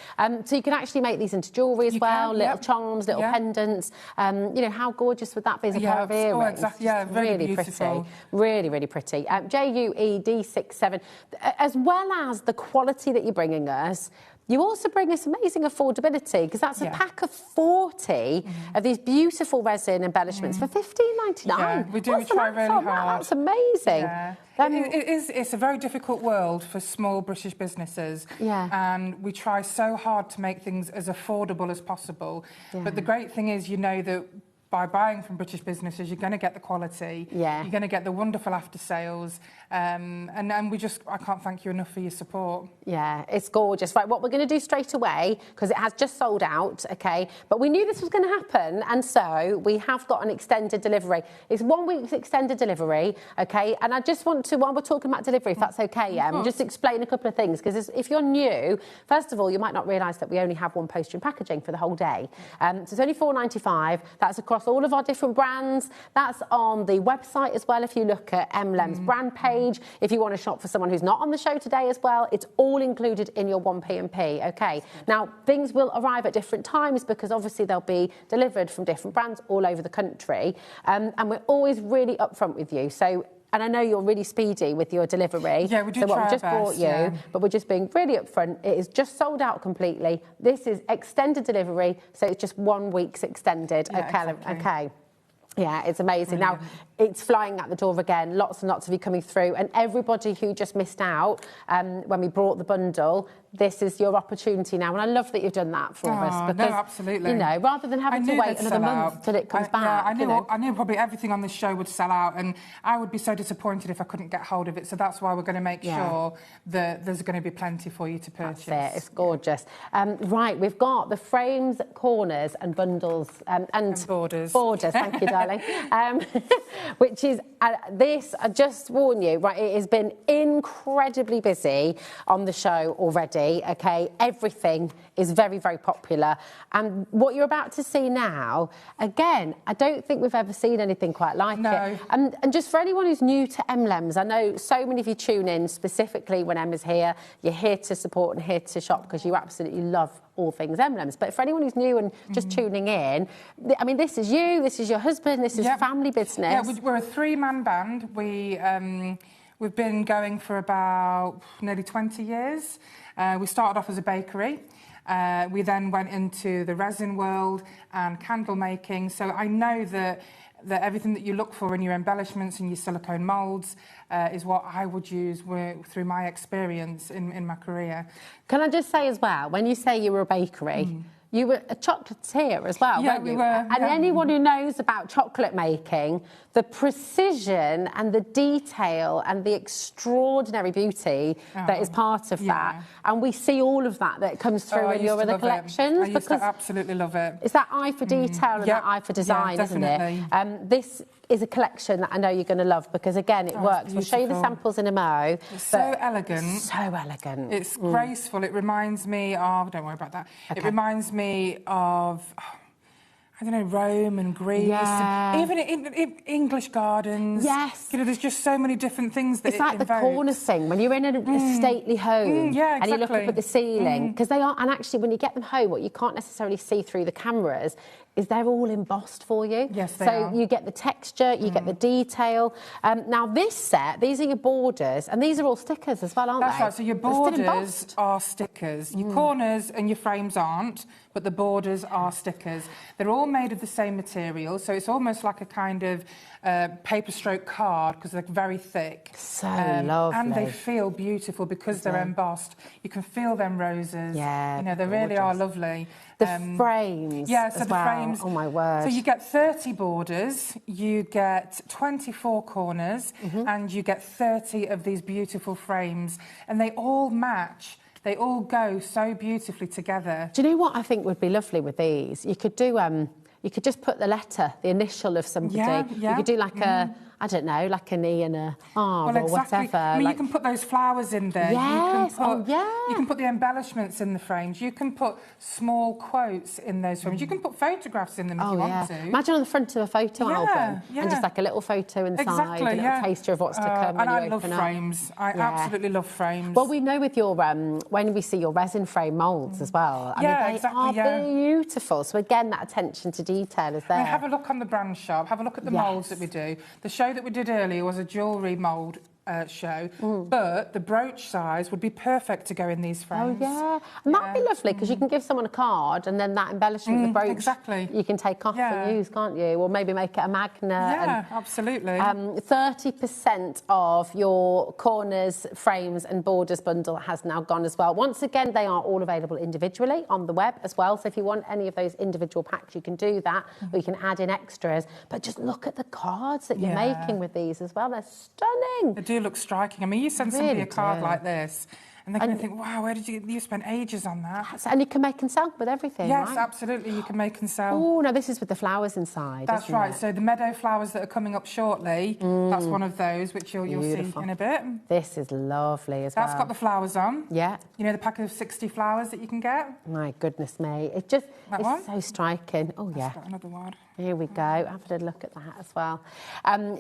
So you can actually make these into jewellery as well, little charms, little pendants. How gorgeous would that be as a pair of earrings? Exactly. Yeah, really beautiful. pretty. Really, really pretty. JUED67. As well as the quality that you're bringing us, You also bring us amazing affordability because that's a pack of 40 of these beautiful resin embellishments for $15.99. Yeah, we do. We try really hard. That's amazing. Yeah. It's a very difficult world for small British businesses. Yeah. And we try so hard to make things as affordable as possible. Yeah. But the great thing is, you know that by buying from British businesses, you're going to get the quality. Yeah. You're going to get the wonderful after sales. And I can't thank you enough for your support. Yeah, it's gorgeous. Right, what we're going to do straight away, because it has just sold out, okay, but we knew this was going to happen, and so we have got an extended delivery. It's 1 week's extended delivery, okay, and I just want to, while we're talking about delivery, if that's okay, just explain a couple of things, because if you're new, first of all, you might not realise that we only have one poster and packaging for the whole day. So it's only $4.95. That's across all of our different brands. That's on the website as well, if you look at MLEM's brand page. If you want to shop for someone who's not on the show today as well, it's all included in your 1P&P, okay? Now, things will arrive at different times because obviously they'll be delivered from different brands all over the country. And we're always really upfront with you. So, and I know you're really speedy with your delivery. Yeah, we do so try what we just our best, brought you, yeah. but we're just being really upfront. It is just sold out completely. This is extended delivery, so it's just 1 week's extended. Yeah, okay, exactly. Okay. Yeah, it's amazing. Brilliant. Now, it's flying out the door again, lots and lots of you coming through, and everybody who just missed out when we brought the bundle, this is your opportunity now, and I love that you've done that for us. Because, no, absolutely. You know, rather than having to wait another month till it comes back. Yeah, I knew probably everything on this show would sell out, and I would be so disappointed if I couldn't get hold of it, so that's why we're going to make sure that there's going to be plenty for you to purchase. That's it, it's gorgeous. Right, we've got the frames, corners and bundles and borders. Borders, thank you, darling. Which is, this, I just warn you, right, it has been incredibly busy on the show already, okay? Everything is very, very popular. And what you're about to see now, again, I don't think we've ever seen anything quite like it. And just for anyone who's new to MLEMS, I know so many of you tune in specifically when Emma's here. You're here to support and here to shop because you absolutely love all things MLEMS. But for anyone who's new and just tuning in, I mean, this is you, this is your husband, this is family business. Yeah, we're a three-man band. We've been going for about nearly 20 years. We started off as a bakery. We then went into the resin world and candle making. So I know that everything that you look for in your embellishments and your silicone moulds is what I would use through my experience in my career. Can I just say as well, when you say you were a bakery, you were a chocolatier as well, Yeah, weren't we you? were, And anyone who knows about chocolate making, the precision and the detail and the extraordinary beauty that is part of that. And we see all of that comes through in your other collections. I used to absolutely love it. It's that eye for detail and that eye for design, isn't it? This is a collection that I know you're going to love because, again, it works. We'll show you the samples in a mo. It's so elegant. So elegant. It's graceful. It reminds me of... Don't worry about that. Okay. It reminds me of... I don't know, Rome and Greece, and even in English gardens. Yes. You know, there's just so many different things that it's like the corner thing when you're in a stately home and you look up at the ceiling, because they are, and actually when you get them home, what you can't necessarily see through the cameras is they're all embossed for you. Yes, they are. are. So you get the texture, you get the detail. Now this set, these are your borders, and these are all stickers as well, aren't they? That's right, so your borders are stickers. Your corners and your frames aren't, but the borders are stickers. They're all made of the same material, so it's almost like a kind of paper stroke card because they're very thick. So lovely. And they feel beautiful because they're embossed. You can feel them roses. Yeah, you know, they really are lovely. The frames the frames. Oh, my word. So you get 30 borders, you get 24 corners, and you get 30 of these beautiful frames. And they all match. They all go so beautifully together. Do you know what I think would be lovely with these? You could do... you could just put the letter, the initial of somebody. You could do like a, I don't know, like an E and a R or whatever. I mean, you can put those flowers in there. Yes. You can put the embellishments in the frames. You can put small quotes in those frames. You can put photographs in them if you want to. Imagine on the front of a photo album and just like a little photo inside, a little taster of what's to come. And I love frames. I absolutely love frames. Well, we know with your when we see your resin frame moulds as well. I mean, they are beautiful. So again, that attention to detail is there. I mean, have a look on the brand shop. Have a look at the moulds that we do. The show that we did earlier was a jewellery mould. show, but the brooch size would be perfect to go in these frames. Oh, yeah. And that'd be lovely because you can give someone a card and then that embellishment, the brooch, exactly. you can take off and use, can't you? Or maybe make it a magnet. Yeah, absolutely. 30% of your corners, frames and borders bundle has now gone as well. Once again, they are all available individually on the web as well. So if you want any of those individual packs, you can do that, or you can add in extras. But just look at the cards that you're making with these as well. They're stunning. They do look striking. I mean, you send somebody a card like this, and they're going to think, wow, where did you spent ages on that. And you can make and sell with everything, yes, right? absolutely, you can make and sell. Oh, no, this is with the flowers inside, That's isn't right. it? So the meadow flowers that are coming up shortly, that's one of those, which you'll see in a bit. This is lovely as well. That's got the flowers on. Yeah. You know, the pack of 60 flowers that you can get? My goodness me. It just is so striking. Oh, yeah. Got another one. Here we go. Have a look at that as well.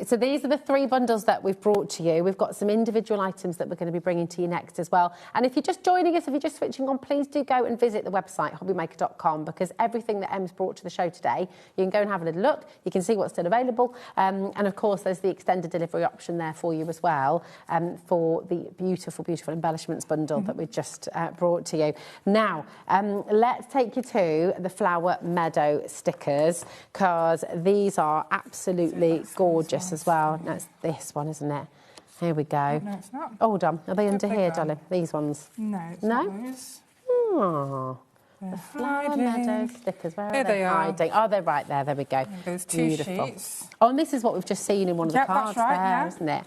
So these are the 3 bundles that we've brought to you. We've got some individual items that we're going to be bringing to you next as well. And if you're just joining us, if you're just switching on, please do go and visit the website, hobbymaker.com, because everything that Em's brought to the show today, you can go and have a little look. You can see what's still available. And of course, there's the extended delivery option there for you as well, for the beautiful, beautiful embellishments bundle that we just brought to you. Now, let's take you to the Flower Meadow stickers, because these are absolutely gorgeous as well. No, it's this one, isn't it? Here we go. No, it's not. Hold on. Are they under here, darling? These ones? No, it's no? not those. Oh. The Flower Meadow stickers, where are they hiding? Oh, they're right there. There we go. There's 2 Beautiful. sheets. Oh, and this is what we've just seen in one of the cards that's right, there, isn't it?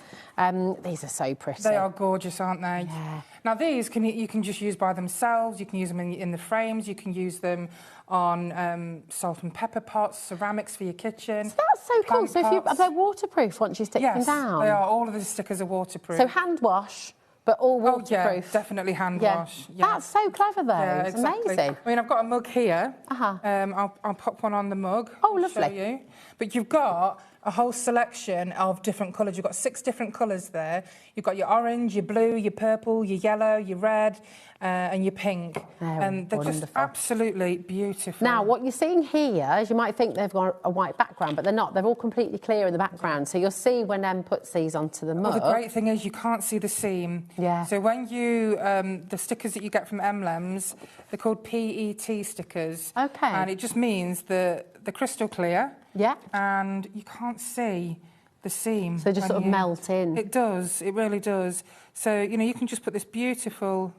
These are so pretty. They are gorgeous, aren't they? Yeah. Now, these you can just use by themselves. You can use them in the frames. You can use them on salt and pepper pots, ceramics for your kitchen. So that's so cool. So are they waterproof once you stick them yes, down? they are. All of the stickers are waterproof. So hand wash, but all waterproof. Oh, yeah, definitely hand wash. Yeah. That's so clever, though. Yeah, it's exactly. amazing. I mean, I've got a mug here. I'll pop one on the mug. Oh, lovely. Show you. But you've got a whole selection of different colours. You've got 6 different colours there. You've got your orange, your blue, your purple, your yellow, your red, and your pink. And they're just absolutely beautiful. Now, what you're seeing here is you might think they've got a white background, but they're not. They're all completely clear in the background. So you'll see when Em puts these onto the mug. Well, the great thing is you can't see the seam. Yeah. So when you, the stickers that you get from Emblems, they're called PET stickers. Okay. And it just means that they're crystal clear. Yeah. And you can't see the seam. So they just sort of melt in. It does. It really does. So, you know, you can just put this beautiful...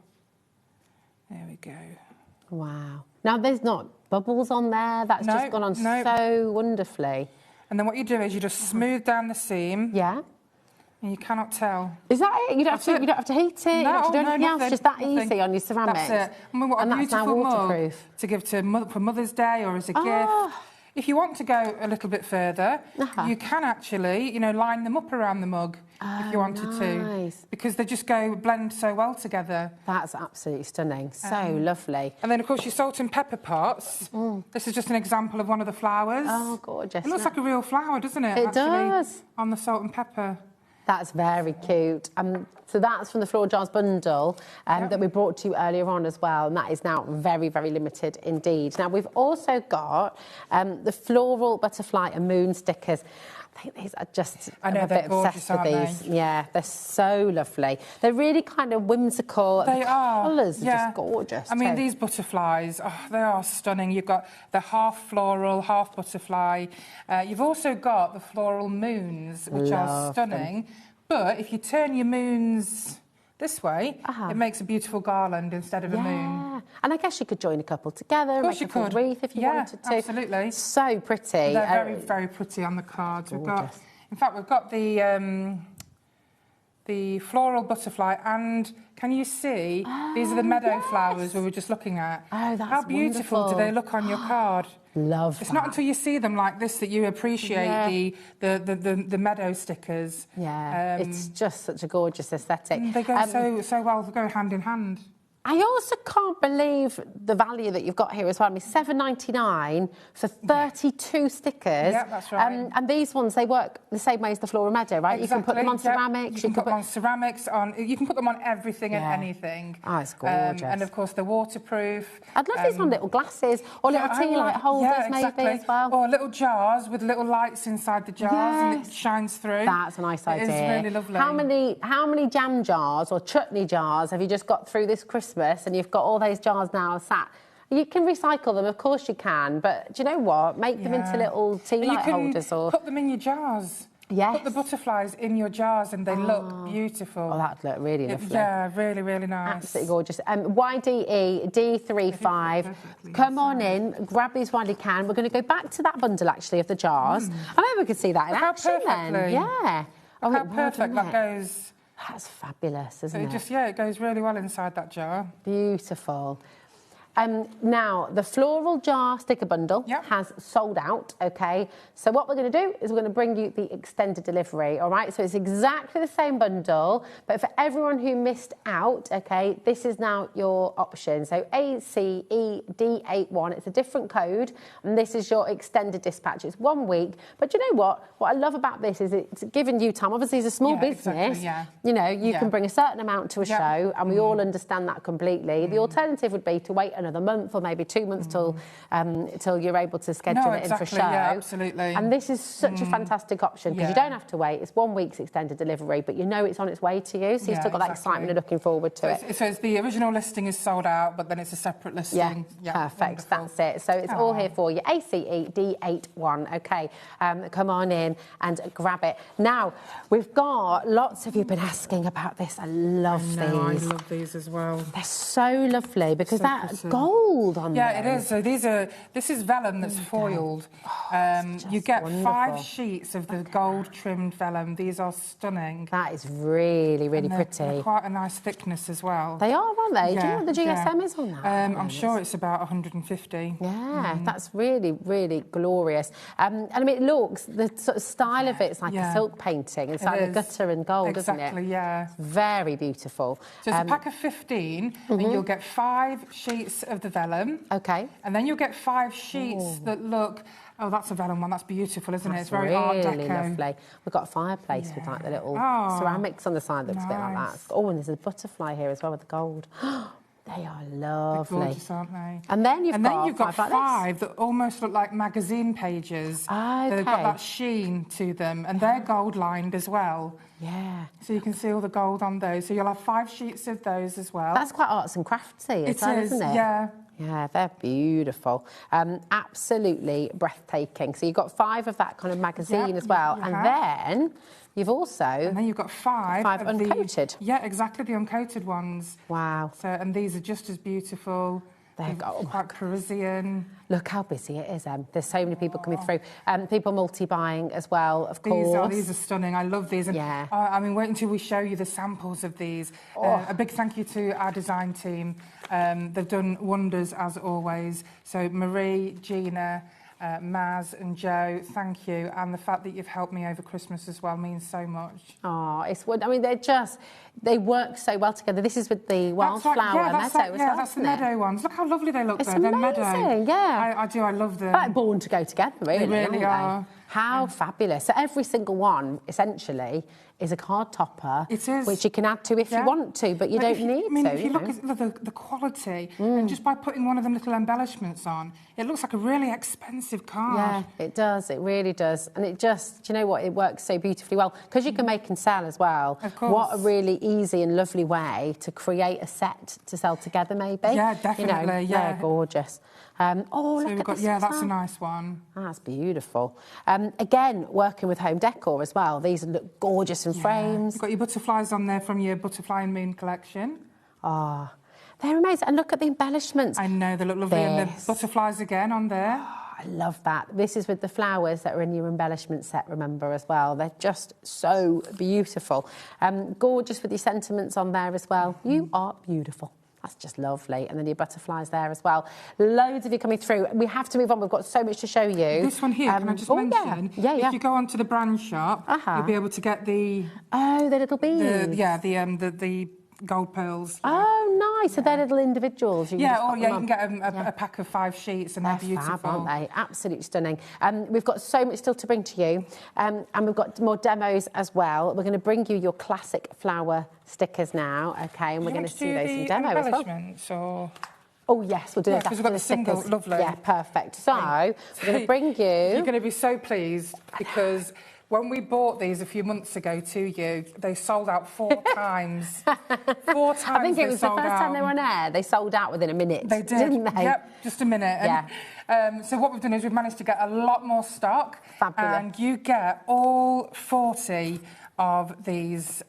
There we go. Wow. Now, there's not bubbles on there. That's just gone on so wonderfully. And then what you do is you just smooth down the seam. Yeah. And you cannot tell. Is that it? You don't have to heat it? You don't have to do anything else? Just that nothing. easy on your ceramics? That's it. I mean, what and a that's now beautiful waterproof. mug to give to for Mother's Day or as a gift. If you want to go a little bit further, you can actually, you know, line them up around the mug if you wanted to, because they just blend so well together. That's absolutely stunning. So lovely. And then, of course, your salt and pepper pots. This is just an example of one of the flowers. Oh, gorgeous. It looks like a real flower, doesn't it? It does. On the salt and pepper. That's very cute. So that's from the Floor Jars bundle that we brought to you earlier on as well, and that is now very, very limited indeed. Now, we've also got the floral butterfly and moon stickers. I think these are just, I know, I'm a bit obsessed with these. Yeah, they're so lovely. They're really kind of whimsical. They are. The colours are just gorgeous. I mean, these butterflies, they are stunning. You've got the half floral, half butterfly. You've also got the floral moons, which are stunning. But if you turn your moons this way, it makes a beautiful garland instead of a moon. And I guess you could join a couple together and make a full wreath if you wanted to. Absolutely. So pretty. They're very, very pretty on the cards. We've got the floral butterfly, and can you see these are the meadow flowers we were just looking at? Oh, that's How beautiful wonderful. do they look on your card? Love It's not until you see them like this that you appreciate the meadow stickers. Yeah, it's just such a gorgeous aesthetic. They go so well, they go hand in hand. I also can't believe the value that you've got here as well. I mean, $7.99 for 32 stickers. Yeah, that's right. And these ones, they work the same way as the Flora Meadow, right? Exactly. You can put them on ceramics. You can put them on ceramics. You can put them on everything and anything. Oh, it's gorgeous. And of course, they're waterproof. I'd love these on little glasses or little tea light holders, maybe as well. Or little jars with little lights inside the jars, and it shines through. That's a nice idea. It is really lovely. How many jam jars or chutney jars have you just got through this Christmas, and you've got all those jars now sat? You can recycle them, of course you can, but do you know what? Make them into little tea light holders, or put them in your jars. Yes. Put the butterflies in your jars and they look beautiful. Oh, that look really lovely. Yeah, really, really nice. Absolutely gorgeous. YDE D35. Come on in, grab these while you can. We're going to go back to that bundle, actually, of the jars. I know we could see that in action then. Yeah. Oh, how perfect that goes. That's fabulous, isn't it? It goes really well inside that jar. Beautiful. Now, the floral jar sticker bundle has sold out, OK? So what we're going to do is we're going to bring you the extended delivery, all right? So it's exactly the same bundle, but for everyone who missed out, OK, this is now your option. So ACED81, it's a different code, and this is your extended dispatch. It's 1 week. But you know what? What I love about this is it's giving you time. Obviously, it's a small business. You know, you can bring a certain amount to a show, and we all understand that completely. The alternative would be to wait another month or maybe 2 months till you're able to schedule it in for a show. Yeah, absolutely. And this is such a fantastic option because you don't have to wait. It's 1 week's extended delivery, but you know it's on its way to you, so you've still got that excitement of looking forward to it. So it's the original listing is sold out, but then it's a separate listing. Yeah, perfect. Wonderful. That's it. So it's all here for you. ACED81. Okay, come on in and grab it. Now, we've got lots of you been asking about this. I love these. I love these as well. They're so lovely because that gold on them. Yeah, it is. So this is vellum that's foiled. You get wonderful. 5 sheets of the gold trimmed vellum. These are stunning. That is really, really pretty. They're quite a nice thickness as well. They are, aren't they? Do you know what the GSM is on that? I'm sure it's about 150. Yeah, that's really, really glorious. And I mean, it looks, the sort of style of it's like a silk painting. It's like a gutter and gold, isn't it? Exactly, yeah. Very beautiful. So it's a pack of 15, and you'll get 5 sheets of the vellum. Okay. And then you'll get 5 sheets that look... Oh, that's a vellum one. That's beautiful, isn't it? It's very Art Deco. Really lovely. We've got a fireplace with like the little ceramics on the side that looks a bit like that. Oh, and there's a butterfly here as well with the gold. They are lovely. They're gorgeous, aren't they? And then you've got 5 that almost look like magazine pages. They've got that sheen to them, and they're gold lined as well. Yeah. So you can see all the gold on those. So you'll have 5 sheets of those as well. That's quite arts and craftsy as well, isn't it? Yeah. Yeah, they're beautiful. Absolutely breathtaking. So you've got 5 of that kind of magazine as well. And then you've also... And then you've got 5 uncoated. Yeah, exactly, the uncoated ones. Wow. So, and these are just as beautiful. They're quite Parisian. Look how busy it is, There's so many people coming through. People multi-buying as well, of course. These are stunning. I love these. And I mean, wait until we show you the samples of these. A big thank you to our design team. They've done wonders, as always. So Marie, Gina, Maz and Joe, thank you. And the fact that you've helped me over Christmas as well means so much. Oh, I mean, they work so well together. This is with the wildflower meadow as well, that's the meadow ones. Look how lovely they look it's there. Amazing, they're meadow. Yeah. I do, I love them. Like born to go together, really. They really are. How fabulous. So every single one, essentially, is a card topper. It is. Which you can add to if you want to, but you don't need to. I mean, if you look at the quality, and just by putting one of them little embellishments on, it looks like a really expensive card. Yeah, it does. It really does. And it just, do you know what? It works so beautifully well. Because you can make and sell as well. Of course. What a really easy and lovely way to create a set to sell together, maybe. Yeah, definitely, They're gorgeous. Look at this. That's a nice one. That's beautiful. Again, working with home decor as well. These look gorgeous in frames. You've got your butterflies on there from your Butterfly and Moon collection. Ah, they're amazing. And look at the embellishments. I know, they look lovely. And the butterflies again on there. I love that. This is with the flowers that are in your embellishment set, remember, as well. They're just so beautiful. Gorgeous with your sentiments on there as well. You are beautiful. That's just lovely. And then your butterflies there as well. Loads of you coming through. We have to move on. We've got so much to show you. This one here, can I just mention? Yeah. If you go onto the brand shop, you'll be able to get the... Oh, the little beads. The gold pearls. Oh, nice. So they're little individuals. You can just pop you them can on. get a pack of 5 sheets and they're beautiful. Fab, aren't they? Absolutely stunning. We've got so much still to bring to you, and we've got more demos as well. We're going to bring you your classic flower stickers now, okay? And we're going to see those in demo as well. Or... Oh, yes, we'll do those because we've after got the single, stickers. lovely. Yeah, perfect. So, we're going to bring you... You're going to be so pleased because when we bought these a few months ago to you, they sold out 4 times. 4 times I think it was the first time they were on air. They sold out within a minute. They did. Didn't they? Yep, just a minute. Yeah. So what we've done is we've managed to get a lot more stock. Fabulous. And you get all 40 of these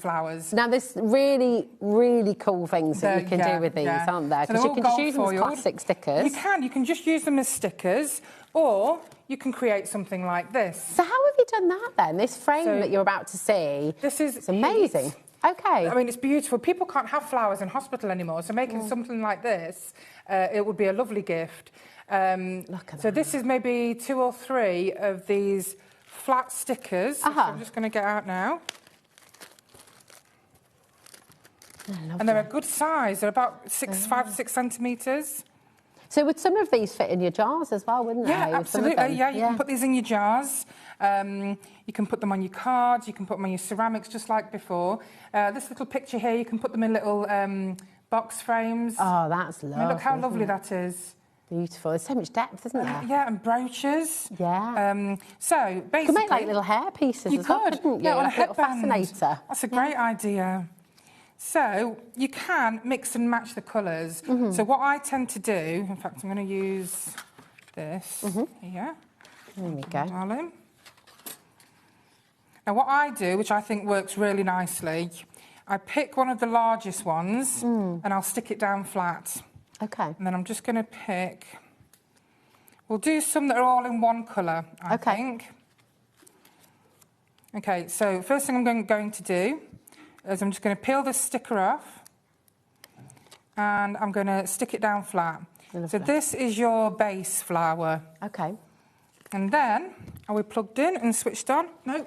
flowers. Now, there's really, really cool things that you can do with these, aren't there? So Because you can just use them as plastic stickers. You can just use them as stickers, or you can create something like this. So how have you done that then? This frame that you're about to see, it's amazing. Okay. I mean, it's beautiful. People can't have flowers in hospital anymore, so making something like this, it would be a lovely gift. Look at so this is maybe 2 or 3 of these flat stickers, which I'm just going to get out now. And they're a good size. They're about 5 to 6 centimetres. So would some of these fit in your jars as well, wouldn't they? Yeah, absolutely. Yeah, you can put these in your jars. You can put them on your cards. You can put them on your ceramics, just like before. This little picture here, you can put them in little box frames. Oh, that's lovely. I mean, look how lovely that is. Beautiful. There's so much depth, isn't there? Yeah, and brooches. Yeah. So basically, you could make like little hair pieces as well, couldn't you? Yeah, on a like a little headband. fascinator. That's a great idea. So you can mix and match the colours. So what I tend to do, in fact, I'm going to use this here. There we go. Darling. Now what I do, which I think works really nicely, I pick one of the largest ones and I'll stick it down flat. Okay. And then I'm just going to pick... We'll do some that are all in one colour, I think. Okay, so first thing I'm going to do is I'm just going to peel this sticker off and I'm going to stick it down flat. So this is your base flower. Okay. And then, are we plugged in and switched on? No.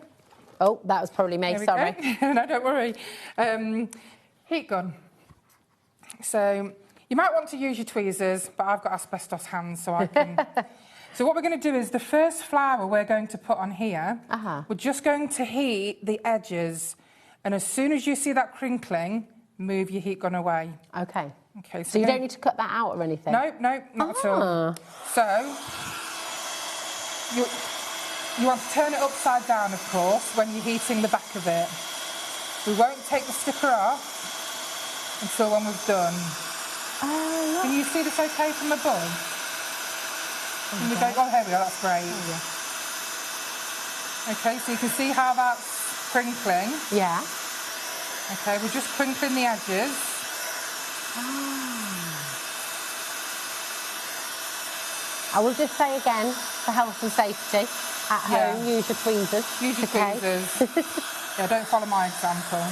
Oh, that was probably me, sorry. No, don't worry. Heat gun. So you might want to use your tweezers, but I've got asbestos hands, so I can... So what we're going to do is the first flower we're going to put on here, we're just going to heat the edges. And as soon as you see that crinkling, move your heat gun away. Okay. Okay. So you don't need to cut that out or anything? No, not at all. So you want to turn it upside down, of course, when you're heating the back of it. We won't take the sticker off until when we've done. Can you see this okay from above? Can we go? Oh, here we go. That's great. Okay, so you can see how that's crinkling. Yeah. Okay, we're just crinkling the edges. I will just say again, for health and safety, at home, use your tweezers. Use your tweezers. Yeah, don't follow my example.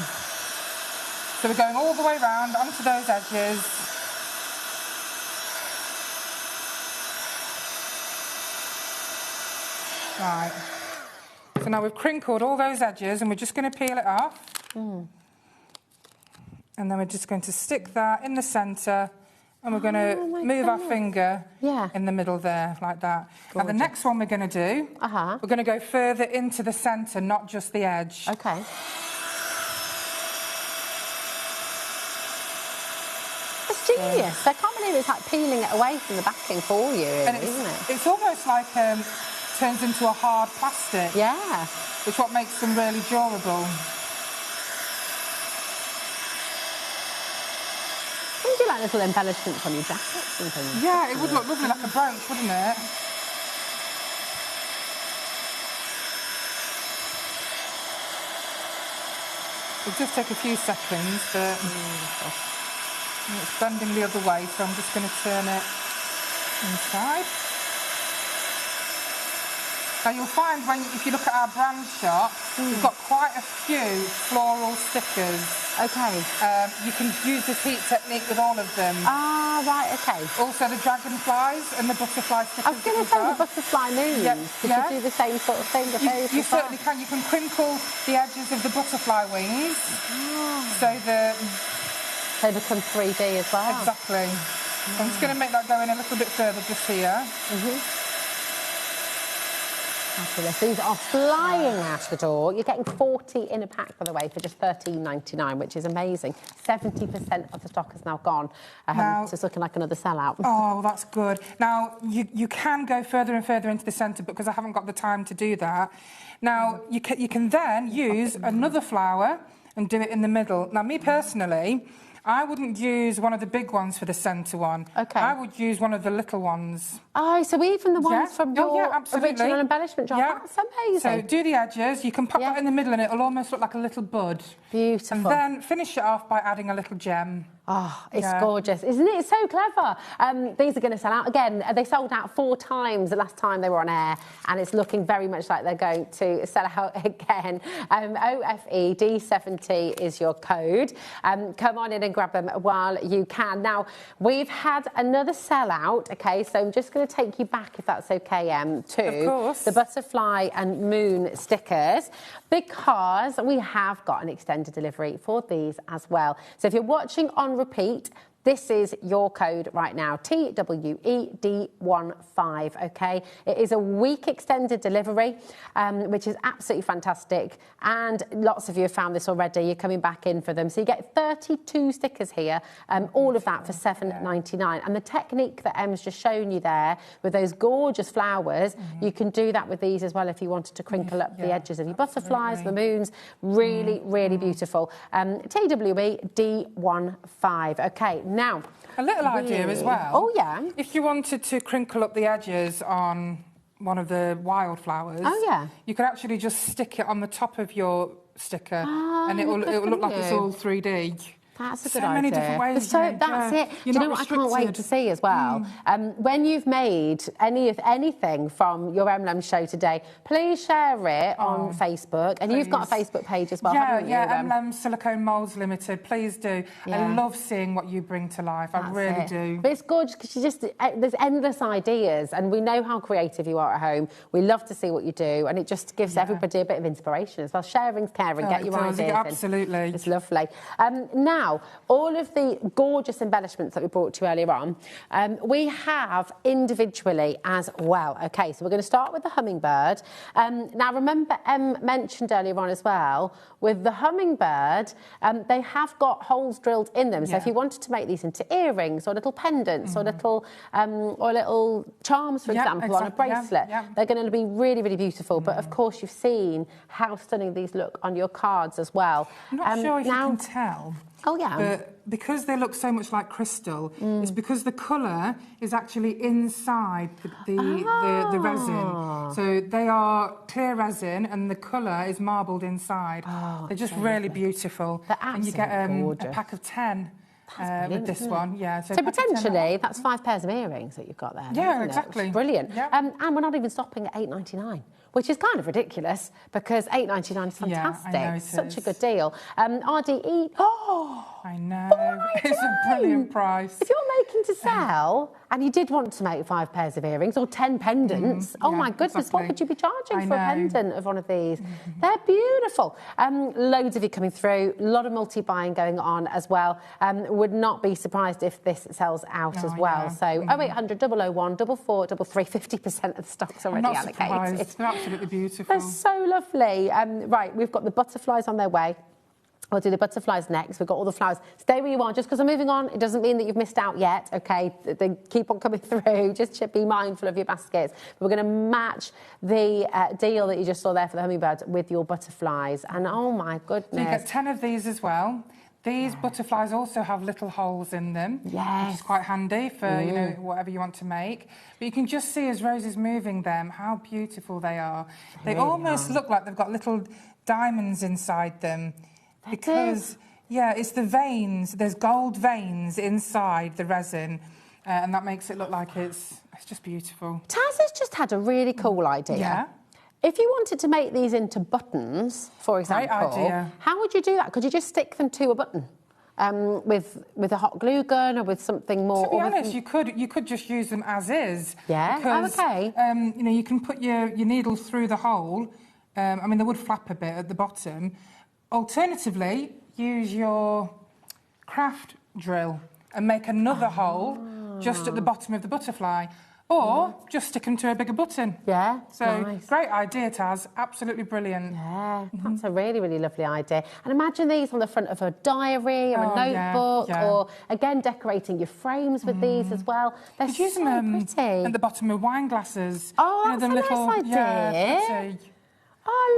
So we're going all the way round onto those edges. Right. So now we've crinkled all those edges and we're just going to peel it off. And then we're just going to stick that in the centre and we're going to move our finger in the middle there, like that. Now the next one we're going to do, we're going to go further into the centre, not just the edge. Okay. It's genius. I can't believe it's like peeling it away from the backing for you, really, isn't it? It's almost like... turns into a hard plastic. Yeah. Which what makes them really durable. Can you do like little embellishments on your jackets and things? Yeah, it would look lovely like a brooch, wouldn't it? It'll just take a few seconds, but it's bending the other way, so I'm just going to turn it inside. Now you'll find if you look at our brand shop, we've got quite a few floral stickers. Okay. You can use this heat technique with all of them. Ah, right, okay. Also the dragonflies and the butterfly stickers. I was going to say the butterfly moons. Could you do the same sort of thing? You certainly can. You can crinkle the edges of the butterfly wings so they become 3D as well. Exactly. So I'm just going to make that go in a little bit further just here. Fabulous. These are flying out the door. You're getting 40 in a pack, by the way, for just $13.99, which is amazing. 70% of the stock has now gone. So it's looking like another sellout. Oh, that's good. Now, you can go further and further into the centre, but because I haven't got the time to do that. Now, you can then use another flower and do it in the middle. Now, me personally, I wouldn't use one of the big ones for the centre one. Okay. I would use one of the little ones. Oh, so even the ones from your original embellishment job? Yeah. That's amazing. So do the edges. You can pop that in the middle and it'll almost look like a little bud. Beautiful. And then finish it off by adding a little gem. Oh, it's gorgeous, isn't it? It's so clever. These are going to sell out again. They sold out 4 times the last time they were on air, and it's looking very much like they're going to sell out again. OFED70 is your code. Come on in and grab them while you can. Now, we've had another sellout, okay, so I'm just going to take you back, if that's okay, to the butterfly and moon stickers, because we have got an extended delivery for these as well. So if you're watching on repeat, this is your code right now, TWED15, okay? It is a week extended delivery, which is absolutely fantastic. And lots of you have found this already. You're coming back in for them. So you get 32 stickers here, all of that for $7.99. And the technique that Em's just shown you there with those gorgeous flowers, you can do that with these as well if you wanted to crinkle up the edges of your butterflies, the moons. Really, really beautiful. TWED15, okay. Now, a little idea as well. Oh, yeah. If you wanted to crinkle up the edges on one of the wildflowers, you could actually just stick it on the top of your sticker and it will look like it's all 3D. That's a good idea. So many different ways. So that's it. Do you know what I can't wait to see as well? When you've made anything from your M&M show today, please share it on Facebook. And you've got a Facebook page as well, haven't you? Yeah, M&M Silicone Moulds Limited. Please do. I love seeing what you bring to life. I really do. But it's gorgeous because there's endless ideas, and we know how creative you are at home. We love to see what you do, and it just gives everybody a bit of inspiration as well. Sharing's caring. Get your ideas in. Absolutely. It's lovely. Now, all of the gorgeous embellishments that we brought to you earlier on, we have individually as well. OK, so we're going to start with the hummingbird. Now, remember, Em mentioned earlier on as well, with the hummingbird, they have got holes drilled in them. So if you wanted to make these into earrings or little pendants or little charms, for example, on a bracelet, they're going to be really, really beautiful. But, of course, you've seen how stunning these look on your cards as well. I'm not sure if you can tell. Oh, yeah. But because they look so much like crystal, it's because the colour is actually inside the resin. So they are clear resin and the colour is marbled inside. They're just really beautiful. They're and you get gorgeous. a pack of 10 with this one. Yeah. So potentially that's 5 pairs of earrings that you've got there. Yeah, exactly. It? Brilliant. And we're not even stopping at $8.99. Which is kind of ridiculous because $8.99 is fantastic. Yeah, I know it Such is. a good deal. RDE. I know. It's a brilliant price. If you're making to sell and you did want to make 5 pairs of earrings or 10 pendants, my goodness, what would you be charging for a pendant of one of these? They're beautiful. Loads of you coming through. A lot of multi-buying going on as well. Would not be surprised if this sells out as well. So 0800 001 4433, 50% of the stock's already allocated. They're absolutely beautiful. They're so lovely. Right, we've got the butterflies on their way. We'll do the butterflies next. We've got all the flowers. Stay where you are. Just because I'm moving on, it doesn't mean that you've missed out yet, OK? They keep on coming through. Just be mindful of your baskets. We're going to match the deal that you just saw there for the hummingbird with your butterflies. And, oh, my goodness. So you get 10 of these as well. These butterflies also have little holes in them, which is quite handy for, you know, whatever you want to make. But you can just see as Rose is moving them how beautiful they are. They almost look like they've got little diamonds inside them. Because, it's the veins. There's gold veins inside the resin, and that makes it look like it's just beautiful. Taz has just had a really cool idea. If you wanted to make these into buttons, for example, Great idea. how would you do that? Could you just stick them to a button with a hot glue gun or with something more? To be honest, you could just use them as is. Yeah. Because, okay. You know, you can put your needle through the hole. I mean, they would flap a bit at the bottom. Alternatively, use your craft drill and make another hole just at the bottom of the butterfly. Or just stick them to a bigger button. Yeah, So, nice. great idea, Taz. Absolutely brilliant. Yeah, that's a really, really lovely idea. And imagine these on the front of a diary or a notebook, or, again, decorating your frames with these as well. They're so pretty. At the bottom of wine glasses. Oh, that's you know, a nice idea. Yeah, pretty.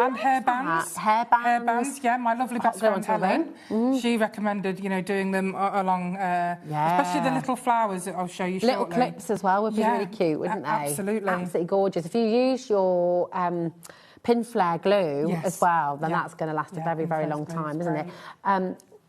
And hairbands. Hairbands, yeah. My lovely best friend Helen, she recommended, you know, doing them along, especially the little flowers that I'll show you shortly. Little clips as well would be really cute, wouldn't they? Absolutely. Absolutely gorgeous. If you use your pin flare glue as well, then that's going to last a very, very long time, isn't it?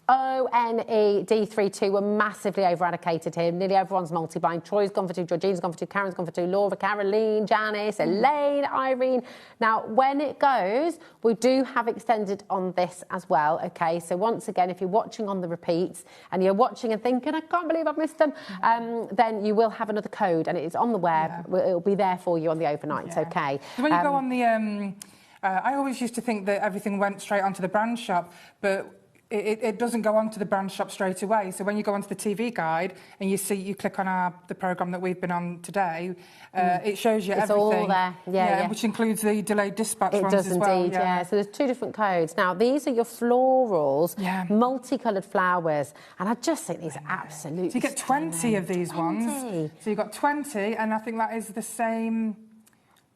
ONED32 were massively over-allocated here. Nearly everyone's multi-buying. Troy's gone for 2, Georgina's gone for 2, Karen's gone for 2, Laura, Caroline, Janice, Elaine, Irene. Now, when it goes, we do have extended on this as well, OK? So once again, if you're watching on the repeats and you're watching and thinking, I can't believe I've missed them, then you will have another code and it's on the web. It'll be there for you on the overnight, OK? So when you go on the... I always used to think that everything went straight onto the brand shop, but it doesn't go onto the brand shop straight away. So when you go onto the TV guide and you click on the programme that we've been on today, it shows you everything. It's all there, yeah. Which includes the delayed dispatch ones as well. It does indeed, yeah. So there's 2 different codes. Now, these are your florals, multicoloured flowers, and I just think these are absolutely So you get 20 of these ones. So you've got 20, and I think that is the same...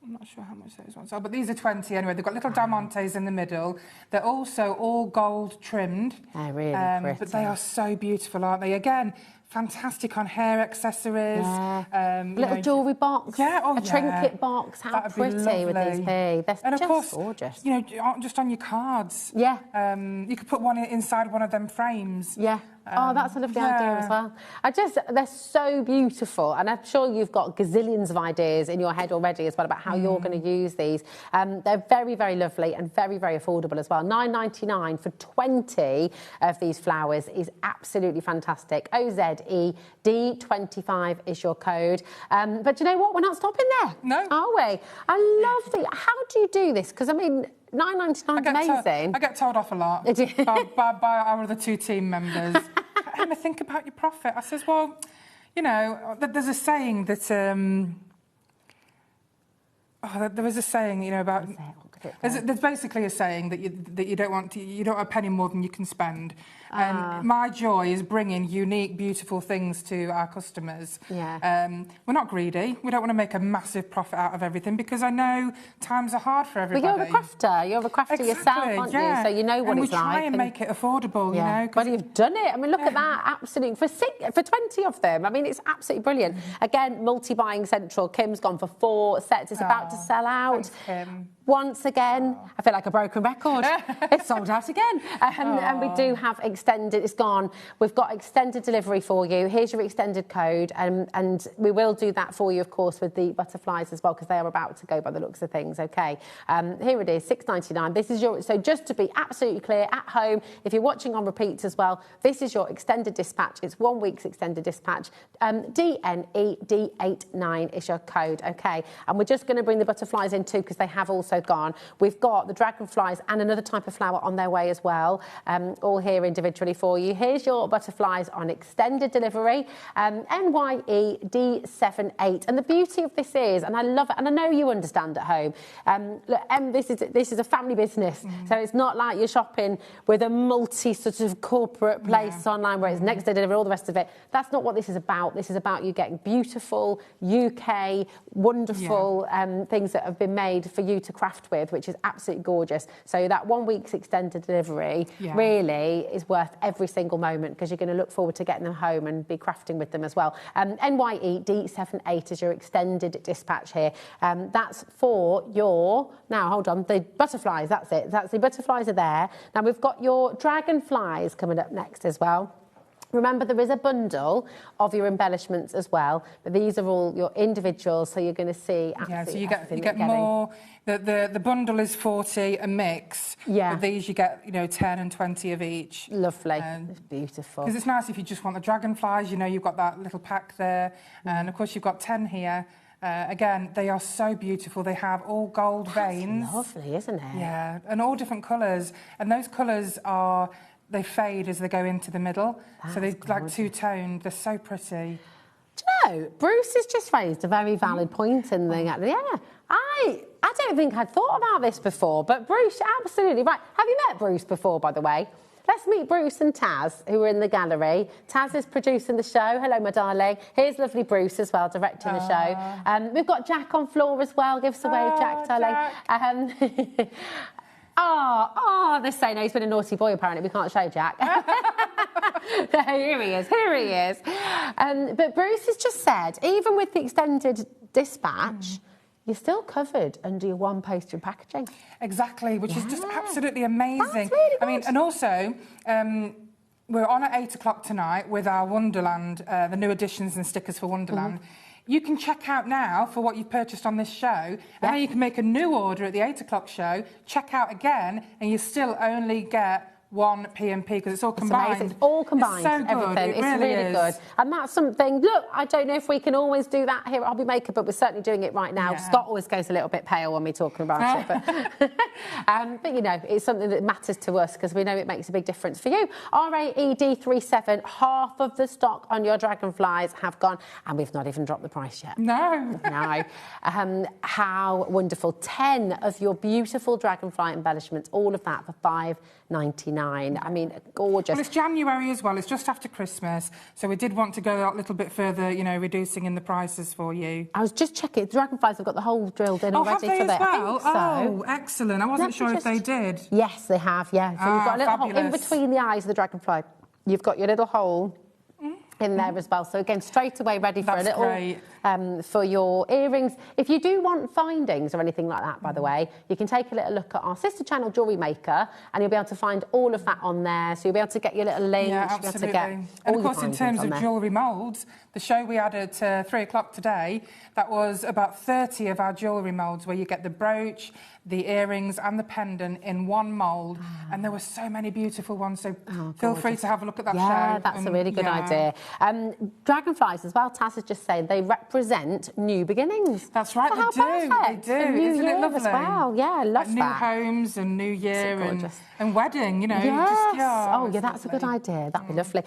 I'm not sure how much those ones are, but these are 20 anyway. They've got little diamantes in the middle. They're also all gold trimmed. They're really pretty. But they are so beautiful, aren't they? Again, fantastic on hair accessories. Little jewellery box. A trinket box. How That'd pretty would these be? They're and of just course, gorgeous. You know, just on your cards. Yeah. You could put one inside one of them frames. Yeah. Oh, that's a lovely idea as well. They're so beautiful, and I'm sure you've got gazillions of ideas in your head already as well about how you're going to use these. They're very, very lovely and very, very affordable as well. $9.99 for 20 of these flowers is absolutely fantastic. OZED25 is your code. But you know what? We're not stopping there. No. Are we? I love the... How do you do this? Because, I mean... $9.99 is amazing. I get told off a lot by our other 2 team members. Emma, think about your profit. I says, well, you know, there's a saying that... there is a saying, you know, about... There's basically a saying that you don't want a penny more than you can spend. And my joy is bringing unique, beautiful things to our customers. Yeah. We're not greedy. We don't want to make a massive profit out of everything because I know times are hard for everybody. But you're a crafter. You're a crafter yourself, aren't you? So you know what it's like. And we try and make it affordable, you know. But you've done it. I mean, look at that. Absolutely. For 20 of them. I mean, it's absolutely brilliant. Again, multi-buying central. Kim's gone for 4 sets. It's about to sell out. Thanks, Kim. Once again, I feel like a broken record. It's sold out again. And we do have extended, it's gone. We've got extended delivery for you. Here's your extended code. And we will do that for you, of course, with the butterflies as well, because they are about to go by the looks of things, OK? Here it is, $6.99. This is your, so just to be absolutely clear, at home, if you're watching on repeats as well, this is your extended dispatch. It's 1 week's extended dispatch. DNED89 is your code, OK? And we're just going to bring the butterflies in too, because they have also gone. We've got the dragonflies and another type of flower on their way as well, all here individually for you. Here's your butterflies on extended delivery, NYED78. And the beauty of this is, and I love it, and I know you understand at home, look, this is a family business, so it's not like you're shopping with a multi sort of corporate place online where it's next day delivery, all the rest of it. That's not what this is about. This is about you getting beautiful, UK, wonderful things that have been made for you to craft with, which is absolutely gorgeous. So that 1 week's extended delivery really is worth every single moment, because you're going to look forward to getting them home and be crafting with them as well. NYED78 is your extended dispatch here. That's for your, now hold on, the butterflies, that's it. That's the butterflies are there. Now we've got your dragonflies coming up next as well. Remember, there is a bundle of your embellishments as well, but these are all your individuals, so you're going to see absolutely so you get more. The bundle is 40 a mix. Yeah. But these you get 10 and 20 of each. Lovely. It's beautiful. Because it's nice if you just want the dragonflies. You've got that little pack there, and of course you've got 10 here. Again, they are so beautiful. They have all gold veins. Lovely, isn't it? Yeah, and all different colours, and those colours are. They fade as they go into the middle, so they're like two-toned. They're so pretty. Do you know, Bruce has just raised a very valid point in the... Yeah, I don't think I'd thought about this before, but Bruce, you're absolutely right. Have you met Bruce before, by the way? Let's meet Bruce and Taz, who are in the gallery. Taz is producing the show. Hello, my darling. Here's lovely Bruce as well, directing the show. We've got Jack on floor as well. Give us a wave, Jack, darling. Jack. They're saying he's been a naughty boy, apparently. We can't show Jack. Here he is. But Bruce has just said, even with the extended dispatch, you're still covered under your one postage packaging. Exactly, which is just absolutely amazing. That's really good. I mean, and also, we're on at 8 o'clock tonight with our Wonderland, the new additions and stickers for Wonderland. You can check out now for what you've purchased on this show, and then you can make a new order at the 8 o'clock show, check out again, and you still only get one PMP because it's all combined. It's amazing. It's all combined. It's so good. Everything. It's really good. And that's something, look, I don't know if we can always do that here at HobbyMaker, but we're certainly doing it right now. Yeah. Scott always goes a little bit pale when we're talking about it. But it's something that matters to us because we know it makes a big difference for you. RAED37, half of the stock on your dragonflies have gone, and we've not even dropped the price yet. No. How wonderful. 10 of your beautiful dragonfly embellishments, all of that for $5.99. I mean, gorgeous. Well, it's January as well. It's just after Christmas. So we did want to go a little bit further, reducing in the prices for you. I was just checking. The dragonflies have got the hole drilled in already have they for as well? So. Excellent. I wasn't sure if they did. Yes, they have, yeah. So you've got a little hole in between the eyes of the dragonfly. You've got your little hole in there as well. So again, straight away ready for a little for your earrings. If you do want findings or anything like that, by the way, you can take a little look at our sister channel, Jewellery Maker, and you'll be able to find all of that on there. So you'll be able to get your little links. Yeah, absolutely. And of course, in terms of jewellery moulds, the show we had at 3 o'clock today, that was about 30 of our jewellery moulds where you get the brooch, the earrings and the pendant in one mould. And there were so many beautiful ones, so feel free to have a look at that show. Yeah, that's a really good idea. Dragonflies as well, Taz has just said, they represent new beginnings. That's right, they do. A new Isn't year it lovely? As well. Yeah, love new that. homes and new year and wedding, Yes. That's a good idea. That'd be lovely.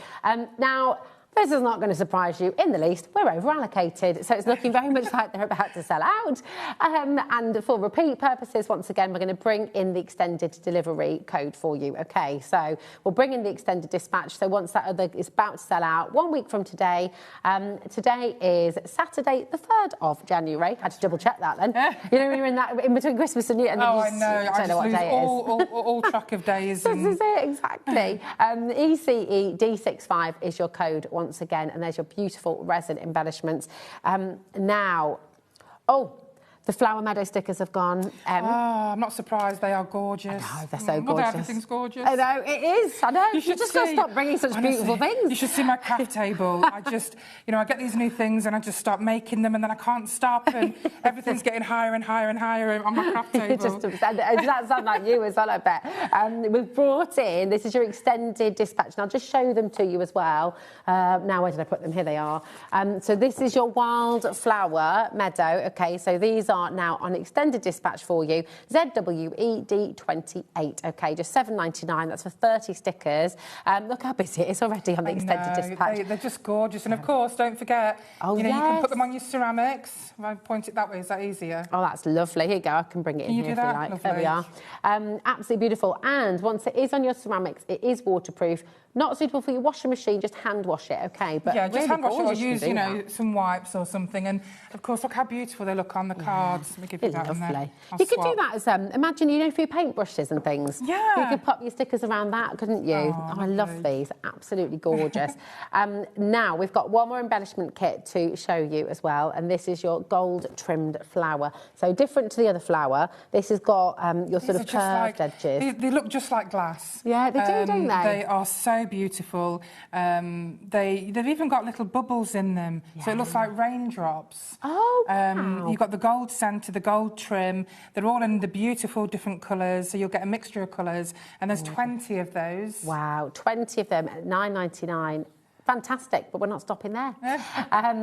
Now, this is not going to surprise you in the least. We're over-allocated, so it's looking very much like they're about to sell out. And for repeat purposes, once again, we're going to bring in the extended delivery code for you. OK, so we'll bring in the extended dispatch. So once that other is about to sell out, 1 week from today, today is Saturday, the 3rd of January. I had to double-check that then. When you're in that in between Christmas and New Year. And I know. I just lose day all track of days. This is it, exactly. ECE D65 is your code once again, and there's your beautiful resin embellishments. The Flower Meadow stickers have gone. I'm not surprised. They are gorgeous. I know, they're so gorgeous. Everything's gorgeous. I know, it is. I know. You just got to stop bringing such beautiful things. You should see my craft table. I just, I get these new things and I just start making them and then I can't stop and everything's getting higher and higher and higher on my craft table. That sounds like you as well, I bet. We've brought in, this is your extended dispatch, and I'll just show them to you as well. Now, where did I put them? Here they are. So this is your wildflower meadow. OK, so these are now on extended dispatch for you. ZWED28, OK, just $7.99. That's for 30 stickers. Look how busy it is already on the extended dispatch. They're just gorgeous. And of course, don't forget, you can put them on your ceramics. If I point it that way, is that easier? Oh, that's lovely. Here you go. I can bring it in here if you like. Lovely. There we are. Absolutely beautiful. And once it is on your ceramics, it is waterproof. Not suitable for your washing machine, just hand wash it, OK? But yeah, just really hand wash it or use, that. some wipes or something. And of course, look how beautiful they look on the cards. Let me give you that lovely. in there. You could do that as, imagine, for your paintbrushes and things. Yeah. You could pop your stickers around that, couldn't you? Oh, I love these. Absolutely gorgeous. Now, we've got one more embellishment kit to show you as well, and this is your gold-trimmed flower. So different to the other flower, this has got your sort of curved edges. They look just like glass. Yeah, they do, don't they? They are so so beautiful. They've even got little bubbles in them, so it looks like raindrops. Oh, wow. You've got the gold centre, the gold trim. They're all in the beautiful different colours, so you'll get a mixture of colours, and there's 20 of those. Wow, 20 of them at £9.99. Fantastic, but we're not stopping there.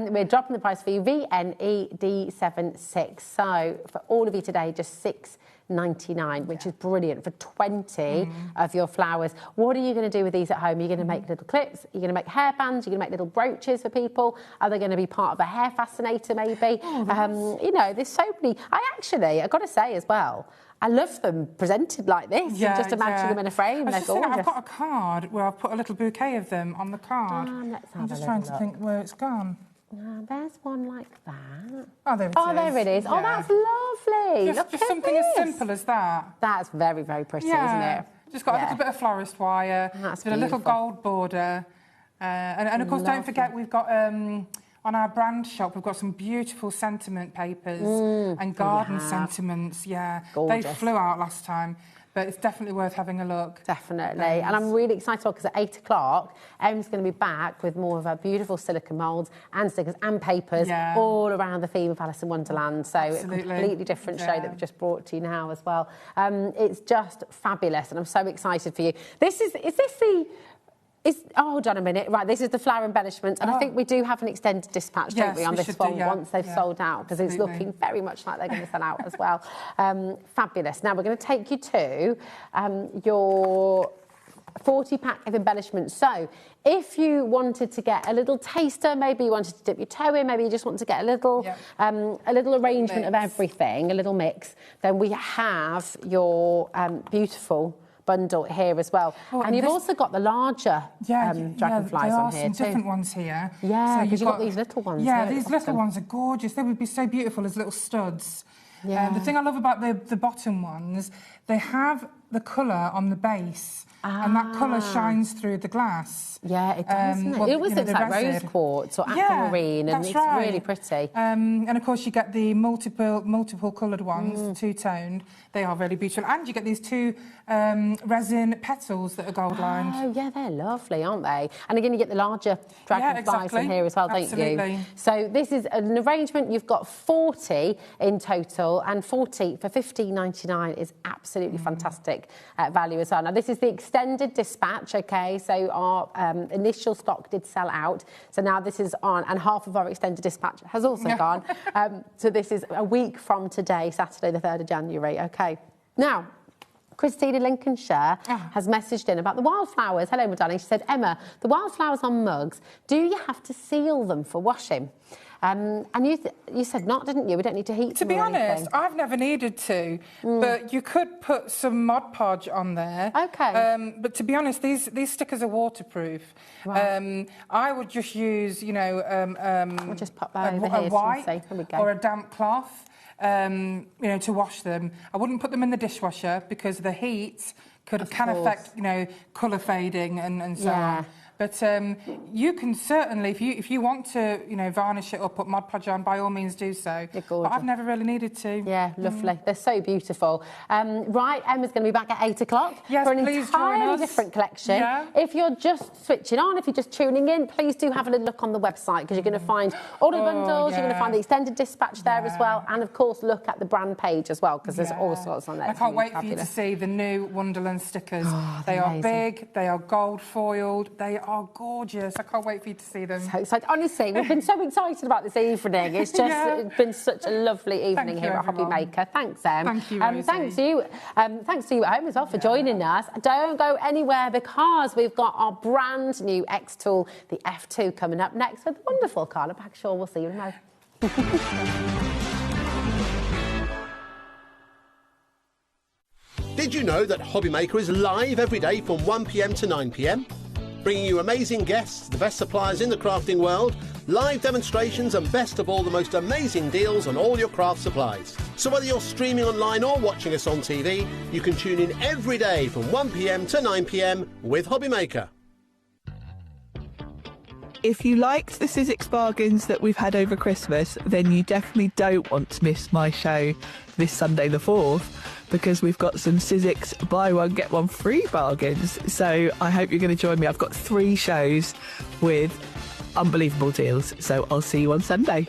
We're dropping the price for you, VNED76. So for all of you today, just £6.99, which is brilliant for 20 of your flowers. What are you going to do with these at home? You're going to make little clips, you're going to make hairbands, you're going to make little brooches for people. Are they going to be part of a hair fascinator maybe? You know, there's so many. I've got to say as well, I love them presented like this. You just imagine them in a frame. They're gorgeous. I've got a card where I've put a little bouquet of them on the card. I'm just trying to think where it's gone. There's one like that. Oh, there it is. Oh, there it is. Yeah. Oh, that's lovely. Just something as simple as that. That's very, very pretty, isn't it? Just got a little bit of florist wire. That's with a little gold border. And of course, don't forget, we've got... on our brand shop, we've got some beautiful sentiment papers and garden sentiments. Yeah, gorgeous. They flew out last time, but it's definitely worth having a look. Definitely, and I'm really excited because at 8 o'clock, Em's going to be back with more of our beautiful silicone moulds and stickers and papers all around the theme of Alice in Wonderland. So a completely different show that we've just brought to you now as well. It's just fabulous, and I'm so excited for you. Is this the... hold on a minute. Right, this is the flower embellishment, and I think we do have an extended dispatch, don't we, on this one once they've sold out, because it's looking very much like they're going to sell out as well. Fabulous. Now, we're going to take you to your 40-pack of embellishments. So, if you wanted to get a little taster, maybe you wanted to dip your toe in, maybe you just want to get a little arrangement of everything, a little mix, then we have your beautiful bundle here as well. And you've also got the larger dragonflies on here too. There are some different ones here. Yeah, because you've got these little ones. Yeah, these little ones are gorgeous. They would be so beautiful as little studs. Yeah. The thing I love about the bottom ones, they have the colour on the base, and that colour shines through the glass. Yeah, it does. It always looks like rose quartz or aquamarine, and it's really pretty. And of course, you get the multiple coloured ones, two-toned. They are really beautiful, and you get these two resin petals that are gold lined. Oh, yeah, they're lovely, aren't they? And again, you get the larger dragonflies in here as well, don't you? So this is an arrangement. You've got 40 in total, and 40 for £15.99 is absolutely fantastic value as well. Now, this is the extended dispatch, okay? So our initial stock did sell out. So now this is on, and half of our extended dispatch has also gone. So this is a week from today, Saturday, the 3rd of January, okay? Now, Christine in Lincolnshire has messaged in about the wildflowers. Hello, my darling. She said, Emma, the wildflowers on mugs, do you have to seal them for washing? And you said not, didn't you? We don't need to heat them. To be honest, I've never needed to, but you could put some Mod Podge on there. Okay. But to be honest, these stickers are waterproof. Right. I would just use, we'll just pop that over a here, wipe or a damp cloth, to wash them. I wouldn't put them in the dishwasher because the heat can affect, colour fading and so on. But you can certainly, if you want to, varnish it or put Mod Podge on, by all means do so. They're gorgeous. But I've never really needed to. Yeah, lovely. They're so beautiful. Right, Emma's going to be back at 8 o'clock for an entirely different collection. Yeah. If you're just switching on, if you're just tuning in, please do have a little look on the website, because you're going to find all the bundles, you're going to find the extended dispatch there as well, and of course look at the brand page as well, because there's all sorts on there. I can't wait for you to see the new Wonderland stickers. They are big, they are gold foiled, they are gorgeous. I can't wait for you to see them. So excited. Honestly, we've been so excited about this evening. It's just it's been such a lovely evening here at HobbyMaker. Thanks, Em. Thank you, Rosie. Thanks to you at home as well for joining us. Don't go anywhere, because we've got our brand new X tool, the F2, coming up next with the wonderful Carla Bagshaw. We'll see you in a moment. Did you know that HobbyMaker is live every day from 1 p.m. to 9 p.m? Bringing you amazing guests, the best suppliers in the crafting world, live demonstrations, and best of all, the most amazing deals on all your craft supplies. So whether you're streaming online or watching us on TV, you can tune in every day from 1 p.m. to 9 p.m. with HobbyMaker. If you liked the Sizzix bargains that we've had over Christmas, then you definitely don't want to miss my show this Sunday the 4th, because we've got some Sizzix buy one, get one free bargains. So I hope you're going to join me. I've got 3 shows with unbelievable deals. So I'll see you on Sunday.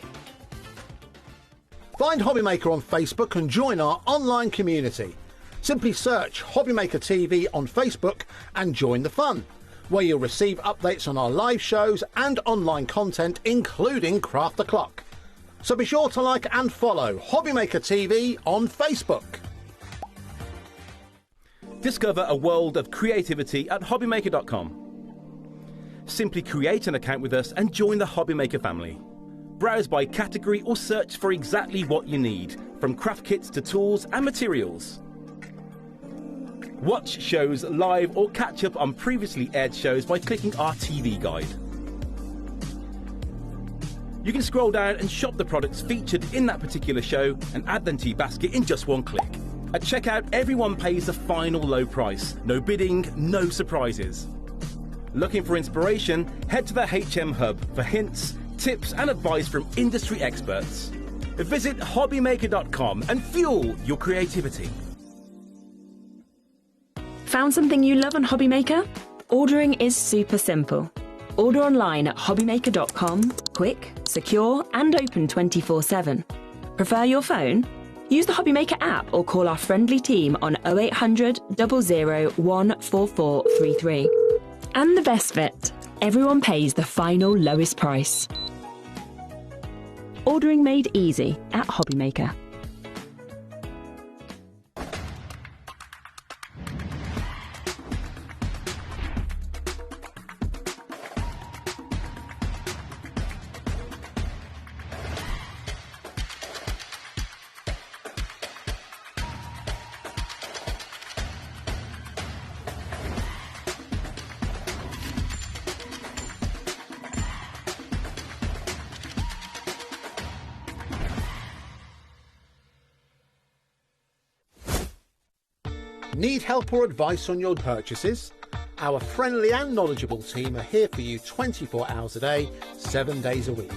Find HobbyMaker on Facebook and join our online community. Simply search HobbyMaker TV on Facebook and join the fun, where you'll receive updates on our live shows and online content, including Craft the Clock. So be sure to like and follow HobbyMaker TV on Facebook. Discover a world of creativity at HobbyMaker.com. Simply create an account with us and join the HobbyMaker family. Browse by category or search for exactly what you need, from craft kits to tools and materials. Watch shows live or catch up on previously aired shows by clicking our TV guide. You can scroll down and shop the products featured in that particular show and add them to your basket in just one click. At checkout, everyone pays the final low price. No bidding, no surprises. Looking for inspiration? Head to the HM Hub for hints, tips and advice from industry experts. Visit HobbyMaker.com and fuel your creativity. Found something you love on HobbyMaker? Ordering is super simple. Order online at HobbyMaker.com, quick, secure and open 24/7. Prefer your phone? Use the HobbyMaker app or call our friendly team on 0800 00 14433. And the best bit, everyone pays the final lowest price. Ordering made easy at HobbyMaker. Need help or advice on your purchases? Our friendly and knowledgeable team are here for you 24 hours a day, 7 days a week.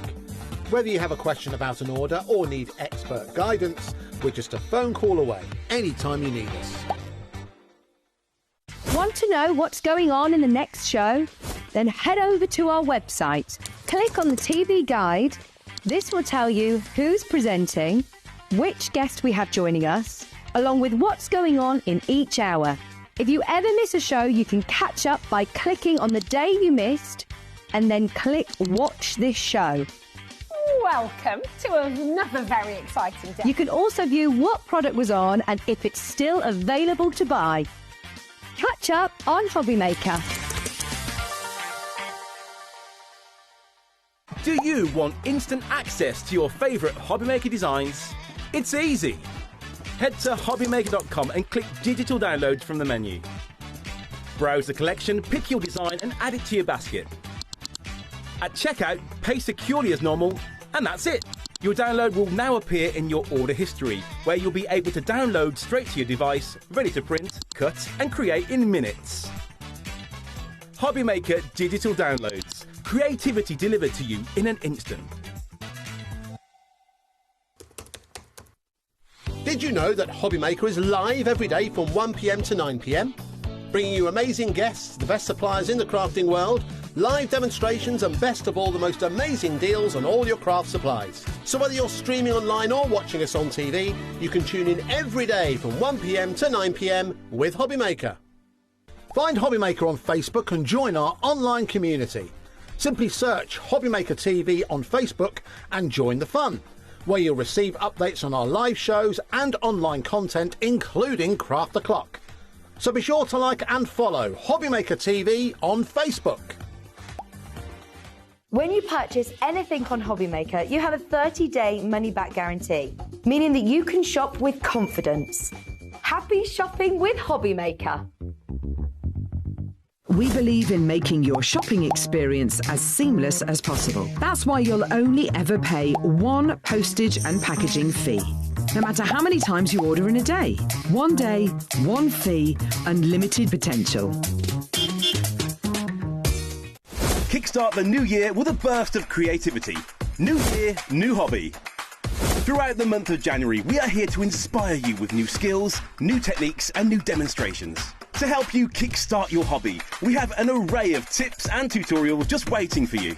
Whether you have a question about an order or need expert guidance, we're just a phone call away anytime you need us. Want to know what's going on in the next show? Then head over to our website. Click on the TV guide. This will tell you who's presenting, which guest we have joining us, along with what's going on in each hour. If you ever miss a show, you can catch up by clicking on the day you missed and then click Watch This Show. Welcome to another very exciting day. You can also view what product was on and if it's still available to buy. Catch up on HobbyMaker. Do you want instant access to your favourite HobbyMaker designs? It's easy. Head to HobbyMaker.com and click Digital Downloads from the menu. Browse the collection, pick your design and add it to your basket. At checkout, pay securely as normal, and that's it. Your download will now appear in your order history, where you'll be able to download straight to your device, ready to print, cut and create in minutes. HobbyMaker Digital Downloads. Creativity delivered to you in an instant. Did you know that HobbyMaker is live every day from 1 p.m. to 9 p.m? Bringing you amazing guests, the best suppliers in the crafting world, live demonstrations and best of all, the most amazing deals on all your craft supplies. So whether you're streaming online or watching us on TV, you can tune in every day from 1 p.m. to 9 p.m. with HobbyMaker. Find HobbyMaker on Facebook and join our online community. Simply search HobbyMaker TV on Facebook and join the fun, where you'll receive updates on our live shows and online content, including Craft the Clock. So be sure to like and follow HobbyMaker TV on Facebook. When you purchase anything on HobbyMaker, you have a 30-day money-back guarantee, meaning that you can shop with confidence. Happy shopping with HobbyMaker. We believe in making your shopping experience as seamless as possible. That's why you'll only ever pay one postage and packaging fee. No matter how many times you order in a day. One day, one fee, unlimited potential. Kickstart the new year with a burst of creativity. New year, new hobby. Throughout the month of January, we are here to inspire you with new skills, new techniques and new demonstrations. To help you kickstart your hobby, we have an array of tips and tutorials just waiting for you.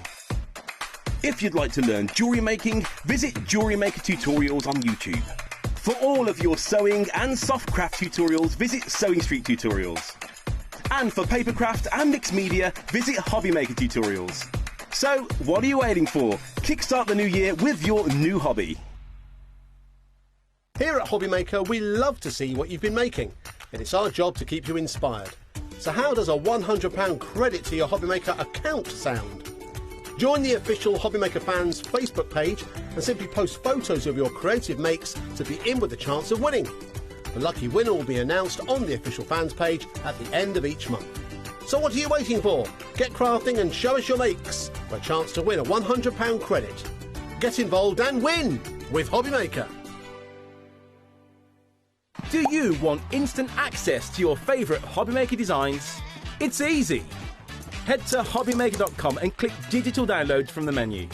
If you'd like to learn jewellery making, visit Jewellery Maker Tutorials on YouTube. For all of your sewing and soft craft tutorials, visit Sewing Street Tutorials. And for papercraft and mixed media, visit HobbyMaker Tutorials. So, what are you waiting for? Kickstart the new year with your new hobby. Here at HobbyMaker, we love to see what you've been making, and it's our job to keep you inspired. So how does a £100 credit to your HobbyMaker account sound? Join the official HobbyMaker fans Facebook page and simply post photos of your creative makes to be in with a chance of winning. The lucky winner will be announced on the official fans page at the end of each month. So what are you waiting for? Get crafting and show us your makes for a chance to win a £100 credit. Get involved and win with HobbyMaker. Do you want instant access to your favourite HobbyMaker designs? It's easy. Head to HobbyMaker.com and click Digital Downloads from the menu.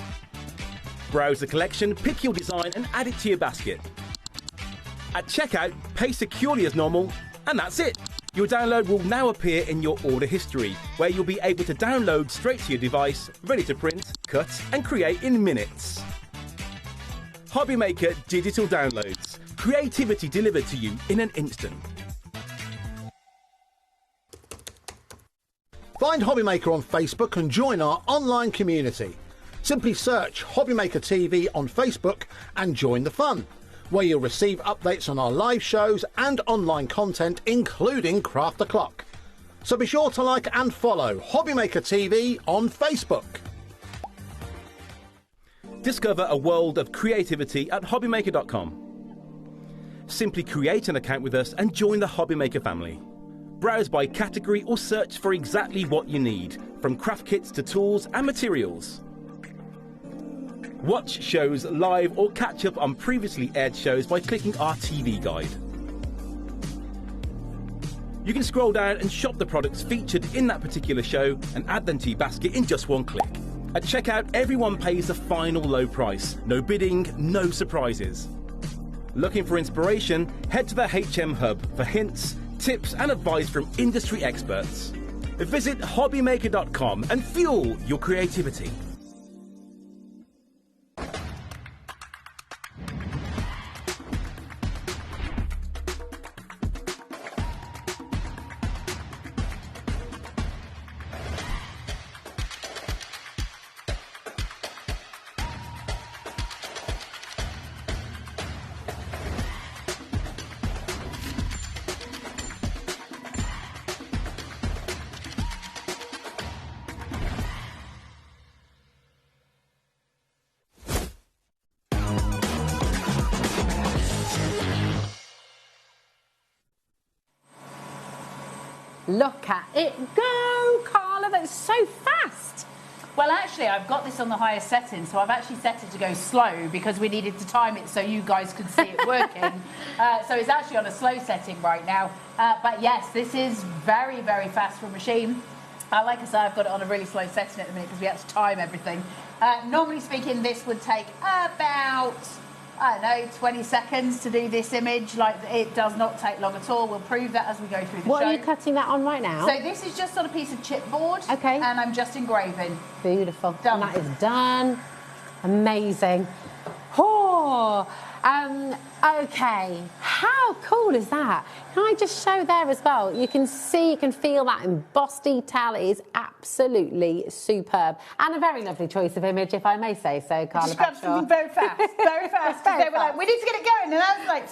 Browse the collection, pick your design and add it to your basket. At checkout, pay securely as normal, and that's it. Your download will now appear in your order history, where you'll be able to download straight to your device, ready to print, cut and create in minutes. HobbyMaker Digital Downloads. Creativity delivered to you in an instant. Find HobbyMaker on Facebook and join our online community. Simply search HobbyMaker TV on Facebook and join the fun, where you'll receive updates on our live shows and online content, including Craft the Clock. So be sure to like and follow HobbyMaker TV on Facebook. Discover a world of creativity at HobbyMaker.com. Simply create an account with us and join the HobbyMaker family. Browse by category or search for exactly what you need, from craft kits to tools and materials. Watch shows live or catch up on previously aired shows by clicking our TV guide. You can scroll down and shop the products featured in that particular show and add them to your basket in just one click. At checkout, everyone pays the final low price. No bidding, no surprises. Looking for inspiration? Head to the HM Hub for hints, tips and advice from industry experts. Visit hobbymaker.com and fuel your creativity. Look at it go, Carla, that's so fast. Well, actually, I've got this on the highest setting, so I've actually set it to go slow because we needed to time it so you guys could see it working. So it's actually on a slow setting right now. But yes, this is very, very fast for a machine. Like I said, I've got it on a really slow setting at the minute because we had to time everything. Normally speaking, this would take about, I don't know, 20 seconds to do this image. Like, it does not take long at all. We'll prove that as we go through the show. What are you cutting that on right now? So this is just on a piece of chipboard. Okay. And I'm just engraving. Beautiful. Done. And that is done. Amazing. Oh, okay. How cool is that? Can I just show there as well? You can see, you can feel that embossed detail. It is absolutely superb. And a very lovely choice of image, if I may say so, Carla. Just grabbed something very fast, very fast. They were like, we need to get it going. And I was like,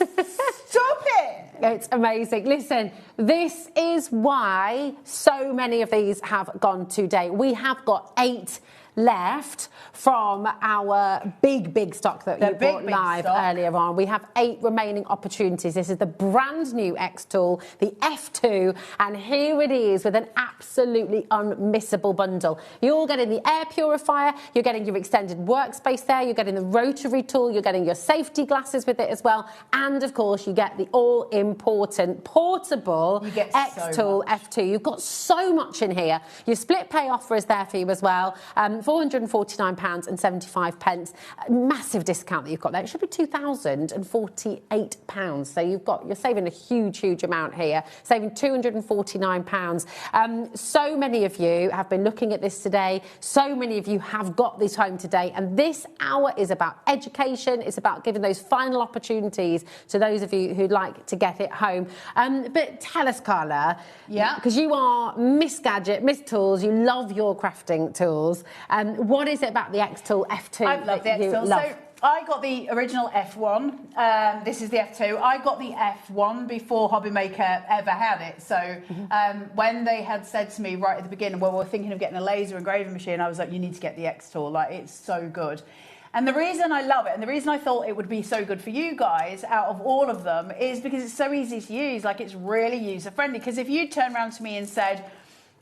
stop it. It's amazing. Listen, this is why so many of these have gone today. We have got 8 left from our big stock that you brought live earlier on. We have 8 remaining opportunities. This is the brand new X tool, the F2, and here it is with an absolutely unmissable bundle. You're getting the air purifier, you're getting your extended workspace there, you're getting the rotary tool, you're getting your safety glasses with it as well, and of course you get the all-important portable X tool F2. You've got so much in here. Your split pay offer is there for you as well. £449.75. Massive discount that you've got there. It should be £2,048. So you're saving a huge amount here, saving £249. So many of you have been looking at this today. So many of you have got this home today. And this hour is about education. It's about giving those final opportunities to those of you who'd like to get it home. But tell us, Carla, because you are Miss Gadget, Miss Tools, you love your crafting tools. What is it about the X Tool F2 I love the X Tool. So I got the original F1. This is the F2. I got the F1 before HobbyMaker ever had it. So when they had said to me right at the beginning, well, we're thinking of getting a laser engraving machine, I was like, you need to get the X Tool. Like, it's so good. And the reason I love it, and the reason I thought it would be so good for you guys out of all of them, is because it's so easy to use. Like, it's really user-friendly. Because if you turned around to me and said,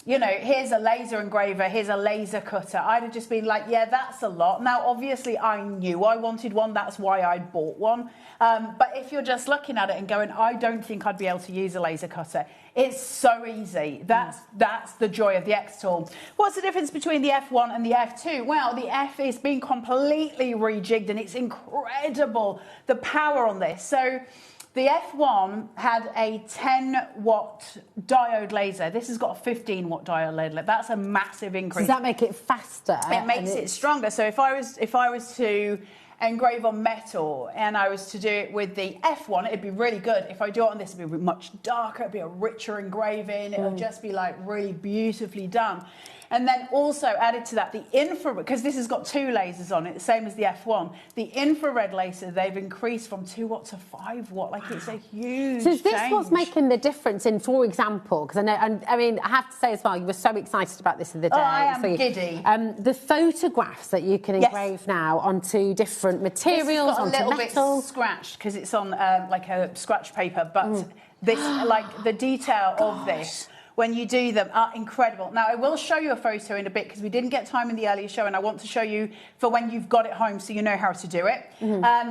you know, here's a laser engraver, here's a laser cutter, I'd have just been like, yeah, that's a lot. Now, obviously, I knew I wanted one. That's why I bought one. But if you're just looking at it and going, I don't think I'd be able to use a laser cutter, it's so easy. That's the joy of the X Tool. What's the difference between the F1 and the F2? Well, the F is being completely rejigged, and it's incredible, the power on this. So the F1 had a 10-watt diode laser. This has got a 15-watt diode laser. That's a massive increase. Does that make it faster? It makes it stronger. So if I was to engrave on metal and I was to do it with the F1, it'd be really good. If I do it on this, it'd be much darker, it'd be a richer engraving, it would just be like really beautifully done. And then also added to that, the infrared, because this has got 2 lasers on it, the same as the F1. The infrared laser, they've increased from 2 watt to 5 watt. Like, it's a huge So is this change. what's making the difference in, for example, because I know, and I mean, I have to say as well, you were so excited about this the other day. Oh, I am giddy. The photographs that you can engrave now onto different materials, onto metal. This is a little bit scratched because it's on like a scratch paper, but this, like the detail of this, when you do them, are incredible. Now, I will show you a photo in a bit because we didn't get time in the earlier show, and I want to show you for when you've got it home so you know how to do it.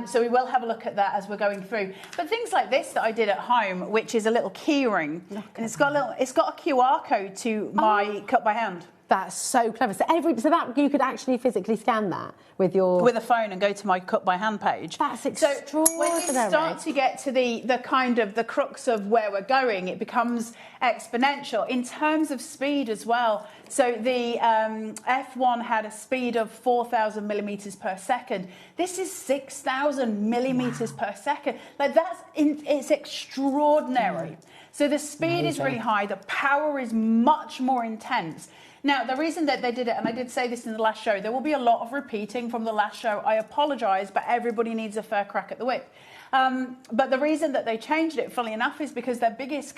So we will have a look at that as we're going through. But things like this that I did at home, which is a little key ring, and it's got a QR code to my cut by hand. That's so clever. So that you could actually physically scan that with a phone and go to my cut by hand page. That's extraordinary. So when you start to get to the kind of the crux of where we're going, it becomes exponential in terms of speed as well. So the F1 had a speed of 4,000 millimeters per second. This is 6,000 millimeters per second. Like, it's extraordinary. So the speed is really high. The power is much more intense. Now, the reason that they did it, and I did say this in the last show, there will be a lot of repeating from the last show. I apologise, but everybody needs a fair crack at the whip. But the reason that they changed it, funnily enough, is because their biggest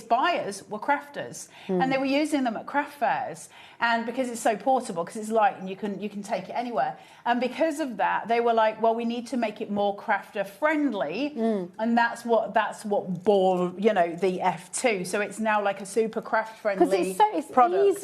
buyers were crafters, and they were using them at craft fairs. And because it's so portable, because it's light and you can take it anywhere, and because of that, they were like, well, we need to make it more crafter friendly, and that's what bore, you know, the F2. So it's now like a super craft friendly product.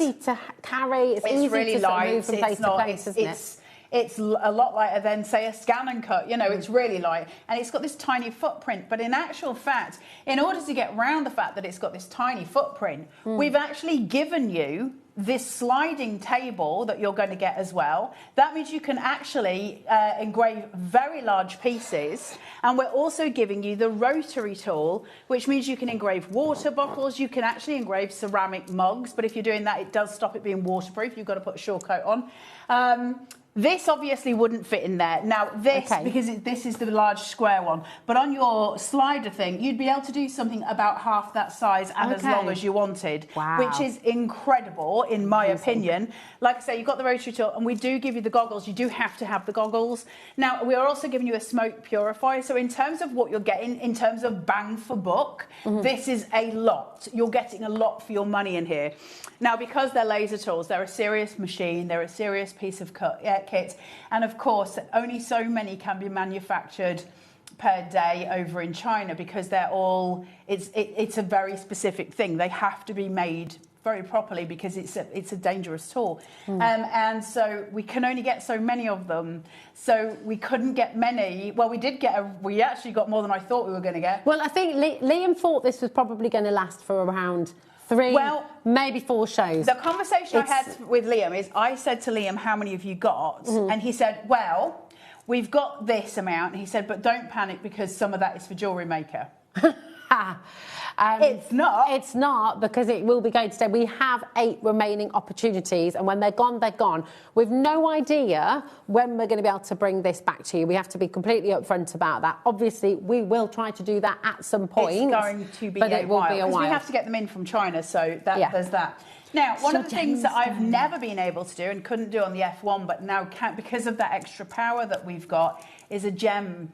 It's easy to carry. It's easy really to light. Move from place to place, isn't it? It's a lot lighter than, say, a scan and cut. You know, it's really light. And it's got this tiny footprint. But in actual fact, in order to get around the fact that it's got this tiny footprint, we've actually given you this sliding table that you're going to get as well. That means you can actually engrave very large pieces. And we're also giving you the rotary tool, which means you can engrave water bottles. You can actually engrave ceramic mugs. But if you're doing that, it does stop it being waterproof. You've got to put a short coat on. This obviously wouldn't fit in there. Now this, because this is the large square one, but on your slider thing, you'd be able to do something about half that size and as long as you wanted, which is incredible in my opinion. Like I say, you've got the rotary tool, and we do give you the goggles. You do have to have the goggles. Now, we are also giving you a smoke purifier, so in terms of what you're getting, in terms of bang for buck, this is a lot. You're getting a lot for your money in here. Now, because they're laser tools, they're a serious machine, they're a serious piece of kit, and of course, only so many can be manufactured per day over in China, because they're all, it's a very specific thing. They have to be made very properly because it's a dangerous tool. And so we can only get so many of them. So we couldn't get many. Well, we actually got more than I thought we were going to get. Well, I think Liam thought this was probably going to last for around 3, maybe 4 shows. The conversation I had with Liam is, I said to Liam, how many have you got? And he said, well, we've got this amount. He said, but don't panic because some of that is for jewellery maker. It's not. It's not, because it will be going today. We have 8 remaining opportunities, and when they're gone, they're gone. We've no idea when we're going to be able to bring this back to you. We have to be completely upfront about that. Obviously, we will try to do that at some point. It's going to be but it will be a while. We have to get them in from China, so there's that. Now, one of the things that I've never been able to do and couldn't do on the F1, but now can because of that extra power that we've got, is a gem.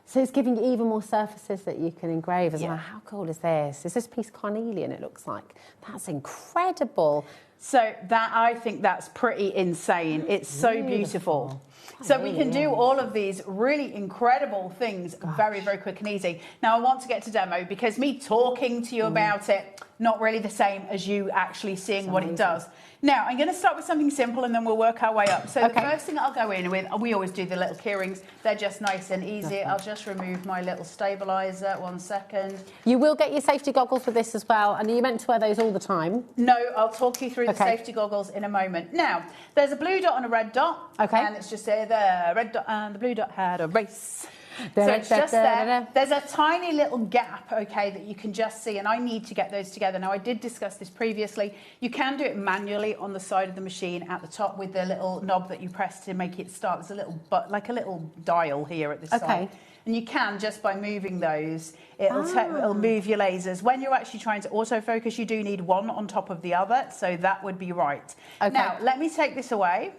So it's giving you even more surfaces that you can engrave as well. How cool is this? Is this piece carnelian, it looks like? That's incredible. So I think that's pretty insane. It's so beautiful. So we can do all of these really incredible things very, very quick and easy. Now, I want to get to demo because me talking to you about it, not really the same as you actually seeing what it does. Now, I'm going to start with something simple and then we'll work our way up. So the first thing I'll go in with, we always do the little key rings. They're just nice and easy. I'll just remove my little stabiliser. 1 second. You will get your safety goggles with this as well. And are you meant to wear those all the time? No, I'll talk you through the safety goggles in a moment. Now, there's a blue dot and a red dot. And it's just there, the red dot and the blue dot had a race. So it's just there. There's a tiny little gap, that you can just see, and I need to get those together. Now, I did discuss this previously. You can do it manually on the side of the machine at the top with the little knob that you press to make it start. There's a little, like a little dial here at this side. And you can, just by moving those, it'll move your lasers. When you're actually trying to autofocus, you do need one on top of the other, so that would be right. Now, let me take this away.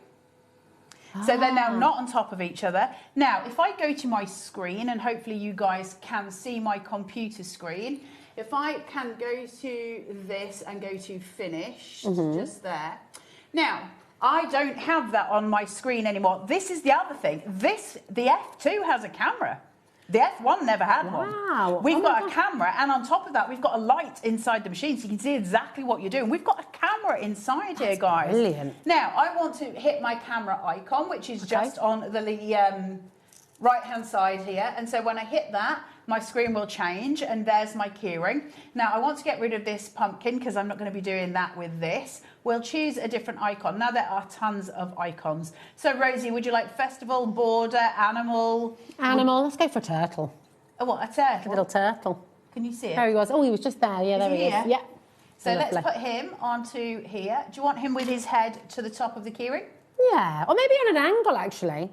So they're now not on top of each other. Now, if I go to my screen, and hopefully you guys can see my computer screen, if I can go to this and go to finish, just there. Now, I don't have that on my screen anymore. This is the other thing. The F2 has a camera. The F1 never had one. We've got a camera, and on top of that, we've got a light inside the machine, so you can see exactly what you're doing. We've got a camera inside here, guys. Brilliant. Now, I want to hit my camera icon, which is just on the right-hand side here. And so when I hit that, my screen will change, and there's my keyring. Now, I want to get rid of this pumpkin, because I'm not going to be doing that with this. We'll choose a different icon. Now, there are tons of icons. So, Rosie, would you like festival, border, animal? Animal. Let's go for turtle. Oh, what, a turtle? A little turtle. Can you see it? There he was. Oh, he was just there. Yeah, there he is. Yeah. So let's put him onto here. Do you want him with his head to the top of the keyring? Yeah, or maybe on an angle, actually.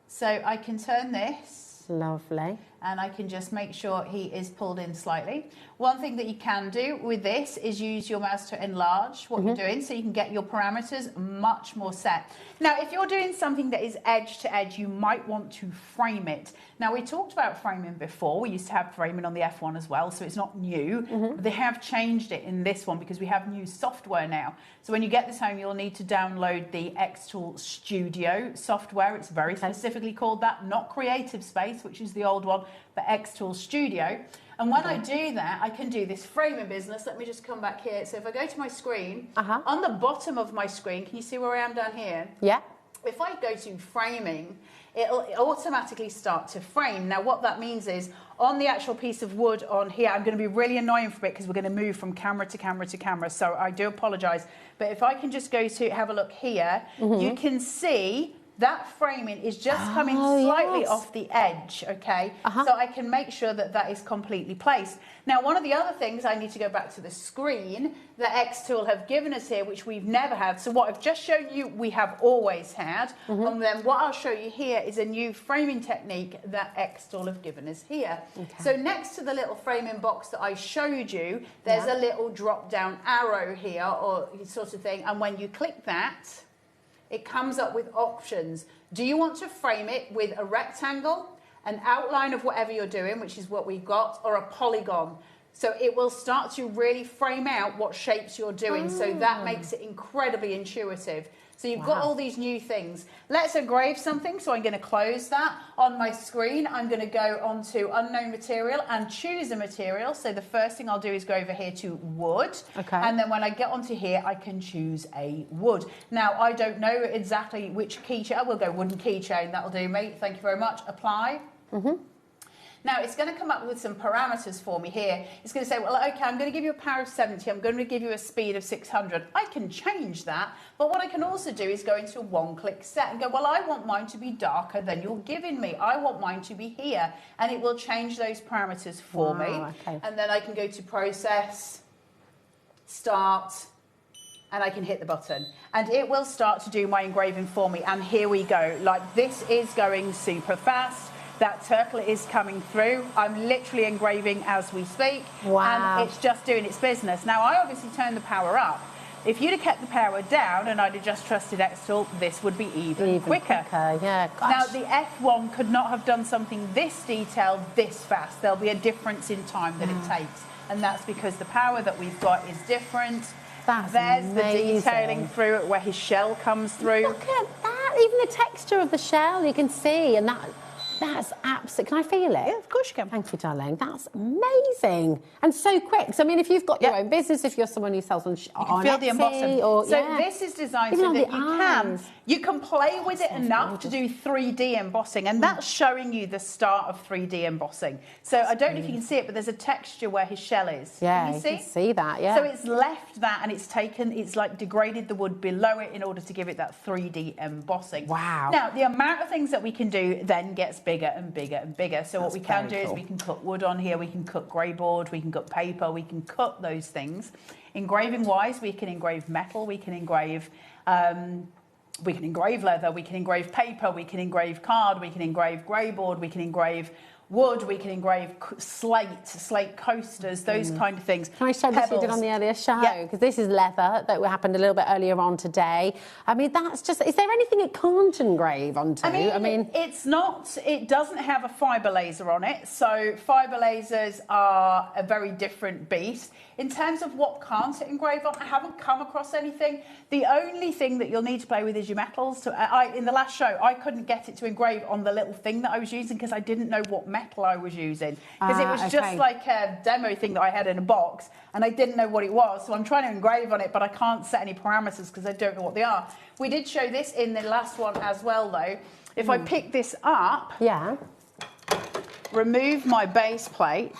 So I can turn this. Lovely. And I can just make sure he is pulled in slightly. One thing that you can do with this is use your mouse to enlarge what you're doing, so you can get your parameters much more set. Now, if you're doing something that is edge to edge, you might want to frame it. Now, we talked about framing before. We used to have framing on the F1 as well, so it's not new. They have changed it in this one because we have new software now. So when you get this home, you'll need to download the Xtool Studio software. It's very specifically called that, not Creative Space, which is the old one, but Xtool Studio. And when I do that, I can do this framing business. Let me just come back here. So if I go to my screen, on the bottom of my screen, can you see where I am down here? Yeah. If I go to framing, it'll automatically start to frame. Now, what that means is, on the actual piece of wood on here, I'm going to be really annoying for it because we're going to move from camera to camera to camera. So I do apologise. But if I can just go to have a look here, you can see that framing is just coming slightly off the edge, okay? So I can make sure that that is completely placed. Now, one of the other things, I need to go back to the screen that X-Tool have given us here, which we've never had. So what I've just shown you, we have always had. And then what I'll show you here is a new framing technique that X-Tool have given us here. So next to the little framing box that I showed you, there's a little drop-down arrow here, or sort of thing. And when you click that, it comes up with options. Do you want to frame it with a rectangle, an outline of whatever you're doing, which is what we've got, or a polygon? So it will start to really frame out what shapes you're doing. So that makes it incredibly intuitive. So you've got all these new things. Let's engrave something. So I'm going to close that. On my screen, I'm going to go onto unknown material and choose a material. So the first thing I'll do is go over here to wood. And then when I get onto here, I can choose a wood. Now, I don't know exactly which keychain. I will go wooden keychain. That'll do me. Thank you very much. Apply. Now, it's going to come up with some parameters for me here. It's going to say, well, okay, I'm going to give you a power of 70. I'm going to give you a speed of 600. I can change that. But what I can also do is go into a one-click set and go, well, I want mine to be darker than you're giving me. I want mine to be here. And it will change those parameters for me. And then I can go to Process, Start, and I can hit the button. And it will start to do my engraving for me. And here we go. Like, this is going super fast. That turtle is coming through. I'm literally engraving as we speak. And it's just doing its business. Now, I obviously turned the power up. If you'd have kept the power down and I'd have just trusted X-Tool, this would be even quicker. Now, the F1 could not have done something this detailed this fast. There'll be a difference in time that it takes. And that's because the power that we've got is different. There's amazing. The detailing through it where his shell comes through. Look at that. Even the texture of the shell, you can see. And that's absolutely... Can I feel it? Yeah, of course you can. Thank you, darling. That's amazing. And so quick. So, I mean, if you've got your own business, if you're someone who sells on you can feel the embossing. So this is designed so that you can play with it enough to do 3D embossing. And that's showing you the start of 3D embossing. So I don't know if you can see it, but there's a texture where his shell is. Yeah, can you see? You can see that, yeah. So it's left that and it's like degraded the wood below it in order to give it that 3D embossing. Wow. Now, the amount of things that we can do then gets bigger and bigger and bigger. So what we can do is we can cut wood on here, we can cut grey board, we can cut paper, we can cut those things. Engraving wise, we can engrave metal, we can engrave leather, we can engrave paper, we can engrave card, we can engrave grey board, we can engrave wood, we can engrave slate coasters, those kind of things. Can I show this we did on the earlier show? Because this is leather that happened a little bit earlier on today. I mean, that's just... Is there anything it can't engrave onto? I mean, it's not... It doesn't have a fibre laser on it, so fibre lasers are a very different beast. In terms of what can't it engrave on, I haven't come across anything. The only thing that you'll need to play with is your metals. In the last show, I couldn't get it to engrave on the little thing that I was using because I didn't know what metal I was using. Because it was just like a demo thing that I had in a box and I didn't know what it was. So I'm trying to engrave on it, but I can't set any parameters because I don't know what they are. We did show this in the last one as well, though. If I pick this up... remove my base plate.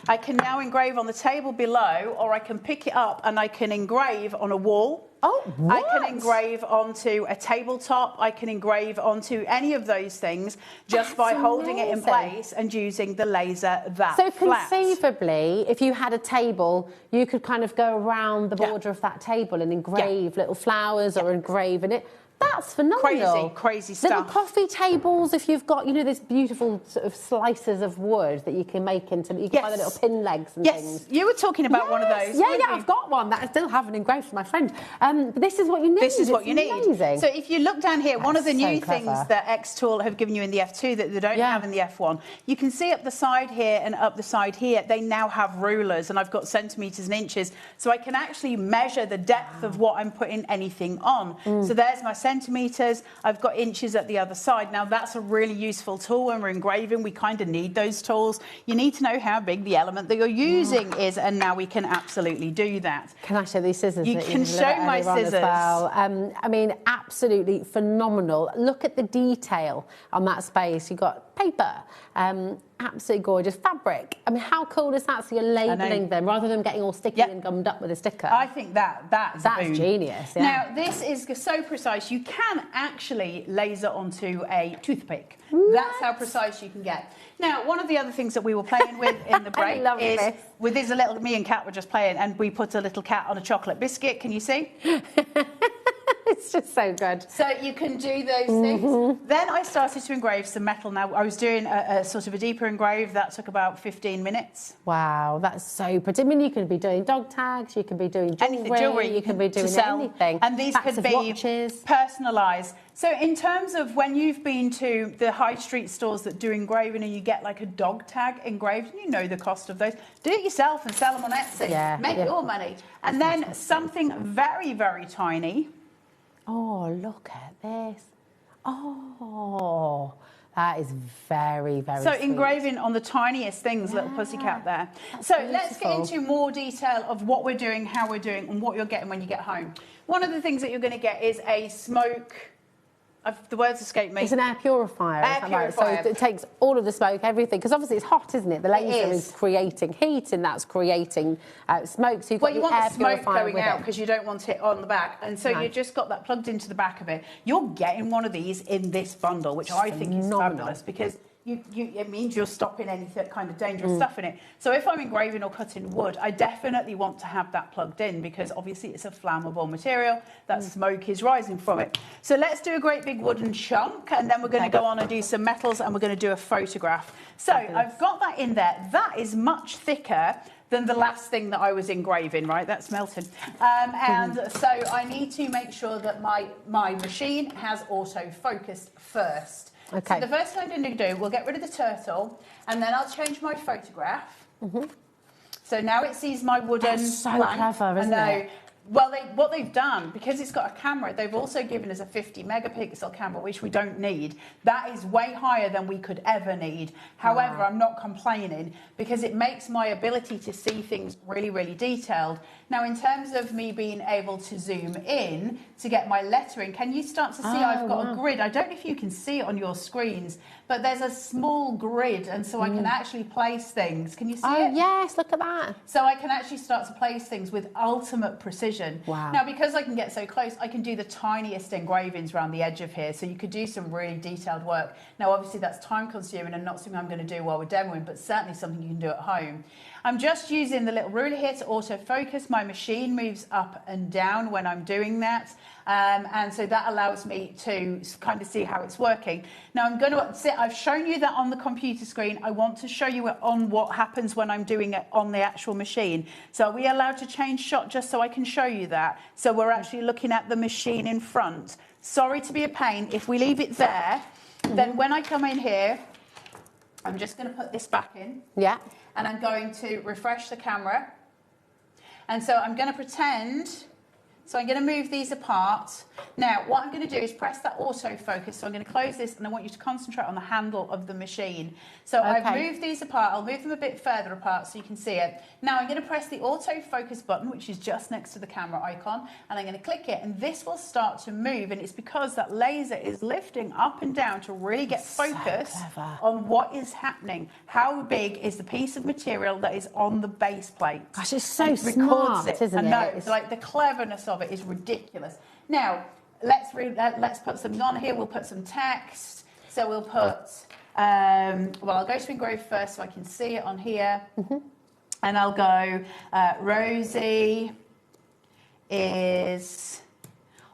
I can now engrave on the table below, or I can pick it up and I can engrave on a wall. I can engrave onto a tabletop. I can engrave onto any of those things just by holding it in place and using the laser that So flat. conceivably, if you had a table, you could kind of go around the border of that table and engrave little flowers or engrave in it. That's phenomenal. Crazy Little stuff. coffee tables, if you've got, you know, this beautiful sort of slices of wood that you can make into, you can buy the little pin legs and things. You were talking about one of those. Yeah, I've got one that I still haven't engraved for my friend. But this is what you need. This is what you need. Amazing. So if you look down here, one of the new things that X-Tool have given you in the F2 that they don't have in the F1, you can see up the side here and up the side here, they now have rulers, and I've got centimetres and inches, so I can actually measure the depth of what I'm putting anything on. So there's my centimetres. I've got inches at the other side. Now, that's a really useful tool when we're engraving. We kind of need those tools. You need to know how big the element that you're using is, and now we can absolutely do that. Can I show these scissors? You can show my scissors. Well. I mean, absolutely phenomenal. Look at the detail on that space. You've got paper. Absolutely gorgeous fabric. I mean, how cool is that? So you're labelling them rather than getting all sticky and gummed up with a sticker. I think that's genius. Yeah. Now, this is so precise. You can actually laser onto a toothpick. That's how precise you can get. Now, one of the other things that we were playing with in the break is with this little. Me and Kat were just playing, and we put a little cat on a chocolate biscuit. Can you see? It's just so good. So you can do those things. Then I started to engrave some metal. Now, I was doing a sort of a deeper engrave. That took about 15 minutes. Wow, that's so pretty. I mean, you can be doing dog tags, you can be doing jewellery, you can be doing anything. And these could be personalised. So in terms of when you've been to the high street stores that do engraving and you get like a dog tag engraved, you know the cost of those. Do it yourself and sell them on Etsy. Yeah, make your money. And then something very, very tiny. Oh, look at this. Oh, that is very, very So sweet. engraving on the tiniest things, little pussycat there. So let's get into more detail of what we're doing, how we're doing, and what you're getting when you get home. One of the things that you're going to get is a smoke... the words escape me. It's an air purifier. Air purifier. Right? So it takes all of the smoke, everything, because obviously it's hot, isn't it? The laser is creating heat, and that's creating smoke. So you've got you the want air the smoke purifier going out because you don't want it on the back, and so you just got that plugged into the back of it. You're getting one of these in this bundle, which I think is fabulous because. It means you're stopping any kind of dangerous stuff in it. So if I'm engraving or cutting wood, I definitely want to have that plugged in because obviously it's a flammable material. That smoke is rising from it. So let's do a great big wooden chunk, and then we're going to go on and do some metals, and we're going to do a photograph. So I've got that in there. That is much thicker than the last thing that I was engraving, right? That's melting. And so I need to make sure that my machine has auto-focused first. Okay. So the first thing I'm going to do, we'll get rid of the turtle, and then I'll change my photograph. So now it sees my wooden That's so plank. clever, isn't it? Well, what they've done, because it's got a camera, they've also given us a 50 megapixel camera, which we don't need. That is way higher than we could ever need. However, I'm not complaining because it makes my ability to see things really, really detailed. Now, in terms of me being able to zoom in to get my lettering, can you start to see I've got a grid? I don't know if you can see it on your screens, but there's a small grid, and so I can actually place things. Can you see it? Oh, yes, look at that. So I can actually start to place things with ultimate precision. Wow. Now, because I can get so close, I can do the tiniest engravings around the edge of here, so you could do some really detailed work. Now, obviously, that's time-consuming and not something I'm going to do while we're demoing, but certainly something you can do at home. I'm just using the little ruler here to autofocus. My machine moves up and down when I'm doing that. And so that allows me to kind of see how it's working. Now I'm going to sit, I've shown you that on the computer screen. I want to show you it on what happens when I'm doing it on the actual machine. So are we allowed to change shot just so I can show you that? So we're actually looking at the machine in front. Sorry to be a pain. If we leave it there, then when I come in here, I'm just going to put this back in. Yeah. And I'm going to refresh the camera. And so I'm going to pretend, so I'm going to move these apart. Now, what I'm going to do is press that autofocus. So I'm going to close this, and I want you to concentrate on the handle of the machine. So I've moved these apart. I'll move them a bit further apart so you can see it. Now I'm going to press the autofocus button, which is just next to the camera icon, and I'm going to click it, and this will start to move, and it's because that laser is lifting up and down to really get focus on what is happening. How big is the piece of material that is on the base plate? Gosh, it's so smart, isn't it? I know, it's like the cleverness of it is ridiculous. Now, let's put something on here. We'll put some text. So we'll put, well, I'll go to engrave first so I can see it on here. And I'll go, Rosie is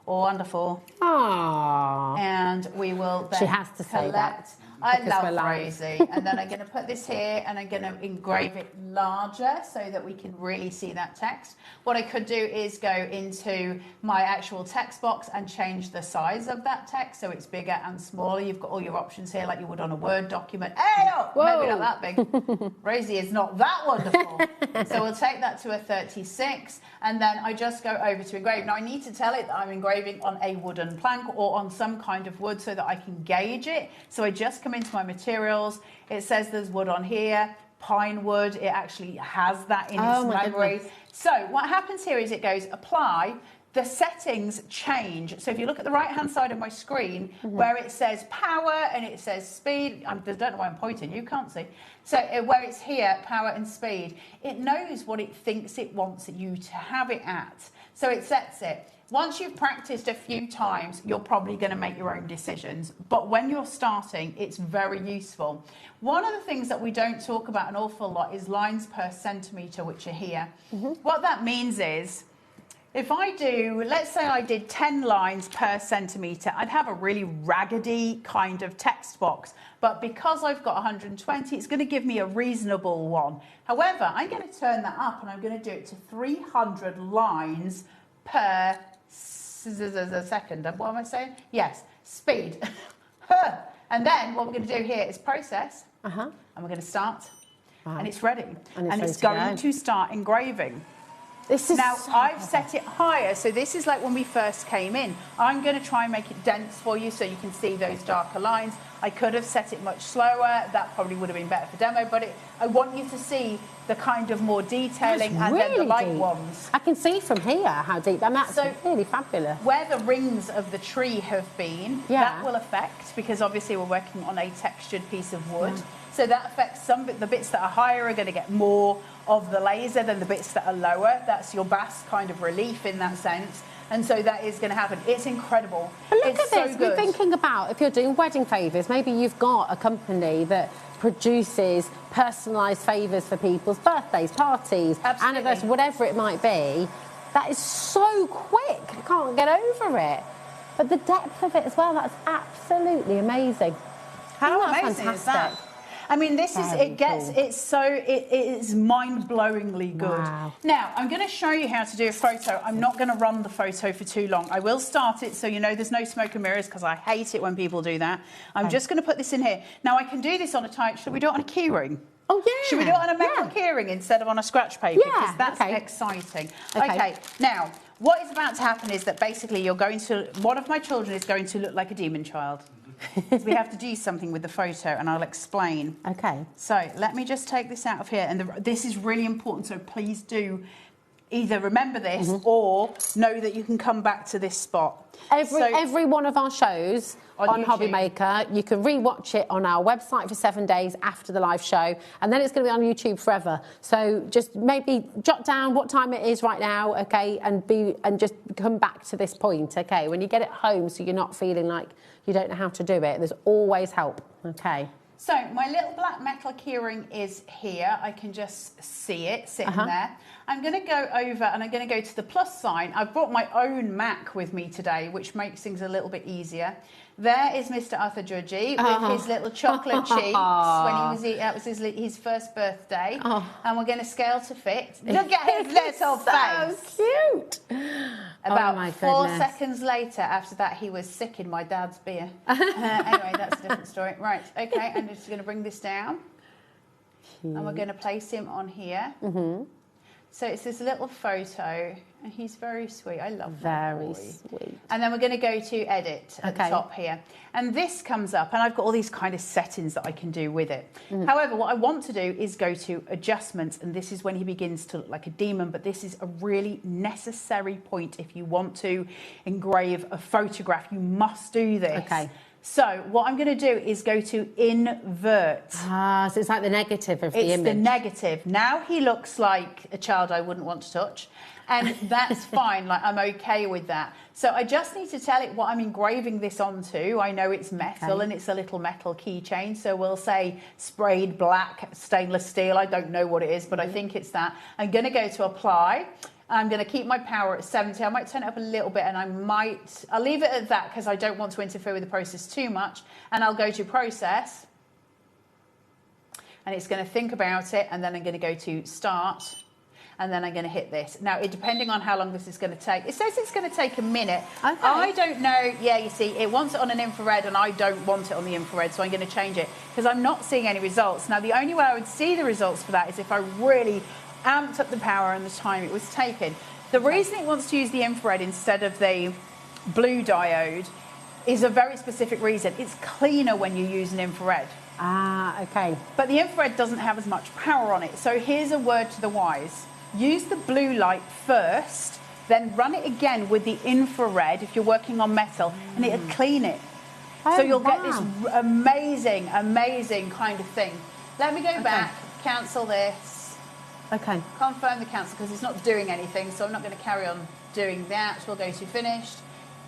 wonderful. Aww. And we will then She has to say that. I love Rosie. And then I'm going to put this here and I'm going to engrave it larger so that we can really see that text. What I could do is go into my actual text box and change the size of that text so it's bigger and smaller. You've got all your options here like you would on a Word document. Hey, maybe not that big. Rosie is not that wonderful. So we'll take that to a 36 and then I just go over to engrave. Now I need to tell it that I'm engraving on a wooden plank or on some kind of wood so that I can gauge it. So I just come into my materials. It says there's wood on here, pine wood. It actually has that in its memory. So what happens here is it goes apply, the settings change. So if you look at the right-hand side of my screen, where it says power and it says speed, I don't know why I'm pointing, you can't see. So where it's here, power and speed, it knows what it thinks it wants you to have it at. So it sets it. Once you've practiced a few times, you're probably going to make your own decisions. But when you're starting, it's very useful. One of the things that we don't talk about an awful lot is lines per centimetre, which are here. What that means is, if I do, let's say I did 10 lines per centimetre, I'd have a really raggedy kind of text box. But because I've got 120, it's going to give me a reasonable one. However, I'm going to turn that up and I'm going to do it to 300 lines per second. What am I saying? Yes, speed. And then what we're going to do here is process. And we're going to start. And it's ready. And it's going to start engraving. Now, I've set it higher, so this is like when we first came in. I'm going to try and make it dense for you so you can see those darker lines. I could have set it much slower. That probably would have been better for demo, but I want you to see the kind of more detailing and then the light ones. I can see from here how deep, and that's really fabulous. Where the rings of the tree have been, that will affect, because obviously we're working on a textured piece of wood. So that affects the bits that are higher are going to get more of the laser than the bits that are lower. That's your bas kind of relief in that sense. And so that is going to happen. It's incredible. But look it's at this. We're thinking about if you're doing wedding favours, maybe you've got a company that produces personalised favours for people's birthdays, parties, anniversaries, whatever it might be. That is so quick. I can't get over it. But the depth of it as well, that's absolutely amazing. How amazing is that? I mean, this is, it is mind-blowingly good. Wow. Now, I'm going to show you how to do a photo. I'm not going to run the photo for too long. I will start it so you know there's no smoke and mirrors, because I hate it when people do that. I'm just going to put this in here. Now, I can do this on a type. Should we do it on a keyring? Oh, yeah. Should we do it on a metal keyring instead of on a scratch paper? Yeah, because that's exciting. Okay, now, what is about to happen is that basically one of my children is going to look like a demon child. We have to do something with the photo, and I'll explain. Okay. So let me just take this out of here, and this is really important, so please do either remember this or know that you can come back to this spot. Every one of our shows on HobbyMaker, you can re-watch it on our website for 7 days after the live show, and then it's going to be on YouTube forever. So just maybe jot down what time it is right now, okay, and just come back to this point, okay, when you get it home, so you're not feeling like you don't know how to do it. There's always help, okay. So my little black metal keyring is here. I can just see it sitting there. I'm going to go over and I'm going to go to the plus sign. I've brought my own Mac with me today, which makes things a little bit easier. There is Mr. Arthur Judgy with his little chocolate cheeks when that was his first birthday. And we're going to scale to fit. Look at his little face. So cute. About 4 seconds later, after that, he was sick in my dad's beer. Anyway, that's a different story. Right, okay, I'm just going to bring this down. And we're going to place him on here. So it's this little photo, and he's very sweet. I love that. Very sweet. And then we're going to go to edit at the top here. And this comes up, and I've got all these kind of settings that I can do with it. However, what I want to do is go to adjustments, and this is when he begins to look like a demon, but this is a really necessary point if you want to engrave a photograph. You must do this. Okay. So what I'm going to do is go to invert. So it's like the negative of the image. It's the negative. Now he looks like a child I wouldn't want to touch. And that's fine. Like, I'm okay with that. So I just need to tell it what I'm engraving this onto. I know it's metal and it's a little metal keychain. So we'll say sprayed black stainless steel. I don't know what it is, but I think it's that. I'm going to go to apply. I'm going to keep my power at 70. I might turn it up a little bit, and I'll leave it at that because I don't want to interfere with the process too much. And I'll go to process, and it's going to think about it, and then I'm going to go to start, and then I'm going to hit this. Now, depending on how long this is going to take, it says it's going to take a minute. Okay. I don't know. Yeah, you see, it wants it on an infrared, and I don't want it on the infrared, so I'm going to change it because I'm not seeing any results. Now, the only way I would see the results for that is if I really amped up the power and the time it was taken. The reason it wants to use the infrared instead of the blue diode is a very specific reason. It's cleaner when you use an infrared. Okay. But the infrared doesn't have as much power on it. So here's a word to the wise. Use the blue light first then run it again with the infrared if you're working on metal, and it'll clean it. So you'll get this amazing, amazing kind of thing. Let me go back, cancel this. Okay. Confirm the cancel because it's not doing anything, so I'm not going to carry on doing that. We'll go to finished.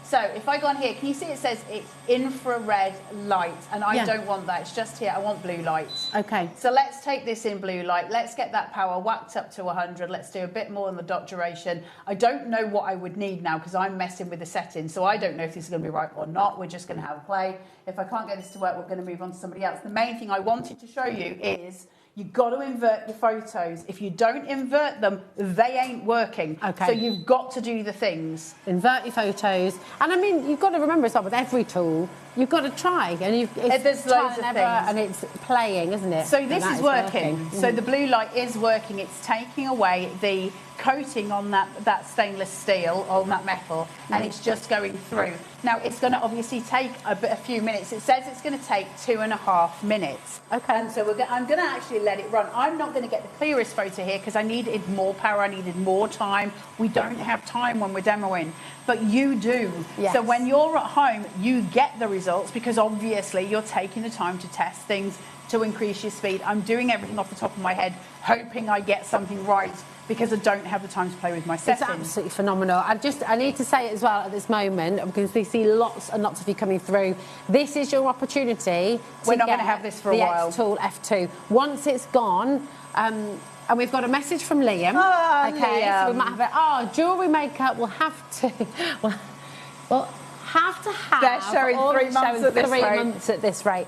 So if I go on here, can you see it says it's infrared light, and I don't want that. It's just here. I want blue light. Okay. So let's take this in blue light. Let's get that power whacked up to 100. Let's do a bit more on the dot duration. I don't know what I would need now because I'm messing with the settings, so I don't know if this is going to be right or not. We're just going to have a play. If I can't get this to work, we're going to move on to somebody else. The main thing I wanted to show you is you've got to invert your photos. If you don't invert them, they ain't working. Okay. So you've got to do the things. Invert your photos. And I mean, you've got to remember as well, with every tool, you've got to try. And there's loads of things. And it's playing, isn't it? So this is working. So Mhm. the blue light is working. It's taking away the coating on that stainless steel, on that metal, and it's just going through. Now, it's going to obviously take a few minutes. It says it's going to take 2.5 minutes. Okay. And so I'm going to actually let it run. I'm not going to get the clearest photo here because I needed more power. I needed more time. We don't have time when we're demoing, but you do. Yes. So when you're at home, you get the results because obviously you're taking the time to test things to increase your speed. I'm doing everything off the top of my head, hoping I get something right because I don't have the time to play with my settings. It's absolutely phenomenal. I need to say it as well at this moment, because we see lots and lots of you coming through. This is your opportunity. We're not going to have this for a while. The X-Tool F2. Once it's gone, and we've got a message from Liam. Oh, okay, Liam. so we might have it. Oh, jewellery makeup will have to. Well, have to have. They're showing all 3 months at this rate. months at this rate.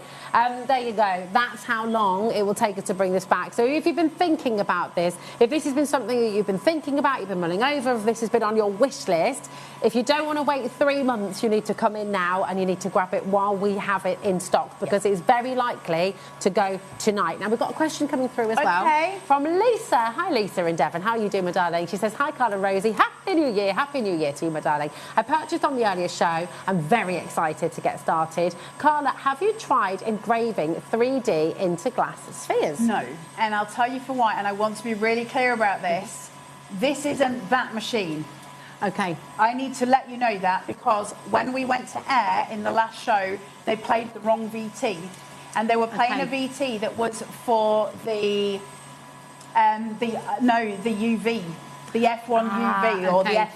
There you go. That's how long it will take us to bring this back. So if you've been thinking about this, if this has been something that you've been thinking about, you've been mulling over, if this has been on your wish list, if you don't want to wait 3 months, you need to come in now and you need to grab it while we have it in stock, because it's very likely to go tonight. Now, we've got a question coming through as well from Lisa. Hi, Lisa in Devon. How are you doing, my darling? She says, hi, Carl and Rosie. Happy New Year. Happy New Year to you, my darling. I purchased on the earlier show. I'm very excited to get started. Carla, have you tried engraving 3D into glass spheres? No, and I'll tell you for why, and I want to be really clear about this. This isn't that machine. Okay. I need to let you know that because when we went to air in the last show, they played the wrong VT. And they were playing a VT that was for the UV, the F1 UV or the F,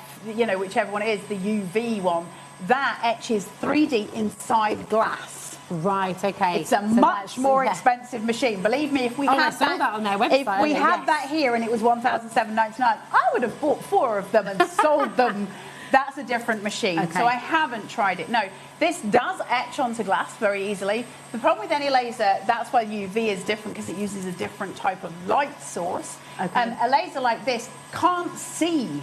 whichever one it is, the UV one. That etches 3D inside glass. Right, okay. It's a much more expensive machine. Believe me, if we had that on their website. If we had that here and it was $1,799, I would have bought 4 of them and sold them. That's a different machine. Okay. So I haven't tried it. No, this does etch onto glass very easily. The problem with any laser, that's why UV is different, because it uses a different type of light source. Okay. And a laser like this can't see.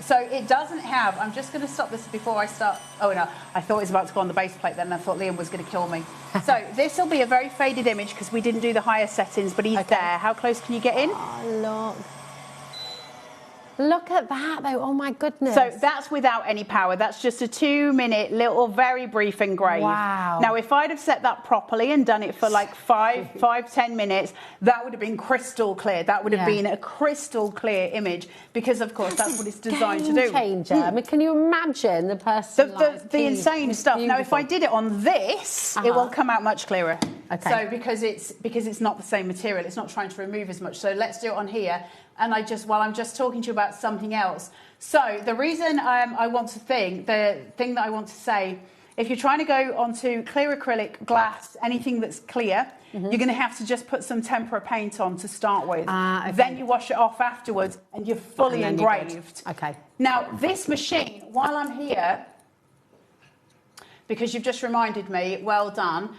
So it doesn't have, I'm just going to stop this before I start. Oh no, I thought it was about to go on the base plate then, and I thought Liam was going to kill me. So this will be a very faded image because we didn't do the higher settings, but he's there. How close can you get in? Oh, look. Look at that, though. Oh, my goodness. So that's without any power. That's just a 2-minute little, very brief engrave. Wow. Now, if I'd have set that properly and done it for like 10 minutes, that would have been crystal clear. That would have been a crystal clear image because, of course, that's what it's designed to do. Changer. I mean, can you imagine the personalised the insane stuff. Now, if I did it on this, it will come out much clearer. Okay. So because it's not the same material, it's not trying to remove as much. So let's do it on here. And while I'm just talking to you about something else. So the reason the thing that I want to say, if you're trying to go onto clear acrylic, glass, anything that's clear, you're going to have to just put some tempera paint on to start with. Then you wash it off afterwards and you're fully engraved. Okay. Now, this machine, while I'm here, because you've just reminded me, well done.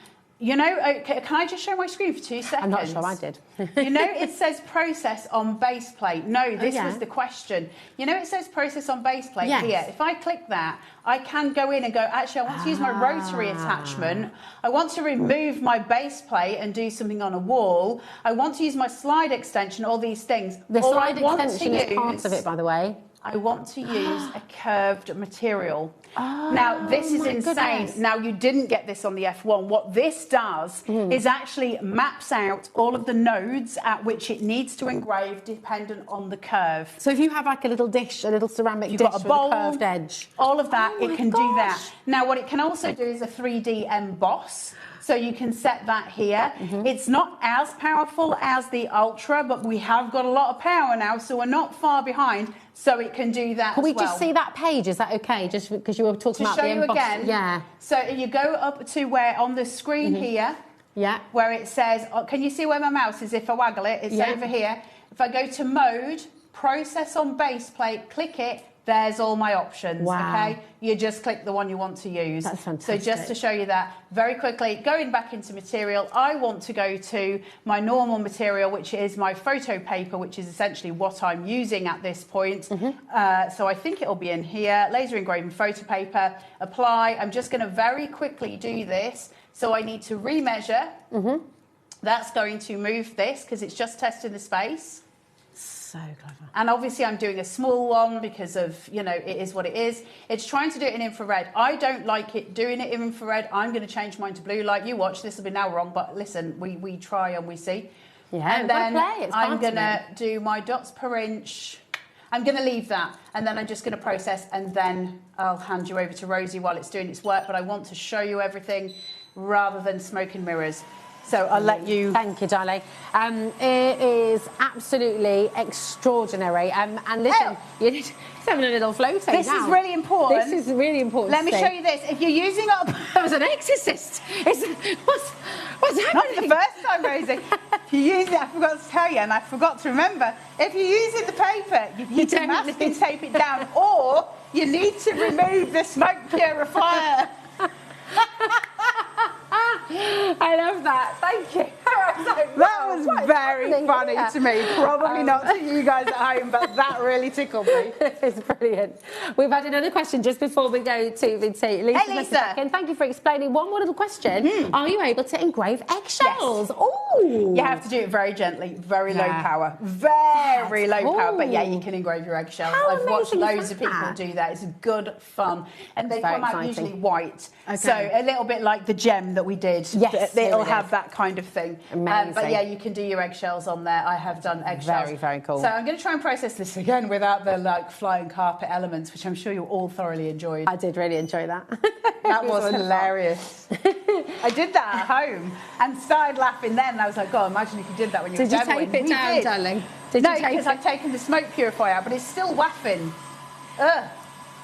Can I just show my screen for 2 seconds? I'm not sure I did. It says process on base plate. No, this was the question. It says process on base plate here. If I click that, I can go in and go, actually, I want to use my rotary attachment. I want to remove my base plate and do something on a wall. I want to use my slide extension, all these things. The slide extension is part of it, by the way. I want to use a curved material. Oh, now, this is my insane. goodness. Now, you didn't get this on the F1. What this does is actually maps out all of the nodes at which it needs to engrave dependent on the curve. So if you have like a little dish, a little ceramic You've dish got a with bowl, a curved edge. all of that, Oh it my can do that. gosh. Now, what it can also do is a 3D emboss. So you can set that here. It's not as powerful as the Ultra, but we have got a lot of power now, so we're not far behind. So it can do that. Can we as well. just see that page? Is that okay? Just because you were talking To about show the you emboss. again. Yeah. So you go up to where on the screen here. Yeah. Where it says, can you see where my mouse is? If I waggle it, it's Yeah. over here. If I go to mode, process on base plate, click it. There's all my options, Wow. okay? You just click the one you want to use. That's So fantastic. just to show you that, very quickly, going back into material, I want to go to my normal material, which is my photo paper, which is essentially what I'm using at this point. So I think it'll be in here, laser engraving photo paper, apply. I'm just gonna very quickly do this. So I need to remeasure. That's going to move this because it's just testing the space. So clever. And obviously I'm doing a small one because of, you know, it is what it is. It's trying to do it in infrared. I don't like it doing it in infrared. I'm going to change mine to blue light. You watch, this will be now wrong, but listen, we try and we see. Yeah, and we've gotta then play. It's I'm fun to going to me. do my dots per inch. I'm going to leave that, and then I'm just going to process, and then I'll hand you over to Rosie while it's doing its work, but I want to show you everything rather than smoke and mirrors. So I'll let you... Thank you, darling. It is absolutely extraordinary. And listen, you're just having a little floating This now. is really important. This is really important. Let me to show see. you this. If you're using up... There was an exorcist. What's happening? Not the first time, Rosie. If you use it, I forgot to tell you, and I forgot to remember. If you're using the paper, you need to masking tape it down, or you need to remove the smoke purifier. I love that. Thank you. That was very funny to me. Probably not to you guys at home, but that really tickled me. It's brilliant. We've had another question just before we go to Lisa. Hey, Lisa. Thank you for explaining. One more little question. Are you able to engrave eggshells? Oh, You have to do it very gently, very low power. Very That's low power, but yeah, cool. you can engrave your eggshells. How I've watched amazing is loads of people that? do that. It's good fun. And they Very come out exciting. usually white. Okay. So a little bit like the gem that we did. Yes, here It'll it have is. that kind of thing. Amazing. But yeah, you can do your eggshells on there. I have done eggshells. Very, very cool. So I'm going to try and process this again without the like flying carpet elements, which I'm sure you all thoroughly enjoyed. I did really enjoy that. That It was wonderful. hilarious. I did that at home and started laughing then. I was like, God, imagine if you did that when you Did were you demoing. tape it We down, did. darling? Did No, you tape because it? I've taken the smoke purifier out, but it's still waffing. Ugh.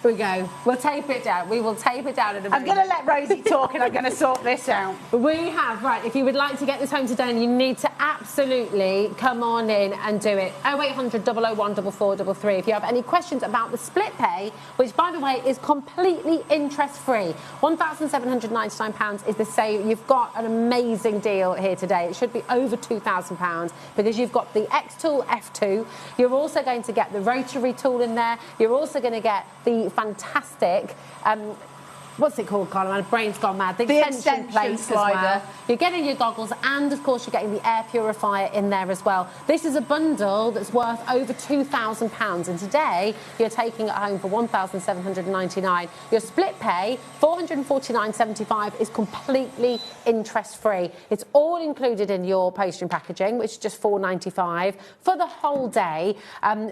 Here we go. We'll tape it down. We will tape it down in a I'm minute. going to let Rosie talk and I'm going to sort this out. We have, right, if you would like to get this home today, you need to absolutely come on in and do it. 0800 001 4433. If you have any questions about the split pay, which, by the way, is completely interest-free. £1,799 is the save. You've got an amazing deal here today. It should be over £2,000 because you've got the X-Tool F2. You're also going to get the rotary tool in there. You're also going to get the fantastic what's it called, Carla? My brain's gone mad. The extension plate slider. as well. You're getting your goggles and, of course, you're getting the air purifier in there as well. This is a bundle that's worth over £2,000, and today you're taking it home for £1,799. Your split pay, £449.75, is completely interest-free. It's all included in your postage and packaging, which is just £4.95 for the whole day.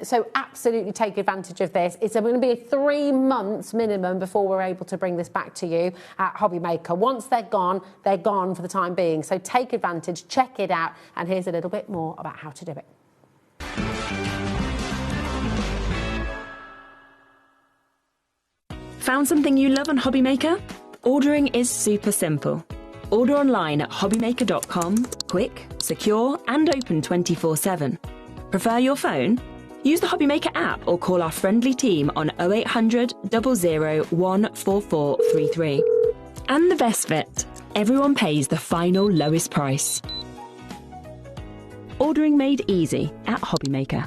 So absolutely take advantage of this. It's going to be 3 months minimum before we're able to bring this back to you at HobbyMaker. Once they're gone for the time being. So take advantage, check it out, and here's a little bit more about how to do it. Found something you love on HobbyMaker? Ordering is super simple. Order online at hobbymaker.com, quick, secure, and open 24/7. Prefer your phone? Use the HobbyMaker app or call our friendly team on 0800 001 4433. And the best bit, everyone pays the final lowest price. Ordering made easy at HobbyMaker.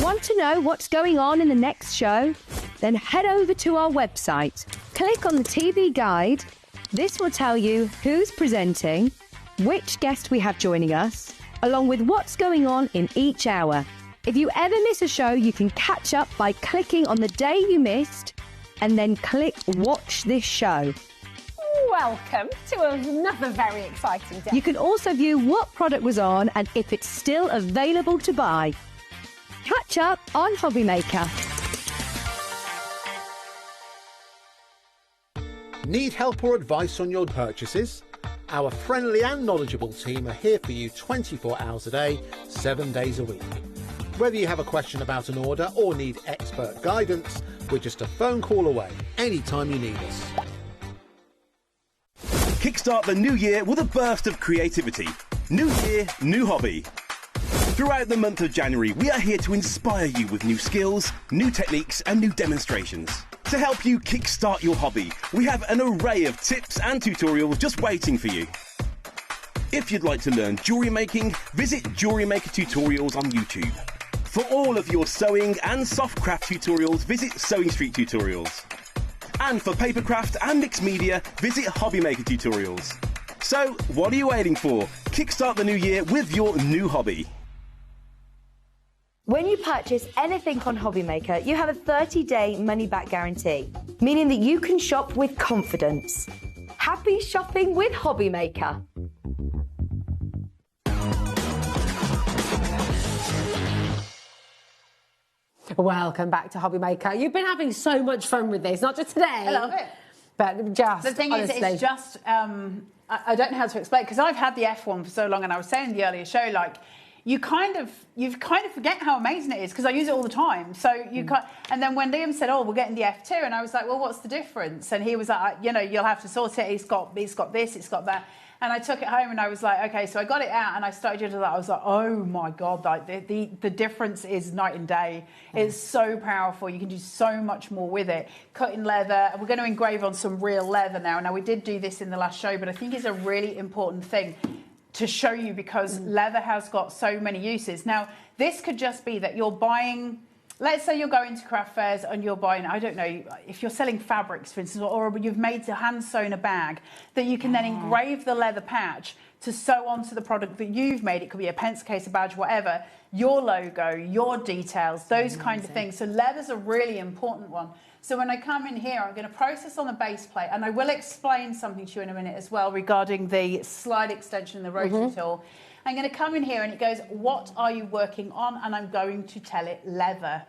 Want to know what's going on in the next show? Then head over to our website. Click on the TV guide. This will tell you who's presenting, which guest we have joining us, along with what's going on in each hour. If you ever miss a show, you can catch up by clicking on the day you missed and then click Watch This Show. Welcome to another very exciting day. You can also view what product was on and if it's still available to buy. Catch up on HobbyMaker. Need help or advice on your purchases? Our friendly and knowledgeable team are here for you 24 hours a day, 7 days a week. Whether you have a question about an order or need expert guidance, we're just a phone call away anytime you need us. Kickstart the new year with a burst of creativity. New year, new hobby. Throughout the month of January, we are here to inspire you with new skills, new techniques and new demonstrations. To help you kickstart your hobby, we have an array of tips and tutorials just waiting for you. If you'd like to learn jewellery making, visit Jewellery Maker Tutorials on YouTube. For all of your sewing and soft craft tutorials, visit Sewing Street Tutorials. And for papercraft and mixed media, visit HobbyMaker Tutorials. So, what are you waiting for? Kickstart the new year with your new hobby. When you purchase anything on HobbyMaker, you have a 30-day money-back guarantee, meaning that you can shop with confidence. Happy shopping with HobbyMaker. Welcome back to HobbyMaker. You've been having so much fun with this, not just today. I love it. But just, the thing honestly. is, it's just, I don't know how to explain, because I've had the F1 for so long, and I was saying in the earlier show, like, you kind of forget how amazing it is, because I use it all the time. So you can't, and then when Liam said, "Oh, we're getting the F2," and I was like, "Well, what's the difference?" And he was like, "You know, you'll have to sort it. It's got this, it's got that." And I took it home and I was like, okay, so I got it out and I started doing that. I was like, oh my God, like the difference is night and day. It's so powerful. You can do so much more with it. Cutting leather. We're going to engrave on some real leather now. Now, we did do this in the last show, but I think it's a really important thing to show you, because leather has got so many uses. Now, this could just be that you're buying... Let's say you're going to craft fairs and you're buying, I don't know, if you're selling fabrics, for instance, or you've made a hand-sewn a bag, that you can then engrave the leather patch to sew onto the product that you've made. It could be a pencil case, a badge, whatever, your logo, your details, those kind of things. So leather's a really important one. So when I come in here, I'm going to process on the base plate, and I will explain something to you in a minute as well regarding the slide extension and the rotary tool. I'm going to come in here and it goes, what are you working on? And I'm going to tell it leather.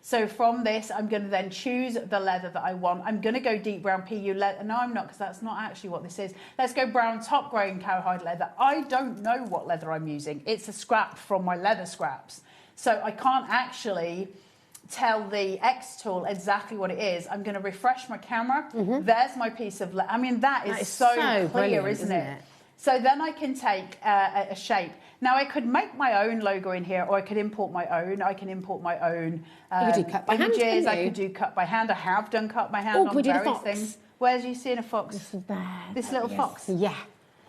So from this, I'm going to then choose the leather that I want. I'm going to go deep brown PU leather. No, I'm not, because that's not actually what this is. Let's go brown top grain cowhide leather. I don't know what leather I'm using. It's a scrap from my leather scraps. So I can't actually tell the X tool exactly what it is. I'm going to refresh my camera. There's my piece of leather. I mean, that is so clear, isn't it? So then I can take a shape. Now, I could make my own logo in here, or I could import my own. I can import my own you could do cut by images. hand, I could do cut by hand. I have done cut by hand on various things. Where's you seeing a fox? This is bad. This little fox? Yeah.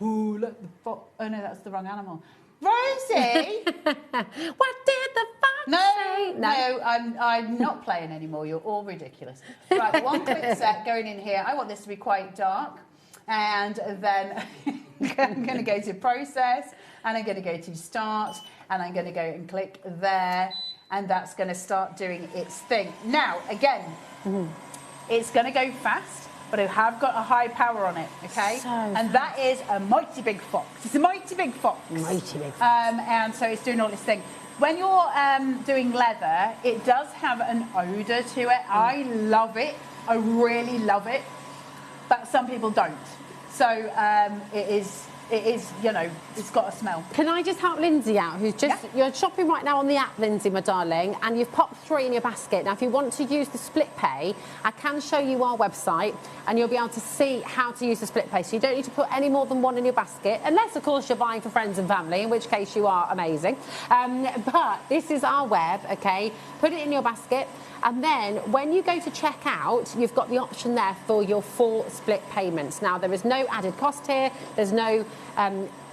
Ooh, look, the fox. Oh, no, that's the wrong animal. Rosie! What did the fox say? No, I'm not playing anymore. You're all ridiculous. Right, one quick set going in here. I want this to be quite dark. And then I'm going to go to process, and I'm going to go to start, and I'm going to go and click there, and that's going to start doing its thing. Now, again, it's going to go fast, but I have got a high power on it, okay? And that is a mighty big fox. It's a mighty big fox. Mighty big fox. And so it's doing all this thing. When you're doing leather, it does have an odour to it. I love it. I really love it. But some people don't. So it is, you know, it's got a smell. Can I just help Lindsay out, who's just, you're shopping right now on the app, Lindsay, my darling, and you've popped 3 in your basket. Now, if you want to use the split pay, I can show you our website, and you'll be able to see how to use the split pay. So you don't need to put any more than 1 in your basket, unless, of course, you're buying for friends and family, in which case you are amazing. But this is our web, okay? Put it in your basket. And then when you go to check out, you've got the option there for your full split payments. Now, there is no added cost here. There's no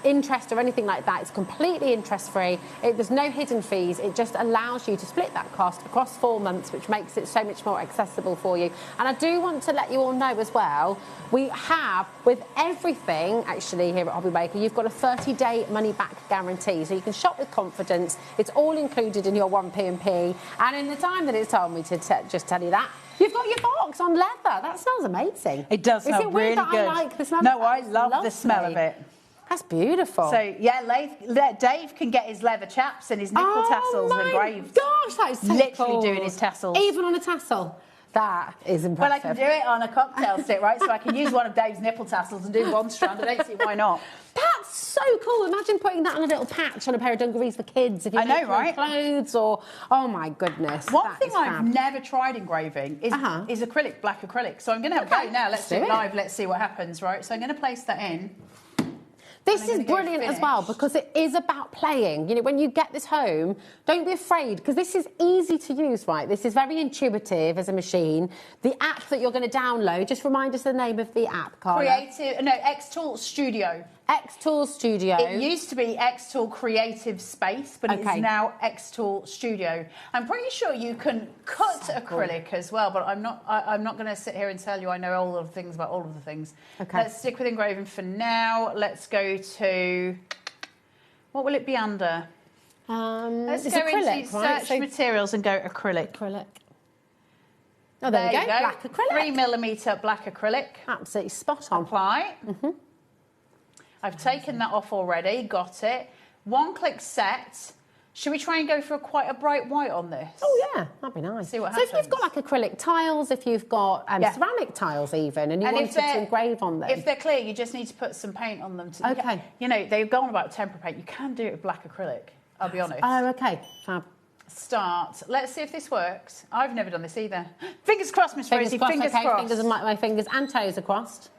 interest or anything like that. It's completely interest-free. There's no hidden fees. It just allows you to split that cost across 4 months, which makes it so much more accessible for you. And I do want to let you all know as well, we have, with everything actually here at HobbyMaker, you've got a 30-day money-back guarantee. So you can shop with confidence. It's all included in your 1P&P. And in the time that it's told me to just tell you that, you've got your box on leather. That smells amazing. It does smell Is it weird really that good. I like the smell? No, I love the smell of it. That's beautiful. So, yeah, Dave can get his leather chaps and his nipple tassels engraved. Gosh, that is so literally cool. doing his tassels. Even on a tassel. That is impressive. Well, I can do it on a cocktail stick, right? So I can use one of Dave's nipple tassels and do one strand. I don't see why not. That's so cool. Imagine putting that on a little patch on a pair of dungarees for kids. If you I know, right? Clothes or, oh my goodness. One thing I've never tried engraving is acrylic, black acrylic. So I'm going to have a go now. Let's do it live. Let's see what happens, right? So I'm going to place that in. This is brilliant as well because it is about playing. You know, when you get this home, don't be afraid because this is easy to use, right? This is very intuitive as a machine. The app that you're going to download, just remind us the name of the app, Carla. Xtool Studio. Xtool Studio. It used to be Xtool Creative Space, but it's now Xtool Studio. I'm pretty sure you can cut acrylic as well, but I'm not going to sit here and tell you I know all of the things about all of the things. Okay. Let's stick with engraving for now. Let's go to, what will it be under? Let's go acrylic, into search materials and go acrylic. Acrylic. Oh, there you go. Black acrylic. 3mm black acrylic. Absolutely spot on. Apply. I've taken that off already, got it. One click set. Should we try and go for quite a bright white on this? Oh, yeah, that'd be nice. See what happens. happens. If you've got like acrylic tiles, if you've got ceramic tiles even, and you wanted to engrave on them. If they're clear, you just need to put some paint on them. Okay. You know, they've gone about tempera paint. You can do it with black acrylic, I'll be honest. Oh, okay, fab. Start. Let's see if this works. I've never done this either. Fingers crossed, Miss Rosie, fingers crossed. My fingers and toes are crossed.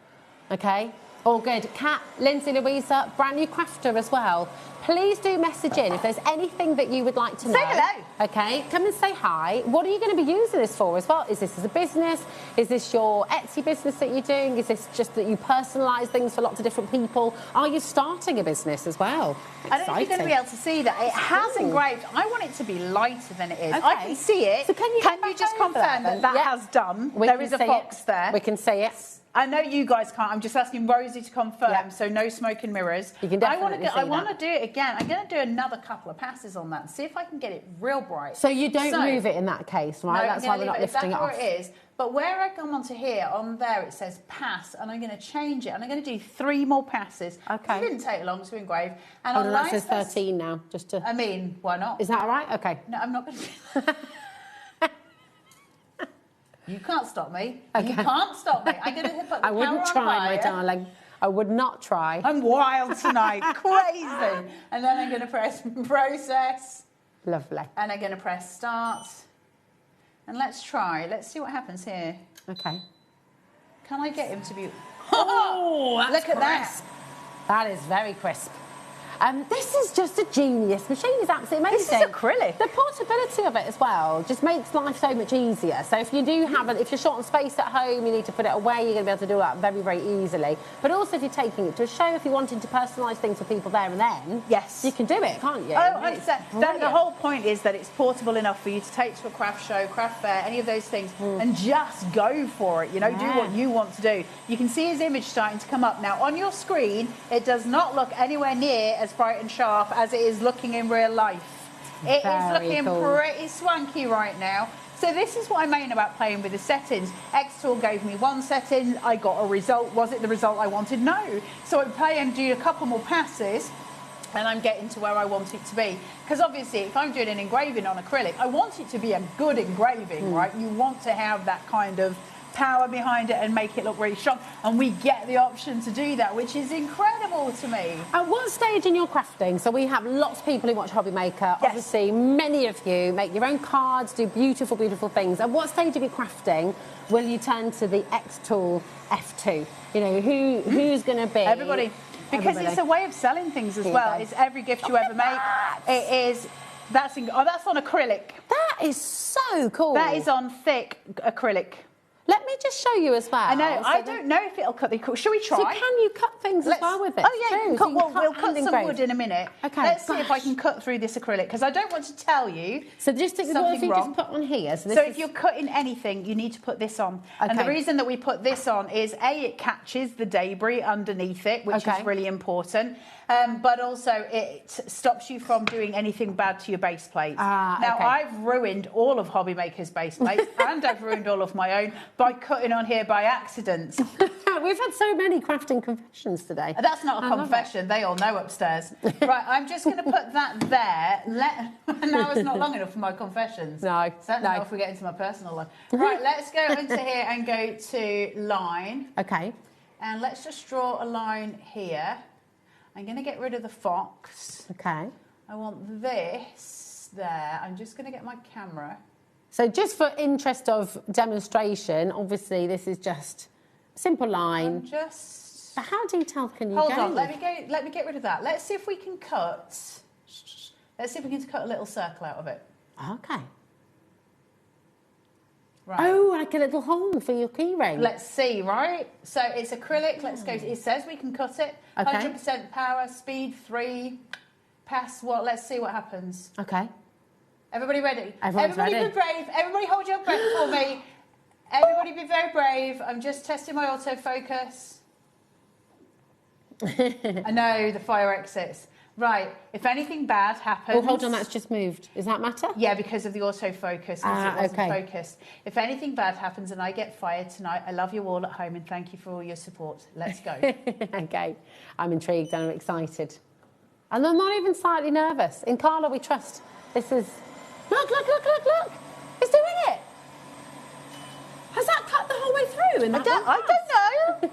Okay. All good. Kat, Lindsay, Louisa, brand new crafter as well. Please do message in if there's anything that you would like to know. Say hello. Okay, come and say hi. What are you going to be using this for as well? Is this as a business? Is this your Etsy business that you're doing? Is this just that you personalise things for lots of different people? Are you starting a business as well? I don't know if you're going to be able to see that. It has engraved. I want it to be lighter than it is. Okay. I can see it. So can you just confirm that has done? There is a box there. We can see it. I know you guys can't. I'm just asking Rosie to confirm, so no smoke and mirrors. You can definitely I want to do it again. I'm going to do another couple of passes on that and see if I can get it real bright. So you don't move it in that case, right? No, that's why we're not lifting it off. That's where it is. But where I come onto here, on there, it says pass, and I'm going to change it, and I'm going to do 3 more passes. Okay. It didn't take long to engrave. And on that says 13 now, just to... I mean, why not? Is that all right? Okay. No, I'm not going to do that. You can't stop me. Okay. You can't stop me. I'm going to put the I wouldn't camera try, on my darling. I would not try. I'm wild tonight. Crazy. And then I'm going to press process. Lovely. And I'm going to press start. And let's try. Let's see what happens here. Okay. Can I get him to be... Oh, that's look at crisp. That is very crisp. This is just a genius machine. It's absolutely amazing. This is acrylic. The portability of it as well just makes life so much easier. So if you do have if you're short on space at home, you need to put it away, you're going to be able to do that very, very easily. But also if you're taking it to a show, if you're wanting to personalise things for people there and then, yes, you can do it, can't you? Oh, the whole point is that it's portable enough for you to take to a craft show, craft fair, any of those things, and just go for it. You know, do what you want to do. You can see his image starting to come up now on your screen. It does not look anywhere near as bright and sharp as it is looking in real life. It is looking pretty swanky right now. So this is what I mean about playing with the settings. Xtool gave me one setting, I got a result. Was it the result I wanted? No. So I play and do a couple more passes and I'm getting to where I want it to be. Because obviously if I'm doing an engraving on acrylic, I want it to be a good engraving, right? You want to have that kind of power behind it and make it look really strong, and we get the option to do that, which is incredible to me. At what stage in your crafting? So we have lots of people who watch HobbyMaker. Yes. Obviously, many of you make your own cards, do beautiful, beautiful things. At what stage of your crafting will you turn to the Xtool F2? You know, who's going to be? Everybody. Because it's a way of selling things as well. It's every gift you ever make. It is. That's on acrylic. That is so cool. That is on thick acrylic. Let me just show you as well. I know. I don't know if it'll cut the. Shall we try? So can you cut things as well with it? Oh yeah, you can cut, we'll cut some wood in a minute. Okay. Let's see if I can cut through this acrylic because I don't want to tell you. So just think what if you just put on here. So if you're cutting anything, you need to put this on. Okay. And the reason that we put this on is it catches the debris underneath it, which is really important. But also it stops you from doing anything bad to your base plates. Now I've ruined all of HobbyMaker's base plates and I've ruined all of my own by cutting on here by accident. We've had so many crafting confessions today. That's not a confession, they all know upstairs. Right, I'm just going to put that there. Now it's not long enough for my confessions. No. Certainly not if we get into my personal life. Right, let's go into here and go to line. Okay. And let's just draw a line here. I'm going to get rid of the fox. Okay. I want this there. I'm just going to get my camera. So just for interest of demonstration, obviously this is just a simple line. But how detailed can you go? Hold on, let me get rid of that. Let's see if we can cut. Let's see if we can cut a little circle out of it. Okay. Right. Oh, like a little hole for your key ring. Let's see, right? So it's acrylic. Let's go. It says we can cut it. Okay. 100% power, speed 3, pass what? Let's see what happens. Okay. Everybody ready? Everyone's Everybody ready. be brave. Everybody hold your breath for me. Everybody be very brave. I'm just testing my autofocus. I know, the fire exits. Right, if anything bad happens... Oh, hold on, that's just moved. Does that matter? Yeah, because of the autofocus, because it wasn't okay. focused. If anything bad happens and I get fired tonight, I love you all at home and thank you for all your support. Let's go. Okay, I'm intrigued and I'm excited. And I'm not even slightly nervous. In Carla, we trust. This is... Look, look, look, look, look. It's doing it. Has that cut the whole way through? I don't know.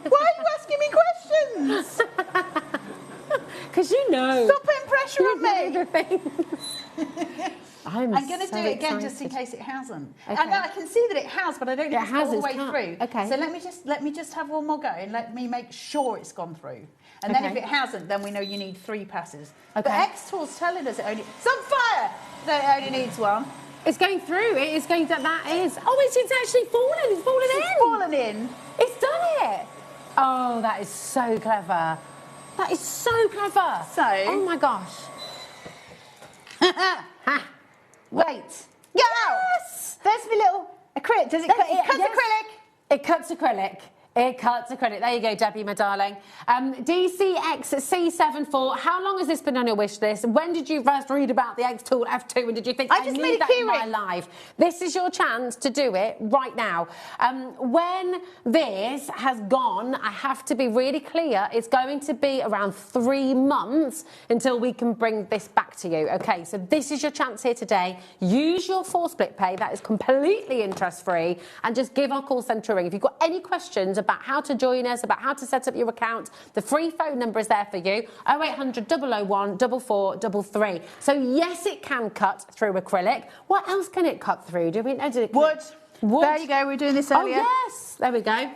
Why are you asking me questions? Because you know. Stop putting pressure on me. The things. I'm going to do it again just in case it hasn't. Okay. And I can see that it has, but I don't know if it's all the way through. Okay. So let me just have one more go and let me make sure it's gone through. And then if it hasn't, then we know you need 3 passes. Okay. But X-Tool's telling us it's on fire. No, it only needs 1. It's going through. It is going. That is. Oh, it's actually fallen. It's fallen in. It's fallen in. It's done it. Oh, that is so clever. That is so clever. So. Oh my gosh. Wait. Get out. Yes. There's my little acrylic. Does it cut? It cuts acrylic. It cuts acrylic. It cuts acrylic. There you go, Debbie, my darling. DCX-C74. How long has this been on your wish list? When did you first read about the X-Tool F2 and did you think I just need that in my life? This is your chance to do it right now. When this has gone, I have to be really clear, it's going to be around 3 months until we can bring this back to you. Okay, so this is your chance here today. Use your 4 split pay. That is completely interest-free. And just give our call centre a ring. If you've got any questions about how to join us, about how to set up your account, the free phone number is there for you, 0800 001 4433. So yes, it can cut through acrylic. What else can it cut through? Do we know? Wood. There you go, we were doing this earlier. Oh yes, there we go.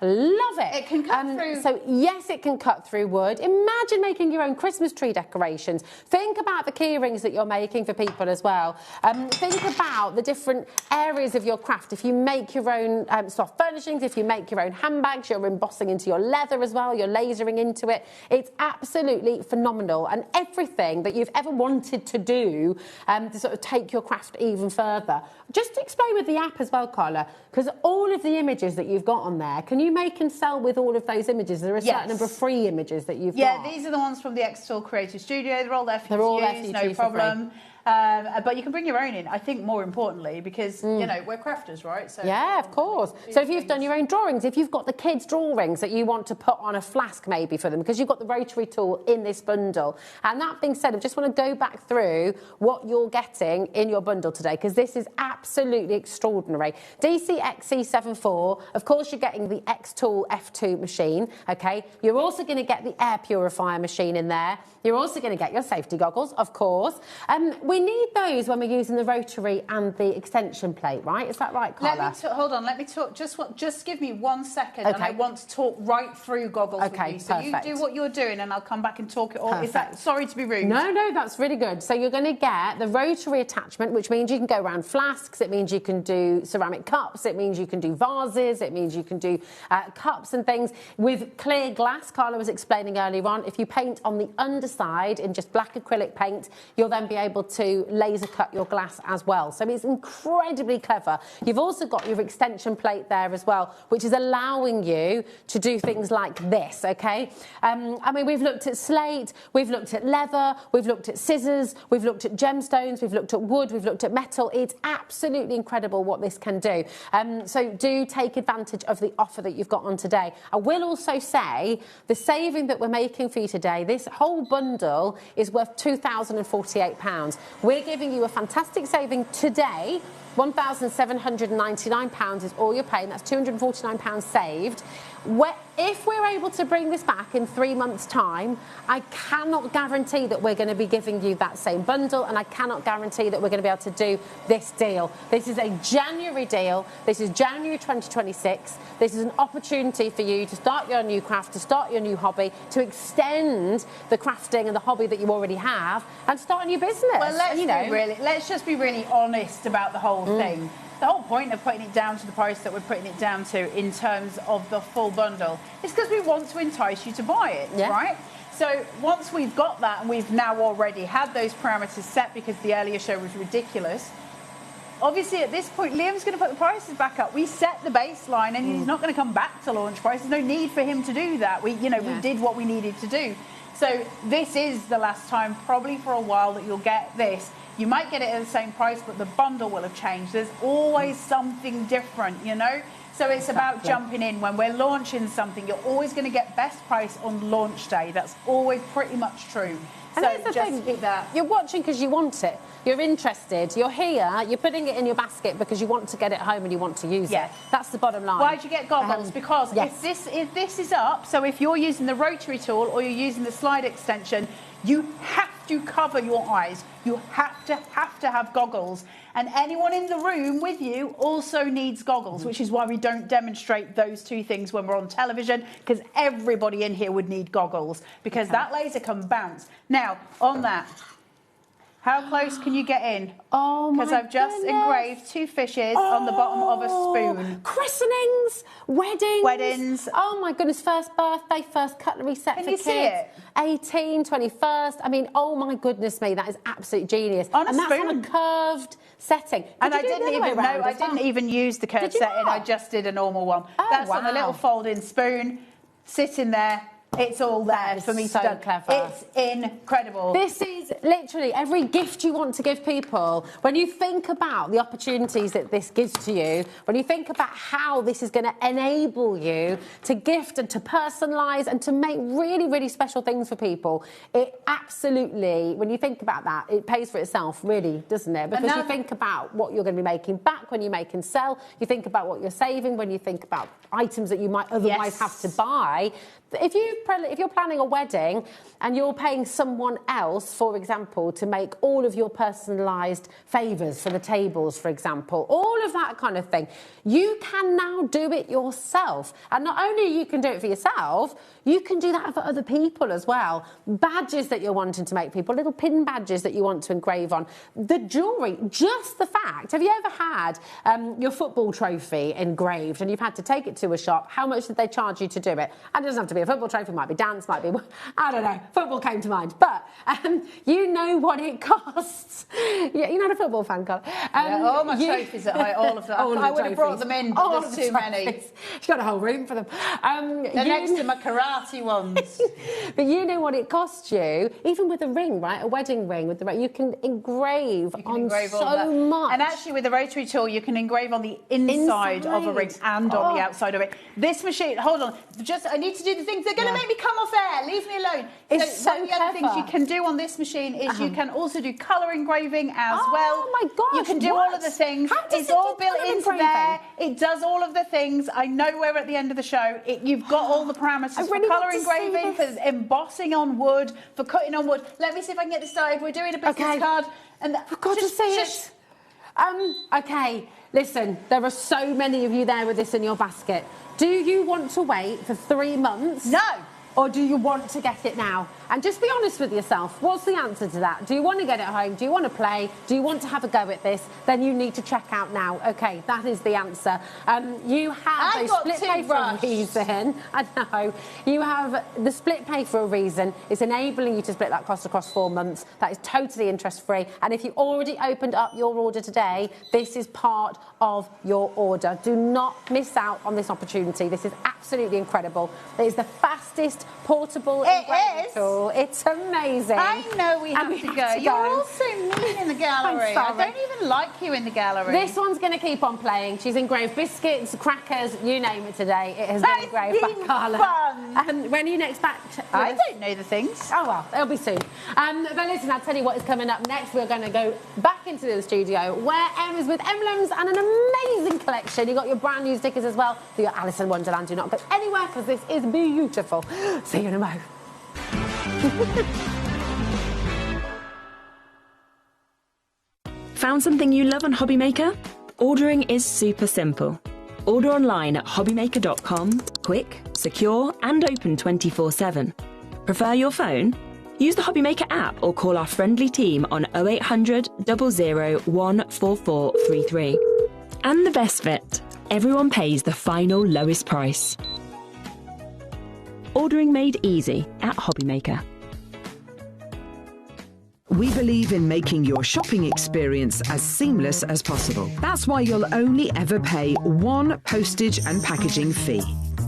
Love it. It can cut through. So yes, it can cut through wood. Imagine making your own Christmas tree decorations. Think about the key rings that you're making for people as well. Think about the different areas of your craft. If you make your own soft furnishings, if you make your own handbags, you're embossing into your leather as well, you're lasering into it. It's absolutely phenomenal. And everything that you've ever wanted to do to sort of take your craft even further. Just explain with the app as well, Carla, because all of the images that you've got on there, can you make and sell with all of those images? There are a certain number of free images that you've got. Yeah, these are the ones from the X-Tool Creative Studio. They're all there for you to use, no problem. But you can bring your own in, I think, more importantly, because, you know, we're crafters, right? So yeah, of course. So if you've done your own drawings, if you've got the kids' drawings that you want to put on a flask maybe for them, because you've got the rotary tool in this bundle. And that being said, I just want to go back through what you're getting in your bundle today, because this is absolutely extraordinary. DCX-C74, of course, you're getting the X-Tool F2 machine, okay? You're also going to get the air purifier machine in there. You're also going to get your safety goggles, of course. we need those when we're using the rotary and the extension plate, right? Is that right, Carla? Hold on, let me talk. Just give me 1 second, and I want to talk right through goggles with you. So perfect. you do what you're doing, and I'll come back and talk it all. Perfect. Is that, sorry to be rude? No, that's really good. So you're going to get the rotary attachment, which means you can go around flasks, it means you can do ceramic cups, it means you can do vases, it means you can do cups and things with clear glass. Carla was explaining earlier on, if you paint on the underside in just black acrylic paint, you'll then be able to laser cut your glass as well. So it's incredibly clever. You've also got your extension plate there as well, which is allowing you to do things like this, okay? I mean, we've looked at slate, we've looked at leather, we've looked at scissors, we've looked at gemstones, we've looked at wood, we've looked at metal. It's absolutely incredible what this can do. So do take advantage of the offer that you've got on today. I will also say the saving that we're making for you today, this whole bundle is worth £2,048. We're giving you a fantastic saving today. £1,799 is all you're paying. That's £249 saved. If we're able to bring this back in 3 months' time, I cannot guarantee that we're going to be giving you that same bundle, and I cannot guarantee that we're going to be able to do this deal. This is a January deal. This is January 2026. This is an opportunity for you to start your new craft, to start your new hobby, to extend the crafting and the hobby that you already have, and start a new business. Well, let's just be really honest about the whole thing. The whole point of putting it down to the price that we're putting it down to in terms of the full bundle is because we want to entice you to buy it, right? So once we've got that, and we've now already had those parameters set because the earlier show was ridiculous, obviously at this point Liam's going to put the prices back up. We set the baseline, and he's not going to come back to launch price. There's no need for him to do that. We did what we needed to do. So this is the last time, probably for a while, that you'll get this. You might get it at the same price, but the bundle will have changed. There's always something different, you know? So it's about jumping in. When we're launching something, you're always going to get best price on launch day. That's always pretty much true. And so that's the thing, you're watching because you want it. You're interested. You're here. You're putting it in your basket because you want to get it home and you want to use it. That's the bottom line. Why'd you get goggles? Because if this is up, so if you're using the rotary tool or you're using the slide extension, you have to cover your eyes. You have to have goggles. And anyone in the room with you also needs goggles, which is why we don't demonstrate those two things when we're on television, because everybody in here would need goggles, because that laser can bounce. Now, on that, how close can you get in? Oh, my Because I've just engraved 2 fishes on the bottom of a spoon. Christenings, weddings. Oh, my goodness, first birthday, first cutlery set Can for you kids. see it? 18, 21st. I mean, oh, my goodness me, that is absolute genius. On a and that's on a curved setting. And I didn't even use the curved setting. I just did a normal one. That's on a little folding spoon, sitting there. It's all there for me to do. Clever. It's incredible. This is literally every gift you want to give people. When you think about the opportunities that this gives to you, when you think about how this is going to enable you to gift and to personalise and to make really, really special things for people, it absolutely, when you think about that, it pays for itself, really, doesn't it? Because you think about what you're going to be making back when you make and sell. You think about what you're saving when you think about items that you might otherwise have to buy. If you're planning a wedding and you're paying someone else, for example, to make all of your personalised favours for the tables, for example, all of that kind of thing, you can now do it yourself. And not only you can do it for yourself, you can do that for other people as well. Badges that you're wanting to make people, little pin badges that you want to engrave on. The jewellery, just the fact, have you ever had your football trophy engraved and you've had to take it to a shop? How much did they charge you to do it? And it doesn't have to be a football trophy, might be dance, might be, I don't know, football came to mind. But you know what it costs. You're not a football fan, Carl. All my trophies at high, all of that. I would have brought them in, but there's too many. She's got a whole room for them. They're next to my karate ones. But you know what it costs you, even with a ring, right? A wedding ring with the ring. You can engrave on so much. And actually with the rotary tool, you can engrave on the inside of a ring and on the outside of it. This machine, hold on, I need to do the things. They're going to make me come off air. Leave me alone. It's so one of the other things clever. you can do on this machine is you can also do colour engraving as well. Oh my gosh, you can do all of the things. How does It's it all do built colour into engraving? there. It does all of the things. I know we're at the end of the show. You've got all the parameters I for really colour want to see engraving, this. for embossing on wood, for cutting on wood. Let me see if I can get this started. We're doing a business card. And I've got to see it. Okay, listen, there are so many of you there with this in your basket. Do you want to wait for 3 months? No. Or do you want to get it now? And just be honest with yourself. What's the answer to that? Do you want to get it home? Do you want to play? Do you want to have a go at this? Then you need to check out now. Okay, that is the answer. You have a split pay for a reason. I know. You have the split pay for a reason. It's enabling you to split that cost across 4 months. That is totally interest-free. And if you already opened up your order today, this is part of your order. Do not miss out on this opportunity. This is absolutely incredible. It is the fastest portable engraving tool. It's amazing. I know we have to go. You're all so mean in the gallery. I don't even like you in the gallery. This one's going to keep on playing. She's engraved biscuits, crackers, you name it today. It has been engraved by Carla. Fun. When are you next back? I don't know the things. Oh, well, it'll be soon. But listen, I'll tell you what is coming up next. We're going to go back into the studio where Em is with emblems and an amazing collection. You've got your brand new stickers as well for your Alice in Wonderland. Do not go anywhere because this is beautiful. See you in a mo. Found something you love on HobbyMaker? Ordering is super simple. Order online at hobbymaker.com, quick, secure and open 24/7. Prefer your phone? Use the HobbyMaker app or call our friendly team on 0800 00 14433. And the best bit, everyone pays the final lowest price. Ordering made easy at HobbyMaker. We believe in making your shopping experience as seamless as possible. That's why you'll only ever pay one postage and packaging fee.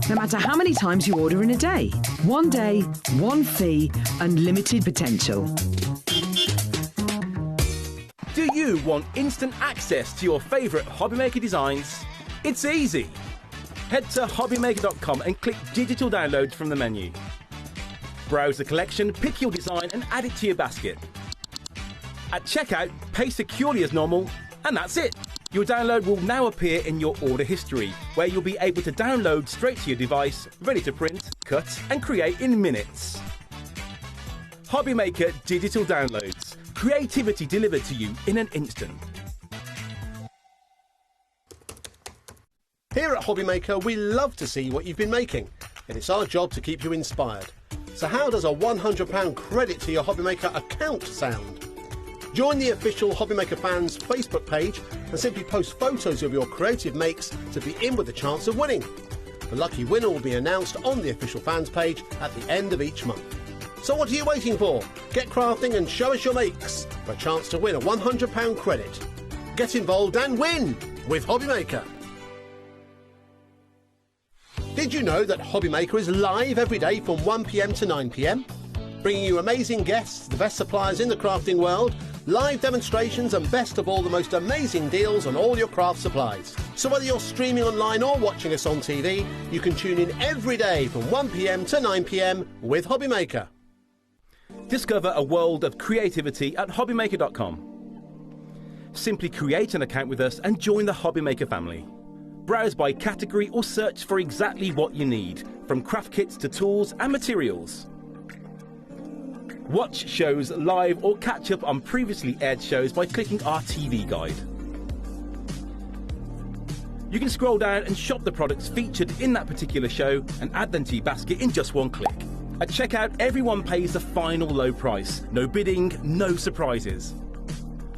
No matter how many times you order in a day. One day, one fee, unlimited potential. Do you want instant access to your favourite HobbyMaker designs? It's easy. Head to hobbymaker.com and click digital downloads from the menu. Browse the collection, pick your design and add it to your basket. At checkout, pay securely as normal, and that's it. Your download will now appear in your order history, where you'll be able to download straight to your device, ready to print, cut and create in minutes. HobbyMaker Digital Downloads. Creativity delivered to you in an instant. Here at HobbyMaker, we love to see what you've been making, and it's our job to keep you inspired. So how does a £100 credit to your HobbyMaker account sound? Join the official HobbyMaker fans Facebook page and simply post photos of your creative makes to be in with a chance of winning. The lucky winner will be announced on the official fans page at the end of each month. So what are you waiting for? Get crafting and show us your makes for a chance to win a £100 credit. Get involved and win with HobbyMaker. Did you know that HobbyMaker is live every day from 1 p.m. to 9 p.m? Bringing you amazing guests, the best suppliers in the crafting world, live demonstrations and best of all, the most amazing deals on all your craft supplies. So whether you're streaming online or watching us on TV, you can tune in every day from 1 p.m. to 9 p.m. with HobbyMaker. Discover a world of creativity at hobbymaker.com. Simply create an account with us and join the HobbyMaker family. Browse by category or search for exactly what you need, from craft kits to tools and materials. Watch shows live or catch up on previously aired shows by clicking our TV guide. You can scroll down and shop the products featured in that particular show and add them to your basket in just one click. At checkout, everyone pays the final low price. No bidding, no surprises.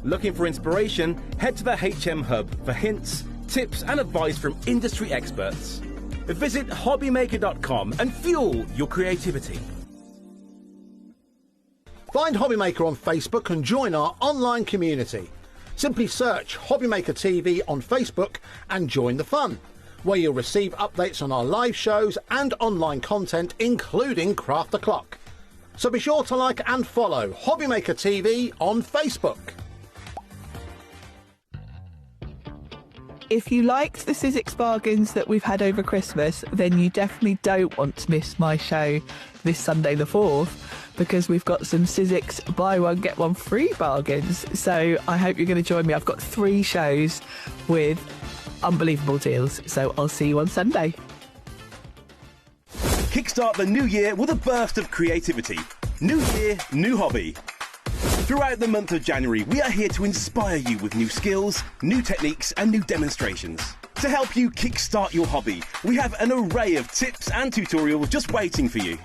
Looking for inspiration? Head to the HM Hub for hints, tips and advice from industry experts. Visit hobbymaker.com and fuel your creativity. Find HobbyMaker on Facebook and join our online community. Simply search HobbyMaker TV on Facebook and join the fun, where you'll receive updates on our live shows and online content, including Craft the Clock. So be sure to like and follow HobbyMaker TV on Facebook. If you liked the Sizzix bargains that we've had over Christmas, then you definitely don't want to miss my show this Sunday the 4th, because we've got some Sizzix buy one get one free bargains. So I hope you're going to join me. I've got 3 shows with unbelievable deals. So I'll see you on Sunday. Kickstart the new year with a burst of creativity. New year, new hobby. Throughout the month of January, we are here to inspire you with new skills, new techniques and new demonstrations. To help you kickstart your hobby, we have an array of tips and tutorials just waiting for you.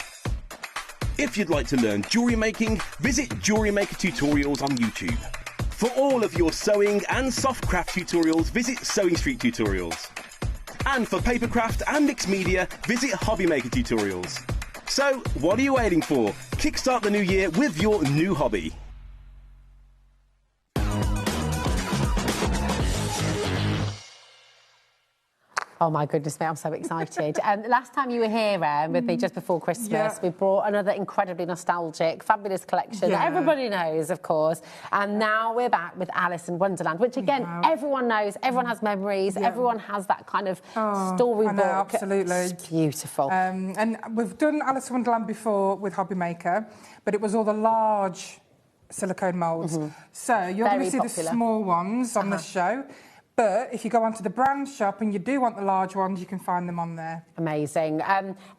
If you'd like to learn jewellery making, visit Jewellery Maker Tutorials on YouTube. For all of your sewing and soft craft tutorials, visit Sewing Street Tutorials. And for papercraft and mixed media, visit HobbyMaker Tutorials. So, what are you waiting for? Kickstart the new year with your new hobby. Oh my goodness me, I'm so excited. Last time you were here with me just before Christmas, we brought another incredibly nostalgic, fabulous collection that everybody knows, of course. And now we're back with Alice in Wonderland, which again, everyone knows, everyone has memories, everyone has that kind of storybook. I know, absolutely. It's beautiful. And we've done Alice in Wonderland before with HobbyMaker, but it was all the large silicone moulds. So you're going to see the small ones on this show. But if you go onto the brand shop and you do want the large ones, you can find them on there. Amazing.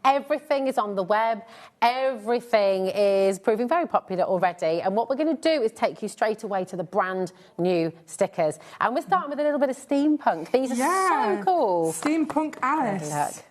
Everything is on the web. Everything is proving very popular already. And what we're going to do is take you straight away to the brand new stickers. And we're starting with a little bit of steampunk. These are so cool. Steampunk Alice. Look.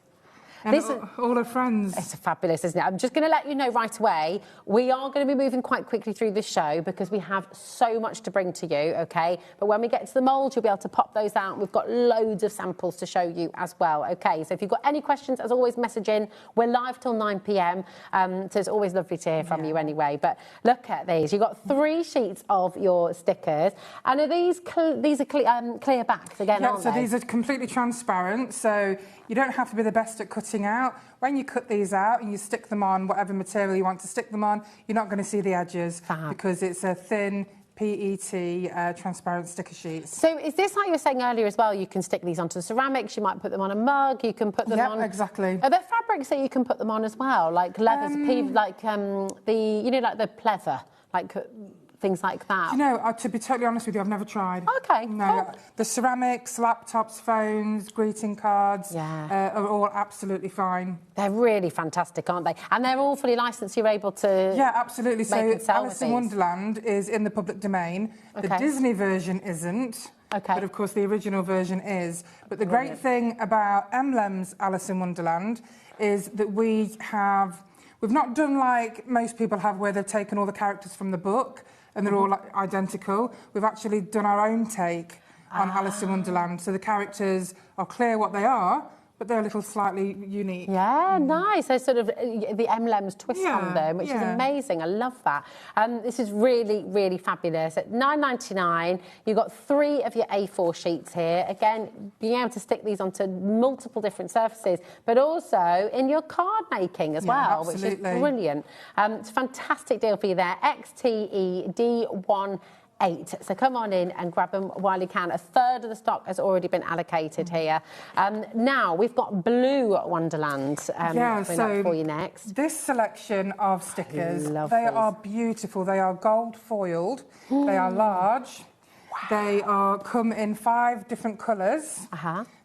And all her friends. It's fabulous, isn't it? I'm just going to let you know right away, we are going to be moving quite quickly through this show because we have so much to bring to you, OK? But when we get to the mould, you'll be able to pop those out. We've got loads of samples to show you as well, OK? So if you've got any questions, as always, message in. We're live till 9 p.m, so it's always lovely to hear from you anyway. But look at these. You've got 3 sheets of your stickers. And are these are clear backs again, aren't they? So these are completely transparent, so you don't have to be the best at cutting out. When you cut these out and you stick them on whatever material you want to stick them on, you're not going to see the edges because it's a thin PET transparent sticker sheet. So is this, like you were saying earlier as well, you can stick these onto ceramics, you might put them on a mug, you can put them on... exactly. Are there fabrics that you can put them on as well? Like leathers, like like the pleather, like... things like that? You know, to be totally honest with you, I've never tried. OK, no, the ceramics, laptops, phones, greeting cards are all absolutely fine. They're really fantastic, aren't they? And they're all fully licensed, you're able to... Yeah, absolutely. So Alice in Wonderland is in the public domain. The Disney version isn't. OK. But, of course, the original version is. But the great thing about Emblem's Alice in Wonderland is that we've not done like most people have, where they've taken all the characters from the book and they're all identical. We've actually done our own take on Alice in Wonderland. So the characters are clear what they are, but they're a little slightly unique. Yeah, nice. So sort of the emblems twist on them, which is amazing. I love that. This is really, really fabulous. At $9.99, you've got 3 of your A4 sheets here. Again, being able to stick these onto multiple different surfaces, but also in your card making as well, which is brilliant. It's a fantastic deal for you there. XTED1. 8. So come on in and grab them while you can. A third of the stock has already been allocated here. Now we've got Blue Wonderland for you next. This selection of stickers, they are beautiful. They are gold foiled. They are large. They come in 5 different colours.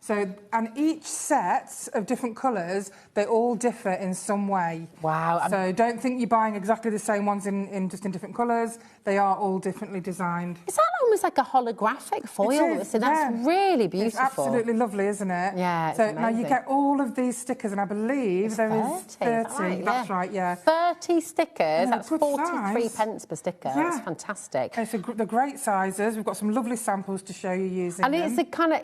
So, and each set of different colours, they all differ in some way. Wow. So don't think you're buying exactly the same ones in different colours. They are all differently designed. Is that almost like a holographic foil? So that's really beautiful. It's absolutely lovely, isn't it? Yeah, it's amazing. Now you get all of these stickers, and I believe there is 30. That's right, 30 stickers. That's 43 pence per sticker. That's fantastic. They're great sizes. We've got some lovely samples to show you using and them.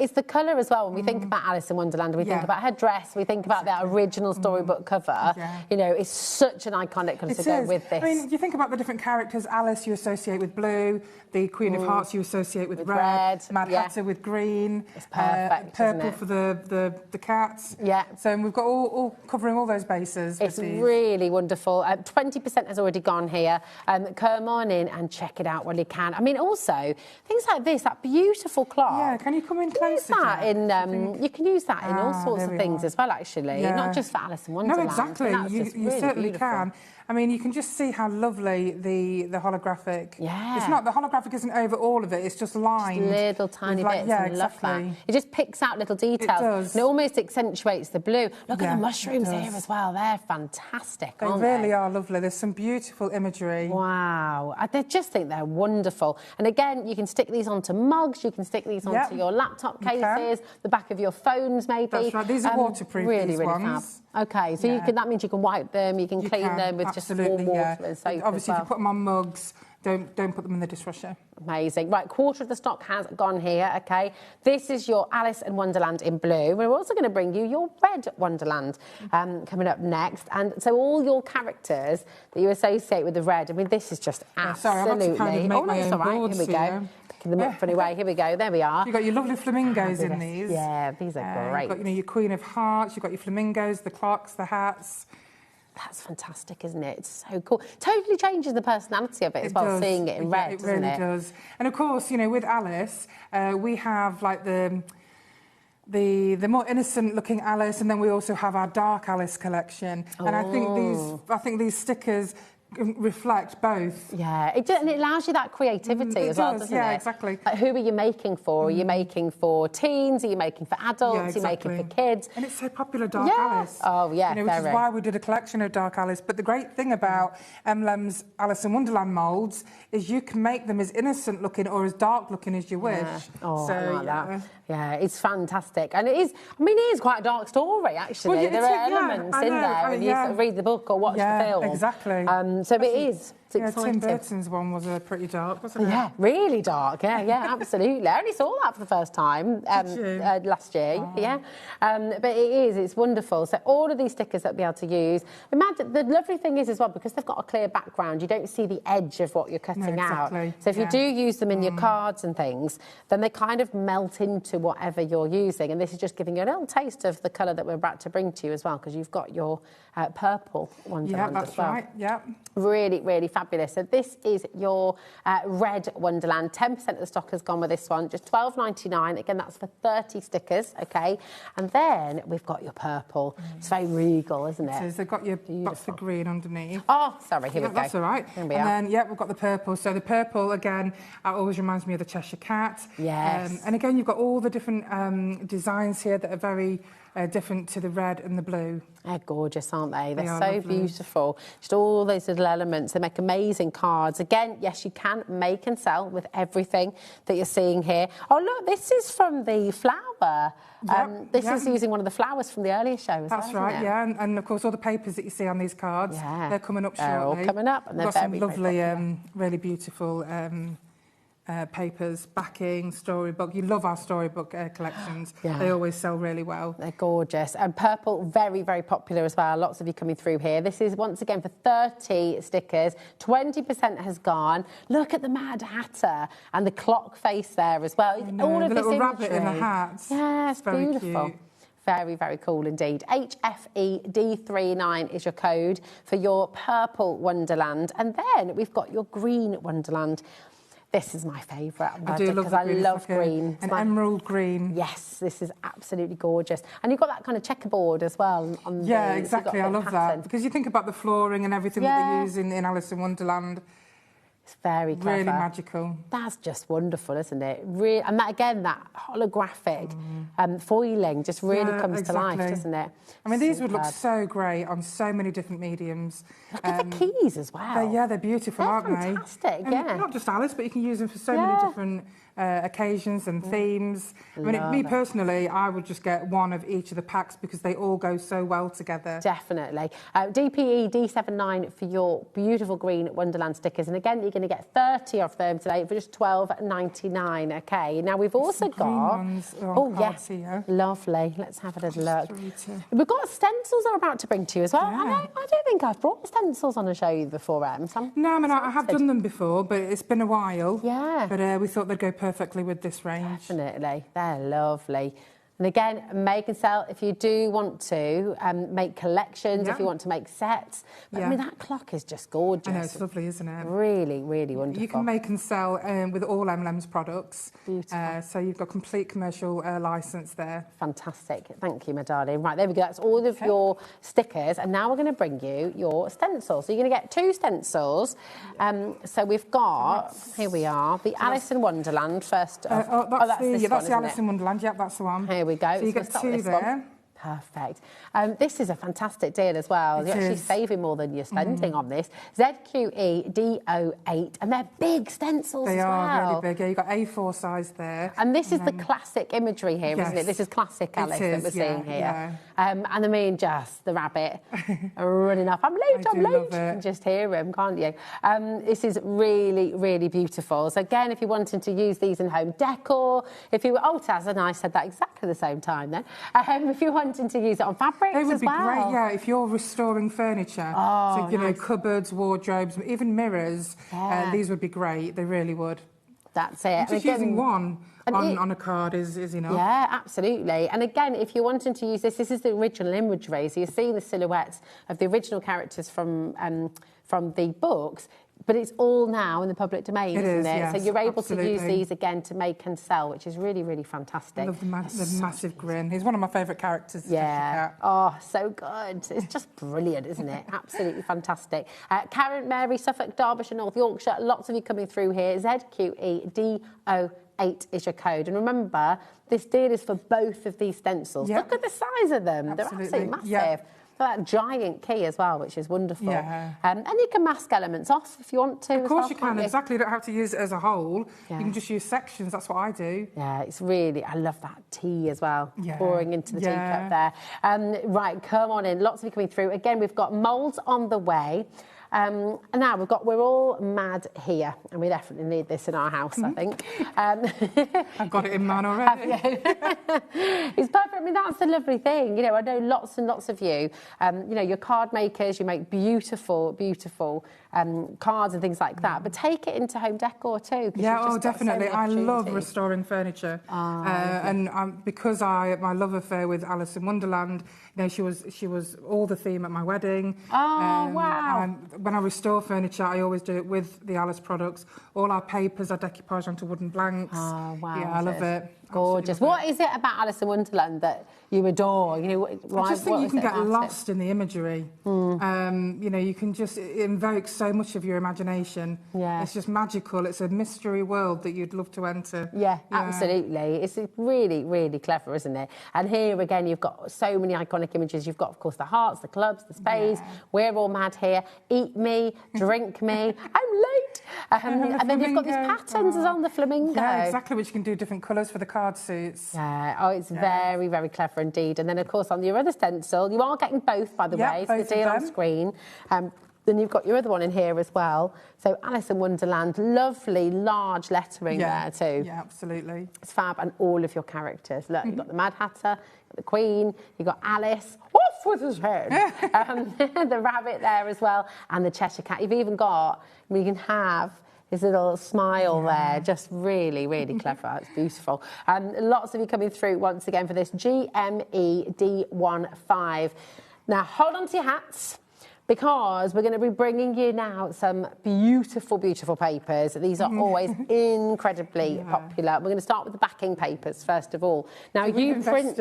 it's the colour as well. When we think think about Alice in Wonderland, we think about her dress, we think about that original storybook cover. You know, it's such an iconic colour to go with this. I mean, you think about the different characters. Alice you associate with blue, the Queen of Hearts you associate with red, Mad Hatter with green, it's perfect, purple for the cats. Yeah. So we've got all covering all those bases. It's really wonderful. 20% has already gone here. Come on in and check it out while you can. I mean, also things like this, that beautiful cloth. Yeah, can you come in closer? You can use that in all sorts of things as well, actually. Yeah. Not just for Alice in Wonderland. No, exactly. You really certainly beautiful. can. I mean, you can just see how lovely the holographic. Yeah. It's not, the holographic isn't over all of it, it's just lined. Just little tiny bits. Yeah, I love that. It just picks out little details. It does. And it almost accentuates the blue. Look at Yeah, the mushrooms it here does. as well. They're fantastic, They aren't really are lovely. There's some beautiful imagery. Wow. I just think they're wonderful. And again, you can stick these onto mugs, you can stick these onto your laptop cases, the back of your phones maybe. That's right. These are waterproof, really, these really ones. fab. OK, so that means you can wipe them, you can clean them with just warm water and soap. Obviously, if you put them on mugs, don't put them in the dishwasher. Amazing. Right, quarter of the stock has gone here, OK? This is your Alice in Wonderland in blue. We're also going to bring you your red Wonderland coming up next. And so all your characters that you associate with the red, I mean, this is just absolutely... Sorry, I've had to kind of make my own boards Here we go. Picking them up funny way. Here we go. There we are. You've got your lovely flamingos in these. Yeah, these are great. You've got, your Queen of Hearts, you've got your flamingos, the clocks, the hats. That's fantastic, isn't it? It's so cool. Totally changes the personality of it as well, seeing it in red, it really does. And of course, you know, with Alice, we have like the more innocent-looking Alice, and then we also have our dark Alice collection. And I think these stickers reflect both. Yeah, and it allows you that creativity as well, doesn't it? Yeah, exactly. Like, who are you making for? Are you making for teens? Are you making for adults? Yeah, exactly. Are you making for kids? And it's so popular, Dark Alice. Oh, yeah, you know, which is why we did a collection of Dark Alice. But the great thing about Lem's Alice in Wonderland moulds is you can make them as innocent looking or as dark looking as you wish. Yeah. Oh, so, I like that. Yeah, it's fantastic. And it is, I mean, it is quite a dark story, actually. Well, there are elements in there when you sort of read the book or watch the film. Exactly. So it is. It's exciting. Tim Burton's one was pretty dark, wasn't it? Yeah, really dark. Yeah, absolutely. I only saw that for the first time last year. Oh. Yeah, but it's wonderful. So all of these stickers that we'll be able to use. Imagine the lovely thing is as well, because they've got a clear background, you don't see the edge of what you're cutting out. So if you do use them in your cards and things, then they kind of melt into whatever you're using. And this is just giving you a little taste of the colour that we're about to bring to you as well, because you've got your purple Wonderland as well. Right. Yeah. Really, really fabulous. So this is your red Wonderland. 10% of the stock has gone with this one. Just $12.99. Again, that's for 30 stickers, OK? And then we've got your purple. It's very regal, isn't it? So they've got your box of green underneath. Oh, sorry, here we go. That's all right. Here we are. And then, we've got the purple. So the purple, again, always reminds me of the Cheshire Cat. Yes. And again, you've got all the different designs here that are very different to the red and the blue. They're gorgeous, aren't they? They're so lovely. Beautiful. Just all those little elements. They make amazing cards. Again, yes, you can make and sell with everything that you're seeing here. Oh, look, this is from the flower. This is using one of the flowers from the earlier show as well. That's right, yeah. And of course, all the papers that you see on these cards, they're coming up shortly. They're all coming up. And We've got very, some lovely, really beautiful papers, backing, storybook. You love our storybook collections. They always sell really well. They're gorgeous. And purple, very, very popular as well. Lots of you coming through here. This is, once again, for 30 stickers. 20% has gone. Look at the Mad Hatter and the clock face there as well. All of the this little imagery. rabbit in the hat. Yeah, it's very beautiful. Cute. Very, very cool indeed. HFED39 is your code for your purple Wonderland. And then we've got your green Wonderland. This is my favourite. I do love the green. I love green. An emerald green. Yes, this is absolutely gorgeous. And you've got that kind of checkerboard as well. Yeah, exactly. I love that. Because you think about the flooring and everything that they use in Alice in Wonderland. It's very clever. Really magical. That's just wonderful, isn't it? And that, again, that holographic foiling just really comes to life, doesn't it? I mean, these would look so great on so many different mediums. Look at the keys as well. They're beautiful, aren't they? Fantastic, and not just Alice, but you can use them for so many different occasions and themes. I mean, me personally, I would just get one of each of the packs because they all go so well together. Definitely. DPE D79 for your beautiful green Wonderland stickers. And again, you going to get 30 of them today for just £12.99. Okay, now we've also got... ones are on oh, cards yeah, here. lovely. Let's have a little look. We've got stencils I'm about to bring to you as well. I don't think I've brought stencils on to show you before, Em. No, I mean, I have done them before, but it's been a while. Yeah. But we thought they'd go perfectly with this range. Definitely. They're lovely. And again, make and sell if you do want to make collections, if you want to make sets. But I mean, that clock is just gorgeous. I know, it's lovely, isn't it? Really, really wonderful. You can make and sell with all M&M's products. Beautiful. So you've got complete commercial licence there. Fantastic. Thank you, my darling. Right, there we go. That's all of your stickers. And now we're going to bring you your stencils. So you're going to get 2 stencils. So we've got, here we are, the Alice in Wonderland first. That's the Alice in Wonderland. Yep, that's the one. Here we go. So you get 2 there. Perfect. This is a fantastic deal as well. You're actually saving more than you're spending on this. ZQEDO8, and they're big stencils as well. They are really big. Yeah, you've got A4 size there. And this is the classic imagery here, isn't it? This is classic Alice that we're seeing here. Yeah. And I mean, just the rabbit running up. I'm late, I'm late. You can just hear him, can't you? This is really, really beautiful. So again, if you're wanting to use these in home decor, if you... Oh, Taz and I said that exactly the same time then. If you're wanting to use it on fabrics they would as be well. great, yeah, if you're restoring furniture. Oh, so, you know, cupboards, wardrobes, even mirrors. These would be great. They really would. That's it. Just using one on a card is enough. Yeah, absolutely. And again, if you're wanting to use this is the original imagery. So you're seeing the silhouettes of the original characters from the books. But it's all now in the public domain, isn't it? Yes, so you're able to use absolutely. these again to make and sell, which is really, really fantastic. I love the massive grin. He's one of my favourite characters. Yeah. Oh, so good. It's just brilliant, isn't it? Absolutely fantastic. Karen, Mary, Suffolk, Derbyshire, North Yorkshire. Lots of you coming through here. ZQEDO8 is your code. And remember, this deal is for both of these stencils. Yep. Look at the size of them. They're absolutely massive. Yep. That giant key as well, which is wonderful. Yeah. And you can mask elements off if you want to. Of course you can, exactly. You don't have to use it as a whole. Yeah. You can just use sections. That's what I do. Yeah, it's really... I love that tea as well, pouring into the teacup there. Right, come on in. Lots of you coming through. Again, we've got moulds on the way. And now we're all mad here, and we definitely need this in our house, I think. I've got it in mine already. It's perfect. I mean, that's the lovely thing. You know, I know lots and lots of you, you know, you're card makers, you make beautiful, beautiful cards and things like that, but take it into home decor too. Yeah, definitely. I love restoring furniture. And because my love affair with Alice in Wonderland, you know, she was all the theme at my wedding. Oh, wow. When I restore furniture, I always do it with the Alice products. All our papers are decoupage onto wooden blanks. Oh, wow. Yeah, I love it. Gorgeous. What is it about Alice in Wonderland that you adore? You know, I just think you can get lost in the imagery. You know, you can just invoke so much of your imagination. Yeah. It's just magical. It's a mystery world that you'd love to enter. Yeah, absolutely. It's really, really clever, isn't it? And here again, you've got so many iconic images. You've got, of course, the hearts, the clubs, the spades. We're all mad here. Eat me, drink me. I'm late. And then you've got these patterns as on the flamingo. Yeah, exactly, which you can do different colours for the card suits. Yeah, oh, it's very, very clever indeed. And then, of course, on your other stencil, you are getting both, by the way. So the deal on screen. Then you've got your other one in here as well. So Alice in Wonderland, lovely, large lettering there too. Yeah, absolutely. It's fab, and all of your characters. Look, you've got the Mad Hatter, you've got the Queen, you've got Alice, off with his head. The rabbit there as well, and the Cheshire Cat. You've even got, you can have his little smile there, just really, really clever. It's beautiful. Lots of you coming through once again for this GMED15. Now, hold on to your hats, because we're going to be bringing you now some beautiful, beautiful papers. These are always incredibly popular. We're going to start with the backing papers, first of all. Now, you print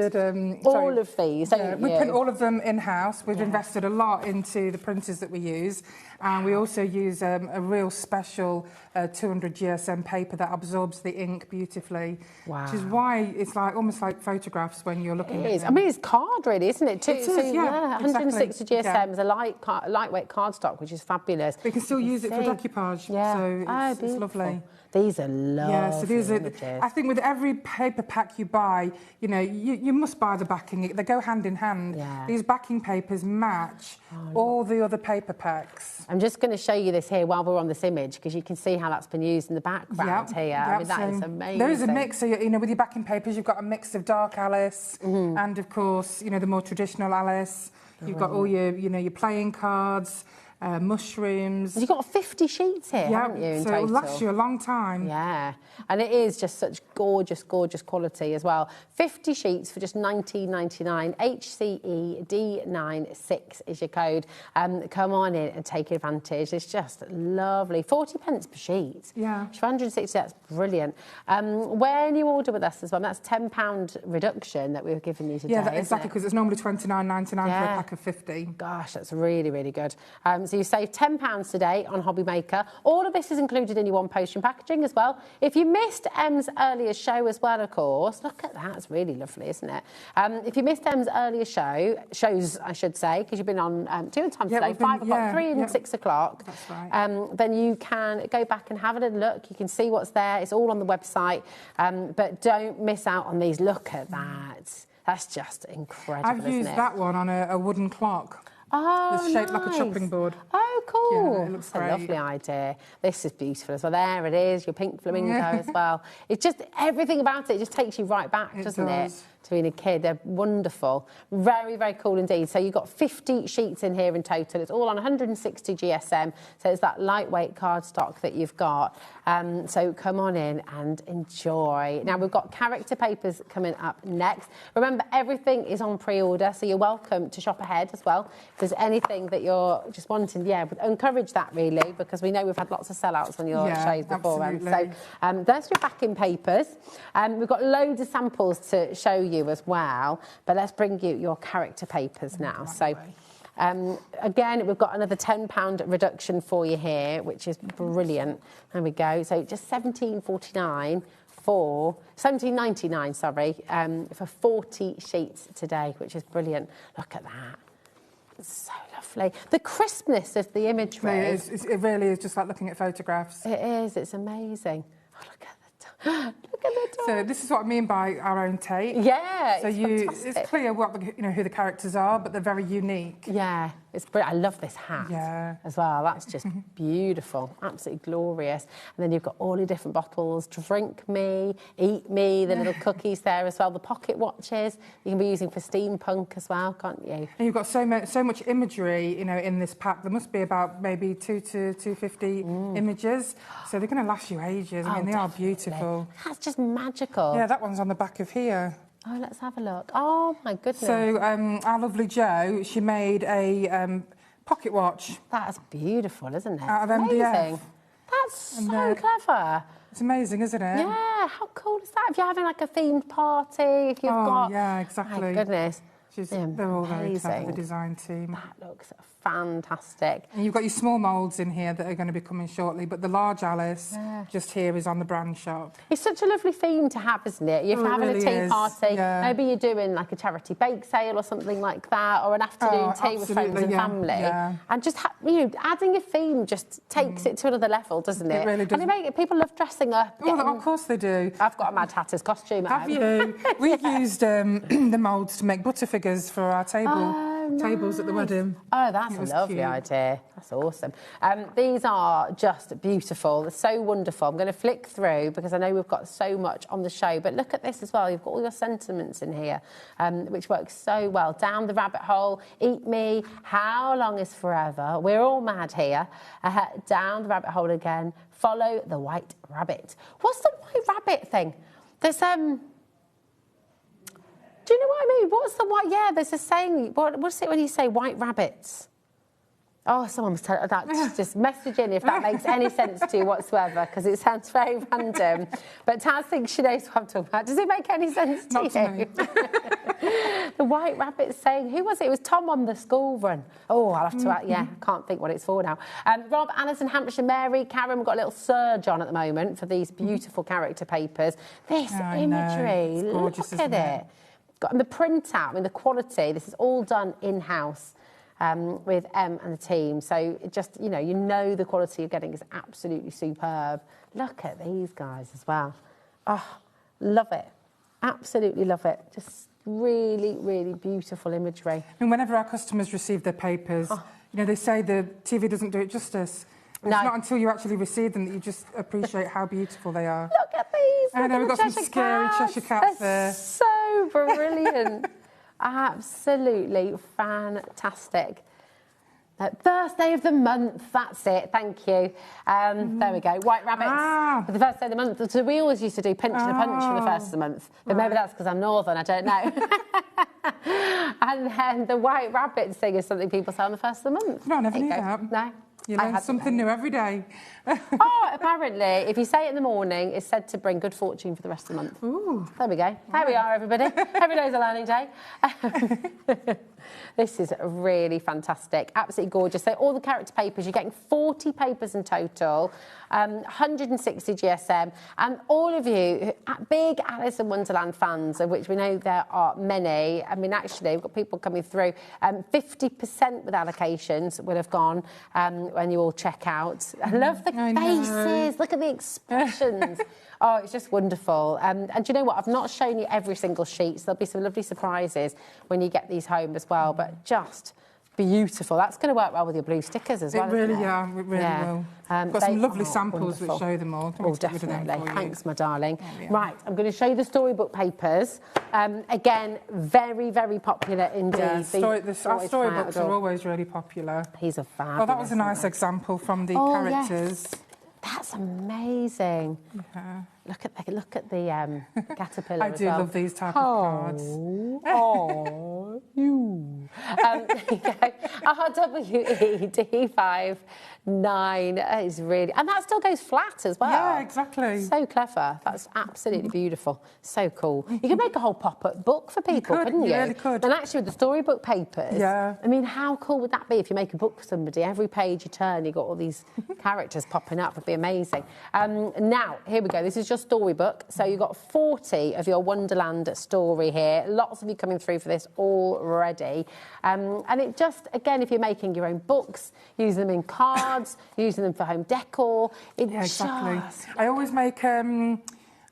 all of these, don't you? We print all of them in-house. We've invested a lot into the printers that we use. And we also use a real special 200 GSM paper that absorbs the ink beautifully. Wow. Which is why it's like almost like photographs when you're looking at them. I mean, it's card, really, isn't it? It is, yeah. 160 GSM is a lightweight cardstock, which is fabulous. We can still use it for decoupage, so it's lovely. These are lovely Yeah, so these images. are, I think with every paper pack you buy, you know, you must buy the backing. They go hand in hand. Yeah. These backing papers match all the other paper packs. I'm just going to show you this here while we're on this image, because you can see how that's been used in the background here. I mean, that is amazing. There is a mix, so you know, with your backing papers, you've got a mix of dark Alice and, of course, you know, the more traditional Alice. You've got all your, you know, your playing cards, mushrooms. You've got 50 sheets here, haven't you, in so total? it'll last you a long time. Yeah, and it is just such gorgeous, gorgeous quality as well. 50 sheets for just £19.99. HCE D96 is your code. Come on in and take advantage. It's just lovely. 40 pence per sheet. Yeah. 160, that's brilliant. When you order with us as well, that's £10 reduction that we've given you today. Yeah, exactly, because it's normally £29.99 for a pack of 50. Gosh, that's really, really good. So you save £10 today on HobbyMaker. All of this is included in your one postage packaging as well. If you missed Em's earlier show as well, of course, look at that, it's really lovely, isn't it? If you missed Em's earlier shows, I should say, because you've been on 2 times today, 5 o'clock, 3 and 6 o'clock. That's right. Then you can go back and have a little look. You can see what's there. It's all on the website. But don't miss out on these. Look at that. That's just incredible, I've used that one on a wooden clock. Oh, It's shaped like a chopping board. Oh, cool. Yeah, it looks That's a great. lovely idea. This is beautiful as well. There it is, your pink flamingo as well. It's just, everything about it just takes you right back, doesn't it? To being a kid. They're wonderful. Very, very cool indeed. So you've got 50 sheets in here in total. It's all on 160 GSM. So it's that lightweight cardstock that you've got. So come on in and enjoy. Now, we've got character papers coming up next. Remember, everything is on pre-order, so you're welcome to shop ahead as well. If there's anything that you're just wanting, encourage that really, because we know we've had lots of sellouts on your shows before. Absolutely. So there's your backing papers. We've got loads of samples to show you as well, but let's bring you your character papers now. So again, we've got another £10 reduction for you here, which is brilliant. There we go. So just £17.99 for £17.99, sorry, for 40 sheets today, which is brilliant. Look at that. It's so lovely. The crispness of the imagery. It really is just like looking at photographs. It is. It's amazing. Oh, look at look at the top. So this is what I mean by our own take. Yeah, so it's clear what who the characters are, but they're very unique. Yeah, it's brilliant. I love this hat as well. That's just beautiful, absolutely glorious. And then you've got all your different bottles: drink me, eat me. The little cookies there as well. The pocket watches you can be using for steampunk as well, can't you? And you've got so much imagery, you know, in this pack. There must be about maybe 2 to 250 images, so they're going to last you ages. I mean, they are beautiful. That's just magical. Yeah, that one's on the back of here. Oh, let's have a look. Oh, my goodness. So our lovely Jo, she made a pocket watch. That's beautiful, isn't it? Out of MDF. That's so clever. It's amazing, isn't it? Yeah, how cool is that? If you're having like a themed party, if you've got... yeah, exactly. My goodness. They're all very clever, amazing. the design team. That looks fantastic. And you've got your small moulds in here that are going to be coming shortly, but the large Alice just here is on the brand shop. It's such a lovely theme to have, isn't it? If you're having a tea party, maybe you're doing like a charity bake sale or something like that, or an afternoon tea with friends and family. Yeah. And just, adding a theme just takes it to another level, doesn't it? It really does. And people love dressing up. Oh, of course they do. I've got a Mad Hatter's costume at home. Have you? We've used the moulds to make butterfigures for our tables at the wedding. Oh, that's a lovely idea. That's awesome. These are just beautiful. They're so wonderful. I'm going to flick through because I know we've got so much on the show, but look at this as well. You've got all your sentiments in here, which works so well. Down the rabbit hole, eat me, how long is forever? We're all mad here. Down the rabbit hole again, follow the white rabbit. What's the white rabbit thing? There's do you know what I mean? What's the white? Yeah, there's a saying. What's it when you say white rabbits? Oh, someone was telling that. Just message in if that makes any sense to you whatsoever, because it sounds very random. But Taz thinks she knows what I'm talking about. Does it make any sense to you? The white rabbit saying, who was it? It was Tom on the school run. Oh, I'll have to, I can't think what it's for now. Rob, Alison, Hampshire, Mary, Karen, we've got a little surge on at the moment for these beautiful character papers. This imagery, it's gorgeous, look at it. And the printout, I mean, the quality, this is all done in-house. with Em and the team. So it just, you know the quality you're getting is absolutely superb. Look at these guys as well. Oh, love it. Absolutely love it. Just really, really beautiful imagery. And whenever our customers receive their papers, they say the TV doesn't do it justice. It's not until you actually receive them that you just appreciate how beautiful they are. Look at these. I know, we've got some scary Cheshire Cats there. So brilliant. Absolutely fantastic. First day of the month, that's it, thank you. There we go, White Rabbits for the first day of the month. So we always used to do pinch and a punch for the first of the month, but maybe that's because I'm northern, I don't know. And then the White Rabbits thing is something people say on the first of the month. No, I never knew that. No. You learn something new every day. Apparently, if you say it in the morning, it's said to bring good fortune for the rest of the month. Ooh. There we go. There we are, everybody. Every day's a learning day. This is really fantastic. Absolutely gorgeous. So all the character papers, you're getting 40 papers in total, 160 GSM, and all of you big Alice in Wonderland fans, of which we know there are many. I mean, actually, we've got people coming through. 50% with allocations would have gone when you all check out. I love the faces. Look at the expressions. Oh, it's just wonderful. And do you know what? I've not shown you every single sheet, so there'll be some lovely surprises when you get these home as well, but just beautiful. That's going to work well with your blue stickers as well, It really will. Got some lovely samples wonderful. which show them all. Oh, definitely. Thanks, my darling. Right, I'm going to show you the storybook papers. Again, very, very popular indeed. Yeah, our storybooks are always really popular. He's a fab. Oh, that was a nice example from the characters. Yes. That's amazing. Yeah. Look at the caterpillar. I do love these type of cards. Oh, you. RWED59 is really, and that still goes flat as well. Yeah, exactly. So clever. That's absolutely beautiful. So cool. You could make a whole pop-up book for people, couldn't you? You really could. And actually, with the storybook papers, yeah. I mean, how cool would that be if you make a book for somebody? Every page you turn, you've got all these characters popping up. It'd be amazing. Now, here we go. This is your storybook. So you've got 40 of your Wonderland story here. Lots of you coming through for this already. And it just, again, if you're making your own books, using them in cards, using them for home decor, exactly. I always make, I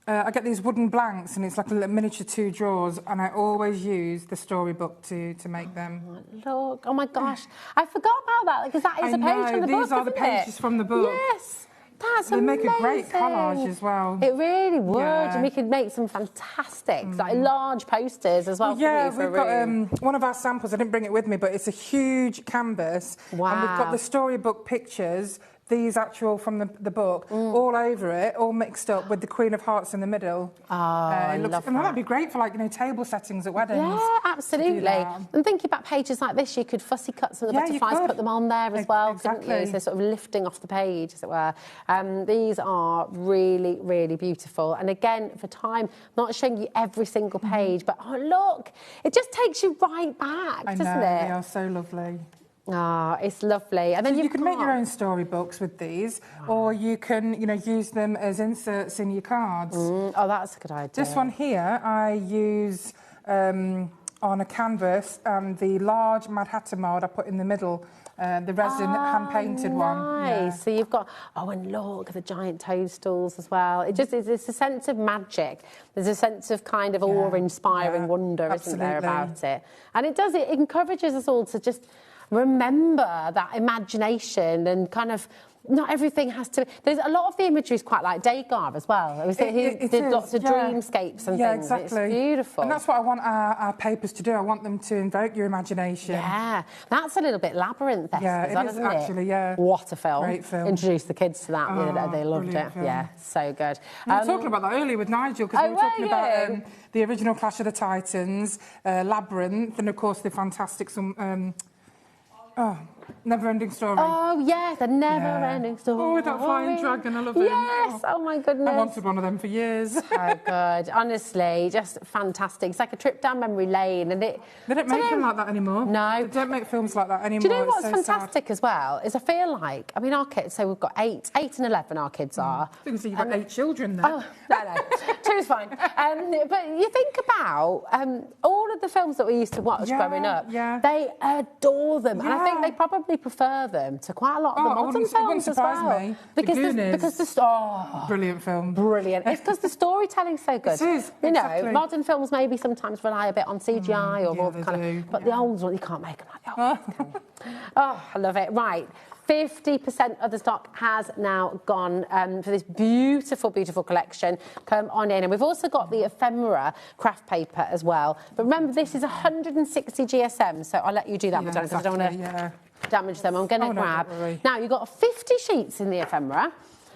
get these wooden blanks and it's like a little miniature 2 drawers, and I always use the storybook to make them. Look, oh my gosh, I forgot about that, because that is a page from the book, these are the pages from the book. Yes. That's they amazing. make a great collage as well. It really would, yeah. and we could make some fantastic, like large posters as well. Yeah, for we've got one of our samples. I didn't bring it with me, but it's a huge canvas. Wow. And we've got the storybook pictures, these actual from the book, all over it, all mixed up with the Queen of Hearts in the middle. Oh, I love that. And that'd be great for, like, table settings at weddings. Yeah, absolutely. And thinking about pages like this, you could fussy cut some of the butterflies, put them on there as well, couldn't you? So sort of lifting off the page, as it were. These are really, really beautiful. And again, for time, not showing you every single page, but oh, look, it just takes you right back, doesn't it? They are so lovely. Ah, it's lovely. And then you can make your own storybooks with these, or you can, use them as inserts in your cards. Oh, that's a good idea. This one here, I use on a canvas, and the large Mad Hatter mould I put in the middle, the resin hand-painted one. Nice. Yeah. So you've got, and look, the giant toadstools as well. It's a sense of magic. There's a sense of kind of awe-inspiring wonder, isn't there, about it? And it encourages us all to just remember that imagination and kind of not everything has to. There's a lot of the imagery is quite like Degas as well. He did lots of dreamscapes and things. Exactly. It's beautiful. And that's what I want our papers to do. I want them to invoke your imagination. Yeah, that's a little bit labyrinth-esque as well, isn't it? Actually, yeah. What a film. Great film. Introduced the kids to that the other day. They loved it. Film. Yeah, so good. We were talking about that earlier with Nigel, because we were talking about the original Clash of the Titans, Labyrinth, and of course the fantastic Never-ending Story. Oh, yes, the Never-ending Story. Oh, with that flying dragon, I love him. Yes, oh my goodness. I wanted one of them for years. So good, honestly, just fantastic. It's like a trip down memory lane, and it. They don't make them like that anymore. No, they don't make films like that anymore. Do you know what's so fantastic as well? Is I feel like, I mean, our kids. So we've got 8 and 11. Our kids are. I think you've got 8 children there. Oh no, 2 was fine. But you think about all of the films that we used to watch growing up. They adore them, and I think they probably prefer them to quite a lot of the modern films as well. Me. Because Brilliant film. Brilliant. It's because the storytelling's so good. It is. You exactly. know, modern films maybe sometimes rely a bit on CGI or all the kind of, but the old ones you can't make them like the old ones. Oh, I love it. Right. 50% of the stock has now gone for this beautiful, beautiful collection. Come on in. And we've also got the ephemera craft paper as well. But remember, this is 160 GSM, so I'll let you do that, Madonna, because I don't want to damage them. I'm going to grab. Now, you've got 50 sheets in the ephemera.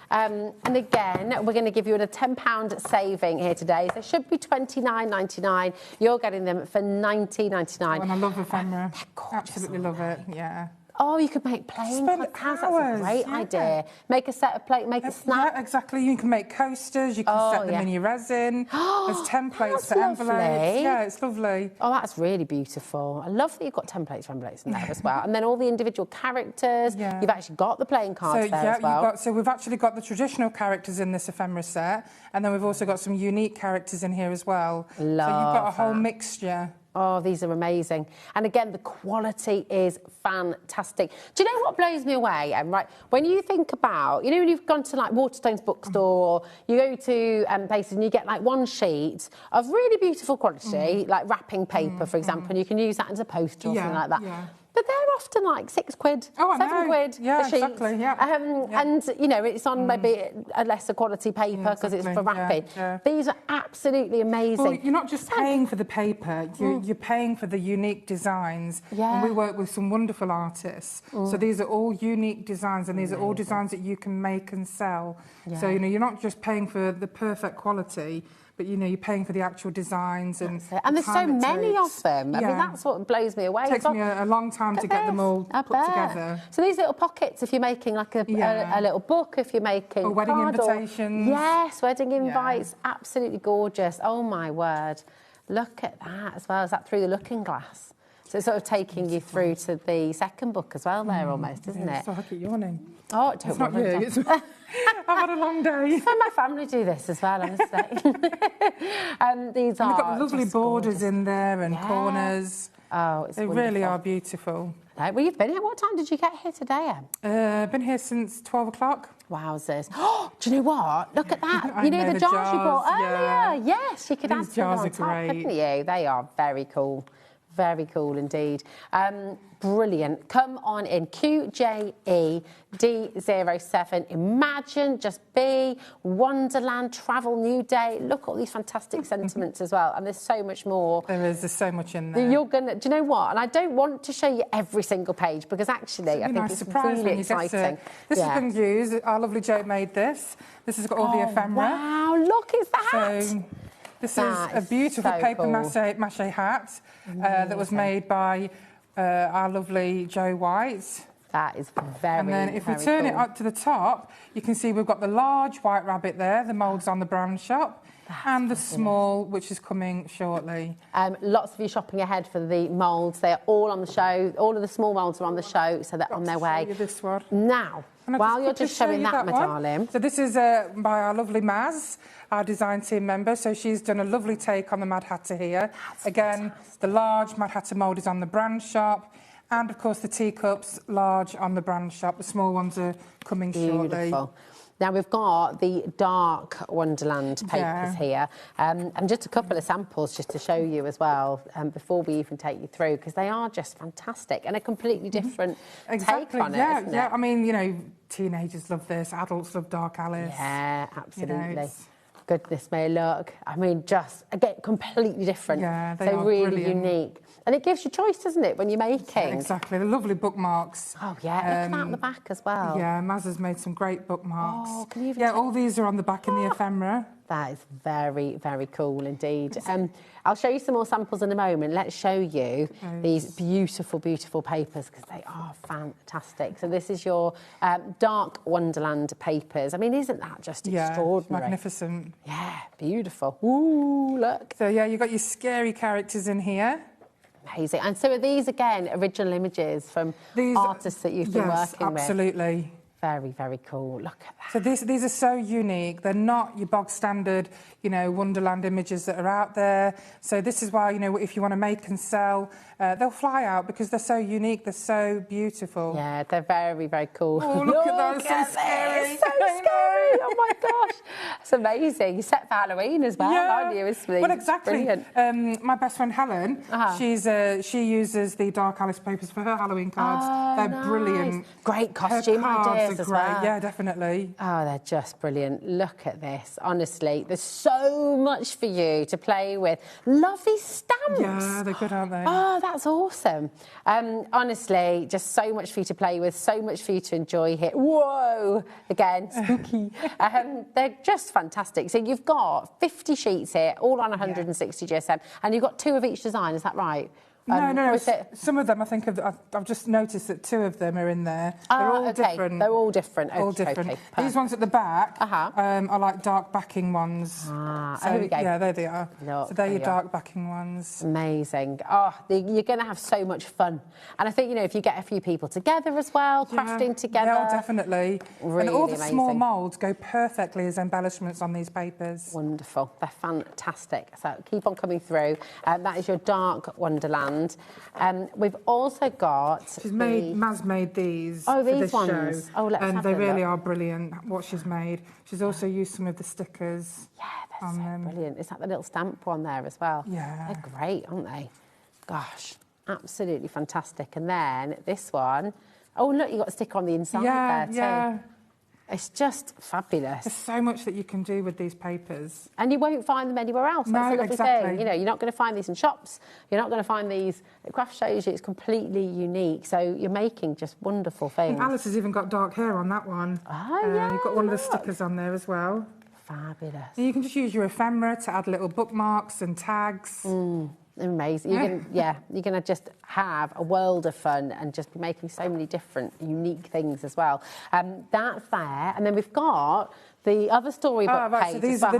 And again, we're going to give you a £10 saving here today. So it should be £29.99. You're getting them for £19.99. Oh, and I love ephemera. Absolutely love it, yeah. Oh, you could make plain cards. That's a great idea. Make a set of plate, make a snap. Yeah, exactly. You can make coasters. You can set them in your resin. There's templates for envelopes. Yeah, it's lovely. Oh, that's really beautiful. I love that you've got templates for envelopes in there as well. And then all the individual characters. Yeah. You've actually got the playing cards there as well. So we've actually got the traditional characters in this ephemera set, and then we've also got some unique characters in here as well. So you've got a whole mixture. Oh, these are amazing. And again, the quality is fantastic. Do you know what blows me away? Right, when you think about, you know, when you've gone to like Waterstone's bookstore, or you go to places and you get like one sheet of really beautiful quality, like wrapping paper, for example, and you can use that as a poster or something like that. Yeah. But they're often like £6, £7 a sheet. Exactly, yeah. And, you know, it's on maybe a lesser quality paper because it's for wrapping. These are absolutely amazing. Well, you're not just paying for the paper, you're paying for the unique designs. And we work with some wonderful artists. So these are all unique designs, and these are all designs that you can make and sell. So, you know, you're not just paying for the perfect quality, but, you know, you're paying for the actual designs and there's so many of them. I mean, that's what blows me away. It takes me a long time to get them all put together. So these little pockets, if you're making like a little book, if you're making... Or wedding invitations. Yes, wedding invites. Absolutely gorgeous. Oh, my word. Look at that as well. Is that through the looking glass? So it's sort of taking you through to the second book as well there almost, isn't it? So I keep yawning. Oh, don't worry. It's not you. I've had a long day. So my family do this as well, honestly. These are... We've got lovely borders in there and corners. Oh, it's wonderful. They really are beautiful. Right, well, you've been here. What time did you get here today, Em? I've been here since 12 o'clock. Wowzers. Oh, do you know what? Look at that. You know the jars you brought earlier? Yes, you could add them on top, couldn't you? They are very cool. Very cool indeed. Brilliant. Come on in. QJE D07. Imagine, Just Be, Wonderland, Travel, New Day. Look at all these fantastic sentiments as well. And there's so much more. There's so much in there. You're gonna. Do you know what? And I don't want to show you every single page because actually I think it's really exciting. This has been used. Our lovely Jo made this. This has got all the ephemera. Wow! Look, it's the hat. So, this is a beautiful paper mache hat that was made by our lovely Jo White. That is very, and then if we turn it up to the top, you can see we've got the large white rabbit there, the moulds on the brand shop, and the small, which is coming shortly. Lots of you shopping ahead for the moulds. They're all on the show. All of the small moulds are on the show, so they're on their way. Show you this one. Now, while you're just showing that, my darling. So this is by our lovely Maz, our design team member. So she's done a lovely take on the Mad Hatter here. Again, the large Mad Hatter mould is on the brand shop. And, of course, the teacups, large on the brand shop. The small ones are coming shortly. Now, we've got the dark Wonderland papers here. And just a couple of samples just to show you as well before we even take you through, because they are just fantastic and a completely different take on it, isn't it? I mean, you know, teenagers love this, adults love Dark Alice. Yeah, absolutely. You know, goodness me, look. I mean, just, again, completely different. Yeah, they are really brilliant. Unique. And it gives you choice, doesn't it, when you're making? Yeah, exactly. The lovely bookmarks. Oh, yeah. Look at that on the back as well. Yeah, Maz has made some great bookmarks. Oh, can you even all these are on the back in the ephemera. That is very, very cool indeed. I'll show you some more samples in a moment. Let's show you these beautiful, beautiful papers because they are fantastic. So this is your dark Wonderland papers. I mean, isn't that just extraordinary? Magnificent. Yeah, beautiful. Ooh, look. So, yeah, you've got your scary characters in here. Amazing. And so are these, again, original images from artists that you've been working with? Yes, absolutely. Very, very cool. Look at that. So these are so unique. They're not your bog standard, you know, Wonderland images that are out there. So this is why, you know, if you want to make and sell, they'll fly out because they're so unique. They're so beautiful. Yeah, they're very, very cool. Oh, look at those. So scary. It's so scary. Oh, my gosh. It's amazing. You're set for Halloween as well, aren't you? Well, exactly. My best friend Helen, she uses the Dark Alice papers for her Halloween cards. They're brilliant. Great costume ideas are as great. well. Yeah, definitely. Oh, they're just brilliant. Look at this. Honestly, there's so much for you to play with. Lovely stamps. Yeah, they're good, aren't they? Oh, that's awesome. Honestly, just so much for you to play with, so much for you to enjoy here. Whoa! Again, spooky. They're just fantastic. So you've got 50 sheets here, all on 160 GSM, and you've got 2 of each design, is that right? No. Some of them, I think, I've just noticed that 2 of them are in there. They're all different. They're all different. All different. Okay, these ones at the back are like dark backing ones. So, here we go. Yeah, there they are. Look, so they're your dark backing ones. Amazing. Oh, you're going to have so much fun. And I think, you know, if you get a few people together as well, crafting together. Yeah, definitely. Really and all the amazing. small moulds go perfectly as embellishments on these papers. Wonderful. They're fantastic. So keep on coming through. That is your Dark Wonderland. We've also got... Maz made these for this these ones. show. Oh, let's and have they a really look. are brilliant, what she's made. She's also used some of the stickers. Yeah, they're so brilliant. Is that the little stamp one there as well? Yeah. They're great, aren't they? Gosh, absolutely fantastic. And then this one... Oh, look, you've got a sticker on the inside there too. Yeah. It's just fabulous. There's so much that you can do with these papers. And you won't find them anywhere else. That's the lovely thing. You know, you're not going to find these in shops. You're not going to find these at craft shows. It's completely unique. So you're making just wonderful things. And Alice has even got dark hair on that one. Oh, yeah. You've got one of the stickers on there as well. Fabulous. And you can just use your ephemera to add little bookmarks and tags. Amazing. You're going to just have a world of fun and just be making so many different, unique things as well. That's there. And then we've got the other storybook page. So these are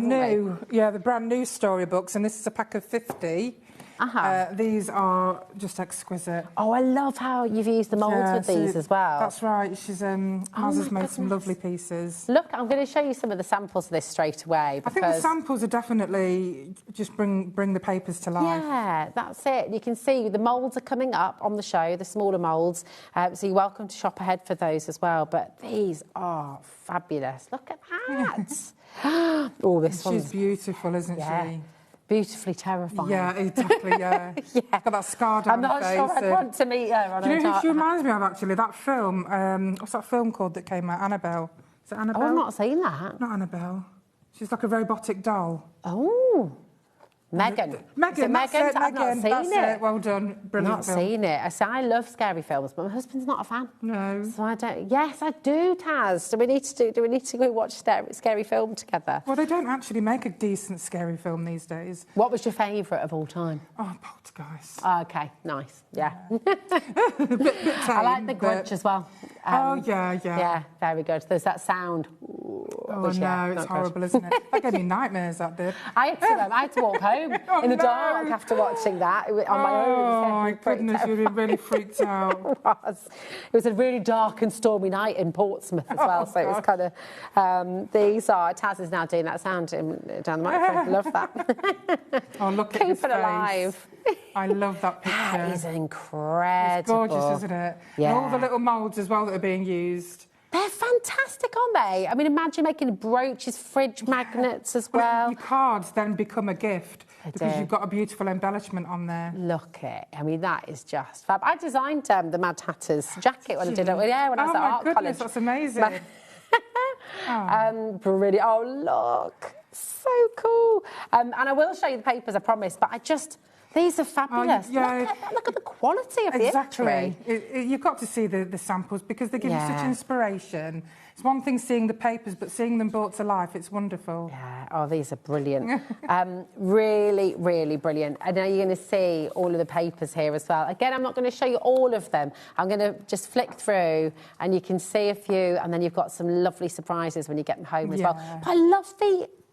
the brand new storybooks, and this is a pack of 50. These are just exquisite. Oh, I love how you've used the moulds with these as well. That's right. She's Maz has made some lovely pieces. Look, I'm going to show you some of the samples of this straight away. I think the samples are definitely just bring the papers to life. Yeah, that's it. You can see the moulds are coming up on the show, the smaller moulds. So you're welcome to shop ahead for those as well. But these are fabulous. Look at that. Oh, this one's... She's beautiful, isn't she? Beautifully terrifying. Yeah, exactly, yeah. Got that scar down her face. I'm not sure I'd want to meet her on Do you know who she reminds me of, actually? That film, what's that film called that came out? Annabelle. Is it Annabelle? Oh, I've not seen that. Not Annabelle. She's like a robotic doll. Oh. Megan. Megan, that's it, I've not seen it. Well done. Brilliant Not film. seen it. I love scary films, but my husband's not a fan. No. So I don't... Yes, I do, Taz. Do we need to go watch a scary film together? Well, they don't actually make a decent scary film these days. What was your favourite of all time? Oh, Poltergeist. Oh, OK, nice. Yeah. bit tame, I like The Grudge as well. Yeah. Yeah, very good. There's that sound. Oh, no, it's horrible, isn't it? That gave me nightmares, that did. I had to walk home in the dark after watching that on my own. Oh, my goodness, you'd be really freaked out. It was a really dark and stormy night in Portsmouth as well, so it was kind of... Taz is now doing that sound down the microphone. Love that. Oh, look at his face. Keep it alive. I love that picture. That is incredible. It's gorgeous, isn't it? Yeah. And all the little moulds as well that are being used. They're fantastic, aren't they? I mean, imagine making brooches, fridge magnets as well. Your cards then become a gift because you've got a beautiful embellishment on there. Look it. I mean, that is just fab. I designed the Mad Hatter's jacket when I did it. Yeah, when I was at art college. Oh, my goodness, that's amazing. Brilliant. Oh, look. So cool. And I will show you the papers, I promise, but these are fabulous. Look at the quality of the imagery. You've got to see the samples because they give you such inspiration. It's one thing seeing the papers, but seeing them brought to life, it's wonderful. Yeah, oh, these are brilliant. Really, really brilliant. And now you're going to see all of the papers here as well. Again, I'm not going to show you all of them. I'm going to just flick through and you can see a few, and then you've got some lovely surprises when you get them home as well. But I love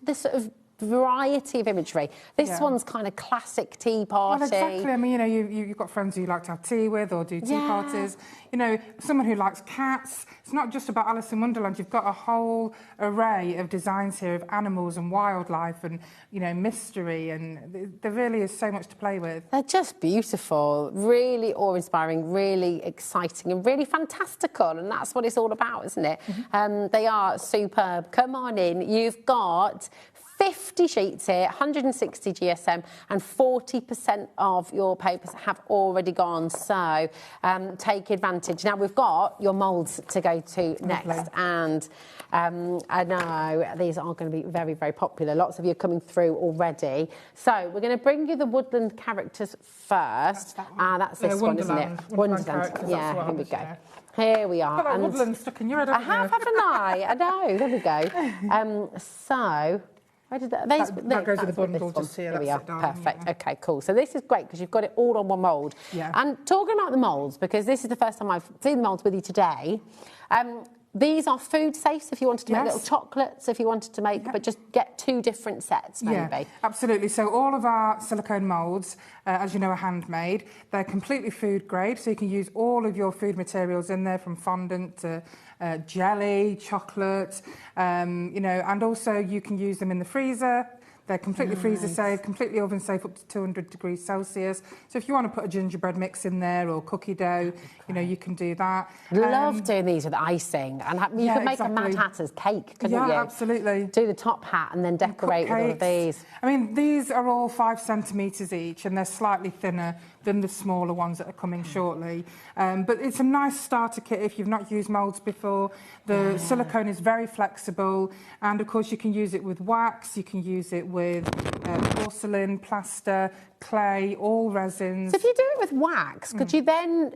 the sort of variety of imagery. This one's kind of classic tea party. Well, exactly. I mean, you know, you've got friends who you like to have tea with or do tea parties. You know, someone who likes cats. It's not just about Alice in Wonderland. You've got a whole array of designs here of animals and wildlife and, you know, mystery. And there really is so much to play with. They're just beautiful, really awe-inspiring, really exciting and really fantastical. And that's what it's all about, isn't it? They are superb. Come on in. You've got 50 sheets here, 160 GSM, and 40% of your papers have already gone. So take advantage. Now, we've got your moulds to go to next. And I know these are going to be very, very popular. Lots of you are coming through already. So we're going to bring you the woodland characters first. That's this one, isn't it? Wonderland. Yeah, here we go. Here we are. Got that woodland stuck in your head, I have, haven't I? I know. There we go. So... Where did that goes with the bundle just here. Here we are. Perfect. Okay, cool. So this is great because you've got it all on one mould. Yeah. And talking about the moulds, because this is the first time I've seen the moulds with you today, these are food safe, so if you wanted to make little chocolates, if you wanted to make, but just get 2 different sets, maybe. Yeah, absolutely. So all of our silicone moulds, as you know, are handmade. They're completely food grade, so you can use all of your food materials in there, from fondant to jelly, chocolate, you know, and also you can use them in the freezer. They're completely freezer safe, completely oven safe up to 200 degrees Celsius. So if you want to put a gingerbread mix in there or cookie dough, you know, you can do that. Love doing these with icing. And you could make a Mad Hatter's cake, couldn't you? Yeah, absolutely. Do the top hat and then decorate with all of these. I mean, these are all 5 centimetres each, and they're slightly thinner than the smaller ones that are coming shortly. But it's a nice starter kit if you've not used moulds before. The silicone is very flexible, and of course you can use it with wax, you can use it with porcelain, plaster, clay, all resins. So if you do it with wax, could you then...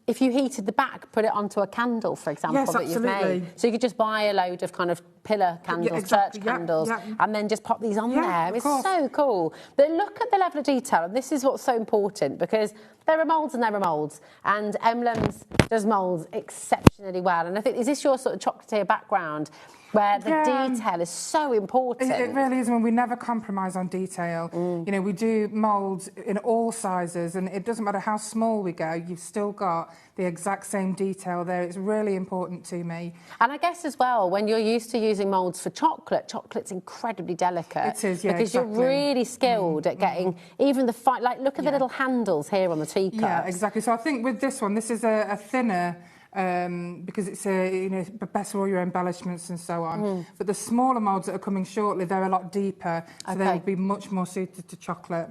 if you heated the back, put it onto a candle, for example, that you've made. So you could just buy a load of kind of pillar candles, church candles, and then just pop these on there. It's so cool. But look at the level of detail, and this is what's so important, because there are moulds and there are moulds, and Emblems does moulds exceptionally well. And I think, is this your sort of chocolatier background, where the detail is so important? It really is, when we never compromise on detail. You know, we do moulds in all sizes, and it doesn't matter how small we go, you've still got the exact same detail there. It's really important to me. And I guess as well, when you're used to using moulds for chocolate, chocolate's incredibly delicate. It is, yeah, because you're really skilled at getting even the fine, like look at the little handles here on the teacups. Yeah, exactly. So I think with this one, this is a thinner, because it's you know, better for all your embellishments and so on. But the smaller moulds that are coming shortly, they're a lot deeper, so they will be much more suited to chocolate.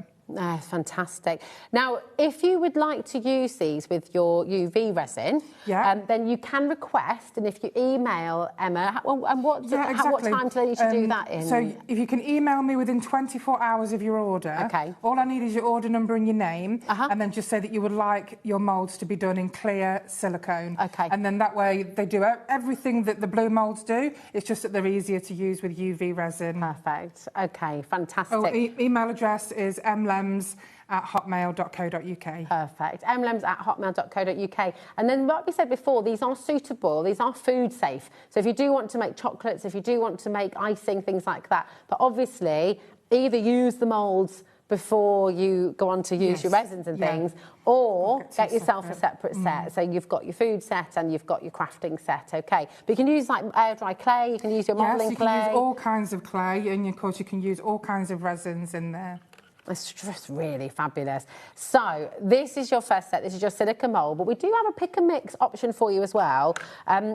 Fantastic. Now, if you would like to use these with your UV resin, then you can request, and if you email Emma, and what time do they need to do that in? So if you can email me within 24 hours of your order, all I need is your order number and your name, and then just say that you would like your moulds to be done in clear silicone. And then that way they do everything that the blue moulds do, it's just that they're easier to use with UV resin. Perfect. Okay, fantastic. Oh, email address is mlems@hotmail.co.uk. Perfect. mlems@hotmail.co.uk. And then, like we said before, these are suitable, these are food safe. So if you do want to make chocolates, if you do want to make icing, things like that, but obviously either use the moulds before you go on to use your resins and things, or get yourself a separate set. So you've got your food set and you've got your crafting set, okay. But you can use like air dry clay, you can use your modelling clay. Yes, you can use all kinds of clay, and of course you can use all kinds of resins in there. It's just really fabulous. So this is your first set. This is your silica mould, but we do have a pick and mix option for you as well,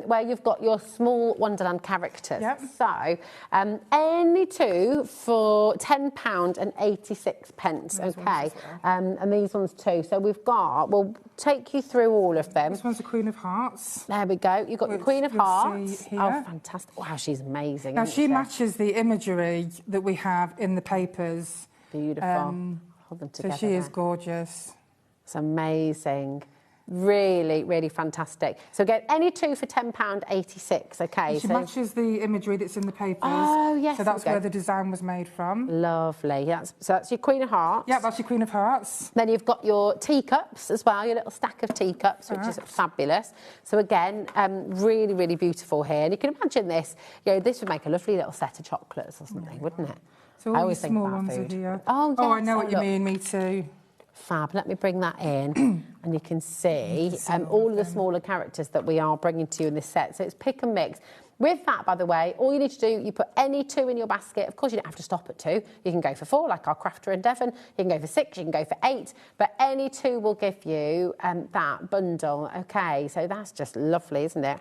where you've got your small Wonderland characters. So any two for £10.86. Okay, and these ones too. So we'll take you through all of them. This one's the Queen of Hearts. There we go. You've got the Queen of Hearts. Oh, fantastic! Wow, she's amazing. Now she matches the imagery that we have in the papers. Beautiful. Hold them together. So she is gorgeous. It's amazing. Really, really fantastic. So get any two for £10.86, okay? She matches the imagery that's in the papers. Oh, yes. So that's where the design was made from. Lovely. So that's your Queen of Hearts. Yeah, that's your Queen of Hearts. Then you've got your teacups as well, your little stack of teacups, which is fabulous. So again, really, really beautiful here. And you can imagine this, this would make a lovely little set of chocolates or something, wouldn't it? So all these small ones are here. Oh, yes. I know what you mean, me too. Fab. Let me bring that in and you can see all of the smaller characters that we are bringing to you in this set. So it's pick and mix. With that, by the way, all you need to do, you put any two in your basket. Of course, you don't have to stop at 2. You can go for 4, like our crafter in Devon. You can go for 6, you can go for 8. But any 2 will give you that bundle. OK, so that's just lovely, isn't it?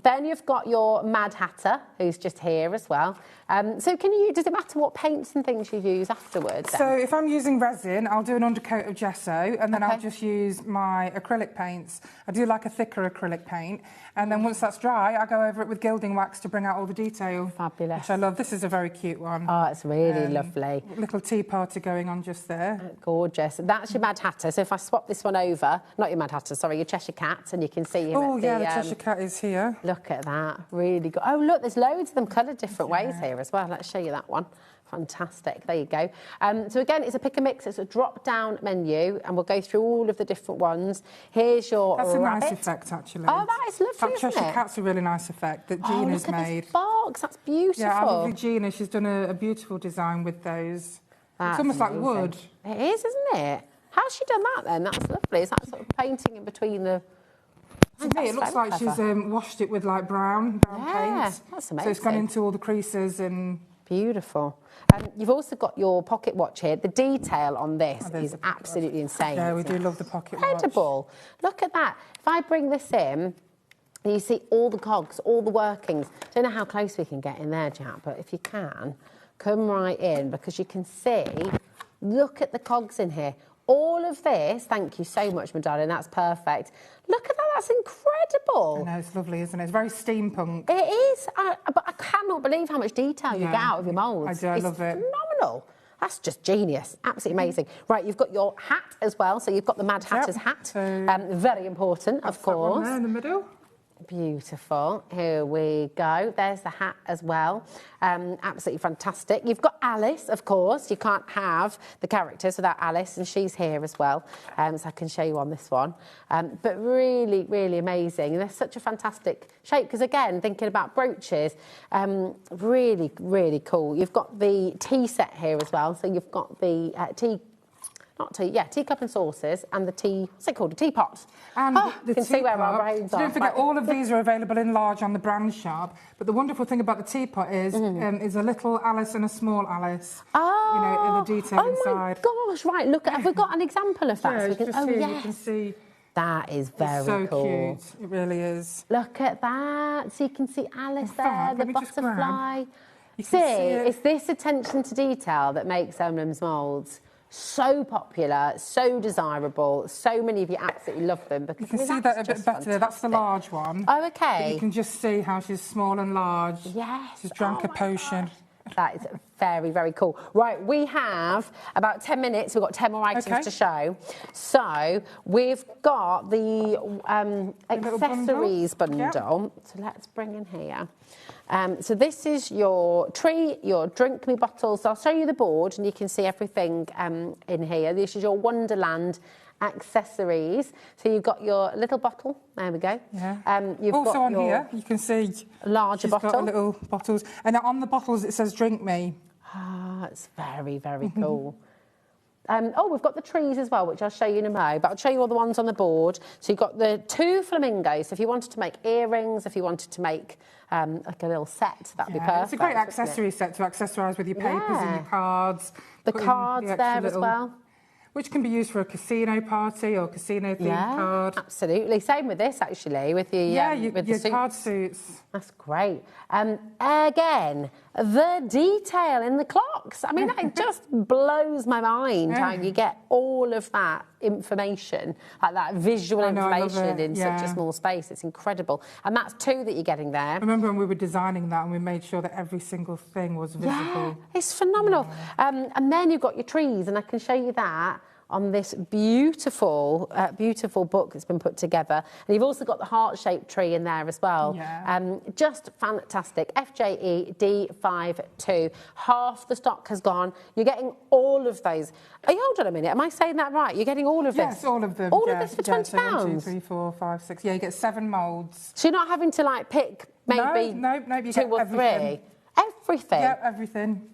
Then you've got your Mad Hatter, who's just here as well. So does it matter what paints and things you use afterwards? Then? So if I'm using resin, I'll do an undercoat of gesso, and then I'll just use my acrylic paints. I do like a thicker acrylic paint, and then once that's dry, I go over it with gilding wax to bring out all the detail. Fabulous. Which I love. This is a very cute one. Oh, it's really lovely. Little tea party going on just there. Gorgeous. That's your Mad Hatter. So if I swap this one over, not your Mad Hatter, sorry, your Cheshire Cat, and you can see him. Oh, yeah, the Cheshire Cat is here. Look at that. Really good. Oh, look, there's loads of them coloured different ways here as well. Let's show you that one. Fantastic. There you go. So again, it's a pick and mix. It's a drop-down menu, and we'll go through all of the different ones. Here's your That's a rabbit. nice effect, actually. Oh, that is lovely, That Cheshire isn't it? Cat's a really nice effect that Gina's look at made. this box. That's beautiful. Yeah, I love Gina. She's done a beautiful design with those. That's it's almost amazing. like wood. It is, isn't it? How's she done that then? That's lovely. Is that sort of painting in between the... To me, it looks like she's washed it with like brown paint. That's amazing. So it's gone into all the creases and... Beautiful. You've also got your pocket watch here. The detail on this is absolutely insane. Yeah, we do love the pocket watch. Incredible. Look at that. If I bring this in, you see all the cogs, all the workings. Don't know how close we can get in there, Jack, but if you can, come right in because you can see, look at the cogs in here. All of this, thank you so much, my darling, that's perfect. Look at that, that's incredible. I know, it's lovely, isn't it? It's very steampunk. It is, but I cannot believe how much detail you get out of your moulds. I love it. It's phenomenal. That's just genius, absolutely amazing. Right, you've got your hat as well, so you've got the Mad Hatter's hat. Very important, of course. That one there in the middle. Beautiful. Here we go. There's the hat as well. Absolutely fantastic. You've got Alice, of course. You can't have the characters without Alice, and she's here as well. So I can show you on this one. But really, really amazing. And they're such a fantastic shape because, again, thinking about brooches, really, really cool. You've got the tea set here as well. So you've got the teacup and saucers, and the tea, what's it called, a teapot. And you can see where our brains are. Don't forget, all of these are available in large on the brand shop. But the wonderful thing about the teapot is a little Alice and a small Alice. Oh, you know, the detail inside. Oh my gosh! Right, look, have we got an example of that? Yeah, So we can, just here, yes. you can see. That is very It's so cool. cute. It really is. Look at that. So you can see Alice there, the let me just grab. butterfly. You See, can see it. it's this attention to detail that makes Emblem's moulds so popular, so desirable. So many of you absolutely love them because You can see that a bit better there. That's the large one. Oh, okay. But you can just see how she's small and large. Yes. She's drank a potion. That is very, very cool. Right, we have about 10 minutes. We've got 10 more items to show. So we've got the accessories bundle. So let's bring in here. So this is your tree, your drink me bottles. I'll show you the board and you can see everything in here. This is your Wonderland accessories. So you've got your little bottle. There we go. Yeah. You've also got on your here, you can see larger bottle. Got little bottles. And on the bottles, it says drink me. Ah, it's very, very cool. We've got the trees as well, which I'll show you in a mo, but I'll show you all the ones on the board. So you've got the 2 flamingos. So if you wanted to make earrings, if you wanted to make like a little set, that'd be perfect. It's a great accessory set to accessorise with your papers and your cards. The Put in cards the there extra as well. Which can be used for a casino party or casino-themed card. Absolutely. Same with this, actually, with the with your the card suits. That's great. Again, the detail in the clocks. I mean, that just blows my mind how you get all of that information, like that visual information in such a small space. It's incredible. And that's 2 that you're getting there. I remember when we were designing that and we made sure that every single thing was visible. Yeah, it's phenomenal. And then you've got your trees, and I can show you that on this beautiful, beautiful book that's been put together. And you've also got the heart-shaped tree in there as well. Yeah. Just fantastic. FJE D52. Half the stock has gone. You're getting all of those. Hold on a minute. Am I saying that right? You're getting all of this? Yes, all of them. All of this for £20? So 1, 2, 3, 4, 5, 6. Yeah, you get 7 moulds. So you're not having to like pick maybe no, you 2 get or everything. 3? Everything? Yeah, everything.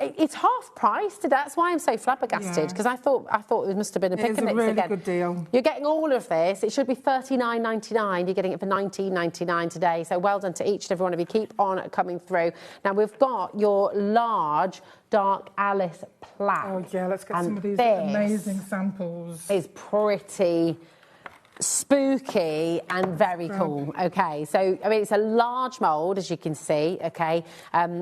It's half price. That's why I'm so flabbergasted, because I thought it must have been a pick and mix really again. good deal. You're getting all of this. It should be $39.99. You're getting it for $19.99 today. So well done to each and every one of you. Keep on coming through. Now we've got your large dark Alice plaque. Oh yeah, let's get some of these this amazing samples. Is pretty spooky and very cool. Okay, so I mean it's a large mould, as you can see. Okay,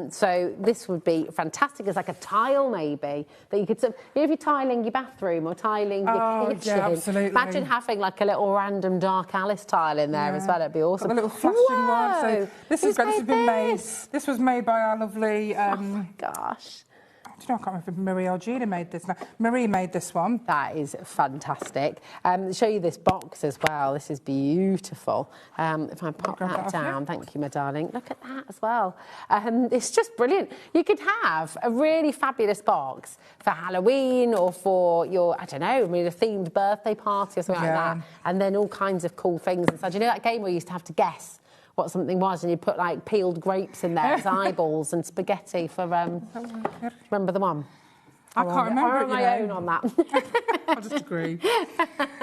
so this would be fantastic as like a tile maybe that you could sort of, if you're tiling your bathroom or tiling your kitchen. Yeah, absolutely. Imagine having like a little random dark Alice tile in there as well. It'd be awesome. Got a little flashing one. So this is great. This has been made. This was made by our lovely. Oh my gosh. I can't remember if Marie or Gina made this. Marie made this one. That is fantastic. Show you this box as well. This is beautiful. If I pop that down, thank you, my darling. Look at that as well. It's just brilliant. You could have a really fabulous box for Halloween or for your, I don't know, maybe a themed birthday party or something like that. And then all kinds of cool things inside. You know that game where you used to have to guess what something was, and you put like peeled grapes in there as eyeballs and spaghetti for remember the one? I can't remember. I'm on my own on that. I just agree.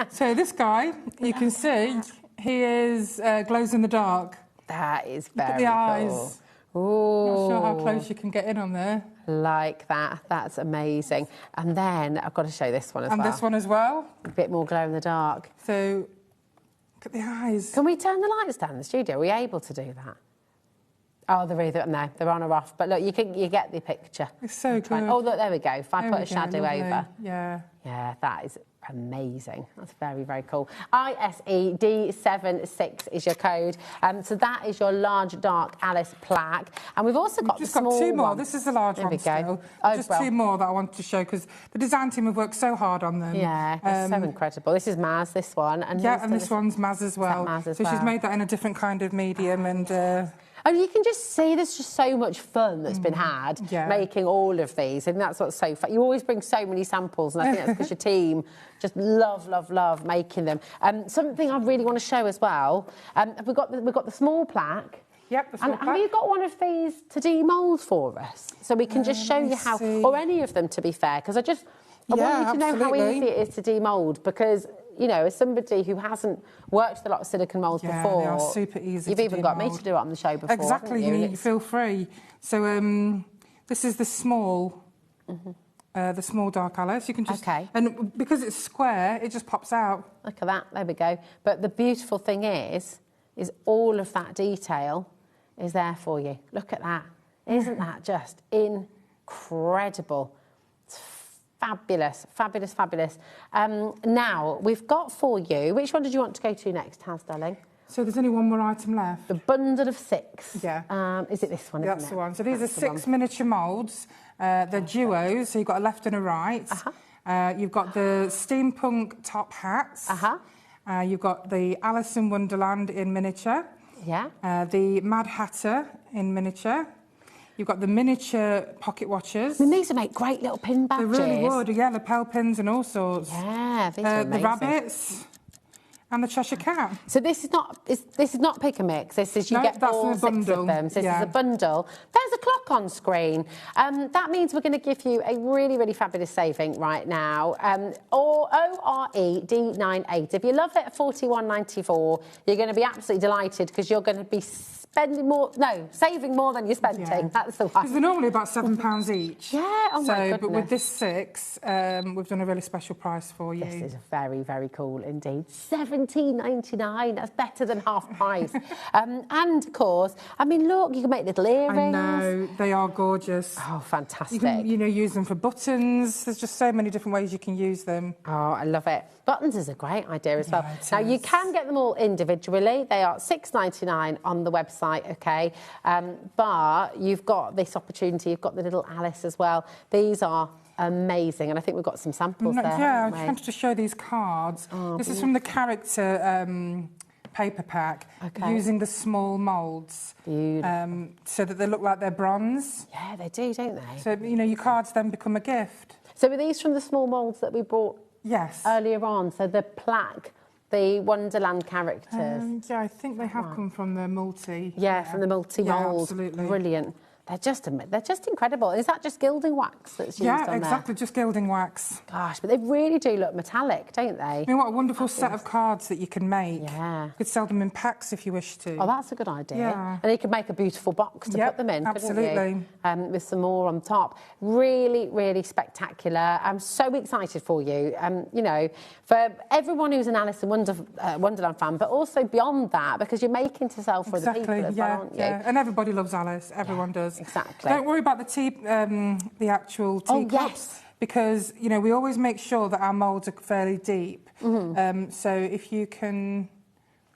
So this guy, you can see, he is glows in the dark. That is Look very at the cool. eyes. Ooh. Not sure how close you can get in on there. Like that. That's amazing. And then I've got to show this one as well. And this one as well. A bit more glow in the dark. So look at the eyes. Can we turn the lights down in the studio? Are we able to do that? Oh, they're either no, they're on or off. But look, you get the picture. It's so good. Oh, look, there we go. If I put a shadow over. Yeah. Yeah, that is amazing. That's very, very cool. ISED76 is your code. So that is your large dark Alice plaque. And we've also got the small got 2 more. one. This is the large there one we go. still. Oh, just well. 2 more that I wanted to show because the design team have worked so hard on them. Yeah, it's so incredible. This is Maz, this one. And this one's Maz as well. She's made that in a different kind of medium and... And you can just see there's just so much fun that's been had making all of these, and that's what's so fun. You always bring so many samples, and I think that's because your team just love making them. Something I really want to show as well. We've got the small plaque. Yep, the small plaque. Have you got one of these to demould for us, so we can just show you how, or any of them to be fair? Because I want you to know how easy it is to demould, because. You know, as somebody who hasn't worked with a lot of silicone moulds before, they are super easy. You've even got me to do it on the show before. Exactly, you feel free. So this is the small, the small dark Alice. You can just and because it's square, it just pops out. Look at that. There we go. But the beautiful thing is all of that detail is there for you. Look at that. Isn't that just incredible? Fabulous, fabulous, fabulous. Now, we've got for you... Which one did you want to go to next, Taz, darling? So there's only one more item left. The bundle of 6. Yeah. Is it this one, That's the one. So these are 6 miniature moulds. They're duos, so you've got a left and a right. You've got the steampunk top hats. You've got the Alice in Wonderland in miniature. Yeah. The Mad Hatter in miniature. You've got the miniature pocket watchers. I mean, these would make great little pin badges. They really would, yeah, lapel pins and all sorts. Yeah, these are amazing. The rabbits and the Cheshire Cat. So this is not pick and mix. This is you get all 6 of them. So this is a bundle. There's a clock on screen. That means we're going to give you a really, really fabulous saving right now. Or ORED98. If you love it at $41.94, you're going to be absolutely delighted because you're going to be saving more than you're spending. Yeah. That's the one. Because they're normally about £7 each. Yeah, oh my goodness. But with this 6, we've done a really special price for you. This is very, very cool indeed. $17.99. That's better than half price. And of course, I mean, look, you can make little earrings. I know, they are gorgeous. Oh, fantastic. You can, use them for buttons. There's just so many different ways you can use them. Oh, I love it. Buttons is a great idea as well. Now, you can get them all individually. They are $6.99 on the website, OK? But you've got this opportunity. You've got the little Alice as well. These are amazing. And I think we've got some samples there. Yeah, I haven't just we? wanted to show these cards. This is from the character paper pack, using the small moulds. So that they look like they're bronze. Yeah, they do, don't they? So, you know, your cards then become a gift. So were these from the small moulds that we brought earlier on? So the plaque, the Wonderland characters. Yeah, I think they have come from the multi. Yeah, from the multi-mould. Yeah, absolutely. Brilliant. They're just incredible. Is that just gilding wax that's used on there? Yeah, exactly, just gilding wax. Gosh, but they really do look metallic, don't they? I mean, what a wonderful set of cards that you can make. Yeah. You could sell them in packs if you wish to. Oh, that's a good idea. Yeah. And you could make a beautiful box to put them in, absolutely. couldn't you? With some more on top. Really, really spectacular. I'm so excited for you. You know, for everyone who's an Alice in Wonderland fan, but also beyond that, because you're making to sell for other people as well, aren't you? Yeah, and everybody loves Alice. Everyone does. Exactly. Don't worry about the tea, the actual teacups, because you know we always make sure that our moulds are fairly deep. So if you can,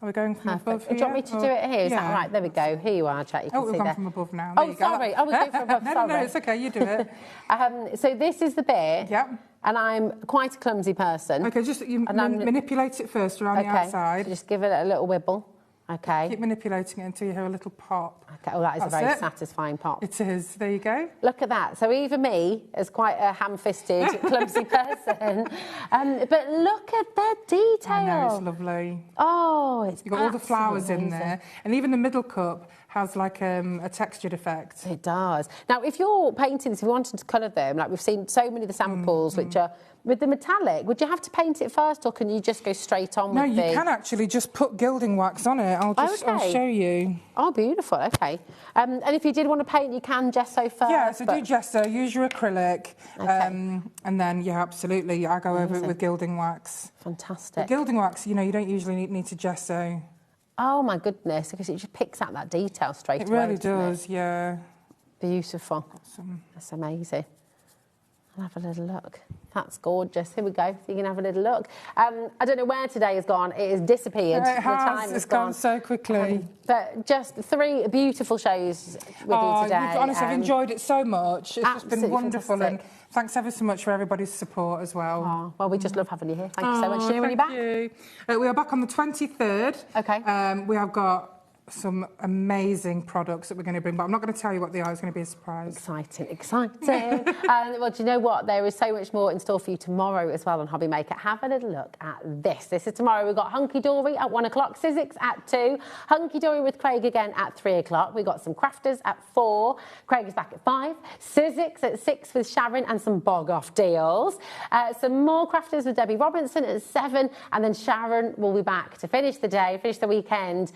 are we going from above here? Do you want me to do it here? Is that right? There we go. Here you are, Jack. You can we've see gone there. from above now. Oh, sorry. Oh, we're going from above. No, it's okay. You do it. So this is the bit. Yep. And I'm quite a clumsy person. Okay, just manipulate it first around the outside. So just give it a little wibble. Okay. Keep manipulating it until you hear a little pop. Okay. Oh, that is a very satisfying pop. It is. There you go. Look at that. So even me, as quite a ham-fisted, clumsy person, but look at the detail. I know, it's lovely. Oh, it's You've got all the flowers in amazing. there, and even the middle cup has like a textured effect. It does. Now, if you're painting this, if you wanted to colour them, like we've seen so many of the samples, which are with the metallic, would you have to paint it first, or can you just go straight on with the... No, you can actually just put gilding wax on it. I'll show you. Oh, beautiful. Okay. And if you did want to paint, you can gesso first. Yeah, so do gesso, use your acrylic, and then, yeah, absolutely, I go over it with gilding wax. Fantastic. But gilding wax, you know, you don't usually need to gesso. Oh, my goodness, because it just picks out that detail straight away. It really does, yeah. Beautiful. Awesome. That's amazing. I'll have a little look. That's gorgeous. Here we go. So you can have a little look. I don't know where today has gone. It has disappeared. It has. It's gone so quickly. But just 3 beautiful shows with you today. Honestly, I've enjoyed it so much. It's just been wonderful. Fantastic. And thanks ever so much for everybody's support as well. Oh, well, we just love having you here. Thank you so much. See you when you're back. Thank you. We are back on the 23rd. Okay. We have got some amazing products that we're going to bring, but I'm not going to tell you what they are. It's going to be a surprise. Exciting. Well, do you know what? There is so much more in store for you tomorrow as well on HobbyMaker. Have a little look at this. This is tomorrow. We've got Hunky Dory at 1 o'clock, Sizzix at 2, Hunky Dory with Craig again at 3 o'clock. We've got some crafters at 4. Craig is back at 5. Sizzix at 6 with Sharon and some bog-off deals. Some more crafters with Debbie Robinson at 7, and then Sharon will be back to finish the day, finish the weekend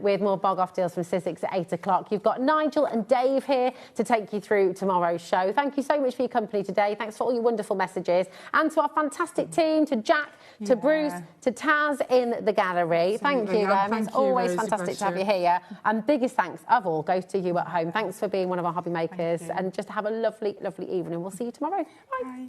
with more bog-off deals from Sizzix at 8 o'clock. You've got Nigel and Dave here to take you through tomorrow's show. Thank you so much for your company today. Thanks for all your wonderful messages. And to our fantastic team, to Jack, to Bruce, to Taz in the gallery. Thank you. It's always fantastic to have you here. And biggest thanks of all goes to you at home. Thanks for being one of our hobby makers. And just have a lovely, lovely evening. We'll see you tomorrow. Bye.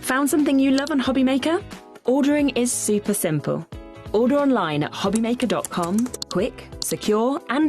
Found something you love on HobbyMaker? Ordering is super simple. Order online at hobbymaker.com. Quick, secure, and